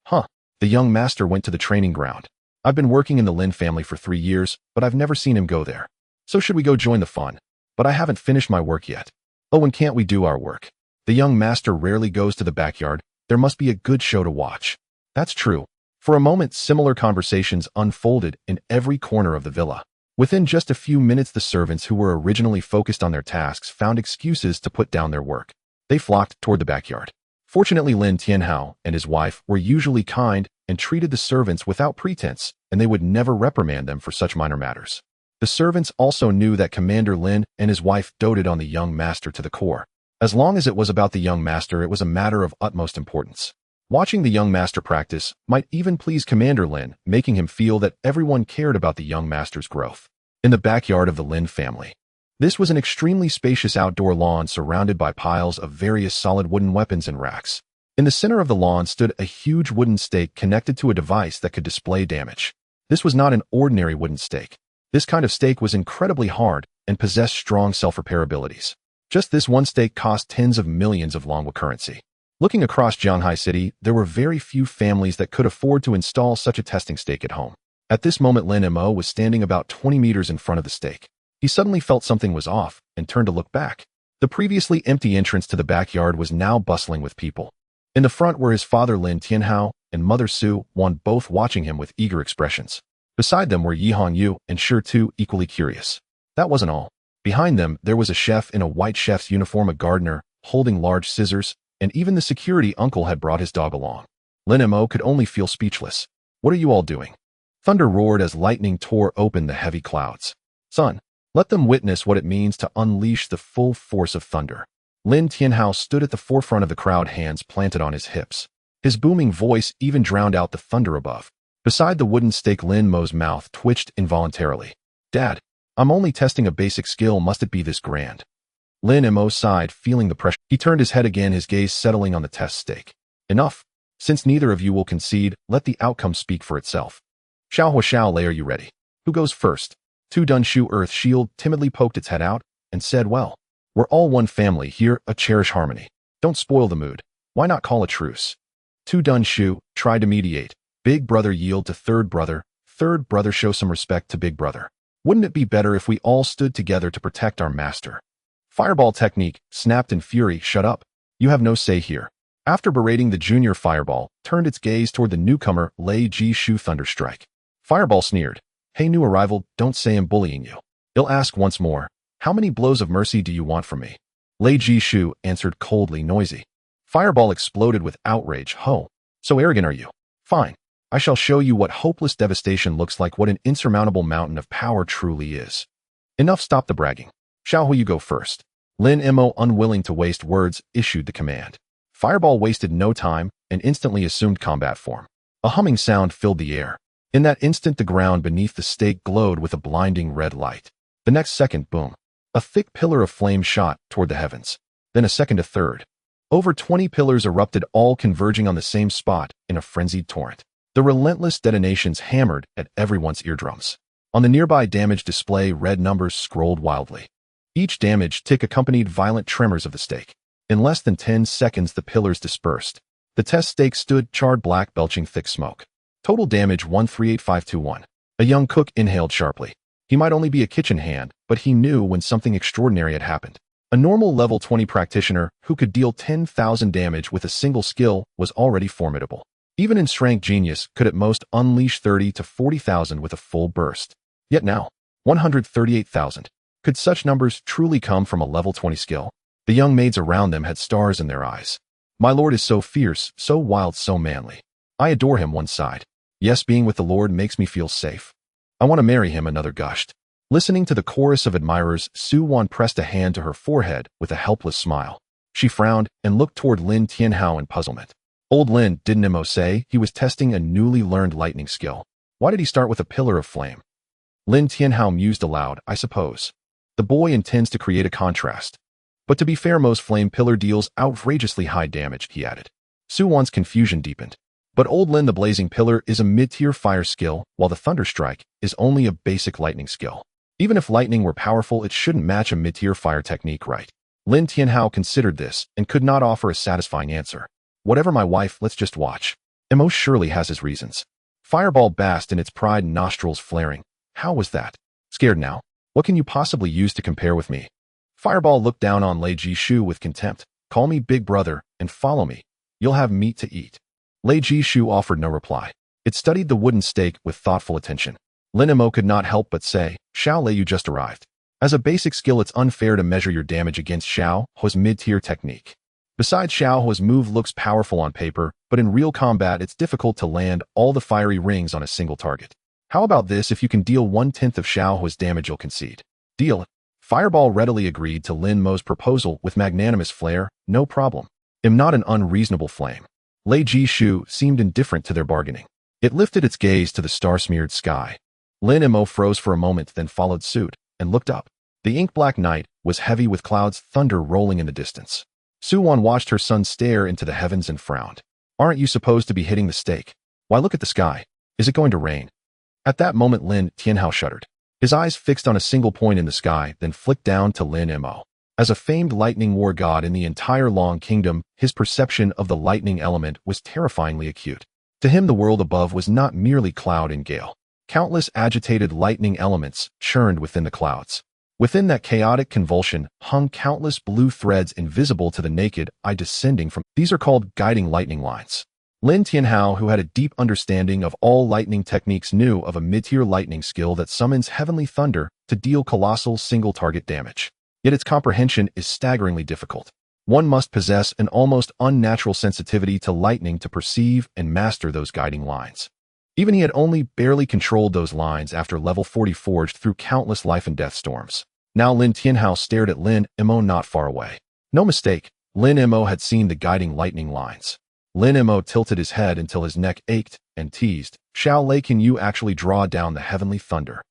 Huh, the young master went to the training ground. I've been working in the Lin family for 3 years, but I've never seen him go there. So should we go join the fun? But I haven't finished my work yet. Oh, and can't we do our work? The young master rarely goes to the backyard. There must be a good show to watch. That's true. For a moment, similar conversations unfolded in every corner of the villa. Within just a few minutes, the servants who were originally focused on their tasks found excuses to put down their work. They flocked toward the backyard. Fortunately, Lin Tianhao and his wife were usually kind and treated the servants without pretense, and they would never reprimand them for such minor matters. The servants also knew that Commander Lin and his wife doted on the young master to the core. As long as it was about the young master, it was a matter of utmost importance. Watching the young master practice might even please Commander Lin, making him feel that everyone cared about the young master's growth. In the backyard of the Lin family. This was an extremely spacious outdoor lawn surrounded by piles of various solid wooden weapons and racks. In the center of the lawn stood a huge wooden stake connected to a device that could display damage. This was not an ordinary wooden stake. This kind of stake was incredibly hard and possessed strong self-repair abilities. Just this one stake cost tens of millions of Longwa currency. Looking across Yunhai City, there were very few families that could afford to install such a testing stake at home. At this moment, Lin Mei was standing about 20 meters in front of the stake. He suddenly felt something was off and turned to look back. The previously empty entrance to the backyard was now bustling with people. In the front were his father Lin Tianhao and Mother Su Wan both watching him with eager expressions. Beside them were Yi Hongyu and Shi Tu, equally curious. That wasn't all. Behind them, there was a chef in a white chef's uniform, a gardener, holding large scissors, and even the security uncle had brought his dog along. Lin Mo could only feel speechless. What are you all doing? Thunder roared as lightning tore open the heavy clouds. Son, let them witness what it means to unleash the full force of thunder. Lin Tianhao stood at the forefront of the crowd, hands planted on his hips. His booming voice even drowned out the thunder above. Beside the wooden stake, Lin Mo's mouth twitched involuntarily. Dad, I'm only testing a basic skill, must it be this grand? Lin Mo sighed, feeling the pressure. He turned his head again, his gaze settling on the test stake. Enough. Since neither of you will concede, let the outcome speak for itself. Xiao Lei, are you ready? Who goes first? Tu Dunshu Earth Shield timidly poked its head out and said, well, we're all one family here, a cherished harmony. Don't spoil the mood. Why not call a truce? Tu Dunshu tried to mediate. Big brother yield to third brother show some respect to big brother. Wouldn't it be better if we all stood together to protect our master? Fireball technique snapped in fury. Shut up. You have no say here. After berating, the junior Fireball turned its gaze toward the newcomer Lei Ji Shu Thunderstrike. Fireball sneered. Hey new arrival, don't say I'm bullying you. I'll ask once more. How many blows of mercy do you want from me? Lei Ji Shu answered coldly, noisy. Fireball exploded with outrage. Ho. So arrogant are you? Fine. I shall show you what hopeless devastation looks like, what an insurmountable mountain of power truly is. Enough, stop the bragging. Xiao, you go first. Lin Mo, unwilling to waste words, issued the command. Fireball wasted no time and instantly assumed combat form. A humming sound filled the air. In that instant, the ground beneath the stake glowed with a blinding red light. The next second, boom. A thick pillar of flame shot toward the heavens. Then a second, a third. Over 20 pillars erupted, all converging on the same spot in a frenzied torrent. The relentless detonations hammered at everyone's eardrums. On the nearby damage display, red numbers scrolled wildly. Each damage tick accompanied violent tremors of the stake. In less than 10 seconds, the pillars dispersed. The test stake stood charred black, belching thick smoke. Total damage 138521. A young cook inhaled sharply. He might only be a kitchen hand, but he knew when something extraordinary had happened. A normal level 20 practitioner who could deal 10,000 damage with a single skill was already formidable. Even in strength, genius could at most unleash 30 to 40,000 with a full burst. Yet now, 138,000. Could such numbers truly come from a level 20 skill? The young maids around them had stars in their eyes. My lord is so fierce, so wild, so manly. I adore him, one sighed. Yes, being with the lord makes me feel safe. I want to marry him, another gushed. Listening to the chorus of admirers, Su Wan pressed a hand to her forehead with a helpless smile. She frowned and looked toward Lin Tianhao in puzzlement. Old Lin, didn't Mo say he was testing a newly learned lightning skill? Why did he start with a pillar of flame? Lin Tianhao mused aloud, I suppose. The boy intends to create a contrast. But to be fair, Mo's flame pillar deals outrageously high damage, he added. Su Wan's confusion deepened. But Old Lin, the blazing pillar is a mid-tier fire skill, while the Thunderstrike is only a basic lightning skill. Even if lightning were powerful, it shouldn't match a mid-tier fire technique, right? Lin Tianhao considered this and could not offer a satisfying answer. Whatever, my wife, let's just watch. Mo surely has his reasons. Fireball basked in its pride, nostrils flaring. How was that? Scared now? What can you possibly use to compare with me? Fireball looked down on Lei Ji Shu with contempt. Call me big brother and follow me. You'll have meat to eat. Lei Ji Shu offered no reply. It studied the wooden stake with thoughtful attention. Lin Mo could not help but say, Xiao Lei, you just arrived. As a basic skill, it's unfair to measure your damage against Xiao Hu's mid-tier technique. Besides, Xiao Hu's move looks powerful on paper, but in real combat it's difficult to land all the fiery rings on a single target. How about this? If you can deal 1/10 of Xiao Hu's damage, you'll concede. Deal it. Fireball readily agreed to Lin Mo's proposal with magnanimous flair. No problem. Am not an unreasonable flame. Lei Ji Shu seemed indifferent to their bargaining. It lifted its gaze to the star-smeared sky. Lin Mo froze for a moment, then followed suit, and looked up. The ink-black night was heavy with clouds, thunder rolling in the distance. Su Wan watched her son stare into the heavens and frowned. Aren't you supposed to be hitting the stake? Why, look at the sky. Is it going to rain? At that moment, Lin Tianhao shuddered. His eyes fixed on a single point in the sky, then flicked down to Lin Mo. As a famed lightning war god in the entire Long Kingdom, his perception of the lightning element was terrifyingly acute. To him, the world above was not merely cloud and gale. Countless agitated lightning elements churned within the clouds. Within that chaotic convulsion hung countless blue threads invisible to the naked eye descending from. These are called guiding lightning lines. Lin Tianhao, who had a deep understanding of all lightning techniques, knew of a mid-tier lightning skill that summons heavenly thunder to deal colossal single-target damage. Yet its comprehension is staggeringly difficult. One must possess an almost unnatural sensitivity to lightning to perceive and master those guiding lines. Even he had only barely controlled those lines after level 40 forged through countless life and death storms. Now Lin Tianhao stared at Lin Mei not far away. No mistake, Lin Mei had seen the guiding lightning lines. Lin Mei tilted his head until his neck ached and teased, "Xiao Lei, can you actually draw down the heavenly thunder?"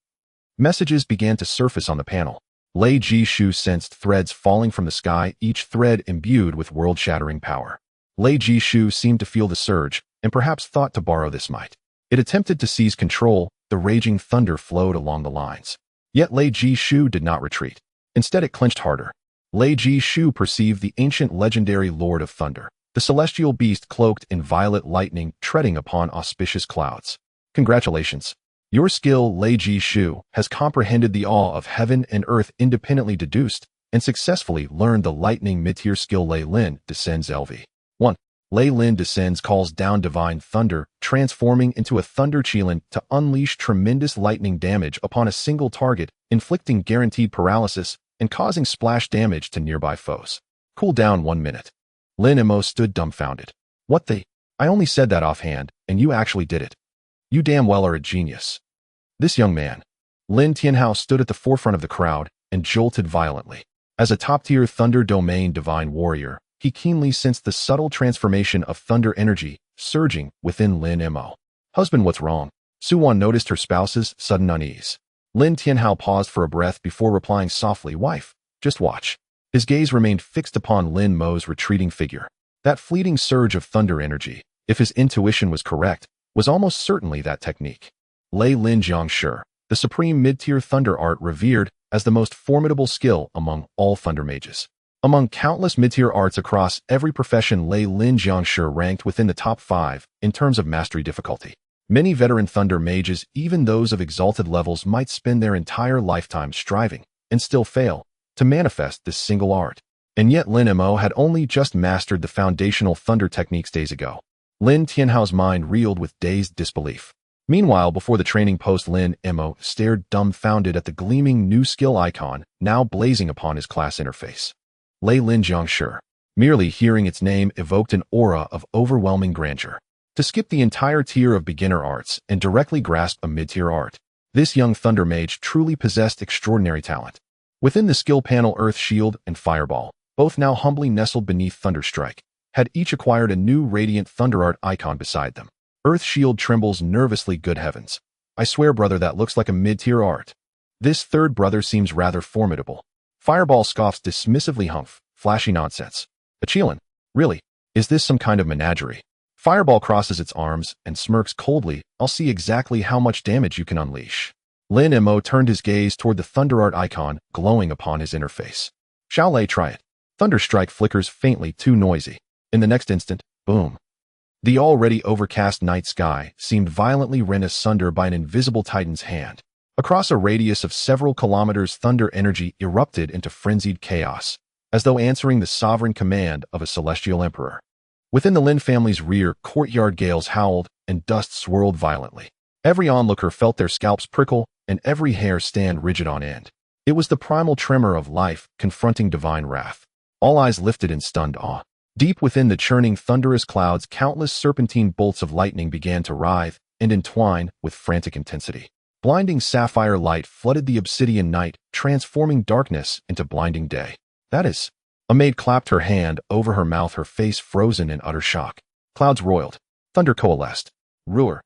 Messages began to surface on the panel. Lei Jishu sensed threads falling from the sky, each thread imbued with world-shattering power. Lei Jishu seemed to feel the surge, and perhaps thought to borrow this might. It attempted to seize control. The raging thunder flowed along the lines. Yet Lei Jishu did not retreat. Instead, it clenched harder. Lei Jishu perceived the ancient legendary Lord of Thunder, the celestial beast cloaked in violet lightning treading upon auspicious clouds. Congratulations. Your skill, Lei Jishu, has comprehended the awe of heaven and earth independently deduced and successfully learned the lightning mid-tier skill. Lei Lin descends LV. 1. Lei Lin descends calls down divine thunder, transforming into a thunder qilin to unleash tremendous lightning damage upon a single target, inflicting guaranteed paralysis and causing splash damage to nearby foes. Cool down 1 minute. Lin Mei stood dumbfounded. What the? I only said that offhand, and you actually did it. You damn well are a genius. This young man. Lin Tianhao stood at the forefront of the crowd and jolted violently. As a top-tier Thunder Domain divine warrior, he keenly sensed the subtle transformation of thunder energy surging within Lin Mei. Husband, what's wrong? Suwan noticed her spouse's sudden unease. Lin Tianhao paused for a breath before replying softly, wife, just watch. His gaze remained fixed upon Lin Mei's retreating figure. That fleeting surge of thunder energy, if his intuition was correct, was almost certainly that technique. Lei Lin Jiangshi, the supreme mid-tier thunder art revered as the most formidable skill among all thunder mages. Among countless mid-tier arts across every profession, Lei Lin Jiangshi ranked within the top 5 in terms of mastery difficulty. Many veteran thunder mages, even those of exalted levels, might spend their entire lifetime striving, and still fail, to manifest this single art. And yet Lin Mei had only just mastered the foundational thunder techniques days ago. Lin Tianhao's mind reeled with dazed disbelief. Meanwhile, before the training post, Lin Mei stared dumbfounded at the gleaming new skill icon now blazing upon his class interface. Lei Lin Jiangshi. Merely hearing its name evoked an aura of overwhelming grandeur. To skip the entire tier of beginner arts and directly grasp a mid-tier art, this young thunder mage truly possessed extraordinary talent. Within the skill panel, Earth Shield and Fireball, both now humbly nestled beneath Thunderstrike, had each acquired a new radiant thunder art icon beside them. Earth Shield trembles nervously. Good heavens. I swear, brother, that looks like a mid-tier art. This third brother seems rather formidable. Fireball scoffs dismissively. Humph, flashy nonsense. A qilin? Really? Is this some kind of menagerie? Fireball crosses its arms and smirks coldly. I'll see exactly how much damage you can unleash. Lin Mei turned his gaze toward the thunder art icon glowing upon his interface. Shall I try it? Thunderstrike flickers faintly, too noisy. In the next instant, boom. The already overcast night sky seemed violently rent asunder by an invisible titan's hand. Across a radius of several kilometers, thunder energy erupted into frenzied chaos, as though answering the sovereign command of a celestial emperor. Within the Lin family's rear courtyard, gales howled and dust swirled violently. Every onlooker felt their scalps prickle and every hair stand rigid on end. It was the primal tremor of life confronting divine wrath. All eyes lifted in stunned awe. Deep within the churning thunderous clouds, countless serpentine bolts of lightning began to writhe and entwine with frantic intensity. Blinding sapphire light flooded the obsidian night, transforming darkness into blinding day. That is. A maid clapped her hand over her mouth, her face frozen in utter shock. Clouds roiled. Thunder coalesced. Roar.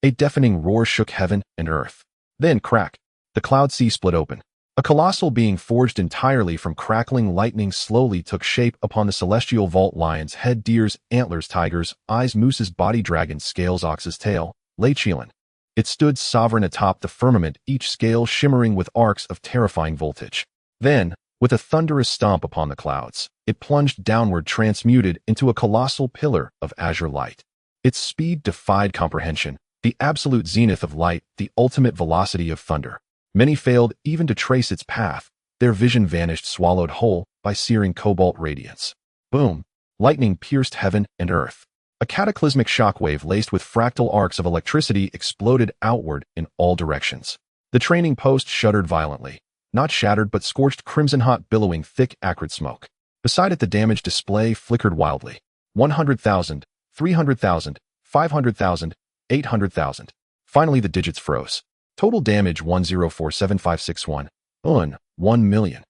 A deafening roar shook heaven and earth. Then crack. The cloud sea split open. A colossal being forged entirely from crackling lightning slowly took shape upon the celestial vault. Lion's head, deer's antlers, tiger's eyes, moose's body, dragon's scales, ox's tail, Lei Qilin. It stood sovereign atop the firmament, each scale shimmering with arcs of terrifying voltage. Then, with a thunderous stomp upon the clouds, it plunged downward, transmuted into a colossal pillar of azure light. Its speed defied comprehension, the absolute zenith of light, the ultimate velocity of thunder. Many failed even to trace its path. Their vision vanished, swallowed whole by searing cobalt radiance. Boom! Lightning pierced heaven and earth. A cataclysmic shockwave laced with fractal arcs of electricity exploded outward in all directions. The training post shuddered violently. Not shattered but scorched crimson-hot, billowing thick, acrid smoke. Beside it the damage display flickered wildly. 100,000, 300,000, 500,000, 800,000. Finally the digits froze. Total damage 1047561. 1 million.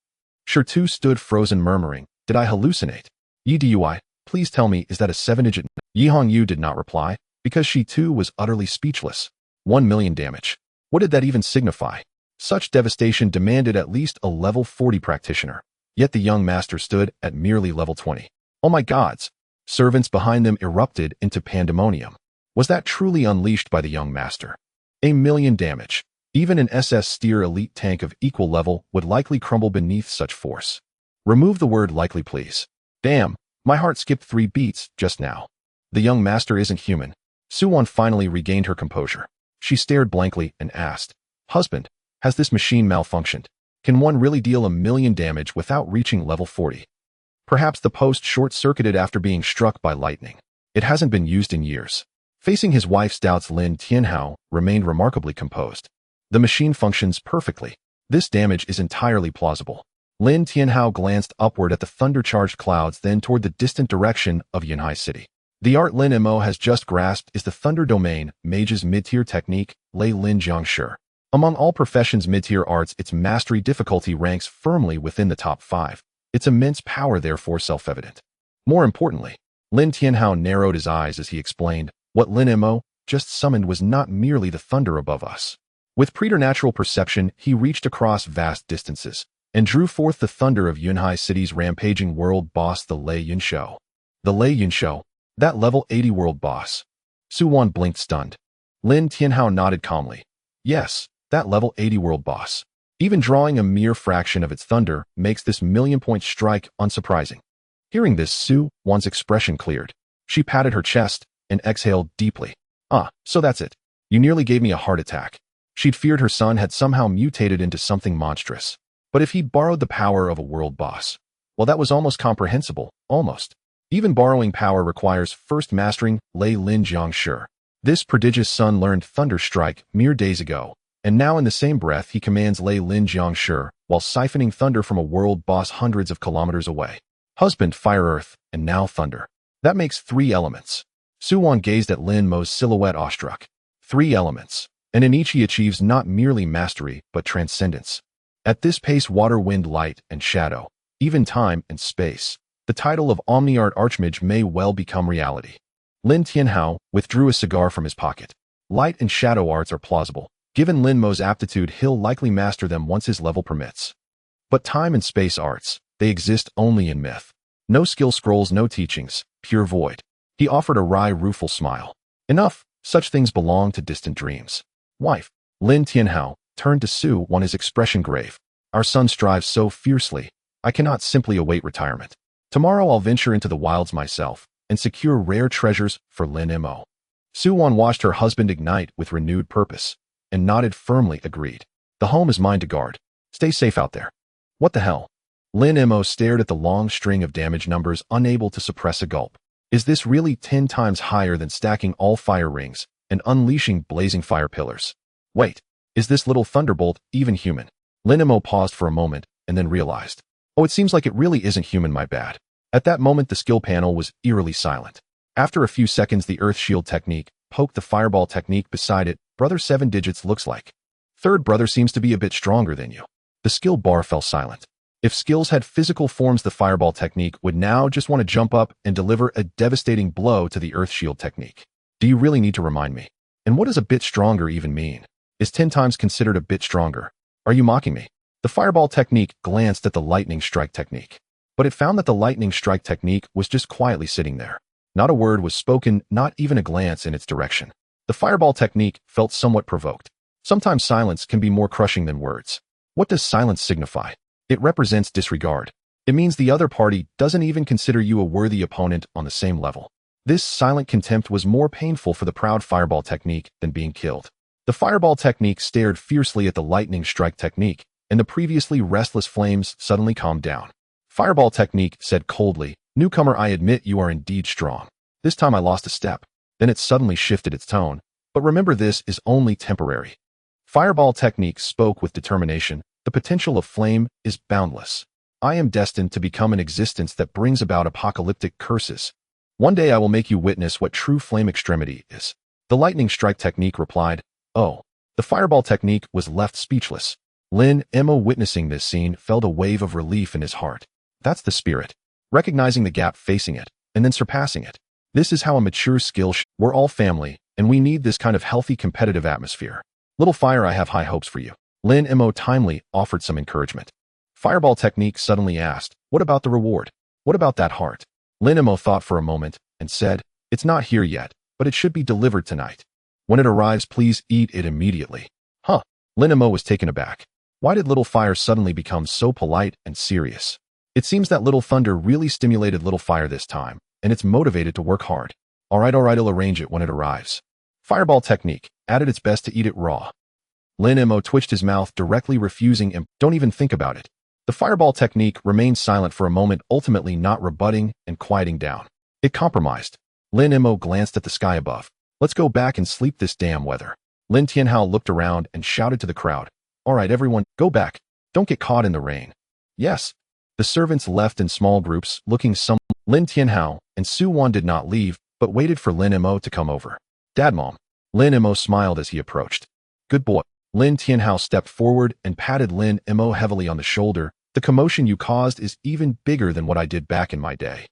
Shirtu stood frozen, murmuring, "Did I hallucinate? Yi, please tell me, is that a 7-digit?" Yi Hongyu did not reply, because she too was utterly speechless. 1 million damage. What did that even signify? Such devastation demanded at least a level 40 practitioner. Yet the young master stood at merely level 20. Oh my gods! Servants behind them erupted into pandemonium. Was that truly unleashed by the young master? 1 million damage. Even an SS Steer elite tank of equal level would likely crumble beneath such force. Remove the word likely, please. Damn, my heart skipped 3 beats just now. The young master isn't human. Suwon finally regained her composure. She stared blankly and asked, "Husband, has this machine malfunctioned? Can one really deal 1 million damage without reaching level 40? Perhaps the post short-circuited after being struck by lightning. It hasn't been used in years." Facing his wife's doubts, Lin Tianhao remained remarkably composed. The machine functions perfectly. This damage is entirely plausible. Lin Tianhao glanced upward at the thunder-charged clouds, then toward the distant direction of Yunhai City. The art Lin Mo has just grasped is the Thunder Domain, Mage's mid-tier technique, Lei Lin Jiangshi. Among all professions' mid-tier arts, its mastery difficulty ranks firmly within the top 5. Its immense power therefore self-evident. More importantly, Lin Tianhao narrowed his eyes as he explained, what Lin Mo just summoned was not merely the thunder above us. With preternatural perception, he reached across vast distances and drew forth the thunder of Yunhai City's rampaging world boss, the Lei Yunshou. The Lei Yunshou, that level 80 world boss. Suwon blinked stunned. Lin Tianhao nodded calmly. Yes, that level 80 world boss. Even drawing a mere fraction of its thunder makes this million-point strike unsurprising. Hearing this, Suwon's expression cleared. She patted her chest and exhaled deeply. So that's it. You nearly gave me a heart attack. She'd feared her son had somehow mutated into something monstrous. But if he'd borrowed the power of a world boss, well, that was almost comprehensible, almost. Even borrowing power requires first mastering Lei Lin Jiangshi. This prodigious son learned Thunder Strike mere days ago, and now in the same breath he commands Lei Lin Jiangshi while siphoning thunder from a world boss hundreds of kilometers away. Husband, fire, earth, and now thunder. That makes 3 elements. Suwon gazed at Lin Mo's silhouette awestruck. 3 elements. And in each he achieves not merely mastery, but transcendence. At this pace, water, wind, light, and shadow, even time and space, the title of Omniart Archmage may well become reality. Lin Tianhao withdrew a cigar from his pocket. Light and shadow arts are plausible. Given Lin Mo's aptitude, he'll likely master them once his level permits. But time and space arts, they exist only in myth. No skill scrolls, no teachings, pure void. He offered a wry, rueful smile. Enough, such things belong to distant dreams. Wife. Lin Tianhao turned to Suwon, his expression grave. Our son strives so fiercely. I cannot simply await retirement. Tomorrow I'll venture into the wilds myself and secure rare treasures for Lin Mo. Suwon watched her husband ignite with renewed purpose and nodded firmly, agreed. The home is mine to guard. Stay safe out there. What the hell? Lin Mo stared at the long string of damage numbers, unable to suppress a gulp. Is this really 10 times higher than stacking all fire rings and unleashing blazing fire pillars? Wait, is this little thunderbolt even human? Lin Mo paused for a moment and then realized. Oh, it seems like it really isn't human, my bad. At that moment the skill panel was eerily silent. After a few seconds the earth shield technique poked the fireball technique beside it. Brother 7 digits looks like. Third brother seems to be a bit stronger than you. The skill bar fell silent. If skills had physical forms, the fireball technique would now just want to jump up and deliver a devastating blow to the earth shield technique. Do you really need to remind me? And what does a bit stronger even mean? Is 10 times considered a bit stronger? Are you mocking me? The fireball technique glanced at the lightning strike technique, but it found that the lightning strike technique was just quietly sitting there. Not a word was spoken, not even a glance in its direction. The fireball technique felt somewhat provoked. Sometimes silence can be more crushing than words. What does silence signify? It represents disregard. It means the other party doesn't even consider you a worthy opponent on the same level. This silent contempt was more painful for the proud fireball technique than being killed. The fireball technique stared fiercely at the lightning strike technique, and the previously restless flames suddenly calmed down. Fireball technique said coldly, "Newcomer, I admit you are indeed strong. This time I lost a step. Then it suddenly shifted its tone. But remember, this is only temporary. Fireball technique spoke with determination. The potential of flame is boundless. I am destined to become an existence that brings about apocalyptic curses. One day I will make you witness what true flame extremity is. The lightning strike technique replied, "Oh." The fireball technique was left speechless. Lin Mei, witnessing this scene, felt a wave of relief in his heart. That's the spirit. Recognizing the gap, facing it, and then surpassing it. This is how a mature skill We're all family, and we need this kind of healthy competitive atmosphere. Little fire, I have high hopes for you. Lin Mei timely offered some encouragement. Fireball technique suddenly asked, what about the reward? What about that heart? Lin Mei thought for a moment and said, it's not here yet, but it should be delivered tonight. When it arrives, please eat it immediately. Huh? Lin Mei was taken aback. Why did Little Fire suddenly become so polite and serious? It seems that Little Thunder really stimulated Little Fire this time, and it's motivated to work hard. Alright, I'll arrange it when it arrives. Fireball technique added its best to eat it raw. Lin Mei twitched his mouth, directly refusing him. Don't even think about it. The fireball technique remained silent for a moment, ultimately not rebutting and quieting down. It compromised. Lin Mei glanced at the sky above. Let's go back and sleep this damn weather. Lin Tianhao looked around and shouted to the crowd. Alright everyone, go back. Don't get caught in the rain. Yes. The servants left in small groups, looking some. Lin Tianhao and Su Wan did not leave, but waited for Lin Mei to come over. Dad, Mom. Lin Mei smiled as he approached. Good boy. Lin Tianhao stepped forward and patted Lin Mei heavily on the shoulder. The commotion you caused is even bigger than what I did back in my day.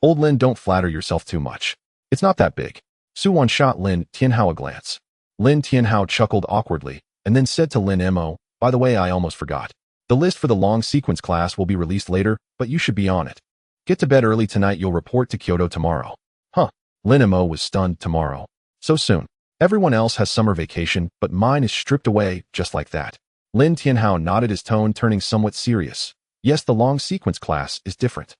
Old Lin, don't flatter yourself too much. It's not that big. Su Wan shot Lin Tianhao a glance. Lin Tianhao chuckled awkwardly, and then said to Lin Mei, by the way, I almost forgot. The list for the long sequence class will be released later, but you should be on it. Get to bed early tonight, you'll report to Kyoto tomorrow. Huh? Lin Mei was stunned. Tomorrow? So soon? Everyone else has summer vacation, but mine is stripped away just like that. Lin Tianhao nodded, his tone turning somewhat serious. Yes, the long sequence class is different.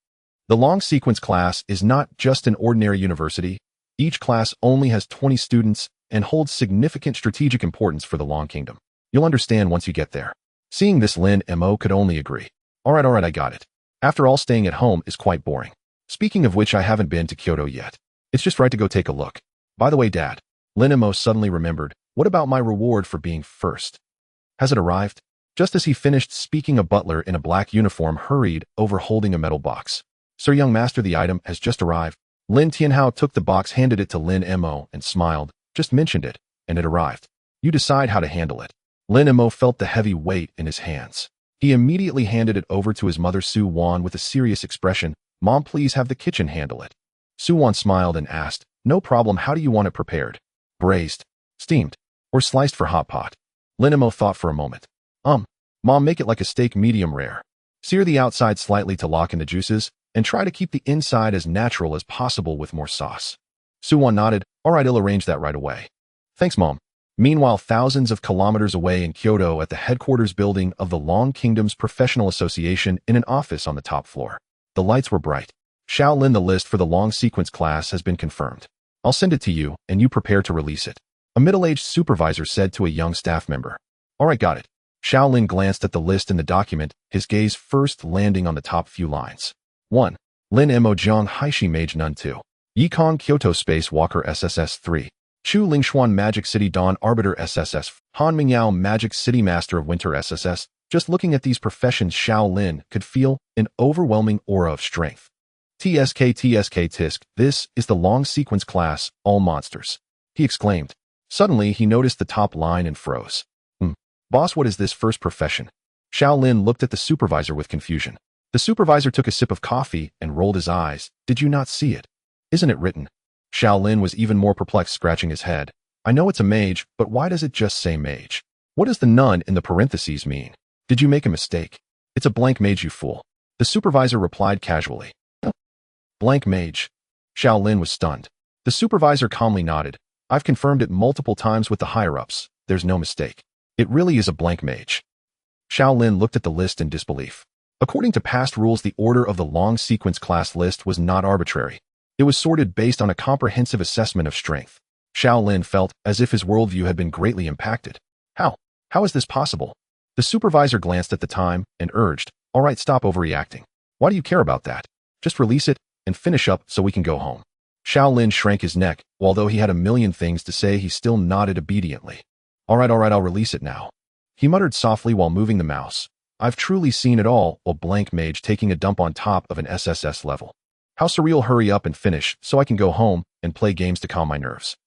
The long sequence class is not just an ordinary university. Each class only has 20 students and holds significant strategic importance for the Long Kingdom. You'll understand once you get there. Seeing this, Lin Mei could only agree. Alright, I got it. After all, staying at home is quite boring. Speaking of which, I haven't been to Kyoto yet. It's just right to go take a look. By the way, Dad, Lin Mei suddenly remembered, what about my reward for being first? Has it arrived? Just as he finished speaking, a butler in a black uniform hurried over holding a metal box. Sir, young master, the item has just arrived. Lin Tianhao took the box, handed it to Lin Mei, and smiled. Just mentioned it, and it arrived. You decide how to handle it. Lin Mei felt the heavy weight in his hands. He immediately handed it over to his mother Su Wan with a serious expression. Mom, please have the kitchen handle it. Su Wan smiled and asked, no problem, how do you want it prepared? Braised, steamed, or sliced for hot pot? Lin Mei thought for a moment. Mom, make it like a steak, medium rare. Sear the outside slightly to lock in the juices, and try to keep the inside as natural as possible with more sauce. Su Wan nodded. Alright, I'll arrange that right away. Thanks, Mom. Meanwhile, thousands of kilometers away in Kyoto, at the headquarters building of the Long Kingdom's Professional Association, in an office on the top floor. The lights were bright. Shaolin, the list for the long sequence class has been confirmed. I'll send it to you, and you prepare to release it. A middle-aged supervisor said to a young staff member. Alright, got it. Shaolin glanced at the list in the document, his gaze first landing on the top few lines. 1. Lin Mei Jiang Haishi Mage Nun 2. Yikong Kyoto Space Walker SSS 3. Chu Lingshuan Magic City Dawn Arbiter SSS. Han Mingyao Magic City Master of Winter SSS. Just looking at these professions, Shaolin could feel an overwhelming aura of strength. TSK Tisk, this is the long sequence class, all monsters. He exclaimed. Suddenly, he noticed the top line and froze. Boss, what is this first profession? Shaolin looked at the supervisor with confusion. The supervisor took a sip of coffee and rolled his eyes. Did you not see it? Isn't it written? Shaolin was even more perplexed, scratching his head. I know it's a mage, but why does it just say mage? What does the nun in the parentheses mean? Did you make a mistake? It's a blank mage, you fool. The supervisor replied casually. Blank mage. Shaolin was stunned. The supervisor calmly nodded. I've confirmed it multiple times with the higher-ups. There's no mistake. It really is a blank mage. Shaolin looked at the list in disbelief. According to past rules, the order of the long sequence class list was not arbitrary. It was sorted based on a comprehensive assessment of strength. Shaolin felt as if his worldview had been greatly impacted. How? How is this possible? The supervisor glanced at the time and urged, all right, stop overreacting. Why do you care about that? Just release it and finish up so we can go home. Shaolin shrank his neck, although he had a million things to say, he still nodded obediently. All right, I'll release it now. He muttered softly while moving the mouse. I've truly seen it all, a Blank Mage taking a dump on top of an SSS level. How surreal. Hurry up and finish, so I can go home and play games to calm my nerves.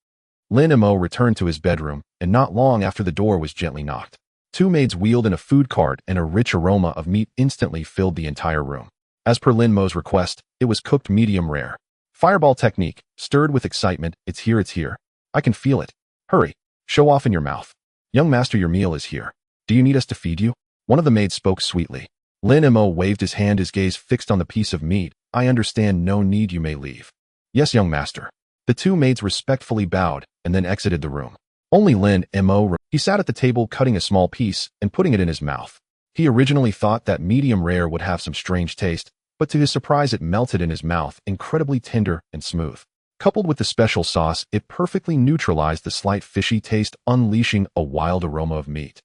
Lin Mei returned to his bedroom, and not long after the door was gently knocked. Two maids wheeled in a food cart, and a rich aroma of meat instantly filled the entire room. As per Lin Mei's request, it was cooked medium rare. Fireball technique, stirred with excitement. It's here. I can feel it. Hurry. Show off in your mouth. Young master, your meal is here. Do you need us to feed you? One of the maids spoke sweetly. Lin Mei waved his hand, his gaze fixed on the piece of meat. I understand, no need, you may leave. Yes, young master. The two maids respectfully bowed and then exited the room. Only Lin Mei. He sat at the table cutting a small piece and putting it in his mouth. He originally thought that medium rare would have some strange taste, but to his surprise it melted in his mouth, incredibly tender and smooth. Coupled with the special sauce, it perfectly neutralized the slight fishy taste, unleashing a wild aroma of meat.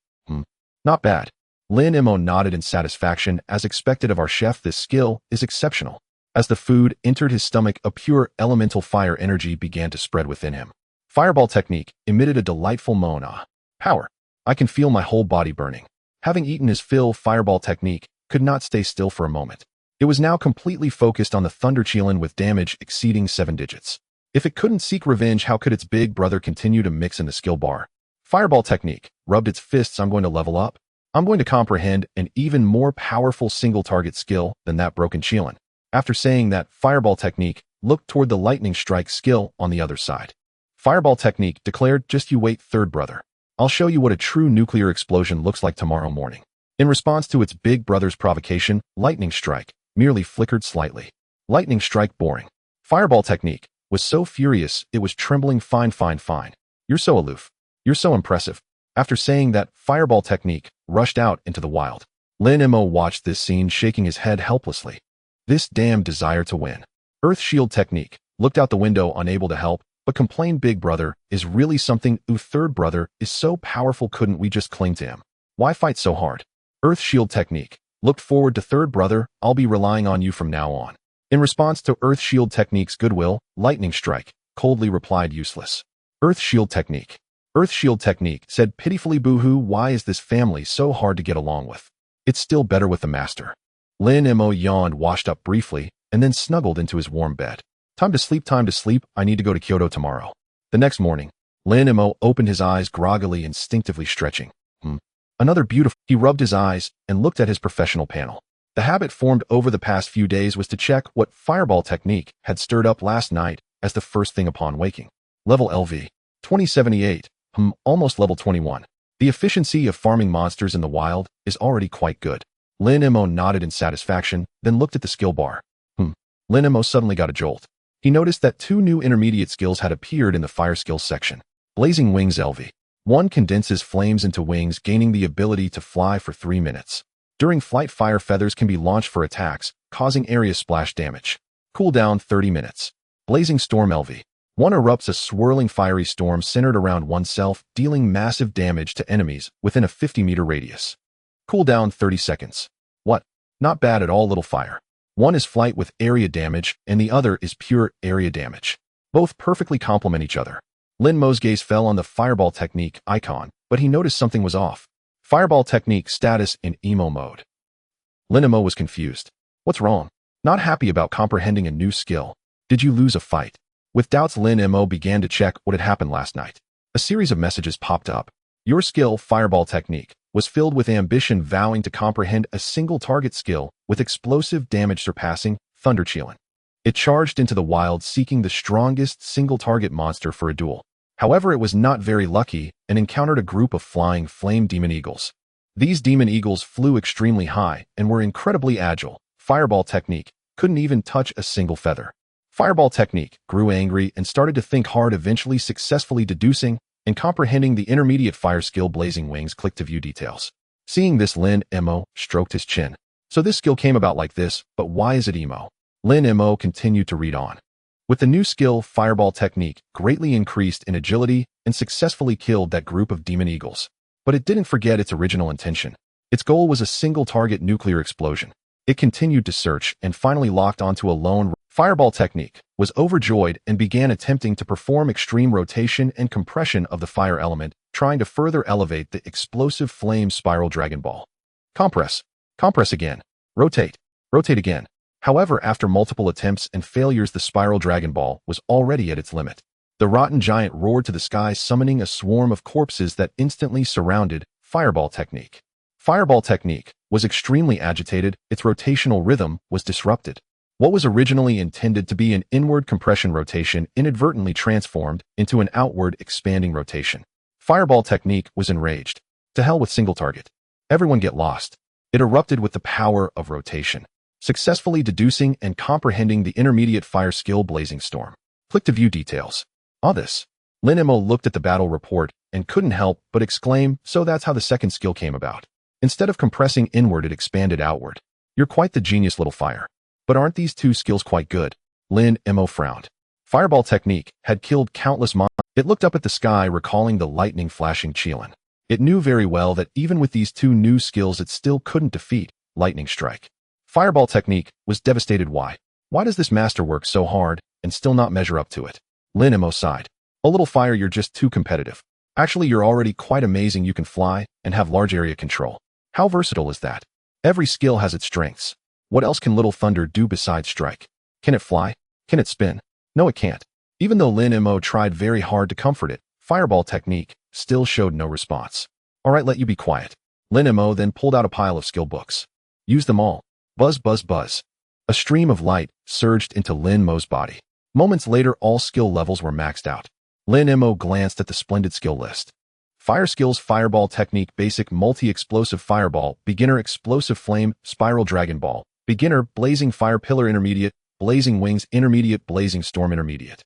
Not bad. Lin Mei nodded in satisfaction. As expected of our chef, this skill is exceptional. As the food entered his stomach, a pure elemental fire energy began to spread within him. Fireball technique emitted a delightful moan. Power. I can feel my whole body burning. Having eaten his fill, Fireball technique could not stay still for a moment. It was now completely focused on the Thunder Chilin with damage exceeding 7 digits. If it couldn't seek revenge, how could its big brother continue to mix in the skill bar? Fireball technique rubbed its fists. I'm going to level up. I'm going to comprehend an even more powerful single target skill than that broken Chilin. After saying that, Fireball technique looked toward the lightning strike skill on the other side. Fireball technique declared, just you wait, third brother. I'll show you what a true nuclear explosion looks like tomorrow morning. In response to its big brother's provocation, lightning strike merely flickered slightly. Lightning strike boring. Fireball technique was so furious it was trembling. Fine. You're so aloof. You're so impressive. After saying that, Fireball technique rushed out into the wild. Lin Mei watched this scene, shaking his head helplessly. This damn desire to win. Earth Shield technique looked out the window, unable to help, but complained, big brother is really something. Third brother is so powerful, couldn't we just cling to him? Why fight so hard? Earth Shield technique looked forward to third brother. I'll be relying on you from now on. In response to Earth Shield technique's goodwill, lightning strike coldly replied, useless. Earth Shield technique. Earth Shield technique said pitifully, boo-hoo, why is this family so hard to get along with? It's still better with the master. Lin Mei yawned, washed up briefly, and then snuggled into his warm bed. Time to sleep. I need to go to Kyoto tomorrow. The next morning, Lin Mei opened his eyes groggily, instinctively stretching. Another beautiful. He rubbed his eyes and looked at his professional panel. The habit formed over the past few days was to check what Fireball technique had stirred up last night as the first thing upon waking. Level LV. 2078. Almost level 21. The efficiency of farming monsters in the wild is already quite good. Lin Mei nodded in satisfaction, then looked at the skill bar. Lin Mei suddenly got a jolt. He noticed that 2 new intermediate skills had appeared in the fire skills section. Blazing Wings LV. 1 condenses flames into wings, gaining the ability to fly for 3 minutes. During flight, fire feathers can be launched for attacks, causing area splash damage. Cooldown 30 minutes. Blazing Storm LV. 1 erupts a swirling fiery storm centered around oneself, dealing massive damage to enemies within a 50-meter radius. Cooldown 30 seconds. What? Not bad at all, little fire. 1 is flight with area damage, and the other is pure area damage. Both perfectly complement each other. Lin Mei's gaze fell on the Fireball technique icon, but he noticed something was off. Fireball technique status in emo mode. Lin Mei was confused. What's wrong? Not happy about comprehending a new skill. Did you lose a fight? With doubts, Lin Mei began to check what had happened last night. A series of messages popped up. Your skill, Fireball technique, was filled with ambition, vowing to comprehend a single target skill with explosive damage surpassing Thunder Chilin. It charged into the wild, seeking the strongest single target monster for a duel. However, it was not very lucky and encountered a group of flying flame demon eagles. These demon eagles flew extremely high and were incredibly agile. Fireball technique couldn't even touch a single feather. Fireball technique grew angry and started to think hard, eventually successfully deducing and comprehending the intermediate fire skill. Blazing Wings. Click to view details. Seeing this, Lin Mei stroked his chin. So this skill came about like this, but why is it emo? Lin Mei continued to read on. With the new skill, Fireball technique greatly increased in agility and successfully killed that group of demon eagles. But it didn't forget its original intention. Its goal was a single target nuclear explosion. It continued to search and finally locked onto a lone Fireball Technique was overjoyed and began attempting to perform extreme rotation and compression of the fire element, trying to further elevate the explosive flame spiral Dragon Ball. Compress. Compress again. Rotate. Rotate again. However, after multiple attempts and failures, the spiral Dragon Ball was already at its limit. The rotten giant roared to the sky, summoning a swarm of corpses that instantly surrounded Fireball Technique. Fireball Technique was extremely agitated, its rotational rhythm was disrupted. What was originally intended to be an inward compression rotation inadvertently transformed into an outward expanding rotation. Fireball Technique was enraged. To hell with single target. Everyone get lost. It erupted with the power of rotation, successfully deducing and comprehending the intermediate fire skill Blazing Storm. Click to view details. This. Lin Mei looked at the battle report and couldn't help but exclaim, so that's how the second skill came about. Instead of compressing inward, it expanded outward. You're quite the genius, little fire. But aren't these two skills quite good? Lin Mei frowned. Fireball Technique had killed countless monsters. It looked up at the sky, recalling the lightning flashing Qilin. It knew very well that even with these two new skills, it still couldn't defeat Lightning Strike. Fireball Technique was devastated. Why does this master work so hard and still not measure up to it? Lin Mei sighed. A little fire, you're just too competitive. Actually, you're already quite amazing. You can fly and have large area control. How versatile is that? Every skill has its strengths. What else can Little Thunder do besides strike? Can it fly? Can it spin? No, it can't. Even though Lin Mei tried very hard to comfort it, Fireball Technique still showed no response. All right, let you be quiet. Lin Mei then pulled out a pile of skill books. Use them all. Buzz, buzz, buzz. A stream of light surged into Lin Mei's body. Moments later, all skill levels were maxed out. Lin Mei glanced at the splendid skill list. Fire skills: Fireball Technique, Basic, Multi-Explosive Fireball, Beginner, Explosive Flame, Spiral Dragon Ball, Beginner, Blazing Fire Pillar, Intermediate, Blazing Wings, Intermediate, Blazing Storm, Intermediate.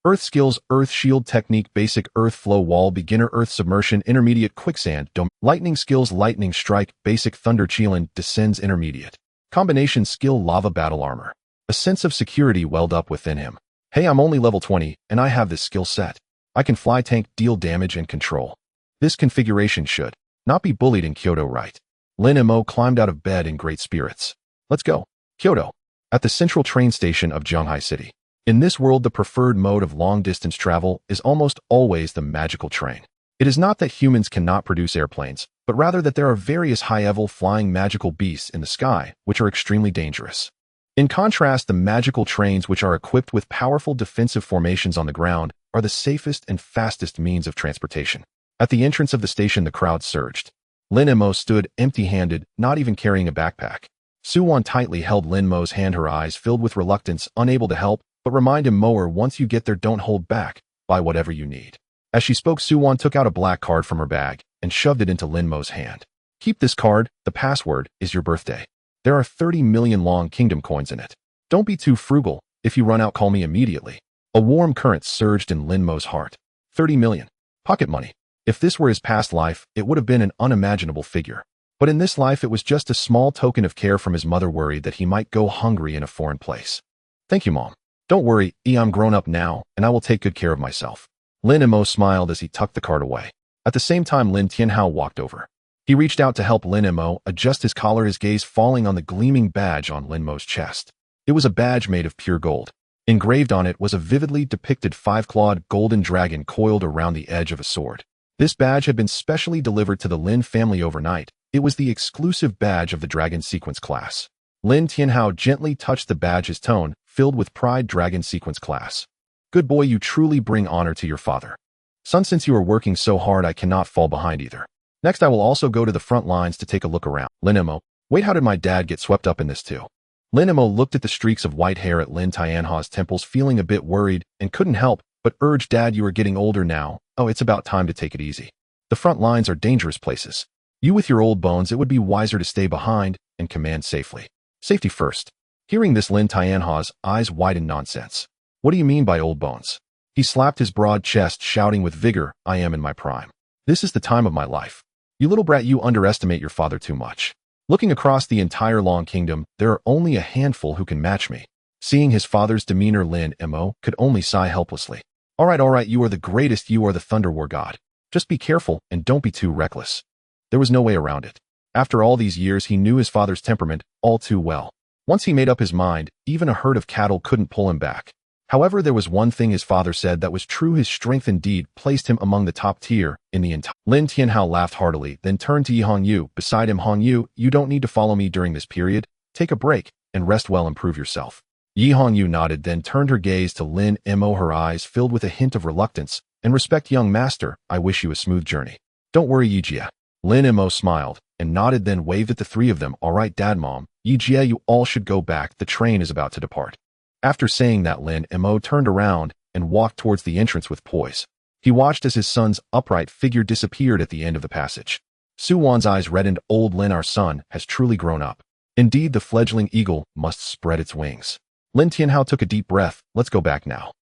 Earth skills: Earth Shield Technique, Basic, Earth Flow Wall, Beginner, Earth Submersion, Intermediate, Quicksand, Dome. Lightning skills: Lightning Strike, Basic, Thunder Qilin, Descends, Intermediate. Combination skill: Lava Battle Armor. A sense of security welled up within him. Hey, I'm only level 20, and I have this skill set. I can fly, tank, deal damage, and control. This configuration should not be bullied in Kyoto, right? Lin Mei climbed out of bed in great spirits. Let's go. Kyoto. At the central train station of Zhonghai City. In this world, the preferred mode of long-distance travel is almost always the magical train. It is not that humans cannot produce airplanes, but rather that there are various high-level flying magical beasts in the sky, which are extremely dangerous. In contrast, the magical trains, which are equipped with powerful defensive formations on the ground, are the safest and fastest means of transportation. At the entrance of the station, the crowd surged. Lin Mei stood empty-handed, not even carrying a backpack. Suwon tightly held Lin Mei's hand, her eyes filled with reluctance, unable to help, but remind him, Moer, once you get there, don't hold back. Buy whatever you need. As she spoke, Suwon took out a black card from her bag and shoved it into Lin Mei's hand. Keep this card. The password is your birthday. There are 30 million Long Kingdom coins in it. Don't be too frugal. If you run out, call me immediately. A warm current surged in Lin Mei's heart. 30 million. Pocket money. If this were his past life, it would have been an unimaginable figure. But in this life, it was just a small token of care from his mother, worried that he might go hungry in a foreign place. Thank you, Mom. Don't worry, I'm grown up now, and I will take good care of myself. Lin Mei smiled as he tucked the card away. At the same time, Lin Tianhao walked over. He reached out to help Lin Mei adjust his collar, his gaze falling on the gleaming badge on Lin Mei's chest. It was a badge made of pure gold. Engraved on it was a vividly depicted 5-clawed golden dragon coiled around the edge of a sword. This badge had been specially delivered to the Lin family overnight. It was the exclusive badge of the Dragon Sequence class. Lin Tianhao gently touched the badge, his tone filled with pride. Dragon Sequence class. Good boy, you truly bring honor to your father. Son, since you are working so hard, I cannot fall behind either. Next, I will also go to the front lines to take a look around. Lin Mei, wait, how did my dad get swept up in this too? Lin Mei looked at the streaks of white hair at Lin Tianhao's temples, feeling a bit worried, and couldn't help but urge, Dad, you are getting older now. Oh, it's about time to take it easy. The front lines are dangerous places. You with your old bones, it would be wiser to stay behind and command safely. Safety first. Hearing this, Lin Tianhao's eyes widened. Nonsense. What do you mean by old bones? He slapped his broad chest, shouting with vigor, I am in my prime. This is the time of my life. You little brat, you underestimate your father too much. Looking across the entire Long Kingdom, there are only a handful who can match me. Seeing his father's demeanor, Lin Mei could only sigh helplessly. All right, you are the greatest, you are the Thunder War God. Just be careful and don't be too reckless. There was no way around it. After all these years, he knew his father's temperament all too well. Once he made up his mind, even a herd of cattle couldn't pull him back. However, there was one thing his father said that was true: his strength indeed placed him among the top tier in the entire. Lin Tianhao laughed heartily, then turned to Yi Hongyu. Beside him, Hongyu, you don't need to follow me during this period. Take a break and rest well, improve yourself. Yi Hongyu nodded, then turned her gaze to Lin Mo, her eyes filled with a hint of reluctance. And respect, young master, I wish you a smooth journey. Don't worry, Yijie. Lin Mo smiled and nodded, then waved at the three of them. All right, Dad, Mom, Yijie, you all should go back. The train is about to depart. After saying that, Lin Mo turned around and walked towards the entrance with poise. He watched as his son's upright figure disappeared at the end of the passage. Su Wan's eyes reddened. Old Lin, our son, has truly grown up. Indeed, the fledgling eagle must spread its wings. Lin Tianhao took a deep breath. Let's go back now.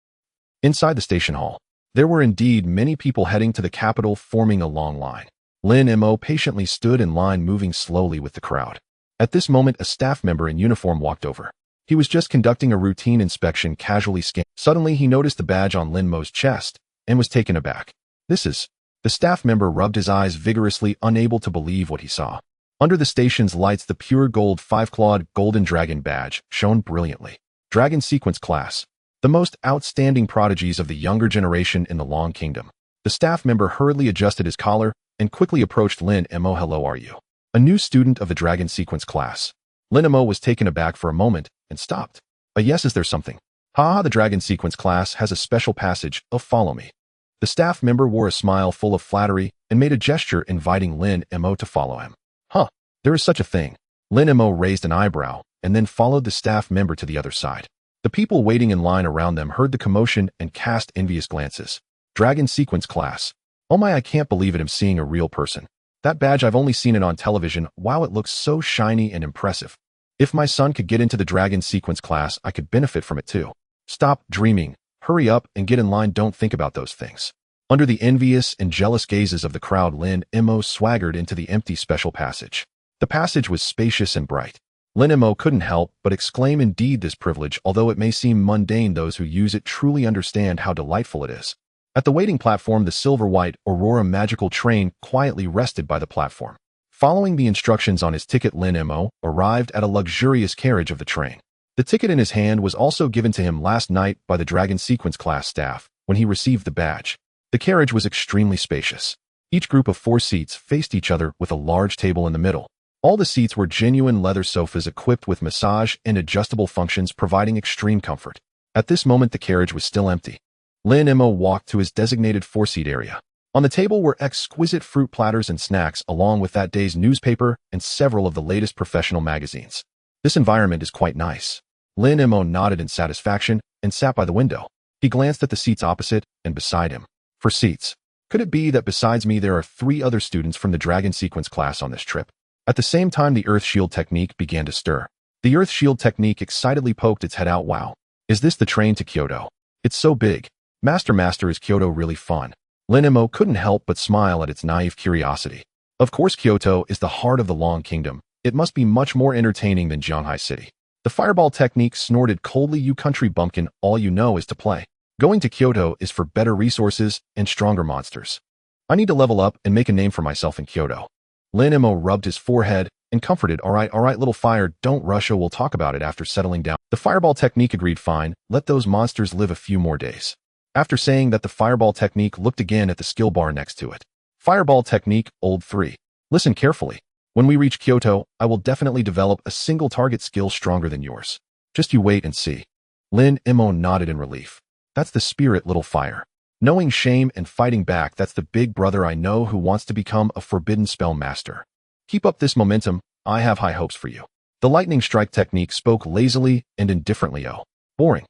Inside the station hall, there were indeed many people heading to the capital, forming a long line. Lin Mo patiently stood in line, moving slowly with the crowd. At this moment, a staff member in uniform walked over. He was just conducting a routine inspection, casually scanning. Suddenly, he noticed the badge on Lin Mo's chest and was taken aback. This is... The staff member rubbed his eyes vigorously, unable to believe what he saw. Under the station's lights, the pure gold 5-clawed golden dragon badge shone brilliantly. Dragon sequence class. The most outstanding prodigies of the younger generation in the Long Kingdom. The staff member hurriedly adjusted his collar and quickly approached Lin Mo. Hello, are you a new student of the dragon sequence class? Lin Mo was taken aback for a moment and stopped. Yes, is there something? Ha, the dragon sequence class has a special passage. Oh, follow me. The staff member wore a smile full of flattery and made a gesture inviting Lin Mo to follow him. Huh, there is such a thing. Lin Mo raised an eyebrow and then followed the staff member to the other side. The people waiting in line around them heard the commotion and cast envious glances. Dragon sequence class. Oh my, I can't believe it, I'm seeing a real person. That badge, I've only seen it on television. Wow, it looks so shiny and impressive. If my son could get into the dragon sequence class, I could benefit from it too. Stop dreaming. Hurry up and get in line. Don't think about those things. Under the envious and jealous gazes of the crowd, Lin Mo swaggered into the empty special passage. The passage was spacious and bright. Lin Mo couldn't help but exclaim, indeed, this privilege, although it may seem mundane, those who use it truly understand how delightful it is. At the waiting platform, the silver-white Aurora magical train quietly rested by the platform. Following the instructions on his ticket, Lin Mo arrived at a luxurious carriage of the train. The ticket in his hand was also given to him last night by the Dragon Sequence class staff when he received the badge. The carriage was extremely spacious. Each group of 4 seats faced each other with a large table in the middle. All the seats were genuine leather sofas equipped with massage and adjustable functions, providing extreme comfort. At this moment, the carriage was still empty. Lin Mo walked to his designated 4-seat area. On the table were exquisite fruit platters and snacks, along with that day's newspaper and several of the latest professional magazines. This environment is quite nice. Lin Mo nodded in satisfaction and sat by the window. He glanced at the seats opposite and beside him. 4 seats. Could it be that besides me there are 3 other students from the Dragon Sequence class on this trip? At the same time, the Earth Shield technique began to stir. The Earth Shield technique excitedly poked its head out. Wow. Is this the train to Kyoto? It's so big. Master, is Kyoto really fun? Lin Mo couldn't help but smile at its naive curiosity. Of course, Kyoto is the heart of the Long Kingdom. It must be much more entertaining than Shanghai City. The fireball technique snorted coldly. You country bumpkin, all you know is to play. Going to Kyoto is for better resources and stronger monsters. I need to level up and make a name for myself in Kyoto. Lin Mo rubbed his forehead and comforted. All right, little fire, don't rush. We'll talk about it after settling down. The fireball technique agreed. Fine, let those monsters live a few more days. After saying that, the fireball technique looked again at the skill bar next to it. Fireball technique, old 3. Listen carefully. When we reach Kyoto, I will definitely develop a single target skill stronger than yours. Just you wait and see. Lin Mo nodded in relief. That's the spirit, little fire. Knowing shame and fighting back, that's the big brother I know who wants to become a forbidden spell master. Keep up this momentum, I have high hopes for you. The lightning strike technique spoke lazily and indifferently. Oh, boring.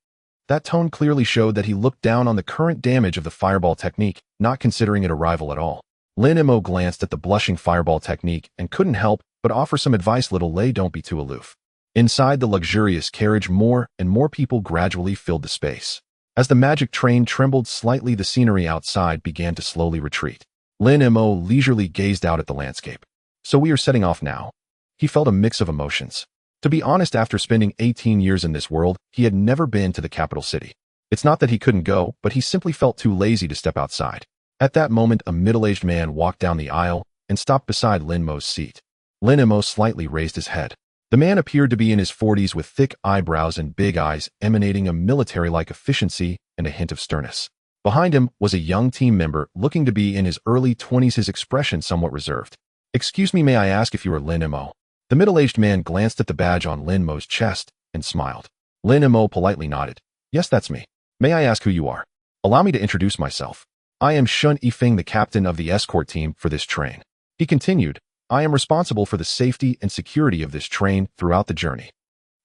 That tone clearly showed that he looked down on the current damage of the fireball technique, not considering it a rival at all. Lin Mo glanced at the blushing fireball technique and couldn't help but offer some advice. Little Lei, don't be too aloof. Inside the luxurious carriage, more and more people gradually filled the space. As the magic train trembled slightly, the scenery outside began to slowly retreat. Lin Mo leisurely gazed out at the landscape. So we are setting off now. He felt a mix of emotions. To be honest, after spending 18 years in this world, he had never been to the capital city. It's not that he couldn't go, but he simply felt too lazy to step outside. At that moment, a middle-aged man walked down the aisle and stopped beside Lin Mo's seat. Lin Mo slightly raised his head. The man appeared to be in his 40s with thick eyebrows and big eyes emanating a military-like efficiency and a hint of sternness. Behind him was a young team member looking to be in his early 20s, his expression somewhat reserved. "Excuse me, may I ask if you are Lin Mei?" The middle-aged man glanced at the badge on Lin Mei's chest and smiled. Lin Mei politely nodded. "Yes, that's me. May I ask who you are?" "Allow me to introduce myself. I am Shun Yifeng, the captain of the escort team for this train." He continued, "I am responsible for the safety and security of this train throughout the journey."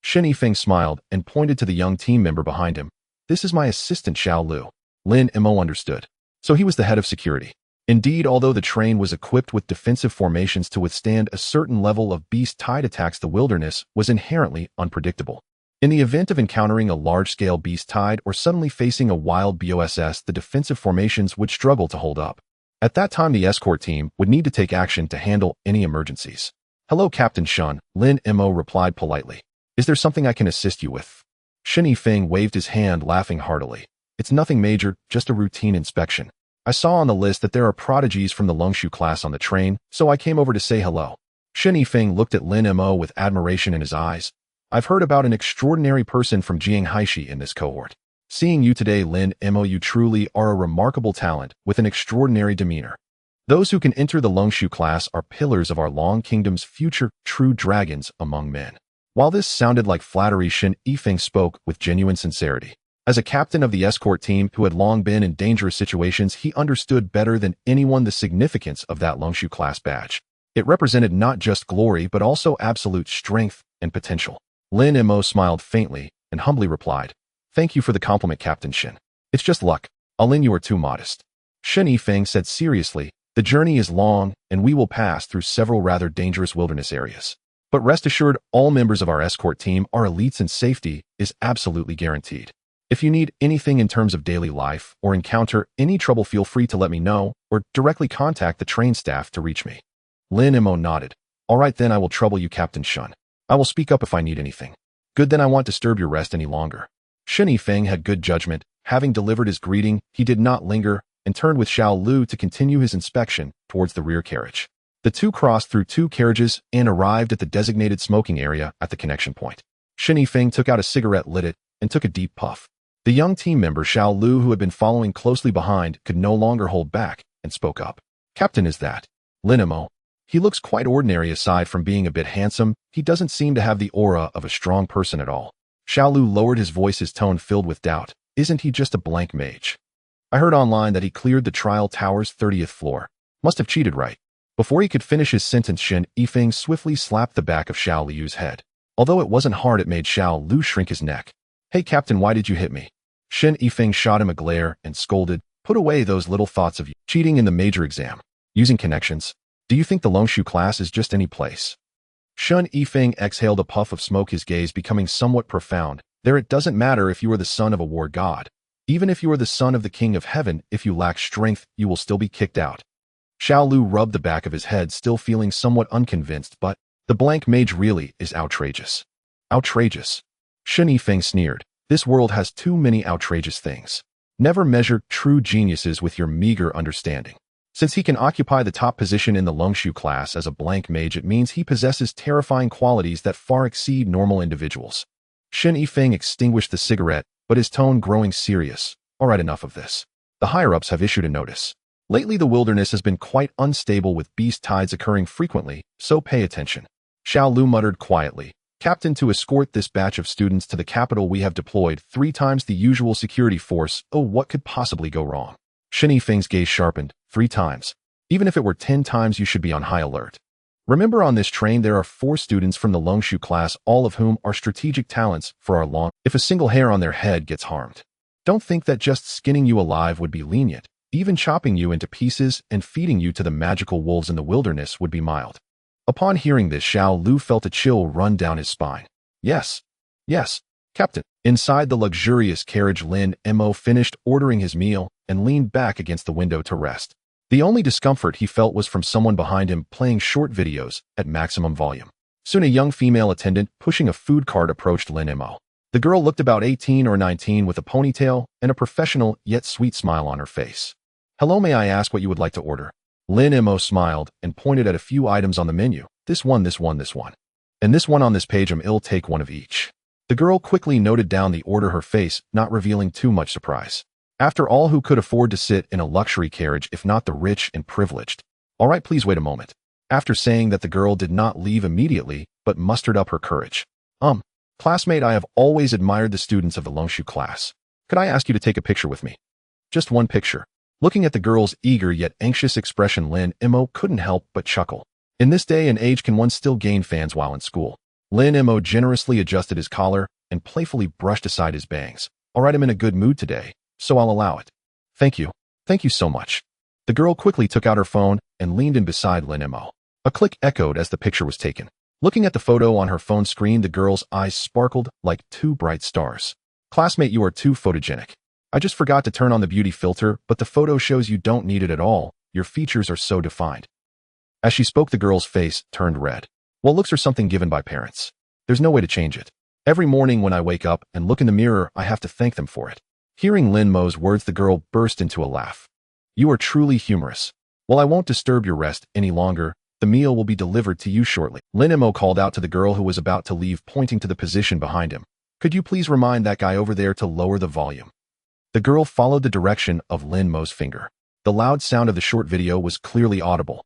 Shen Yifeng smiled and pointed to the young team member behind him. "This is my assistant Xiao Lu." Lin Mei understood. So he was the head of security. Indeed, although the train was equipped with defensive formations to withstand a certain level of beast-tide attacks, the wilderness was inherently unpredictable. In the event of encountering a large-scale beast tide or suddenly facing a wild BOSS, the defensive formations would struggle to hold up. At that time, the escort team would need to take action to handle any emergencies. "Hello, Captain Shun," Lin Mei replied politely. "Is there something I can assist you with?" Shen Yifeng waved his hand, laughing heartily. "It's nothing major, just a routine inspection. I saw on the list that there are prodigies from the Longshu class on the train, so I came over to say hello." Shen Yifeng looked at Lin Mei with admiration in his eyes. "I've heard about an extraordinary person from Jianghaishi in this cohort. Seeing you today, Lin Mei, you truly are a remarkable talent with an extraordinary demeanor. Those who can enter the Longshu class are pillars of our Long Kingdom's future, true dragons among men." While this sounded like flattery, Shen Yifeng spoke with genuine sincerity. As a captain of the escort team who had long been in dangerous situations, he understood better than anyone the significance of that Longshu class badge. It represented not just glory but also absolute strength and potential. Lin Mei smiled faintly and humbly replied, "Thank you for the compliment, Captain Shen. It's just luck. Lin, you are too modest." Shen Yifeng said seriously, "The journey is long and we will pass through several rather dangerous wilderness areas. But rest assured, all members of our escort team are elites and safety is absolutely guaranteed. If you need anything in terms of daily life or encounter any trouble, feel free to let me know or directly contact the train staff to reach me." Lin Mei nodded. "All right then, I will trouble you, Captain Shun. I will speak up if I need anything." "Good, then I won't disturb your rest any longer." Shen Yifeng had good judgment. Having delivered his greeting, he did not linger and turned with Xiao Lu to continue his inspection towards the rear carriage. The two crossed through two carriages and arrived at the designated smoking area at the connection point. Shen Yifeng took out a cigarette, lit it, and took a deep puff. The young team member Xiao Lu, who had been following closely behind, could no longer hold back and spoke up. "Captain, is that Lin Mei? He looks quite ordinary. Aside from being a bit handsome, he doesn't seem to have the aura of a strong person at all." Xiao Lu lowered his voice, his tone filled with doubt. "Isn't he just a blank mage? I heard online that he cleared the trial tower's 30th floor. Must have cheated, right?" Before he could finish his sentence, Shen Yifeng swiftly slapped the back of Xiao Lu's head. Although it wasn't hard, it made Xiao Lu shrink his neck. "Hey, Captain, why did you hit me?" Shen Yifeng shot him a glare and scolded, "Put away those little thoughts of you cheating in the major exam. Using connections. Do you think the Longshu class is just any place?" Shen Yifeng exhaled a puff of smoke, his gaze becoming somewhat profound. "There, it doesn't matter if you are the son of a war god. Even if you are the son of the king of heaven, if you lack strength, you will still be kicked out." Xiao Lu rubbed the back of his head, still feeling somewhat unconvinced, but the blank mage really is outrageous. Outrageous. Shen Yifeng sneered. "This world has too many outrageous things. Never measure true geniuses with your meager understanding. Since he can occupy the top position in the Longshu class as a blank mage, it means he possesses terrifying qualities that far exceed normal individuals." Shen Yifeng extinguished the cigarette, but his tone growing serious. "All right, enough of this. The higher-ups have issued a notice. Lately, the wilderness has been quite unstable with beast tides occurring frequently, so pay attention." Xiao Lu muttered quietly. "Captain, to escort this batch of students to the capital, we have deployed 3 times the usual security force. Oh, what could possibly go wrong?" Shen Yifeng's gaze sharpened. 3 times. Even if it were 10 times, you should be on high alert. Remember, on this train there are 4 students from the Longshu class, all of whom are strategic talents for our long. If a single hair on their head gets harmed, don't think that just skinning you alive would be lenient. Even chopping you into pieces and feeding you to the magical wolves in the wilderness would be mild." Upon hearing this, Xiao Lu felt a chill run down his spine. Yes, Captain." Inside the luxurious carriage, Lin Mei finished ordering his meal and leaned back against the window to rest. The only discomfort he felt was from someone behind him playing short videos at maximum volume. Soon a young female attendant pushing a food cart approached Lin Mei. The girl looked about 18 or 19 with a ponytail and a professional yet sweet smile on her face. "Hello, may I ask what you would like to order?" Lin Mei smiled and pointed at a few items on the menu. This one. And this one on this page, I'll take one of each. The girl quickly noted down the order, her face not revealing too much surprise. After all, who could afford to sit in a luxury carriage if not the rich and privileged? All right, please wait a moment. After saying that, the girl did not leave immediately, but mustered up her courage. Classmate, I have always admired the students of the Longshu class. Could I ask you to take a picture with me? Just one picture. Looking at the girl's eager yet anxious expression, Lin Mei couldn't help but chuckle. In this day and age, can one still gain fans while in school? Lin Mei generously adjusted his collar and playfully brushed aside his bangs. All right, I'm in a good mood today, so I'll allow it. Thank you. Thank you so much. The girl quickly took out her phone and leaned in beside Lin Mei. A click echoed as the picture was taken. Looking at the photo on her phone screen, the girl's eyes sparkled like two bright stars. Classmate, you are too photogenic. I just forgot to turn on the beauty filter, but the photo shows you don't need it at all. Your features are so defined. As she spoke, the girl's face turned red. Well, looks are something given by parents. There's no way to change it. Every morning when I wake up and look in the mirror, I have to thank them for it. Hearing Lin Mei's words, the girl burst into a laugh. You are truly humorous. Well, I won't disturb your rest any longer. The meal will be delivered to you shortly. Lin Mei called out to the girl who was about to leave, pointing to the position behind him. Could you please remind that guy over there to lower the volume? The girl followed the direction of Lin Mei's finger. The loud sound of the short video was clearly audible.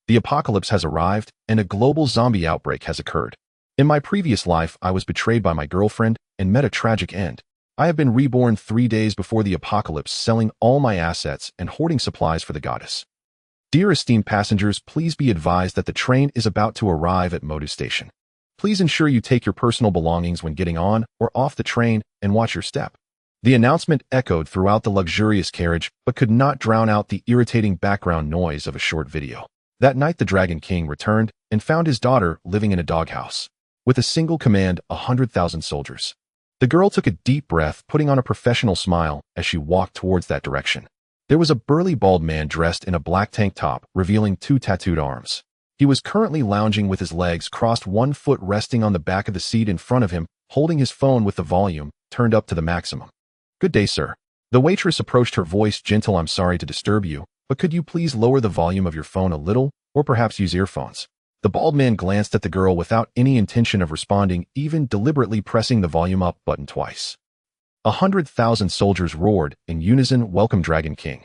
The apocalypse has arrived, and a global zombie outbreak has occurred. In my previous life, I was betrayed by my girlfriend and met a tragic end. I have been reborn 3 days before the apocalypse, selling all my assets and hoarding supplies for the goddess. Dear esteemed passengers, please be advised that the train is about to arrive at Modu Station. Please ensure you take your personal belongings when getting on or off the train and watch your step. The announcement echoed throughout the luxurious carriage, but could not drown out the irritating background noise of a short video. That night, the Dragon King returned and found his daughter living in a doghouse. With a single command, 100,000 soldiers. The girl took a deep breath, putting on a professional smile as she walked towards that direction. There was a burly bald man dressed in a black tank top, revealing 2 tattooed arms. He was currently lounging with his legs crossed, 1 foot resting on the back of the seat in front of him, holding his phone with the volume turned up to the maximum. Good day, sir. The waitress approached, her voice gentle. I'm sorry to disturb you, but could you please lower the volume of your phone a little, or perhaps use earphones? The bald man glanced at the girl without any intention of responding, even deliberately pressing the volume up button twice. 100,000 soldiers roared in unison, "Welcome, Dragon King."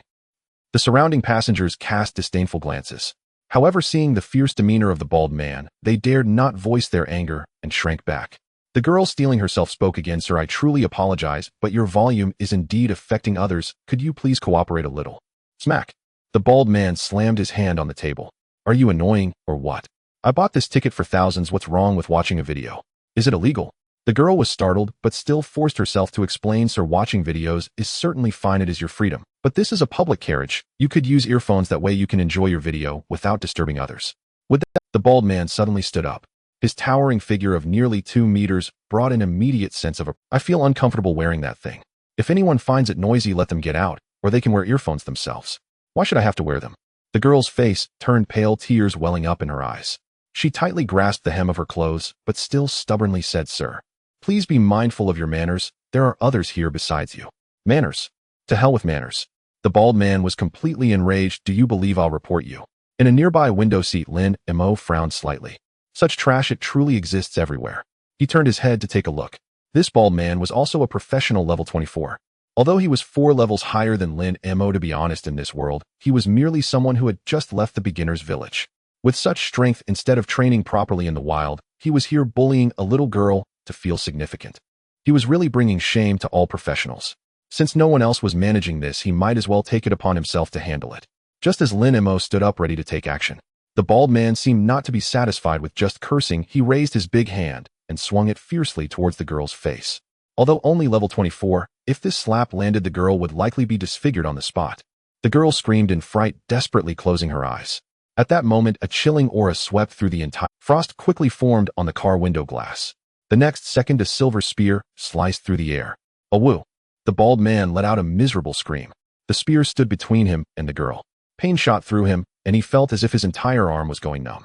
The surrounding passengers cast disdainful glances. However, seeing the fierce demeanor of the bald man, they dared not voice their anger and shrank back. The girl, steeling herself, spoke again. Sir, I truly apologize, but your volume is indeed affecting others. Could you please cooperate a little? Smack. The bald man slammed his hand on the table. Are you annoying, or what? I bought this ticket for thousands. What's wrong with watching a video? Is it illegal? The girl was startled, but still forced herself to explain. Sir, watching videos is certainly fine. It is your freedom. But this is a public carriage. You could use earphones. That way you can enjoy your video without disturbing others. With that, the bald man suddenly stood up. His towering figure of nearly 2 meters brought an immediate sense of I feel uncomfortable wearing that thing. If anyone finds it noisy, let them get out, or they can wear earphones themselves. Why should I have to wear them? The girl's face turned pale, tears welling up in her eyes. She tightly grasped the hem of her clothes, but still stubbornly said, Sir, please be mindful of your manners. There are others here besides you. Manners? To hell with manners. The bald man was completely enraged. Do you believe I'll report you? In a nearby window seat, Lin Mei frowned slightly. Such trash, it truly exists everywhere. He turned his head to take a look. This bald man was also a professional level 24. Although he was 4 levels higher than Lin Mei, to be honest, in this world, he was merely someone who had just left the beginner's village. With such strength, instead of training properly in the wild, he was here bullying a little girl to feel significant. He was really bringing shame to all professionals. Since no one else was managing this, he might as well take it upon himself to handle it. Just as Lin Mei stood up ready to take action, the bald man seemed not to be satisfied with just cursing. He raised his big hand and swung it fiercely towards the girl's face. Although only level 24, if this slap landed, the girl would likely be disfigured on the spot. The girl screamed in fright, desperately closing her eyes. At that moment, a chilling aura swept through the entire frost quickly formed on the car window glass. The next second, a silver spear sliced through the air. A woo! The bald man let out a miserable scream. The spear stood between him and the girl. Pain shot through him, and he felt as if his entire arm was going numb.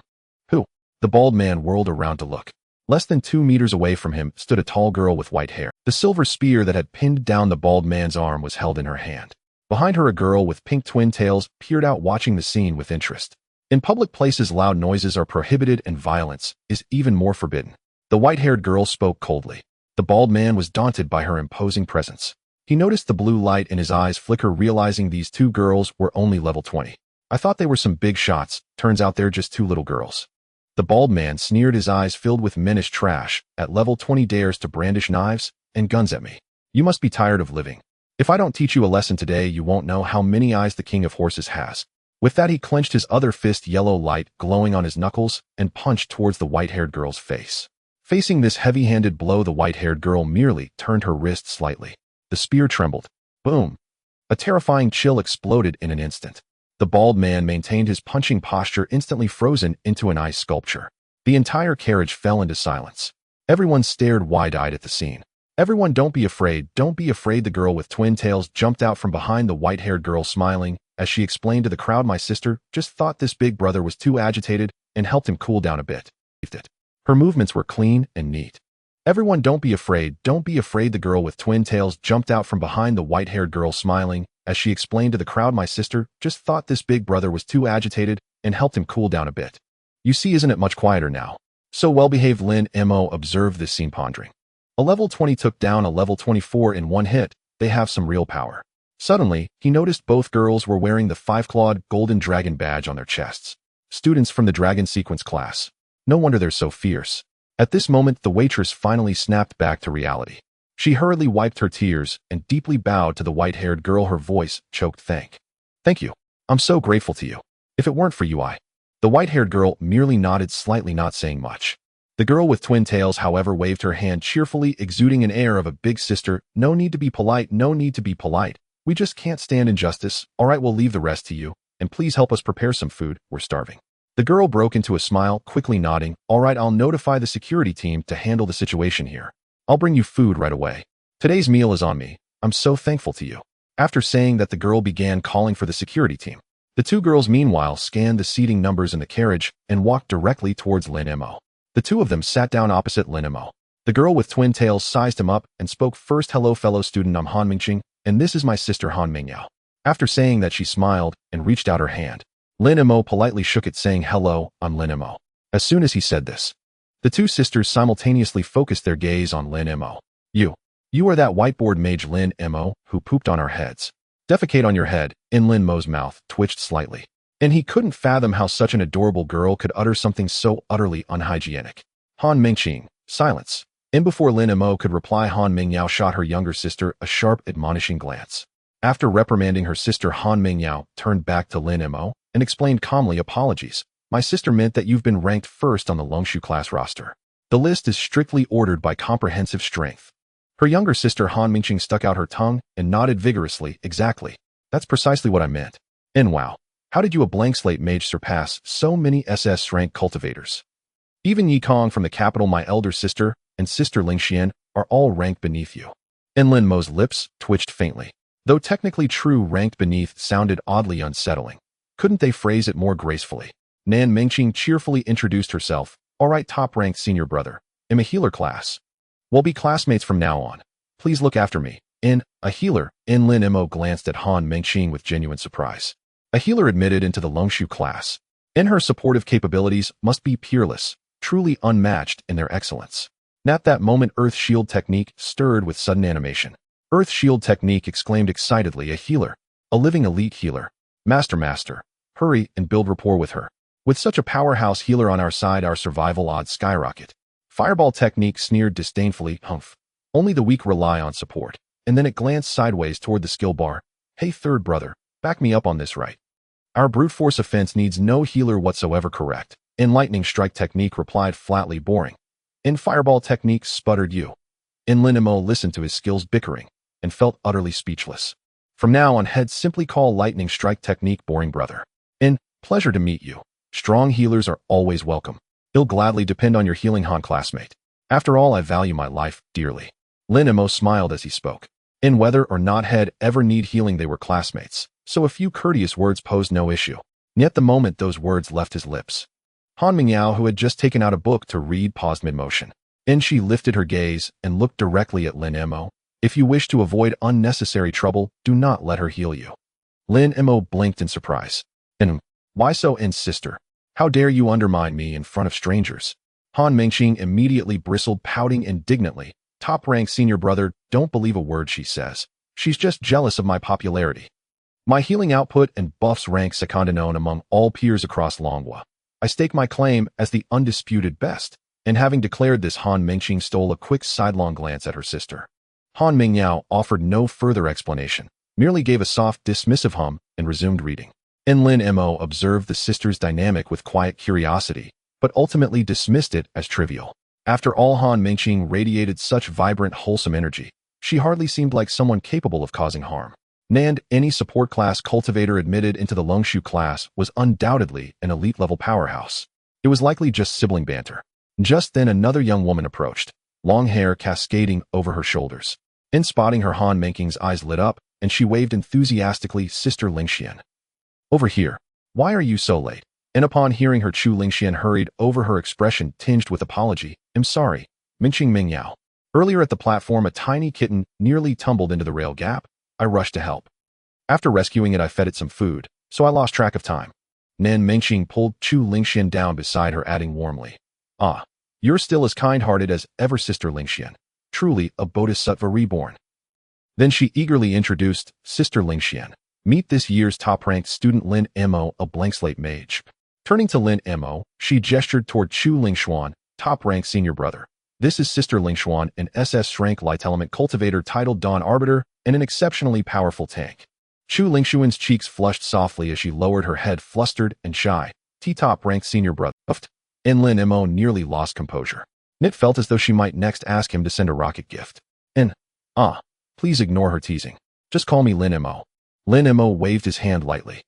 Who? The bald man whirled around to look. Less than 2 meters away from him stood a tall girl with white hair. The silver spear that had pinned down the bald man's arm was held in her hand. Behind her, a girl with pink twin tails peered out, watching the scene with interest. In public places, loud noises are prohibited and violence is even more forbidden. The white-haired girl spoke coldly. The bald man was daunted by her imposing presence. He noticed the blue light in his eyes flicker, realizing these two girls were only level 20. I thought they were some big shots, turns out they're just two little girls. The bald man sneered, his eyes filled with menace. Trash, at level 20 dares to brandish knives and guns at me. You must be tired of living. If I don't teach you a lesson today, you won't know how many eyes the king of horses has. With that, he clenched his other fist, yellow light glowing on his knuckles, and punched towards the white-haired girl's face. Facing this heavy-handed blow, the white-haired girl merely turned her wrist slightly. The spear trembled. Boom! A terrifying chill exploded in an instant. The bald man maintained his punching posture, instantly frozen into an ice sculpture. The entire carriage fell into silence. Everyone stared wide-eyed at the scene. Everyone, don't be afraid, don't be afraid. The girl with twin tails jumped out from behind the white-haired girl, smiling, as she explained to the crowd, my sister just thought this big brother was too agitated and helped him cool down a bit. Her movements were clean and neat. Everyone, don't be afraid, don't be afraid. The girl with twin tails jumped out from behind the white-haired girl, smiling, as she explained to the crowd, my sister just thought this big brother was too agitated and helped him cool down a bit. You see, isn't it much quieter now? So well-behaved. Lin Mei observed this scene, pondering. A level 20 took down a level 24 in one hit. They have some real power. Suddenly, he noticed both girls were wearing the 5-clawed golden dragon badge on their chests. Students from the dragon sequence class. No wonder they're so fierce. At this moment, the waitress finally snapped back to reality. She hurriedly wiped her tears and deeply bowed to the white-haired girl, her voice choked. Thank you. I'm so grateful to you. If it weren't for you, The white-haired girl merely nodded slightly, not saying much. The girl with twin tails, however, waved her hand cheerfully, exuding an air of a big sister. No need to be polite, no need to be polite. We just can't stand injustice. All right, we'll leave the rest to you, and please help us prepare some food. We're starving. The girl broke into a smile, quickly nodding. All right, I'll notify the security team to handle the situation here. I'll bring you food right away. Today's meal is on me. I'm so thankful to you. After saying that, the girl began calling for the security team. The two girls, meanwhile, scanned the seating numbers in the carriage and walked directly towards Lin Mei. The two of them sat down opposite Lin Mei. The girl with twin tails sized him up and spoke first. Hello, fellow student. I'm Han Mingqing, and this is my sister Han Mingyao. After saying that, she smiled and reached out her hand. Lin Mei politely shook it, saying, hello, I'm Lin Mei. As soon as he said this, the two sisters simultaneously focused their gaze on Lin Mei. You are that whiteboard mage Lin Mei who pooped on our heads. Defecate on your head. In Lin Mei's mouth twitched slightly, and he couldn't fathom how such an adorable girl could utter something so utterly unhygienic. Han Mingqing, silence. And before Lin Mei could reply, Han Mingyao shot her younger sister a sharp, admonishing glance. After reprimanding her sister, Han Mingyao turned back to Lin Mei and explained calmly, apologies. My sister meant that you've been ranked first on the Longshu class roster. The list is strictly ordered by comprehensive strength. Her younger sister Han Mingqing stuck out her tongue and nodded vigorously. Exactly. That's precisely what I meant. And wow, how did you, a blank slate mage, surpass so many SS rank cultivators? Even Yi Kong from the capital, my elder sister, and sister Ling Xian are all ranked beneath you. And Lin Mei's lips twitched faintly. Though technically true, ranked beneath sounded oddly unsettling. Couldn't they phrase it more gracefully? Nan Mingqing cheerfully introduced herself. All right, top-ranked senior brother. I'm a healer class. We'll be classmates from now on. Please look after me. In a healer. In Lin Mei glanced at Han Mingqing with genuine surprise. A healer admitted into the Longshu class. In her supportive capabilities must be peerless, truly unmatched in their excellence. At that moment, Earth Shield Technique stirred with sudden animation. Earth Shield Technique exclaimed excitedly, a healer. A living elite healer. Master. Hurry and build rapport with her. With such a powerhouse healer on our side, our survival odds skyrocket. Fireball Technique sneered disdainfully, humph. Only the weak rely on support. And then it glanced sideways toward the skill bar. Hey, third brother, back me up on this, right? Our brute force offense needs no healer whatsoever, correct? In Lightning Strike Technique replied flatly, boring. In Fireball Technique sputtered you. In Lin Mei listened to his skills bickering and felt utterly speechless. From now on, head simply call Lightning Strike Technique boring brother. In pleasure to meet you. Strong healers are always welcome. He'll gladly depend on your healing, Han classmate. After all, I value my life dearly. Lin Mei smiled as he spoke. In whether or not head ever need healing, they were classmates, so a few courteous words posed no issue. Yet the moment those words left his lips, Han Mingyao, who had just taken out a book to read, paused mid-motion. And she lifted her gaze and looked directly at Lin Mei. If you wish to avoid unnecessary trouble, do not let her heal you. Lin Mei blinked in surprise. And Why so, sister? How dare you undermine me in front of strangers? Han Mengqing immediately bristled, pouting indignantly. Top-rank senior brother, don't believe a word she says. She's just jealous of my popularity. My healing output and buffs rank second-unknown among all peers across Longhua. I stake my claim as the undisputed best. And having declared this, Han Mengqing stole a quick sidelong glance at her sister. Han Mingyao offered no further explanation, merely gave a soft, dismissive hum and resumed reading. Lin Mo observed the sisters' dynamic with quiet curiosity, but ultimately dismissed it as trivial. After all, Han Mengqing radiated such vibrant, wholesome energy. She hardly seemed like someone capable of causing harm. Nand, any support class cultivator admitted into the Longshu class, was undoubtedly an elite-level powerhouse. It was likely just sibling banter. Just then another young woman approached, long hair cascading over her shoulders. In spotting her, Han Mengqing's eyes lit up, and she waved enthusiastically, Sister Lingxian. Over here. Why are you so late? And upon hearing her, Chu Lingxian hurried over, her expression tinged with apology. I'm sorry, Mingqing Mingyao. Earlier at the platform, a tiny kitten nearly tumbled into the rail gap. I rushed to help. After rescuing it, I fed it some food, so I lost track of time. Nan Mengqing pulled Chu Lingxian down beside her, adding warmly, Ah, you're still as kind-hearted as ever, Sister Lingxian. Truly a bodhisattva reborn. Then she eagerly introduced Sister Lingxian. Meet this year's top-ranked student Lin Mo, a blank slate mage. Turning to Lin Mo, she gestured toward Chu Lingshuan, top-ranked senior brother. This is Sister Lingshuan, an SS rank light element cultivator titled Dawn Arbiter and an exceptionally powerful tank. Chu Lingshuan's cheeks flushed softly as she lowered her head, flustered and shy. Top-ranked senior brother. And Lin Mo nearly lost composure. It felt as though she might next ask him to send a rocket gift. Please ignore her teasing. Just call me Lin Mo. Lin Mo waved his hand lightly.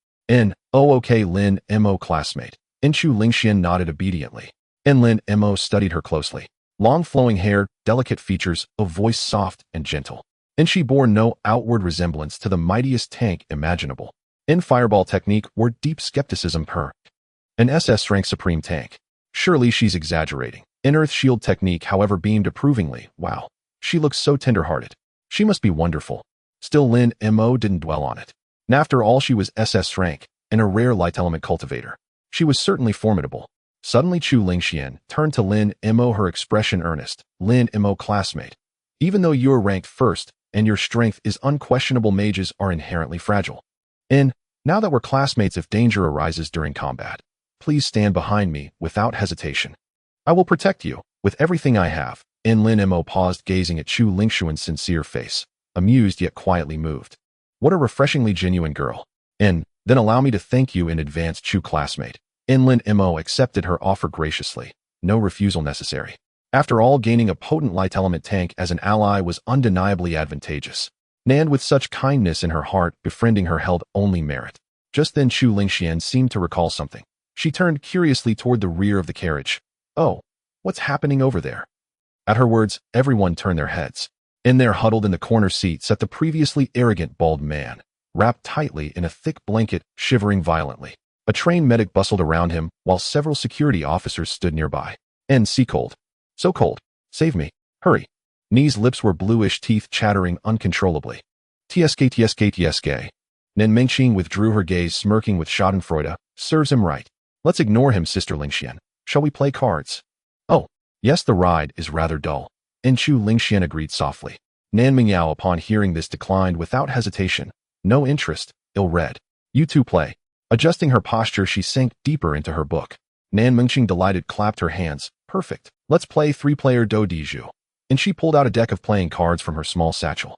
Okay, Lin Mo classmate. Chu Lingxian nodded obediently. Lin Mo studied her closely. Long flowing hair, delicate features, a voice soft and gentle. She bore no outward resemblance to the mightiest tank imaginable. Fireball technique wore deep skepticism per. An SS rank supreme tank. Surely she's exaggerating. Earth shield technique, however, beamed approvingly. Wow, she looks so tender-hearted. She must be wonderful. Still, Lin Mo didn't dwell on it. And after all, she was SS rank and a rare light element cultivator. She was certainly formidable. Suddenly, Chu Lingxian turned to Lin Mo, her expression earnest. Lin Mo classmate. Even though you're ranked first and your strength is unquestionable, mages are inherently fragile. Now that we're classmates, if danger arises during combat, please stand behind me without hesitation. I will protect you with everything I have. Lin Mo paused, gazing at Chu Lingshuan's sincere face, amused yet quietly moved. What a refreshingly genuine girl. Then allow me to thank you in advance, Chu classmate. Lin Mo accepted her offer graciously. No refusal necessary. After all, gaining a potent light element tank as an ally was undeniably advantageous. Nan, with such kindness in her heart, befriending her held only merit. Just then Chu Lingxian seemed to recall something. She turned curiously toward the rear of the carriage. Oh, what's happening over there? At her words, everyone turned their heads. In there, huddled in the corner seat, sat the previously arrogant bald man, wrapped tightly in a thick blanket, shivering violently. A trained medic bustled around him, while several security officers stood nearby. "See, cold. So cold. Save me. Hurry." Ni's lips were bluish, teeth chattering uncontrollably. TSK. Nan Mengqing withdrew her gaze, smirking with schadenfreude. Serves him right. Let's ignore him, Sister Lingxian. Shall we play cards? Oh, yes, the ride is rather dull. Chu Lingxian agreed softly. Nan Mingyao, upon hearing this, declined without hesitation. No interest, ill-read. You two play. Adjusting her posture, she sank deeper into her book. Nan Mengqing, delighted, clapped her hands. Perfect. Let's play three-player Do Diju. She pulled out a deck of playing cards from her small satchel.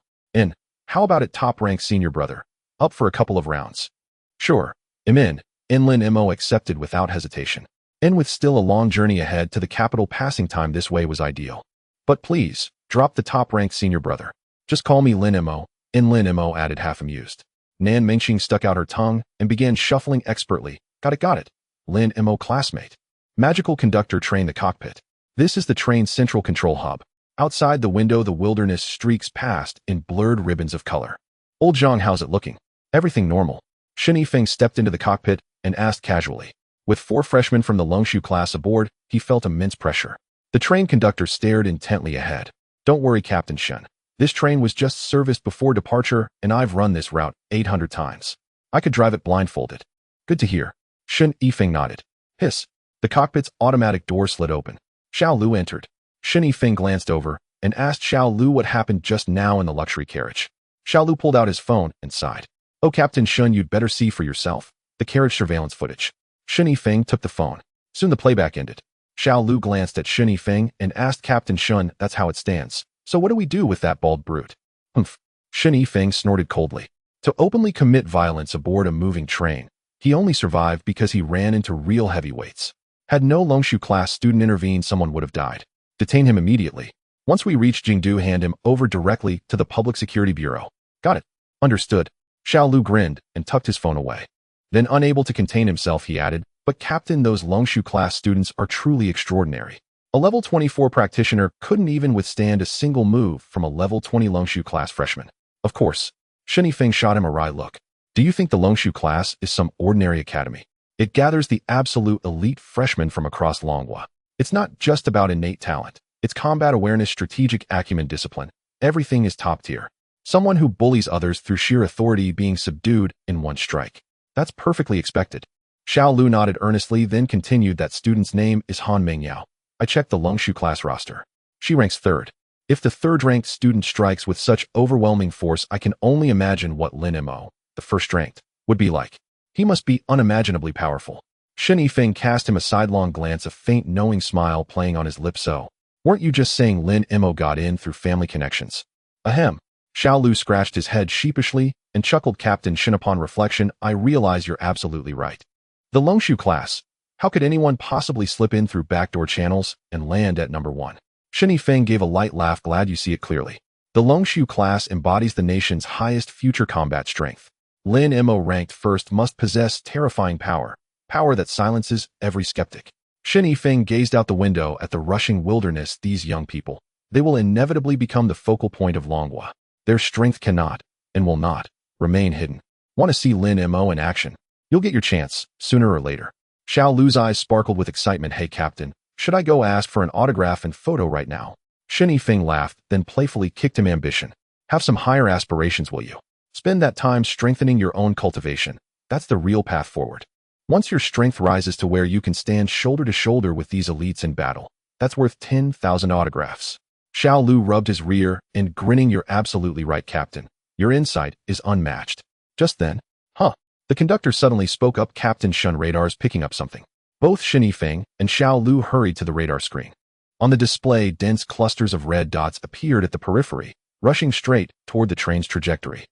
How about it, top-ranked senior brother? Up for a couple of rounds? Sure. I'm in. Lin Mo accepted without hesitation. With still a long journey ahead to the capital, passing time this way was ideal. But please, drop the top-ranked senior brother. Just call me Lin Mo. Lin Mo added, half amused. Nan Mengqing stuck out her tongue and began shuffling expertly. Got it. Lin Mo classmate. Magical conductor, train the cockpit. This is the train's central control hub. Outside the window, the wilderness streaks past in blurred ribbons of color. Old Zhang, how's it looking? Everything normal. Shen Yifeng stepped into the cockpit and asked casually. With 4 freshmen from the Longshu class aboard, he felt immense pressure. The train conductor stared intently ahead. Don't worry, Captain Shen. This train was just serviced before departure, and I've run this route 800 times. I could drive it blindfolded. Good to hear. Shen Yifeng nodded. Hiss. The cockpit's automatic door slid open. Xiao Lu entered. Shen Yifeng glanced over and asked Xiao Lu what happened just now in the luxury carriage. Xiao Lu pulled out his phone and sighed. Oh, Captain Shun, you'd better see for yourself. The carriage surveillance footage. Shen Yifeng took the phone. Soon the playback ended. Xiao Lu glanced at Shen Yifeng and asked Captain Shun, that's how it stands. So what do we do with that bald brute? Humph. Shen Yifeng snorted coldly. To openly commit violence aboard a moving train, he only survived because he ran into real heavyweights. Had no Longshu class student intervened, someone would have died. Detain him immediately. Once we reach Jingdu, hand him over directly to the Public Security Bureau. Got it. Understood. Xiao Lu grinned and tucked his phone away. Then, unable to contain himself, he added, but Captain, those Longshu class students are truly extraordinary. A level 24 practitioner couldn't even withstand a single move from a level 20 Longshu class freshman. Of course. Shen Yifeng shot him a wry look. Do you think the Longshu class is some ordinary academy? It gathers the absolute elite freshmen from across Longhua. It's not just about innate talent. It's combat awareness, strategic acumen, discipline. Everything is top tier. Someone who bullies others through sheer authority being subdued in one strike. That's perfectly expected. Xiao Lu nodded earnestly, then continued, that student's name is Han Mengyao. I checked the Longshu class roster. She ranks third. If the third-ranked student strikes with such overwhelming force, I can only imagine what Lin Mei, the first-ranked, would be like. He must be unimaginably powerful. Shen Yifeng cast him a sidelong glance, a faint knowing smile playing on his lips. So, weren't you just saying Lin Mei got in through family connections? Ahem. Xiao Lu scratched his head sheepishly and chuckled. Captain Shen, upon reflection, I realize you're absolutely right. The Longshu class. How could anyone possibly slip in through backdoor channels and land at number 1? Shen Yifeng gave a light laugh. Glad you see it clearly. The Longshu class embodies the nation's highest future combat strength. Lin Mei, ranked first, must possess terrifying power. Power that silences every skeptic. Shen Yifeng gazed out the window at the rushing wilderness. These young people. They will inevitably become the focal point of Longhua. Their strength cannot, and will not, remain hidden. Want to see Lin Mei in action? You'll get your chance, sooner or later. Xiao Lu's eyes sparkled with excitement. Hey, Captain, should I go ask for an autograph and photo right now? Shen Yifeng laughed, then playfully kicked him. Ambition. Have some higher aspirations, will you? Spend that time strengthening your own cultivation. That's the real path forward. Once your strength rises to where you can stand shoulder to shoulder with these elites in battle, that's worth 10,000 autographs. Xiao Lu rubbed his rear and grinning. You're absolutely right, Captain. Your insight is unmatched. Just then, the conductor suddenly spoke up. Captain Shun, radar's picking up something. Both Shen Yifeng and Xiao Lu hurried to the radar screen. On the display, dense clusters of red dots appeared at the periphery, rushing straight toward the train's trajectory.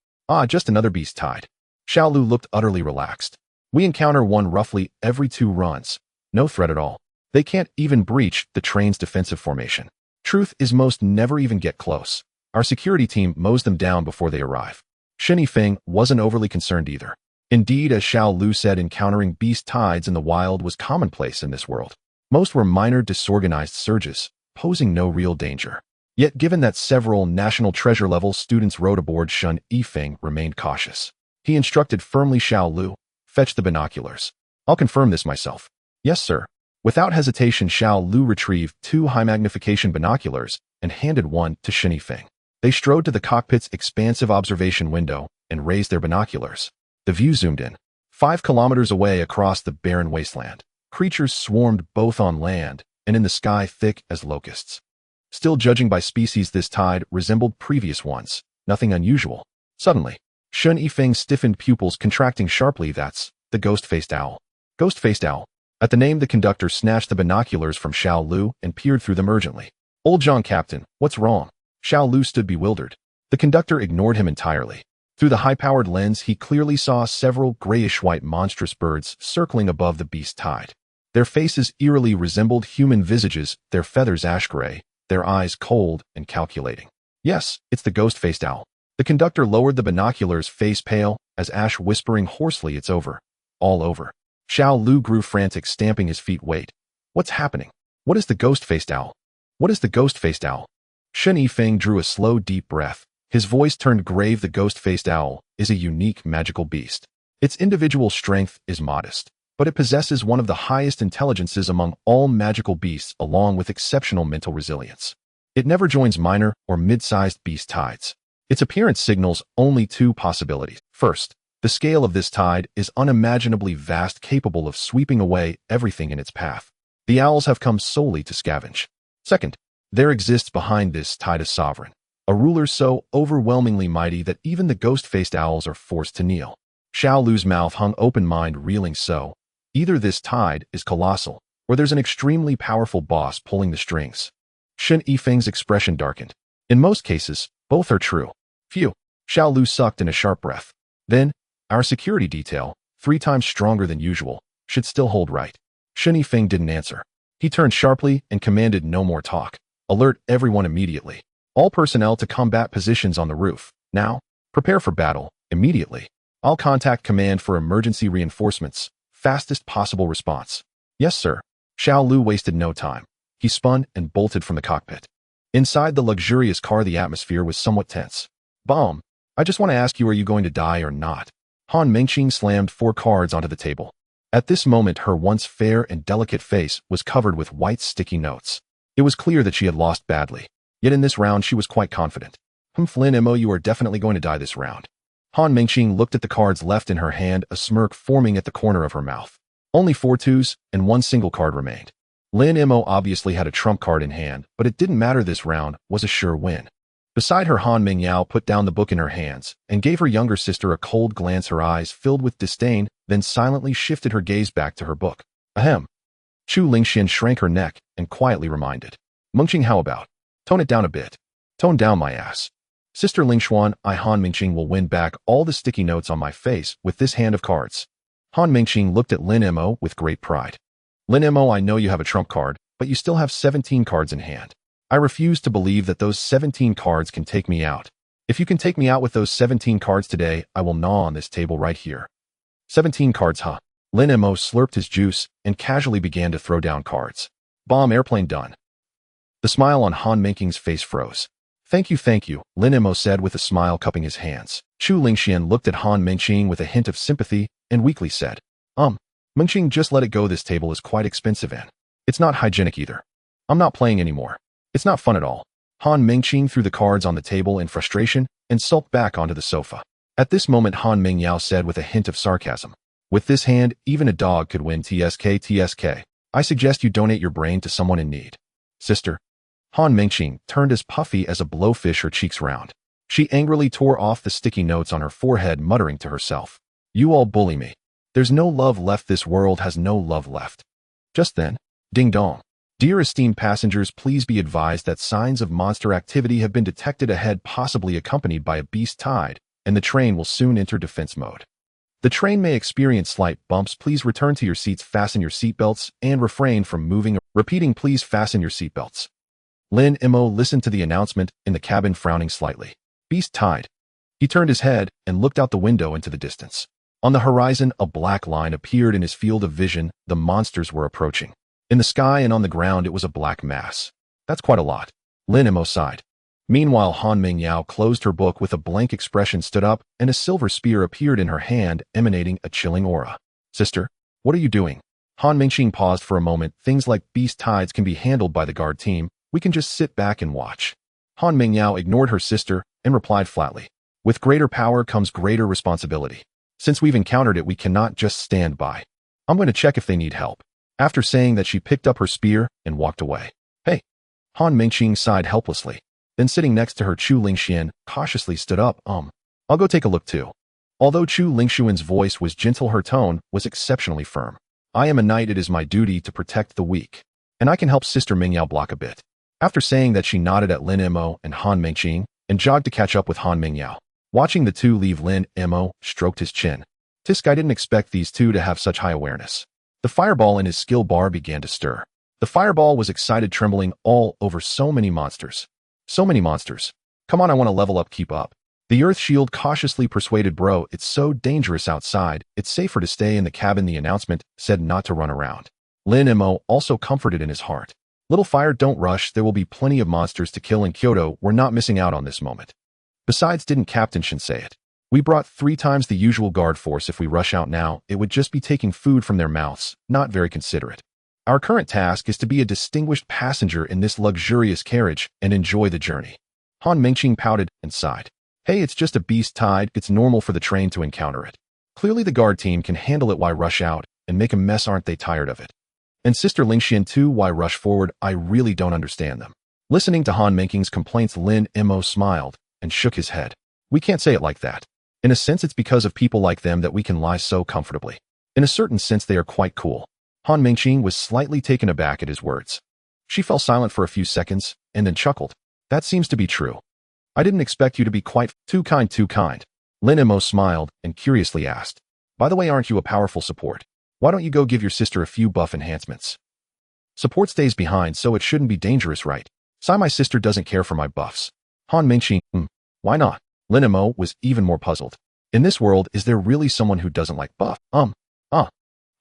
Just another beast tide. Xiao Lu looked utterly relaxed. We encounter one roughly every 2 runs. No threat at all. They can't even breach the train's defensive formation. Truth is, most never even get close. Our security team mows them down before they arrive. Shen Yifeng wasn't overly concerned either. Indeed, as Xiao Lu said, encountering beast tides in the wild was commonplace in this world. Most were minor disorganized surges, posing no real danger. Yet given that several national treasure-level students rode aboard, Shen Yifeng remained cautious. He instructed firmly, Xiao Lu, fetch the binoculars. I'll confirm this myself. Yes, sir. Without hesitation, Xiao Lu retrieved 2 high-magnification binoculars and handed one to Shen Yifeng. They strode to the cockpit's expansive observation window and raised their binoculars. The view zoomed in. 5 kilometers away across the barren wasteland, creatures swarmed both on land and in the sky, thick as locusts. Still, judging by species, this tide resembled previous ones. Nothing unusual. Suddenly, Shen Yifeng's stiffened pupils contracting sharply. That's the ghost-faced owl. Ghost-faced owl. At the name, the conductor snatched the binoculars from Xiao Lu and peered through them urgently. Old John, Captain, what's wrong? Xiao Lu stood bewildered. The conductor ignored him entirely. Through the high-powered lens, he clearly saw several grayish-white monstrous birds circling above the beast tide. Their faces eerily resembled human visages, their feathers ash-gray, their eyes cold and calculating. Yes, it's the ghost-faced owl. The conductor lowered the binoculars, face pale, as Ash whispering hoarsely, it's over. All over. Xiao Lu grew frantic, stamping his feet. Wait. What's happening? What is the ghost-faced owl? What is the ghost-faced owl? Shen Yifeng drew a slow, deep breath. His voice turned grave. The ghost-faced owl is a unique magical beast. Its individual strength is modest, but it possesses one of the highest intelligences among all magical beasts, along with exceptional mental resilience. It never joins minor or mid-sized beast tides. Its appearance signals only 2 possibilities. First, The scale of this tide is unimaginably vast, capable of sweeping away everything in its path. The owls have come solely to scavenge. Second, there exists behind this tide a sovereign, a ruler so overwhelmingly mighty that even the ghost-faced owls are forced to kneel. Xiao Lu's mouth hung open, mind reeling so. Either this tide is colossal, or there's an extremely powerful boss pulling the strings. Shen Yifeng's expression darkened. In most cases, both are true. Phew. Xiao Lu sucked in a sharp breath. Then, our security detail, 3 times stronger than usual, should still hold right. Shen Yifeng didn't answer. He turned sharply and commanded no more talk. Alert everyone immediately. All personnel to combat positions on the roof. Now, prepare for battle, immediately. I'll contact command for emergency reinforcements. Fastest possible response. Yes, sir. Xiao Lu wasted no time. He spun and bolted from the cockpit. Inside the luxurious car, the atmosphere was somewhat tense. Bomb. I just want to ask you, are you going to die or not? Han Mengqing slammed 4 cards onto the table. At this moment, her once fair and delicate face was covered with white sticky notes. It was clear that she had lost badly. Yet in this round, she was quite confident. Lin Mei, you are definitely going to die this round. Han Mengqing looked at the cards left in her hand, a smirk forming at the corner of her mouth. Only 4 twos and 1 single card remained. Lin Mei obviously had a trump card in hand, but it didn't matter. This round was a sure win. Beside her, Han Mingyao put down the book in her hands and gave her younger sister a cold glance, her eyes filled with disdain, then silently shifted her gaze back to her book. Ahem. Chu Lingxian shrank her neck and quietly reminded. Mengqing, how about? Tone it down a bit. Tone down my ass. Sister Lingshuan, I Han Mengqing will win back all the sticky notes on my face with this hand of cards. Han Mengqing looked at Lin Mei with great pride. Lin Mei, I know you have a trump card, but you still have 17 cards in hand. I refuse to believe that those 17 cards can take me out. If you can take me out with those 17 cards today, I will gnaw on this table right here. 17 cards, huh? Lin Mei slurped his juice and casually began to throw down cards. Bomb airplane done. The smile on Han Mengqing's face froze. Thank you, Lin Mei said with a smile, cupping his hands. Chu Lingxian looked at Han Mengqing with a hint of sympathy and weakly said, Mengqing, just let it go. This table is quite expensive and it's not hygienic either. I'm not playing anymore. It's not fun at all. Han Mengqing threw the cards on the table in frustration and sulked back onto the sofa. At this moment, Han Mingyao said with a hint of sarcasm, with this hand, even a dog could win. TSK. I suggest you donate your brain to someone in need. Sister. Han Mengqing turned as puffy as a blowfish, her cheeks round. She angrily tore off the sticky notes on her forehead, muttering to herself, You all bully me. There's no love left. This world has no love left. Just then, ding dong. Dear esteemed passengers, please be advised that signs of monster activity have been detected ahead, possibly accompanied by a beast tide, and the train will soon enter defense mode. The train may experience slight bumps. Please return to your seats, fasten your seatbelts, and refrain from moving. Repeating, please fasten your seatbelts. Lin Mei listened to the announcement in the cabin, frowning slightly. Beast tide. He turned his head and looked out the window into the distance. On the horizon, a black line appeared in his field of vision. The monsters were approaching. In the sky and on the ground, it was a black mass. That's quite a lot. Lin Mei sighed. Meanwhile, Han Mingyao closed her book with a blank expression, stood up, and a silver spear appeared in her hand, emanating a chilling aura. Sister, what are you doing? Han Mengqing paused for a moment. Things like beast tides can be handled by the guard team. We can just sit back and watch. Han Mingyao ignored her sister and replied flatly. With greater power comes greater responsibility. Since we've encountered it, we cannot just stand by. I'm going to check if they need help. After saying that, she picked up her spear and walked away. Hey. Han Mengqing sighed helplessly. Then sitting next to her, Chu Lingxian cautiously stood up. I'll go take a look too. Although Chu Lingxian's voice was gentle, her tone was exceptionally firm. I am a knight. It is my duty to protect the weak. And I can help Sister Mingyao block a bit. After saying that, she nodded at Lin Mei and Han Mengqing and jogged to catch up with Han Mingyao. Watching the two leave, Lin Mei stroked his chin. Tisk, I didn't expect these two to have such high awareness. The fireball in his skill bar began to stir. The fireball was excited, trembling all over. So many monsters. So many monsters. Come on, I want to level up, keep up. The Earth Shield cautiously persuaded, bro, it's so dangerous outside. It's safer to stay in the cabin. The announcement said not to run around. Lin Mei also comforted in his heart. Little fire, don't rush. There will be plenty of monsters to kill in Kyoto. We're not missing out on this moment. Besides, didn't Captain Shin say it? We brought 3 times the usual guard force. If we rush out now, it would just be taking food from their mouths. Not very considerate. Our current task is to be a distinguished passenger in this luxurious carriage and enjoy the journey. Han Mengqing pouted and sighed. Hey, it's just a beast tide. It's normal for the train to encounter it. Clearly the guard team can handle it. Why rush out and make a mess? Aren't they tired of it? And Sister Lingxian too, why rush forward? I really don't understand them. Listening to Han Menking's complaints, Lin Mei smiled and shook his head. We can't say it like that. In a sense, it's because of people like them that we can lie so comfortably. In a certain sense, they are quite cool. Han Mengqing was slightly taken aback at his words. She fell silent for a few seconds and then chuckled. That seems to be true. I didn't expect you to be quite too kind, too kind. Lin Mei smiled and curiously asked, by the way, aren't you a powerful support? Why don't you go give your sister a few buff enhancements? Support stays behind, so it shouldn't be dangerous, right? Sai, my sister doesn't care for my buffs. Han Mengqing, why not? Lin Mei was even more puzzled. In this world, is there really someone who doesn't like buff? Han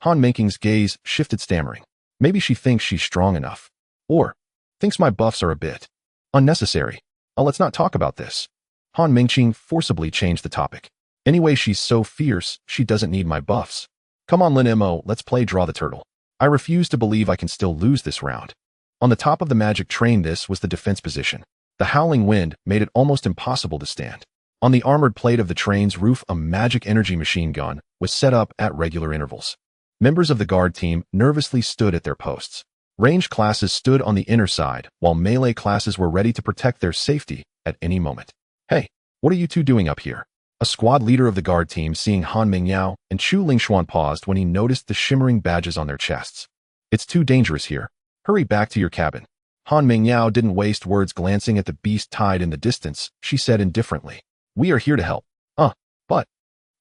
Menking's gaze shifted, stammering. Maybe she thinks she's strong enough. Or thinks my buffs are a bit unnecessary. Let's not talk about this. Han Mengqing forcibly changed the topic. Anyway, she's so fierce, she doesn't need my buffs. Come on, Lin Mei, let's play Draw the Turtle. I refuse to believe I can still lose this round. On the top of the magic train, this was the defense position. The howling wind made it almost impossible to stand. On the armored plate of the train's roof, a magic energy machine gun was set up at regular intervals. Members of the guard team nervously stood at their posts. Ranged classes stood on the inner side, while melee classes were ready to protect their safety at any moment. Hey, what are you two doing up here? A squad leader of the guard team, seeing Han Mengyao and Chu Lingshuan, paused when he noticed the shimmering badges on their chests. It's too dangerous here. Hurry back to your cabin. Han Mengyao didn't waste words. Glancing at the beast tied in the distance, she said indifferently, we are here to help. But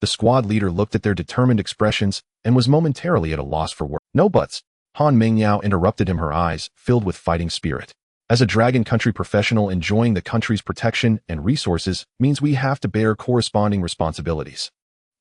the squad leader looked at their determined expressions and was momentarily at a loss for words. No buts. Han Mengyao interrupted him, her eyes filled with fighting spirit. As a Dragon Country professional, enjoying the country's protection and resources means we have to bear corresponding responsibilities.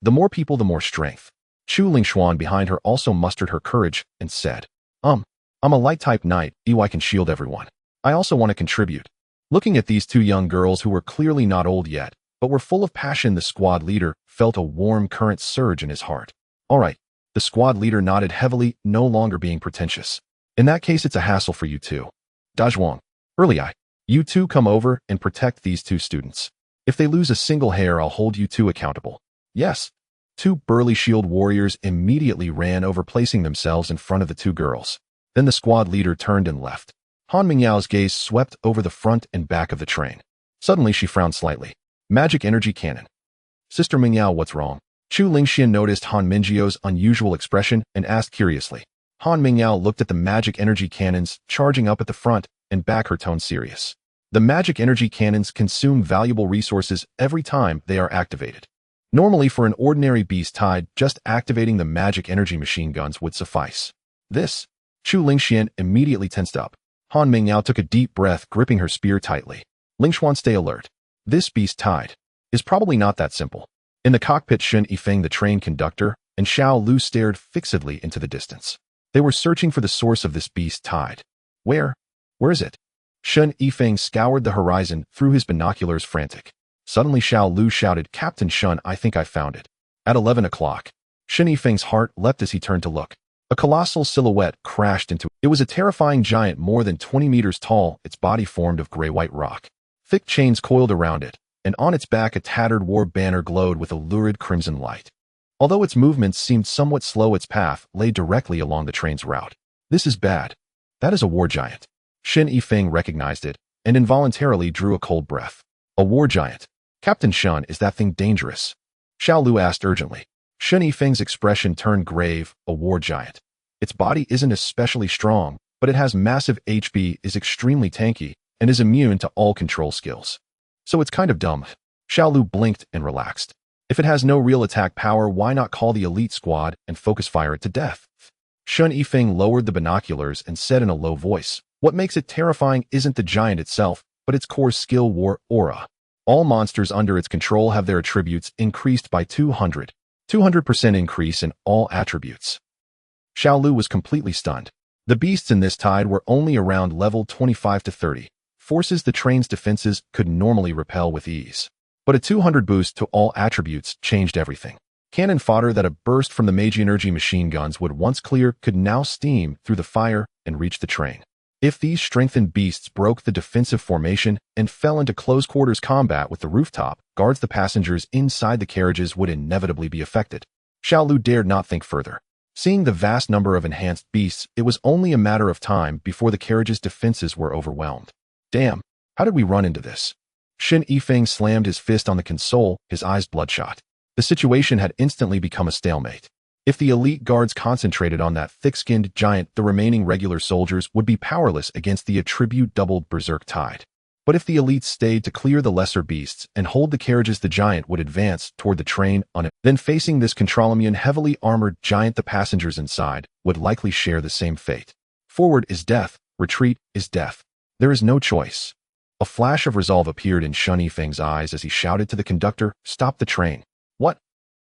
The more people, the more strength. Chu Lingshuan behind her also mustered her courage and said, I'm a light-type knight, I can shield everyone. I also want to contribute. Looking at these two young girls who were clearly not old yet, but were full of passion, the squad leader felt a warm current surge in his heart. All right. The squad leader nodded heavily, no longer being pretentious. In that case, it's a hassle for you two. Dazhuang, Early Eye, you two come over and protect these two students. If they lose a single hair, I'll hold you two accountable. Yes. Two burly shield warriors immediately ran over, placing themselves in front of the two girls. Then the squad leader turned and left. Han Mingyao's gaze swept over the front and back of the train. Suddenly, she frowned slightly. Magic energy cannon. Sister Mingyao, what's wrong? Chu Lingxian noticed Han Mingyao's unusual expression and asked curiously. Han Mingyao looked at the magic energy cannons charging up at the front and back, her tone serious. The magic energy cannons consume valuable resources every time they are activated. Normally, for an ordinary beast tied, just activating the magic energy machine guns would suffice. This. Chu Lingxian immediately tensed up. Han Mingyao took a deep breath, gripping her spear tightly. Lingshuan, stay alert. This beast tied is probably not that simple. In the cockpit, Shen Yifeng, the train conductor, and Xiao Lu stared fixedly into the distance. They were searching for the source of this beast tide. Where is it? Shen Yifeng scoured the horizon through his binoculars, frantic. Suddenly Xiao Lu shouted, Captain Shun, I think I found it. At 11 o'clock, Shen Yifeng's heart leapt as he turned to look. A colossal silhouette crashed into it. It was a terrifying giant more than 20 meters tall, its body formed of gray-white rock. Thick chains coiled around it, and on its back a tattered war banner glowed with a lurid crimson light. Although its movements seemed somewhat slow, its path lay directly along the train's route. This is bad. That is a war giant. Shen Yifeng recognized it, and involuntarily drew a cold breath. A war giant. Captain Shun, is that thing dangerous? Xiao Lu asked urgently. Shen Yifeng's expression turned grave. A war giant. Its body isn't especially strong, but it has massive HP, is extremely tanky, and is immune to all control skills. So it's kind of dumb. Xiao Lu blinked and relaxed. If it has no real attack power, why not call the elite squad and focus fire it to death? Shen Yifeng lowered the binoculars and said in a low voice, what makes it terrifying isn't the giant itself, but its core skill, war aura. All monsters under its control have their attributes increased by 200% increase in all attributes. Xiao Lu was completely stunned. The beasts in this tide were only around level 25 to 30. Forces the train's defenses could normally repel with ease. But a 200 boost to all attributes changed everything. Cannon fodder that a burst from the Mage energy machine guns would once clear could now steam through the fire and reach the train. If these strengthened beasts broke the defensive formation and fell into close quarters combat with the rooftop guards, the passengers inside the carriages would inevitably be affected. Xiaolu dared not think further. Seeing the vast number of enhanced beasts, it was only a matter of time before the carriage's defenses were overwhelmed. Damn, how did we run into this? Shen Yifeng slammed his fist on the console, his eyes bloodshot. The situation had instantly become a stalemate. If the elite guards concentrated on that thick-skinned giant, the remaining regular soldiers would be powerless against the attribute-doubled berserk tide. But if the elites stayed to clear the lesser beasts and hold the carriages, the giant would advance toward the train on it. Then facing this Contralamian heavily armored giant, the passengers inside would likely share the same fate. Forward is death, retreat is death. There is no choice. A flash of resolve appeared in Shen Yifeng's eyes as he shouted to the conductor, "Stop the train." What?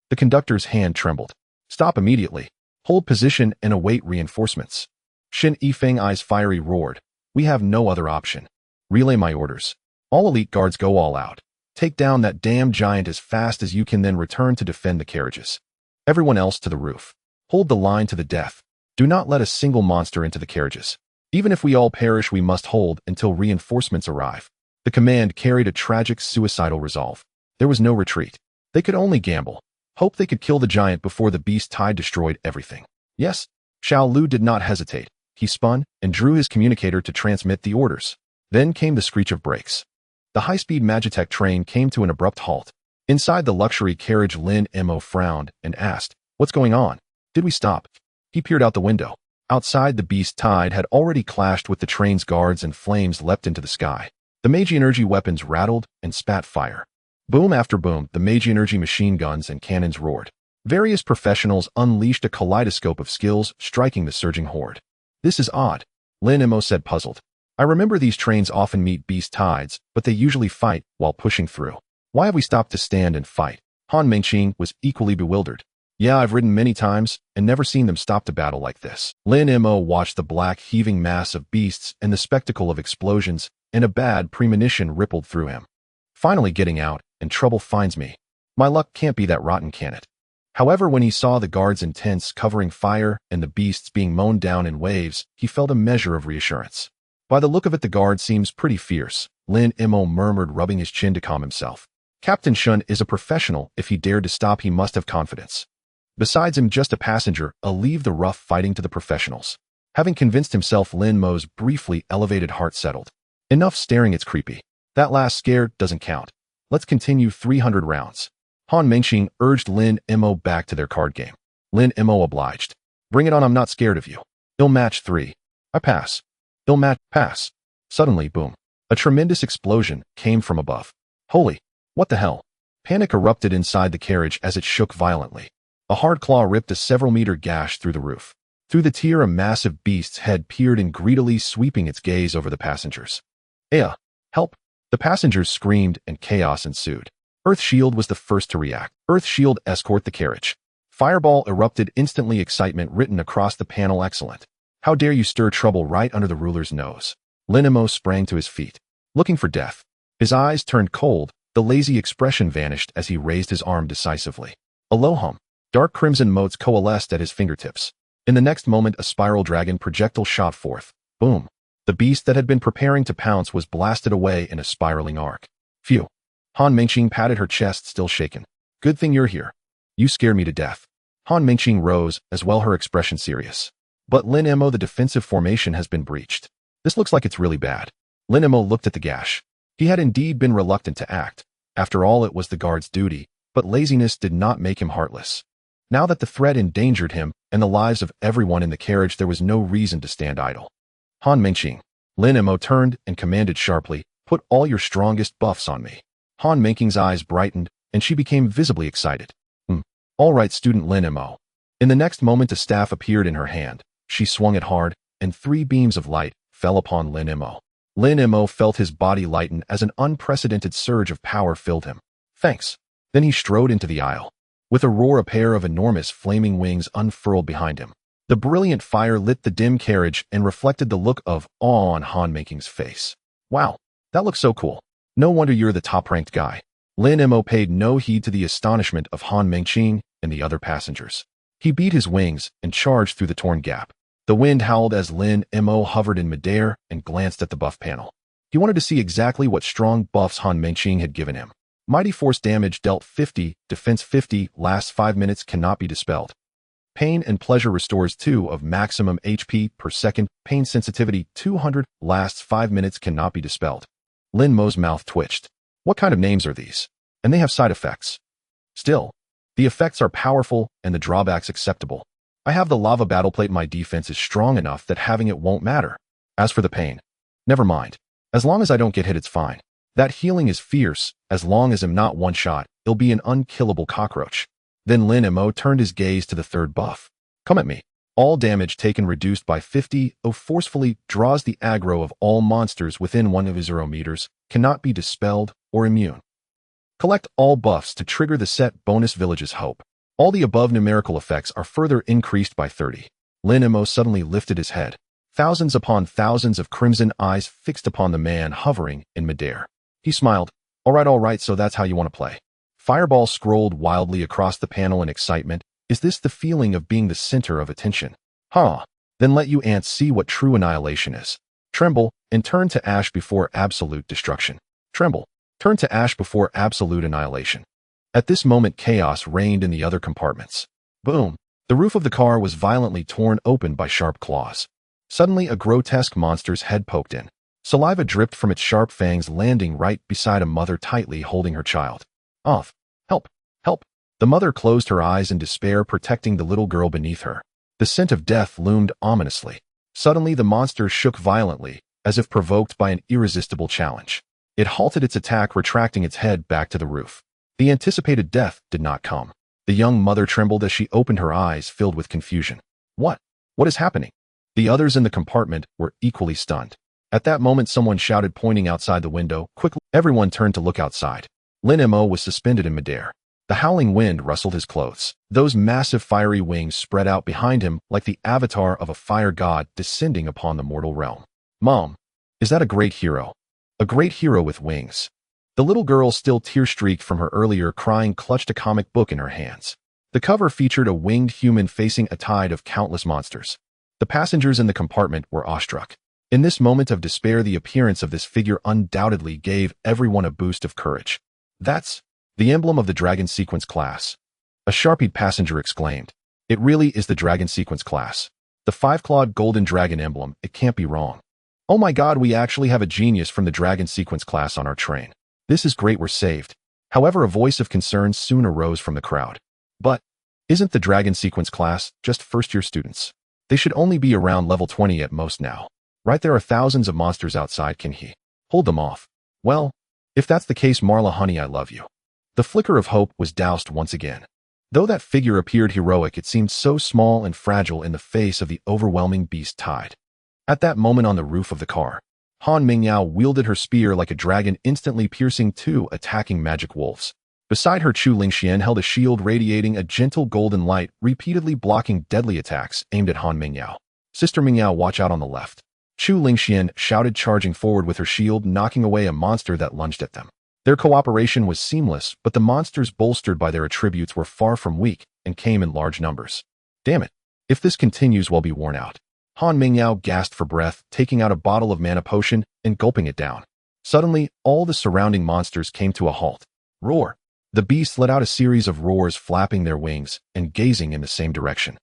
The conductor's hand trembled. "Stop immediately. Hold position and await reinforcements." Shen Yifeng's eyes fiery roared. "We have no other option. Relay my orders. All elite guards go all out. Take down that damn giant as fast as you can, then return to defend the carriages. Everyone else to the roof. Hold the line to the death. Do not let a single monster into the carriages. Even if we all perish, we must hold until reinforcements arrive." The command carried a tragic, suicidal resolve. There was no retreat. They could only gamble. Hope they could kill the giant before the beast tide destroyed everything. Yes, Xiaolu did not hesitate. He spun and drew his communicator to transmit the orders. Then came the screech of brakes. The high-speed Magitech train came to an abrupt halt. Inside the luxury carriage, Lin Mei frowned and asked, "What's going on? Did we stop?" He peered out the window. Outside, the beast tide had already clashed with the train's guards and flames leapt into the sky. The Mage energy weapons rattled and spat fire. Boom after boom, the Mage energy machine guns and cannons roared. Various professionals unleashed a kaleidoscope of skills, striking the surging horde. "This is odd," Lin Mei said, puzzled. "I remember these trains often meet beast tides, but they usually fight while pushing through. Why have we stopped to stand and fight?" Han Mengqing was equally bewildered. "Yeah, I've ridden many times and never seen them stop to battle like this." Lin Mei watched the black heaving mass of beasts and the spectacle of explosions, and a bad premonition rippled through him. Finally getting out, and trouble finds me. My luck can't be that rotten, can it? However, when he saw the guards in tents covering fire and the beasts being mown down in waves, he felt a measure of reassurance. "By the look of it, the guard seems pretty fierce," Lin Mei murmured, rubbing his chin to calm himself. "Captain Shun is a professional. If he dared to stop, he must have confidence. Besides, I'm just a passenger. I'll leave the rough fighting to the professionals." Having convinced himself, Lin Mei's briefly elevated heart settled. "Enough staring, it's creepy. That last scare doesn't count. Let's continue 300 rounds." Han Mengqing urged Lin Mei back to their card game. Lin Mei obliged. "Bring it on, I'm not scared of you. I'll match 3. I pass. I'll match, pass." Suddenly, boom. A tremendous explosion came from above. Holy, what the hell? Panic erupted inside the carriage as it shook violently. A hard claw ripped a several-meter gash through the roof. Through the tear, a massive beast's head peered in greedily, sweeping its gaze over the passengers. "Aya, help!" The passengers screamed and chaos ensued. Earth Shield was the first to react. "Earth Shield, escort the carriage." Fireball erupted instantly, excitement written across the panel. "Excellent. How dare you stir trouble right under the ruler's nose?" Lin Mei sprang to his feet, looking for death. His eyes turned cold, the lazy expression vanished as he raised his arm decisively. Alohum. Dark crimson motes coalesced at his fingertips. In the next moment, a spiral dragon projectile shot forth. Boom. The beast that had been preparing to pounce was blasted away in a spiraling arc. "Phew." Han Mengqing patted her chest, still shaken. "Good thing you're here. You scare me to death." Han Mengqing rose, as well, her expression serious. "But Lin Mei, the defensive formation has been breached. This looks like it's really bad." Lin Mei looked at the gash. He had indeed been reluctant to act. After all, it was the guard's duty, but laziness did not make him heartless. Now that the threat endangered him and the lives of everyone in the carriage, there was no reason to stand idle. Han Mengqing. Lin Mei turned and commanded sharply, "Put all your strongest buffs on me." Han Mengqing's eyes brightened, and she became visibly excited. All right, student Lin Mei." In the next moment, a staff appeared in her hand. She swung it hard, and 3 beams of light fell upon Lin Mei. Lin Mei felt his body lighten as an unprecedented surge of power filled him. "Thanks." Then he strode into the aisle. With a roar, a pair of enormous flaming wings unfurled behind him. The brilliant fire lit the dim carriage and reflected the look of awe on Han Mengqing's face. "Wow, that looks so cool. No wonder you're the top-ranked guy." Lin Mei paid no heed to the astonishment of Han Mengqing and the other passengers. He beat his wings and charged through the torn gap. The wind howled as Lin Mei hovered in midair and glanced at the buff panel. He wanted to see exactly what strong buffs Han Mengqing had given him. Mighty force damage dealt 50, defense 50, lasts 5 minutes, cannot be dispelled. Pain and pleasure restores 2 of maximum HP per second. Pain sensitivity 200, lasts 5 minutes, cannot be dispelled. Lin Mei's mouth twitched. What kind of names are these? And they have side effects. Still, the effects are powerful and the drawbacks acceptable. I have the lava battle plate. My defense is strong enough that having it won't matter. As for the pain, never mind. As long as I don't get hit, it's fine. That healing is fierce. As long as I'm not one shot, it'll be an unkillable cockroach. Then Lin Mei turned his gaze to the third buff. Come at me. All damage taken reduced by 50. Forcefully draws the aggro of all monsters within 1 of 0 meters. Cannot be dispelled or immune. Collect all buffs to trigger the set bonus Village's Hope. All the above numerical effects are further increased by 30. Lin Mei suddenly lifted his head. Thousands upon thousands of crimson eyes fixed upon the man hovering in midair. He smiled. All right, so that's how you want to play. Fireball scrolled wildly across the panel in excitement. Is this the feeling of being the center of attention? Huh. Then let you ants see what true annihilation is. Tremble and turn to ash before absolute destruction. Tremble. Turn to ash before absolute annihilation. At this moment, chaos reigned in the other compartments. Boom. The roof of the car was violently torn open by sharp claws. Suddenly, a grotesque monster's head poked in. Saliva dripped from its sharp fangs, landing right beside a mother tightly holding her child. Off. Help. Help. The mother closed her eyes in despair, protecting the little girl beneath her. The scent of death loomed ominously. Suddenly, the monster shook violently, as if provoked by an irresistible challenge. It halted its attack, retracting its head back to the roof. The anticipated death did not come. The young mother trembled as she opened her eyes, filled with confusion. What? What is happening? The others in the compartment were equally stunned. At that moment, someone shouted, pointing outside the window. Quickly, everyone turned to look outside. Lin Mei was suspended in midair. The howling wind rustled his clothes. Those massive fiery wings spread out behind him like the avatar of a fire god descending upon the mortal realm. Mom, is that a great hero? A great hero with wings. The little girl, still tear-streaked from her earlier crying, clutched a comic book in her hands. The cover featured a winged human facing a tide of countless monsters. The passengers in the compartment were awestruck. In this moment of despair, the appearance of this figure undoubtedly gave everyone a boost of courage. That's the emblem of the Dragon Sequence class. A sharpied passenger exclaimed. It really is the Dragon Sequence class. The 5-clawed golden dragon emblem, it can't be wrong. Oh my god, we actually have a genius from the Dragon Sequence class on our train. This is great, we're saved. However, a voice of concern soon arose from the crowd. But isn't the Dragon Sequence class just first-year students? They should only be around level 20 at most now. Right, there are thousands of monsters outside, can he hold them off? Well, if that's the case, Marla honey, I love you. The flicker of hope was doused once again. Though that figure appeared heroic, it seemed so small and fragile in the face of the overwhelming beast tide. At that moment, on the roof of the car, Han Mingyao wielded her spear like a dragon, instantly piercing 2 attacking magic wolves. Beside her, Chu Lingxian held a shield radiating a gentle golden light, repeatedly blocking deadly attacks aimed at Han Mingyao. Sister Mingyao, watch out on the left. Chu Lingxian shouted, charging forward with her shield, knocking away a monster that lunged at them. Their cooperation was seamless, but the monsters, bolstered by their attributes, were far from weak and came in large numbers. Damn it. If this continues, we'll be worn out. Han Mingyao gasped for breath, taking out a bottle of mana potion and gulping it down. Suddenly, all the surrounding monsters came to a halt. Roar! The beasts let out a series of roars, flapping their wings and gazing in the same direction.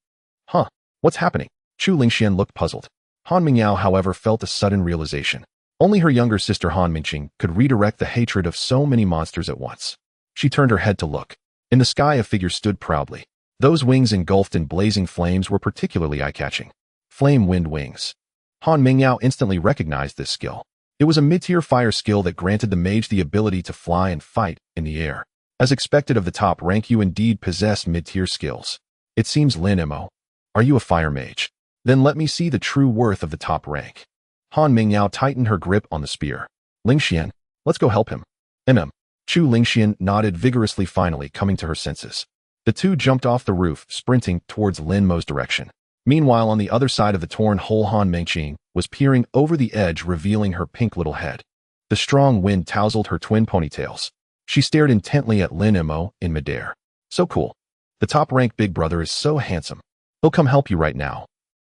Huh? What's happening? Chu Lingxian looked puzzled. Han Mingyao, however, felt a sudden realization. Only her younger sister Han Mingqing could redirect the hatred of so many monsters at once. She turned her head to look. In the sky, a figure stood proudly. Those wings, engulfed in blazing flames, were particularly eye-catching. Flame wind wings. Han Mingyao instantly recognized this skill. It was a mid-tier fire skill that granted the mage the ability to fly and fight in the air. As expected of the top rank, you indeed possess mid-tier skills. It seems, Lin Mei. Are you a fire mage? Then let me see the true worth of the top rank. Han Mingyao tightened her grip on the spear. Lingxian, let's go help him. Chu Lingxian nodded vigorously, finally coming to her senses. The two jumped off the roof, sprinting towards Lin Mei's direction. Meanwhile, on the other side of the torn hole, Han Mingqing was peering over the edge, revealing her pink little head. The strong wind tousled her twin ponytails. She stared intently at Lin Mei in midair. So cool. The top-ranked big brother is so handsome. He'll come help you right now.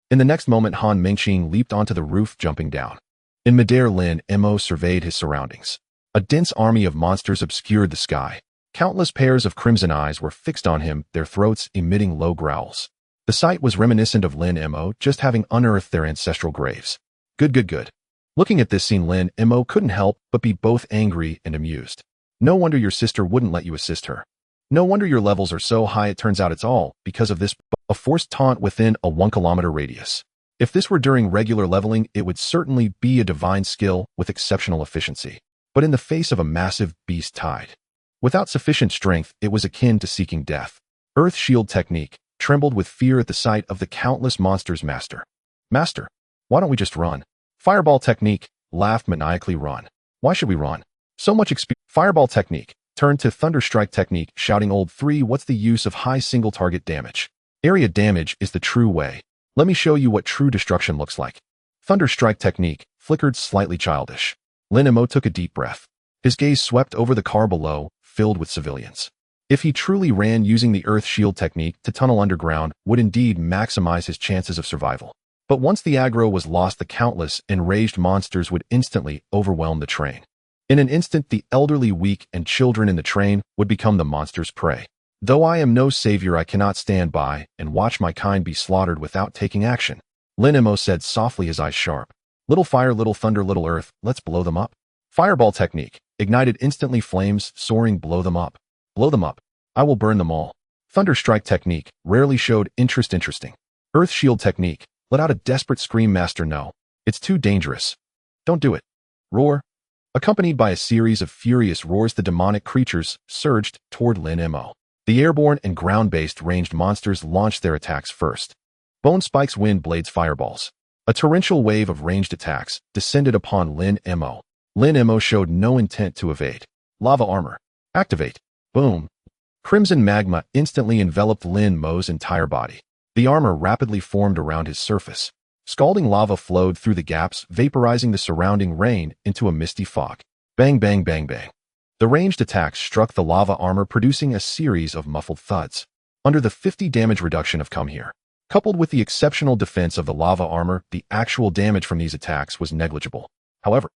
In the next moment, Han Mingqing leaped onto the roof, jumping down. In midair, Lin Mei surveyed his surroundings. A dense army of monsters obscured the sky. Countless pairs of crimson eyes were fixed on him, their throats emitting low growls. The sight was reminiscent of Lin Mei just having unearthed their ancestral graves. Good. Looking at this scene, Lin Mei couldn't help but be both angry and amused. No wonder your sister wouldn't let you assist her. No wonder your levels are so high. It turns out it's all because of this, a forced taunt within a 1 kilometer radius. If this were during regular leveling, it would certainly be a divine skill with exceptional efficiency. But in the face of a massive beast tide, without sufficient strength, it was akin to seeking death. Earth Shield Technique trembled with fear at the sight of the countless monsters. Master, why don't we just run? Fireball Technique laughed maniacally. Run? Why should we run? So much experience. Fireball Technique turned to Thunderstrike Technique, shouting, Old 3, what's the use of high single target damage? Area damage is the true way. Let me show you what true destruction looks like. Thunderstrike Technique flickered slightly childish. Lin Mei took a deep breath. His gaze swept over the car below, filled with civilians. If he truly ran using the Earth Shield Technique to tunnel underground, would indeed maximize his chances of survival. But once the aggro was lost, the countless, enraged monsters would instantly overwhelm the train. In an instant, the elderly, weak, and children in the train would become the monster's prey. Though I am no savior, I cannot stand by and watch my kind be slaughtered without taking action. Lin Mei said softly, his eyes sharp. Little fire, little thunder, little earth, let's blow them up. Fireball Technique ignited instantly, flames soaring. Blow them up. Blow them up. I will burn them all. Thunderstrike Technique rarely showed interest. Interesting. Earth Shield Technique let out a desperate scream. Master, no. It's too dangerous. Don't do it. Roar. Accompanied by a series of furious roars, the demonic creatures surged toward Lin Mei. The airborne and ground-based ranged monsters launched their attacks first. Bone spikes, wind blades, fireballs. A torrential wave of ranged attacks descended upon Lin Mei. Lin Mei showed no intent to evade. Lava armor. Activate. Boom. Crimson magma instantly enveloped Lin Mei's entire body. The armor rapidly formed around his surface. Scalding lava flowed through the gaps, vaporizing the surrounding rain into a misty fog. Bang, bang, bang, bang. The ranged attacks struck the lava armor, producing a series of muffled thuds. Under the 50 damage reduction of come here, coupled with the exceptional defense of the lava armor, the actual damage from these attacks was negligible. However,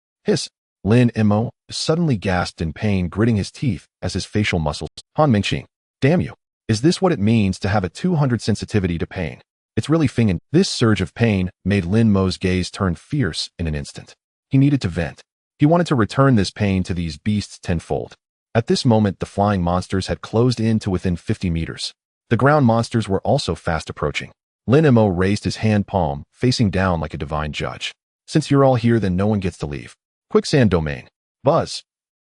Lin Mei suddenly gasped in pain, gritting his teeth as his facial muscles. Han Mingxing, damn you. Is this what it means to have a 200 sensitivity to pain? It's really fingin'. This surge of pain made Lin Mei's gaze turn fierce in an instant. He needed to vent. He wanted to return this pain to these beasts tenfold. At this moment, the flying monsters had closed in to within 50 meters. The ground monsters were also fast approaching. Lin Mei raised his hand palm, facing down like a divine judge. Since you're all here, then no one gets to leave. Quicksand domain. Buzz.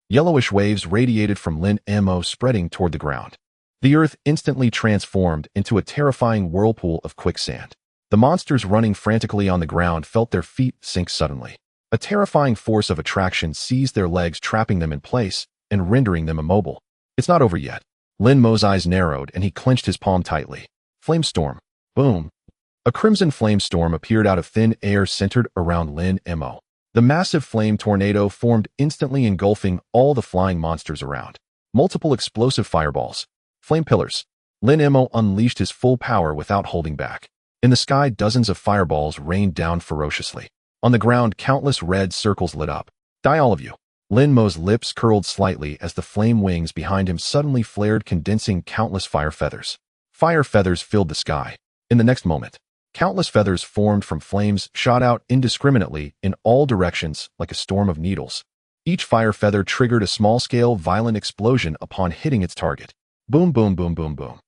Yellowish waves radiated from Lin Mei, spreading toward the ground. The earth instantly transformed into a terrifying whirlpool of quicksand. The monsters running frantically on the ground felt their feet sink suddenly. A terrifying force of attraction seized their legs, trapping them in place and rendering them immobile. It's not over yet. Lin Mei's eyes narrowed and he clenched his palm tightly. Flamestorm. Boom. A crimson flamestorm appeared out of thin air centered around Lin Mei. The massive flame tornado formed, instantly engulfing all the flying monsters around. Multiple explosive fireballs. Flame pillars. Lin Mei unleashed his full power without holding back. In the sky, dozens of fireballs rained down ferociously. On the ground, countless red circles lit up. Die all of you. Lin Mei's lips curled slightly as the flame wings behind him suddenly flared, condensing countless fire feathers. Fire feathers filled the sky. In the next moment, countless feathers formed from flames, shot out indiscriminately in all directions like a storm of needles. Each fire feather triggered a small-scale, violent explosion upon hitting its target. Boom, boom, boom, boom, boom.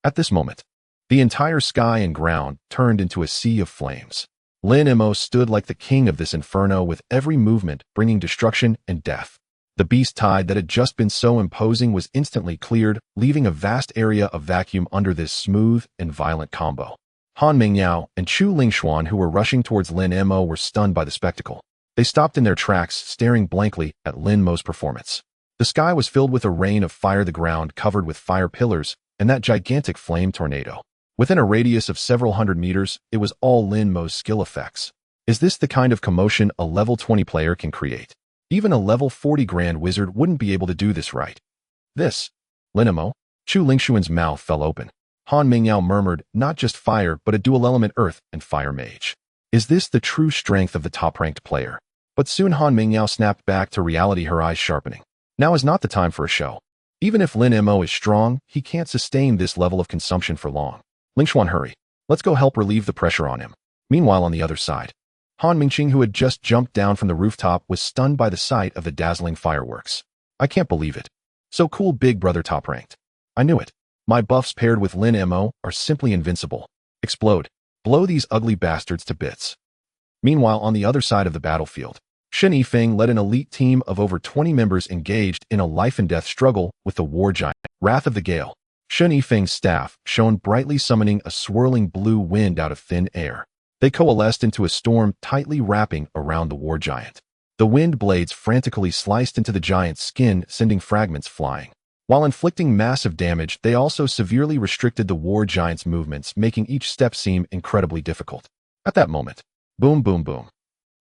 At this moment, the entire sky and ground turned into a sea of flames. Lin Mei stood like the king of this inferno, with every movement bringing destruction and death. The beast tide that had just been so imposing was instantly cleared, leaving a vast area of vacuum under this smooth and violent combo. Han Mingyao and Chu Lingxuan, who were rushing towards Lin Mei, were stunned by the spectacle. They stopped in their tracks, staring blankly at Lin Mei's performance. The sky was filled with a rain of fire, the ground covered with fire pillars, and that gigantic flame tornado. Within a radius of several hundred meters, it was all Lin Mei's skill effects. Is this the kind of commotion a level 20 player can create? Even a level 40 Grand Wizard wouldn't be able to do this right. This. Lin Mei? Chu Lingxuan's mouth fell open. Han Mingyao murmured, not just fire, but a dual-element earth and fire mage. Is this the true strength of the top-ranked player? But soon Han Mingyao snapped back to reality, her eyes sharpening. Now is not the time for a show. Even if Lin Mo is strong, he can't sustain this level of consumption for long. Ling Xuan, hurry. Let's go help relieve the pressure on him. Meanwhile, on the other side, Han Mingqing, who had just jumped down from the rooftop, was stunned by the sight of the dazzling fireworks. I can't believe it. So cool, big brother top ranked. I knew it. My buffs paired with Lin Mo are simply invincible. Explode. Blow these ugly bastards to bits. Meanwhile, on the other side of the battlefield, Shen Yifeng led an elite team of over 20 members engaged in a life-and-death struggle with the war giant, Wrath of the Gale. Shen Yifeng's staff shone brightly, summoning a swirling blue wind out of thin air. They coalesced into a storm, tightly wrapping around the war giant. The wind blades frantically sliced into the giant's skin, sending fragments flying. While inflicting massive damage, they also severely restricted the war giant's movements, making each step seem incredibly difficult. At that moment, boom, boom, boom.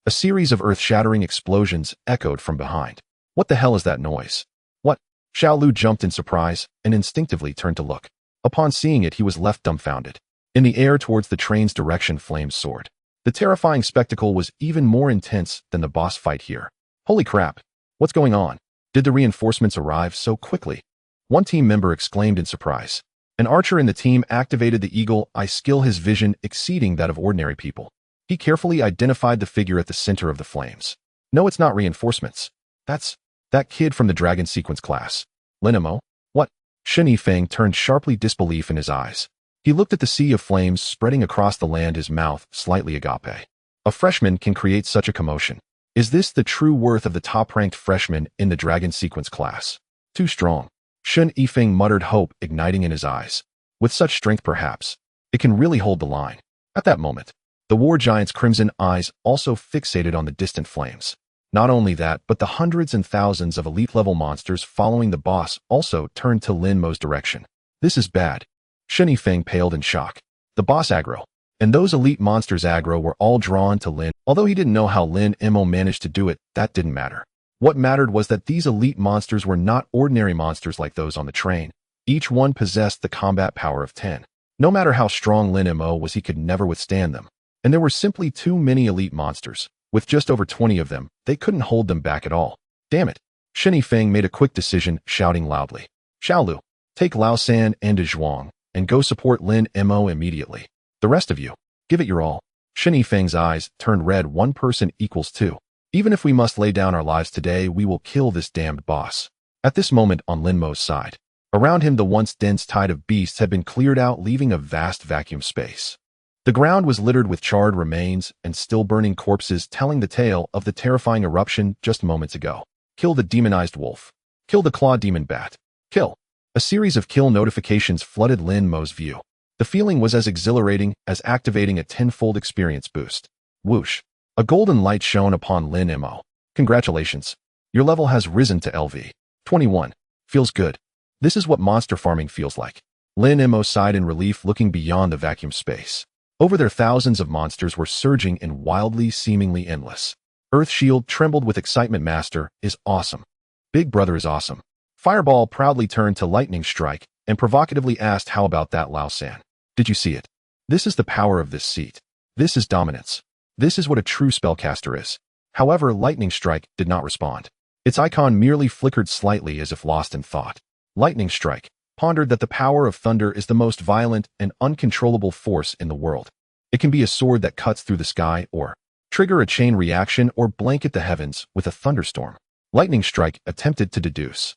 A series of earth-shattering explosions echoed from behind. What the hell is that noise? What? Xiao Lu jumped in surprise and instinctively turned to look. Upon seeing it, he was left dumbfounded. In the air towards the train's direction, flames soared. The terrifying spectacle was even more intense than the boss fight here. Holy crap! What's going on? Did the reinforcements arrive so quickly? One team member exclaimed in surprise. An archer in the team activated the eagle eye skill, his vision exceeding that of ordinary people. He carefully identified the figure at the center of the flames. No, it's not reinforcements. That's that kid from the Dragon Sequence class. Lin Mo? What? Shen Yifeng turned sharply, disbelief in his eyes. He looked at the sea of flames spreading across the land, his mouth slightly agape. A freshman can create such a commotion. Is this the true worth of the top-ranked freshman in the Dragon Sequence class? Too strong. Shen Yifeng muttered, hope igniting in his eyes. With such strength, perhaps it can really hold the line. At that moment, the war giant's crimson eyes also fixated on the distant flames. Not only that, but the hundreds and thousands of elite-level monsters following the boss also turned to Lin Mo's direction. This is bad. Shen Yifeng paled in shock. The boss aggro, and those elite monsters aggro were all drawn to Lin. Although he didn't know how Lin Mo managed to do it, that didn't matter. What mattered was that these elite monsters were not ordinary monsters like those on the train. Each one possessed the combat power of 10. No matter how strong Lin Mo was, he could never withstand them. And there were simply too many elite monsters. With just over 20 of them, they couldn't hold them back at all. Damn it. Shen Yifeng made a quick decision, shouting loudly. Xiao Lu, take Lao San and De Zhuang, and go support Lin Mo immediately. The rest of you, give it your all. Shen Yifeng's eyes turned red. 1 person equals 2. Even if we must lay down our lives today, we will kill this damned boss. At this moment, on Lin Mo's side, around him the once dense tide of beasts had been cleared out, leaving a vast vacuum space. The ground was littered with charred remains and still burning corpses, telling the tale of the terrifying eruption just moments ago. Kill the demonized wolf. Kill the claw demon bat. Kill. A series of kill notifications flooded Lin Mo's view. The feeling was as exhilarating as activating a 10-fold experience boost. Whoosh. A golden light shone upon Lin Mo. Congratulations. Your level has risen to LV 21. Feels good. This is what monster farming feels like. Lin Mo sighed in relief, looking beyond the vacuum space. Over there, thousands of monsters were surging in wildly, seemingly endless. Earth Shield trembled with excitement. Master is awesome. Big brother is awesome. Fireball proudly turned to Lightning Strike and provocatively asked, how about that, Lao San? Did you see it? This is the power of this seat. This is dominance. This is what a true spellcaster is. However, Lightning Strike did not respond. Its icon merely flickered slightly as if lost in thought. Lightning Strike pondered that the power of thunder is the most violent and uncontrollable force in the world. It can be a sword that cuts through the sky, or trigger a chain reaction, or blanket the heavens with a thunderstorm. Lightning Strike attempted to deduce.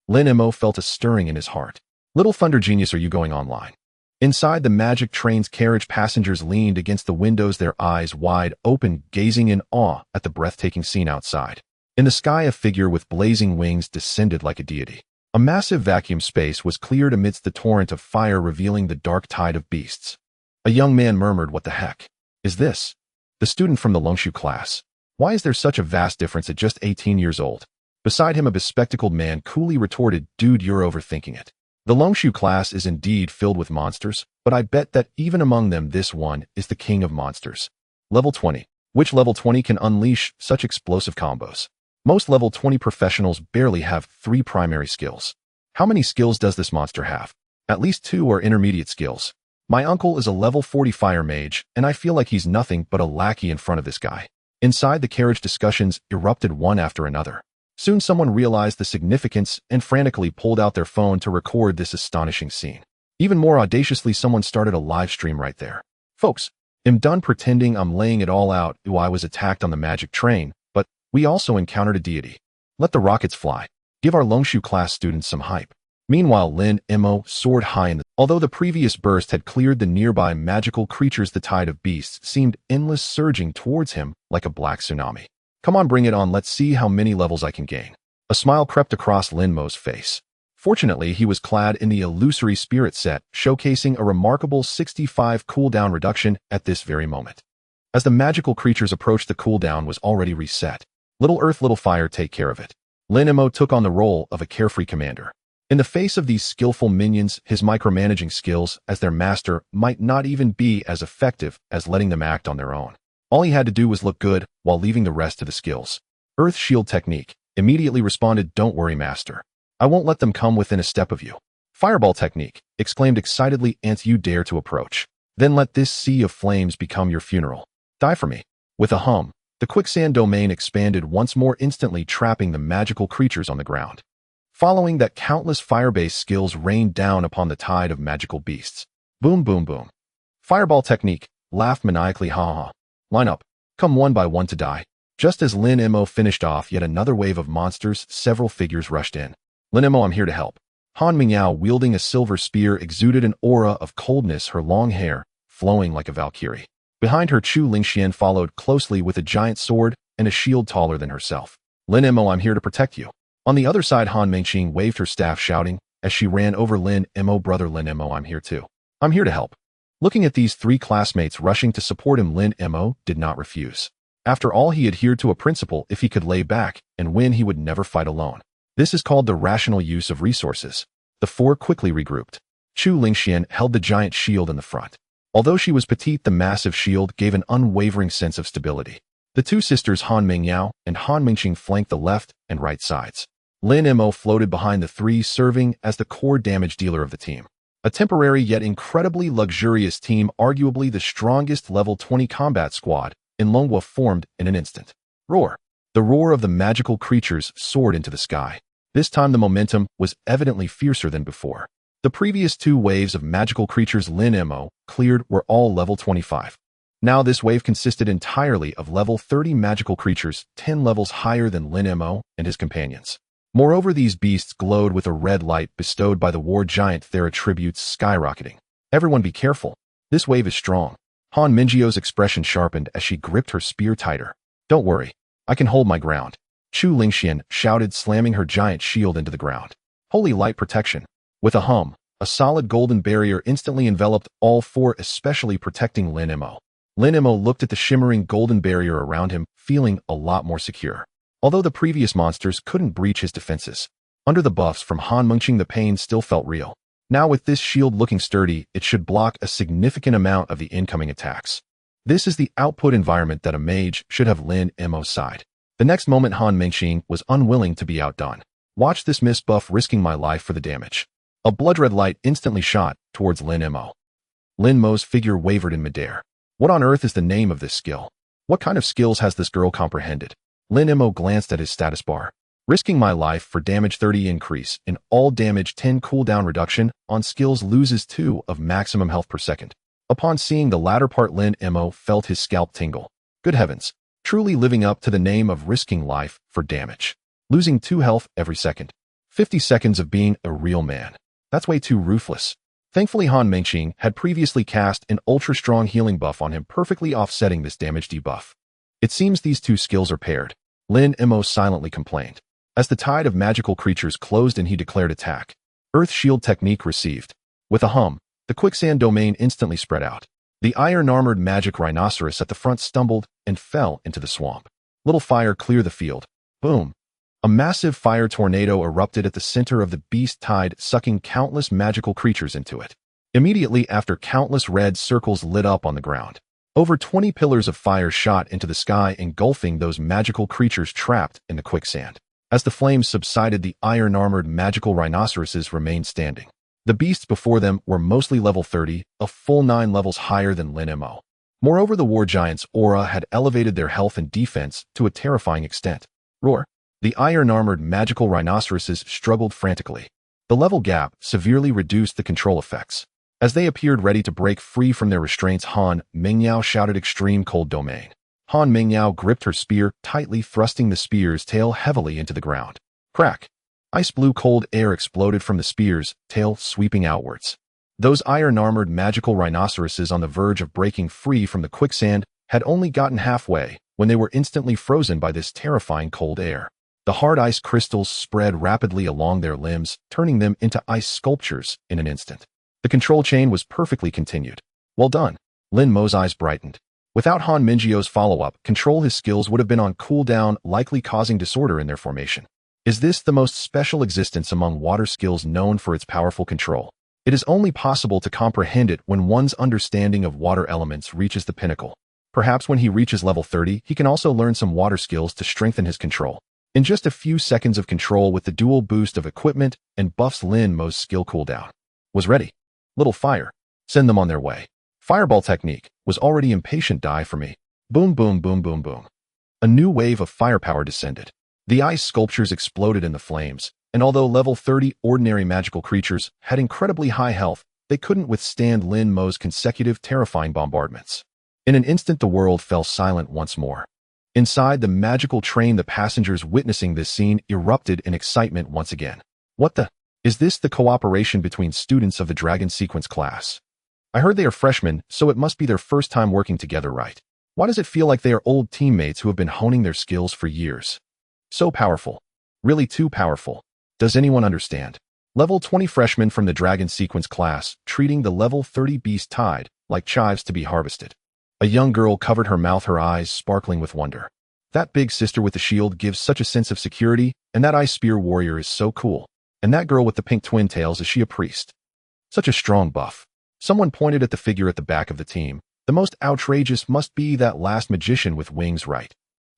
Lin Mo felt a stirring in his heart. Little thunder genius, are you going online? Inside the magic train's carriage, passengers leaned against the windows, their eyes wide open, gazing in awe at the breathtaking scene outside. In the sky, a figure with blazing wings descended like a deity. A massive vacuum space was cleared amidst the torrent of fire, revealing the dark tide of beasts. A young man murmured, what the heck is this? The student from the Longshu class. Why is there such a vast difference at just 18 years old? Beside him, a bespectacled man coolly retorted, dude, you're overthinking it. The Longshu class is indeed filled with monsters, but I bet that even among them, this one is the king of monsters. Level 20. Which level 20 can unleash such explosive combos? Most level 20 professionals barely have 3 primary skills. How many skills does this monster have? At least 2 are intermediate skills. My uncle is a level 40 fire mage, and I feel like he's nothing but a lackey in front of this guy. Inside the carriage, discussions erupted one after another. Soon someone realized the significance and frantically pulled out their phone to record this astonishing scene. Even more audaciously, someone started a live stream right there. Folks, I'm done pretending I'm laying it all out. I was attacked on the magic train, but we also encountered a deity. Let the rockets fly. Give our Longshu class students some hype. Meanwhile, Lin Mei soared high in the... Although the previous burst had cleared the nearby magical creatures, the tide of beasts seemed endless, surging towards him like a black tsunami. Come on, bring it on. Let's see how many levels I can gain. A smile crept across Lin Mei's face. Fortunately, he was clad in the illusory spirit set, showcasing a remarkable 65 cooldown reduction at this very moment. As the magical creatures approached, the cooldown was already reset. Little earth, little fire, take care of it. Lin Mei took on the role of a carefree commander. In the face of these skillful minions, his micromanaging skills as their master might not even be as effective as letting them act on their own. All he had to do was look good while leaving the rest to the skills. Earth Shield Technique immediately responded, don't worry, master. I won't let them come within a step of you. Fireball Technique exclaimed excitedly, Ant, you dare to approach. Then let this sea of flames become your funeral. Die for me. With a hum, the quicksand domain expanded once more, instantly trapping the magical creatures on the ground. Following that, countless fire-based skills rained down upon the tide of magical beasts. Boom, boom, boom. Fireball Technique laughed maniacally, ha ha. Line up. Come one by one to die. Just as Lin Mei finished off yet another wave of monsters, several figures rushed in. Lin Mei, I'm here to help. Han Mingyao, wielding a silver spear, exuded an aura of coldness, her long hair flowing like a valkyrie. Behind her, Chu Lingxian followed closely with a giant sword and a shield taller than herself. Lin Mei, I'm here to protect you. On the other side, Han Mengqing waved her staff, shouting as she ran over Lin Mei, brother Lin Mei, I'm here too. I'm here to help. Looking at these three classmates rushing to support him, Lin Mei did not refuse. After all, he adhered to a principle: if he could lay back and win, he would never fight alone. This is called the rational use of resources. The four quickly regrouped. Chu Lingxian held the giant shield in the front. Although she was petite, the massive shield gave an unwavering sense of stability. The two sisters Han Mingyao and Han Mengqing flanked the left and right sides. Lin Mei floated behind the three, serving as the core damage dealer of the team. A temporary yet incredibly luxurious team, arguably the strongest level 20 combat squad in Longhua, formed in an instant. Roar! The roar of the magical creatures soared into the sky. This time the momentum was evidently fiercer than before. The previous two waves of magical creatures Lin Mei cleared were all level 25. Now this wave consisted entirely of level 30 magical creatures, 10 levels higher than Lin Mei and his companions. Moreover, these beasts glowed with a red light bestowed by the war giant, their attributes skyrocketing. Everyone be careful. This wave is strong. Han Mingyio's expression sharpened as she gripped her spear tighter. Don't worry. I can hold my ground. Chu Lingxian shouted, slamming her giant shield into the ground. Holy light protection. With a hum, a solid golden barrier instantly enveloped all four, especially protecting Lin Mei. Lin Mei looked at the shimmering golden barrier around him, feeling a lot more secure. Although the previous monsters couldn't breach his defenses, under the buffs from Han Mengqing, the pain still felt real. Now with this shield looking sturdy, it should block a significant amount of the incoming attacks. This is the output environment that a mage should have Lin Mei's side. The next moment, Han Mengqing was unwilling to be outdone. Watch this miss buff, risking my life for the damage. A blood-red light instantly shot towards Lin Mei. Lin Mei's figure wavered in midair. What on earth is the name of this skill? What kind of skills has this girl comprehended? Lin Mei glanced at his status bar. Risking my life for damage 30 increase in all damage, 10 cooldown reduction on skills, loses 2 of maximum health per second. Upon seeing the latter part, Lin Mei felt his scalp tingle. Good heavens, truly living up to the name of risking life for damage. Losing 2 health every second. 50 seconds of being a real man. That's way too ruthless. Thankfully, Han Mengqing had previously cast an ultra-strong healing buff on him, perfectly offsetting this damage debuff. It seems these two skills are paired. Lin Mei silently complained. As the tide of magical creatures closed in, he declared attack. Earth Shield Technique received. With a hum, the quicksand domain instantly spread out. The iron-armored magic rhinoceros at the front stumbled and fell into the swamp. Little fire, clear the field. Boom. A massive fire tornado erupted at the center of the beast tide, sucking countless magical creatures into it. Immediately after, countless red circles lit up on the ground. Over 20 pillars of fire shot into the sky, engulfing those magical creatures trapped in the quicksand. As the flames subsided, the iron-armored magical rhinoceroses remained standing. The beasts before them were mostly level 30, a full 9 levels higher than Lin Mei. Moreover, the war giant's aura had elevated their health and defense to a terrifying extent. Roar. The iron-armored magical rhinoceroses struggled frantically. The level gap severely reduced the control effects. As they appeared ready to break free from their restraints, Han Mingyao shouted extreme cold domain. Han Mingyao gripped her spear tightly, thrusting the spear's tail heavily into the ground. Crack! Ice blue cold air exploded from the spear's tail, sweeping outwards. Those iron-armored magical rhinoceroses on the verge of breaking free from the quicksand had only gotten halfway when they were instantly frozen by this terrifying cold air. The hard ice crystals spread rapidly along their limbs, turning them into ice sculptures in an instant. The control chain was perfectly continued. Well done. Lin Mei's eyes brightened. Without Han Mingyu's follow-up, control his skills would have been on cooldown, likely causing disorder in their formation. Is this the most special existence among water skills known for its powerful control? It is only possible to comprehend it when one's understanding of water elements reaches the pinnacle. Perhaps when he reaches level 30, he can also learn some water skills to strengthen his control. In just a few seconds of control with the dual boost of equipment and buffs, Lin Mei's skill cooldown was ready. Little fire. Send them on their way. Fireball technique was already impatient die for me. Boom, boom, boom, boom, boom. A new wave of firepower descended. The ice sculptures exploded in the flames, and although level 30 ordinary magical creatures had incredibly high health, they couldn't withstand Lin Mei's consecutive terrifying bombardments. In an instant, the world fell silent once more. Inside the magical train, the passengers witnessing this scene erupted in excitement once again. What the? Is this the cooperation between students of the Dragon Sequence class? I heard they are freshmen, so it must be their first time working together, right? Why does it feel like they are old teammates who have been honing their skills for years? So powerful. Really too powerful. Does anyone understand? Level 20 freshmen from the Dragon Sequence class, treating the level 30 beast tide like chives to be harvested. A young girl covered her mouth, her eyes sparkling with wonder. That big sister with the shield gives such a sense of security, and that ice spear warrior is so cool. And that girl with the pink twin tails, is she a priest? Such a strong buff. Someone pointed at the figure at the back of the team. The most outrageous must be that last magician with wings, right?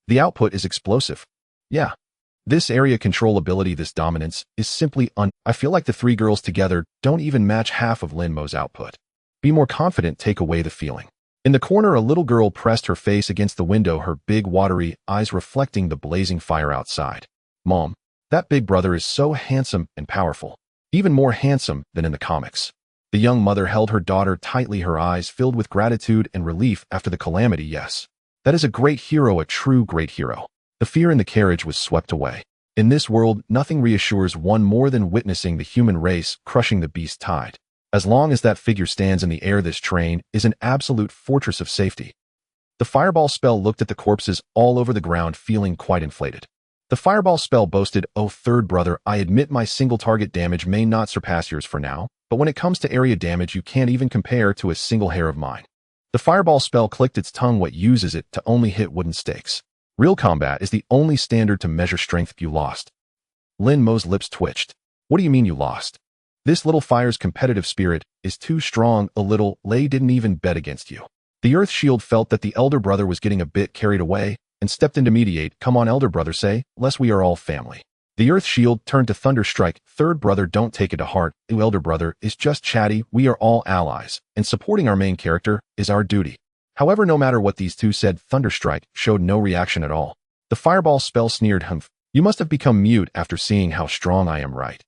The output is explosive. Yeah. This area control ability, this dominance, is simply I feel like the three girls together don't even match half of Lin Mei's output. Be more confident, take away the feeling. In the corner, a little girl pressed her face against the window, her big watery eyes reflecting the blazing fire outside. Mom, that big brother is so handsome and powerful. Even more handsome than in the comics. The young mother held her daughter tightly, her eyes filled with gratitude and relief after the calamity. Yes. That is a great hero, a true great hero. The fear in the carriage was swept away. In this world, nothing reassures one more than witnessing the human race crushing the beast tide. As long as that figure stands in the air, this train is an absolute fortress of safety. The fireball spell looked at the corpses all over the ground, feeling quite inflated. The fireball spell boasted, "Oh, third brother, I admit my single target damage may not surpass yours for now, but when it comes to area damage, you can't even compare to a single hair of mine." The fireball spell clicked its tongue. What uses it to only hit wooden stakes? Real combat is the only standard to measure strength. You lost. Lin Mei's lips twitched. What do you mean you lost? This little fire's competitive spirit is too strong. A little Lei didn't even bet against you. The Earth Shield felt that the elder brother was getting a bit carried away and stepped in to mediate. Come on, elder brother, say, less we are all family. The Earth Shield turned to Thunderstrike. Third brother, don't take it to heart. You elder brother is just chatty. We are all allies, and supporting our main character is our duty. However, no matter what these two said, Thunderstrike showed no reaction at all. The fireball spell sneered, "Humph, you must have become mute after seeing how strong I am, right?"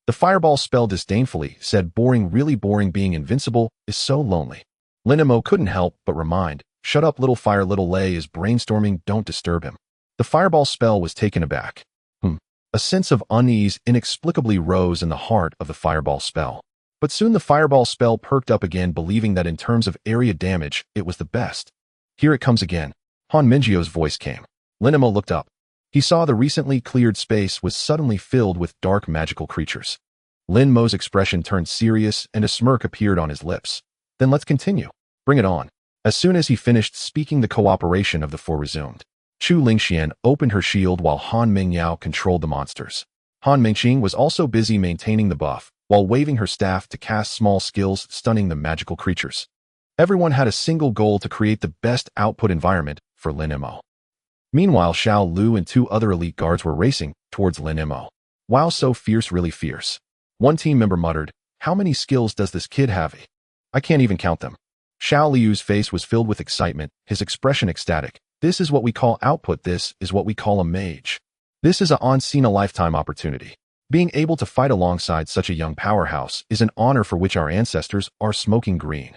The fireball spell disdainfully said, "Boring, really boring. Being invincible is so lonely." Lin Mei couldn't help but remind, "Shut up, little fire. Little Lei is brainstorming. Don't disturb him." The fireball spell was taken aback. A sense of unease inexplicably rose in the heart of the fireball spell. But soon the fireball spell perked up again, believing that in terms of area damage, it was the best. Here it comes again. Han Mingyu's voice came. Lin Mei looked up. He saw the recently cleared space was suddenly filled with dark magical creatures. Lin Mei's expression turned serious and a smirk appeared on his lips. Then let's continue. Bring it on. As soon as he finished speaking, the cooperation of the four resumed. Chu Lingxian opened her shield while Han Mingyao controlled the monsters. Han Mingxing was also busy maintaining the buff, while waving her staff to cast small skills, stunning the magical creatures. Everyone had a single goal: to create the best output environment for Lin Mei. Meanwhile, Xiao Lu and two other elite guards were racing towards Lin Mei. Wow, so fierce, really fierce. One team member muttered, "How many skills does this kid have? I can't even count them." Xiao Liu's face was filled with excitement, his expression ecstatic. This is what we call output. This is what we call a mage. This is a once-in-a-lifetime opportunity. Being able to fight alongside such a young powerhouse is an honor for which our ancestors are smoking green.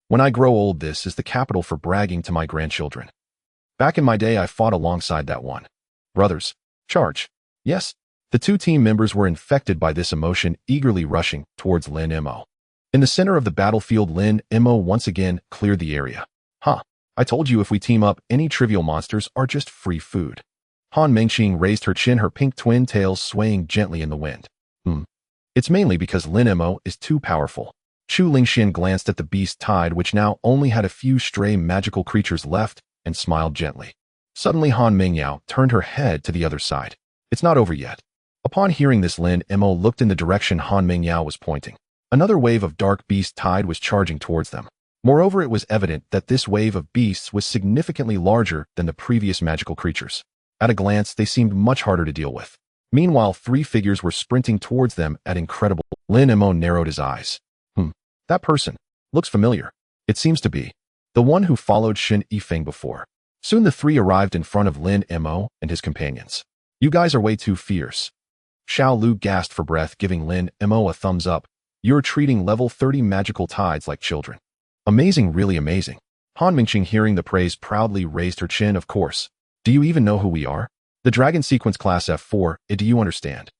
When I grow old, this is the capital for bragging to my grandchildren. Back in my day, I fought alongside that one. Brothers, charge. Yes. The two team members were infected by this emotion, eagerly rushing towards Lin Mei. In the center of the battlefield, Lin Mei once again cleared the area. I told you if we team up, any trivial monsters are just free food. Han Mengqing raised her chin, her pink twin tails swaying gently in the wind. It's mainly because Lin Mei is too powerful. Chu Lingxian glanced at the beast tide, which now only had a few stray magical creatures left, and smiled gently. Suddenly Han Mingyao turned her head to the other side. It's not over yet. Upon hearing this, Lin Mei looked in the direction Han Mingyao was pointing. Another wave of dark beast tide was charging towards them. Moreover, it was evident that this wave of beasts was significantly larger than the previous magical creatures. At a glance, they seemed much harder to deal with. Meanwhile, three figures were sprinting towards them at incredible. Lin Mei narrowed his eyes. That person looks familiar. It seems to be the one who followed Shen Yifeng before. Soon the three arrived in front of Lin Mei and his companions. You guys are way too fierce. Xiao Lu gasped for breath, giving Lin Mei a thumbs up. You're treating level 30 magical tides like children. Amazing, really amazing. Han Mingqing, hearing the praise, proudly raised her chin. Of course. Do you even know who we are? The Dragon Sequence Class F4, do you understand?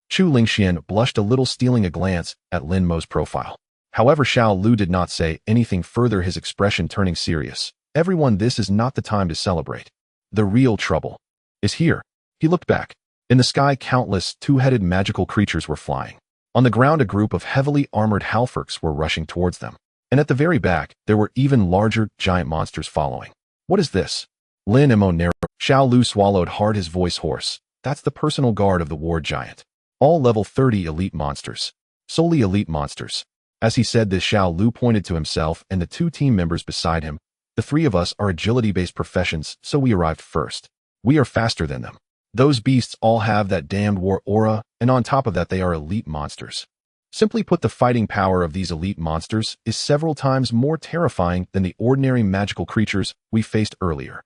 Chu Lingxian blushed a little, stealing a glance at Lin Mei's profile. However, Xiao Lu did not say anything further, his expression turning serious. Everyone, this is not the time to celebrate. The real trouble is here. He looked back. In the sky, countless two-headed magical creatures were flying. On the ground, a group of heavily armored halferks were rushing towards them. And at the very back, there were even larger, giant monsters following. What is this? Lin Mei narrowed. Xiao Lu swallowed hard, his voice hoarse. That's the personal guard of the war giant. All level 30 elite monsters. Solely elite monsters. As he said this, Xiao Lu pointed to himself and the two team members beside him. The three of us are agility-based professions, so we arrived first. We are faster than them. Those beasts all have that damned war aura, and on top of that, they are elite monsters. Simply put, the fighting power of these elite monsters is several times more terrifying than the ordinary magical creatures we faced earlier.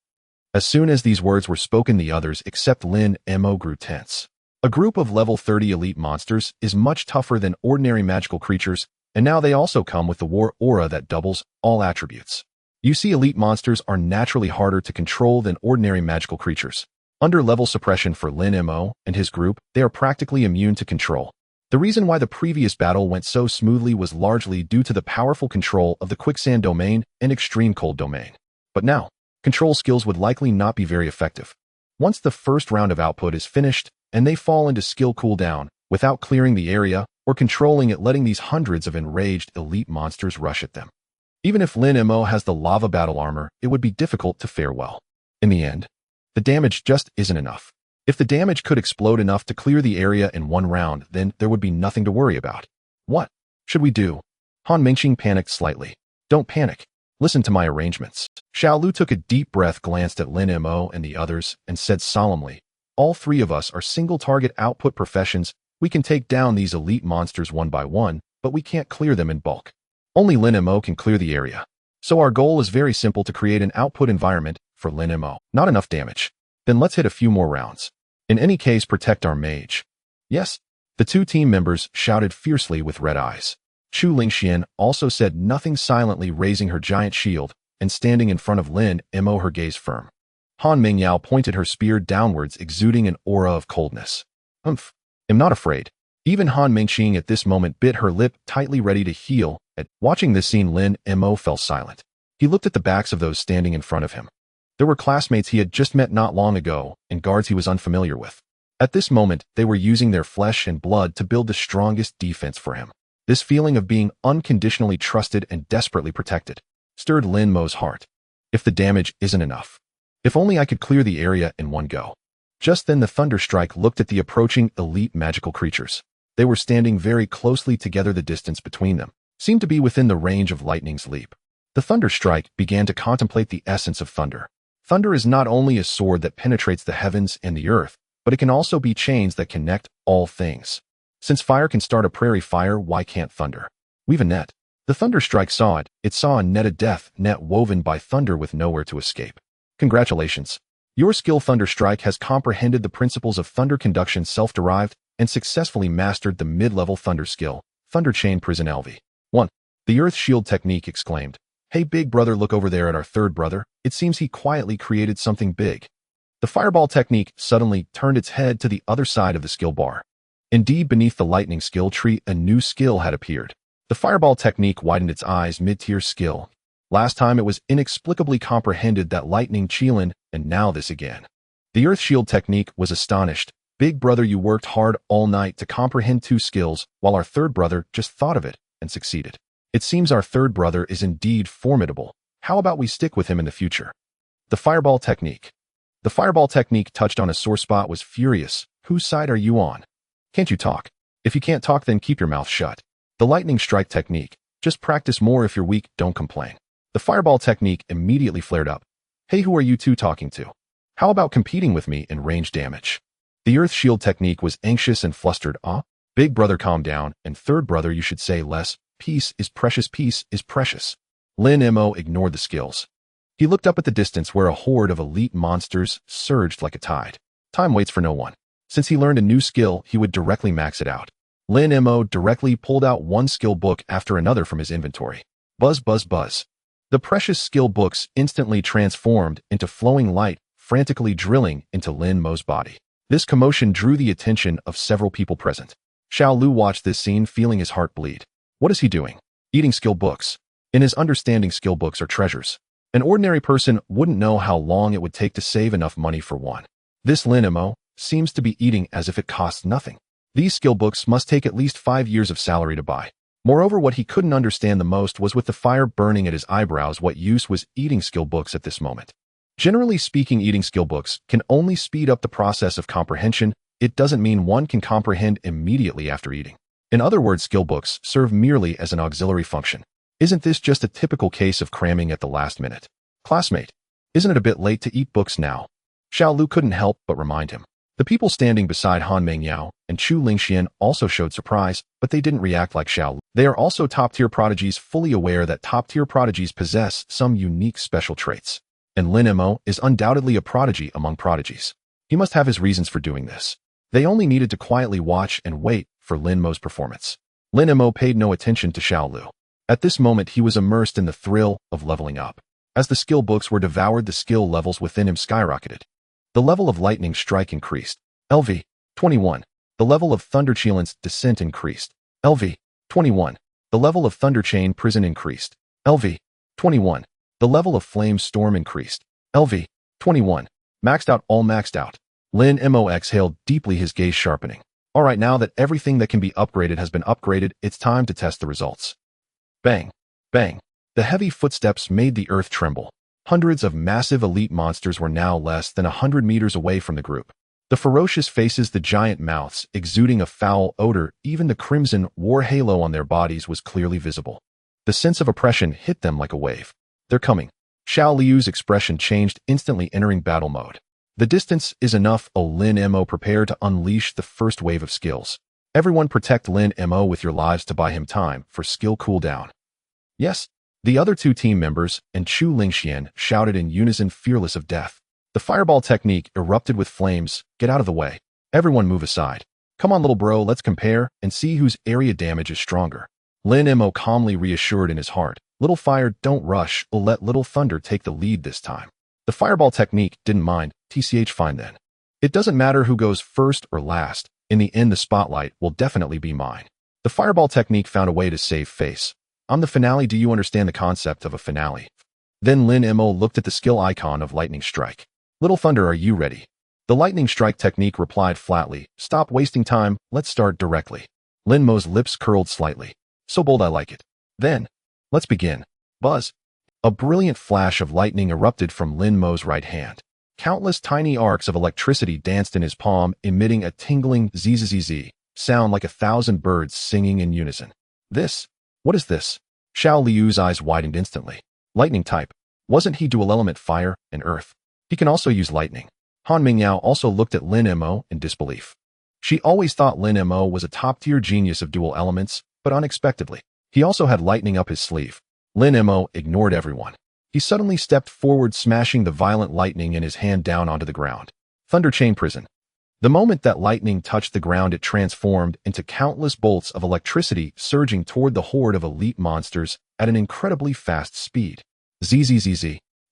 As soon as these words were spoken, the others, except Lin Mei, grew tense. A group of level 30 elite monsters is much tougher than ordinary magical creatures, and now they also come with the war aura that doubles all attributes. You see, elite monsters are naturally harder to control than ordinary magical creatures. Under level suppression for Lin Mei and his group, they are practically immune to control. The reason why the previous battle went so smoothly was largely due to the powerful control of the quicksand domain and extreme cold domain. But now, control skills would likely not be very effective. Once the first round of output is finished and they fall into skill cooldown, without clearing the area or controlling it, letting these hundreds of enraged elite monsters rush at them. Even if Lin Mei has the lava battle armor, it would be difficult to fare well. In the end, the damage just isn't enough. If the damage could explode enough to clear the area in one round, then there would be nothing to worry about. What should we do? Han Mingqing panicked slightly. Don't panic. Listen to my arrangements. Xiao Lu took a deep breath, glanced at Lin Mei and the others, and said solemnly, all three of us are single-target output professions. We can take down these elite monsters one by one, but we can't clear them in bulk. Only Lin Mei can clear the area. So our goal is very simple, to create an output environment for Lin Mei. Not enough damage. Then let's hit a few more rounds. In any case, protect our mage. Yes, the two team members shouted fiercely with red eyes. Chu Lingxian also said nothing, silently raising her giant shield and standing in front of Lin Mei, her gaze firm. Han Mingyao pointed her spear downwards, exuding an aura of coldness. I'm not afraid. Even Han Mingqing at this moment bit her lip tightly, ready to heal. Watching this scene, Lin Mei fell silent. He looked at the backs of those standing in front of him. There were classmates he had just met not long ago, and guards he was unfamiliar with. At this moment, they were using their flesh and blood to build the strongest defense for him. This feeling of being unconditionally trusted and desperately protected stirred Lin Mei's heart. If the damage isn't enough. If only I could clear the area in one go. Just then the Thunderstrike looked at the approaching elite magical creatures. They were standing very closely together. The distance between them seemed to be within the range of lightning's leap. The Thunderstrike began to contemplate the essence of thunder. Thunder is not only a sword that penetrates the heavens and the earth, but it can also be chains that connect all things. Since fire can start a prairie fire, why can't thunder weave a net? The Thunder Strike saw it. It saw a net of death, net woven by thunder with nowhere to escape. Congratulations. Your skill Thunder Strike has comprehended the principles of thunder conduction self-derived and successfully mastered the mid-level thunder skill, Thunder Chain Prison LV. 1. The Earth Shield Technique exclaimed. Hey big brother, look over there at our third brother. It seems he quietly created something big. The Fireball Technique suddenly turned its head to the other side of the skill bar. Indeed, beneath the Lightning skill tree, a new skill had appeared. The Fireball Technique widened its eyes, mid-tier skill. Last time it was inexplicably comprehended that Lightning Qilin, and now this again. The Earth Shield Technique was astonished. Big brother, you worked hard all night to comprehend two skills, while our third brother just thought of it and succeeded. It seems our third brother is indeed formidable. How about we stick with him in the future? The Fireball Technique. The Fireball Technique touched on a sore spot, was furious. Whose side are you on? Can't you talk? If you can't talk, then keep your mouth shut. The Lightning Strike Technique. Just practice more. If you're weak, don't complain. The Fireball Technique immediately flared up. Hey, who are you two talking to? How about competing with me in range damage? The Earth Shield Technique was anxious and flustered. Big brother, calm down, and third brother, you should say less. Peace is precious, peace is precious. Lin Mei ignored the skills. He looked up at the distance where a horde of elite monsters surged like a tide. Time waits for no one. Since he learned a new skill, he would directly max it out. Lin Mei directly pulled out one skill book after another from his inventory. Buzz, buzz, buzz. The precious skill books instantly transformed into flowing light, frantically drilling into Lin Mei's body. This commotion drew the attention of several people present. Xiao Lu watched this scene, feeling his heart bleed. What is he doing? Eating skill books. In his understanding, skill books are treasures. An ordinary person wouldn't know how long it would take to save enough money for one. This Lin Mei seems to be eating as if it costs nothing. These skill books must take at least 5 years of salary to buy. Moreover, what he couldn't understand the most was, with the fire burning at his eyebrows, what use was eating skill books at this moment. Generally speaking, eating skill books can only speed up the process of comprehension. It doesn't mean one can comprehend immediately after eating. In other words, skill books serve merely as an auxiliary function. Isn't this just a typical case of cramming at the last minute? Classmate, isn't it a bit late to eat books now? Xiao Lu couldn't help but remind him. The people standing beside Han Mengyao and Chu Lingxian also showed surprise, but they didn't react like Xiao Lu. They are also top-tier prodigies, fully aware that top-tier prodigies possess some unique special traits. And Lin Mei is undoubtedly a prodigy among prodigies. He must have his reasons for doing this. They only needed to quietly watch and wait for Lin Mei's performance. Lin Mei paid no attention to Xiao Lu. At this moment, he was immersed in the thrill of leveling up. As the skill books were devoured, the skill levels within him skyrocketed. The level of Lightning Strike increased. LV 21. The level of Thunder Qilin's Descent increased. LV 21. The level of Thunder Chain Prison increased. LV 21. The level of Flame Storm increased. LV 21. Maxed out, all maxed out. Lin Mei exhaled deeply, his gaze sharpening. Alright, now that everything that can be upgraded has been upgraded, it's time to test the results. Bang! Bang! The heavy footsteps made the earth tremble. Hundreds of massive elite monsters were now less than 100 meters away from the group. The ferocious faces, the giant mouths, exuding a foul odor, even the crimson war halo on their bodies was clearly visible. The sense of oppression hit them like a wave. They're coming. Xiao Liu's expression changed, instantly entering battle mode. The distance is enough. Lin Mei, prepare to unleash the first wave of skills. Everyone protect Lin Mei with your lives to buy him time for skill cooldown. Yes, the other two team members and Chu Lingxian shouted in unison, fearless of death. The Fireball Technique erupted with flames. Get out of the way. Everyone move aside. Come on, little bro, let's compare and see whose area damage is stronger. Lin Mei calmly reassured in his heart. Little fire, don't rush. Let little thunder take the lead this time. The Fireball Technique didn't mind. TCH, fine then. It doesn't matter who goes first or last. In the end, the spotlight will definitely be mine. The Fireball Technique found a way to save face. I'm the finale. Do you understand the concept of a finale? Then Lin Mei looked at the skill icon of Lightning Strike. Little Thunder, are you ready? The Lightning Strike Technique replied flatly. Stop wasting time. Let's start directly. Lin Mei's lips curled slightly. So bold, I like it. Then, let's begin. Buzz. A brilliant flash of lightning erupted from Lin Mei's right hand. Countless tiny arcs of electricity danced in his palm, emitting a tingling zzz sound like 1,000 birds singing in unison. What is this? Xiao Liu's eyes widened instantly. Lightning type. Wasn't he dual element fire and earth? He can also use lightning. Han Mingyao also looked at Lin Mei in disbelief. She always thought Lin Mei was a top-tier genius of dual elements, but unexpectedly, He also had lightning up his sleeve. Lin Mei ignored everyone. He suddenly stepped forward, smashing the violent lightning in his hand down onto the ground. Thunder Chain Prison. The moment that lightning touched the ground, it transformed into countless bolts of electricity surging toward the horde of elite monsters at an incredibly fast speed. Zzz.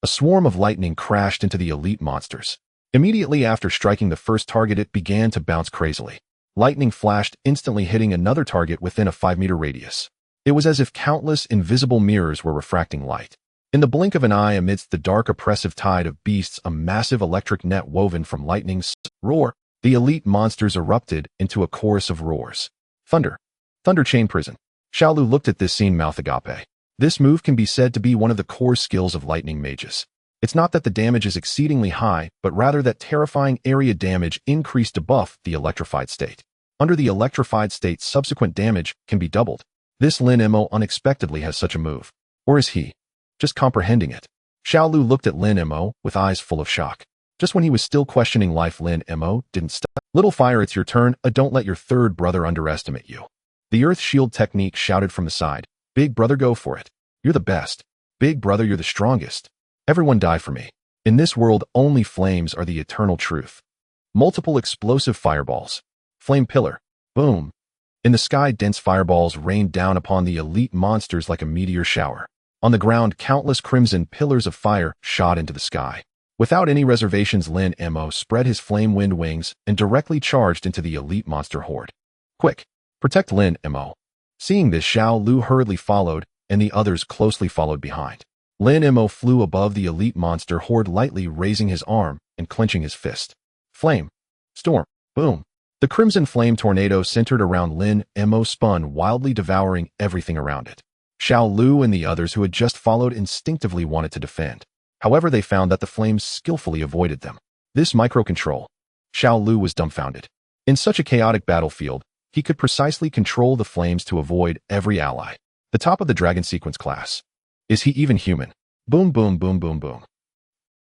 A swarm of lightning crashed into the elite monsters. Immediately after striking the first target, it began to bounce crazily. Lightning flashed, instantly hitting another target within a 5-meter radius. It was as if countless invisible mirrors were refracting light. In the blink of an eye, amidst the dark oppressive tide of beasts, a massive electric net woven from lightning's roar, the elite monsters erupted into a chorus of roars. Thunder. Thunder Chain Prison. Xiaolu looked at this scene, mouth agape. This move can be said to be one of the core skills of lightning mages. It's not that the damage is exceedingly high, but rather that terrifying area damage increased to buff the electrified state. Under the electrified state, subsequent damage can be doubled. This Lin Mei unexpectedly has such a move. Or is he just comprehending it? Xiaolu looked at Lin Mei with eyes full of shock. Just when he was still questioning life, Lin Mei didn't stop. Little fire, it's your turn. Don't let your third brother underestimate you. The Earth Shield technique shouted from the side. Big brother, go for it. You're the best. Big brother, you're the strongest. Everyone die for me. In this world, only flames are the eternal truth. Multiple explosive fireballs. Flame pillar. Boom. In the sky, dense fireballs rained down upon the elite monsters like a meteor shower. On the ground, countless crimson pillars of fire shot into the sky. Without any reservations, Lin Mei spread his flame wind wings and directly charged into the elite monster horde. Quick, protect Lin Mei. Seeing this, Xiaolu hurriedly followed, and the others closely followed behind. Lin Mei flew above the elite monster horde, lightly raising his arm and clenching his fist. Flame. Storm. Boom. The crimson flame tornado centered around Lin Mei spun wildly, devouring everything around it. Xiaolu and the others who had just followed instinctively wanted to defend. However, they found that the flames skillfully avoided them. This microcontrol. Xiaolu was dumbfounded. In such a chaotic battlefield, he could precisely control the flames to avoid every ally. The top of the dragon sequence class. Is he even human? Boom, boom, boom, boom, boom.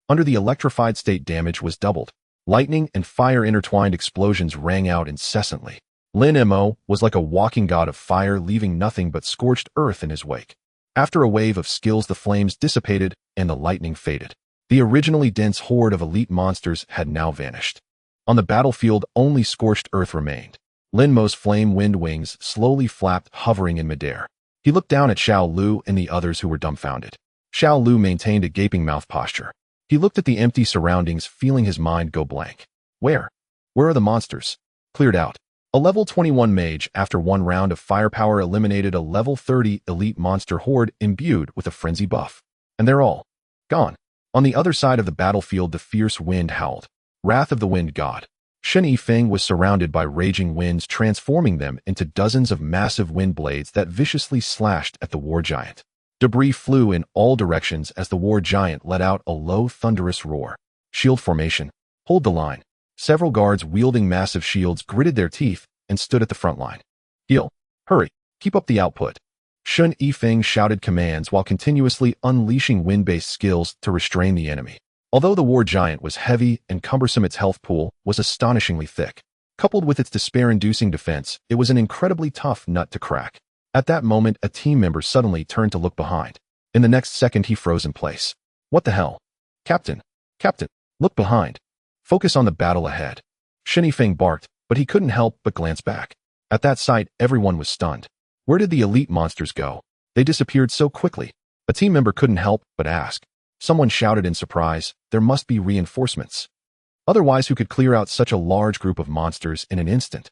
Under the electrified state, damage was doubled. Lightning and fire intertwined explosions rang out incessantly. Lin Mei was like a walking god of fire, leaving nothing but scorched earth in his wake. After a wave of skills, the flames dissipated and the lightning faded. The originally dense horde of elite monsters had now vanished. On the battlefield, only scorched earth remained. Lin Mei's flame wind wings slowly flapped, hovering in midair. He looked down at Xiaolu and the others, who were dumbfounded. Xiaolu maintained a gaping mouth posture. He looked at the empty surroundings, feeling his mind go blank. Where are the monsters? Cleared out. A level 21 mage, after one round of firepower, eliminated a level 30 elite monster horde imbued with a frenzy buff. And they're all gone. On the other side of the battlefield, the fierce wind howled. Wrath of the Wind God. Shen Yifeng was surrounded by raging winds, transforming them into dozens of massive wind blades that viciously slashed at the war giant. Debris flew in all directions as the war giant let out a low, thunderous roar. Shield formation. Hold the line. Several guards wielding massive shields gritted their teeth and stood at the front line. Heal. Hurry. Keep up the output. Shen Yifeng shouted commands while continuously unleashing wind-based skills to restrain the enemy. Although the war giant was heavy and cumbersome, its health pool was astonishingly thick. Coupled with its despair-inducing defense, it was an incredibly tough nut to crack. At that moment, a team member suddenly turned to look behind. In the next second, he froze in place. What the hell? Captain! Captain! Look behind! Focus on the battle ahead. Shen Yifeng barked, but he couldn't help but glance back. At that sight, everyone was stunned. Where did the elite monsters go? They disappeared so quickly. A team member couldn't help but ask. Someone shouted in surprise, there must be reinforcements. Otherwise, who could clear out such a large group of monsters in an instant?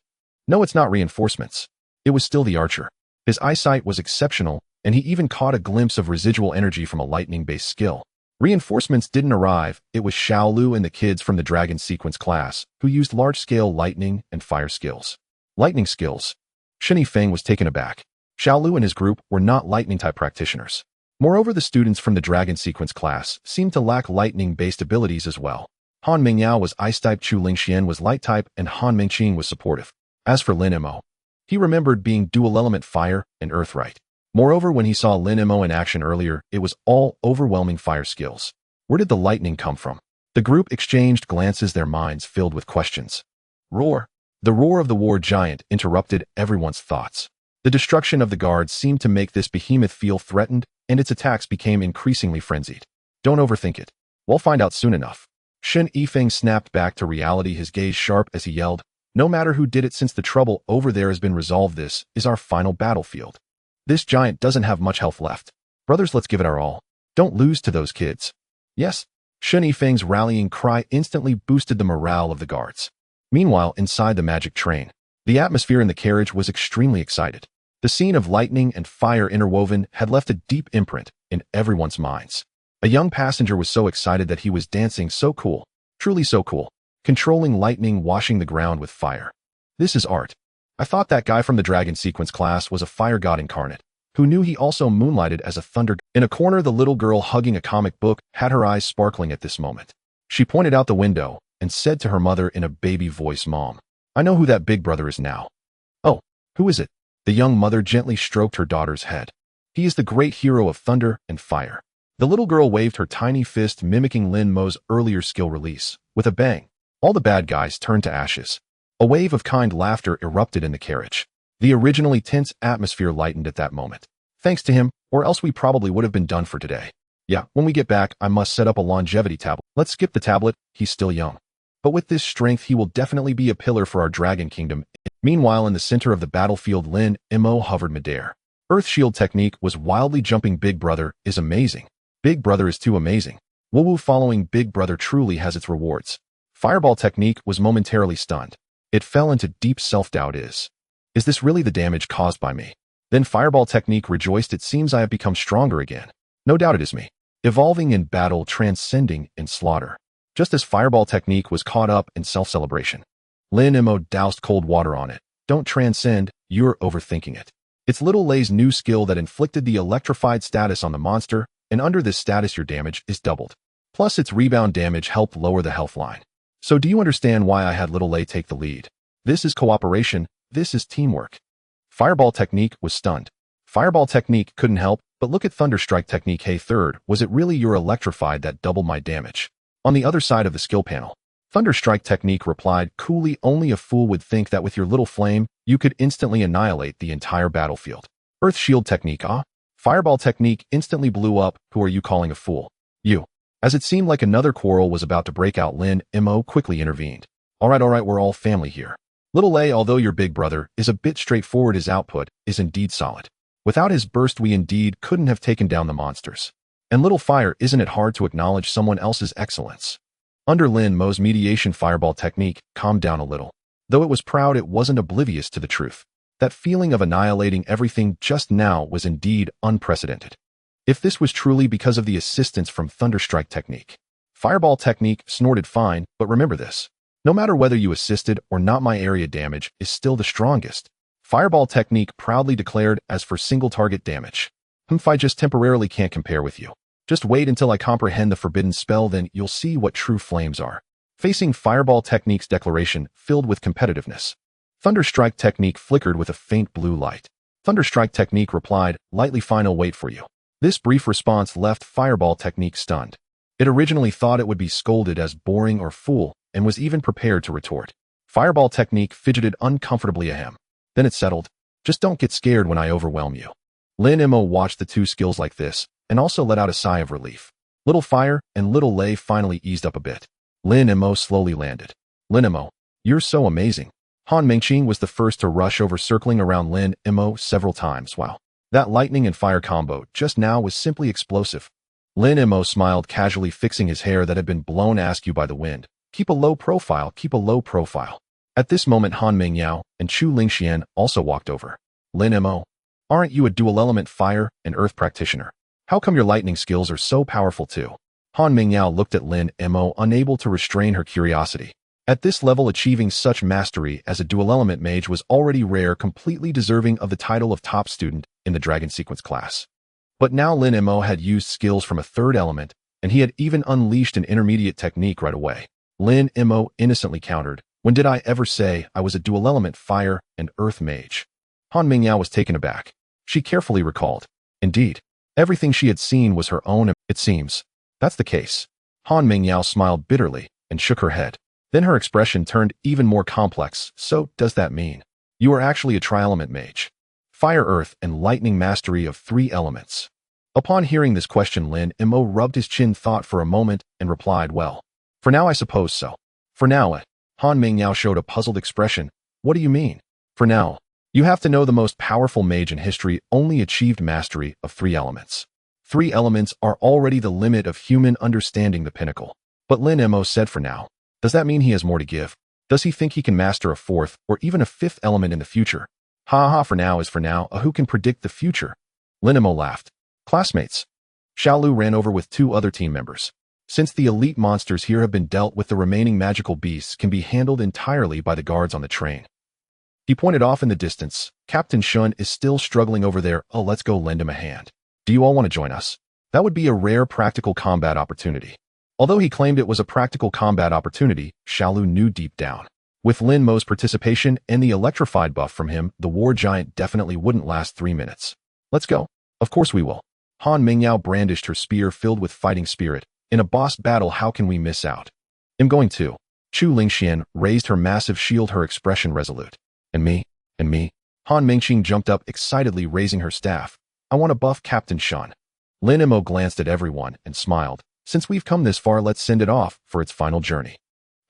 No, it's not reinforcements. It was still the archer. His eyesight was exceptional, and he even caught a glimpse of residual energy from a lightning-based skill. Reinforcements didn't arrive. It was Xiaolu and the kids from the Dragon Sequence class who used large-scale lightning and fire skills. Lightning skills. Shen Yifeng was taken aback. Xiaolu and his group were not lightning-type practitioners. Moreover, the students from the Dragon Sequence class seemed to lack lightning-based abilities as well. Han Mingyao was ice-type, Chu Lingxian was light-type, and Han Mingqing was supportive. As for Lin Mei, he remembered being dual-element fire and earth-right. Moreover, when he saw Lin Mei in action earlier, it was all overwhelming fire skills. Where did the lightning come from? The group exchanged glances, their minds filled with questions. Roar! The roar of the war giant interrupted everyone's thoughts. The destruction of the guards seemed to make this behemoth feel threatened, and its attacks became increasingly frenzied. Don't overthink it. We'll find out soon enough. Shen Yifeng snapped back to reality, his gaze sharp as he yelled, no matter who did it, since the trouble over there has been resolved, this is our final battlefield. This giant doesn't have much health left. Brothers, let's give it our all. Don't lose to those kids. Yes. Shen Yifeng's rallying cry instantly boosted the morale of the guards. Meanwhile, inside the magic train, the atmosphere in the carriage was extremely excited. The scene of lightning and fire interwoven had left a deep imprint in everyone's minds. A young passenger was so excited that he was dancing, so cool, truly so cool, controlling lightning, washing the ground with fire. This is art. I thought that guy from the dragon sequence class was a fire god incarnate. Who knew he also moonlighted as a thunder? In a corner, the little girl hugging a comic book had her eyes sparkling at this moment. She pointed out the window and said to her mother in a baby voice, Mom, I know who that big brother is now. Oh, who is it? The young mother gently stroked her daughter's head. He is the great hero of thunder and fire. The little girl waved her tiny fist, mimicking Lin Mei's earlier skill release. With a bang, all the bad guys turned to ashes. A wave of kind laughter erupted in the carriage. The originally tense atmosphere lightened at that moment. Thanks to him, or else we probably would have been done for today. Yeah, when we get back, I must set up a longevity tablet. Let's skip the tablet, he's still young. But with this strength, he will definitely be a pillar for our dragon kingdom. Meanwhile, in the center of the battlefield, Lin Mei hovered midair. Earth shield technique was wildly jumping. Big brother is amazing. Big brother is too amazing. Woo-woo, following Big brother truly has its rewards. Fireball technique was momentarily stunned. It fell into deep self-doubt. Is this really the damage caused by me? Then fireball technique rejoiced. It seems I have become stronger again. No doubt it is me. Evolving in battle, transcending in slaughter. Just as fireball technique was caught up in self-celebration, Lin Mei doused cold water on it. Don't transcend, you're overthinking it. It's Little Lay's new skill that inflicted the electrified status on the monster, and under this status your damage is doubled. Plus its rebound damage helped lower the health line. So do you understand why I had Little Lay take the lead? This is cooperation, this is teamwork. Fireball technique was stunned. Fireball technique couldn't help, but look at Thunderstrike technique. Hey third, was it really your electrified that doubled my damage? On the other side of the skill panel, Thunderstrike technique replied coolly, only a fool would think that with your little flame, you could instantly annihilate the entire battlefield. Earth shield technique, Fireball technique instantly blew up. Who are you calling a fool? You. As it seemed like another quarrel was about to break out, Lin Mei quickly intervened. Alright, we're all family here. Little Lay, although your big brother is a bit straightforward, his output is indeed solid. Without his burst, we indeed couldn't have taken down the monsters. And Little Fire, isn't it hard to acknowledge someone else's excellence? Under Lin Mei's mediation, fireball technique calmed down a little. Though it was proud, it wasn't oblivious to the truth. That feeling of annihilating everything just now was indeed unprecedented. If this was truly because of the assistance from Thunderstrike technique, fireball technique snorted fine, but remember this. No matter whether you assisted or not, my area damage is still the strongest. Fireball technique proudly declared. As for single target damage, I just temporarily can't compare with you. Just wait until I comprehend the forbidden spell, then you'll see what true flames are. Facing fireball technique's declaration filled with competitiveness, Thunderstrike technique flickered with a faint blue light. Thunderstrike technique replied, lightly fine, I'll wait for you. This brief response left fireball technique stunned. It originally thought it would be scolded as boring or fool, and was even prepared to retort. Fireball technique fidgeted uncomfortably ahem. Then it settled. Just don't get scared when I overwhelm you. Lin Mei watched the two skills like this, and also let out a sigh of relief. Little Fire and Little Lay finally eased up a bit. Lin Mei slowly landed. Lin Mei, you're so amazing. Han Mengqing was the first to rush over, circling around Lin Mei several times. Wow. That lightning and fire combo just now was simply explosive. Lin Mei smiled casually, fixing his hair that had been blown askew by the wind. Keep a low profile, keep a low profile. At this moment, Han Mingyao and Chu Lingxian also walked over. Lin Mei, aren't you a dual-element fire and earth practitioner? How come your lightning skills are so powerful too? Han Mingyao looked at Lin Mei, unable to restrain her curiosity. At this level, achieving such mastery as a dual-element mage was already rare, completely deserving of the title of top student in the Dragon Sequence class. But now Lin Mei had used skills from a third element, and he had even unleashed an intermediate technique right away. Lin Mei innocently countered, when did I ever say I was a dual-element fire and earth mage? Han Mingyao was taken aback. She carefully recalled. Indeed, everything she had seen was her own. It seems that's the case. Han Mingyao smiled bitterly and shook her head. Then her expression turned even more complex. So, does that mean you are actually a tri-element mage? fire, earth, and lightning mastery of 3 elements. Upon hearing this question, Lin Mei rubbed his chin, thought for a moment, and replied, well, for now I suppose so. For now, Han Mingyao showed a puzzled expression. What do you mean? For now, you have to know the most powerful mage in history only achieved mastery of 3 elements. 3 elements are already the limit of human understanding, the pinnacle. But Lin Mei said for now. Does that mean he has more to give? Does he think he can master a 4th or even a 5th element in the future? Ha ha, for now is for now, who can predict the future? Lin Mei laughed. Classmates. Xiaolu ran over with 2 other team members. Since the elite monsters here have been dealt with, the remaining magical beasts can be handled entirely by the guards on the train. He pointed off in the distance. Captain Shun is still struggling over there. Oh, let's go lend him a hand. Do you all want to join us? That would be a rare practical combat opportunity. Although he claimed it was a practical combat opportunity, Xiaolu knew deep down. With Lin Mei's participation and the electrified buff from him, the war giant definitely wouldn't last 3 minutes. Let's go. Of course we will. Han Mingyao brandished her spear filled with fighting spirit. In a boss battle, how can we miss out? I'm going to. Chu Lingxian raised her massive shield, her expression resolute. And me? And me? Han Mingqing jumped up excitedly, raising her staff. I want to buff Captain Shun. Lin Mei glanced at everyone and smiled. Since we've come this far, let's send it off for its final journey.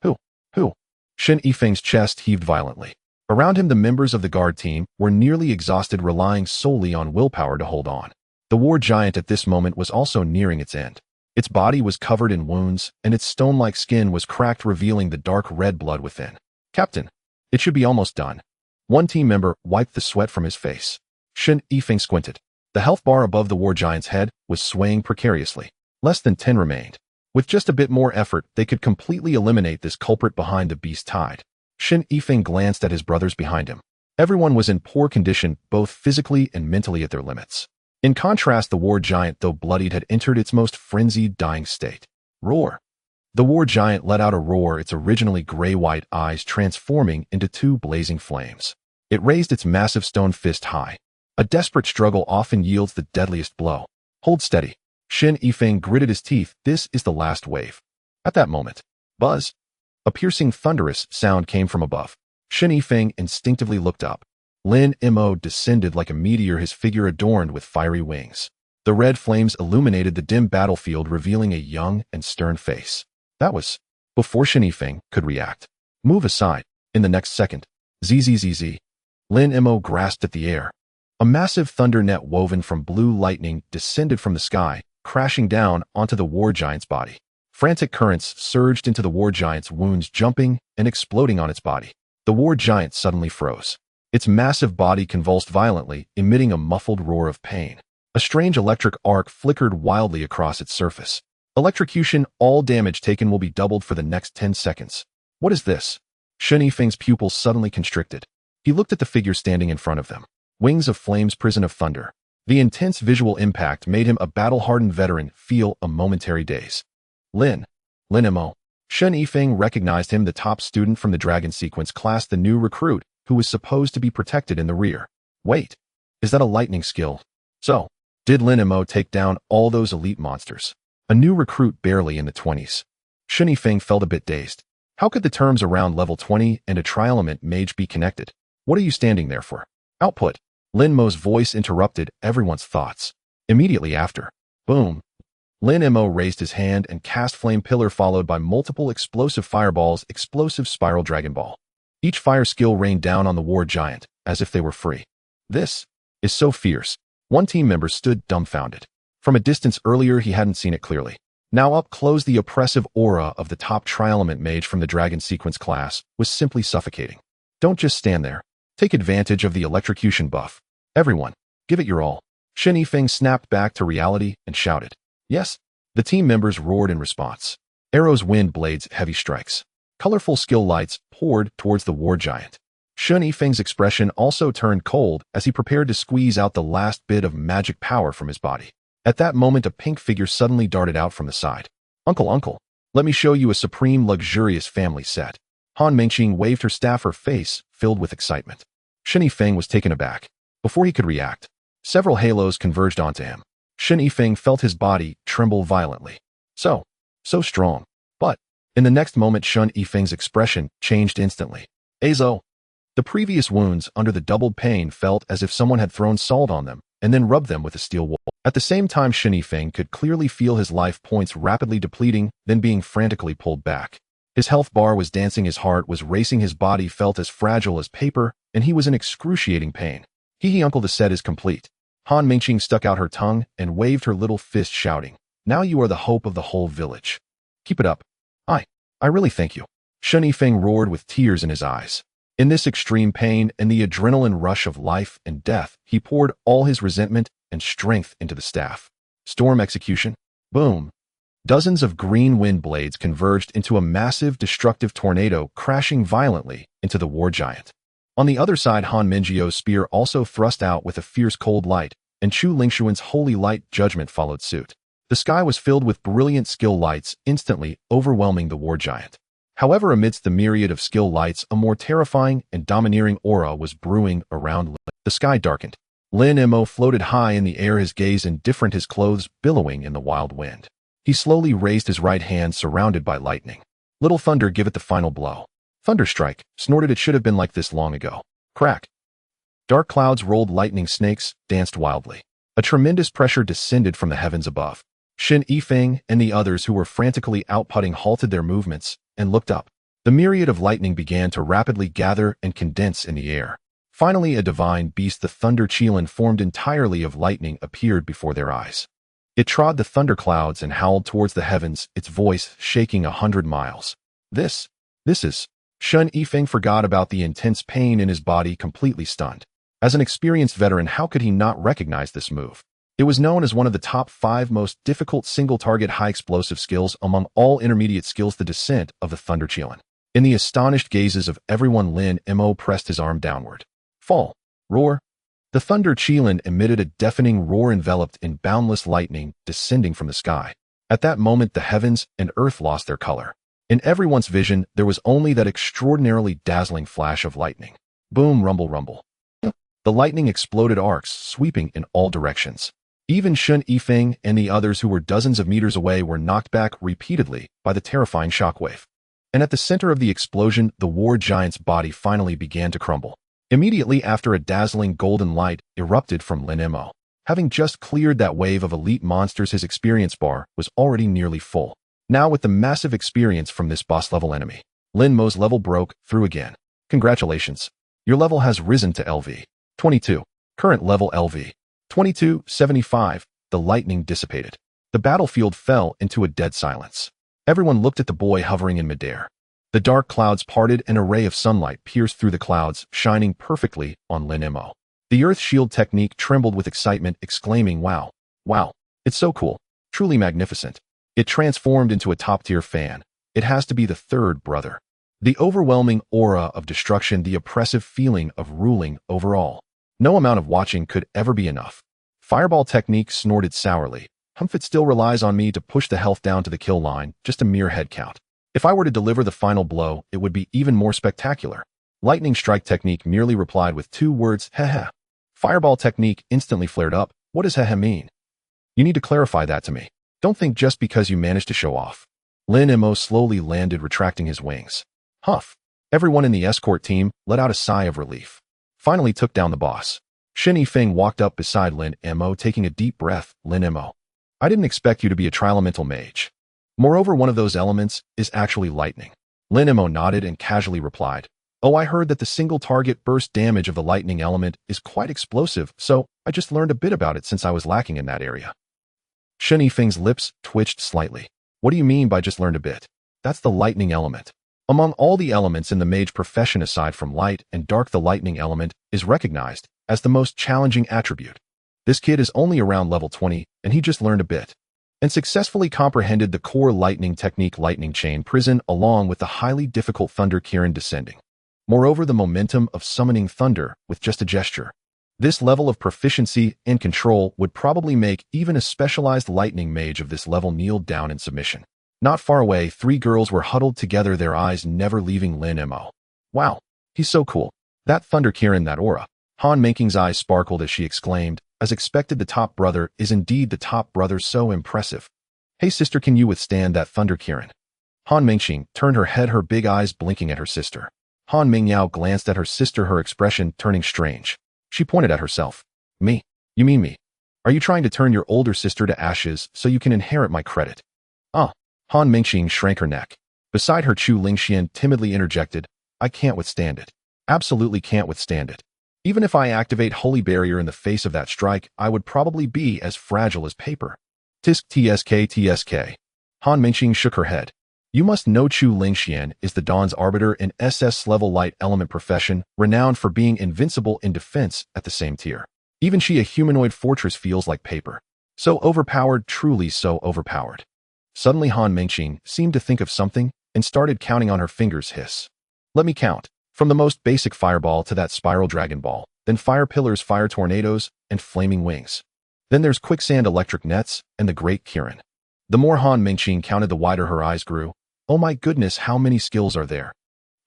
Who? Shen Yifeng's chest heaved violently. Around him, the members of the guard team were nearly exhausted, relying solely on willpower to hold on. The war giant at this moment was also nearing its end. Its body was covered in wounds, and its stone-like skin was cracked, revealing the dark red blood within. Captain, it should be almost done. One team member wiped the sweat from his face. Shen Yifeng squinted. The health bar above the war giant's head was swaying precariously. Less than 10 remained. With just a bit more effort, they could completely eliminate this culprit behind the beast tide. Shen Yifeng glanced at his brothers behind him. Everyone was in poor condition, both physically and mentally at their limits. In contrast, the war giant, though bloodied, had entered its most frenzied, dying state. Roar. The war giant let out a roar, its originally gray-white eyes transforming into 2 blazing flames. It raised its massive stone fist high. A desperate struggle often yields the deadliest blow. Hold steady. Shen Yifeng gritted his teeth. This is the last wave. At that moment, buzz. A piercing, thunderous sound came from above. Shen Yifeng instinctively looked up. Lin Mei descended like a meteor, his figure adorned with fiery wings. The red flames illuminated the dim battlefield, revealing a young and stern face. That was before Shen Yifeng could react. Move aside. In the next second, zzz. Lin Mei grasped at the air. A massive thunder net woven from blue lightning descended from the sky, crashing down onto the war giant's body. Frantic currents surged into the war giant's wounds, jumping and exploding on its body. The war giant suddenly froze. Its massive body convulsed violently, emitting a muffled roar of pain. A strange electric arc flickered wildly across its surface. Electrocution, all damage taken will be doubled for the next 10 seconds. What is this? Shen Yifeng's pupils suddenly constricted. He looked at the figure standing in front of them. Wings of flames, prison of thunder. The intense visual impact made him, a battle-hardened veteran, feel a momentary daze. Lin Mei. Shen Yifeng recognized him, the top student from the Dragon Sequence class, the new recruit, who was supposed to be protected in the rear. Wait, is that a lightning skill? So, did Lin Mei take down all those elite monsters? A new recruit barely in the 20s. Shen Yifeng felt a bit dazed. How could the terms around level 20 and a tri-element mage be connected? What are you standing there for? Output. Lin Mei's voice interrupted everyone's thoughts. Immediately after, boom. Lin Mei raised his hand and cast Flame Pillar, followed by multiple explosive fireballs, explosive spiral Dragon Ball. Each fire skill rained down on the war giant, as if they were free. This is so fierce. One team member stood dumbfounded. From a distance earlier, he hadn't seen it clearly. Now up close, the oppressive aura of the top tri-element mage from the Dragon Sequence class was simply suffocating. Don't just stand there. Take advantage of the electrocution buff. Everyone, give it your all. Shen Yifeng snapped back to reality and shouted. Yes. The team members roared in response. Arrows, wind blades, heavy strikes. Colorful skill lights poured towards the war giant. Shen Yifeng's expression also turned cold as he prepared to squeeze out the last bit of magic power from his body. At that moment, a pink figure suddenly darted out from the side. Uncle, let me show you a supreme luxurious family set. Han Mingqing waved her staff, her face filled with excitement. Shen Yifeng was taken aback. Before he could react, several halos converged onto him. Shen Yifeng felt his body tremble violently. So strong. But in the next moment, Shen Yifeng's expression changed instantly. Azo. The The previous wounds under the doubled pain felt as if someone had thrown salt on them and then rubbed them with a steel wool. At the same time, Shen Yifeng could clearly feel his life points rapidly depleting, then being frantically pulled back. His health bar was dancing, his heart was racing, his body felt as fragile as paper, and he was in excruciating pain. Hee uncle, the set is complete. Han Mingqing stuck out her tongue and waved her little fist, shouting, "Now you are the hope of the whole village. Keep it up. I really thank you." Shen Yifeng roared with tears in his eyes. In this extreme pain and the adrenaline rush of life and death, he poured all his resentment and strength into the staff. Storm execution. Boom. Dozens of green wind blades converged into a massive destructive tornado, crashing violently into the war giant. On the other side, Han Mingjio's spear also thrust out with a fierce cold light, and Chu Lingshuan's holy light judgment followed suit. The sky was filled with brilliant skill lights, instantly overwhelming the war giant. However, amidst the myriad of skill lights, a more terrifying and domineering aura was brewing around Lin. The sky darkened. Lin Mei floated high in the air, his gaze indifferent, his clothes billowing in the wild wind. He slowly raised his right hand, surrounded by lightning. "Little thunder, give it the final blow." "Thunderstrike," snorted. "It should have been like this long ago." Crack. Dark clouds rolled, lightning snakes danced wildly. A tremendous pressure descended from the heavens above. Shen Yifeng and the others who were frantically outputting halted their movements and looked up. The myriad of lightning began to rapidly gather and condense in the air. Finally, a divine beast, the Thunder Qilin, formed entirely of lightning, appeared before their eyes. It trod the thunderclouds and howled towards the heavens, its voice shaking 100 miles. This is... Shen Yifeng forgot about the intense pain in his body, completely stunned. As an experienced veteran, how could he not recognize this move? It was known as one of the top 5 most difficult single-target high-explosive skills among all intermediate skills, the descent of the Thunder Qilin. In the astonished gazes of everyone, Lin Mei pressed his arm downward. Fall. Roar. The Thunder Qilin emitted a deafening roar, enveloped in boundless lightning descending from the sky. At that moment, the heavens and earth lost their color. In everyone's vision, there was only that extraordinarily dazzling flash of lightning. Boom, rumble, rumble. The lightning exploded, arcs sweeping in all directions. Even Shen Yifeng and the others, who were dozens of meters away, were knocked back repeatedly by the terrifying shockwave. And at the center of the explosion, the war giant's body finally began to crumble. Immediately after, a dazzling golden light erupted from Lin Mei. Having just cleared that wave of elite monsters, his experience bar was already nearly full. Now, with the massive experience from this boss-level enemy, Lin Mei's level broke through again. Congratulations. Your level has risen to LV 22. Current level LV 2275. The lightning dissipated. The battlefield fell into a dead silence. Everyone looked at the boy hovering in midair. The dark clouds parted, and a ray of sunlight pierced through the clouds, shining perfectly on Lin Mei. The earth shield technique trembled with excitement, exclaiming, "Wow, wow, it's so cool, truly magnificent." It transformed into a top-tier fan. It has to be the third brother. The overwhelming aura of destruction, the oppressive feeling of ruling over all. No amount of watching could ever be enough. Fireball technique snorted sourly. "It still relies on me to push the health down to the kill line, just a mere head count. If I were to deliver the final blow, it would be even more spectacular." Lightning strike technique merely replied with 2 words, "Heh." Fireball technique instantly flared up. "What does heh mean? You need to clarify that to me. Don't think just because you managed to show off." Lin Mei slowly landed, retracting his wings. Huff. Everyone in the escort team let out a sigh of relief. Finally took down the boss. Shen Yifeng walked up beside Lin Mei, taking a deep breath. "Lin Mei, I didn't expect you to be a tri-elemental mage. Moreover, one of those elements is actually lightning." Lin Mei nodded and casually replied, "Oh, I heard that the single target burst damage of the lightning element is quite explosive, so I just learned a bit about it since I was lacking in that area." Shen Yifeng's lips twitched slightly. "What do you mean by just learned a bit?" "That's the lightning element. Among all the elements in the mage profession aside from light and dark, the lightning element is recognized as the most challenging attribute. This kid is only around level 20, and he just learned a bit and successfully comprehended the core lightning technique, lightning chain prison, along with the highly difficult Thunder Kirin descending. Moreover, the momentum of summoning thunder with just a gesture. This level of proficiency and control would probably make even a specialized lightning mage of this level kneel down in submission." Not far away, 3 girls were huddled together, their eyes never leaving Lin Mei. "Wow, he's so cool. That Thunder Kirin, that aura." Han Mingqing's eyes sparkled as she exclaimed, "As expected, the top brother is indeed the top brother, so impressive. Hey sister, can you withstand that Thunder Kirin?" Han Mingqing turned her head, her big eyes blinking at her sister. Han Mingyao glanced at her sister, her expression turning strange. She pointed at herself. Me? You mean me? Are you trying to turn your older sister to ashes so you can inherit my credit? Ah. Han Mingxing shrank her neck. Beside her, Chu Lingxian timidly interjected, I can't withstand it. Absolutely can't withstand it. Even if I activate Holy Barrier in the face of that strike, I would probably be as fragile as paper. Tisk tsk. Han Mingxing shook her head. You must know Chu Lingxian is the Dawn's Arbiter in SS-level light element profession, renowned for being invincible in defense at the same tier. Even she, a humanoid fortress, feels like paper. So overpowered, truly so overpowered. Suddenly Han Mingxing seemed to think of something and started counting on her fingers. Hiss. Let me count. From the most basic fireball to that spiral dragon ball, then fire pillars, fire tornadoes, and flaming wings. Then there's quicksand electric nets and the great Kirin. The more Han Mingxing counted, the wider her eyes grew. Oh my goodness, how many skills are there?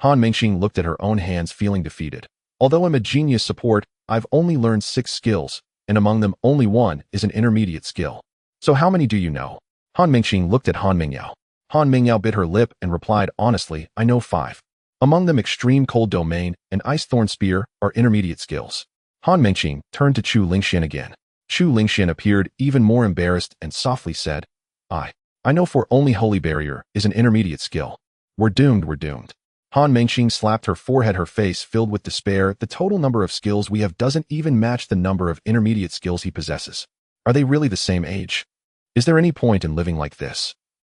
Han Mingxing looked at her own hands, feeling defeated. Although I'm a genius support, I've only learned 6 skills, and among them only one is an intermediate skill. So how many do you know? Han Mingxing looked at Han Mingyao. Han Mingyao bit her lip and replied, honestly, I know 5. Among them Extreme Cold Domain and Ice Thorn Spear are intermediate skills. Han Mingxing turned to Chu Lingxian again. Chu Lingxian appeared even more embarrassed and softly said, I know for only Holy Barrier is an intermediate skill. We're doomed, we're doomed. Han Mingxing slapped her forehead, her face filled with despair. The total number of skills we have doesn't even match the number of intermediate skills he possesses. Are they really the same age? Is there any point in living like this?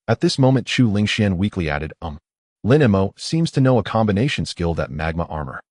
At this moment, Chu Lingxian weakly added, Lin Mei seems to know a combination skill, that magma armor.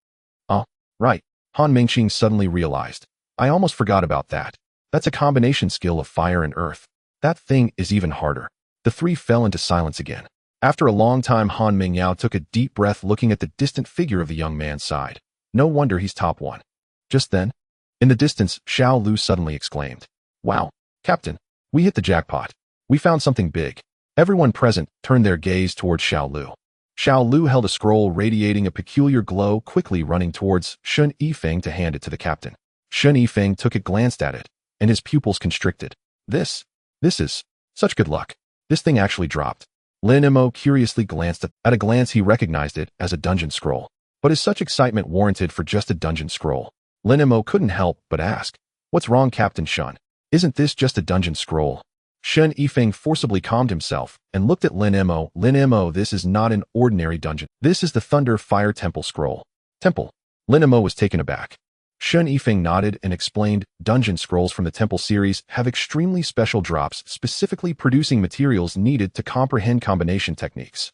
Right. Han Mingxing suddenly realized. I almost forgot about that. That's a combination skill of fire and earth. That thing is even harder. The three fell into silence again. After a long time, Han Mingyao took a deep breath, looking at the distant figure of the young man, sighed. No wonder he's top 1. Just then, in the distance, Xiao Lu suddenly exclaimed, Wow, Captain, we hit the jackpot. We found something big. Everyone present turned their gaze towards Xiao Lu. Xiao Lu held a scroll radiating a peculiar glow, quickly running towards Shun Yifeng to hand it to the captain. Shun Yifeng took it, glanced at it, and his pupils constricted. This is such good luck. This thing actually dropped. Lin Mei curiously glanced at a glance he recognized it as a dungeon scroll. But is such excitement warranted for just a dungeon scroll? Lin Mei couldn't help but ask, What's wrong, Captain Shun? Isn't this just a dungeon scroll? Shun Yifeng forcibly calmed himself and looked at Lin Mei. Lin Mei, this is not an ordinary dungeon. This is the Thunder Fire Temple scroll. Temple. Lin Mei was taken aback. Shun Yifeng nodded and explained, dungeon scrolls from the Temple series have extremely special drops, specifically producing materials needed to comprehend combination techniques.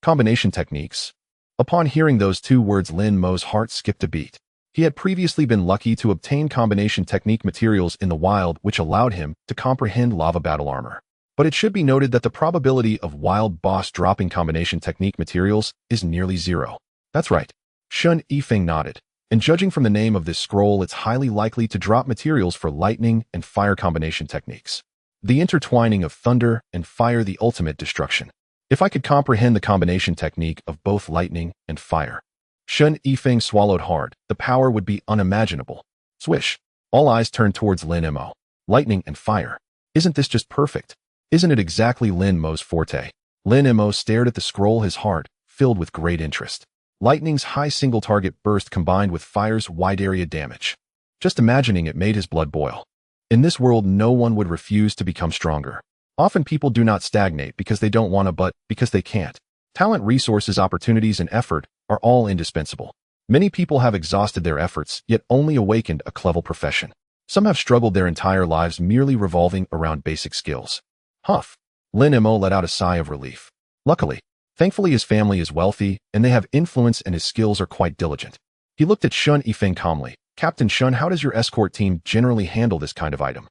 Combination techniques? Upon hearing those 2 words, Lin Mei's heart skipped a beat. He had previously been lucky to obtain combination technique materials in the wild, which allowed him to comprehend lava battle armor. But it should be noted that the probability of wild boss dropping combination technique materials is nearly 0. That's right. Shun Yifeng nodded. And judging from the name of this scroll, it's highly likely to drop materials for lightning and fire combination techniques. The intertwining of thunder and fire, the ultimate destruction. If I could comprehend the combination technique of both lightning and fire. Shun Yifeng swallowed hard. The power would be unimaginable. Swish. All eyes turned towards Lin Mei. Lightning and fire. Isn't this just perfect? Isn't it exactly Lin Mei's forte? Lin Mei stared at the scroll, his heart filled with great interest. Lightning's high single target burst combined with fire's wide area damage. Just imagining it made his blood boil. In this world, no one would refuse to become stronger. Often people do not stagnate because they don't want to, but because they can't. Talent, resources, opportunities, and effort are all indispensable. Many people have exhausted their efforts, yet only awakened a clever profession. Some have struggled their entire lives merely revolving around basic skills. Huff. Lin Mei let out a sigh of relief. Thankfully, his family is wealthy, and they have influence, and his skills are quite diligent. He looked at Shun Yifeng calmly. Captain Shun, how does your escort team generally handle this kind of item?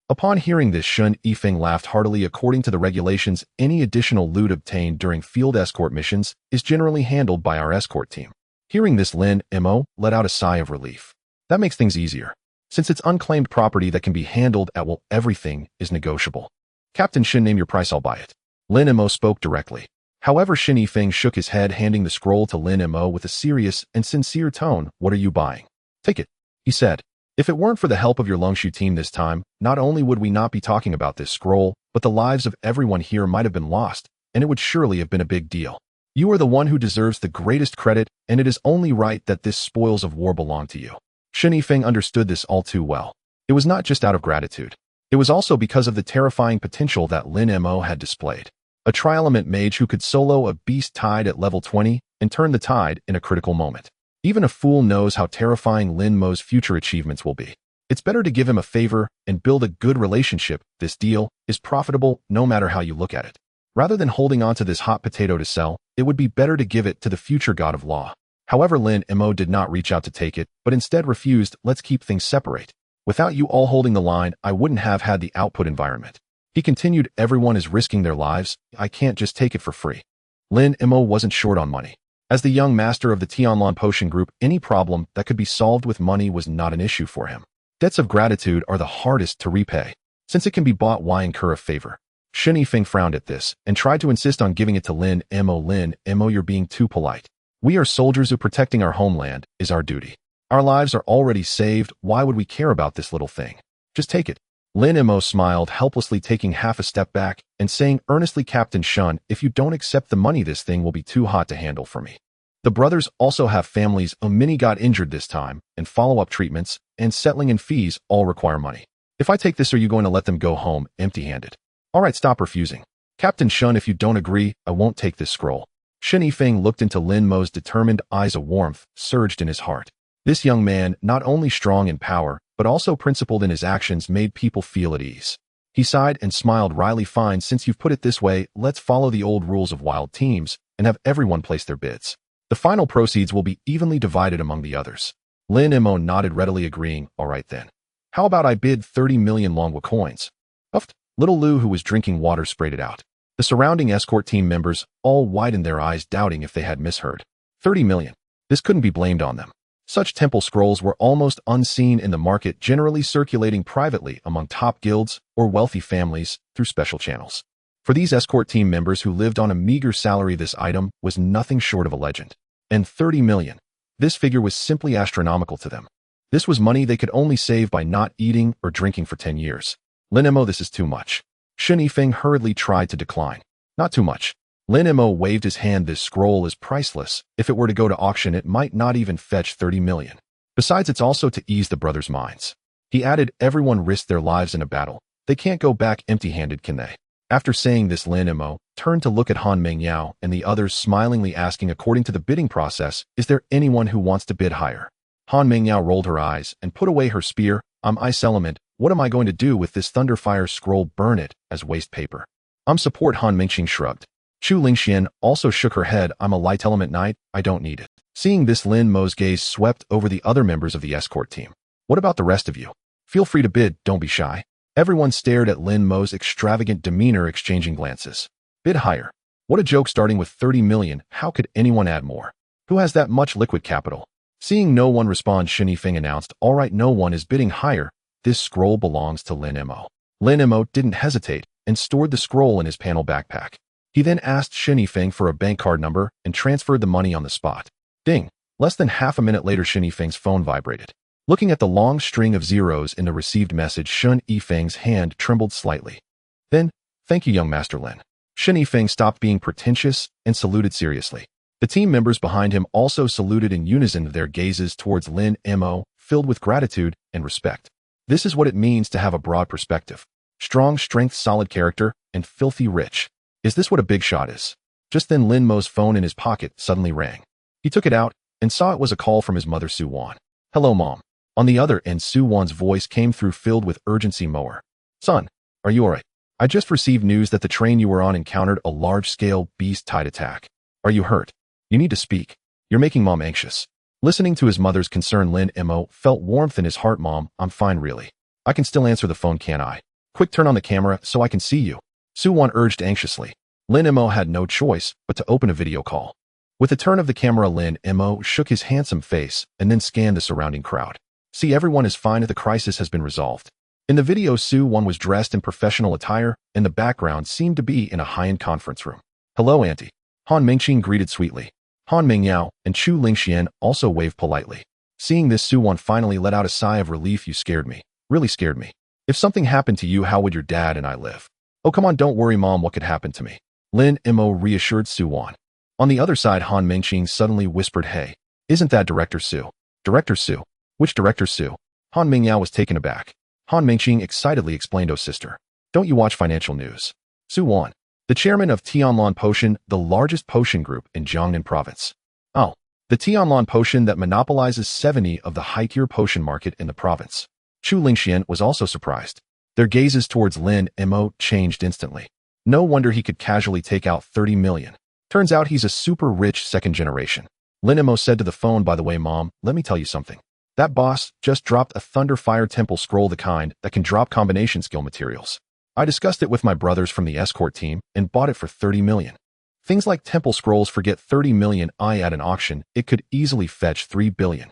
Upon hearing this, Shun Yifeng laughed heartily. According to the regulations, any additional loot obtained during field escort missions is generally handled by our escort team. Hearing this, Lin Mei let out a sigh of relief. That makes things easier. Since it's unclaimed property that can be handled at will, everything is negotiable. Captain Shun, name your price, I'll buy it. Lin Mei spoke directly. However, Shun Yifeng shook his head, handing the scroll to Lin Mei with a serious and sincere tone. What are you buying? Take it, he said. If it weren't for the help of your Longshu team this time, not only would we not be talking about this scroll, but the lives of everyone here might have been lost, and it would surely have been a big deal. You are the one who deserves the greatest credit, and it is only right that this spoils of war belong to you. Shen Yifeng understood this all too well. It was not just out of gratitude. It was also because of the terrifying potential that Lin Mei had displayed. A tri-element mage who could solo a beast tide at level 20 and turn the tide in a critical moment. Even a fool knows how terrifying Lin Mei's future achievements will be. It's better to give him a favor and build a good relationship. This deal is profitable no matter how you look at it. Rather than holding on to this hot potato to sell, it would be better to give it to the future god of law. However, Lin Mei did not reach out to take it, but instead refused. Let's keep things separate. Without you all holding the line, I wouldn't have had the output environment. He continued, everyone is risking their lives. I can't just take it for free. Lin Mei wasn't short on money. As the young master of the Tianlan Potion Group, any problem that could be solved with money was not an issue for him. Debts of gratitude are the hardest to repay. Since it can be bought, why incur a favor? Shen Yifeng frowned at this and tried to insist on giving it to Lin Mei. Lin Mei, you're being too polite. We are soldiers who protecting our homeland is our duty. Our lives are already saved. Why would we care about this little thing? Just take it. Lin Mei smiled helplessly, taking half a step back and saying earnestly, Captain Shun, if you don't accept the money, this thing will be too hot to handle for me. The brothers also have families. Mini got injured this time, and follow-up treatments and settling in fees all require money. If I take this, are you going to let them go home empty-handed? All right, stop refusing. Captain Shun, if you don't agree, I won't take this scroll. Shen Yifeng looked into Lin Mei's determined eyes. A warmth surged in his heart. This young man, not only strong in power, but also principled in his actions, made people feel at ease. He sighed and smiled wryly. Fine, since you've put it this way, let's follow the old rules of wild teams and have everyone place their bids. The final proceeds will be evenly divided among the others. Lin Mei nodded readily, agreeing. All right then. How about I bid 30 million Longwa coins? Huffed. Little Lu, who was drinking water, sprayed it out. The surrounding escort team members all widened their eyes, doubting if they had misheard. 30 million. This couldn't be blamed on them. Such temple scrolls were almost unseen in the market, generally circulating privately among top guilds or wealthy families through special channels. For these escort team members who lived on a meager salary, this item was nothing short of a legend. And 30 million. This figure was simply astronomical to them. This was money they could only save by not eating or drinking for 10 years. Lin Mei, this is too much. Shen Yifeng hurriedly tried to decline. Not too much. Lin Mei waved his hand. This scroll is priceless. If it were to go to auction, it might not even fetch 30 million. Besides, it's also to ease the brothers' minds. He added, everyone risked their lives in a battle. They can't go back empty-handed, can they? After saying this, Lin Mei turned to look at Han Mengyao and the others, smilingly asking, according to the bidding process, is there anyone who wants to bid higher? Han Mengyao rolled her eyes and put away her spear. I'm ice element. What am I going to do with this thunderfire scroll? Burn it as waste paper. Support. Han Mingqing shrugged. Chu Lingxian also shook her head. I'm a light element knight. I don't need it. Seeing this, Lin Mei's gaze swept over the other members of the escort team. What about the rest of you? Feel free to bid. Don't be shy. Everyone stared at Lin Mei's extravagant demeanor, exchanging glances. Bid higher. What a joke, starting with 30 million. How could anyone add more? Who has that much liquid capital? Seeing no one respond, Shen Yifeng announced, all right, no one is bidding higher. This scroll belongs to Lin Mei. Lin Mei didn't hesitate and stored the scroll in his panel backpack. He then asked Shen Yifeng for a bank card number and transferred the money on the spot. Ding! Less than half a minute later, Shen Yifeng's phone vibrated. Looking at the long string of zeros in the received message, Shen Yifeng's hand trembled slightly. Then, thank you, young Master Lin. Shen Yifeng stopped being pretentious and saluted seriously. The team members behind him also saluted in unison, their gazes towards Lin Mei filled with gratitude and respect. This is what it means to have a broad perspective. Strong strength, solid character, and filthy rich. Is this what a big shot is? Just then, Lin Mei's phone in his pocket suddenly rang. He took it out and saw it was a call from his mother, Su Wan. Hello, Mom. On the other end, Su Wan's voice came through, filled with urgency. Mower. Son, are you alright? I just received news that the train you were on encountered a large-scale beast tide attack. Are you hurt? You need to speak. You're making Mom anxious. Listening to his mother's concern, Lin Mei felt warmth in his heart. Mom, I'm fine, really. I can still answer the phone, can't I? Quick, turn on the camera so I can see you. Su Wan urged anxiously. Lin Mei had no choice but to open a video call. With the turn of the camera, Lin Mei shook his handsome face and then scanned the surrounding crowd. See, everyone is fine. The crisis has been resolved. In the video, Su Wan was dressed in professional attire, and the background seemed to be in a high-end conference room. Hello, Auntie. Han Mingqing greeted sweetly. Han Mengyao and Chu Lingxian also waved politely. Seeing this, Su Wan finally let out a sigh of relief. You scared me. Really scared me. If something happened to you, how would your dad and I live? Oh, come on, don't worry, Mom. What could happen to me? Lin Mei reassured Su Wan. On the other side, Han Mingqing suddenly whispered, "Hey, isn't that Director Su?" "Director Su? Which Director Su?" Han Mingyao was taken aback. Han Mingqing excitedly explained, "Oh sister, don't you watch financial news? Su Wan, the chairman of Tianlan Potion, the largest potion group in Jiangnan province." "Oh, the Tianlan Potion that monopolizes 70 of the high-tier potion market in the province." Chu Lingxian was also surprised. Their gazes towards Lin Mei changed instantly. No wonder he could casually take out 30 million. Turns out he's a super rich second generation. Lin Mei said to the phone, "By the way, Mom, let me tell you something. That boss just dropped a Thunder Fire Temple scroll, the kind that can drop combination skill materials. I discussed it with my brothers from the escort team and bought it for 30 million. Things like temple scrolls forget 30 million at an auction, it could easily fetch 3 billion.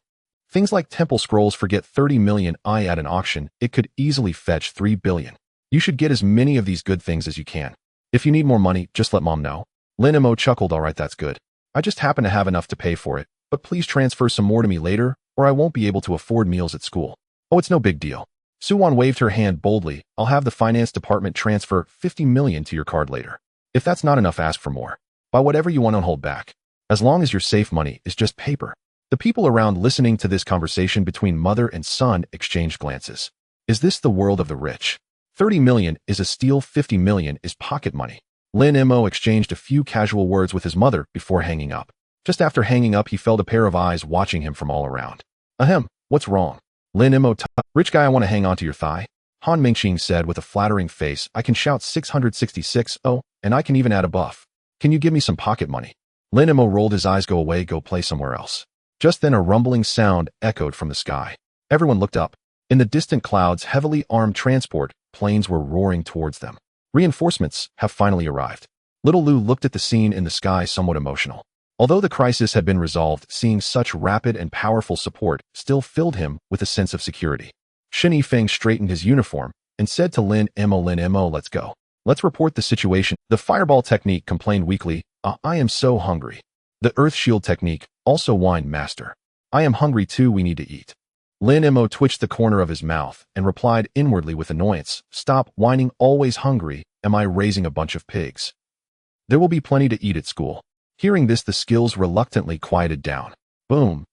Things like temple scrolls forget 30 million at an auction, it could easily fetch 3 billion. You should get as many of these good things as you can. If you need more money, just let Mom know." Lin Mei chuckled, "All right, that's good. I just happen to have enough to pay for it, but please transfer some more to me later, or I won't be able to afford meals at school." "Oh, it's no big deal." Su Wan waved her hand boldly. "I'll have the finance department transfer 50 million to your card later. If that's not enough, ask for more. Buy whatever you want and hold back. As long as your safe money is just paper." The people around listening to this conversation between mother and son exchanged glances. Is this the world of the rich? 30 million is a steal, 50 million is pocket money. Lin Mei exchanged a few casual words with his mother before hanging up. Just after hanging up, he felt a pair of eyes watching him from all around. "Ahem, what's wrong?" Lin Mei, "Rich guy, I want to hang on to your thigh." Han Mingqing said with a flattering face, "I can shout 666, oh, and I can even add a buff. Can you give me some pocket money?" Lin Mei rolled his eyes. "Go away, go play somewhere else." Just then a rumbling sound echoed from the sky. Everyone looked up. In the distant clouds, heavily armed transport planes were roaring towards them. Reinforcements have finally arrived. Little Lu looked at the scene in the sky, somewhat emotional. Although the crisis had been resolved, seeing such rapid and powerful support still filled him with a sense of security. Shen Yifeng straightened his uniform and said to Lin Mei, "Let's go. Let's report the situation." The fireball technique complained weakly, "I am so hungry." The earth shield technique also whined, "Master, I am hungry too, we need to eat." Lin Mei twitched the corner of his mouth and replied inwardly with annoyance, "Stop whining, always hungry, am I raising a bunch of pigs? There will be plenty to eat at school." Hearing this, the skills reluctantly quieted down. Boom!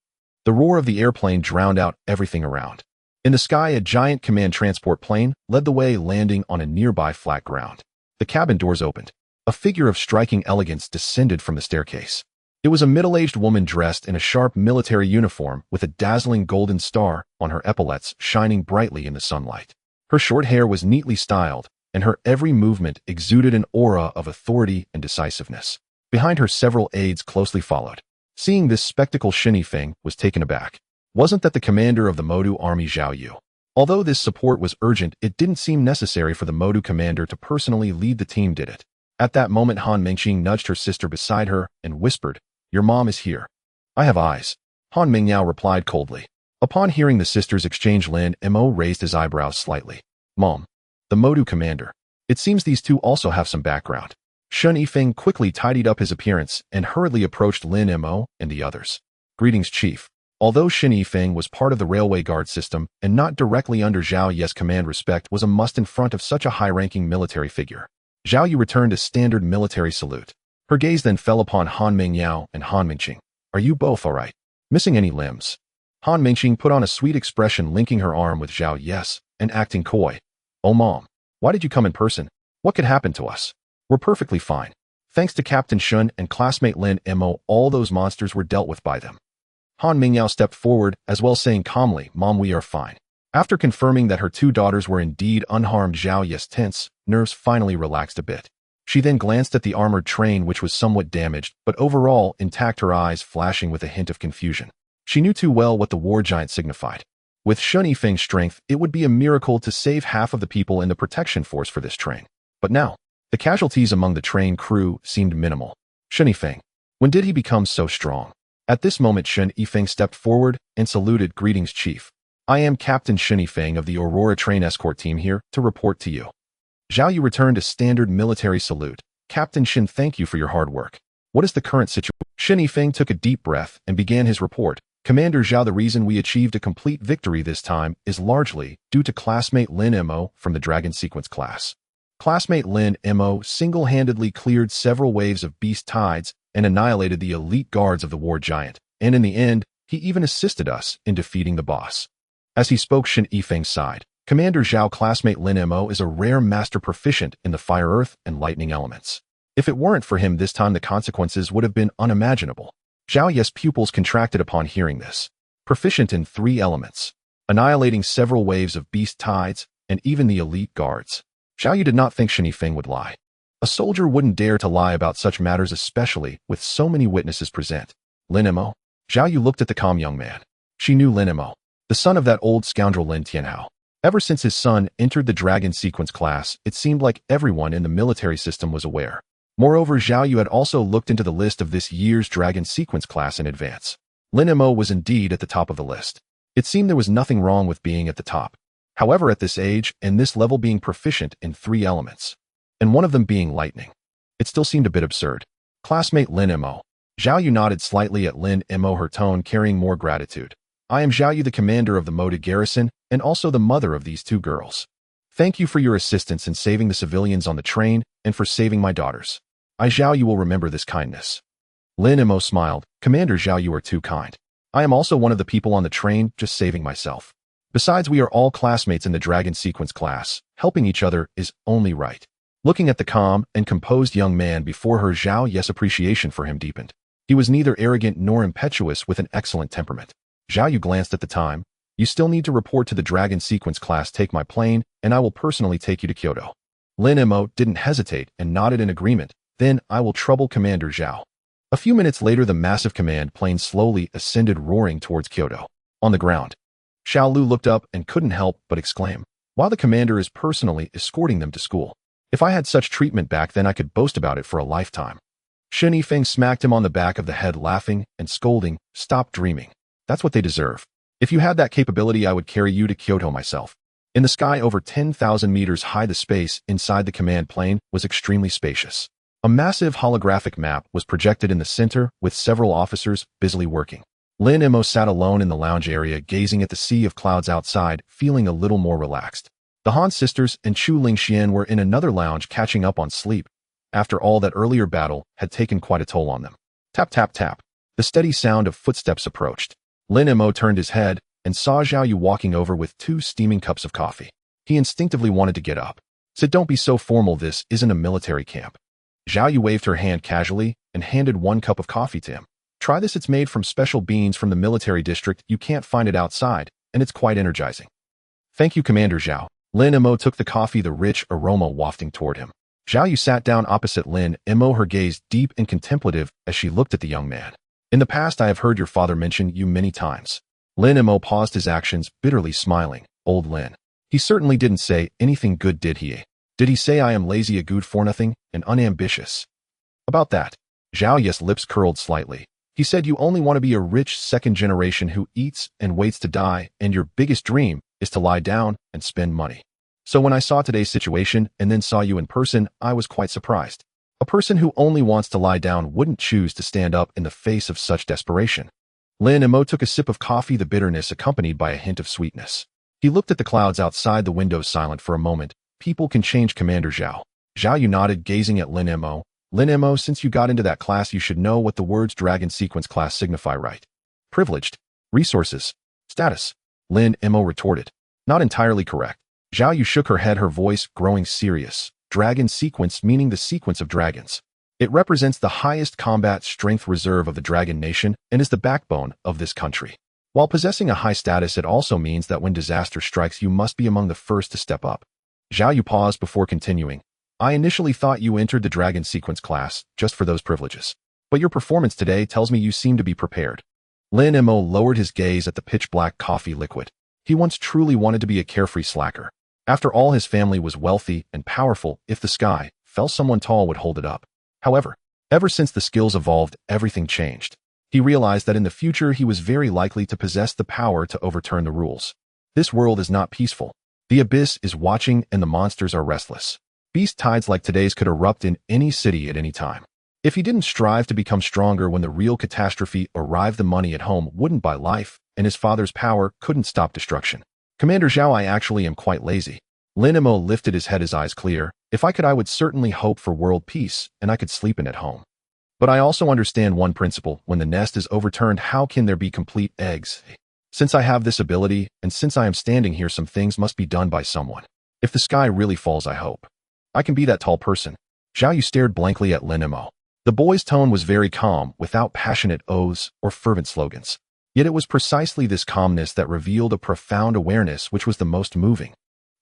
The roar of the airplane drowned out everything around. In the sky, a giant command transport plane led the way, landing on a nearby flat ground. The cabin doors opened. A figure of striking elegance descended from the staircase. It was a middle-aged woman dressed in a sharp military uniform with a dazzling golden star on her epaulets shining brightly in the sunlight. Her short hair was neatly styled, and her every movement exuded an aura of authority and decisiveness. Behind her, several aides closely followed. Seeing this spectacle, Shen Yifeng was taken aback. Wasn't that the commander of the Modu army, Zhao Yu? Although this support was urgent, it didn't seem necessary for the Modu commander to personally lead the team, did it? At that moment, Han Mingqing nudged her sister beside her and whispered, "Your mom is here." "I have eyes," Han Mingyao replied coldly. Upon hearing the sisters exchange, Lin Mei raised his eyebrows slightly. "Mom, the Modu commander. It seems these two also have some background." Shen Yifeng quickly tidied up his appearance and hurriedly approached Lin Mei and the others. "Greetings, Chief." Although Shen Yifeng was part of the railway guard system and not directly under Zhao Yu's command, respect was a must in front of such a high-ranking military figure. Zhao Yu returned a standard military salute. Her gaze then fell upon Han Mingyao and Han Mingqing. "Are you both all right? Missing any limbs?" Han Mingqing put on a sweet expression, linking her arm with Zhao Yu's and acting coy. "Oh, Mom, why did you come in person? What could happen to us? We're perfectly fine. Thanks to Captain Shun and classmate Lin Mei, all those monsters were dealt with by them." Han Mingyao stepped forward as well, saying calmly, "Mom, we are fine." After confirming that her two daughters were indeed unharmed, Zhao Yu's tense nerves finally relaxed a bit. She then glanced at the armored train, which was somewhat damaged, but overall intact, her eyes flashing with a hint of confusion. She knew too well what the war giant signified. With Shen Yifeng's strength, it would be a miracle to save half of the people in the protection force for this train. But now, the casualties among the train crew seemed minimal. Shen Yifeng, when did he become so strong? At this moment, Shen Yifeng stepped forward and saluted, "Greetings, Chief. I am Captain Shen Yifeng of the Aurora Train Escort Team, here to report to you." Zhao Yu returned a standard military salute. "Captain Shen, thank you for your hard work. What is the current situation?" Shen Yifeng took a deep breath and began his report. "Commander Zhao, the reason we achieved a complete victory this time is largely due to classmate Lin Mei from the Dragon Sequence class. Classmate Lin Mei single-handedly cleared several waves of beast tides and annihilated the elite guards of the war giant, and in the end, he even assisted us in defeating the boss. As he spoke, Shen Yifeng sighed. Commander Zhao classmate Lin Mei is a rare master proficient in the fire, earth, and lightning elements. If it weren't for him this time, the consequences would have been unimaginable. Zhao Ye's pupils contracted upon hearing this. Proficient in 3 elements, annihilating several waves of beast tides, and even the elite guards. Zhao Yu did not think Shen Yifeng would lie. A soldier wouldn't dare to lie about such matters, especially with so many witnesses present. Lin Mei? Zhao Yu looked at the calm young man. She knew Lin Mei, the son of that old scoundrel Lin Tianhao. Ever since his son entered the Dragon Sequence class, it seemed like everyone in the military system was aware. Moreover, Zhao Yu had also looked into the list of this year's Dragon Sequence class in advance. Lin Mei was indeed at the top of the list. It seemed there was nothing wrong with being at the top. However, at this age and this level, being proficient in 3 elements, and one of them being lightning, it still seemed a bit absurd. Classmate Lin Mei. Zhao Yu nodded slightly at Lin Mei, her tone carrying more gratitude. I am Zhao Yu, the commander of the Moda garrison, and also the mother of these 2 girls. Thank you for your assistance in saving the civilians on the train and for saving my daughters. I, Zhao Yu, will remember this kindness. Lin Mei smiled. Commander Zhao, you are too kind. I am also one of the people on the train, just saving myself. Besides, we are all classmates in the Dragon Sequence class. Helping each other is only right. Looking at the calm and composed young man before her, Zhao Ye's appreciation for him deepened. He was neither arrogant nor impetuous, with an excellent temperament. Zhao Yu glanced at the time. You still need to report to the Dragon Sequence class. Take my plane, and I will personally take you to Kyoto. Lin Mei didn't hesitate and nodded in agreement. Then I will trouble Commander Zhao. A few minutes later, the massive command plane slowly ascended, roaring towards Kyoto. On the ground, Xiao Lu looked up and couldn't help but exclaim, while the commander is personally escorting them to school. If I had such treatment back then, I could boast about it for a lifetime. Shen Yifeng smacked him on the back of the head, laughing and scolding, stop dreaming. That's what they deserve. If you had that capability, I would carry you to Kyoto myself. In the sky over 10,000 meters high, the space inside the command plane was extremely spacious. A massive holographic map was projected in the center, with several officers busily working. Lin Mei sat alone in the lounge area, gazing at the sea of clouds outside, feeling a little more relaxed. The Han sisters and Chu Lingxian were in another lounge, catching up on sleep. After all, that earlier battle had taken quite a toll on them. Tap, tap, tap. The steady sound of footsteps approached. Lin Mei turned his head and saw Zhao Yu walking over with 2 steaming cups of coffee. He instinctively wanted to get up. Said, don't be so formal, this isn't a military camp. Zhao Yu waved her hand casually and handed 1 cup of coffee to him. Try this, it's made from special beans from the military district. You can't find it outside, and it's quite energizing. Thank you, Commander Zhao. Lin Mei took the coffee, the rich aroma wafting toward him. Zhao Yu sat down opposite Lin Mei, her gaze deep and contemplative as she looked at the young man. In the past, I have heard your father mention you many times. Lin Mei paused his actions, bitterly smiling. Old Lin. He certainly didn't say anything good, did he? Did he say I am lazy, a good for nothing, and unambitious? About that, Zhao Ye's lips curled slightly. He said you only want to be a rich second generation who eats and waits to die, and your biggest dream is to lie down and spend money. So when I saw today's situation and then saw you in person, I was quite surprised. A person who only wants to lie down wouldn't choose to stand up in the face of such desperation. Lin Mei took a sip of coffee, the bitterness accompanied by a hint of sweetness. He looked at the clouds outside the window, silent for a moment. People can change, Commander Zhao. Zhao Yu nodded, gazing at Lin Mei. Lin Mei, since you got into that class, you should know what the words Dragon Sequence class signify, right? Privileged. Resources. Status. Lin Mei retorted. Not entirely correct. Zhao Yu shook her head, her voice growing serious. Dragon Sequence, meaning the sequence of dragons. It represents the highest combat strength reserve of the Dragon Nation and is the backbone of this country. While possessing a high status, it also means that when disaster strikes, you must be among the first to step up. Zhao Yu paused before continuing. I initially thought you entered the Dragon Sequence class just for those privileges. But your performance today tells me you seem to be prepared. Lin Mei lowered his gaze at the pitch-black coffee liquid. He once truly wanted to be a carefree slacker. After all, his family was wealthy and powerful. If the sky fell, someone tall would hold it up. However, ever since the skills evolved, everything changed. He realized that in the future he was very likely to possess the power to overturn the rules. This world is not peaceful. The abyss is watching and the monsters are restless. Beast tides like today's could erupt in any city at any time. If he didn't strive to become stronger when the real catastrophe arrived, the money at home wouldn't buy life, and his father's power couldn't stop destruction. Commander Zhao, I actually am quite lazy. Lin Mei lifted his head, his eyes clear. If I could, I would certainly hope for world peace, and I could sleep in at home. But I also understand one principle: when the nest is overturned, how can there be complete eggs? Since I have this ability, and since I am standing here, some things must be done by someone. If the sky really falls, I hope I can be that tall person. Zhao Yu stared blankly at Lin Mei. The boy's tone was very calm, without passionate oaths or fervent slogans. Yet it was precisely this calmness that revealed a profound awareness which was the most moving.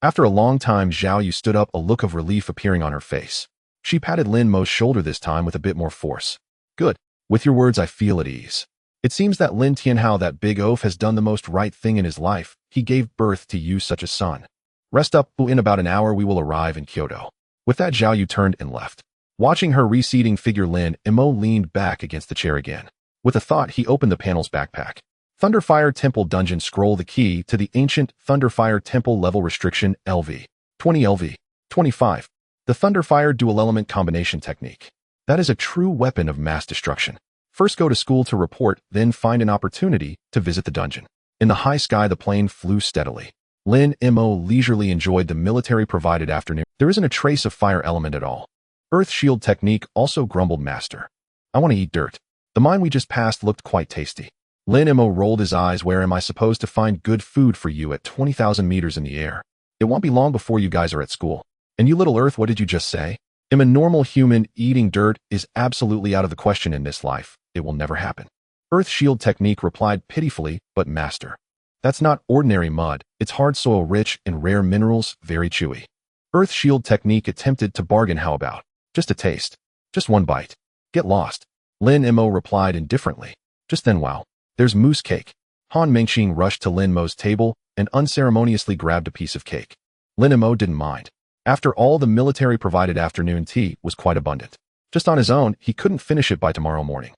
After a long time, Zhao Yu stood up, a look of relief appearing on her face. She patted Lin Mei's shoulder, this time with a bit more force. Good. With your words, I feel at ease. It seems that Lin Tianhao, that big oaf, has done the most right thing in his life. He gave birth to you, such a son. Rest up, in about an hour we will arrive in Kyoto. With that, Zhao Yu turned and left. Watching her receding figure, Lin Mei leaned back against the chair again. With a thought, he opened the panel's backpack. Thunderfire Temple Dungeon Scroll, the key to the ancient Thunderfire Temple. Level restriction, LV. 20 LV. 25. The Thunderfire Dual Element Combination Technique. That is a true weapon of mass destruction. First go to school to report, then find an opportunity to visit the dungeon. In the high sky, the plane flew steadily. Lin Mei leisurely enjoyed the military-provided afternoon. There isn't a trace of fire element at all. Earth Shield Technique, also grumbled Master. I want to eat dirt. The mine we just passed looked quite tasty. Lin Mei rolled his eyes. Where am I supposed to find good food for you at 20,000 meters in the air? It won't be long before you guys are at school. And you little Earth, what did you just say? I'm a normal human. Eating dirt is absolutely out of the question in this life. It will never happen. Earth Shield Technique replied pitifully, but Master, that's not ordinary mud. It's hard soil rich in rare minerals, very chewy. Earth Shield Technique attempted to bargain. How about just a taste? Just one bite. Get lost. Lin Mei replied indifferently. Just then, wow, there's mousse cake. Han Mengqing rushed to Lin Mei's table and unceremoniously grabbed a piece of cake. Lin Mei didn't mind. After all, the military-provided afternoon tea was quite abundant. Just on his own, he couldn't finish it by tomorrow morning.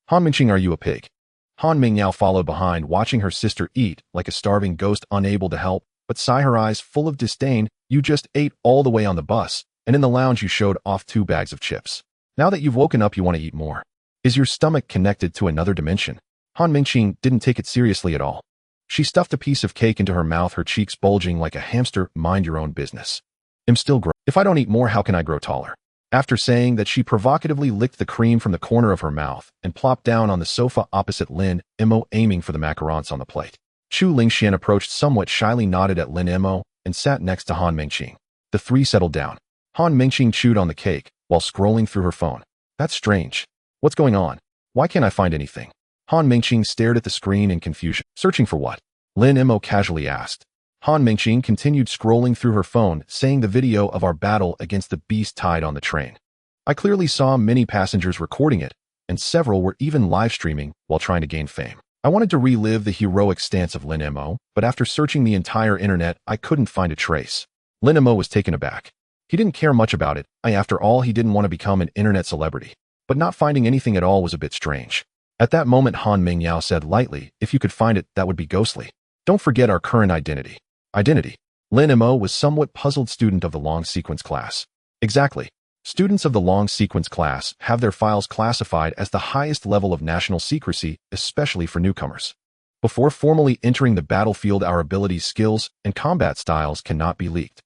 Han Mengqing, are you a pig? Han Mingyao followed behind, watching her sister eat like a starving ghost, unable to help but sigh, her eyes full of disdain. You just ate all the way on the bus, and in the lounge you showed off 2 bags of chips. Now that you've woken up, you want to eat more. Is your stomach connected to another dimension? Han Mengqing didn't take it seriously at all. She stuffed a piece of cake into her mouth, her cheeks bulging like a hamster. Mind your own business. I'm still grow. If I don't eat more, how can I grow taller? After saying that, she provocatively licked the cream from the corner of her mouth and plopped down on the sofa opposite Lin Mei, aiming for the macarons on the plate. Chu Lingxian approached somewhat shyly, nodded at Lin Mei, and sat next to Han Mengqing. The three settled down. Han Mengqing chewed on the cake while scrolling through her phone. That's strange. What's going on? Why can't I find anything? Han Mengqing stared at the screen in confusion. Searching for what? Lin Mei casually asked. Han Mengqing continued scrolling through her phone, saying the video of our battle against the beast tied on the train. I clearly saw many passengers recording it, and several were even live streaming while trying to gain fame. I wanted to relive the heroic stance of Lin Mei, but after searching the entire internet, I couldn't find a trace. Lin Mei was taken aback. He didn't care much about it. After all, he didn't want to become an internet celebrity. But not finding anything at all was a bit strange. At that moment, Han Mingyao said lightly, if you could find it, that would be ghostly. Don't forget our current identity. Identity. Lin Mei was somewhat puzzled. Student of the long sequence class. Exactly. Students of the long sequence class have their files classified as the highest level of national secrecy, especially for newcomers. Before formally entering the battlefield, our abilities, skills, and combat styles cannot be leaked.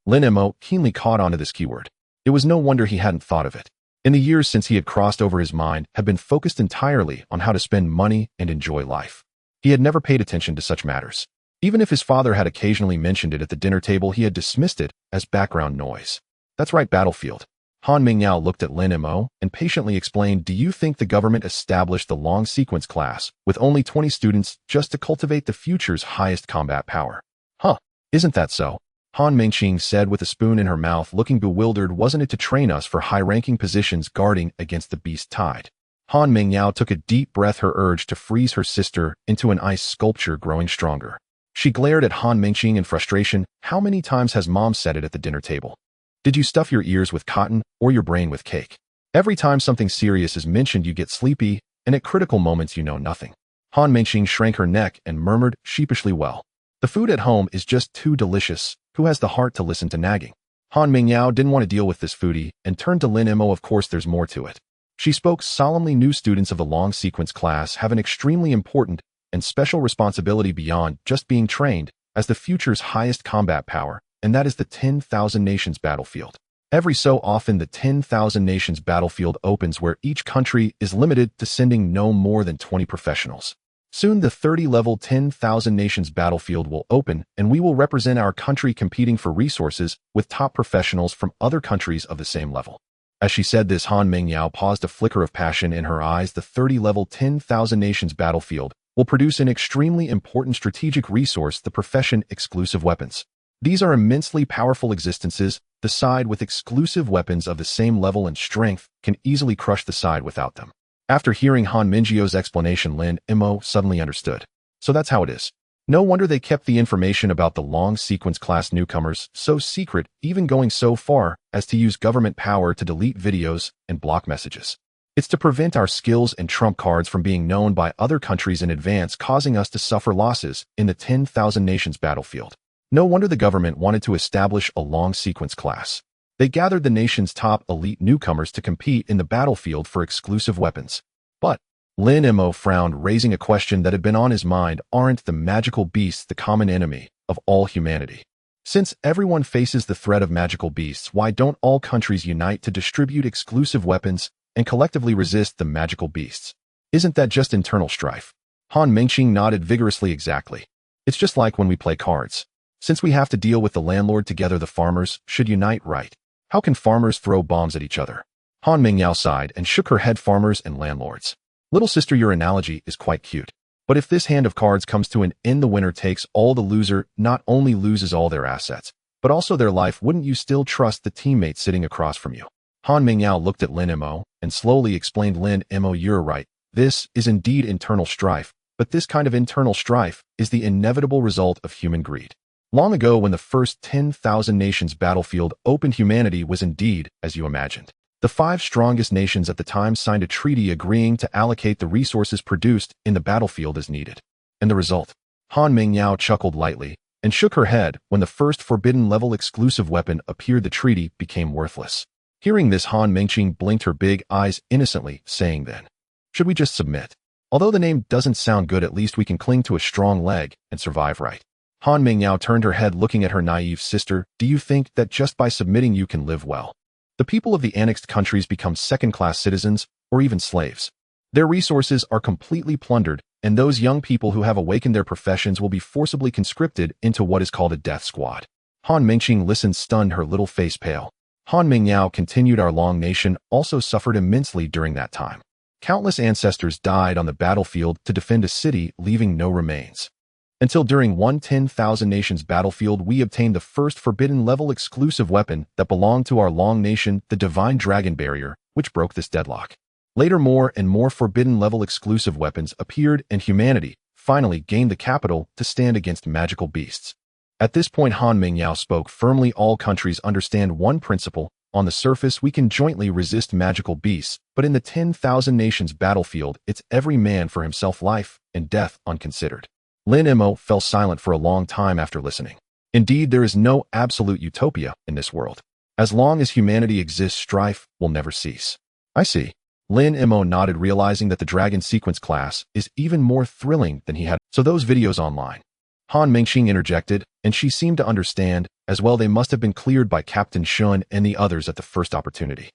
Lin Mei keenly caught onto this keyword. It was no wonder he hadn't thought of it. In the years since he had crossed over, his mind had been focused entirely on how to spend money and enjoy life. He had never paid attention to such matters. Even if his father had occasionally mentioned it at the dinner table, he had dismissed it as background noise. That's right, battlefield. Han Mingyao looked at Lin Mei and patiently explained, do you think the government established the long sequence class with only 20 students just to cultivate the future's highest combat power? Huh, isn't that so? Han Mengqing said with a spoon in her mouth, looking bewildered. Wasn't it to train us for high-ranking positions guarding against the beast tide? Han Mingyao took a deep breath, her urge to freeze her sister into an ice sculpture growing stronger. She glared at Han Mengqing in frustration. How many times has Mom said it at the dinner table? Did you stuff your ears with cotton or your brain with cake? Every time something serious is mentioned, you get sleepy, and at critical moments you know nothing. Han Mengqing shrank her neck and murmured sheepishly, well, the food at home is just too delicious. Who has the heart to listen to nagging? Han Mingyao didn't want to deal with this foodie and turned to Lin Mei. Of course there's more to it. She spoke solemnly. New students of the long sequence class have an extremely important and special responsibility beyond just being trained as the future's highest combat power, and that is the 10,000 nations battlefield. Every so often, the 10,000 nations battlefield opens where each country is limited to sending no more than 20 professionals. Soon, the 30-level 10,000 nations battlefield will open, and we will represent our country competing for resources with top professionals from other countries of the same level. As she said this, Han Mingyao paused, a flicker of passion in her eyes. The 30-level 10,000 nations battlefield will produce an extremely important strategic resource, the profession-exclusive weapons. These are immensely powerful existences. The side with exclusive weapons of the same level and strength can easily crush the side without them. After hearing Han Mingyao's explanation, Lin Mei suddenly understood. So that's how it is. No wonder they kept the information about the long sequence class newcomers so secret, even going so far as to use government power to delete videos and block messages. It's to prevent our skills and trump cards from being known by other countries in advance, causing us to suffer losses in the 10,000 nations battlefield. No wonder the government wanted to establish a long sequence class. They gathered the nation's top elite newcomers to compete in the battlefield for exclusive weapons. But Lin Mei frowned, raising a question that had been on his mind. Aren't the magical beasts the common enemy of all humanity? Since everyone faces the threat of magical beasts, why don't all countries unite to distribute exclusive weapons and collectively resist the magical beasts? Isn't that just internal strife? Han Mingqing nodded vigorously. Exactly. It's just like when we play cards. Since we have to deal with the landlord together, the farmers should unite, right? How can farmers throw bombs at each other? Han Mingyao sighed and shook her head. Farmers and landlords. Little sister, your analogy is quite cute. But if this hand of cards comes to an end, the winner takes all. The loser not only loses all their assets, but also their life. Wouldn't you still trust the teammate sitting across from you? Han Mingyao looked at Lin Mei and slowly explained. Lin Mei, you're right. This is indeed internal strife, but this kind of internal strife is the inevitable result of human greed. Long ago, when the first 10,000 nations battlefield opened, humanity was indeed as you imagined. The 5 strongest nations at the time signed a treaty agreeing to allocate the resources produced in the battlefield as needed. And the result? Han Mingyao chuckled lightly and shook her head. When the first forbidden-level exclusive weapon appeared, the treaty became worthless. Hearing this, Han Mingqing blinked her big eyes innocently, saying, then, should we just submit? Although the name doesn't sound good, at least we can cling to a strong leg and survive, right? Han Mingyao turned her head, looking at her naive sister. Do you think that just by submitting you can live well? The people of the annexed countries become second-class citizens or even slaves. Their resources are completely plundered, and those young people who have awakened their professions will be forcibly conscripted into what is called a death squad. Han Mingqing listened, stunned, her little face pale. Han Mingyao continued, our long nation also suffered immensely during that time. Countless ancestors died on the battlefield to defend a city, leaving no remains. Until during one 10,000 nations battlefield, we obtained the first forbidden-level exclusive weapon that belonged to our long nation, the Divine Dragon Barrier, which broke this deadlock. Later, more and more forbidden-level exclusive weapons appeared, and humanity finally gained the capital to stand against magical beasts. At this point, Han Mingyao spoke firmly. All countries understand one principle. On the surface, we can jointly resist magical beasts, but in the 10,000 nations battlefield, it's every man for himself, life and death unconsidered. Lin Mei fell silent for a long time after listening. Indeed, there is no absolute utopia in this world. As long as humanity exists, strife will never cease. I see. Lin Mei nodded, realizing that the Dragon Sequence class is even more thrilling than he had. So those videos online. Han Mingqing interjected, and she seemed to understand. As well, they must have been cleared by Captain Shun and the others at the first opportunity.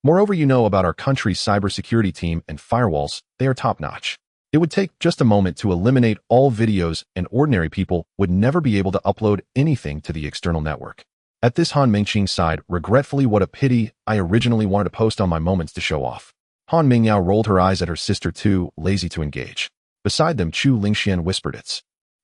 Moreover, you know about our country's cybersecurity team and firewalls. They are top-notch. It would take just a moment to eliminate all videos, and ordinary people would never be able to upload anything to the external network. At this, Han Mingqing sighed, regretfully. What a pity. I originally wanted to post on my moments to show off. Han Mingyao rolled her eyes at her sister, too lazy to engage. Beside them, Chu Lingxian whispered,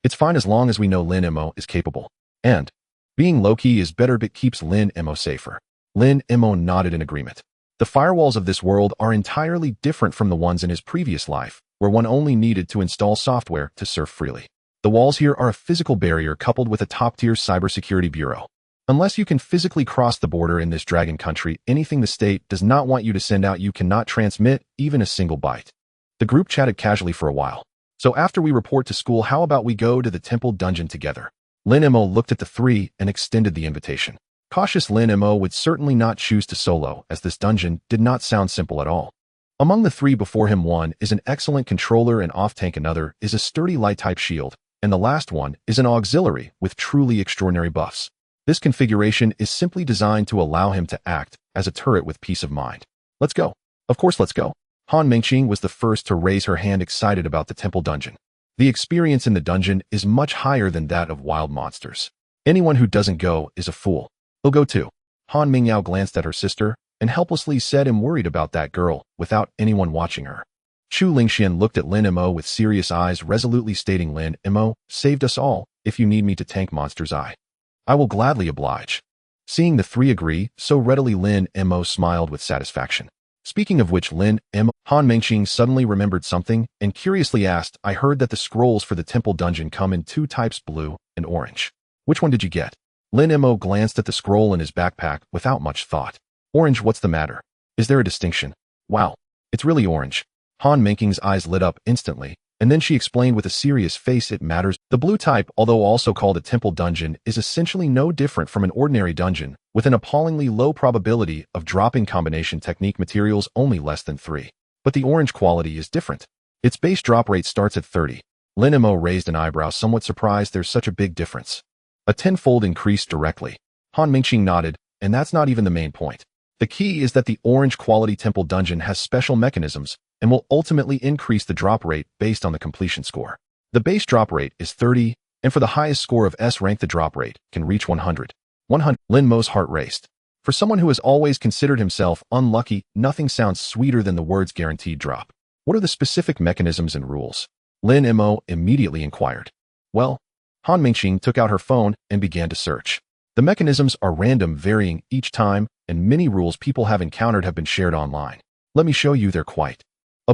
It's fine as long as we know Lin Mei is capable. And being low-key is better, but keeps Lin Mei safer. Lin Mei nodded in agreement. The firewalls of this world are entirely different from the ones in his previous life, where one only needed to install software to surf freely. The walls here are a physical barrier coupled with a top-tier cybersecurity bureau. Unless you can physically cross the border in this dragon country, anything the state does not want you to send out, you cannot transmit even a single byte. The group chatted casually for a while. So after we report to school, how about we go to the temple dungeon together? Lin Mei looked at the three and extended the invitation. Cautious Lin Mei would certainly not choose to solo, as this dungeon did not sound simple at all. Among the three before him, one is an excellent controller and off-tank, another is a sturdy light-type shield, and the last one is an auxiliary with truly extraordinary buffs. This configuration is simply designed to allow him to act as a turret with peace of mind. Let's go. Of course, let's go. Han Mengqing was the first to raise her hand, excited about the temple dungeon. The experience in the dungeon is much higher than that of wild monsters. Anyone who doesn't go is a fool. I'll go too. Han Mingyao glanced at her sister and helplessly said, "I'm worried about that girl," without anyone watching her. Chu Lingxian looked at Lin Mo with serious eyes, resolutely stating, "Lin Mo saved us all. If you need me to tank monsters, I will gladly oblige." Seeing the three agree so readily, Lin Mo smiled with satisfaction. Speaking of which, Han Mengqing suddenly remembered something and curiously asked, "I heard that the scrolls for the temple dungeon come in two types, blue and orange. Which one did you get?" Lin Mo glanced at the scroll in his backpack without much thought. "Orange, what's the matter? Is there a distinction?" "Wow, it's really orange." Han Mengqing's eyes lit up instantly, and then she explained with a serious face, "It matters. The blue type, although also called a temple dungeon, is essentially no different from an ordinary dungeon, with an appallingly low probability of dropping combination technique materials, only less than 3. But the orange quality is different. Its base drop rate starts at 30. Lin Mo raised an eyebrow, somewhat surprised there's such a big difference. "A tenfold increase directly." Han Mengqing nodded, "And that's not even the main point. The key is that the orange quality temple dungeon has special mechanisms and will ultimately increase the drop rate based on the completion score. The base drop rate is 30, and for the highest score of S rank, the drop rate can reach 100. 100. Lin Mo's heart raced. For someone who has always considered himself unlucky, nothing sounds sweeter than the words guaranteed drop. What are the specific mechanisms and rules? Lin Mo immediately inquired. Well, Han Mengqing took out her phone and began to search. The mechanisms are random, varying each time, and many rules people have encountered have been shared online. Let me show you, they're quite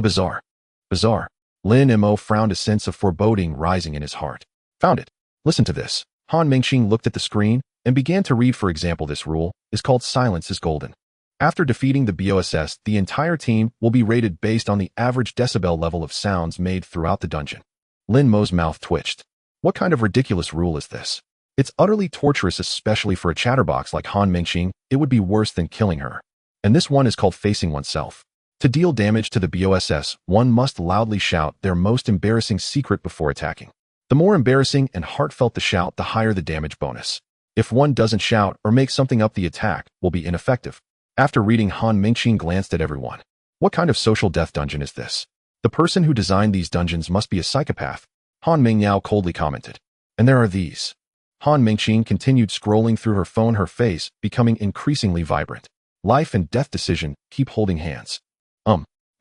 bizarre. Bizarre. Lin Mo frowned, a sense of foreboding rising in his heart. Found it. Listen to this. Han Mengqing looked at the screen and began to read. For example, this rule is called Silence is Golden. After defeating the BOSS, the entire team will be rated based on the average decibel level of sounds made throughout the dungeon. Lin Mo's mouth twitched. What kind of ridiculous rule is this? It's utterly torturous, especially for a chatterbox like Han Mengqing. It would be worse than killing her. And this one is called facing oneself. To deal damage to the BOSS, one must loudly shout their most embarrassing secret before attacking. The more embarrassing and heartfelt the shout, the higher the damage bonus. If one doesn't shout or make something up, the attack will be ineffective. After reading, Han Mengqing glanced at everyone. What kind of social death dungeon is this? The person who designed these dungeons must be a psychopath. Han Mingyao coldly commented. And there are these. Han Mengqing continued scrolling through her phone, her face becoming increasingly vibrant. Life and death decision, keep holding hands.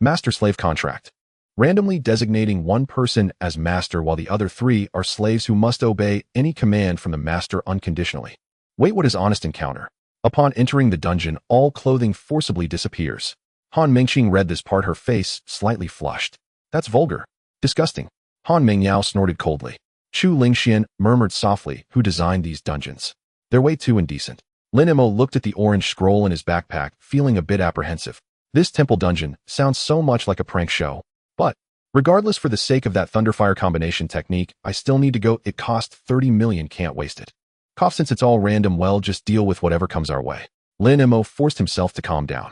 Master-slave contract. Randomly designating one person as master while the other 3 are slaves who must obey any command from the master unconditionally. Wait, what is honest encounter? Upon entering the dungeon, all clothing forcibly disappears. Han Mengqing read this part, her face slightly flushed. That's vulgar. Disgusting. Han Mingyao snorted coldly. Chu Lingxian murmured softly, who designed these dungeons? They're way too indecent. Lin Mo looked at the orange scroll in his backpack, feeling a bit apprehensive. This temple dungeon sounds so much like a prank show. But, regardless, for the sake of that Thunderfire combination technique, I still need to go. It cost 30 million, can't waste it. Cough, since it's all random, well, just deal with whatever comes our way. Lin Mo forced himself to calm down.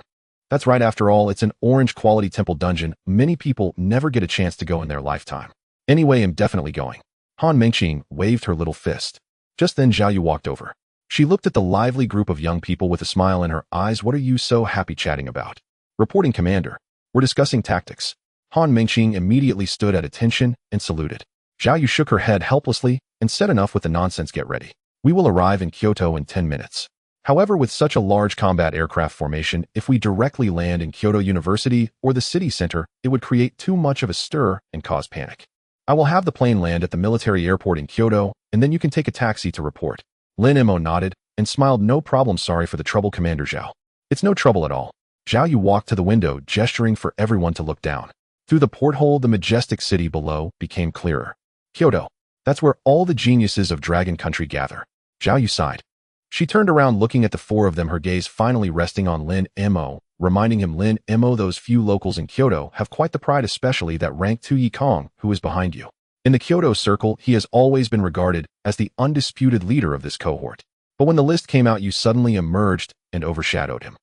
That's right, after all, it's an orange quality temple dungeon. Many people never get a chance to go in their lifetime. Anyway, I'm definitely going. Han Mengqing waved her little fist. Just then Zhao Yu walked over. She looked at the lively group of young people with a smile in her eyes. What are you so happy chatting about? Reporting, Commander. We're discussing tactics. Han Mengqing immediately stood at attention and saluted. Zhao Yu shook her head helplessly and said, enough with the nonsense, get ready. We will arrive in Kyoto in 10 minutes. However, with such a large combat aircraft formation, if we directly land in Kyoto University or the city center, it would create too much of a stir and cause panic. I will have the plane land at the military airport in Kyoto, and then you can take a taxi to report. Lin Mo nodded and smiled. No problem, sorry for the trouble, Commander Zhao. It's no trouble at all. Zhao Yu walked to the window, gesturing for everyone to look down. Through the porthole, the majestic city below became clearer. Kyoto. That's where all the geniuses of Dragon Country gather. Zhao Yu sighed. She turned around, looking at the 4 of them, her gaze finally resting on Lin Mo, reminding him, Lin Mo, those few locals in Kyoto have quite the pride, especially that rank 2 Yi Kong, who is behind you. In the Kyoto circle, he has always been regarded as the undisputed leader of this cohort. But when the list came out, you suddenly emerged and overshadowed him.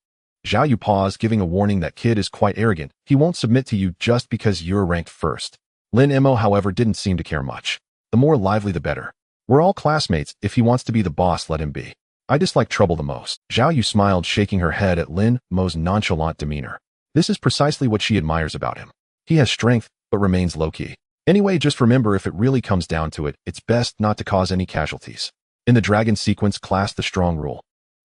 Zhao Yu paused, giving a warning. That kid is quite arrogant. He won't submit to you just because you're ranked first. Lin Mo, however, didn't seem to care much. The more lively, the better. We're all classmates. If he wants to be the boss, let him be. I dislike trouble the most. Zhao Yu smiled, shaking her head at Lin Mei's nonchalant demeanor. This is precisely what she admires about him. He has strength, but remains low-key. Anyway, just remember, if it really comes down to it, it's best not to cause any casualties. In the Dragon Sequence class, the strong rule.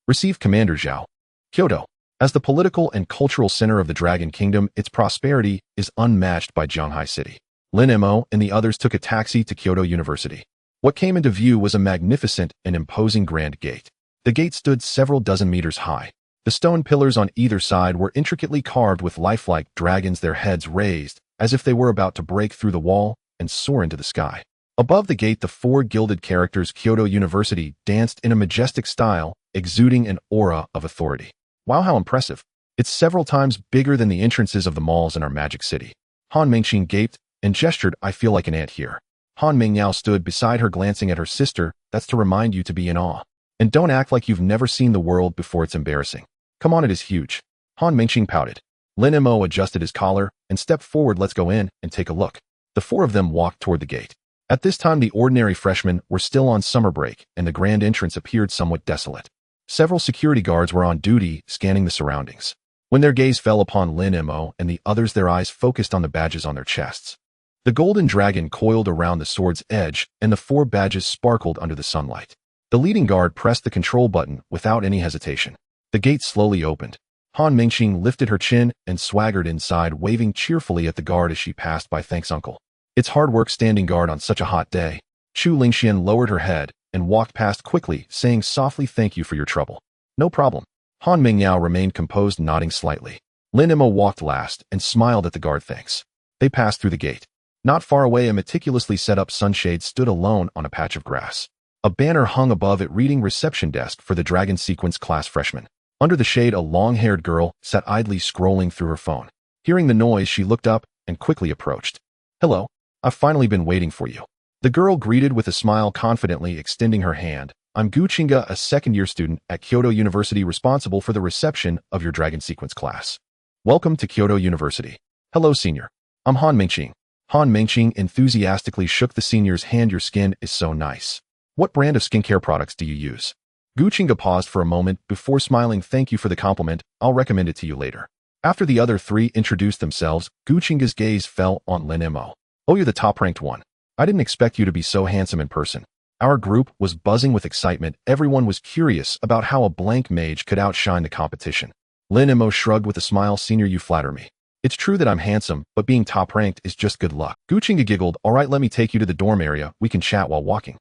Receive Commander Zhao. Kyoto. As the political and cultural center of the Dragon Kingdom, its prosperity is unmatched by Zhanghai City. Lin Mei and the others took a taxi to Kyoto University. What came into view was a magnificent and imposing grand gate. The gate stood several dozen meters high. The stone pillars on either side were intricately carved with lifelike dragons, their heads raised, as if they were about to break through the wall and soar into the sky. Above the gate, the four gilded characters Kyoto University danced in a majestic style, exuding an aura of authority. Wow, how impressive. It's several times bigger than the entrances of the malls in our magic city. Han Mengqing gaped and gestured, I feel like an ant here. Han Mingyao stood beside her, glancing at her sister. That's to remind you to be in awe. And don't act like you've never seen the world before, it's embarrassing. Come on, it is huge. Han Mengqing pouted. Lin Mei adjusted his collar and stepped forward. Let's go in and take a look. The four of them walked toward the gate. At this time, the ordinary freshmen were still on summer break, and the grand entrance appeared somewhat desolate. Several security guards were on duty, scanning the surroundings. When their gaze fell upon Lin Mei and the others, their eyes focused on the badges on their chests. The golden dragon coiled around the sword's edge, and the four badges sparkled under the sunlight. The leading guard pressed the control button without any hesitation. The gate slowly opened. Han Mengqing lifted her chin and swaggered inside, waving cheerfully at the guard as she passed by. Thanks, uncle. It's hard work standing guard on such a hot day. Chu Lingxian lowered her head and walked past quickly, saying softly, thank you for your trouble. No problem. Han Mingyao remained composed, nodding slightly. Lin Mei walked last and smiled at the guard. Thanks. They passed through the gate. Not far away, a meticulously set up sunshade stood alone on a patch of grass. A banner hung above it reading reception desk for the Dragon Sequence class freshmen. Under the shade, a long-haired girl sat idly scrolling through her phone. Hearing the noise, she looked up and quickly approached. Hello, I've finally been waiting for you. The girl greeted with a smile, confidently extending her hand. I'm Gu Qingge, a second-year student at Kyoto University, responsible for the reception of your Dragon Sequence class. Welcome to Kyoto University. Hello, senior. I'm Han Mengqing. Han Mengqing enthusiastically shook the senior's hand. Your skin is so nice. What brand of skincare products do you use? Gu Qingge paused for a moment before smiling. Thank you for the compliment. I'll recommend it to you later. After the other three introduced themselves, Gu Qingge's gaze fell on Lin Mei. Oh, you're the top-ranked one. I didn't expect you to be so handsome in person. Our group was buzzing with excitement. Everyone was curious about how a blank mage could outshine the competition. Lin Mei shrugged with a smile. Senior, you flatter me. It's true that I'm handsome, but being top-ranked is just good luck. Gu Qingge giggled. All right, let me take you to the dorm area. We can chat while walking.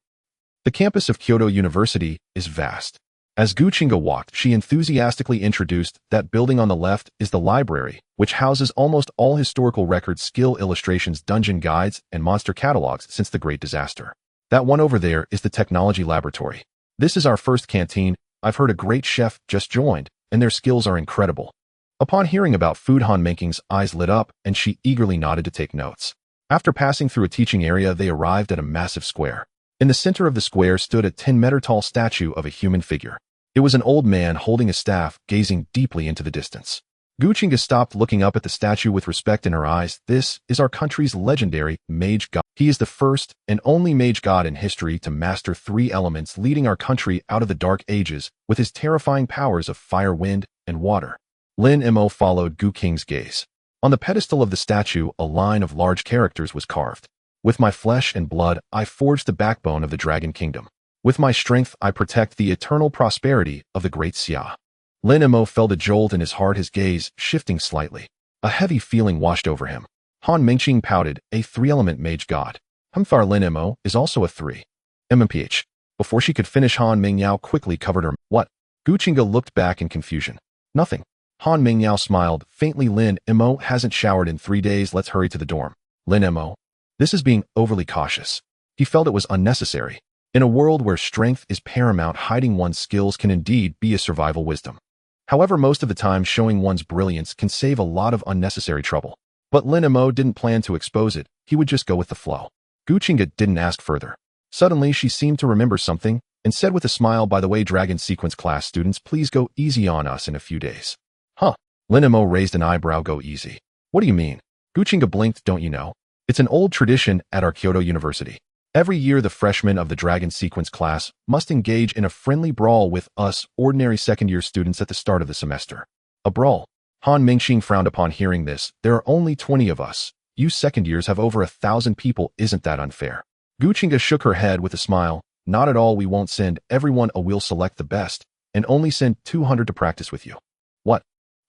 The campus of Kyoto University is vast. As Gu Qingge walked, she enthusiastically introduced that building on the left is the library, which houses almost all historical records, skill illustrations, dungeon guides, and monster catalogs since the Great Disaster. That one over there is the technology laboratory. This is our first canteen. I've heard a great chef just joined, and their skills are incredible. Upon hearing about food, Han Mengqing's eyes lit up, and she eagerly nodded to take notes. After passing through a teaching area, they arrived at a massive square. In the center of the square stood a 10-meter-tall statue of a human figure. It was an old man holding a staff, gazing deeply into the distance. Gu Qingge stopped, looking up at the statue with respect in her eyes. This is our country's legendary mage god. He is the first and only mage god in history to master 3 elements, leading our country out of the dark ages with his terrifying powers of fire, wind, and water. Lin Mei followed Gu Qingge's gaze. On the pedestal of the statue, a line of large characters was carved. With my flesh and blood, I forged the backbone of the Dragon Kingdom. With my strength, I protect the eternal prosperity of the Great Xia. Lin Mei felt a jolt in his heart, his gaze shifting slightly. A heavy feeling washed over him. Han Mengqing pouted, a 3-element mage god. Humthar. Lin Mei is also a 3. MMPH. Before she could finish, Han Mingyao quickly covered her. What? Gu Qingge looked back in confusion. Nothing. Han Mingyao smiled faintly. Lin Mei hasn't showered in 3 days. Let's hurry to the dorm. Lin Mei. This is being overly cautious. He felt it was unnecessary. In a world where strength is paramount, hiding one's skills can indeed be a survival wisdom. However, most of the time, showing one's brilliance can save a lot of unnecessary trouble. But Lin Mei didn't plan to expose it. He would just go with the flow. Gu Qingge didn't ask further. Suddenly, she seemed to remember something and said with a smile, by the way, Dragon Sequence class students, please go easy on us in a few days. Huh? Lin Mei raised an eyebrow. Go easy. What do you mean? Gu Qingge blinked. Don't you know? It's an old tradition at our Kyoto University. Every year, the freshmen of the Dragon Sequence class must engage in a friendly brawl with us ordinary second-year students at the start of the semester. A brawl? Han Mingxing frowned upon hearing this. There are only 20 of us. You second-years have over 1,000 people. Isn't that unfair? Guchinga shook her head with a smile. Not at all. We won't send everyone. We'll select the best and only send 200 to practice with you. What?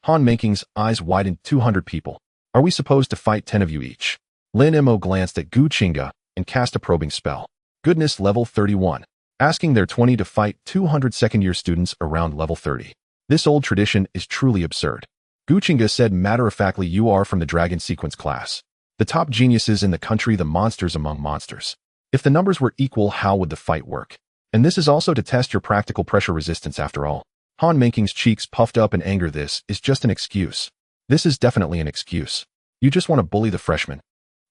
Han Mingxing's eyes widened. 200 people. Are we supposed to fight 10 of you each? Lin Mei glanced at Guchinga and cast a probing spell. Goodness, level 31. Asking their 20 to fight 200 second-year students around level 30. This old tradition is truly absurd. Guchinga said matter-of-factly, you are from the Dragon Sequence class. The top geniuses in the country, the monsters among monsters. If the numbers were equal, how would the fight work? And this is also to test your practical pressure resistance after all. Han Mingxing's cheeks puffed up in anger. This is just an excuse. This is definitely an excuse. You just want to bully the freshmen.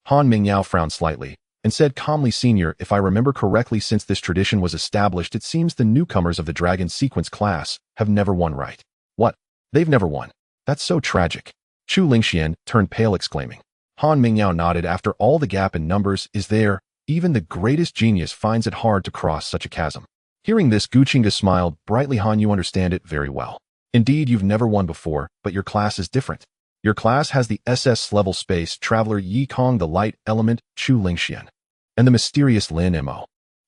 Han Mingyao frowned slightly and said calmly, Senior, if I remember correctly, since this tradition was established, it seems the newcomers of the Dragon Sequence class have never won, right? What? They've never won? That's so tragic. Chu Lingxian turned pale, exclaiming. Han Mingyao nodded. After all, the gap in numbers is there. Even the greatest genius finds it hard to cross such a chasm. Hearing this, Guchinga smiled brightly. Han, you understand it very well. Indeed, you've never won before, but your class is different. Your class has the SS-level space traveler Yi Kong, the light element, Chu Lingxian, and the mysterious Lin Mei.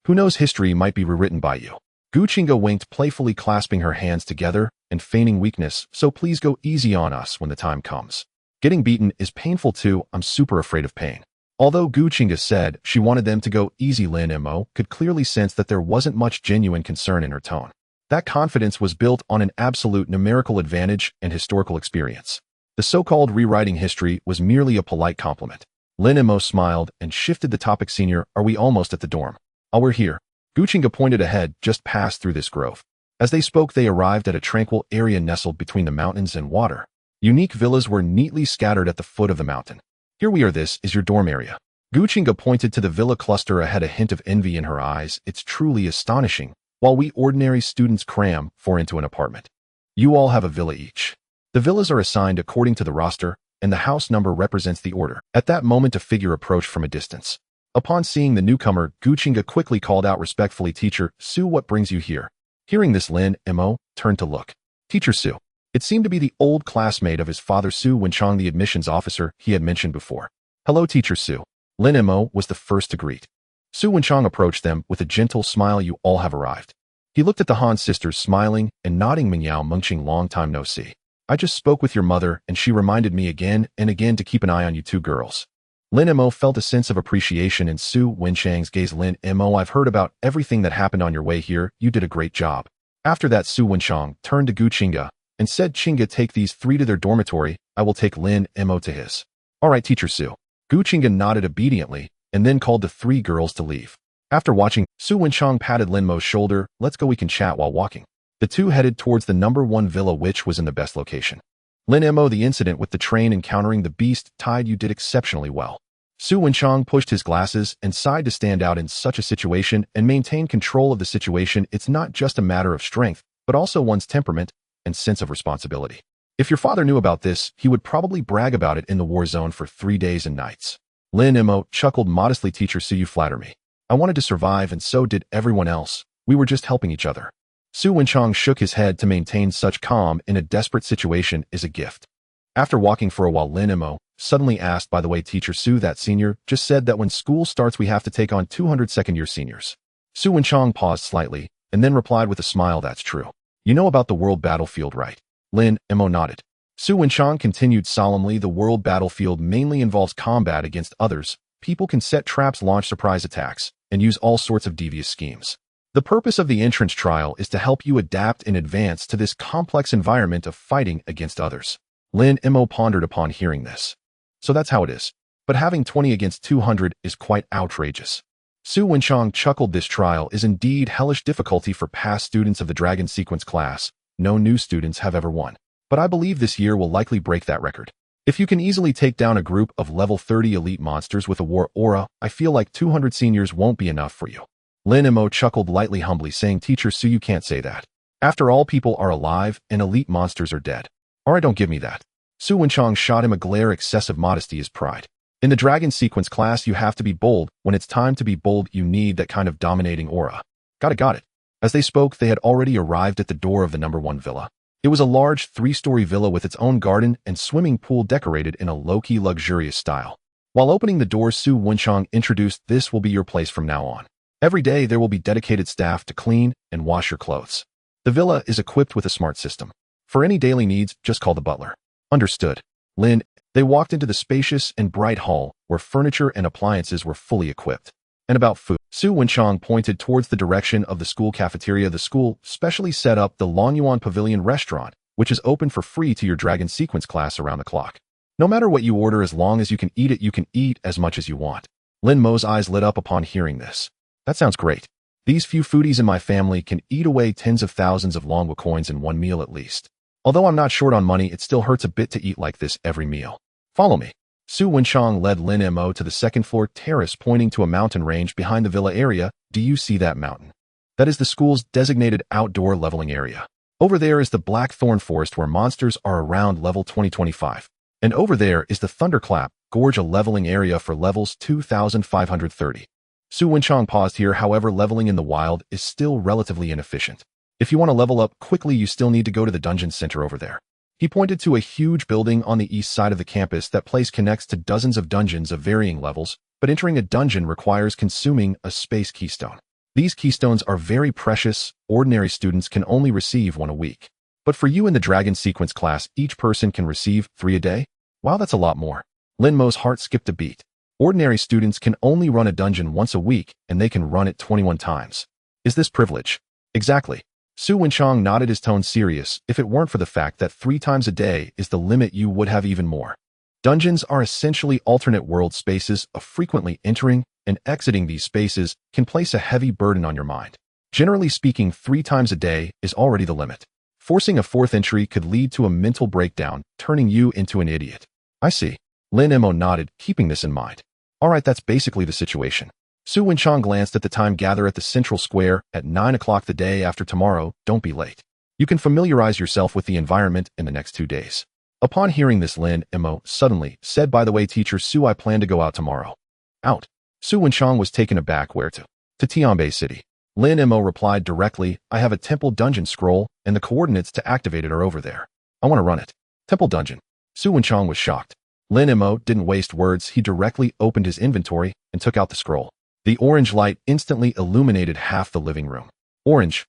Who knows, history might be rewritten by you. Guchinga winked playfully, clasping her hands together and feigning weakness, so please go easy on us when the time comes. Getting beaten is painful too. I'm super afraid of pain. Although Guchinga said she wanted them to go easy, Lin Mei could clearly sense that there wasn't much genuine concern in her tone. That confidence was built on an absolute numerical advantage and historical experience. The so-called rewriting history was merely a polite compliment. Lin Mei smiled and shifted the topic. Senior, are we almost at the dorm? Oh, we're here. Guchinga pointed ahead, just past through this grove. As they spoke, they arrived at a tranquil area nestled between the mountains and water. Unique villas were neatly scattered at the foot of the mountain. Here we are. This is your dorm area. Guchinga pointed to the villa cluster ahead, a hint of envy in her eyes. It's truly astonishing. While we ordinary students cram 4 into an apartment, you all have a villa each. The villas are assigned according to the roster, and the house number represents the order. At that moment, a figure approached from a distance. Upon seeing the newcomer, Guchinga quickly called out respectfully, Teacher Su, what brings you here? Hearing this, Lin Mei turned to look. Teacher Su. It seemed to be the old classmate of his father, Su Wenchang, the admissions officer he had mentioned before. Hello, Teacher Su. Lin Mei was the first to greet. Su Wenchang approached them with a gentle smile. You all have arrived. He looked at the Han sisters, smiling and nodding. Mingyao Mengqing, long time no see. I just spoke with your mother, and she reminded me again and again to keep an eye on you two girls. Lin Mei felt a sense of appreciation in Su Wenchang's gaze. Lin Mei, I've heard about everything that happened on your way here. You did a great job. After that, Su Wenchang turned to Guchinga and said, Chinga, take these 3 to their dormitory. I will take Lin Mei to his. All right, Teacher Su. Guchinga nodded obediently and then called the 3 girls to leave. After watching, Su Wenchang patted Lin Mei's shoulder. Let's go, we can chat while walking. The two headed towards the number 1 villa, which was in the best location. Lin Mei, the incident with the train encountering the beast tide, you did exceptionally well. Su Wenchang pushed his glasses and sighed. To stand out in such a situation and maintain control of the situation, it's not just a matter of strength, but also one's temperament and sense of responsibility. If your father knew about this, he would probably brag about it in the war zone for 3 days and nights. Lin Mei chuckled modestly. Teacher Su, you flatter me. I wanted to survive, and so did everyone else. We were just helping each other. Su Wenchang shook his head. To maintain such calm in a desperate situation is a gift. After walking for a while, Lin Mei suddenly asked, by the way, Teacher Su, that senior just said that when school starts we have to take on 200 second-year seniors. Su Wenchang paused slightly and then replied with a smile, that's true. You know about the world battlefield, right? Lin Mei nodded. Su Wenchang continued solemnly, the world battlefield mainly involves combat against others. People can set traps, launch surprise attacks, and use all sorts of devious schemes. The purpose of the entrance trial is to help you adapt in advance to this complex environment of fighting against others. Lin Mei pondered upon hearing this. So that's how it is. But having 20 against 200 is quite outrageous. Su Wenchang chuckled. This trial is indeed hellish difficulty for past students of the Dragon Sequence class. No new students have ever won. But I believe this year will likely break that record. If you can easily take down a group of level 30 elite monsters with a war aura, I feel like 200 seniors won't be enough for you. Lin Mei chuckled lightly, humbly saying, Teacher Su, you can't say that. After all, people are alive and elite monsters are dead. Alright, don't give me that. Su Wenchang shot him a glare. Excessive modesty is pride. In the dragon sequence class, you have to be bold. When it's time to be bold, you need that kind of dominating aura. Got it. As they spoke, they had already arrived at the door of the #1 villa. It was a large 3-story villa with its own garden and swimming pool decorated in a low-key luxurious style. While opening the door, Su Wenchang introduced, "This will be your place from now on. Every day there will be dedicated staff to clean and wash your clothes. The villa is equipped with a smart system. For any daily needs, just call the butler." Understood. Lin. They walked into the spacious and bright hall, where furniture and appliances were fully equipped. And about food, Su Wenchang pointed towards the direction of the school cafeteria. The school specially set up the Longyuan Pavilion restaurant, which is open for free to your dragon sequence class around the clock. No matter what you order, as long as you can eat as much as you want. Lin Mo's eyes lit up upon hearing this. That sounds great. These few foodies in my family can eat away tens of thousands of Longhua coins in one meal at least. Although I'm not short on money, it still hurts a bit to eat like this every meal. Follow me. Su Wenchang led Lin Mo to the second-floor terrace, pointing to a mountain range behind the villa area. Do you see that mountain? That is the school's designated outdoor leveling area. Over there is the Blackthorn Forest, where monsters are around level 2025. And over there is the Thunderclap Gorge, a leveling area for levels 2530. Su Wenchang paused here. However, leveling in the wild is still relatively inefficient. If you want to level up quickly, you still need to go to the dungeon center over there. He pointed to a huge building on the east side of the campus. That place connects to dozens of dungeons of varying levels, but entering a dungeon requires consuming a space keystone. These keystones are very precious. Ordinary students can only receive one a week. But for you in the dragon sequence class, each person can receive 3 a day? Wow, that's a lot more. Lin Mo's heart skipped a beat. Ordinary students can only run a dungeon once a week, and they can run it 21 times. Is this privilege? Exactly. Su Wenchang nodded, his tone serious. If it weren't for the fact that 3 times a day is the limit, you would have even more. Dungeons are essentially alternate world spaces. Of frequently entering and exiting these spaces can place a heavy burden on your mind. Generally speaking, 3 times a day is already the limit. Forcing a 4th entry could lead to a mental breakdown, turning you into an idiot. I see. Lin Mo nodded, keeping this in mind. Alright, that's basically the situation. Su Wenchang glanced at the time. Gather at the central square at 9 o'clock the day after tomorrow. Don't be late. You can familiarize yourself with the environment in the next 2 days. Upon hearing this, Lin Mo suddenly said, "By the way, teacher Su, I plan to go out tomorrow." Out. Su Wenchang was taken aback. Where to? To Tianbei City. Lin Mo replied directly, "I have a temple dungeon scroll, and the coordinates to activate it are over there. I want to run it." Temple dungeon. Su Wenchang was shocked. Lin Mo didn't waste words. He directly opened his inventory and took out the scroll. The orange light instantly illuminated half the living room. Orange.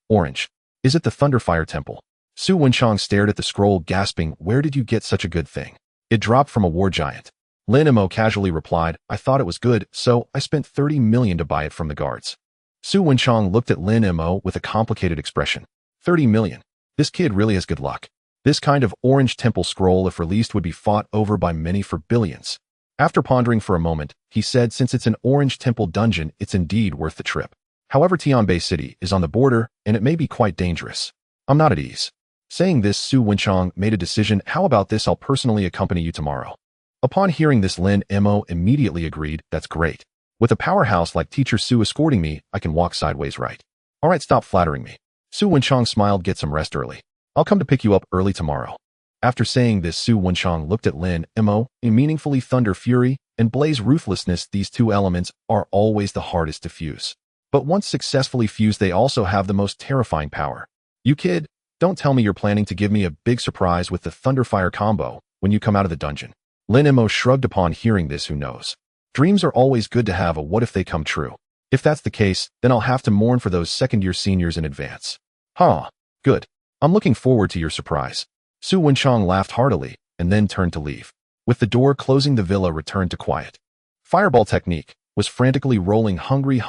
Is it the Thunderfire Temple? Su Wenchang stared at the scroll, gasping, "Where did you get such a good thing?" "It dropped from a war giant." Lin Mo casually replied, "I thought it was good, so I spent 30 million to buy it from the guards." Su Wenchang looked at Lin Mo with a complicated expression. 30 million? This kid really has good luck. This kind of orange temple scroll, if released, would be fought over by many for billions. After pondering for a moment, he said, "Since it's an orange temple dungeon, it's indeed worth the trip. However, Tianbei City is on the border, and it may be quite dangerous. I'm not at ease." Saying this, Su Wenchang made a decision. "How about this? I'll personally accompany you tomorrow." Upon hearing this, Lin Mo immediately agreed. "That's great. With a powerhouse like Teacher Su escorting me, I can walk sideways, right?" "Alright, stop flattering me." Su Wenchang smiled. "Get some rest early. I'll come to pick you up early tomorrow." After saying this, Su Wenchang looked at Lin Mo, meaningfully. Thunder Fury and Blaze Ruthlessness, these 2 elements are always the hardest to fuse. But once successfully fused, they also have the most terrifying power. "You kid, don't tell me you're planning to give me a big surprise with the Thunderfire combo when you come out of the dungeon." Lin Mo shrugged upon hearing this. Who knows? Dreams are always good to have. A what if they come true? If that's the case, then I'll have to mourn for those second-year seniors in advance. Huh. Good. I'm looking forward to your surprise. Su Wenchang laughed heartily and then turned to leave. With the door closing, the villa returned to quiet. Fireball Technique was frantically rolling. Hungry.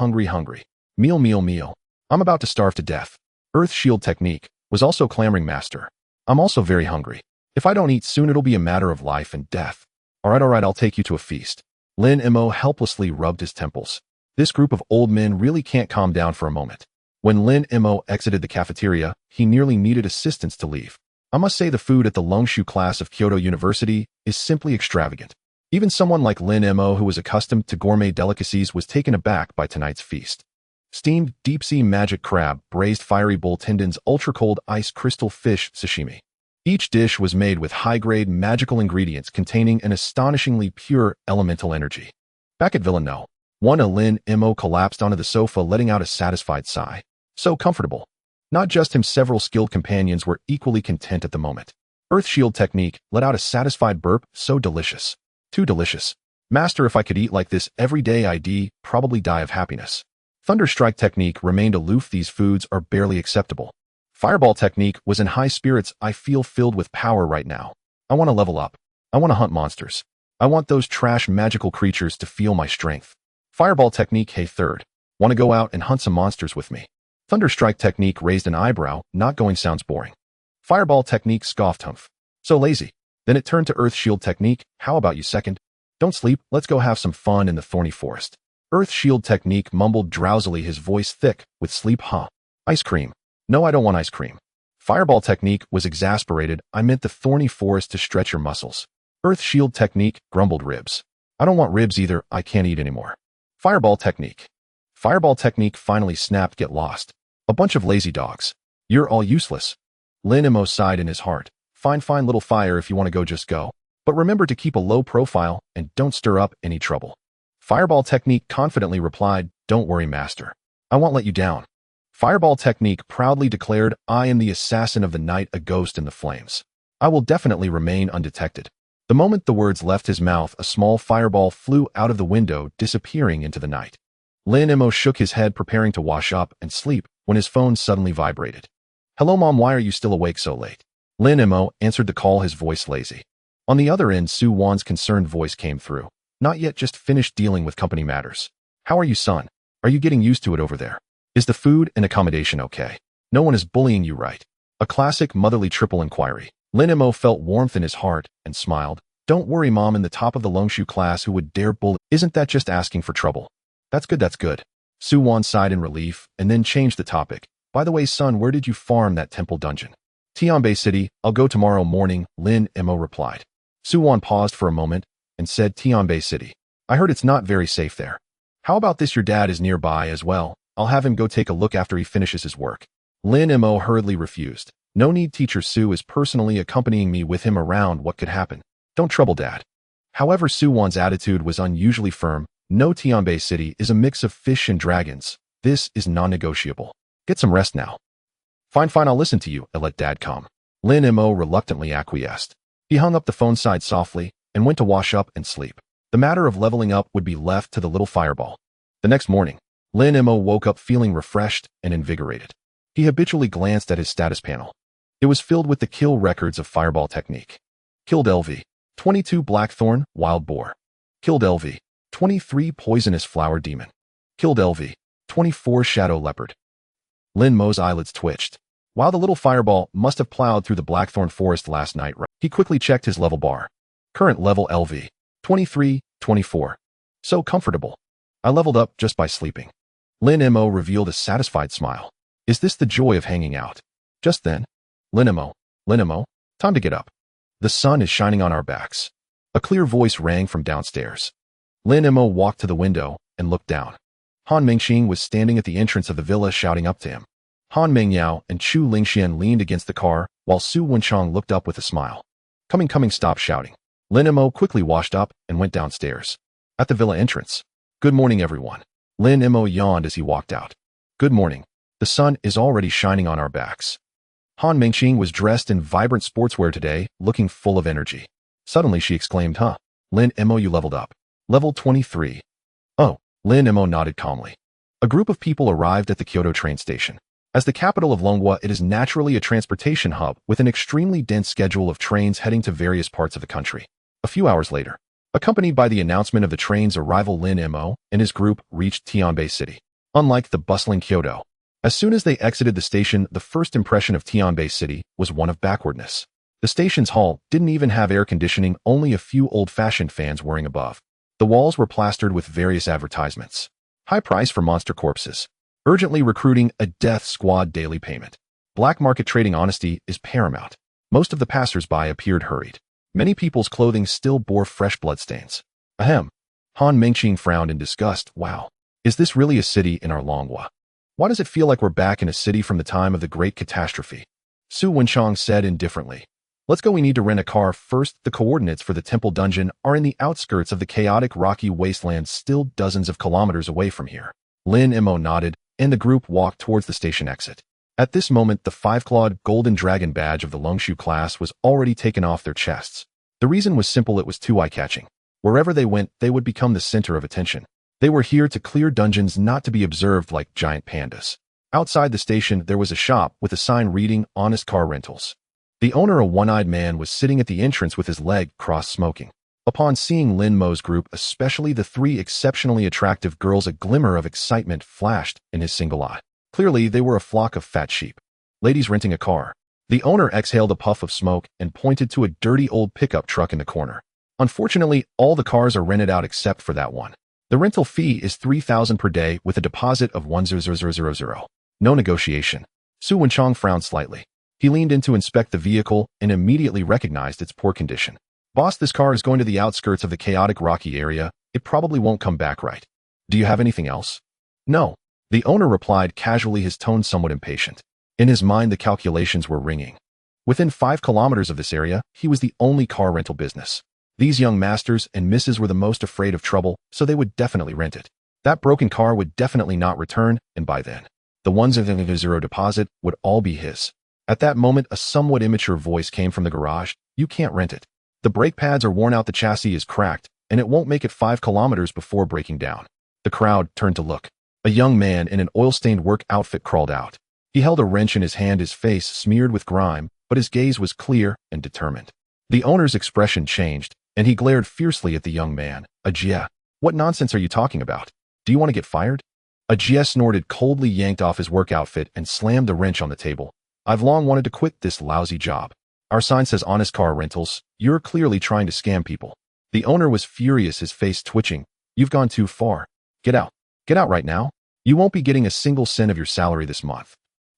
Meal. I'm about to starve to death. Earth Shield Technique was also clamoring. Master, I'm also very hungry. If I don't eat soon, it'll be a matter of life and death. Alright, I'll take you to a feast. Lin Mo helplessly rubbed his temples. This group of old men really can't calm down for a moment. When Lin Mo exited the cafeteria, he nearly needed assistance to leave. I must say, the food at the Longshu class of Kyoto University is simply extravagant. Even someone like Lin Mo, who was accustomed to gourmet delicacies, was taken aback by tonight's feast. Steamed deep-sea magic crab, braised fiery bull tendons, ultra-cold ice crystal fish sashimi. Each dish was made with high-grade magical ingredients containing an astonishingly pure elemental energy. Back at Villa No. 1, Lin Mei collapsed onto the sofa, letting out a satisfied sigh. So comfortable. Not just him, several skilled companions were equally content at the moment. Earth Shield Technique let out a satisfied burp. So delicious. Too delicious. Master, if I could eat like this every day, I'd probably die of happiness. Thunder Strike Technique remained aloof. These foods are barely acceptable. Fireball Technique was in high spirits. I feel filled with power right now. I want to level up. I want to hunt monsters. I want those trash magical creatures to feel my strength. Fireball Technique, hey third. Want to go out and hunt some monsters with me? Thunder Strike Technique raised an eyebrow. Not going sounds boring. Fireball Technique scoffed, humph. So lazy. Then it turned to Earth Shield Technique. How about you second? Don't sleep, let's go have some fun in the thorny forest. Earth Shield Technique mumbled drowsily, his voice thick with sleep. Ice cream. No, I don't want ice cream. Fireball Technique was exasperated. I meant the thorny forest to stretch your muscles. Earth Shield Technique grumbled, ribs. I don't want ribs either, I can't eat anymore. Fireball Technique. Fireball Technique finally snapped, get lost. A bunch of lazy dogs. You're all useless. Lin Mei sighed in his heart. Fine little fire, if you want to go just go. But remember to keep a low profile and don't stir up any trouble. Fireball Technique confidently replied, don't worry, master. I won't let you down. Fireball Technique proudly declared, I am the assassin of the night, a ghost in the flames. I will definitely remain undetected. The moment the words left his mouth, a small fireball flew out of the window, disappearing into the night. Lin Mei shook his head, preparing to wash up and sleep, when his phone suddenly vibrated. Hello, Mom, why are you still awake so late? Lin Mei answered the call, his voice lazy. On the other end, Su Wan's concerned voice came through. Not yet, just finished dealing with company matters. How are you, son? Are you getting used to it over there? Is the food and accommodation okay? No one is bullying you, right? A classic motherly triple inquiry. Lin Mei felt warmth in his heart and smiled. Don't worry, Mom, in the top of the Longshu class who would dare bully. Isn't that just asking for trouble? That's good. Su Wan sighed in relief and then changed the topic. By the way, son, where did you farm that temple dungeon? Tianbei City, I'll go tomorrow morning, Lin Mei replied. Su Wan paused for a moment and said, Tianbei City. I heard it's not very safe there. How about this, your dad is nearby as well. I'll have him go take a look after he finishes his work. Lin Mei hurriedly refused. No need, teacher Su is personally accompanying me with him around, what could happen? Don't trouble dad. However, Su Wan's attitude was unusually firm. No, Tianbei City is a mix of fish and dragons. This is non-negotiable. Get some rest now. Fine, I'll listen to you, and let dad come. Lin Mei reluctantly acquiesced. He hung up the phone, sighed softly, and went to wash up and sleep. The matter of leveling up would be left to the little fireball. The next morning, Lin Mei woke up feeling refreshed and invigorated. He habitually glanced at his status panel. It was filled with the kill records of Fireball Technique. Killed LV. 22 Blackthorn, Wild Boar. Killed LV. 23 Poisonous Flower Demon. Killed LV. 24 Shadow Leopard. Lin Mei's eyelids twitched. While the little fireball must have plowed through the Blackthorn forest last night, he quickly checked his level bar. Current level LV. 23, 24. So comfortable. I leveled up just by sleeping. Lin Mei revealed a satisfied smile. Is this the joy of hanging out? Just then, Lin Mei, time to get up. The sun is shining on our backs. A clear voice rang from downstairs. Lin Mei walked to the window and looked down. Han Mengxing was standing at the entrance of the villa, shouting up to him. Han Mengyao and Chu Lingxian leaned against the car, while Su Wenchang looked up with a smile. Coming, stop shouting. Lin Mei quickly washed up and went downstairs. At the villa entrance. Good morning, everyone. Lin Mei yawned as he walked out. Good morning. The sun is already shining on our backs. Han Mengxing was dressed in vibrant sportswear today, looking full of energy. Suddenly she exclaimed, Lin Mei, you leveled up. Level 23. Oh, Lin Mei nodded calmly. A group of people arrived at the Kyoto train station. As the capital of Longhua, it is naturally a transportation hub with an extremely dense schedule of trains heading to various parts of the country. A few hours later, accompanied by the announcement of the train's arrival, Lin Mei and his group reached Tianbei City. Unlike the bustling Kyoto, as soon as they exited the station, the first impression of Tianbei City was one of backwardness. The station's hall didn't even have air conditioning, only a few old-fashioned fans whirring above. The walls were plastered with various advertisements. High price for monster corpses. Urgently recruiting a death squad, daily payment. Black market trading, honesty is paramount. Most of the passers-by appeared hurried. Many people's clothing still bore fresh bloodstains. Ahem. Han Mengxing frowned in disgust. Wow. Is this really a city in our Longhua? Why does it feel like we're back in a city from the time of the Great Catastrophe? Su Wenchang said indifferently. Let's go, we need to rent a car first. The coordinates for the temple dungeon are in the outskirts of the chaotic rocky wasteland still dozens of kilometers away from here. Lin Mei nodded, and the group walked towards the station exit. At this moment, the five-clawed golden dragon badge of the Longshu class was already taken off their chests. The reason was simple, it was too eye-catching. Wherever they went, they would become the center of attention. They were here to clear dungeons, not to be observed like giant pandas. Outside the station, there was a shop with a sign reading, Honest Car Rentals. The owner, a one-eyed man, was sitting at the entrance with his leg crossed smoking. Upon seeing Lin Mei's group, especially the three exceptionally attractive girls, a glimmer of excitement flashed in his single eye. Clearly, they were a flock of fat sheep. Ladies renting a car. The owner exhaled a puff of smoke and pointed to a dirty old pickup truck in the corner. Unfortunately, all the cars are rented out except for that one. The rental fee is 3,000 per day with a deposit of 100,000. No negotiation. Su Wenchong frowned slightly. He leaned in to inspect the vehicle and immediately recognized its poor condition. Boss, this car is going to the outskirts of the chaotic rocky area. It probably won't come back right. Do you have anything else? No. The owner replied casually, his tone somewhat impatient. In his mind, the calculations were ringing. Within 5 kilometers of this area, he was the only car rental business. These young masters and misses were the most afraid of trouble, so they would definitely rent it. That broken car would definitely not return, and by then, the 100,000 deposit would all be his. At that moment, a somewhat immature voice came from the garage. You can't rent it. The brake pads are worn out, the chassis is cracked, and it won't make it 5 kilometers before breaking down. The crowd turned to look. A young man in an oil-stained work outfit crawled out. He held a wrench in his hand, his face smeared with grime, but his gaze was clear and determined. The owner's expression changed, and he glared fiercely at the young man. Ajia, what nonsense are you talking about? Do you want to get fired? Ajia snorted coldly, yanked off his work outfit, and slammed the wrench on the table. I've long wanted to quit this lousy job. Our sign says Honest Car Rentals. You're clearly trying to scam people. The owner was furious, his face twitching. You've gone too far. Get out. Get out right now. You won't be getting a single cent of your salary this month.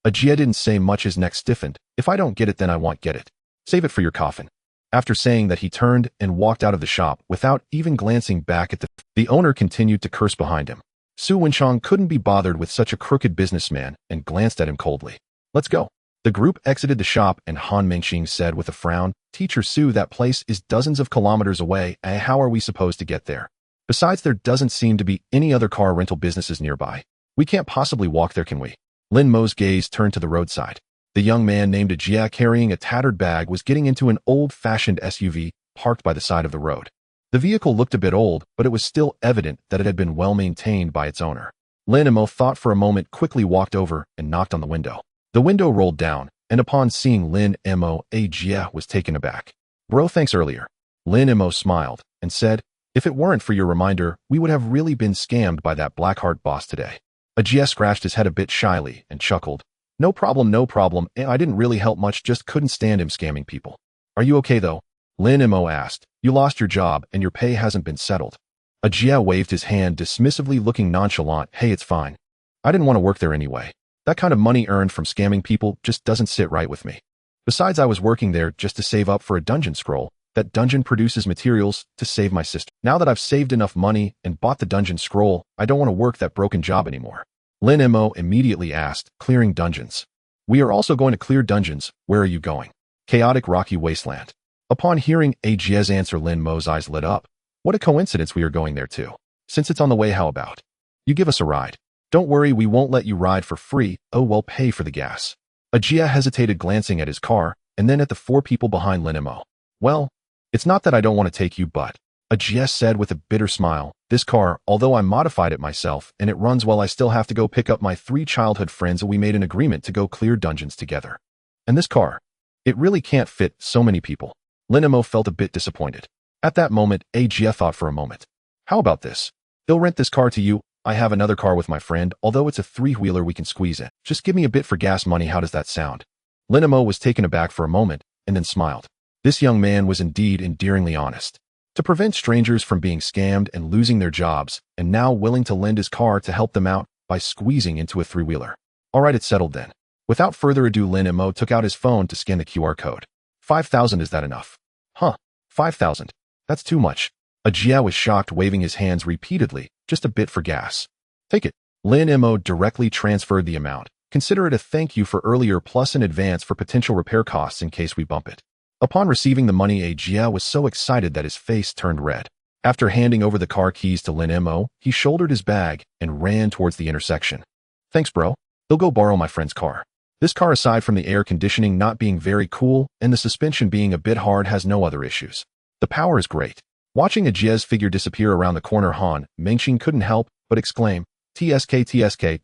Ajia didn't say much, his neck stiffened. If I don't get it, then I won't get it. Save it for your coffin. After saying that, he turned and walked out of the shop without even glancing back at the owner continued to curse behind him. Su Wenchong couldn't be bothered with such a crooked businessman and glanced at him coldly. Let's go. The group exited the shop and Han Mengxing said with a frown, Teacher Su, that place is dozens of kilometers away. How are we supposed to get there? Besides, there doesn't seem to be any other car rental businesses nearby. We can't possibly walk there, can we? Lin Mei's gaze turned to the roadside. The young man named Ajia, carrying a tattered bag, was getting into an old-fashioned SUV parked by the side of the road. The vehicle looked a bit old, but it was still evident that it had been well maintained by its owner. Lin Mei thought for a moment, quickly walked over and knocked on the window. The window rolled down, and upon seeing Lin Mei, Ajia was taken aback. Bro, thanks earlier. Lin Mei smiled and said, if it weren't for your reminder, we would have really been scammed by that Blackheart boss today. Ajia scratched his head a bit shyly and chuckled. No problem, no problem. I didn't really help much, just couldn't stand him scamming people. Are you okay though? Lin Mei asked. You lost your job and your pay hasn't been settled. Ajia waved his hand dismissively, looking nonchalant. Hey, it's fine. I didn't want to work there anyway. That kind of money earned from scamming people just doesn't sit right with me. Besides, I was working there just to save up for a dungeon scroll. That dungeon produces materials to save my sister. Now that I've saved enough money and bought the dungeon scroll, I don't want to work that broken job anymore. Lin Mei immediately asked, clearing dungeons. We are also going to clear dungeons. Where are you going? Chaotic rocky wasteland. Upon hearing Ajia's answer, Lin Mei's eyes lit up. What a coincidence, we are going there too. Since it's on the way, how about you give us a ride? Don't worry, we won't let you ride for free. Oh, well, pay for the gas. Ajia hesitated, glancing at his car, and then at the 4 people behind Lin Mei. Well, it's not that I don't want to take you, but Ajia said with a bitter smile, this car, although I modified it myself and it runs well, I still have to go pick up my 3 childhood friends, and we made an agreement to go clear dungeons together. And this car, it really can't fit so many people. Lin Mei felt a bit disappointed. At that moment, Ajia thought for a moment. How about this? They'll rent this car to you. I have another car with my friend, although it's a 3-wheeler we can squeeze in. Just give me a bit for gas money, how does that sound? Lin Mei was taken aback for a moment, and then smiled. This young man was indeed endearingly honest. To prevent strangers from being scammed and losing their jobs, and now willing to lend his car to help them out by squeezing into a 3-wheeler. Alright, it's settled then. Without further ado, Lin Mei took out his phone to scan the QR code. 5,000, is that enough? Huh, 5,000. That's too much. Ajia was shocked, waving his hands repeatedly. Just a bit for gas. Take it. Lin Mei directly transferred the amount. Consider it a thank you for earlier plus an advance for potential repair costs in case we bump it. Upon receiving the money, Jia was so excited that his face turned red. After handing over the car keys to Lin Mei, he shouldered his bag and ran towards the intersection. Thanks, bro. He'll go borrow my friend's car. This car, aside from the air conditioning not being very cool and the suspension being a bit hard, has no other issues. The power is great. Watching Jia's figure disappear around the corner, Han Mingqing couldn't help but exclaim, TSK,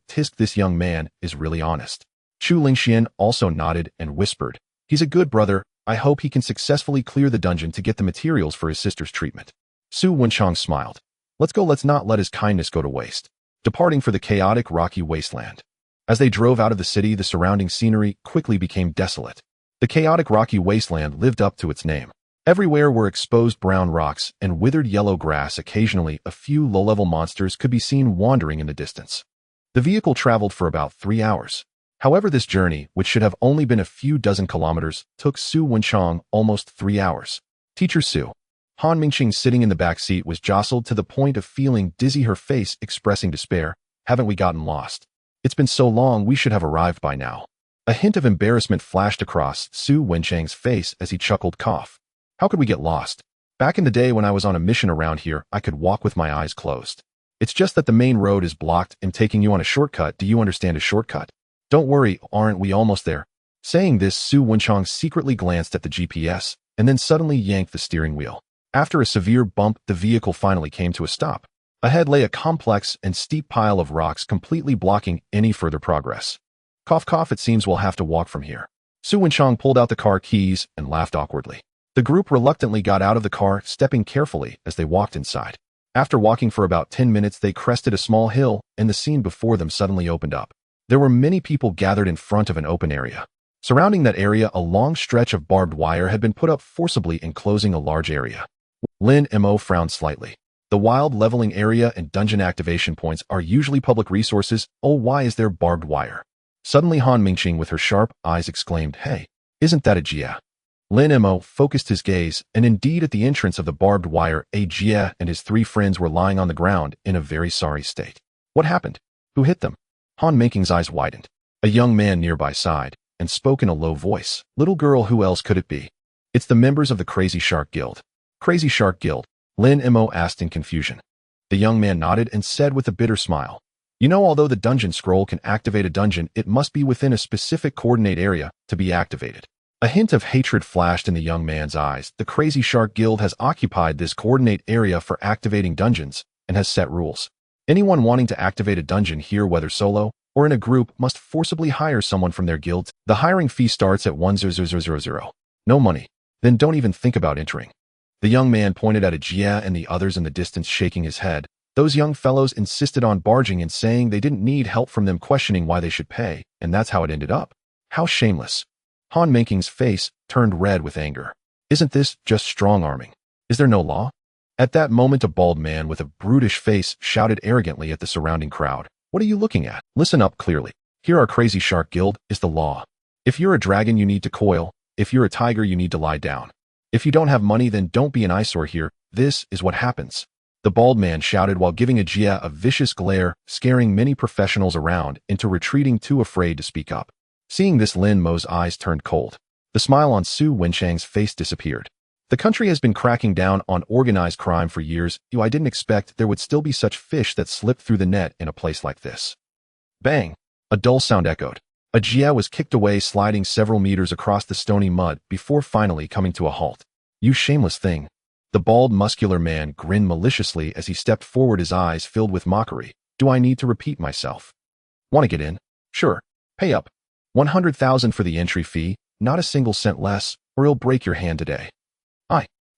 tisk, this young man is really honest. Chu Lingxian also nodded and whispered, he's a good brother. I hope he can successfully clear the dungeon to get the materials for his sister's treatment. Su Wenchang smiled. Let's go, let's not let his kindness go to waste. Departing for the chaotic rocky wasteland. As they drove out of the city, the surrounding scenery quickly became desolate. The chaotic rocky wasteland lived up to its name. Everywhere were exposed brown rocks and withered yellow grass. Occasionally, a few low-level monsters could be seen wandering in the distance. The vehicle traveled for about 3 hours. However, this journey, which should have only been a few dozen kilometers, took Su Wenchang almost 3 hours. Teacher Su. Han Mingqing, sitting in the back seat, was jostled to the point of feeling dizzy, her face expressing despair. Haven't we gotten lost? It's been so long, we should have arrived by now. A hint of embarrassment flashed across Su Wenchang's face as he chuckled, cough. How could we get lost? Back in the day when I was on a mission around here, I could walk with my eyes closed. It's just that the main road is blocked and taking you on a shortcut. Do you understand a shortcut? Don't worry, aren't we almost there? Saying this, Su Wenchang secretly glanced at the GPS and then suddenly yanked the steering wheel. After a severe bump, the vehicle finally came to a stop. Ahead lay a complex and steep pile of rocks, completely blocking any further progress. Cough, cough, it seems we'll have to walk from here. Su Wenchang pulled out the car keys and laughed awkwardly. The group reluctantly got out of the car, stepping carefully as they walked inside. After walking for about 10 minutes, they crested a small hill, and the scene before them suddenly opened up. There were many people gathered in front of an open area. Surrounding that area, a long stretch of barbed wire had been put up, forcibly enclosing a large area. Lin Mei frowned slightly. The wild leveling area and dungeon activation points are usually public resources. Oh, why is there barbed wire? Suddenly, Han Mingqing, with her sharp eyes, exclaimed, Hey, isn't that a Jia? Lin Mei focused his gaze, and indeed at the entrance of the barbed wire, a Jia and his 3 friends were lying on the ground in a very sorry state. What happened? Who hit them? Han Mingqing's eyes widened. A young man nearby sighed and spoke in a low voice. Little girl, who else could it be? It's the members of the Crazy Shark Guild. Crazy Shark Guild? Lin Mei asked in confusion. The young man nodded and said with a bitter smile, You know, although the dungeon scroll can activate a dungeon, it must be within a specific coordinate area to be activated. A hint of hatred flashed in the young man's eyes. The Crazy Shark Guild has occupied this coordinate area for activating dungeons and has set rules. Anyone wanting to activate a dungeon here, whether solo or in a group, must forcibly hire someone from their guild. The hiring fee starts at 100,000. No money. Then don't even think about entering. The young man pointed at a Jia and the others in the distance, shaking his head. Those young fellows insisted on barging in, saying they didn't need help from them, questioning why they should pay, and that's how it ended up. How shameless. Han Mingqing's face turned red with anger. Isn't this just strong-arming? Is there no law? At that moment, a bald man with a brutish face shouted arrogantly at the surrounding crowd. What are you looking at? Listen up clearly. Here, our Crazy Shark Guild is the law. If you're a dragon, you need to coil. If you're a tiger, you need to lie down. If you don't have money, then don't be an eyesore here. This is what happens. The bald man shouted while giving a Jia a vicious glare, scaring many professionals around into retreating, too afraid to speak up. Seeing this, Lin Mei's eyes turned cold. The smile on Su Wenchang's face disappeared. The country has been cracking down on organized crime for years. I didn't expect there would still be such fish that slipped through the net in a place like this. Bang! A dull sound echoed. A Jia was kicked away, sliding several meters across the stony mud before finally coming to a halt. You shameless thing. The bald, muscular man grinned maliciously as he stepped forward, his eyes filled with mockery. Do I need to repeat myself? Want to get in? Sure. Pay up. 100,000 for the entry fee, not a single cent less, or he'll break your hand today.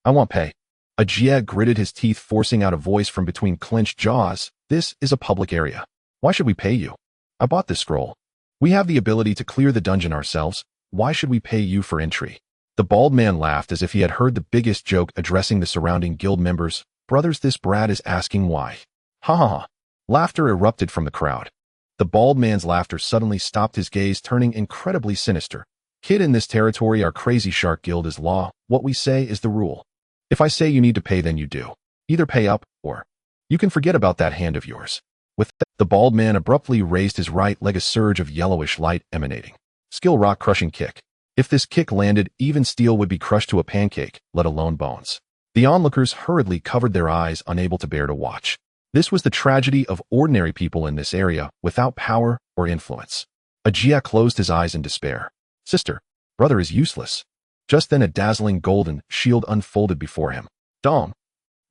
I won't pay. A Jia gritted his teeth, forcing out a voice from between clenched jaws. This is a public area. Why should we pay you? I bought this scroll. We have the ability to clear the dungeon ourselves. Why should we pay you for entry? The bald man laughed as if he had heard the biggest joke, addressing the surrounding guild members. Brothers, this brat is asking why. Ha ha ha. Laughter erupted from the crowd. The bald man's laughter suddenly stopped, his gaze turning incredibly sinister. Kid, in this territory, our Crazy Shark Guild is law. What we say is the rule. If I say you need to pay, then you do. Either pay up, or you can forget about that hand of yours. With that, the bald man abruptly raised his right leg, a surge of yellowish light emanating. Skill rock crushing kick. If this kick landed, even steel would be crushed to a pancake, let alone bones. The onlookers hurriedly covered their eyes, unable to bear to watch. This was the tragedy of ordinary people in this area, without power or influence. Ajia closed his eyes in despair. Sister, brother is useless. Just then a dazzling golden shield unfolded before him. Dong!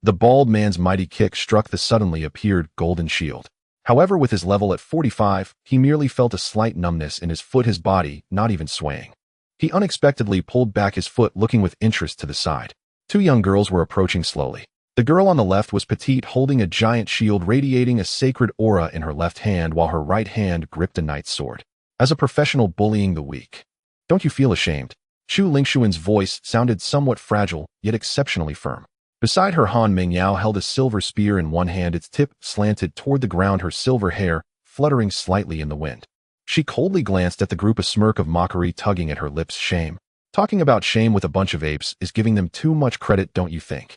The bald man's mighty kick struck the suddenly appeared golden shield. However, with his level at 45, he merely felt a slight numbness in his foot, his body not even swaying. He unexpectedly pulled back his foot, looking with interest to the side. Two young girls were approaching slowly. The girl on the left was petite, holding a giant shield radiating a sacred aura in her left hand, while her right hand gripped a knight's sword. As a professional bullying the weak. Don't you feel ashamed? Shu Lingshuan's voice sounded somewhat fragile, yet exceptionally firm. Beside her, Han Mingyao held a silver spear in one hand, its tip slanted toward the ground, her silver hair fluttering slightly in the wind. She coldly glanced at the group, a smirk of mockery tugging at her lips. Shame. Talking about shame with a bunch of apes is giving them too much credit, don't you think?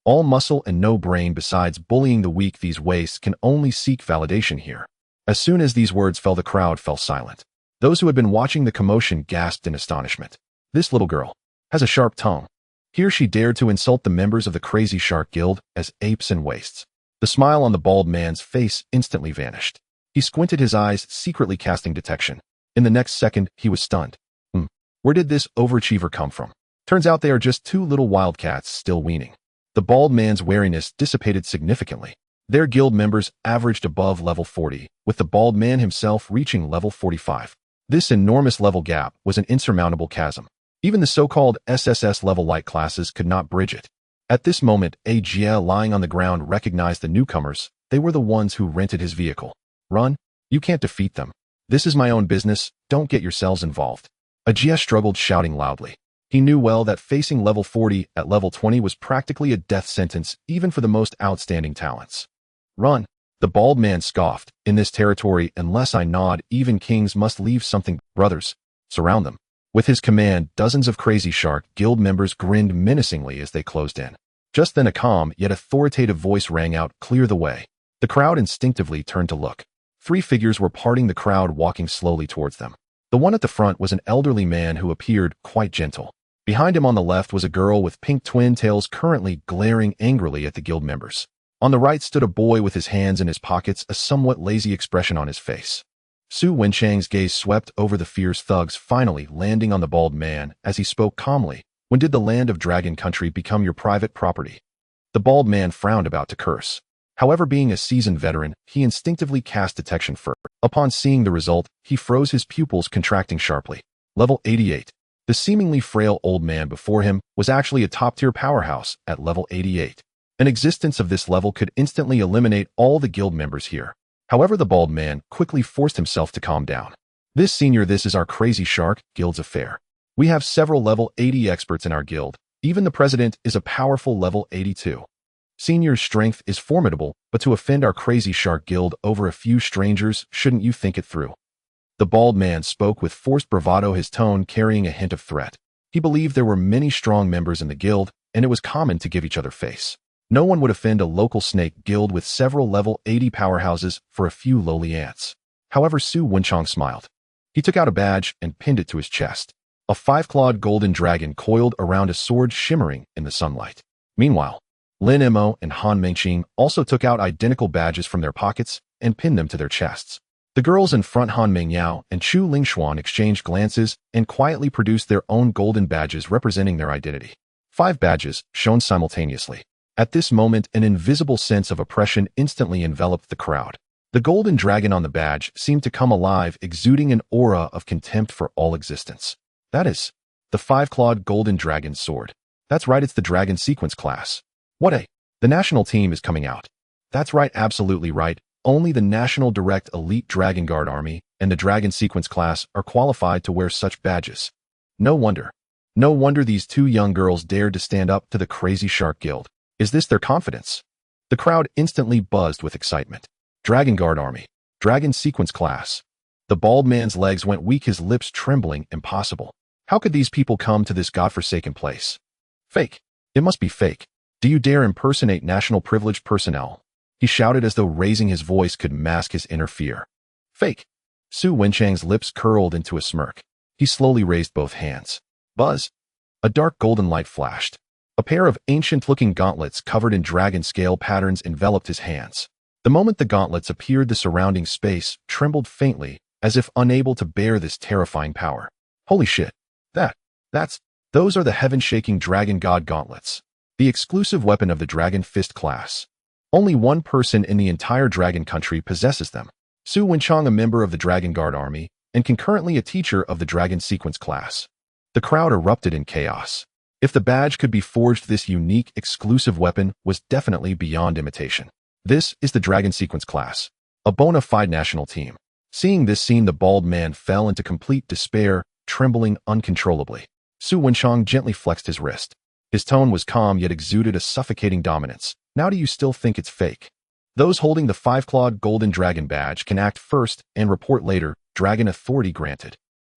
All muscle and no brain. Besides bullying the weak, these wastes can only seek validation here. As soon as these words fell, the crowd fell silent. Those who had been watching the commotion gasped in astonishment. This little girl has a sharp tongue. Here she dared to insult the members of the Crazy Shark Guild as apes and wastes. The smile on the bald man's face instantly vanished. He squinted his eyes, secretly casting detection. In the next second, he was stunned. Where did this overachiever come from? Turns out they are just two little wildcats still weaning. The bald man's wariness dissipated significantly. Their guild members averaged above level 40, with the bald man himself reaching level 45. This enormous level gap was an insurmountable chasm. Even the so-called SSS level light classes could not bridge it. At this moment, Ajia, lying on the ground, recognized the newcomers. They were the ones who rented his vehicle. Run? You can't defeat them. This is my own business. Don't get yourselves involved. Ajia struggled, shouting loudly. He knew well that facing level 40 at level 20 was practically a death sentence, even for the most outstanding talents. Run. The bald man scoffed. In this territory, unless I nod, even kings must leave something. Brothers, surround them. With his command, dozens of Crazy Shark Guild members grinned menacingly as they closed in. Just then a calm yet authoritative voice rang out, "Clear the way." The crowd instinctively turned to look. Three figures were parting the crowd, walking slowly towards them. The one at the front was an elderly man who appeared quite gentle. Behind him on the left was a girl with pink twin tails, currently glaring angrily at the guild members. On the right stood a boy with his hands in his pockets, a somewhat lazy expression on his face. Su Wenchang's gaze swept over the fierce thugs, finally landing on the bald man as he spoke calmly. When did the land of Dragon Country become your private property? The bald man frowned, about to curse. However, being a seasoned veteran, he instinctively cast detection first. Upon seeing the result, he froze, his pupils contracting sharply. Level 88. The seemingly frail old man before him was actually a top-tier powerhouse at level 88. An existence of this level could instantly eliminate all the guild members here. However, the bald man quickly forced himself to calm down. This is our Crazy Shark Guild's affair. We have several level 80 experts in our guild. Even the president is a powerful level 82. Senior's strength is formidable, but to offend our Crazy Shark Guild over a few strangers, shouldn't you think it through? The bald man spoke with forced bravado, his tone carrying a hint of threat. He believed there were many strong members in the guild, and it was common to give each other face. No one would offend a local snake guild with several level 80 powerhouses for a few lowly ants. However, Su Wenchang smiled. He took out a badge and pinned it to his chest. A 5-clawed golden dragon coiled around a sword, shimmering in the sunlight. Meanwhile, Lin Mei and Han Mengqing also took out identical badges from their pockets and pinned them to their chests. The girls in front, Han Mingyao and Chu Lingshuan, exchanged glances and quietly produced their own golden badges representing their identity. 5 badges shone simultaneously. At this moment, an invisible sense of oppression instantly enveloped the crowd. The golden dragon on the badge seemed to come alive, exuding an aura of contempt for all existence. That is the 5-clawed golden dragon sword. That's right, it's the dragon sequence class. The national team is coming out. That's right, absolutely right. Only the National Direct Elite Dragon Guard Army and the Dragon Sequence class are qualified to wear such badges. No wonder these two young girls dared to stand up to the Crazy Shark Guild. Is this their confidence? The crowd instantly buzzed with excitement. Dragon Guard Army. Dragon Sequence class. The bald man's legs went weak, his lips trembling. Impossible. How could these people come to this godforsaken place? Fake. It must be fake. Do you dare impersonate national privileged personnel? He shouted as though raising his voice could mask his inner fear. Fake. Su Wenchang's lips curled into a smirk. He slowly raised both hands. Buzz! A dark golden light flashed. A pair of ancient-looking gauntlets covered in dragon scale patterns enveloped his hands. The moment the gauntlets appeared, the surrounding space trembled faintly, as if unable to bear this terrifying power. Holy shit! Those are the heaven-shaking Dragon God gauntlets. The exclusive weapon of the Dragon Fist class. Only one person in the entire Dragon country possesses them. Su Wenchang, a member of the Dragon Guard army, and concurrently a teacher of the Dragon Sequence class. The crowd erupted in chaos. If the badge could be forged, this unique, exclusive weapon was definitely beyond imitation. This is the Dragon Sequence class, a bona fide national team. Seeing this scene, the bald man fell into complete despair, trembling uncontrollably. Su Wenchang gently flexed his wrist. His tone was calm yet exuded a suffocating dominance. Now do you still think it's fake? Those holding the five-clawed golden dragon badge can act first and report later. Dragon authority granted.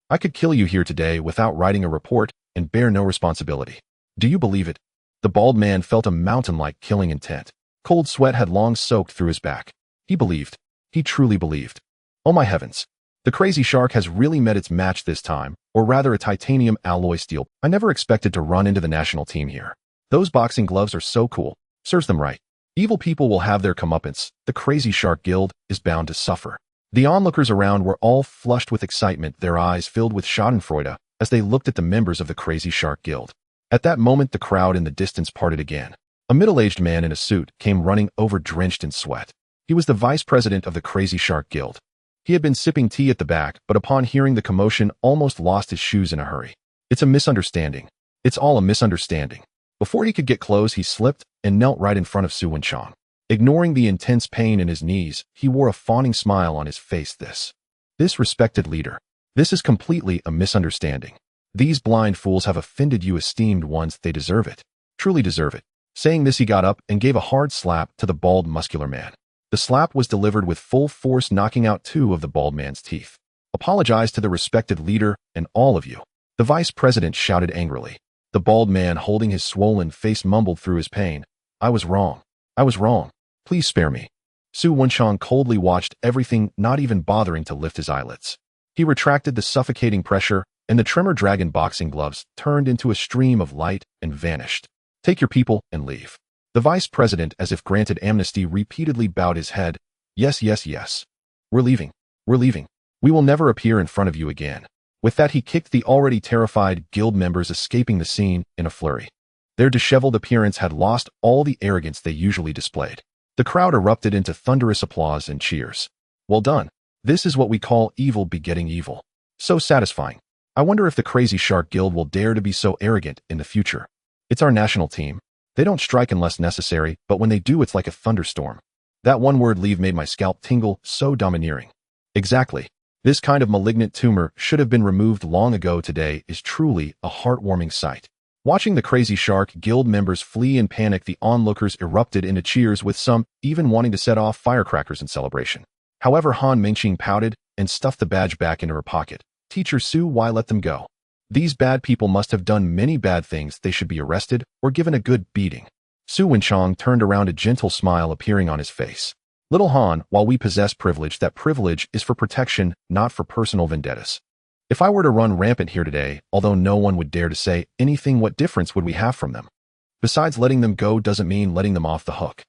I could kill you here today without writing a report and bear no responsibility. Do you believe it? The bald man felt a mountain-like killing intent. Cold sweat had long soaked through his back. He believed. He truly believed. Oh my heavens. The crazy shark has really met its match this time, or rather a titanium alloy steel. I never expected to run into the national team here. Those boxing gloves are so cool. Serves them right. Evil people will have their comeuppance. The Crazy Shark Guild is bound to suffer. The onlookers around were all flushed with excitement, their eyes filled with schadenfreude as they looked at the members of the Crazy Shark Guild. At that moment, the crowd in the distance parted again. A middle-aged man in a suit came running over, drenched in sweat. He was the vice president of the Crazy Shark Guild. He had been sipping tea at the back, but upon hearing the commotion, almost lost his shoes in a hurry. It's a misunderstanding. It's all a misunderstanding. Before he could get close, he slipped and knelt right in front of Su Wenchang. Ignoring the intense pain in his knees, he wore a fawning smile on his face. This respected leader. This is completely a misunderstanding. These blind fools have offended you, esteemed ones. They deserve it. Truly deserve it. Saying this, he got up and gave a hard slap to the bald, muscular man. The slap was delivered with full force, knocking out 2 of the bald man's teeth. Apologize to the respected leader and all of you. The vice president shouted angrily. The bald man, holding his swollen face, mumbled through his pain. I was wrong. I was wrong. Please spare me. Su Wenchang coldly watched everything, not even bothering to lift his eyelids. He retracted the suffocating pressure, and the tremor dragon boxing gloves turned into a stream of light and vanished. Take your people and leave. The vice president, as if granted amnesty, repeatedly bowed his head. Yes, yes, yes. We're leaving. We're leaving. We will never appear in front of you again. With that, he kicked the already terrified guild members, escaping the scene in a flurry. Their disheveled appearance had lost all the arrogance they usually displayed. The crowd erupted into thunderous applause and cheers. Well done. This is what we call evil begetting evil. So satisfying. I wonder if the Crazy Shark Guild will dare to be so arrogant in the future. It's our national team. They don't strike unless necessary, but when they do, it's like a thunderstorm. That one word, leave, made my scalp tingle, so domineering. Exactly. This kind of malignant tumor should have been removed long ago. Today is truly a heartwarming sight. Watching the Crazy Shark Guild members flee in panic, the onlookers erupted into cheers, with some even wanting to set off firecrackers in celebration. However, Han Mengqing pouted and stuffed the badge back into her pocket. Teacher Su, why let them go? These bad people must have done many bad things. They should be arrested or given a good beating. Su Wenchang turned around, a gentle smile appearing on his face. Little Han, while we possess privilege, that privilege is for protection, not for personal vendettas. If I were to run rampant here today, although no one would dare to say anything, what difference would we have from them? Besides, letting them go doesn't mean letting them off the hook.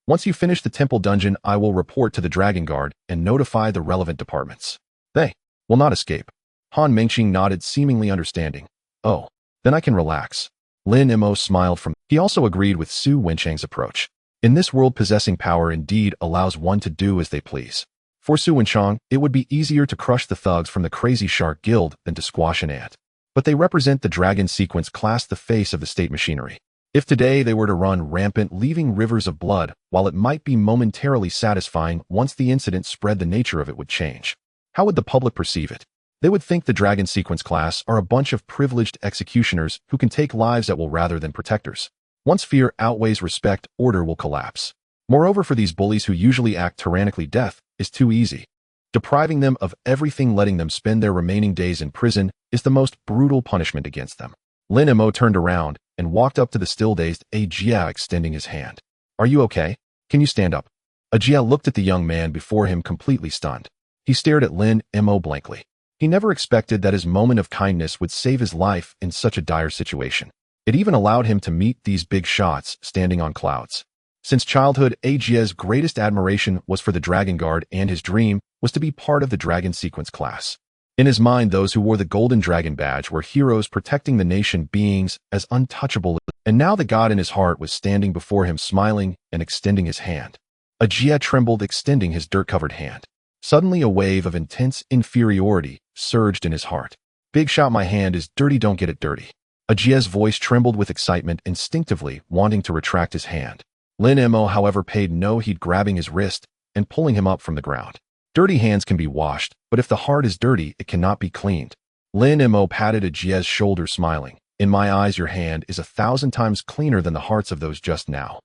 Once you finish the temple dungeon, I will report to the Dragon Guard and notify the relevant departments. They will not escape. Han Mengqing nodded, seemingly understanding. Oh, then I can relax. Lin Mei smiled from. He also agreed with Su Wenchang's approach. In this world, possessing power indeed allows one to do as they please. For Su Wenchang, it would be easier to crush the thugs from the Crazy Shark Guild than to squash an ant. But they represent the Dragon Sequence class, the face of the state machinery. If today they were to run rampant, leaving rivers of blood, while it might be momentarily satisfying, once the incident spread, the nature of it would change. How would the public perceive it? They would think the Dragon Sequence class are a bunch of privileged executioners who can take lives at will rather than protectors. Once fear outweighs respect, order will collapse. Moreover, for these bullies who usually act tyrannically, death is too easy. Depriving them of everything, letting them spend their remaining days in prison, is the most brutal punishment against them. Lin Mei turned around and walked up to the still-dazed Jia, extending his hand. Are you okay? Can you stand up? Jia looked at the young man before him, completely stunned. He stared at Lin Mei blankly. He never expected that his moment of kindness would save his life in such a dire situation. It even allowed him to meet these big shots standing on clouds. Since childhood, Ajie's greatest admiration was for the Dragon Guard, and his dream was to be part of the Dragon Sequence class. In his mind, those who wore the Golden Dragon Badge were heroes protecting the nation, beings as untouchable, and now the god in his heart was standing before him, smiling and extending his hand. Ajie trembled, extending his dirt-covered hand. Suddenly, a wave of intense inferiority surged in his heart. Big shot, my hand is dirty, don't get it dirty. Ajie's voice trembled with excitement, instinctively wanting to retract his hand. Lin Mei, however, paid no heed, grabbing his wrist and pulling him up from the ground. Dirty hands can be washed, but if the heart is dirty, it cannot be cleaned. Lin Mei patted Ajie's shoulder, smiling. In my eyes, your hand is 1,000 times cleaner than the hearts of those just now.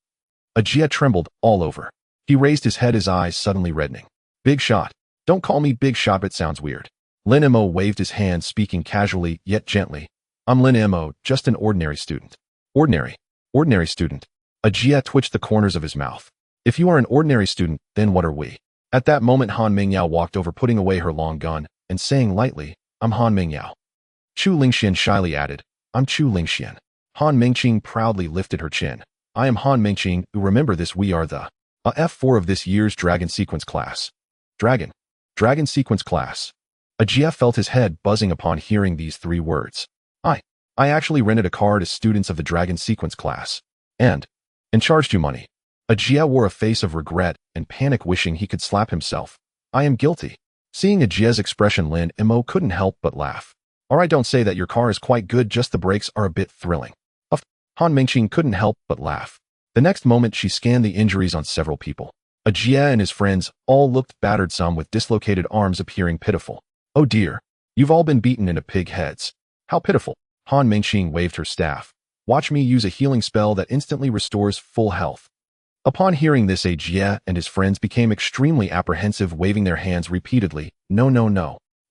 Ajie trembled all over. He raised his head, his eyes suddenly reddening. Big shot. Don't call me Big Shot, it sounds weird. Lin Mei waved his hand, speaking casually yet gently. I'm Lin Mei, just an ordinary student. Ordinary student. Ajie twitched the corners of his mouth. If you are an ordinary student, then what are we? At that moment, Han Mingyao walked over, putting away her long gun and saying lightly, I'm Han Mingyao. Chu Lingxian shyly added, I'm Chu Lingxian. Han Mingqing proudly lifted her chin. I am Han Mingqing, who remember this, we are the F4 of this year's Dragon Sequence class. Dragon Sequence class. Ajie felt his head buzzing upon hearing these 3 words. I actually rented a car to students of the Dragon Sequence class. And charged you money. Ajie wore a face of regret and panic, wishing he could slap himself. I am guilty. Seeing Ajie's expression, Lin Mei couldn't help but laugh. Alright, don't say that, your car is quite good, just the brakes are a bit thrilling. Han Mingqing couldn't help but laugh. The next moment, she scanned the injuries on several people. Ajie and his friends all looked battered, some with dislocated arms appearing pitiful. Oh dear. You've all been beaten into pig heads. How pitiful. Han Mingqing waved her staff. Watch me use a healing spell that instantly restores full health. Upon hearing this, Ajie and his friends became extremely apprehensive, waving their hands repeatedly. No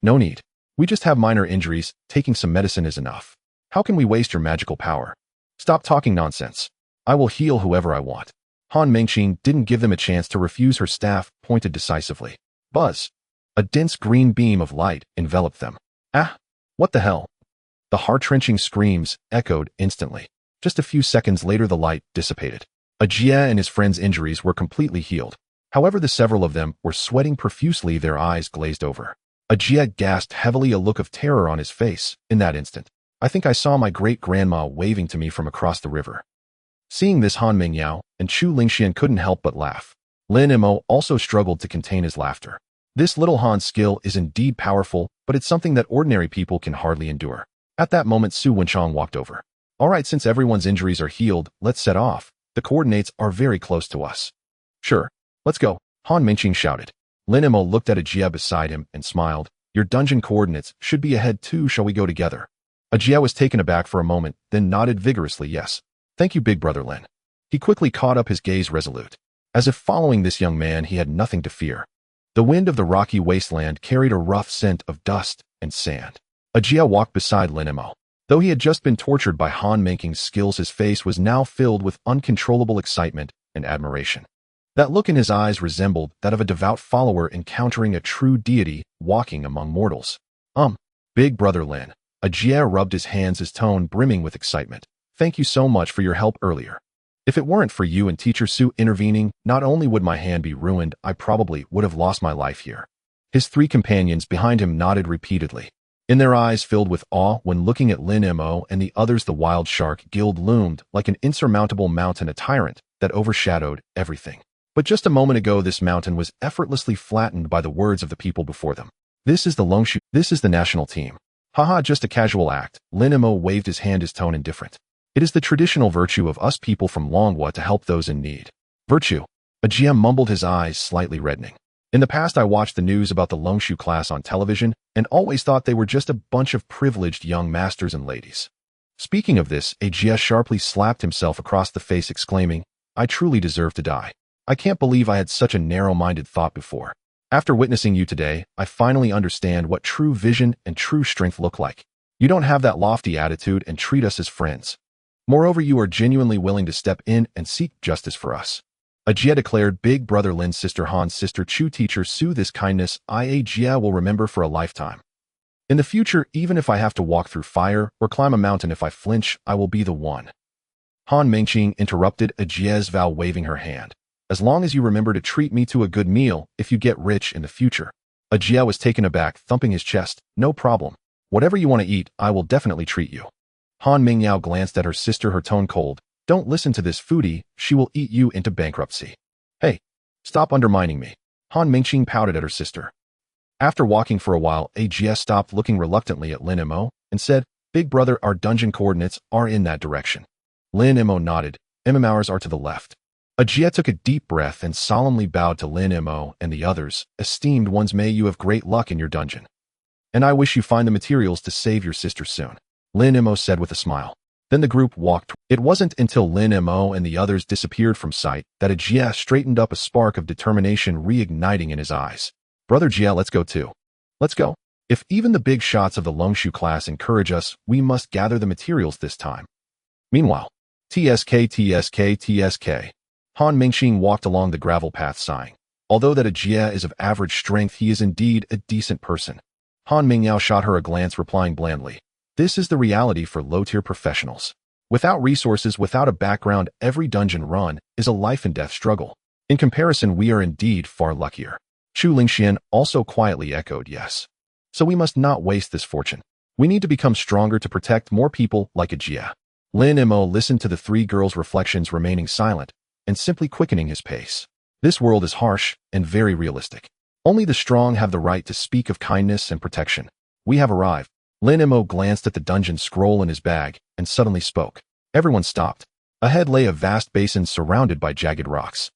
need. We just have minor injuries, taking some medicine is enough. How can we waste your magical power? Stop talking nonsense. I will heal whoever I want. Han Mingqing didn't give them a chance to refuse. Her staff pointed decisively. Buzz. A dense green beam of light enveloped them. Ah! What the hell? The heart-wrenching screams echoed instantly. Just a few seconds later, the light dissipated. Ajie and his friends' injuries were completely healed. However, the several of them were sweating profusely, their eyes glazed over. Ajie gasped heavily, a look of terror on his face. In that instant, I think I saw my great-grandma waving to me from across the river. Seeing this, Han Mingyao and Chu Lingxian couldn't help but laugh. Lin Mei also struggled to contain his laughter. This little Han's skill is indeed powerful, but it's something that ordinary people can hardly endure. At that moment, Su Wenchang walked over. Alright, since everyone's injuries are healed, let's set off. The coordinates are very close to us. Sure. Let's go, Han Mingqing shouted. Lin Mei looked at Ajie beside him and smiled. Your dungeon coordinates should be ahead too, shall we go together? Ajie was taken aback for a moment, then nodded vigorously yes. Thank you, big brother Lin. He quickly caught up, his gaze resolute. As if following this young man, he had nothing to fear. The wind of the rocky wasteland carried a rough scent of dust and sand. Ajie walked beside Lin Mei. Though he had just been tortured by Han Mingqing's skills, his face was now filled with uncontrollable excitement and admiration. That look in his eyes resembled that of a devout follower encountering a true deity walking among mortals. Big brother Lin. Ajie rubbed his hands, his tone brimming with excitement. Thank you so much for your help earlier. If it weren't for you and Teacher Su intervening, not only would my hand be ruined, I probably would have lost my life here. His 3 companions behind him nodded repeatedly. In their eyes filled with awe when looking at Lin Mei and the others, the Wild Shark Guild loomed like an insurmountable mountain, a tyrant that overshadowed everything. But just a moment ago, this mountain was effortlessly flattened by the words of the people before them. This is the Longshu. This is the national team. Haha, just a casual act. Lin Mei waved his hand, his tone indifferent. It is the traditional virtue of us people from Longhua to help those in need. Virtue. Ajie mumbled, his eyes slightly reddening. In the past, I watched the news about the Longshu class on television and always thought they were just a bunch of privileged young masters and ladies. Speaking of this, Ajie sharply slapped himself across the face, exclaiming, I truly deserve to die. I can't believe I had such a narrow-minded thought before. After witnessing you today, I finally understand what true vision and true strength look like. You don't have that lofty attitude and treat us as friends. Moreover, you are genuinely willing to step in and seek justice for us. Ajie declared, big brother Lin's sister Han's sister Chu, Teacher Su, this kindness Ajie will remember for a lifetime. In the future, even if I have to walk through fire or climb a mountain if I flinch, I will be the one. Han Mengqing interrupted Ajie's vow, waving her hand. As long as you remember to treat me to a good meal if you get rich in the future. Ajie was taken aback, thumping his chest. No problem. Whatever you want to eat, I will definitely treat you. Han Mingyao glanced at her sister, her tone cold. Don't listen to this foodie, she will eat you into bankruptcy. Hey, stop undermining me. Han Mingqing pouted at her sister. After walking for a while, Ajie stopped, looking reluctantly at Lin Mei and said, Big brother, our dungeon coordinates are in that direction. Lin Mei nodded. Ours are to the left. Ajie took a deep breath and solemnly bowed to Lin Mei and the others. Esteemed ones, may you have great luck in your dungeon. And I wish you find the materials to save your sister soon. Lin Mei said with a smile. Then the group walked. It wasn't until Lin Mei and the others disappeared from sight that Ajie straightened up, a spark of determination reigniting in his eyes. Brother Jie, let's go too. Let's go. If even the big shots of the Longshu class encourage us, we must gather the materials this time. Meanwhile, TSK. Han Mingqing walked along the gravel path, sighing. Although that Ajie is of average strength, he is indeed a decent person. Han Mingyao shot her a glance, replying blandly. This is the reality for low-tier professionals. Without resources, without a background, every dungeon run is a life-and-death struggle. In comparison, we are indeed far luckier. Chu Lingxian also quietly echoed yes. So we must not waste this fortune. We need to become stronger to protect more people like Ajie. Lin Mei listened to the three girls' reflections, remaining silent and simply quickening his pace. This world is harsh and very realistic. Only the strong have the right to speak of kindness and protection. We have arrived. Lin Mei glanced at the dungeon scroll in his bag and suddenly spoke. Everyone stopped. Ahead lay a vast basin surrounded by jagged rocks.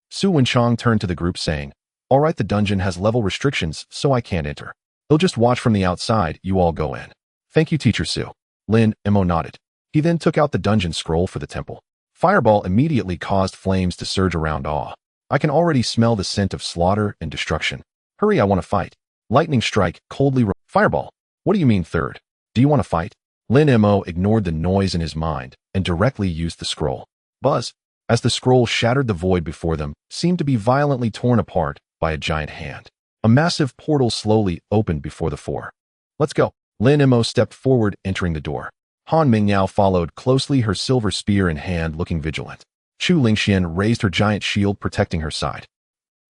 Su Wenchang turned to the group, saying, All right, the dungeon has level restrictions, so I can't enter. He'll just watch from the outside, you all go in. Thank you, Teacher Su. Lin Mei nodded. He then took out the dungeon scroll for the temple. Fireball immediately caused flames to surge around all. I can already smell the scent of slaughter and destruction. Hurry, I want to fight. Lightning strike, coldly Fireball. What do you mean third? Do you want to fight? Lin Mei ignored the noise in his mind and directly used the scroll. Buzz, as the scroll shattered, the void before them seemed to be violently torn apart by a giant hand. A massive portal slowly opened before the four. Let's go. Lin Mei stepped forward, entering the door. Han Mingyao followed closely, her silver spear in hand, looking vigilant. Chu Lingxian raised her giant shield, protecting her side.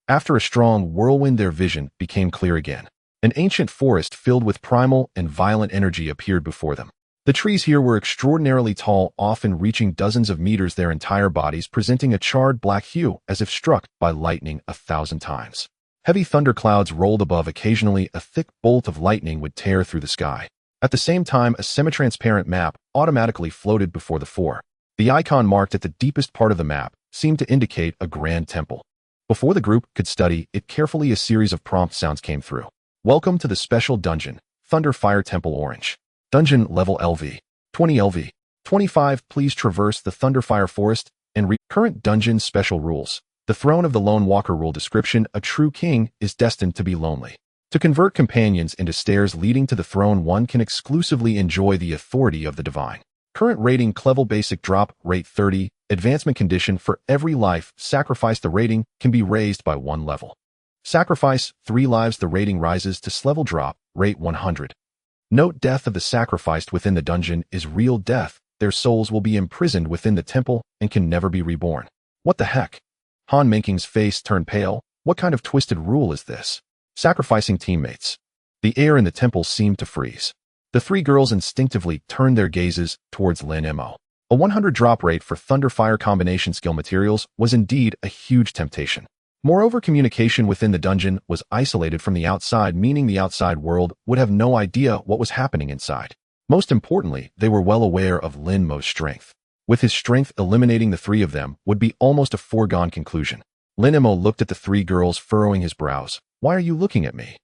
After a strong whirlwind, their vision became clear again. An ancient forest filled with primal and violent energy appeared before them. The trees here were extraordinarily tall, often reaching dozens of meters, their entire bodies presenting a charred black hue as if struck by lightning 1,000 times. Heavy thunderclouds rolled above. Occasionally, a thick bolt of lightning would tear through the sky. At the same time, a semi-transparent map automatically floated before the four. The icon marked at the deepest part of the map seemed to indicate a grand temple. Before the group could study it carefully, a series of prompt sounds came through. Welcome to the special dungeon, Thunder Fire Temple Orange. Dungeon level LV. 20 LV. 25. Please traverse the Thunderfire Forest and read current dungeon special rules. The Throne of the Lone Walker rule description. A true king is destined to be lonely. To convert companions into stairs leading to the throne, one can exclusively enjoy the authority of the divine. Current rating level basic drop rate 30. Advancement condition for every life sacrificed, the rating can be raised by 1 level. Sacrifice 3 lives, the rating rises to level drop rate 100. Note: death of the sacrificed within the dungeon is real death. Their souls will be imprisoned within the temple and can never be reborn. What the heck? Han Mingqing's face turned pale. What kind of twisted rule is this? Sacrificing teammates. The air in the temple seemed to freeze. The three girls instinctively turned their gazes towards Lin Mei. A 100 drop rate for Thunderfire combination skill materials was indeed a huge temptation. Moreover, communication within the dungeon was isolated from the outside, meaning the outside world would have no idea what was happening inside. Most importantly, they were well aware of Lin Mei's strength. With his strength, eliminating the three of them would be almost a foregone conclusion. Lin Mei looked at the three girls, furrowing his brows. Why are you looking at me?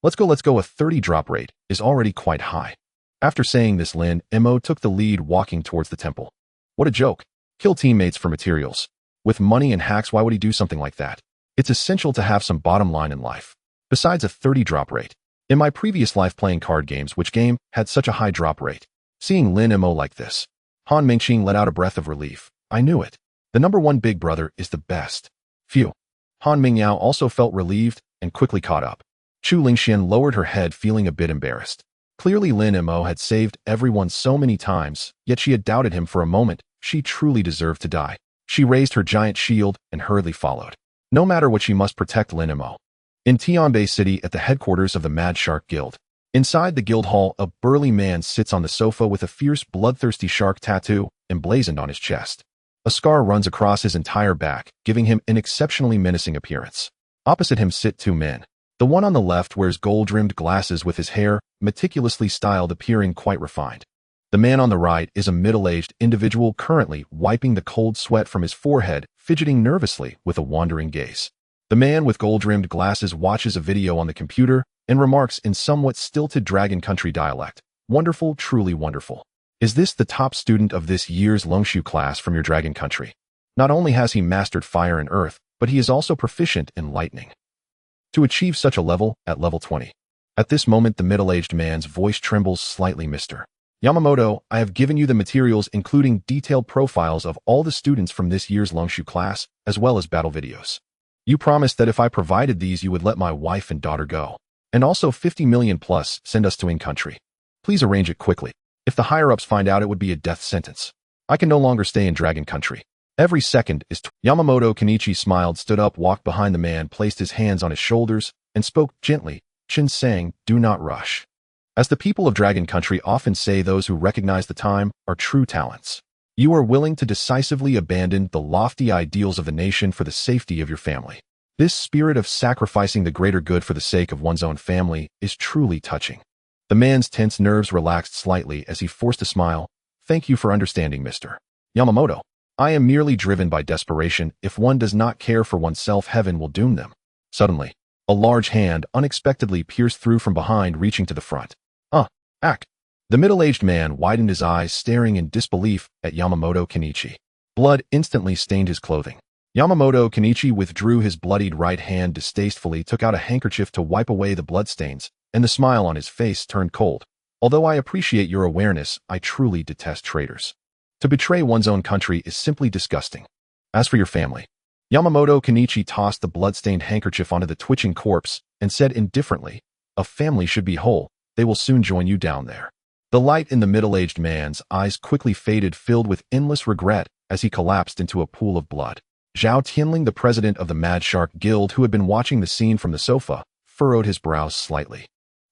Let's go. A 30 drop rate is already quite high. After saying this, Lin Mei took the lead, walking towards the temple. What a joke. Kill teammates for materials. With money and hacks, why would he do something like that? It's essential to have some bottom line in life. Besides a 30 drop rate. In my previous life playing card games, which game had such a high drop rate? Seeing Lin Mei like this, Han Mingqing let out a breath of relief. I knew it. The number one big brother is the best. Phew. Han Mingyao also felt relieved and quickly caught up. Chu Lingxian lowered her head, feeling a bit embarrassed. Clearly Lin Mei had saved everyone so many times, yet she had doubted him for a moment. She truly deserved to die. She raised her giant shield and hurriedly followed. No matter what, she must protect Lin Mei. In Tianbei City, at the headquarters of the Mad Shark Guild. Inside the guild hall, a burly man sits on the sofa with a fierce, bloodthirsty shark tattoo emblazoned on his chest. A scar runs across his entire back, giving him an exceptionally menacing appearance. Opposite him sit two men. The one on the left wears gold-rimmed glasses with his hair meticulously styled, appearing quite refined. The man on the right is a middle-aged individual currently wiping the cold sweat from his forehead, fidgeting nervously with a wandering gaze. The man with gold-rimmed glasses watches a video on the computer and remarks in somewhat stilted Dragon Country dialect, "Wonderful, truly wonderful. Is this the top student of this year's Longshu class from your Dragon Country? Not only has he mastered fire and earth, but he is also proficient in lightning. To achieve such a level, at level 20. At this moment, the middle-aged man's voice trembles slightly. Mr. Yamamoto, I have given you the materials including detailed profiles of all the students from this year's Longshu class, as well as battle videos. You promised that if I provided these you would let my wife and daughter go. And also 50 million plus send us to in-country. Please arrange it quickly. If the higher-ups find out, it would be a death sentence. I can no longer stay in Dragon Country. Every second is Yamamoto Kenichi smiled, stood up, walked behind the man, placed his hands on his shoulders, and spoke gently, Chin saying, do not rush. As the people of Dragon Country often say, those who recognize the time are true talents. You are willing to decisively abandon the lofty ideals of the nation for the safety of your family. This spirit of sacrificing the greater good for the sake of one's own family is truly touching. The man's tense nerves relaxed slightly as he forced a smile. Thank you for understanding, Mr. Yamamoto. I am merely driven by desperation. If one does not care for oneself, heaven will doom them. Suddenly, a large hand unexpectedly pierced through from behind, reaching to the front. Act. The middle-aged man widened his eyes, staring in disbelief at Yamamoto Kenichi. Blood instantly stained his clothing. Yamamoto Kenichi withdrew his bloodied right hand distastefully, took out a handkerchief to wipe away the bloodstains, and the smile on his face turned cold. Although I appreciate your awareness, I truly detest traitors. To betray one's own country is simply disgusting. As for your family, Yamamoto Kenichi tossed the blood-stained handkerchief onto the twitching corpse and said indifferently, a family should be whole. They will soon join you down there. The light in the middle-aged man's eyes quickly faded, filled with endless regret as he collapsed into a pool of blood. Zhao Tianling, the president of the Mad Shark Guild, who had been watching the scene from the sofa, furrowed his brows slightly.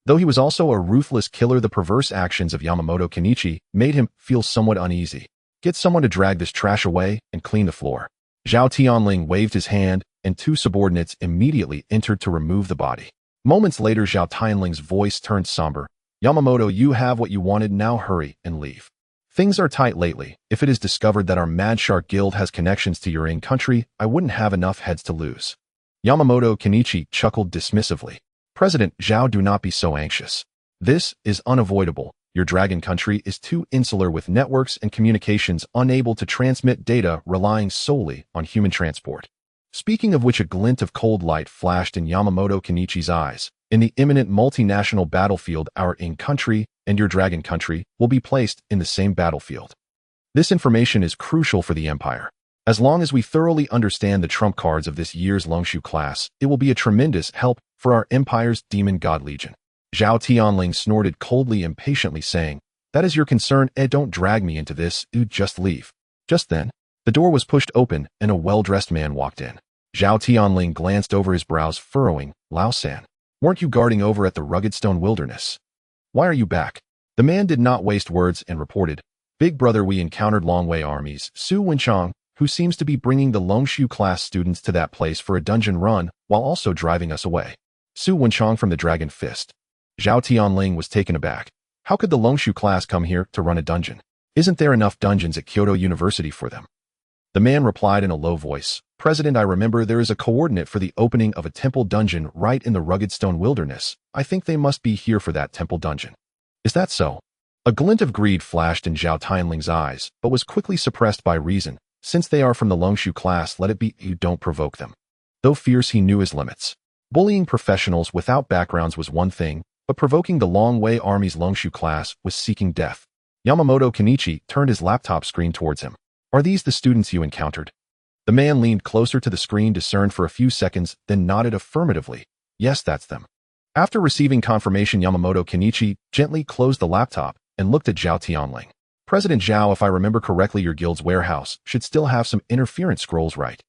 Though he was also a ruthless killer, the perverse actions of Yamamoto Kenichi made him feel somewhat uneasy. Get someone to drag this trash away and clean the floor. Zhao Tianling waved his hand, and two subordinates immediately entered to remove the body. Moments later, Zhao Tianling's voice turned somber. Yamamoto, you have what you wanted, now hurry and leave. Things are tight lately. If it is discovered that our Mad Shark Guild has connections to your own country, I wouldn't have enough heads to lose. Yamamoto Kenichi chuckled dismissively. President Zhao, do not be so anxious. This is unavoidable. Your Dragon Country is too insular, with networks and communications unable to transmit data, relying solely on human transport. Speaking of which, a glint of cold light flashed in Yamamoto Kenichi's eyes. In the imminent multinational battlefield, our in-country and your Dragon Country will be placed in the same battlefield. This information is crucial for the Empire. As long as we thoroughly understand the trump cards of this year's Longshu class, it will be a tremendous help for our Empire's Demon God Legion. Zhao Tianling snorted coldly, impatiently saying, that is your concern, don't drag me into this, just leave. Just then, the door was pushed open and a well-dressed man walked in. Zhao Tianling glanced over, his brows furrowing. Lao San, weren't you guarding over at the Rugged Stone Wilderness? Why are you back? The man did not waste words and reported, Big brother, we encountered Longwei armies, Su Wenchang, who seems to be bringing the Longshu class students to that place for a dungeon run while also driving us away. Su Wenchang from the Dragon Fist. Zhao Tianling was taken aback. How could the Longshu class come here to run a dungeon? Isn't there enough dungeons at Kyoto University for them? The man replied in a low voice, President, I remember there is a coordinate for the opening of a temple dungeon right in the Rugged Stone Wilderness. I think they must be here for that temple dungeon. Is that so? A glint of greed flashed in Zhao Tianling's eyes, but was quickly suppressed by reason. Since they are from the Longshu class, let it be. You don't provoke them. Though fierce, he knew his limits. Bullying professionals without backgrounds was one thing, but provoking the Longwei Army's Longshu class was seeking death. Yamamoto Kenichi turned his laptop screen towards him. Are these the students you encountered? The man leaned closer to the screen, discerned for a few seconds, then nodded affirmatively. Yes, that's them. After receiving confirmation, Yamamoto Kenichi gently closed the laptop and looked at Zhao Tianling. President Zhao, if I remember correctly, your guild's warehouse should still have some interference scrolls, right?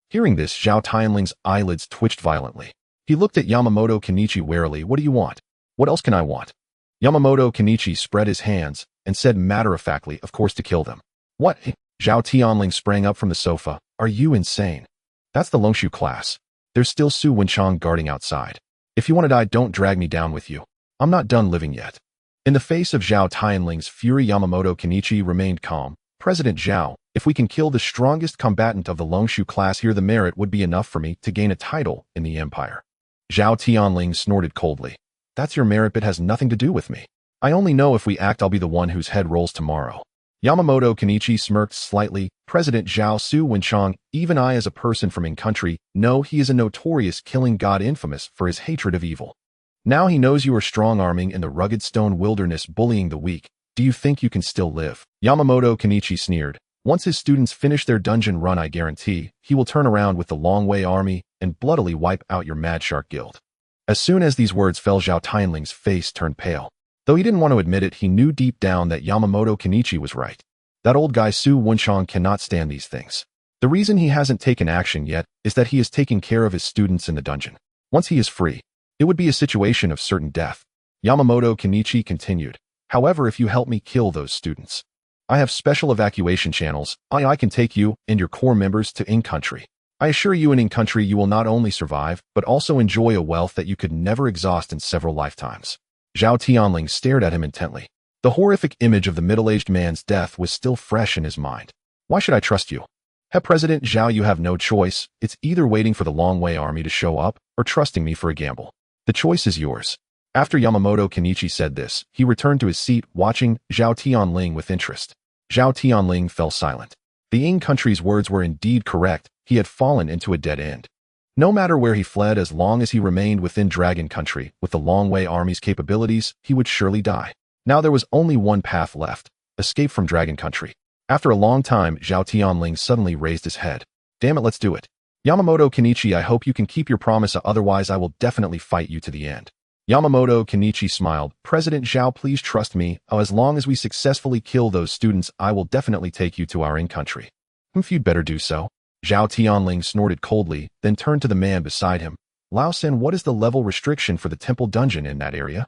Hearing this, Zhao Tianling's eyelids twitched violently. He looked at Yamamoto Kenichi warily. What do you want? What else can I want? Yamamoto Kenichi spread his hands and said matter-of-factly, of course, to kill them. What? Zhao Tianling sprang up from the sofa. Are you insane? That's the Longshu class. There's still Su Wenchang guarding outside. If you want to die, don't drag me down with you. I'm not done living yet. In the face of Zhao Tianling's fury, Yamamoto Kenichi remained calm. President Zhao, if we can kill the strongest combatant of the Longshu class here, the merit would be enough for me to gain a title in the empire. Zhao Tianling snorted coldly. That's your merit, but has nothing to do with me. I only know if we act, I'll be the one whose head rolls tomorrow. Yamamoto Kenichi smirked slightly. President Zhao, Su Wenchang, even I as a person from in-country, know he is a notorious killing god infamous for his hatred of evil. Now he knows you are strong-arming in the rugged stone wilderness, bullying the weak. Do you think you can still live? Yamamoto Kenichi sneered. Once his students finish their dungeon run, I guarantee he will turn around with the Long Wei army and bloodily wipe out your Mad Shark Guild. As soon as these words fell, Zhao Tianling's face turned pale. Though he didn't want to admit it, he knew deep down that Yamamoto Kenichi was right. That old guy Su Wenchang cannot stand these things. The reason he hasn't taken action yet is that he is taking care of his students in the dungeon. Once he is free, it would be a situation of certain death. Yamamoto Kenichi continued. However, if you help me kill those students, I have special evacuation channels. I can take you and your core members to in-country. I assure you, in in-country you will not only survive, but also enjoy a wealth that you could never exhaust in several lifetimes. Zhao Tianling stared at him intently. The horrific image of the middle-aged man's death was still fresh in his mind. Why should I trust you? President Zhao, you have no choice. It's either waiting for the Long Wei army to show up or trusting me for a gamble. The choice is yours. After Yamamoto Kenichi said this, he returned to his seat, watching Zhao Tianling with interest. Zhao Tianling fell silent. The in-country's words were indeed correct. He had fallen into a dead end. No matter where he fled, as long as he remained within Dragon Country, with the Long Wei army's capabilities, he would surely die. Now there was only one path left: escape from Dragon Country. After a long time, Zhao Tianling suddenly raised his head. Damn it, let's do it. Yamamoto Kenichi, I hope you can keep your promise, otherwise I will definitely fight you to the end. Yamamoto Kenichi smiled. President Zhao, please trust me. As long as we successfully kill those students, I will definitely take you to our in-country. If you'd better do so. Zhao Tianling snorted coldly, then turned to the man beside him. Lao Sen, what is the level restriction for the temple dungeon in that area?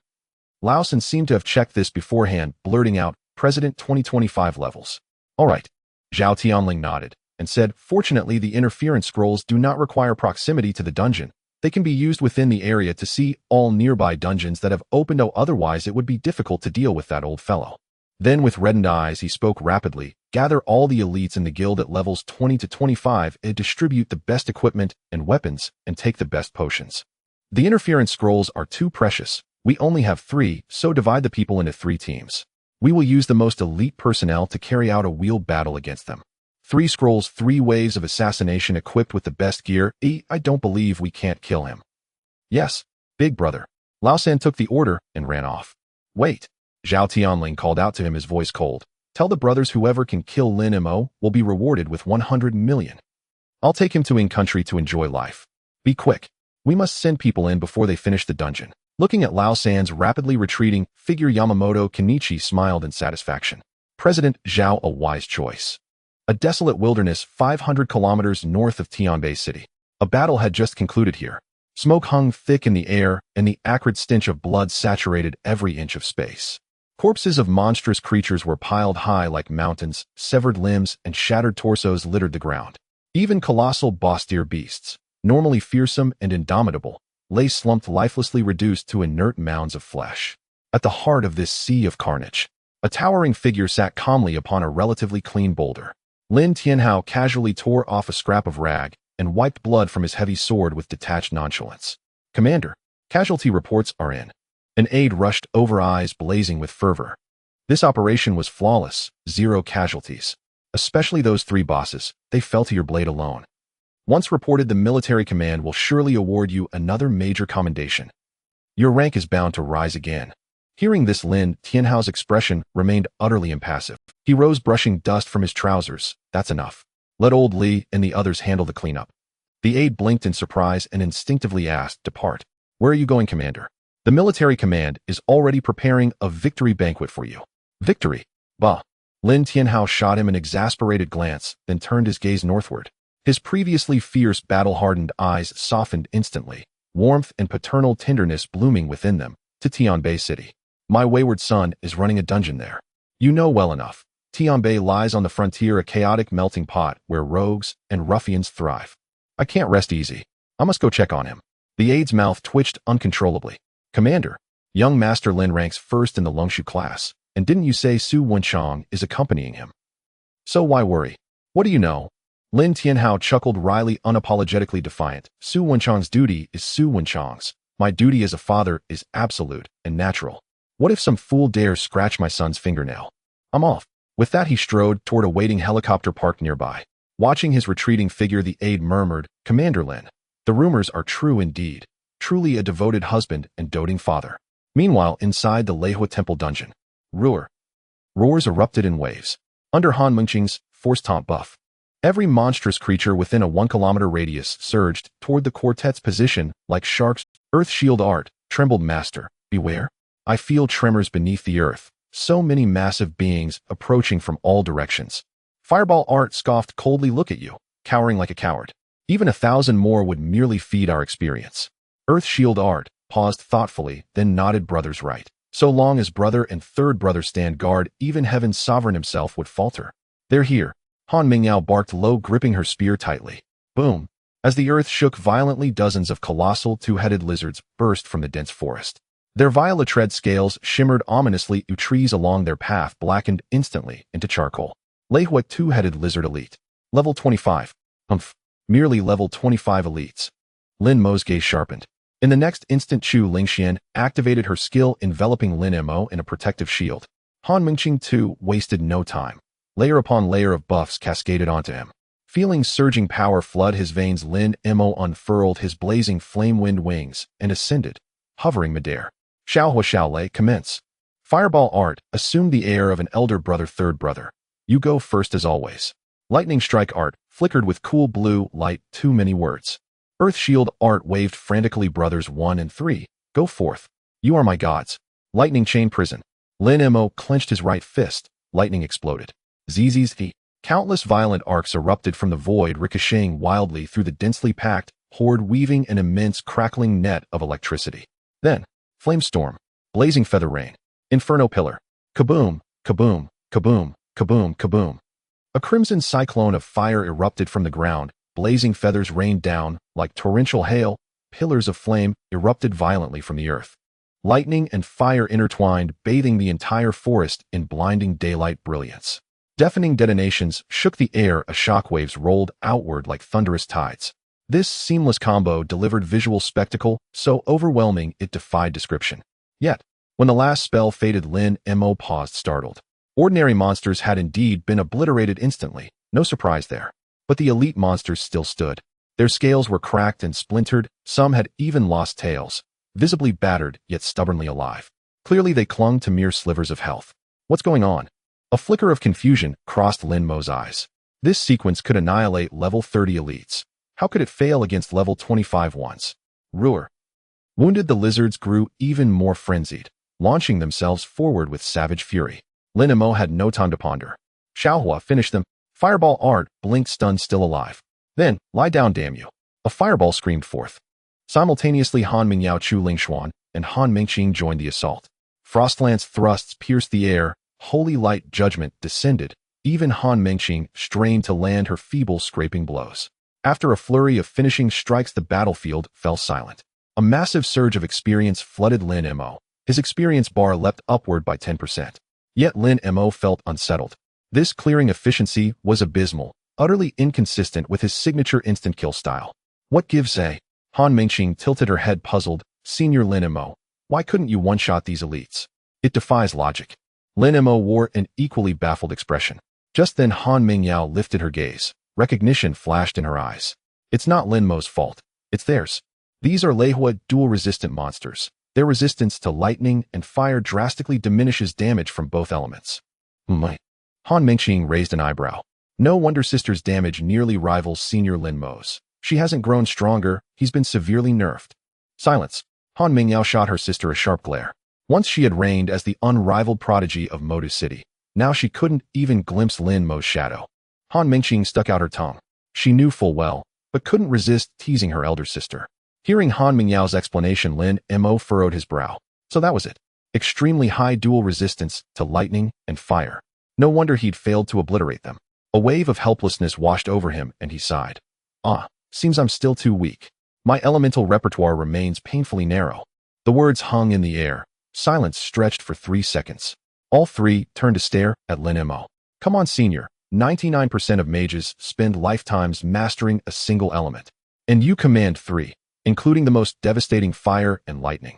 Lao Sen seemed to have checked this beforehand, blurting out, President, 2025 levels. All right. Zhao Tianling nodded and said, fortunately, the interference scrolls do not require proximity to the dungeon. They can be used within the area to see all nearby dungeons that have opened. Otherwise it would be difficult to deal with that old fellow. Then with reddened eyes he spoke rapidly. Gather all the elites in the guild at levels 20 to 25 and distribute the best equipment and weapons and take the best potions. The interference scrolls are too precious. We only have 3, so divide the people into 3 teams. We will use the most elite personnel to carry out a wheeled battle against them. 3 scrolls, 3 waves of assassination equipped with the best gear. I don't believe we can't kill him. Yes, big brother. Lao San took the order and ran off. Wait. Zhao Tianling called out to him, his voice cold. Tell the brothers whoever can kill Lin Mei will be rewarded with 100 million. I'll take him to in-country to enjoy life. Be quick. We must send people in before they finish the dungeon. Looking at Lao San's rapidly retreating figure, Yamamoto Kenichi smiled in satisfaction. President Zhao, a wise choice. A desolate wilderness 500 kilometers north of Tianbei City. A battle had just concluded here. Smoke hung thick in the air, and the acrid stench of blood saturated every inch of space. Corpses of monstrous creatures were piled high like mountains, severed limbs and shattered torsos littered the ground. Even colossal boss-tier beasts, normally fearsome and indomitable, lay slumped, lifelessly reduced to inert mounds of flesh. At the heart of this sea of carnage, a towering figure sat calmly upon a relatively clean boulder. Lin Tianhao casually tore off a scrap of rag and wiped blood from his heavy sword with detached nonchalance. Commander, casualty reports are in. An aide rushed over, eyes blazing with fervor. This operation was flawless, 0 casualties. Especially those 3 bosses, they fell to your blade alone. Once reported, the military command will surely award you another major commendation. Your rank is bound to rise again. Hearing this, Lin Tianhao's expression remained utterly impassive. He rose, brushing dust from his trousers. That's enough. Let old Li and the others handle the cleanup. The aide blinked in surprise and instinctively asked, depart. Where are you going, Commander? The military command is already preparing a victory banquet for you. Victory? Bah. Lin Tianhao shot him an exasperated glance, then turned his gaze northward. His previously fierce, battle-hardened eyes softened instantly, warmth and paternal tenderness blooming within them, to Tianbei City. My wayward son is running a dungeon there. You know well enough. Tianbei lies on the frontier, a chaotic melting pot where rogues and ruffians thrive. I can't rest easy. I must go check on him. The aide's mouth twitched uncontrollably. Commander, young Master Lin ranks first in the Longshu class, and didn't you say Su Wenchang is accompanying him? So why worry? What do you know? Lin Tianhao chuckled wryly, unapologetically defiant. Su Wenchang's duty is Su Wenchang's. My duty as a father is absolute and natural. What if some fool dares scratch my son's fingernail? I'm off. With that, he strode toward a waiting helicopter parked nearby. Watching his retreating figure, the aide murmured, Commander Lin, the rumors are true indeed. Truly a devoted husband and doting father. Meanwhile, inside the Leihua Temple dungeon, roars erupted in waves. Under Han Mengqing's force-taunt buff, every monstrous creature within a 1-kilometer radius surged toward the quartet's position like sharks. Earth Shield Art, trembled Master, beware. I feel tremors beneath the earth. So many massive beings approaching from all directions. Fireball Art scoffed coldly, look at you, cowering like a coward. Even 1,000 more would merely feed our experience. Earth Shield Art paused thoughtfully, then nodded, brother's right. So long as brother and third brother stand guard, even heaven's sovereign himself would falter. They're here. Han Mingyao barked low, gripping her spear tightly. Boom. As the earth shook violently, dozens of colossal two-headed lizards burst from the dense forest. Their violet-red scales shimmered ominously. Trees along their path blackened instantly into charcoal. Leihua two-headed lizard elite. Level 25. Merely level 25 elites. Lin Mo's gaze sharpened. In the next instant, Chu Lingxian activated her skill, enveloping Lin Mo in a protective shield. Han Mengqing too wasted no time. Layer upon layer of buffs cascaded onto him. Feeling surging power flood his veins, Lin Mo unfurled his blazing flame-wind wings and ascended, hovering midair. Xiaohua Xiaolei, commence. Fireball Art assumed the air of an elder brother, third brother. You go first as always. Lightning Strike Art flickered with cool blue light, too many words. Earth Shield Art waved frantically, brothers 1 and 3. Go forth. You are my gods. Lightning Chain Prison. Lin Mo clenched his right fist. Lightning exploded. Zzz. Countless violent arcs erupted from the void, ricocheting wildly through the densely packed horde, weaving an immense crackling net of electricity. Then, Flame Storm. Blazing Feather Rain. Inferno Pillar. Kaboom, kaboom, kaboom, kaboom, kaboom. A crimson cyclone of fire erupted from the ground. Blazing feathers rained down like torrential hail. Pillars of flame erupted violently from the earth. Lightning and fire intertwined, bathing the entire forest in blinding daylight brilliance. Deafening detonations shook the air as shockwaves rolled outward like thunderous tides. This seamless combo delivered visual spectacle so overwhelming it defied description. Yet, when the last spell faded, Lin Mo paused, startled. Ordinary monsters had indeed been obliterated instantly, no surprise there. But the elite monsters still stood. Their scales were cracked and splintered, some had even lost tails, visibly battered yet stubbornly alive. Clearly they clung to mere slivers of health. What's going on? A flicker of confusion crossed Lin Mo's eyes. This sequence could annihilate level 30 elites. How could it fail against level 25 ones? Roar. Wounded, the lizards grew even more frenzied, launching themselves forward with savage fury. Lin Mo had no time to ponder. Xiaohua finished them. Fireball Art blinked, stunned, still alive. Then, lie down, damn you. A fireball screamed forth. Simultaneously, Han Mingyao, Chu Lingshuan, and Han Mengqing joined the assault. Frostlance thrusts pierced the air. Holy light judgment descended. Even Han Mengqing strained to land her feeble, scraping blows. After a flurry of finishing strikes, the battlefield fell silent. A massive surge of experience flooded Lin Mo. His experience bar leapt upward by 10%. Yet Lin Mo felt unsettled. This clearing efficiency was abysmal, utterly inconsistent with his signature instant kill style. What gives, eh? Han Mengqing tilted her head, puzzled. Senior Lin Mo, why couldn't you one-shot these elites? It defies logic. Lin Mo wore an equally baffled expression. Just then Han Mingyao lifted her gaze. Recognition flashed in her eyes. It's not Lin Mo's fault. It's theirs. These are Leihua dual-resistant monsters. Their resistance to lightning and fire drastically diminishes damage from both elements. Han Mengqing raised an eyebrow. No wonder sister's damage nearly rivals senior Lin Mo's. She hasn't grown stronger, he's been severely nerfed. Silence. Han Mingyao shot her sister a sharp glare. Once she had reigned as the unrivaled prodigy of Modu City. Now she couldn't even glimpse Lin Mo's shadow. Han Mingqing stuck out her tongue. She knew full well, but couldn't resist teasing her elder sister. Hearing Han Mingyao's explanation, Lin Mo furrowed his brow. So that was it. Extremely high dual resistance to lightning and fire. No wonder he'd failed to obliterate them. A wave of helplessness washed over him, and he sighed. Seems I'm still too weak. My elemental repertoire remains painfully narrow. The words hung in the air. Silence stretched for 3 seconds. All three turned to stare at Lin Mo. Come on, senior. 99% of mages spend lifetimes mastering a single element. And you command 3, including the most devastating fire and lightning.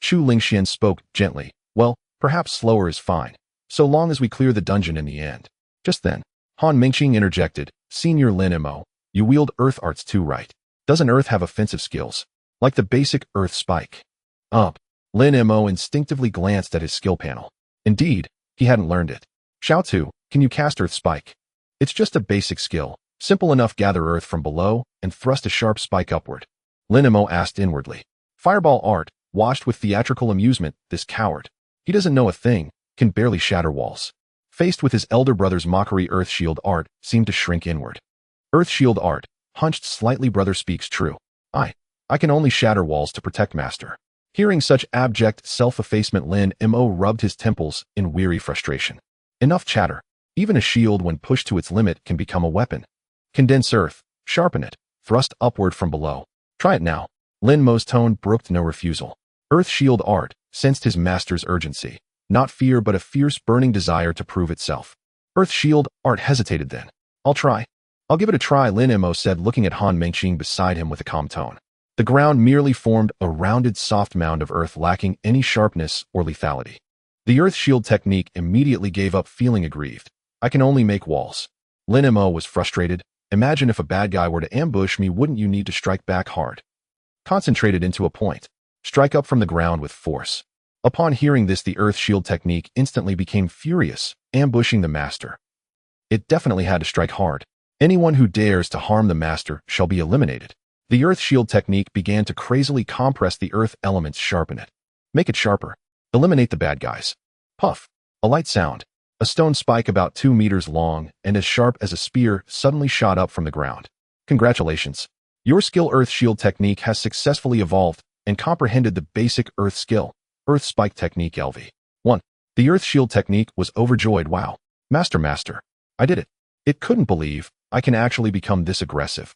Shu Lingxian spoke gently. Well, perhaps slower is fine, so long as we clear the dungeon in the end. Just then, Han Mingqing interjected, Senior Lin Mo, you wield earth arts too, right? Doesn't earth have offensive skills? Like the basic earth spike? Lin Mo instinctively glanced at his skill panel. Indeed, he hadn't learned it. Xiao Tu, can you cast earth spike? It's just a basic skill, simple enough. Gather earth from below and thrust a sharp spike upward. Lin Mo asked inwardly. Fireball art, washed with theatrical amusement, this coward. He doesn't know a thing, can barely shatter walls. Faced with his elder brother's mockery, earth shield art seemed to shrink inward. Earth shield art, hunched slightly. Brother speaks true. I can only shatter walls to protect master. Hearing such abject self-effacement, Lin Mo rubbed his temples in weary frustration. Enough chatter. Even a shield when pushed to its limit can become a weapon. Condense earth, sharpen it, thrust upward from below. Try it now. Lin Mo's tone brooked no refusal. Earth shield art sensed his master's urgency. Not fear, but a fierce burning desire to prove itself. Earth shield art hesitated then. I'll give it a try, Lin Mo said, looking at Han Mingqing beside him with a calm tone. The ground merely formed a rounded soft mound of earth lacking any sharpness or lethality. The earth shield technique immediately gave up, feeling aggrieved. I can only make walls. Lin Mo was frustrated. Imagine if a bad guy were to ambush me, wouldn't you need to strike back hard? Concentrated into a point. Strike up from the ground with force. Upon hearing this, the earth shield technique instantly became furious, ambushing the master. It definitely had to strike hard. Anyone who dares to harm the master shall be eliminated. The earth shield technique began to crazily compress the earth elements, sharpen it. Make it sharper. Eliminate the bad guys. Puff. A light sound. A stone spike about 2 meters long and as sharp as a spear suddenly shot up from the ground. Congratulations. Your skill earth shield technique has successfully evolved and comprehended the basic earth skill, earth spike technique LV. 1. The earth shield technique was overjoyed. Wow. Master. I did it. It couldn't believe I can actually become this aggressive.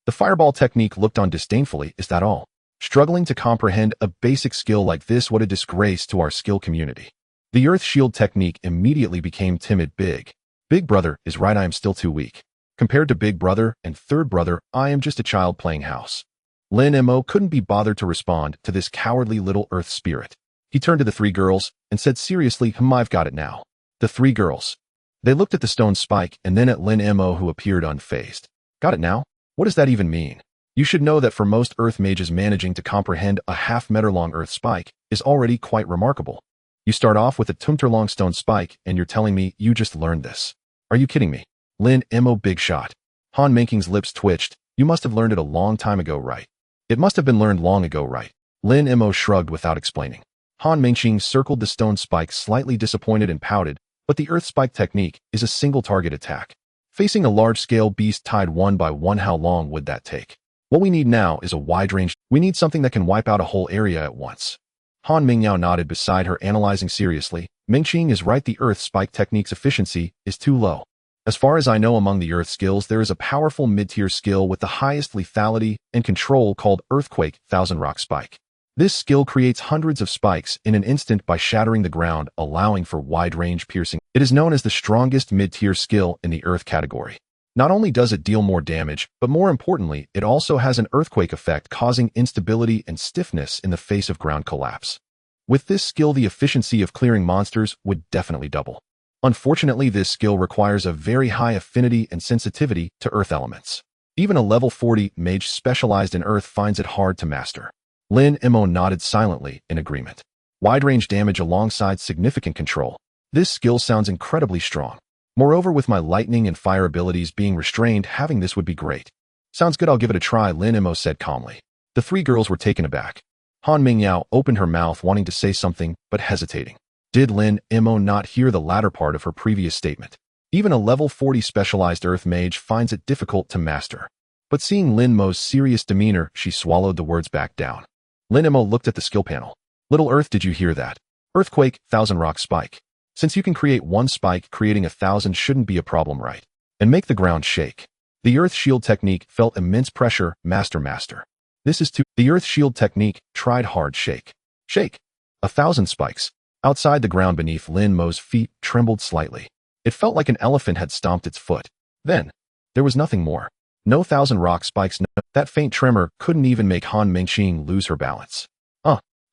The fireball technique looked on disdainfully. Is that all? Struggling to comprehend a basic skill like this? What a disgrace to our skill community. The earth shield technique immediately became timid. Big brother is right, I am still too weak. Compared to big brother and third brother, I am just a child playing house. Lin Mo couldn't be bothered to respond to this cowardly little earth spirit. He turned to the 3 girls and said seriously, I've got it now. The 3 girls. They looked at the stone spike and then at Lin Mo, who appeared unfazed. Got it now? What does that even mean? You should know that for most earth mages, managing to comprehend a half-meter-long earth spike is already quite remarkable. You start off with a 2-meter-long stone spike and you're telling me you just learned this. Are you kidding me? Lin Mo, big shot. Han Mingqing's lips twitched. You must have learned it a long time ago, right? It must have been learned long ago, right? Lin Mo shrugged without explaining. Han Mingqing circled the stone spike, slightly disappointed, and pouted, but the earth spike technique is a single target attack. Facing a large-scale beast tied one by one, how long would that take? What we need now is a wide range. We need something that can wipe out a whole area at once. Han Mingyao nodded beside her, analyzing seriously. Mingqing is right, the earth spike technique's efficiency is too low. As far as I know, among the earth skills, there is a powerful mid-tier skill with the highest lethality and control called Earthquake 1000 Rock Spike. This skill creates hundreds of spikes in an instant by shattering the ground, allowing for wide-range piercing. It is known as the strongest mid-tier skill in the earth category. Not only does it deal more damage, but more importantly, it also has an earthquake effect, causing instability and stiffness in the face of ground collapse. With this skill, the efficiency of clearing monsters would definitely double. Unfortunately, this skill requires a very high affinity and sensitivity to earth elements. Even a level 40 mage specialized in earth finds it hard to master. Lin Mo nodded silently in agreement. Wide-range damage alongside significant control. This skill sounds incredibly strong. Moreover, with my lightning and fire abilities being restrained, having this would be great. Sounds good, I'll give it a try, Lin Mo said calmly. The 3 girls were taken aback. Han Mingyao opened her mouth wanting to say something, but hesitating. Did Lin Mei not hear the latter part of her previous statement? Even a level 40 specialized Earth Mage finds it difficult to master. But seeing Lin Mei's serious demeanor, she swallowed the words back down. Lin Mei looked at the skill panel. Little Earth, did you hear that? Earthquake, 1000 rock spike. Since you can create one spike, creating 1000 shouldn't be a problem, right? And make the ground shake. The Earth Shield technique felt immense pressure, master. This is the Earth Shield technique, tried hard, shake. Shake. 1000 spikes. Outside the ground beneath Lin Mei's feet trembled slightly. It felt like an elephant had stomped its foot. Then, there was nothing more. No 1000 rock spikes, no. That faint tremor couldn't even make Han Mingqing lose her balance.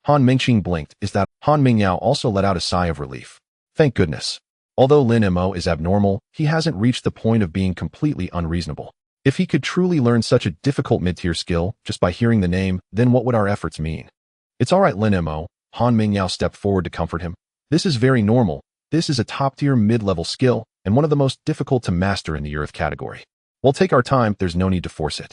Han Mingqing blinked. Is that? Han Mingyao also let out a sigh of relief. Thank goodness. Although Lin Mei is abnormal, he hasn't reached the point of being completely unreasonable. If he could truly learn such a difficult mid-tier skill just by hearing the name, then what would our efforts mean? It's alright, Lin Mei. Han Mingyao stepped forward to comfort him. This is very normal. This is a top-tier mid-level skill, and one of the most difficult to master in the Earth category. We'll take our time, there's no need to force it.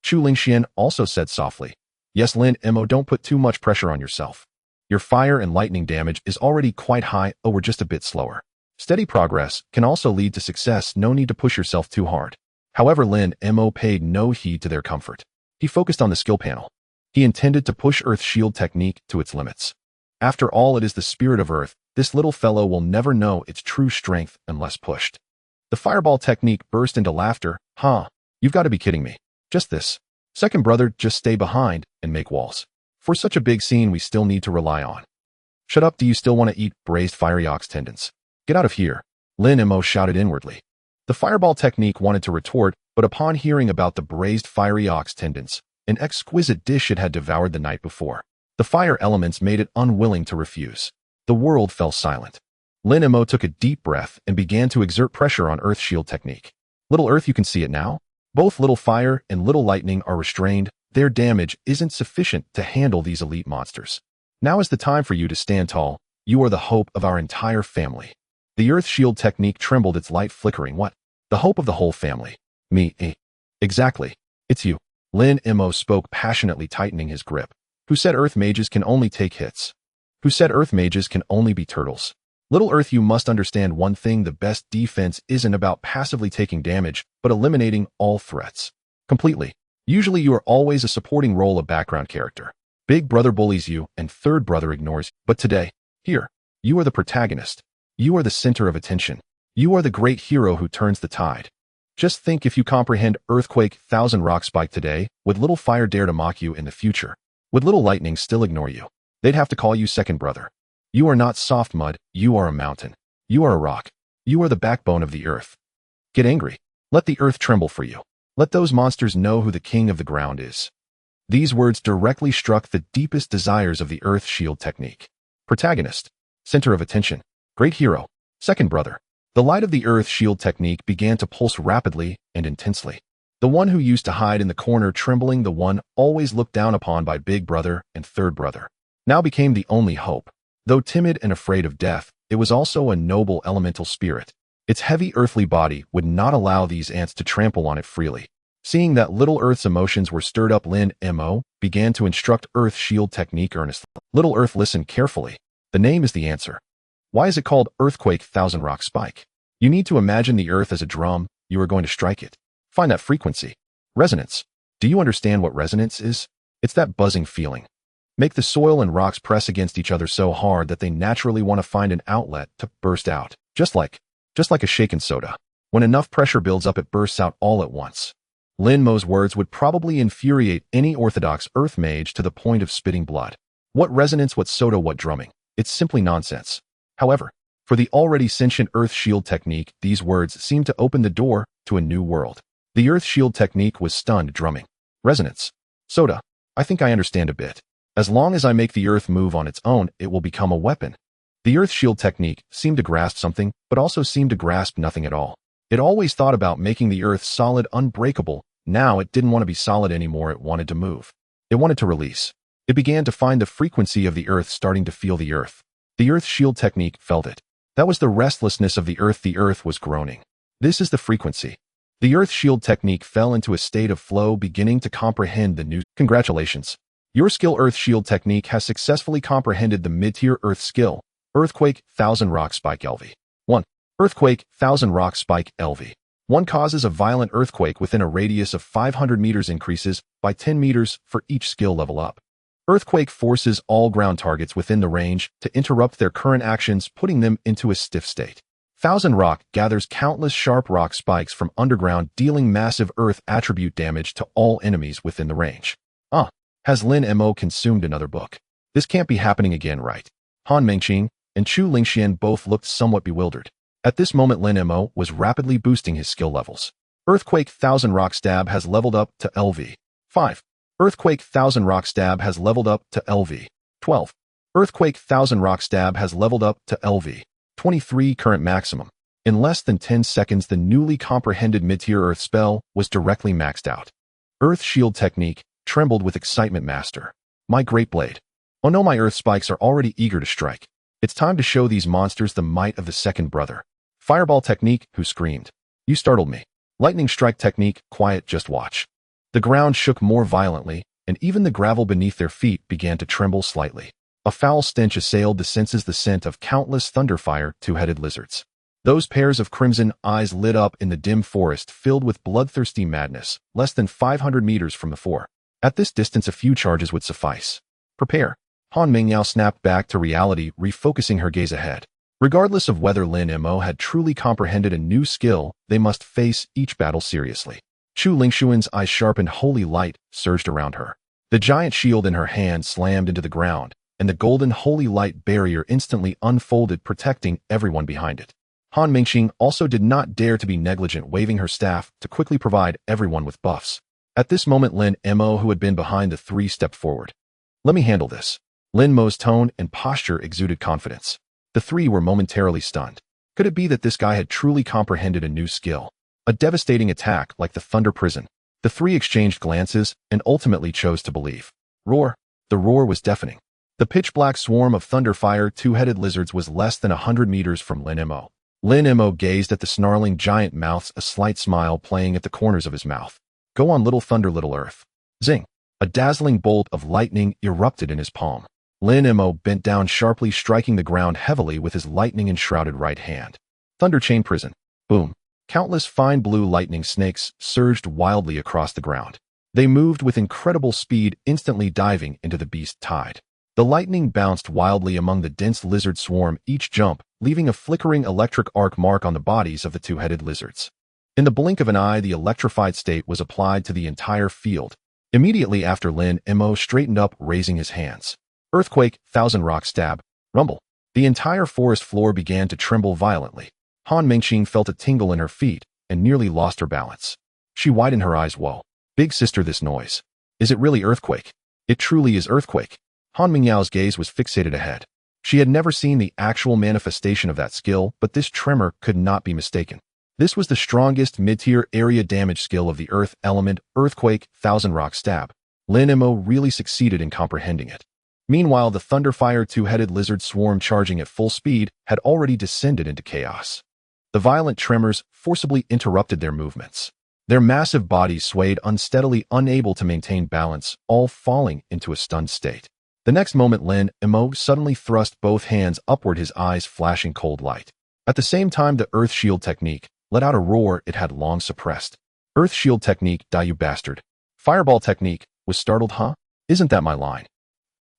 Chu Lingxian also said softly. Yes, Lin Mei, don't put too much pressure on yourself. Your fire and lightning damage is already quite high, we're just a bit slower. Steady progress can also lead to success, no need to push yourself too hard. However, Lin Mei paid no heed to their comfort. He focused on the skill panel. He intended to push Earth Shield technique to its limits. After all, it is the spirit of Earth. This little fellow will never know its true strength unless pushed. The fireball technique burst into laughter. You've got to be kidding me. Just this. Second brother, just stay behind and make walls. For such a big scene, we still need to rely on. Shut up, do you still want to eat braised fiery ox tendons? Get out of here. Lin Mei shouted inwardly. The fireball technique wanted to retort, but upon hearing about the braised fiery ox tendons, an exquisite dish it had devoured the night before, the fire elements made it unwilling to refuse. The world fell silent. Lin Mei took a deep breath and began to exert pressure on Earth Shield technique. Little Earth, you can see it now? Both Little Fire and Little Lightning are restrained. Their damage isn't sufficient to handle these elite monsters. Now is the time for you to stand tall. You are the hope of our entire family. The Earth Shield technique trembled, its light flickering. What? The hope of the whole family. Me. Exactly. It's you. Lin Mei spoke passionately, tightening his grip. Who said Earth Mages can only take hits? Who said Earth Mages can only be turtles? Little Earth, you must understand one thing. The best defense isn't about passively taking damage, but eliminating all threats. Completely. Usually you are always a supporting role, a background character. Big brother bullies you, and third brother ignores you. But today, here, you are the protagonist. You are the center of attention. You are the great hero who turns the tide. Just think, if you comprehend Earthquake 1000 Rock Spike today, would Little Fire dare to mock you in the future? Would Little Lightning still ignore you? They'd have to call you second brother. You are not soft mud, you are a mountain. You are a rock. You are the backbone of the earth. Get angry. Let the earth tremble for you. Let those monsters know who the king of the ground is. These words directly struck the deepest desires of the Earth Shield technique. Protagonist. Center of attention. Great hero. Second brother. The light of the Earth Shield technique began to pulse rapidly and intensely. The one who used to hide in the corner trembling, the one always looked down upon by big brother and third brother, now became the only hope. Though timid and afraid of death, it was also a noble elemental spirit. Its heavy earthly body would not allow these ants to trample on it freely. Seeing that Little Earth's emotions were stirred up, Lin Mei began to instruct Earth Shield technique earnestly. Little Earth, listen carefully. The name is the answer. Why is it called Earthquake 1000 Rock Spike? You need to imagine the earth as a drum. You are going to strike it. Find that frequency. Resonance. Do you understand what resonance is? It's that buzzing feeling. Make the soil and rocks press against each other so hard that they naturally want to find an outlet to burst out. Just like a shaken soda. When enough pressure builds up, it bursts out all at once. Lin Mei's words would probably infuriate any orthodox earth mage to the point of spitting blood. What resonance, what soda, what drumming? It's simply nonsense. However, for the already sentient Earth Shield technique, these words seemed to open the door to a new world. The Earth Shield technique was stunned, drumming. Resonance. Soda. I think I understand a bit. As long as I make the earth move on its own, it will become a weapon. The Earth Shield technique seemed to grasp something, but also seemed to grasp nothing at all. It always thought about making the earth solid, unbreakable. Now it didn't want to be solid anymore, it wanted to move. It wanted to release. It began to find the frequency of the earth, starting to feel the earth. The Earth Shield technique felt it. That was the restlessness of the earth was groaning. This is the frequency. The Earth Shield technique fell into a state of flow, beginning to comprehend the new. Congratulations. Your skill Earth Shield technique has successfully comprehended the mid-tier Earth skill, Earthquake, 1000 Rock Spike LV. 1. Earthquake, 1000 Rock Spike LV. 1 causes a violent earthquake within a radius of 500 meters, increases by 10 meters for each skill level up. Earthquake forces all ground targets within the range to interrupt their current actions, putting them into a stiff state. 1000 Rock gathers countless sharp rock spikes from underground, dealing massive earth attribute damage to all enemies within the range. Has Lin Mo consumed another book? This can't be happening again, right? Han Mengqing and Chu Lingxian both looked somewhat bewildered. At this moment, Lin Mo was rapidly boosting his skill levels. Earthquake 1000 Rock Stab has leveled up to LV. 5. Earthquake 1000 Rock Stab has leveled up to LV. 12. Earthquake 1000 Rock Stab has leveled up to LV. 23 current maximum. In less than 10 seconds, the newly comprehended mid-tier Earth spell was directly maxed out. Earth Shield technique trembled with excitement. Master, my great blade. Oh no, my earth spikes are already eager to strike. It's time to show these monsters the might of the second brother. Fireball technique, who screamed. You startled me. Lightning strike technique, quiet, just watch. The ground shook more violently, and even the gravel beneath their feet began to tremble slightly. A foul stench assailed the senses, the scent of countless thunderfire two-headed lizards. Those pairs of crimson eyes lit up in the dim forest filled with bloodthirsty madness, less than 500 meters from the fore. At this distance, a few charges would suffice. Prepare. Han Mingyao snapped back to reality, refocusing her gaze ahead. Regardless of whether Lin Mo had truly comprehended a new skill, they must face each battle seriously. Chu Lingxuan's eyes sharpened, holy light surged around her. The giant shield in her hand slammed into the ground, and the golden holy light barrier instantly unfolded, protecting everyone behind it. Han Mingqing also did not dare to be negligent, waving her staff to quickly provide everyone with buffs. At this moment, Lin Mo, who had been behind the three, stepped forward. Let me handle this. Lin Mo's tone and posture exuded confidence. The three were momentarily stunned. Could it be that this guy had truly comprehended a new skill? A devastating attack like the Thunder Prison. The three exchanged glances and ultimately chose to believe. Roar. The roar was deafening. The pitch-black swarm of thunderfire two-headed lizards was less than 100 meters from Lin Mo. Lin Mo gazed at the snarling giant mouths, a slight smile playing at the corners of his mouth. Go on, little thunder, little earth. Zing. A dazzling bolt of lightning erupted in his palm. Lin Mo bent down sharply, striking the ground heavily with his lightning-enshrouded right hand. Thunder Chain Prison. Boom. Countless fine blue lightning snakes surged wildly across the ground. They moved with incredible speed, instantly diving into the beast tide. The lightning bounced wildly among the dense lizard swarm, each jump leaving a flickering electric arc mark on the bodies of the two-headed lizards. In the blink of an eye, the electrified state was applied to the entire field. Immediately after, Lin Mo straightened up, raising his hands. Earthquake, 1000 Rock Stab. Rumble. The entire forest floor began to tremble violently. Han Mingqing felt a tingle in her feet and nearly lost her balance. She widened her eyes. Whoa. Big sister, this noise. Is it really earthquake? It truly is earthquake. Han Mingyao's gaze was fixated ahead. She had never seen the actual manifestation of that skill, but this tremor could not be mistaken. This was the strongest mid-tier area damage skill of the earth element, Earthquake, 1000 Rock Stab. Lin Mo really succeeded in comprehending it. Meanwhile, the Thunderfire two-headed lizard swarm, charging at full speed, had already descended into chaos. The violent tremors forcibly interrupted their movements. Their massive bodies swayed unsteadily, unable to maintain balance, all falling into a stunned state. The next moment, Lin Mo suddenly thrust both hands upward, his eyes flashing cold light. At the same time, the Earth Shield technique let out a roar it had long suppressed. Earth Shield technique, die you bastard. Fireball technique, was startled, huh? Isn't that my line?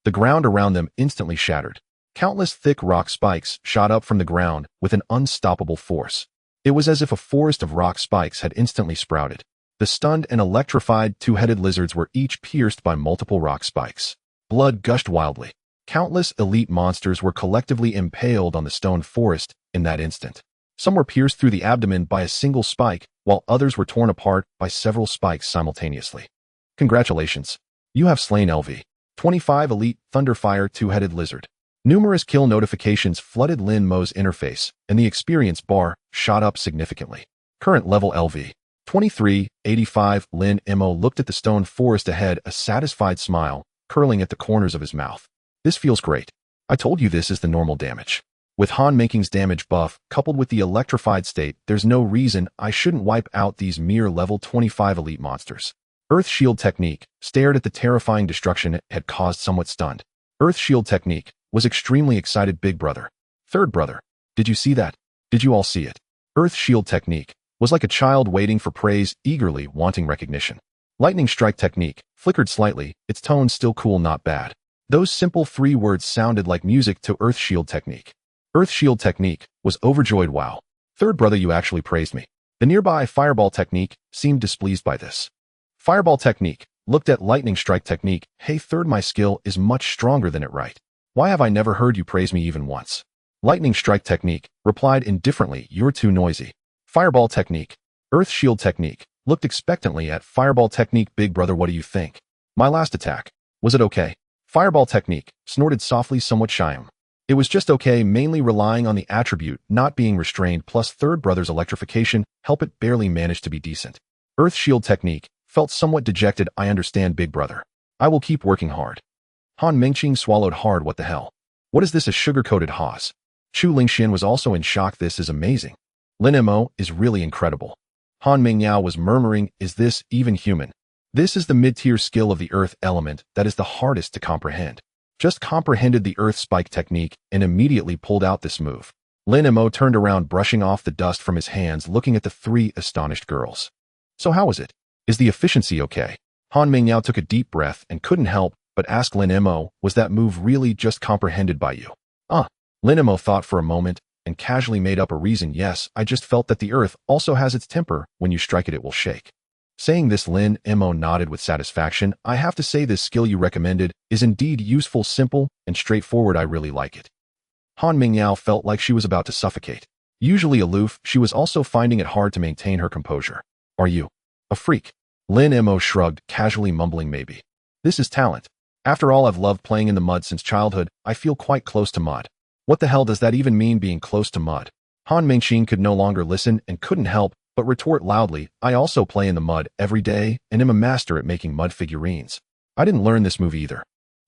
The ground around them instantly shattered. Countless thick rock spikes shot up from the ground with an unstoppable force. It was as if a forest of rock spikes had instantly sprouted. The stunned and electrified two-headed lizards were each pierced by multiple rock spikes. Blood gushed wildly. Countless elite monsters were collectively impaled on the stone forest in that instant. Some were pierced through the abdomen by a single spike, while others were torn apart by several spikes simultaneously. Congratulations. You have slain LV. 25 elite Thunderfire two-headed lizard. Numerous kill notifications flooded Lin Mo's interface, and the experience bar shot up significantly. Current level LV. 2385. Lin Mo looked at the stone forest ahead, a satisfied smile curling at the corners of his mouth. This feels great. I told you this is the normal damage. With Han Mingqing's damage buff, coupled with the electrified state, there's no reason I shouldn't wipe out these mere level 25 elite monsters. Earth Shield Technique stared at the terrifying destruction it had caused, somewhat stunned. Earth Shield Technique was extremely excited. Big brother. Third brother. Did you see that? Did you all see it? Earth Shield Technique was like a child waiting for praise, eagerly wanting recognition. Lightning Strike Technique flickered slightly, its tone still cool, not bad. Those simple 3 words sounded like music to Earth Shield Technique. Earth Shield Technique was overjoyed. Wow. Third brother, you actually praised me. The nearby Fireball Technique seemed displeased by this. Fireball Technique looked at Lightning Strike Technique. Hey third, my skill is much stronger than it, right? Why have I never heard you praise me even once? Lightning Strike Technique replied indifferently, you're too noisy. Fireball Technique. Earth Shield Technique looked expectantly at Fireball Technique. Big brother, what do you think? My last attack. Was it okay? Fireball Technique snorted softly, somewhat shy. It was just okay, mainly relying on the attribute not being restrained plus third brother's electrification help it barely managed to be decent. Earth Shield Technique felt somewhat dejected. I understand, big brother. I will keep working hard. Han Mingqing swallowed hard. What the hell? What is this, a sugar-coated Haas? Chu Lingxian was also in shock. This is amazing. Lin Mei is really incredible. Han Mingyao was murmuring, is this even human? This is the mid-tier skill of the earth element that is the hardest to comprehend. Just comprehended the earth spike technique and immediately pulled out this move. Lin Mei turned around, brushing off the dust from his hands, looking at the 3 astonished girls. So how was it? Is the efficiency okay? Han Mingyao took a deep breath and couldn't help but ask Lin Mei, was that move really just comprehended by you? Lin Mei thought for a moment and casually made up a reason. Yes, I just felt that the earth also has its temper. When you strike it, it will shake. Saying this, Lin Mei nodded with satisfaction. I have to say this skill you recommended is indeed useful, simple, and straightforward. I really like it. Han Mingyao felt like she was about to suffocate. Usually aloof, she was also finding it hard to maintain her composure. Are you a freak? Lin Mei shrugged, casually mumbling, maybe. This is talent. After all, I've loved playing in the mud since childhood. I feel quite close to mud. What the hell does that even mean, being close to mud? Han Mingqing could no longer listen and couldn't help but retort loudly, I also play in the mud every day and am a master at making mud figurines. I didn't learn this move either.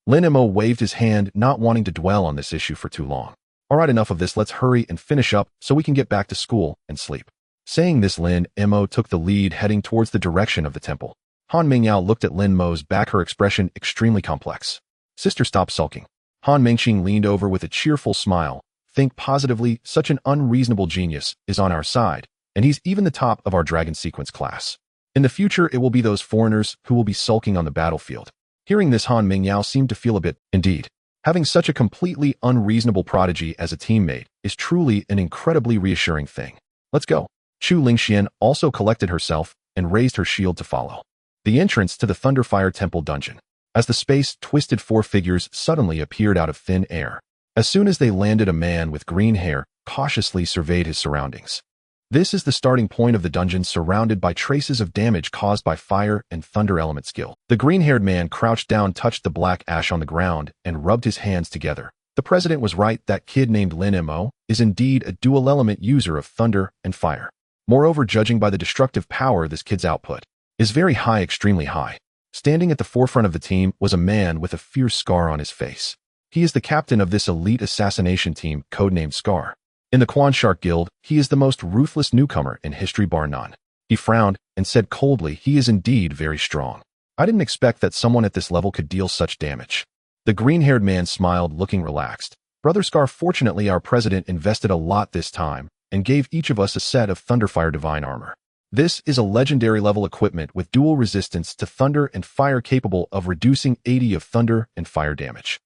Lin Mei waved his hand, not wanting to dwell on this issue for too long. Alright, enough of this, let's hurry and finish up so we can get back to school and sleep. Saying this, Lin Mei took the lead, heading towards the direction of the temple. Han Mingyao looked at Lin Mei's back, her expression extremely complex. Sister, stop sulking. Han Mingqing leaned over with a cheerful smile. Think positively, such an unreasonable genius is on our side, and he's even the top of our dragon sequence class. In the future, it will be those foreigners who will be sulking on the battlefield. Hearing this, Han Mingyao seemed to feel a bit, indeed. Having such a completely unreasonable prodigy as a teammate is truly an incredibly reassuring thing. Let's go. Chu Lingxian also collected herself and raised her shield to follow. The entrance to the Thunderfire Temple dungeon. As the space twisted, 4 figures suddenly appeared out of thin air. As soon as they landed, a man with green hair cautiously surveyed his surroundings. This is the starting point of the dungeon, surrounded by traces of damage caused by fire and thunder element skill. The green-haired man crouched down, touched the black ash on the ground, and rubbed his hands together. The president was right. That kid named Lin Mei is indeed a dual-element user of thunder and fire. Moreover, judging by the destructive power, this kid's output is very high, extremely high. Standing at the forefront of the team was a man with a fierce scar on his face. He is the captain of this elite assassination team, codenamed Scar. In the Quan Shark Guild, he is the most ruthless newcomer in history, bar none. He frowned and said coldly, he is indeed very strong. I didn't expect that someone at this level could deal such damage. The green-haired man smiled, looking relaxed. Brother Scar, fortunately our president invested a lot this time and gave each of us a set of Thunderfire Divine Armor. This is a legendary level equipment with dual resistance to thunder and fire, capable of reducing 80 of thunder and fire damage.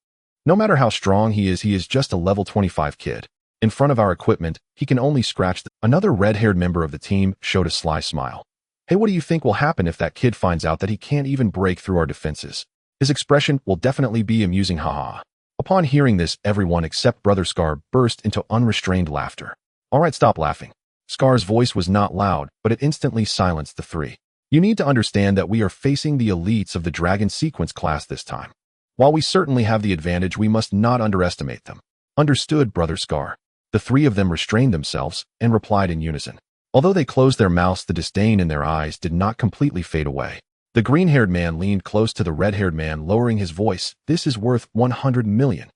No matter how strong he is just a level 25 kid. In front of our equipment, he can only scratch Another red-haired member of the team showed a sly smile. Hey, what do you think will happen if that kid finds out that he can't even break through our defenses? His expression will definitely be amusing, haha. Upon hearing this, everyone except Brother Scar burst into unrestrained laughter. Alright, stop laughing. Scar's voice was not loud, but it instantly silenced the 3. You need to understand that we are facing the elites of the Dragon Sequence class this time. While we certainly have the advantage, we must not underestimate them. Understood, Brother Scar. The 3 of them restrained themselves and replied in unison. Although they closed their mouths, the disdain in their eyes did not completely fade away. The green-haired man leaned close to the red-haired man, lowering his voice. This is worth 100 million.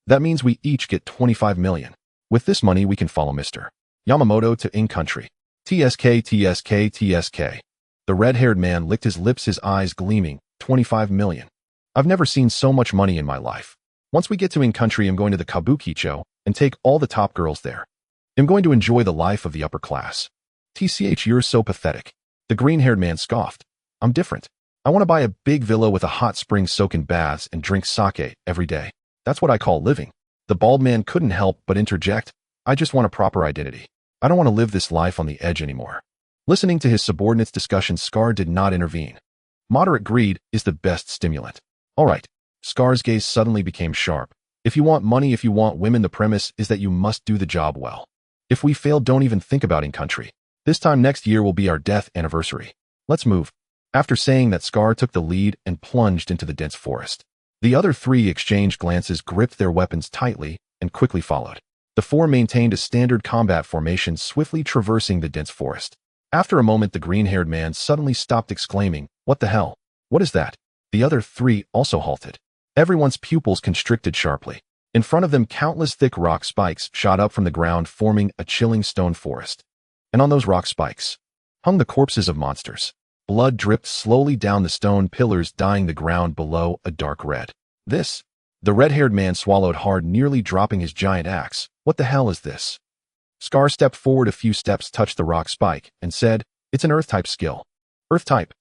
That means we each get 25 million. With this money, we can follow Mr. Yamamoto to in-country. TSK, TSK, TSK. The red-haired man licked his lips, his eyes gleaming. 25 million. I've never seen so much money in my life. Once we get to in-country, I'm going to the Kabukicho and take all the top girls there. I'm going to enjoy the life of the upper class. TCH, you're so pathetic. The green-haired man scoffed. I'm different. I want to buy a big villa with a hot spring, soak in baths, and drink sake every day. That's what I call living. The bald man couldn't help but interject. I just want a proper identity. I don't want to live this life on the edge anymore. Listening to his subordinates' discussion, Scar did not intervene. Moderate greed is the best stimulant. All right. Scar's gaze suddenly became sharp. If you want money, if you want women, the premise is that you must do the job well. If we fail, don't even think about in-country. This time next year will be our death anniversary. Let's move. After saying that, Scar took the lead and plunged into the dense forest. The other three exchanged glances, gripped their weapons tightly, and quickly followed. The four maintained a standard combat formation, swiftly traversing the dense forest. After a moment, the green-haired man suddenly stopped, exclaiming, "What the hell? What is that?" The other three also halted. Everyone's pupils constricted sharply. In front of them, countless thick rock spikes shot up from the ground, forming a chilling stone forest. And on those rock spikes hung the corpses of monsters. Blood dripped slowly down the stone pillars, dyeing the ground below a dark red. This? The red-haired man swallowed hard, nearly dropping his giant axe. What the hell is this? Scar stepped forward a few steps, touched the rock spike, and said, "It's an Earth-type skill." "Earth-type?"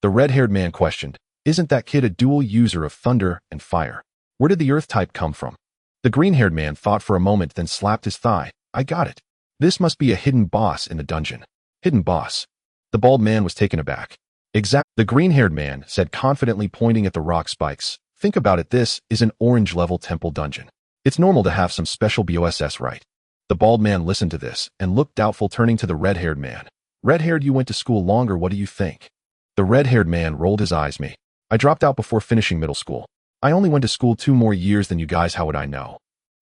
The red-haired man questioned. "Isn't that kid a dual user of thunder and fire? Where did the Earth-type come from?" The green-haired man thought for a moment, then slapped his thigh. "I got it. This must be a hidden boss in the dungeon." "Hidden boss?" The bald man was taken aback. "Exact," the green-haired man said confidently, pointing at the rock spikes. "Think about it. This is an orange-level temple dungeon. It's normal to have some special BOSS, right?" The bald man listened to this and looked doubtful, turning to the red-haired man. "Red-haired, you went to school longer. What do you think?" The red-haired man rolled his eyes. "Me. I dropped out before finishing middle school. I only went to school 2 more years than you guys. How would I know?"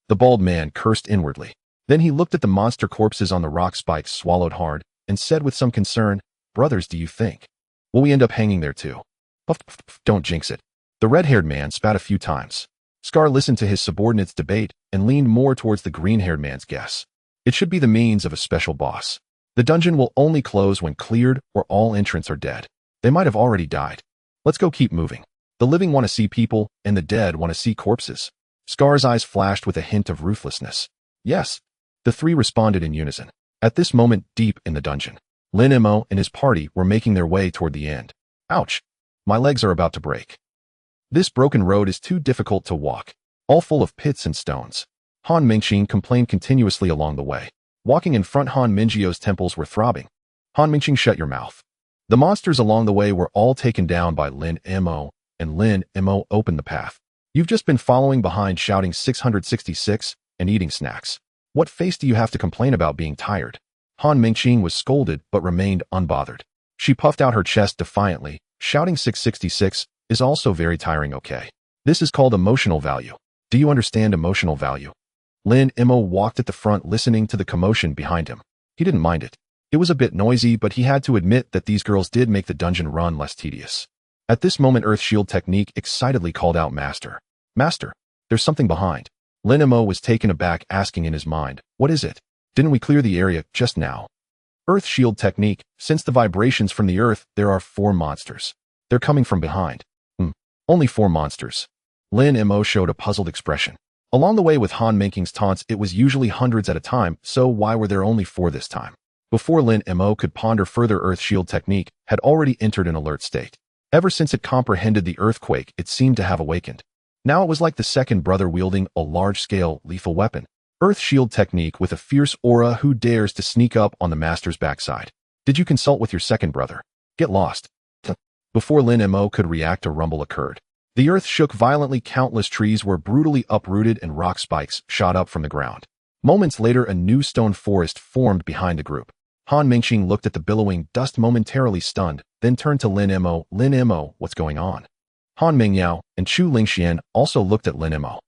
The bald man cursed inwardly. Then he looked at the monster corpses on the rock spikes, swallowed hard, and said with some concern, "Brothers, do you think will we end up hanging there too?" Puff, puff, puff, don't jinx it. The red-haired man spat a few times. Scar listened to his subordinates' debate and leaned more towards the green-haired man's guess. It should be the means of a special boss. The dungeon will only close when cleared, or all entrants are dead. They might have already died. Let's go, keep moving. The living want to see people, and the dead want to see corpses. Scar's eyes flashed with a hint of ruthlessness. Yes. The three responded in unison. At this moment, deep in the dungeon, Lin Mei and his party were making their way toward the end. Ouch. My legs are about to break. This broken road is too difficult to walk, all full of pits and stones. Han Mingqing complained continuously along the way. Walking in front, Han Mingio's temples were throbbing. Han Mingqing, shut your mouth. The monsters along the way were all taken down by Lin Mei, and Lin Mei opened the path. You've just been following behind, shouting 666 and eating snacks. What face do you have to complain about being tired? Han Mingqing was scolded but remained unbothered. She puffed out her chest defiantly, shouting 666 is also very tiring, okay? This is called emotional value. Do you understand emotional value? Lin Mei walked at the front, listening to the commotion behind him. He didn't mind it. It was a bit noisy, but he had to admit that these girls did make the dungeon run less tedious. At this moment, Earth Shield Technique excitedly called out, "Master! Master! There's something behind." Lin Mei was taken aback, asking in his mind, "What is it? Didn't we clear the area just now?" Earth Shield Technique, since the vibrations from the earth, there are 4 monsters. They're coming from behind. Only 4 monsters. Lin Mei showed a puzzled expression. Along the way with Han Mingqing's taunts, it was usually hundreds at a time, so why were there only 4 this time? Before Lin Mei could ponder further, Earth Shield Technique had already entered an alert state. Ever since it comprehended the earthquake, it seemed to have awakened. Now it was like the second brother wielding a large-scale, lethal weapon. Earth Shield Technique with a fierce aura. Who dares to sneak up on the master's backside? Did you consult with your second brother? Get lost. Before Lin Mei could react, a rumble occurred. The earth shook violently, countless trees were brutally uprooted, and rock spikes shot up from the ground. Moments later, a new stone forest formed behind the group. Han Mingqing looked at the billowing dust, momentarily stunned, then turned to Lin Mei. "Lin Mei, what's going on?" Han Mingyao and Chu Lingxian also looked at Lin Mei.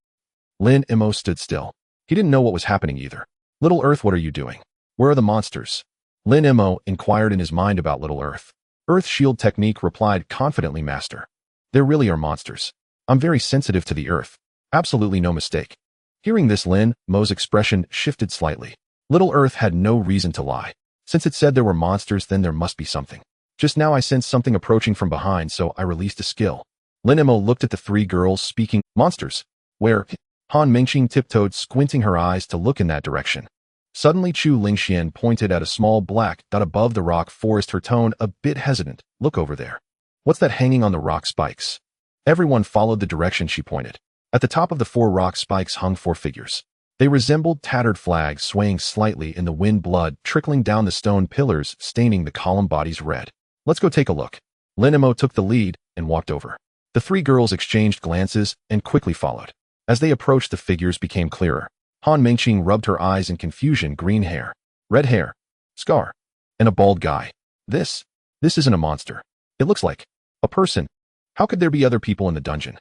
Lin Mei stood still. He didn't know what was happening either. "Little Earth, what are you doing? Where are the monsters?" Lin Mei inquired in his mind about Little Earth. Earth Shield Technique replied confidently, "Master. There really are monsters. I'm very sensitive to the earth. Absolutely no mistake." Hearing this, Lin Mei's expression shifted slightly. Little Earth had no reason to lie. Since it said there were monsters, then there must be something. Just now I sensed something approaching from behind, so I released a skill. Lin Mei looked at the three girls speaking, monsters. Where? Han Mingqing tiptoed, squinting her eyes to look in that direction. Suddenly Chu Lingxian pointed at a small black dot above the rock forest, her tone a bit hesitant. Look over there. What's that hanging on the rock spikes? Everyone followed the direction she pointed. At the top of the 4 rock spikes hung 4 figures. They resembled tattered flags swaying slightly in the wind, blood trickling down the stone pillars, staining the column bodies red. Let's go take a look. Lin Mei took the lead and walked over. The 3 girls exchanged glances and quickly followed. As they approached, the figures became clearer. Han Mingqing rubbed her eyes in confusion. Green hair, red hair, scar, and a bald guy. This isn't a monster. It looks like a person. How could there be other people in the dungeon?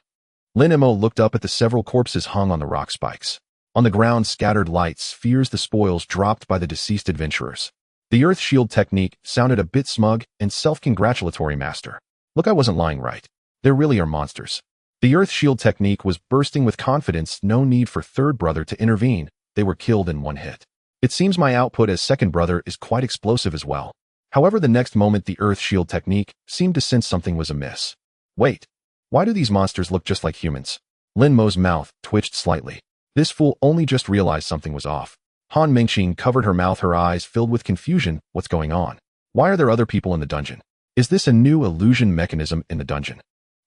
Lin Mei looked up at the several corpses hung on the rock spikes. On the ground, scattered light spheres, the spoils dropped by the deceased adventurers. The earth shield technique sounded a bit smug and self-congratulatory. Master, look, I wasn't lying, right? There really are monsters. The earth shield technique was bursting with confidence. No need for third brother to intervene. They were killed in one hit. It seems my output as second brother is quite explosive as well. However, the next moment the earth shield technique seemed to sense something was amiss. Wait, why do these monsters look just like humans? Lin Mei's mouth twitched slightly. This fool only just realized something was off. Han Mingqing covered her mouth, her eyes filled with confusion. What's going on? Why are there other people in the dungeon? Is this a new illusion mechanism in the dungeon?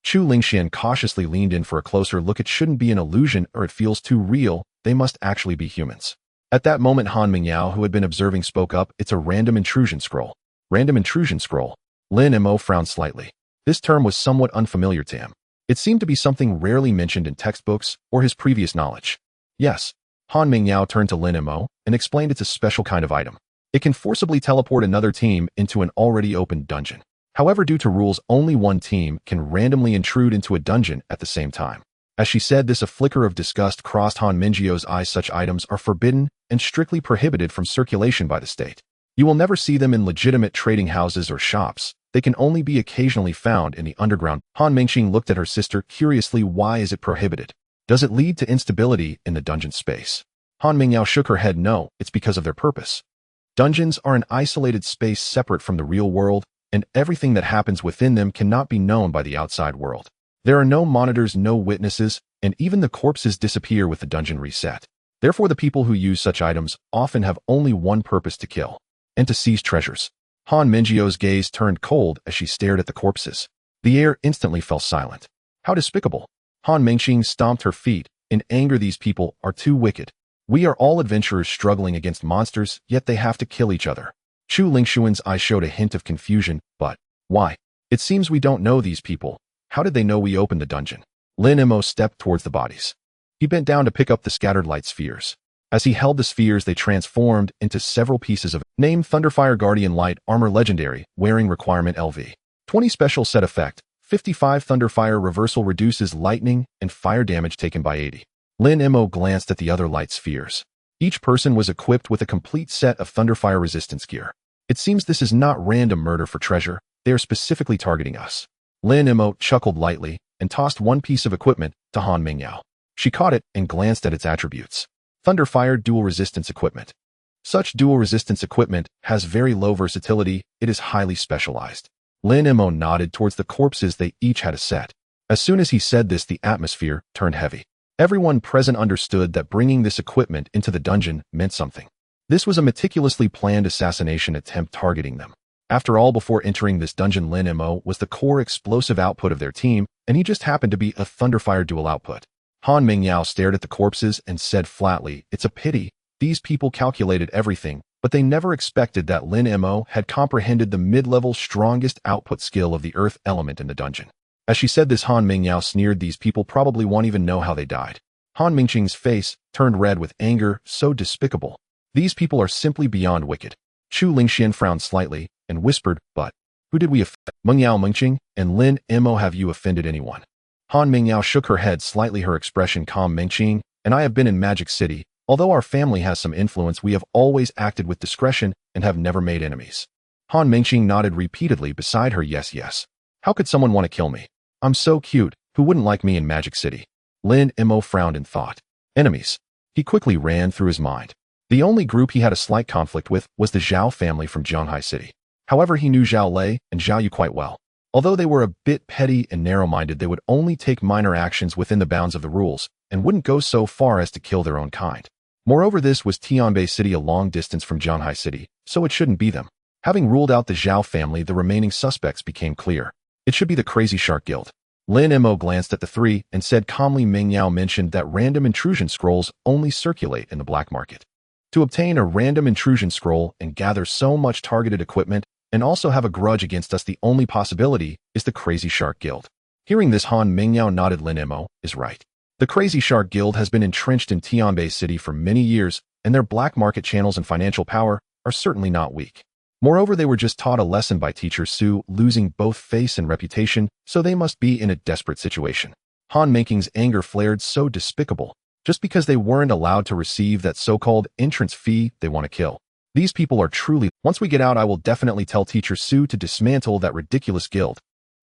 Chu Lingxian cautiously leaned in for a closer look. It shouldn't be an illusion, or it feels too real. They must actually be humans. At that moment, Han Mingyao, who had been observing, spoke up. It's a random intrusion scroll. Random intrusion scroll. Lin Mei frowned slightly. This term was somewhat unfamiliar to him. It seemed to be something rarely mentioned in textbooks or his previous knowledge. Yes. Han Mingyao turned to Lin Mei and explained it's a special kind of item. It can forcibly teleport another team into an already opened dungeon. However, due to rules, only one team can randomly intrude into a dungeon at the same time. As she said this, a flicker of disgust crossed Han Mingyao's eyes. Such items are forbidden and strictly prohibited from circulation by the state. You will never see them in legitimate trading houses or shops. They can only be occasionally found in the underground. Han Mingqing looked at her sister curiously. Why is it prohibited? Does it lead to instability in the dungeon space? Han Mingyao shook her head. No, it's because of their purpose. Dungeons are an isolated space separate from the real world, and everything that happens within them cannot be known by the outside world. There are no monitors, no witnesses, and even the corpses disappear with the dungeon reset. Therefore, the people who use such items often have only one purpose: to kill and to seize treasures. Han Mingyao's gaze turned cold as she stared at the corpses. The air instantly fell silent. How despicable! Han Mingqing stomped her feet. In anger, these people are too wicked. We are all adventurers struggling against monsters, yet they have to kill each other. Chu Lingxuan's eyes showed a hint of confusion. But why? It seems we don't know these people. How did they know we opened the dungeon? Lin Mei stepped towards the bodies. He bent down to pick up the scattered light spheres. As he held the spheres, they transformed into several pieces of name Thunderfire Guardian Light Armor Legendary, wearing requirement LV. 20 special set effect. 55 Thunderfire reversal reduces lightning and fire damage taken by 80. Lin Mei glanced at the other light spheres. Each person was equipped with a complete set of Thunderfire resistance gear. It seems this is not random murder for treasure. They are specifically targeting us. Lin Mei chuckled lightly and tossed one piece of equipment to Han Mingyao. She caught it and glanced at its attributes. Thunderfire dual resistance equipment. Such dual resistance equipment has very low versatility. It is highly specialized. Lin Mei nodded towards the corpses. They each had a set. As soon as he said this, the atmosphere turned heavy. Everyone present understood that bringing this equipment into the dungeon meant something. This was a meticulously planned assassination attempt targeting them. After all, before entering this dungeon, Lin Mei was the core explosive output of their team, and he just happened to be a Thunderfire dual output. Han Mingyao stared at the corpses and said flatly, "It's a pity. These people calculated everything, but they never expected that Lin Mei had comprehended the mid-level strongest output skill of the earth element in the dungeon." As she said this, Han Mingyao sneered, "These people probably won't even know how they died." Han Mingqing's face turned red with anger. So despicable. These people are simply beyond wicked. Chu Lingxian frowned slightly and whispered, "But who did we offend? Mingqing and Lin Mei, have you offended anyone?" Han Mingyao shook her head slightly, her expression calm. "Mingqing and I have been in Magic City. Although our family has some influence, we have always acted with discretion and have never made enemies." Han Mingqing nodded repeatedly beside her. Yes, yes. How could someone want to kill me? I'm so cute. Who wouldn't like me in Magic City? Lin Mei frowned in thought. Enemies. He quickly ran through his mind. The only group he had a slight conflict with was the Zhao family from Zhonghai City. However, he knew Zhao Lei and Zhao Yu quite well. Although they were a bit petty and narrow-minded, they would only take minor actions within the bounds of the rules and wouldn't go so far as to kill their own kind. Moreover, this was Tianbei City, a long distance from Zhanghai City, so it shouldn't be them. Having ruled out the Zhao family, the remaining suspects became clear. It should be the Crazy Shark Guild. Lin Mei glanced at the three and said calmly. Meng Yao mentioned that random intrusion scrolls only circulate in the black market. To obtain a random intrusion scroll and gather so much targeted equipment and also have a grudge against us, the only possibility is the Crazy Shark Guild. Hearing this, Meng Yao nodded. Lin Mei is right. The Crazy Shark Guild has been entrenched in Tianbei City for many years, and their black market channels and financial power are certainly not weak. Moreover, they were just taught a lesson by teacher Su, losing both face and reputation, so they must be in a desperate situation. Han Menking's anger flared. So despicable. Just because they weren't allowed to receive that so-called entrance fee, they want to kill. These people are truly... Once we get out, I will definitely tell teacher Su to dismantle that ridiculous guild.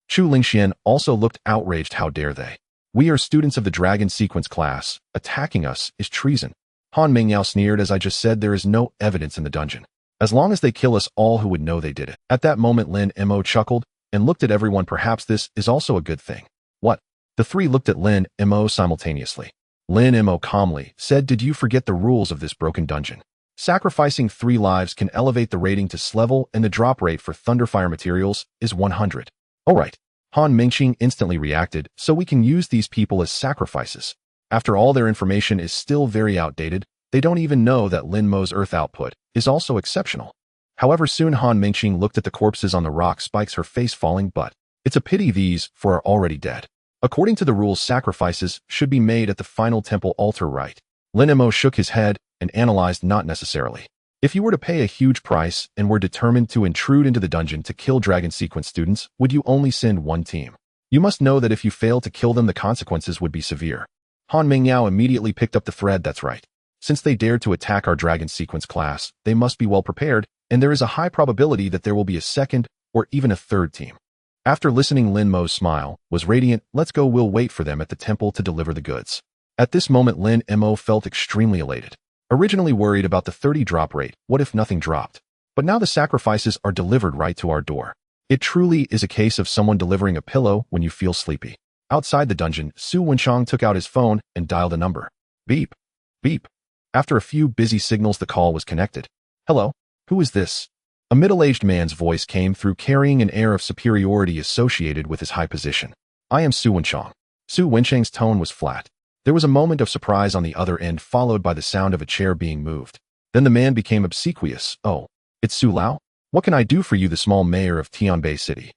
Chu Lingxian also looked outraged. How dare they? We are students of the Dragon Sequence class. Attacking us is treason. Han Mengyao sneered. As I just said, there is no evidence in the dungeon. As long as they kill us all, who would know they did it? At that moment, Lin Mei chuckled and looked at everyone. Perhaps this is also a good thing. What? The three looked at Lin Mei simultaneously. Lin Mei calmly said, did you forget the rules of this broken dungeon? Sacrificing 3 lives can elevate the rating to S-level, and the drop rate for Thunderfire materials is 100. Alright. Han Mengqing instantly reacted, so we can use these people as sacrifices. After all, their information is still very outdated. They don't even know that Lin Mei's earth output is also exceptional. However, soon Han Mengqing looked at the corpses on the rock spikes, her face falling. But it's a pity these 4 are already dead. According to the rules, sacrifices should be made at the final temple altar, right? Lin Mei shook his head and analyzed. Not necessarily. If you were to pay a huge price and were determined to intrude into the dungeon to kill Dragon Sequence students, would you only send 1 team? You must know that if you fail to kill them, the consequences would be severe. Han Mengyao immediately picked up the thread. That's right. Since they dared to attack our Dragon Sequence class, they must be well prepared, and there is a high probability that there will be a second or even a third team. After listening, Lin Mei's smile was radiant. Let's go, we'll wait for them at the temple to deliver the goods. At this moment, Lin Mei felt extremely elated. Originally worried about the 30 drop rate, what if nothing dropped? But now the sacrifices are delivered right to our door. It truly is a case of someone delivering a pillow when you feel sleepy. Outside the dungeon, Su Wenchang took out his phone and dialed a number. Beep. Beep. After a few busy signals, the call was connected. Hello? Who is this? A middle-aged man's voice came through, carrying an air of superiority associated with his high position. I am Su Wenchang. Su Wenchang's tone was flat. There was a moment of surprise on the other end, followed by the sound of a chair being moved. Then the man became obsequious. Oh, it's Su Lao? What can I do for you, the small mayor of Tianbei City?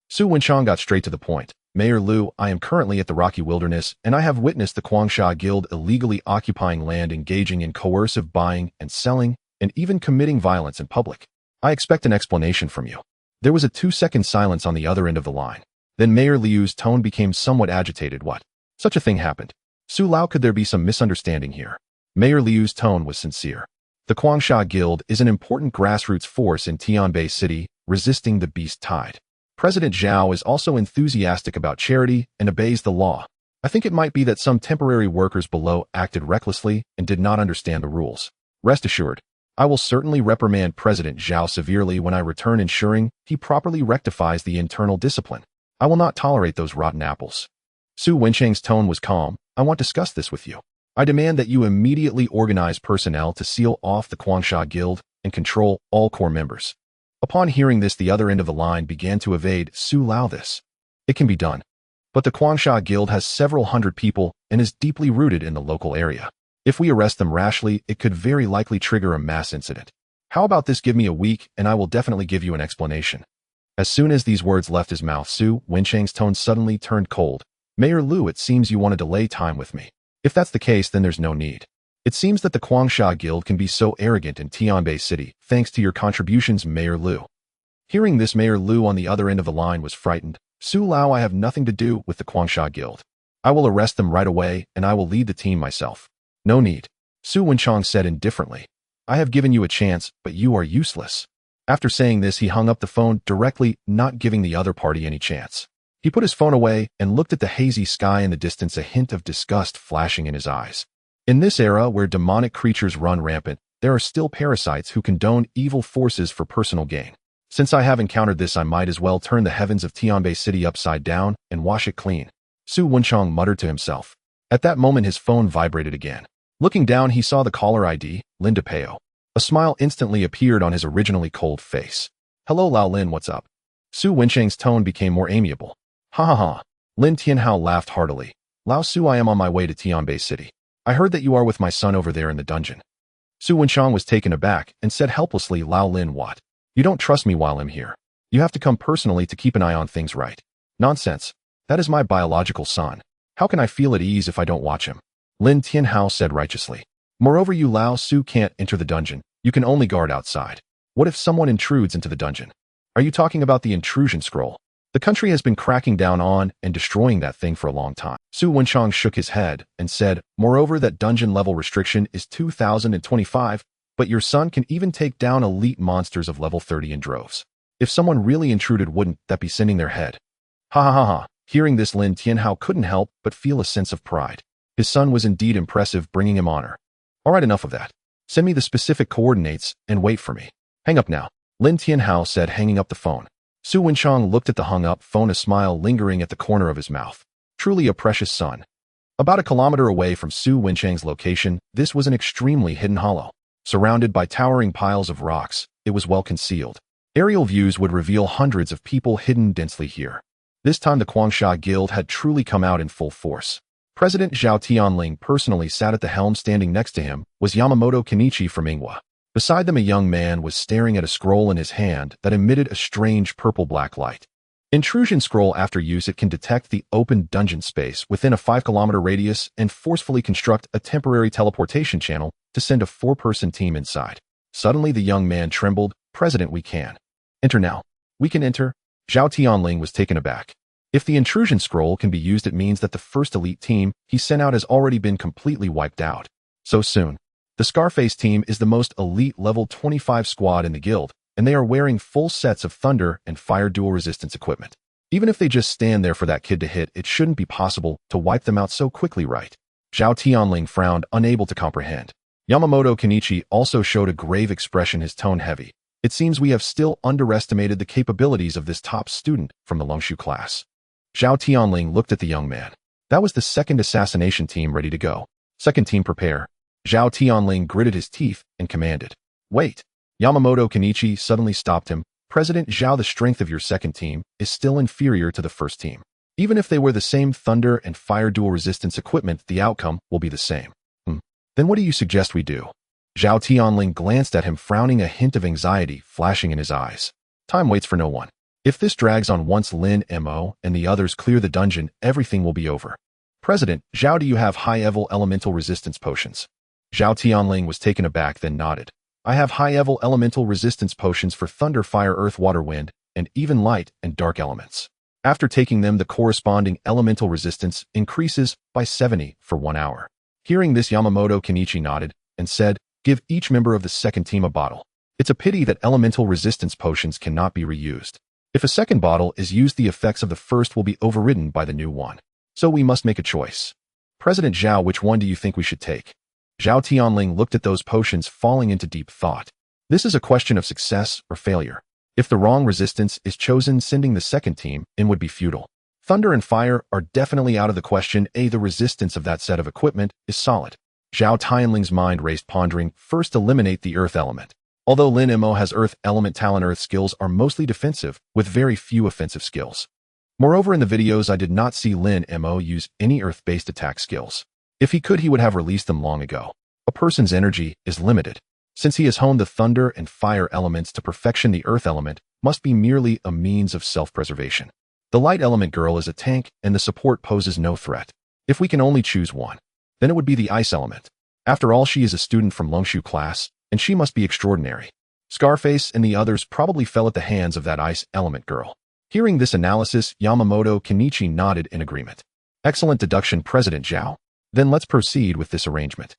Su Wenchang got straight to the point. Mayor Liu, I am currently at the Rocky Wilderness, and I have witnessed the Guangsha Guild illegally occupying land, engaging in coercive buying and selling, and even committing violence in public. I expect an explanation from you. There was a 2-second silence on the other end of the line. Then Mayor Liu's tone became somewhat agitated. What? Such a thing happened. Su Lao, could there be some misunderstanding here? Mayor Liu's tone was sincere. The Guangsha Guild is an important grassroots force in Tianbei City, resisting the beast tide. President Zhao is also enthusiastic about charity and obeys the law. I think it might be that some temporary workers below acted recklessly and did not understand the rules. Rest assured, I will certainly reprimand President Zhao severely when I return, ensuring he properly rectifies the internal discipline. I will not tolerate those rotten apples. Su Wenchang's tone was calm. I want to discuss this with you. I demand that you immediately organize personnel to seal off the Guangsha Guild and control all core members. Upon hearing this, the other end of the line began to evade. Su Lao, this. It can be done. But the Guangsha Guild has several hundred people and is deeply rooted in the local area. If we arrest them rashly, it could very likely trigger a mass incident. How about this? Give me a week and I will definitely give you an explanation. As soon as these words left his mouth, Su Wenchang's tone suddenly turned cold. Mayor Liu, it seems you want to delay time with me. If that's the case, then there's no need. It seems that the Guangsha Guild can be so arrogant in Tianbei City, thanks to your contributions, Mayor Liu. Hearing this, Mayor Liu on the other end of the line was frightened. Su Lao, I have nothing to do with the Guangsha Guild. I will arrest them right away, and I will lead the team myself. No need. Su Wenchang said indifferently. I have given you a chance, but you are useless. After saying this, he hung up the phone directly, not giving the other party any chance. He put his phone away and looked at the hazy sky in the distance, a hint of disgust flashing in his eyes. In this era where demonic creatures run rampant, there are still parasites who condone evil forces for personal gain. Since I have encountered this, I might as well turn the heavens of Tianbei City upside down and wash it clean, Su Wenchang muttered to himself. At that moment his phone vibrated again. Looking down he saw the caller ID, Lin Mei. A smile instantly appeared on his originally cold face. Hello Lao Lin, what's up? Su Wenchang's tone became more amiable. Ha ha ha. Lin Tianhao laughed heartily. Lao Su, I am on my way to Tianbei City. I heard that you are with my son over there in the dungeon. Su Wenchang was taken aback and said helplessly, Lao Lin, what? You don't trust me while I'm here. You have to come personally to keep an eye on things, right? Nonsense. That is my biological son. How can I feel at ease if I don't watch him? Lin Tianhao said righteously. Moreover, you Lao Su can't enter the dungeon. You can only guard outside. What if someone intrudes into the dungeon? Are you talking about the intrusion scroll? The country has been cracking down on and destroying that thing for a long time. Su Wenchang shook his head and said, moreover, that dungeon level restriction is 2025, but your son can even take down elite monsters of level 30 in droves. If someone really intruded, wouldn't that be sending their head? Ha ha ha ha. Hearing this, Lin Tianhao couldn't help but feel a sense of pride. His son was indeed impressive, bringing him honor. All right, enough of that. Send me the specific coordinates and wait for me. Hang up now, Lin Tianhao said, hanging up the phone. Su Wenchang looked at the hung-up phone, a smile lingering at the corner of his mouth. Truly a precious son. About a kilometer away from Su Wenchang's location, this was an extremely hidden hollow. Surrounded by towering piles of rocks, it was well concealed. Aerial views would reveal hundreds of people hidden densely here. This time the Guangsha Guild had truly come out in full force. President Zhao Tianling personally sat at the helm. Standing next to him was Yamamoto Kenichi from Ingwa. Beside them a young man was staring at a scroll in his hand that emitted a strange purple-black light. Intrusion scroll. After use, it can detect the open dungeon space within a 5-kilometer radius and forcefully construct a temporary teleportation channel to send a 4-person team inside. Suddenly the young man trembled. President, we can enter now. We can enter? Zhao Tianling was taken aback. If the intrusion scroll can be used, it means that the first elite team he sent out has already been completely wiped out. So soon. The Scarface team is the most elite level 25 squad in the guild, and they are wearing full sets of thunder and fire dual resistance equipment. Even if they just stand there for that kid to hit, it shouldn't be possible to wipe them out so quickly, right? Zhao Tianling frowned, unable to comprehend. Yamamoto Kenichi also showed a grave expression, his tone heavy. It seems we have still underestimated the capabilities of this top student from the Longshu class. Zhao Tianling looked at the young man. That was the second assassination team ready to go. Second team, prepare. Zhao Tianling gritted his teeth and commanded. Wait. Yamamoto Kenichi suddenly stopped him. President Zhao, the strength of your second team is still inferior to the first team. Even if they were the same thunder and fire dual resistance equipment, the outcome will be the same. Then what do you suggest we do? Zhao Tianling glanced at him, frowning, a hint of anxiety flashing in his eyes. Time waits for no one. If this drags on, once Lin Mo and the others clear the dungeon, everything will be over. President Zhao, do you have high-level elemental resistance potions? Zhao Tianling was taken aback, then nodded. I have high-level elemental resistance potions for thunder, fire, earth, water, wind, and even light and dark elements. After taking them, the corresponding elemental resistance increases by 70 for 1 hour. Hearing this, Yamamoto Kenichi nodded and said, give each member of the second team a bottle. It's a pity that elemental resistance potions cannot be reused. If a second bottle is used, the effects of the first will be overridden by the new one. So we must make a choice. President Zhao, which one do you think we should take? Zhao Tianling looked at those potions, falling into deep thought. This is a question of success or failure. If the wrong resistance is chosen, sending the second team in would be futile. Thunder and fire are definitely out of the question. The resistance of that set of equipment is solid. Zhao Tianling's mind raced, pondering. First, eliminate the earth element. Although Lin Mo has earth element talent, earth skills are mostly defensive, with very few offensive skills. Moreover, in the videos I did not see Lin Mo use any earth-based attack skills. If he could, he would have released them long ago. A person's energy is limited. Since he has honed the thunder and fire elements to perfection, the earth element must be merely a means of self-preservation. The light element girl is a tank, and the support poses no threat. If we can only choose one, then it would be the ice element. After all, she is a student from Longshu class, and she must be extraordinary. Scarface and the others probably fell at the hands of that ice element girl. Hearing this analysis, Yamamoto Kenichi nodded in agreement. Excellent deduction, President Zhao. Then let's proceed with this arrangement.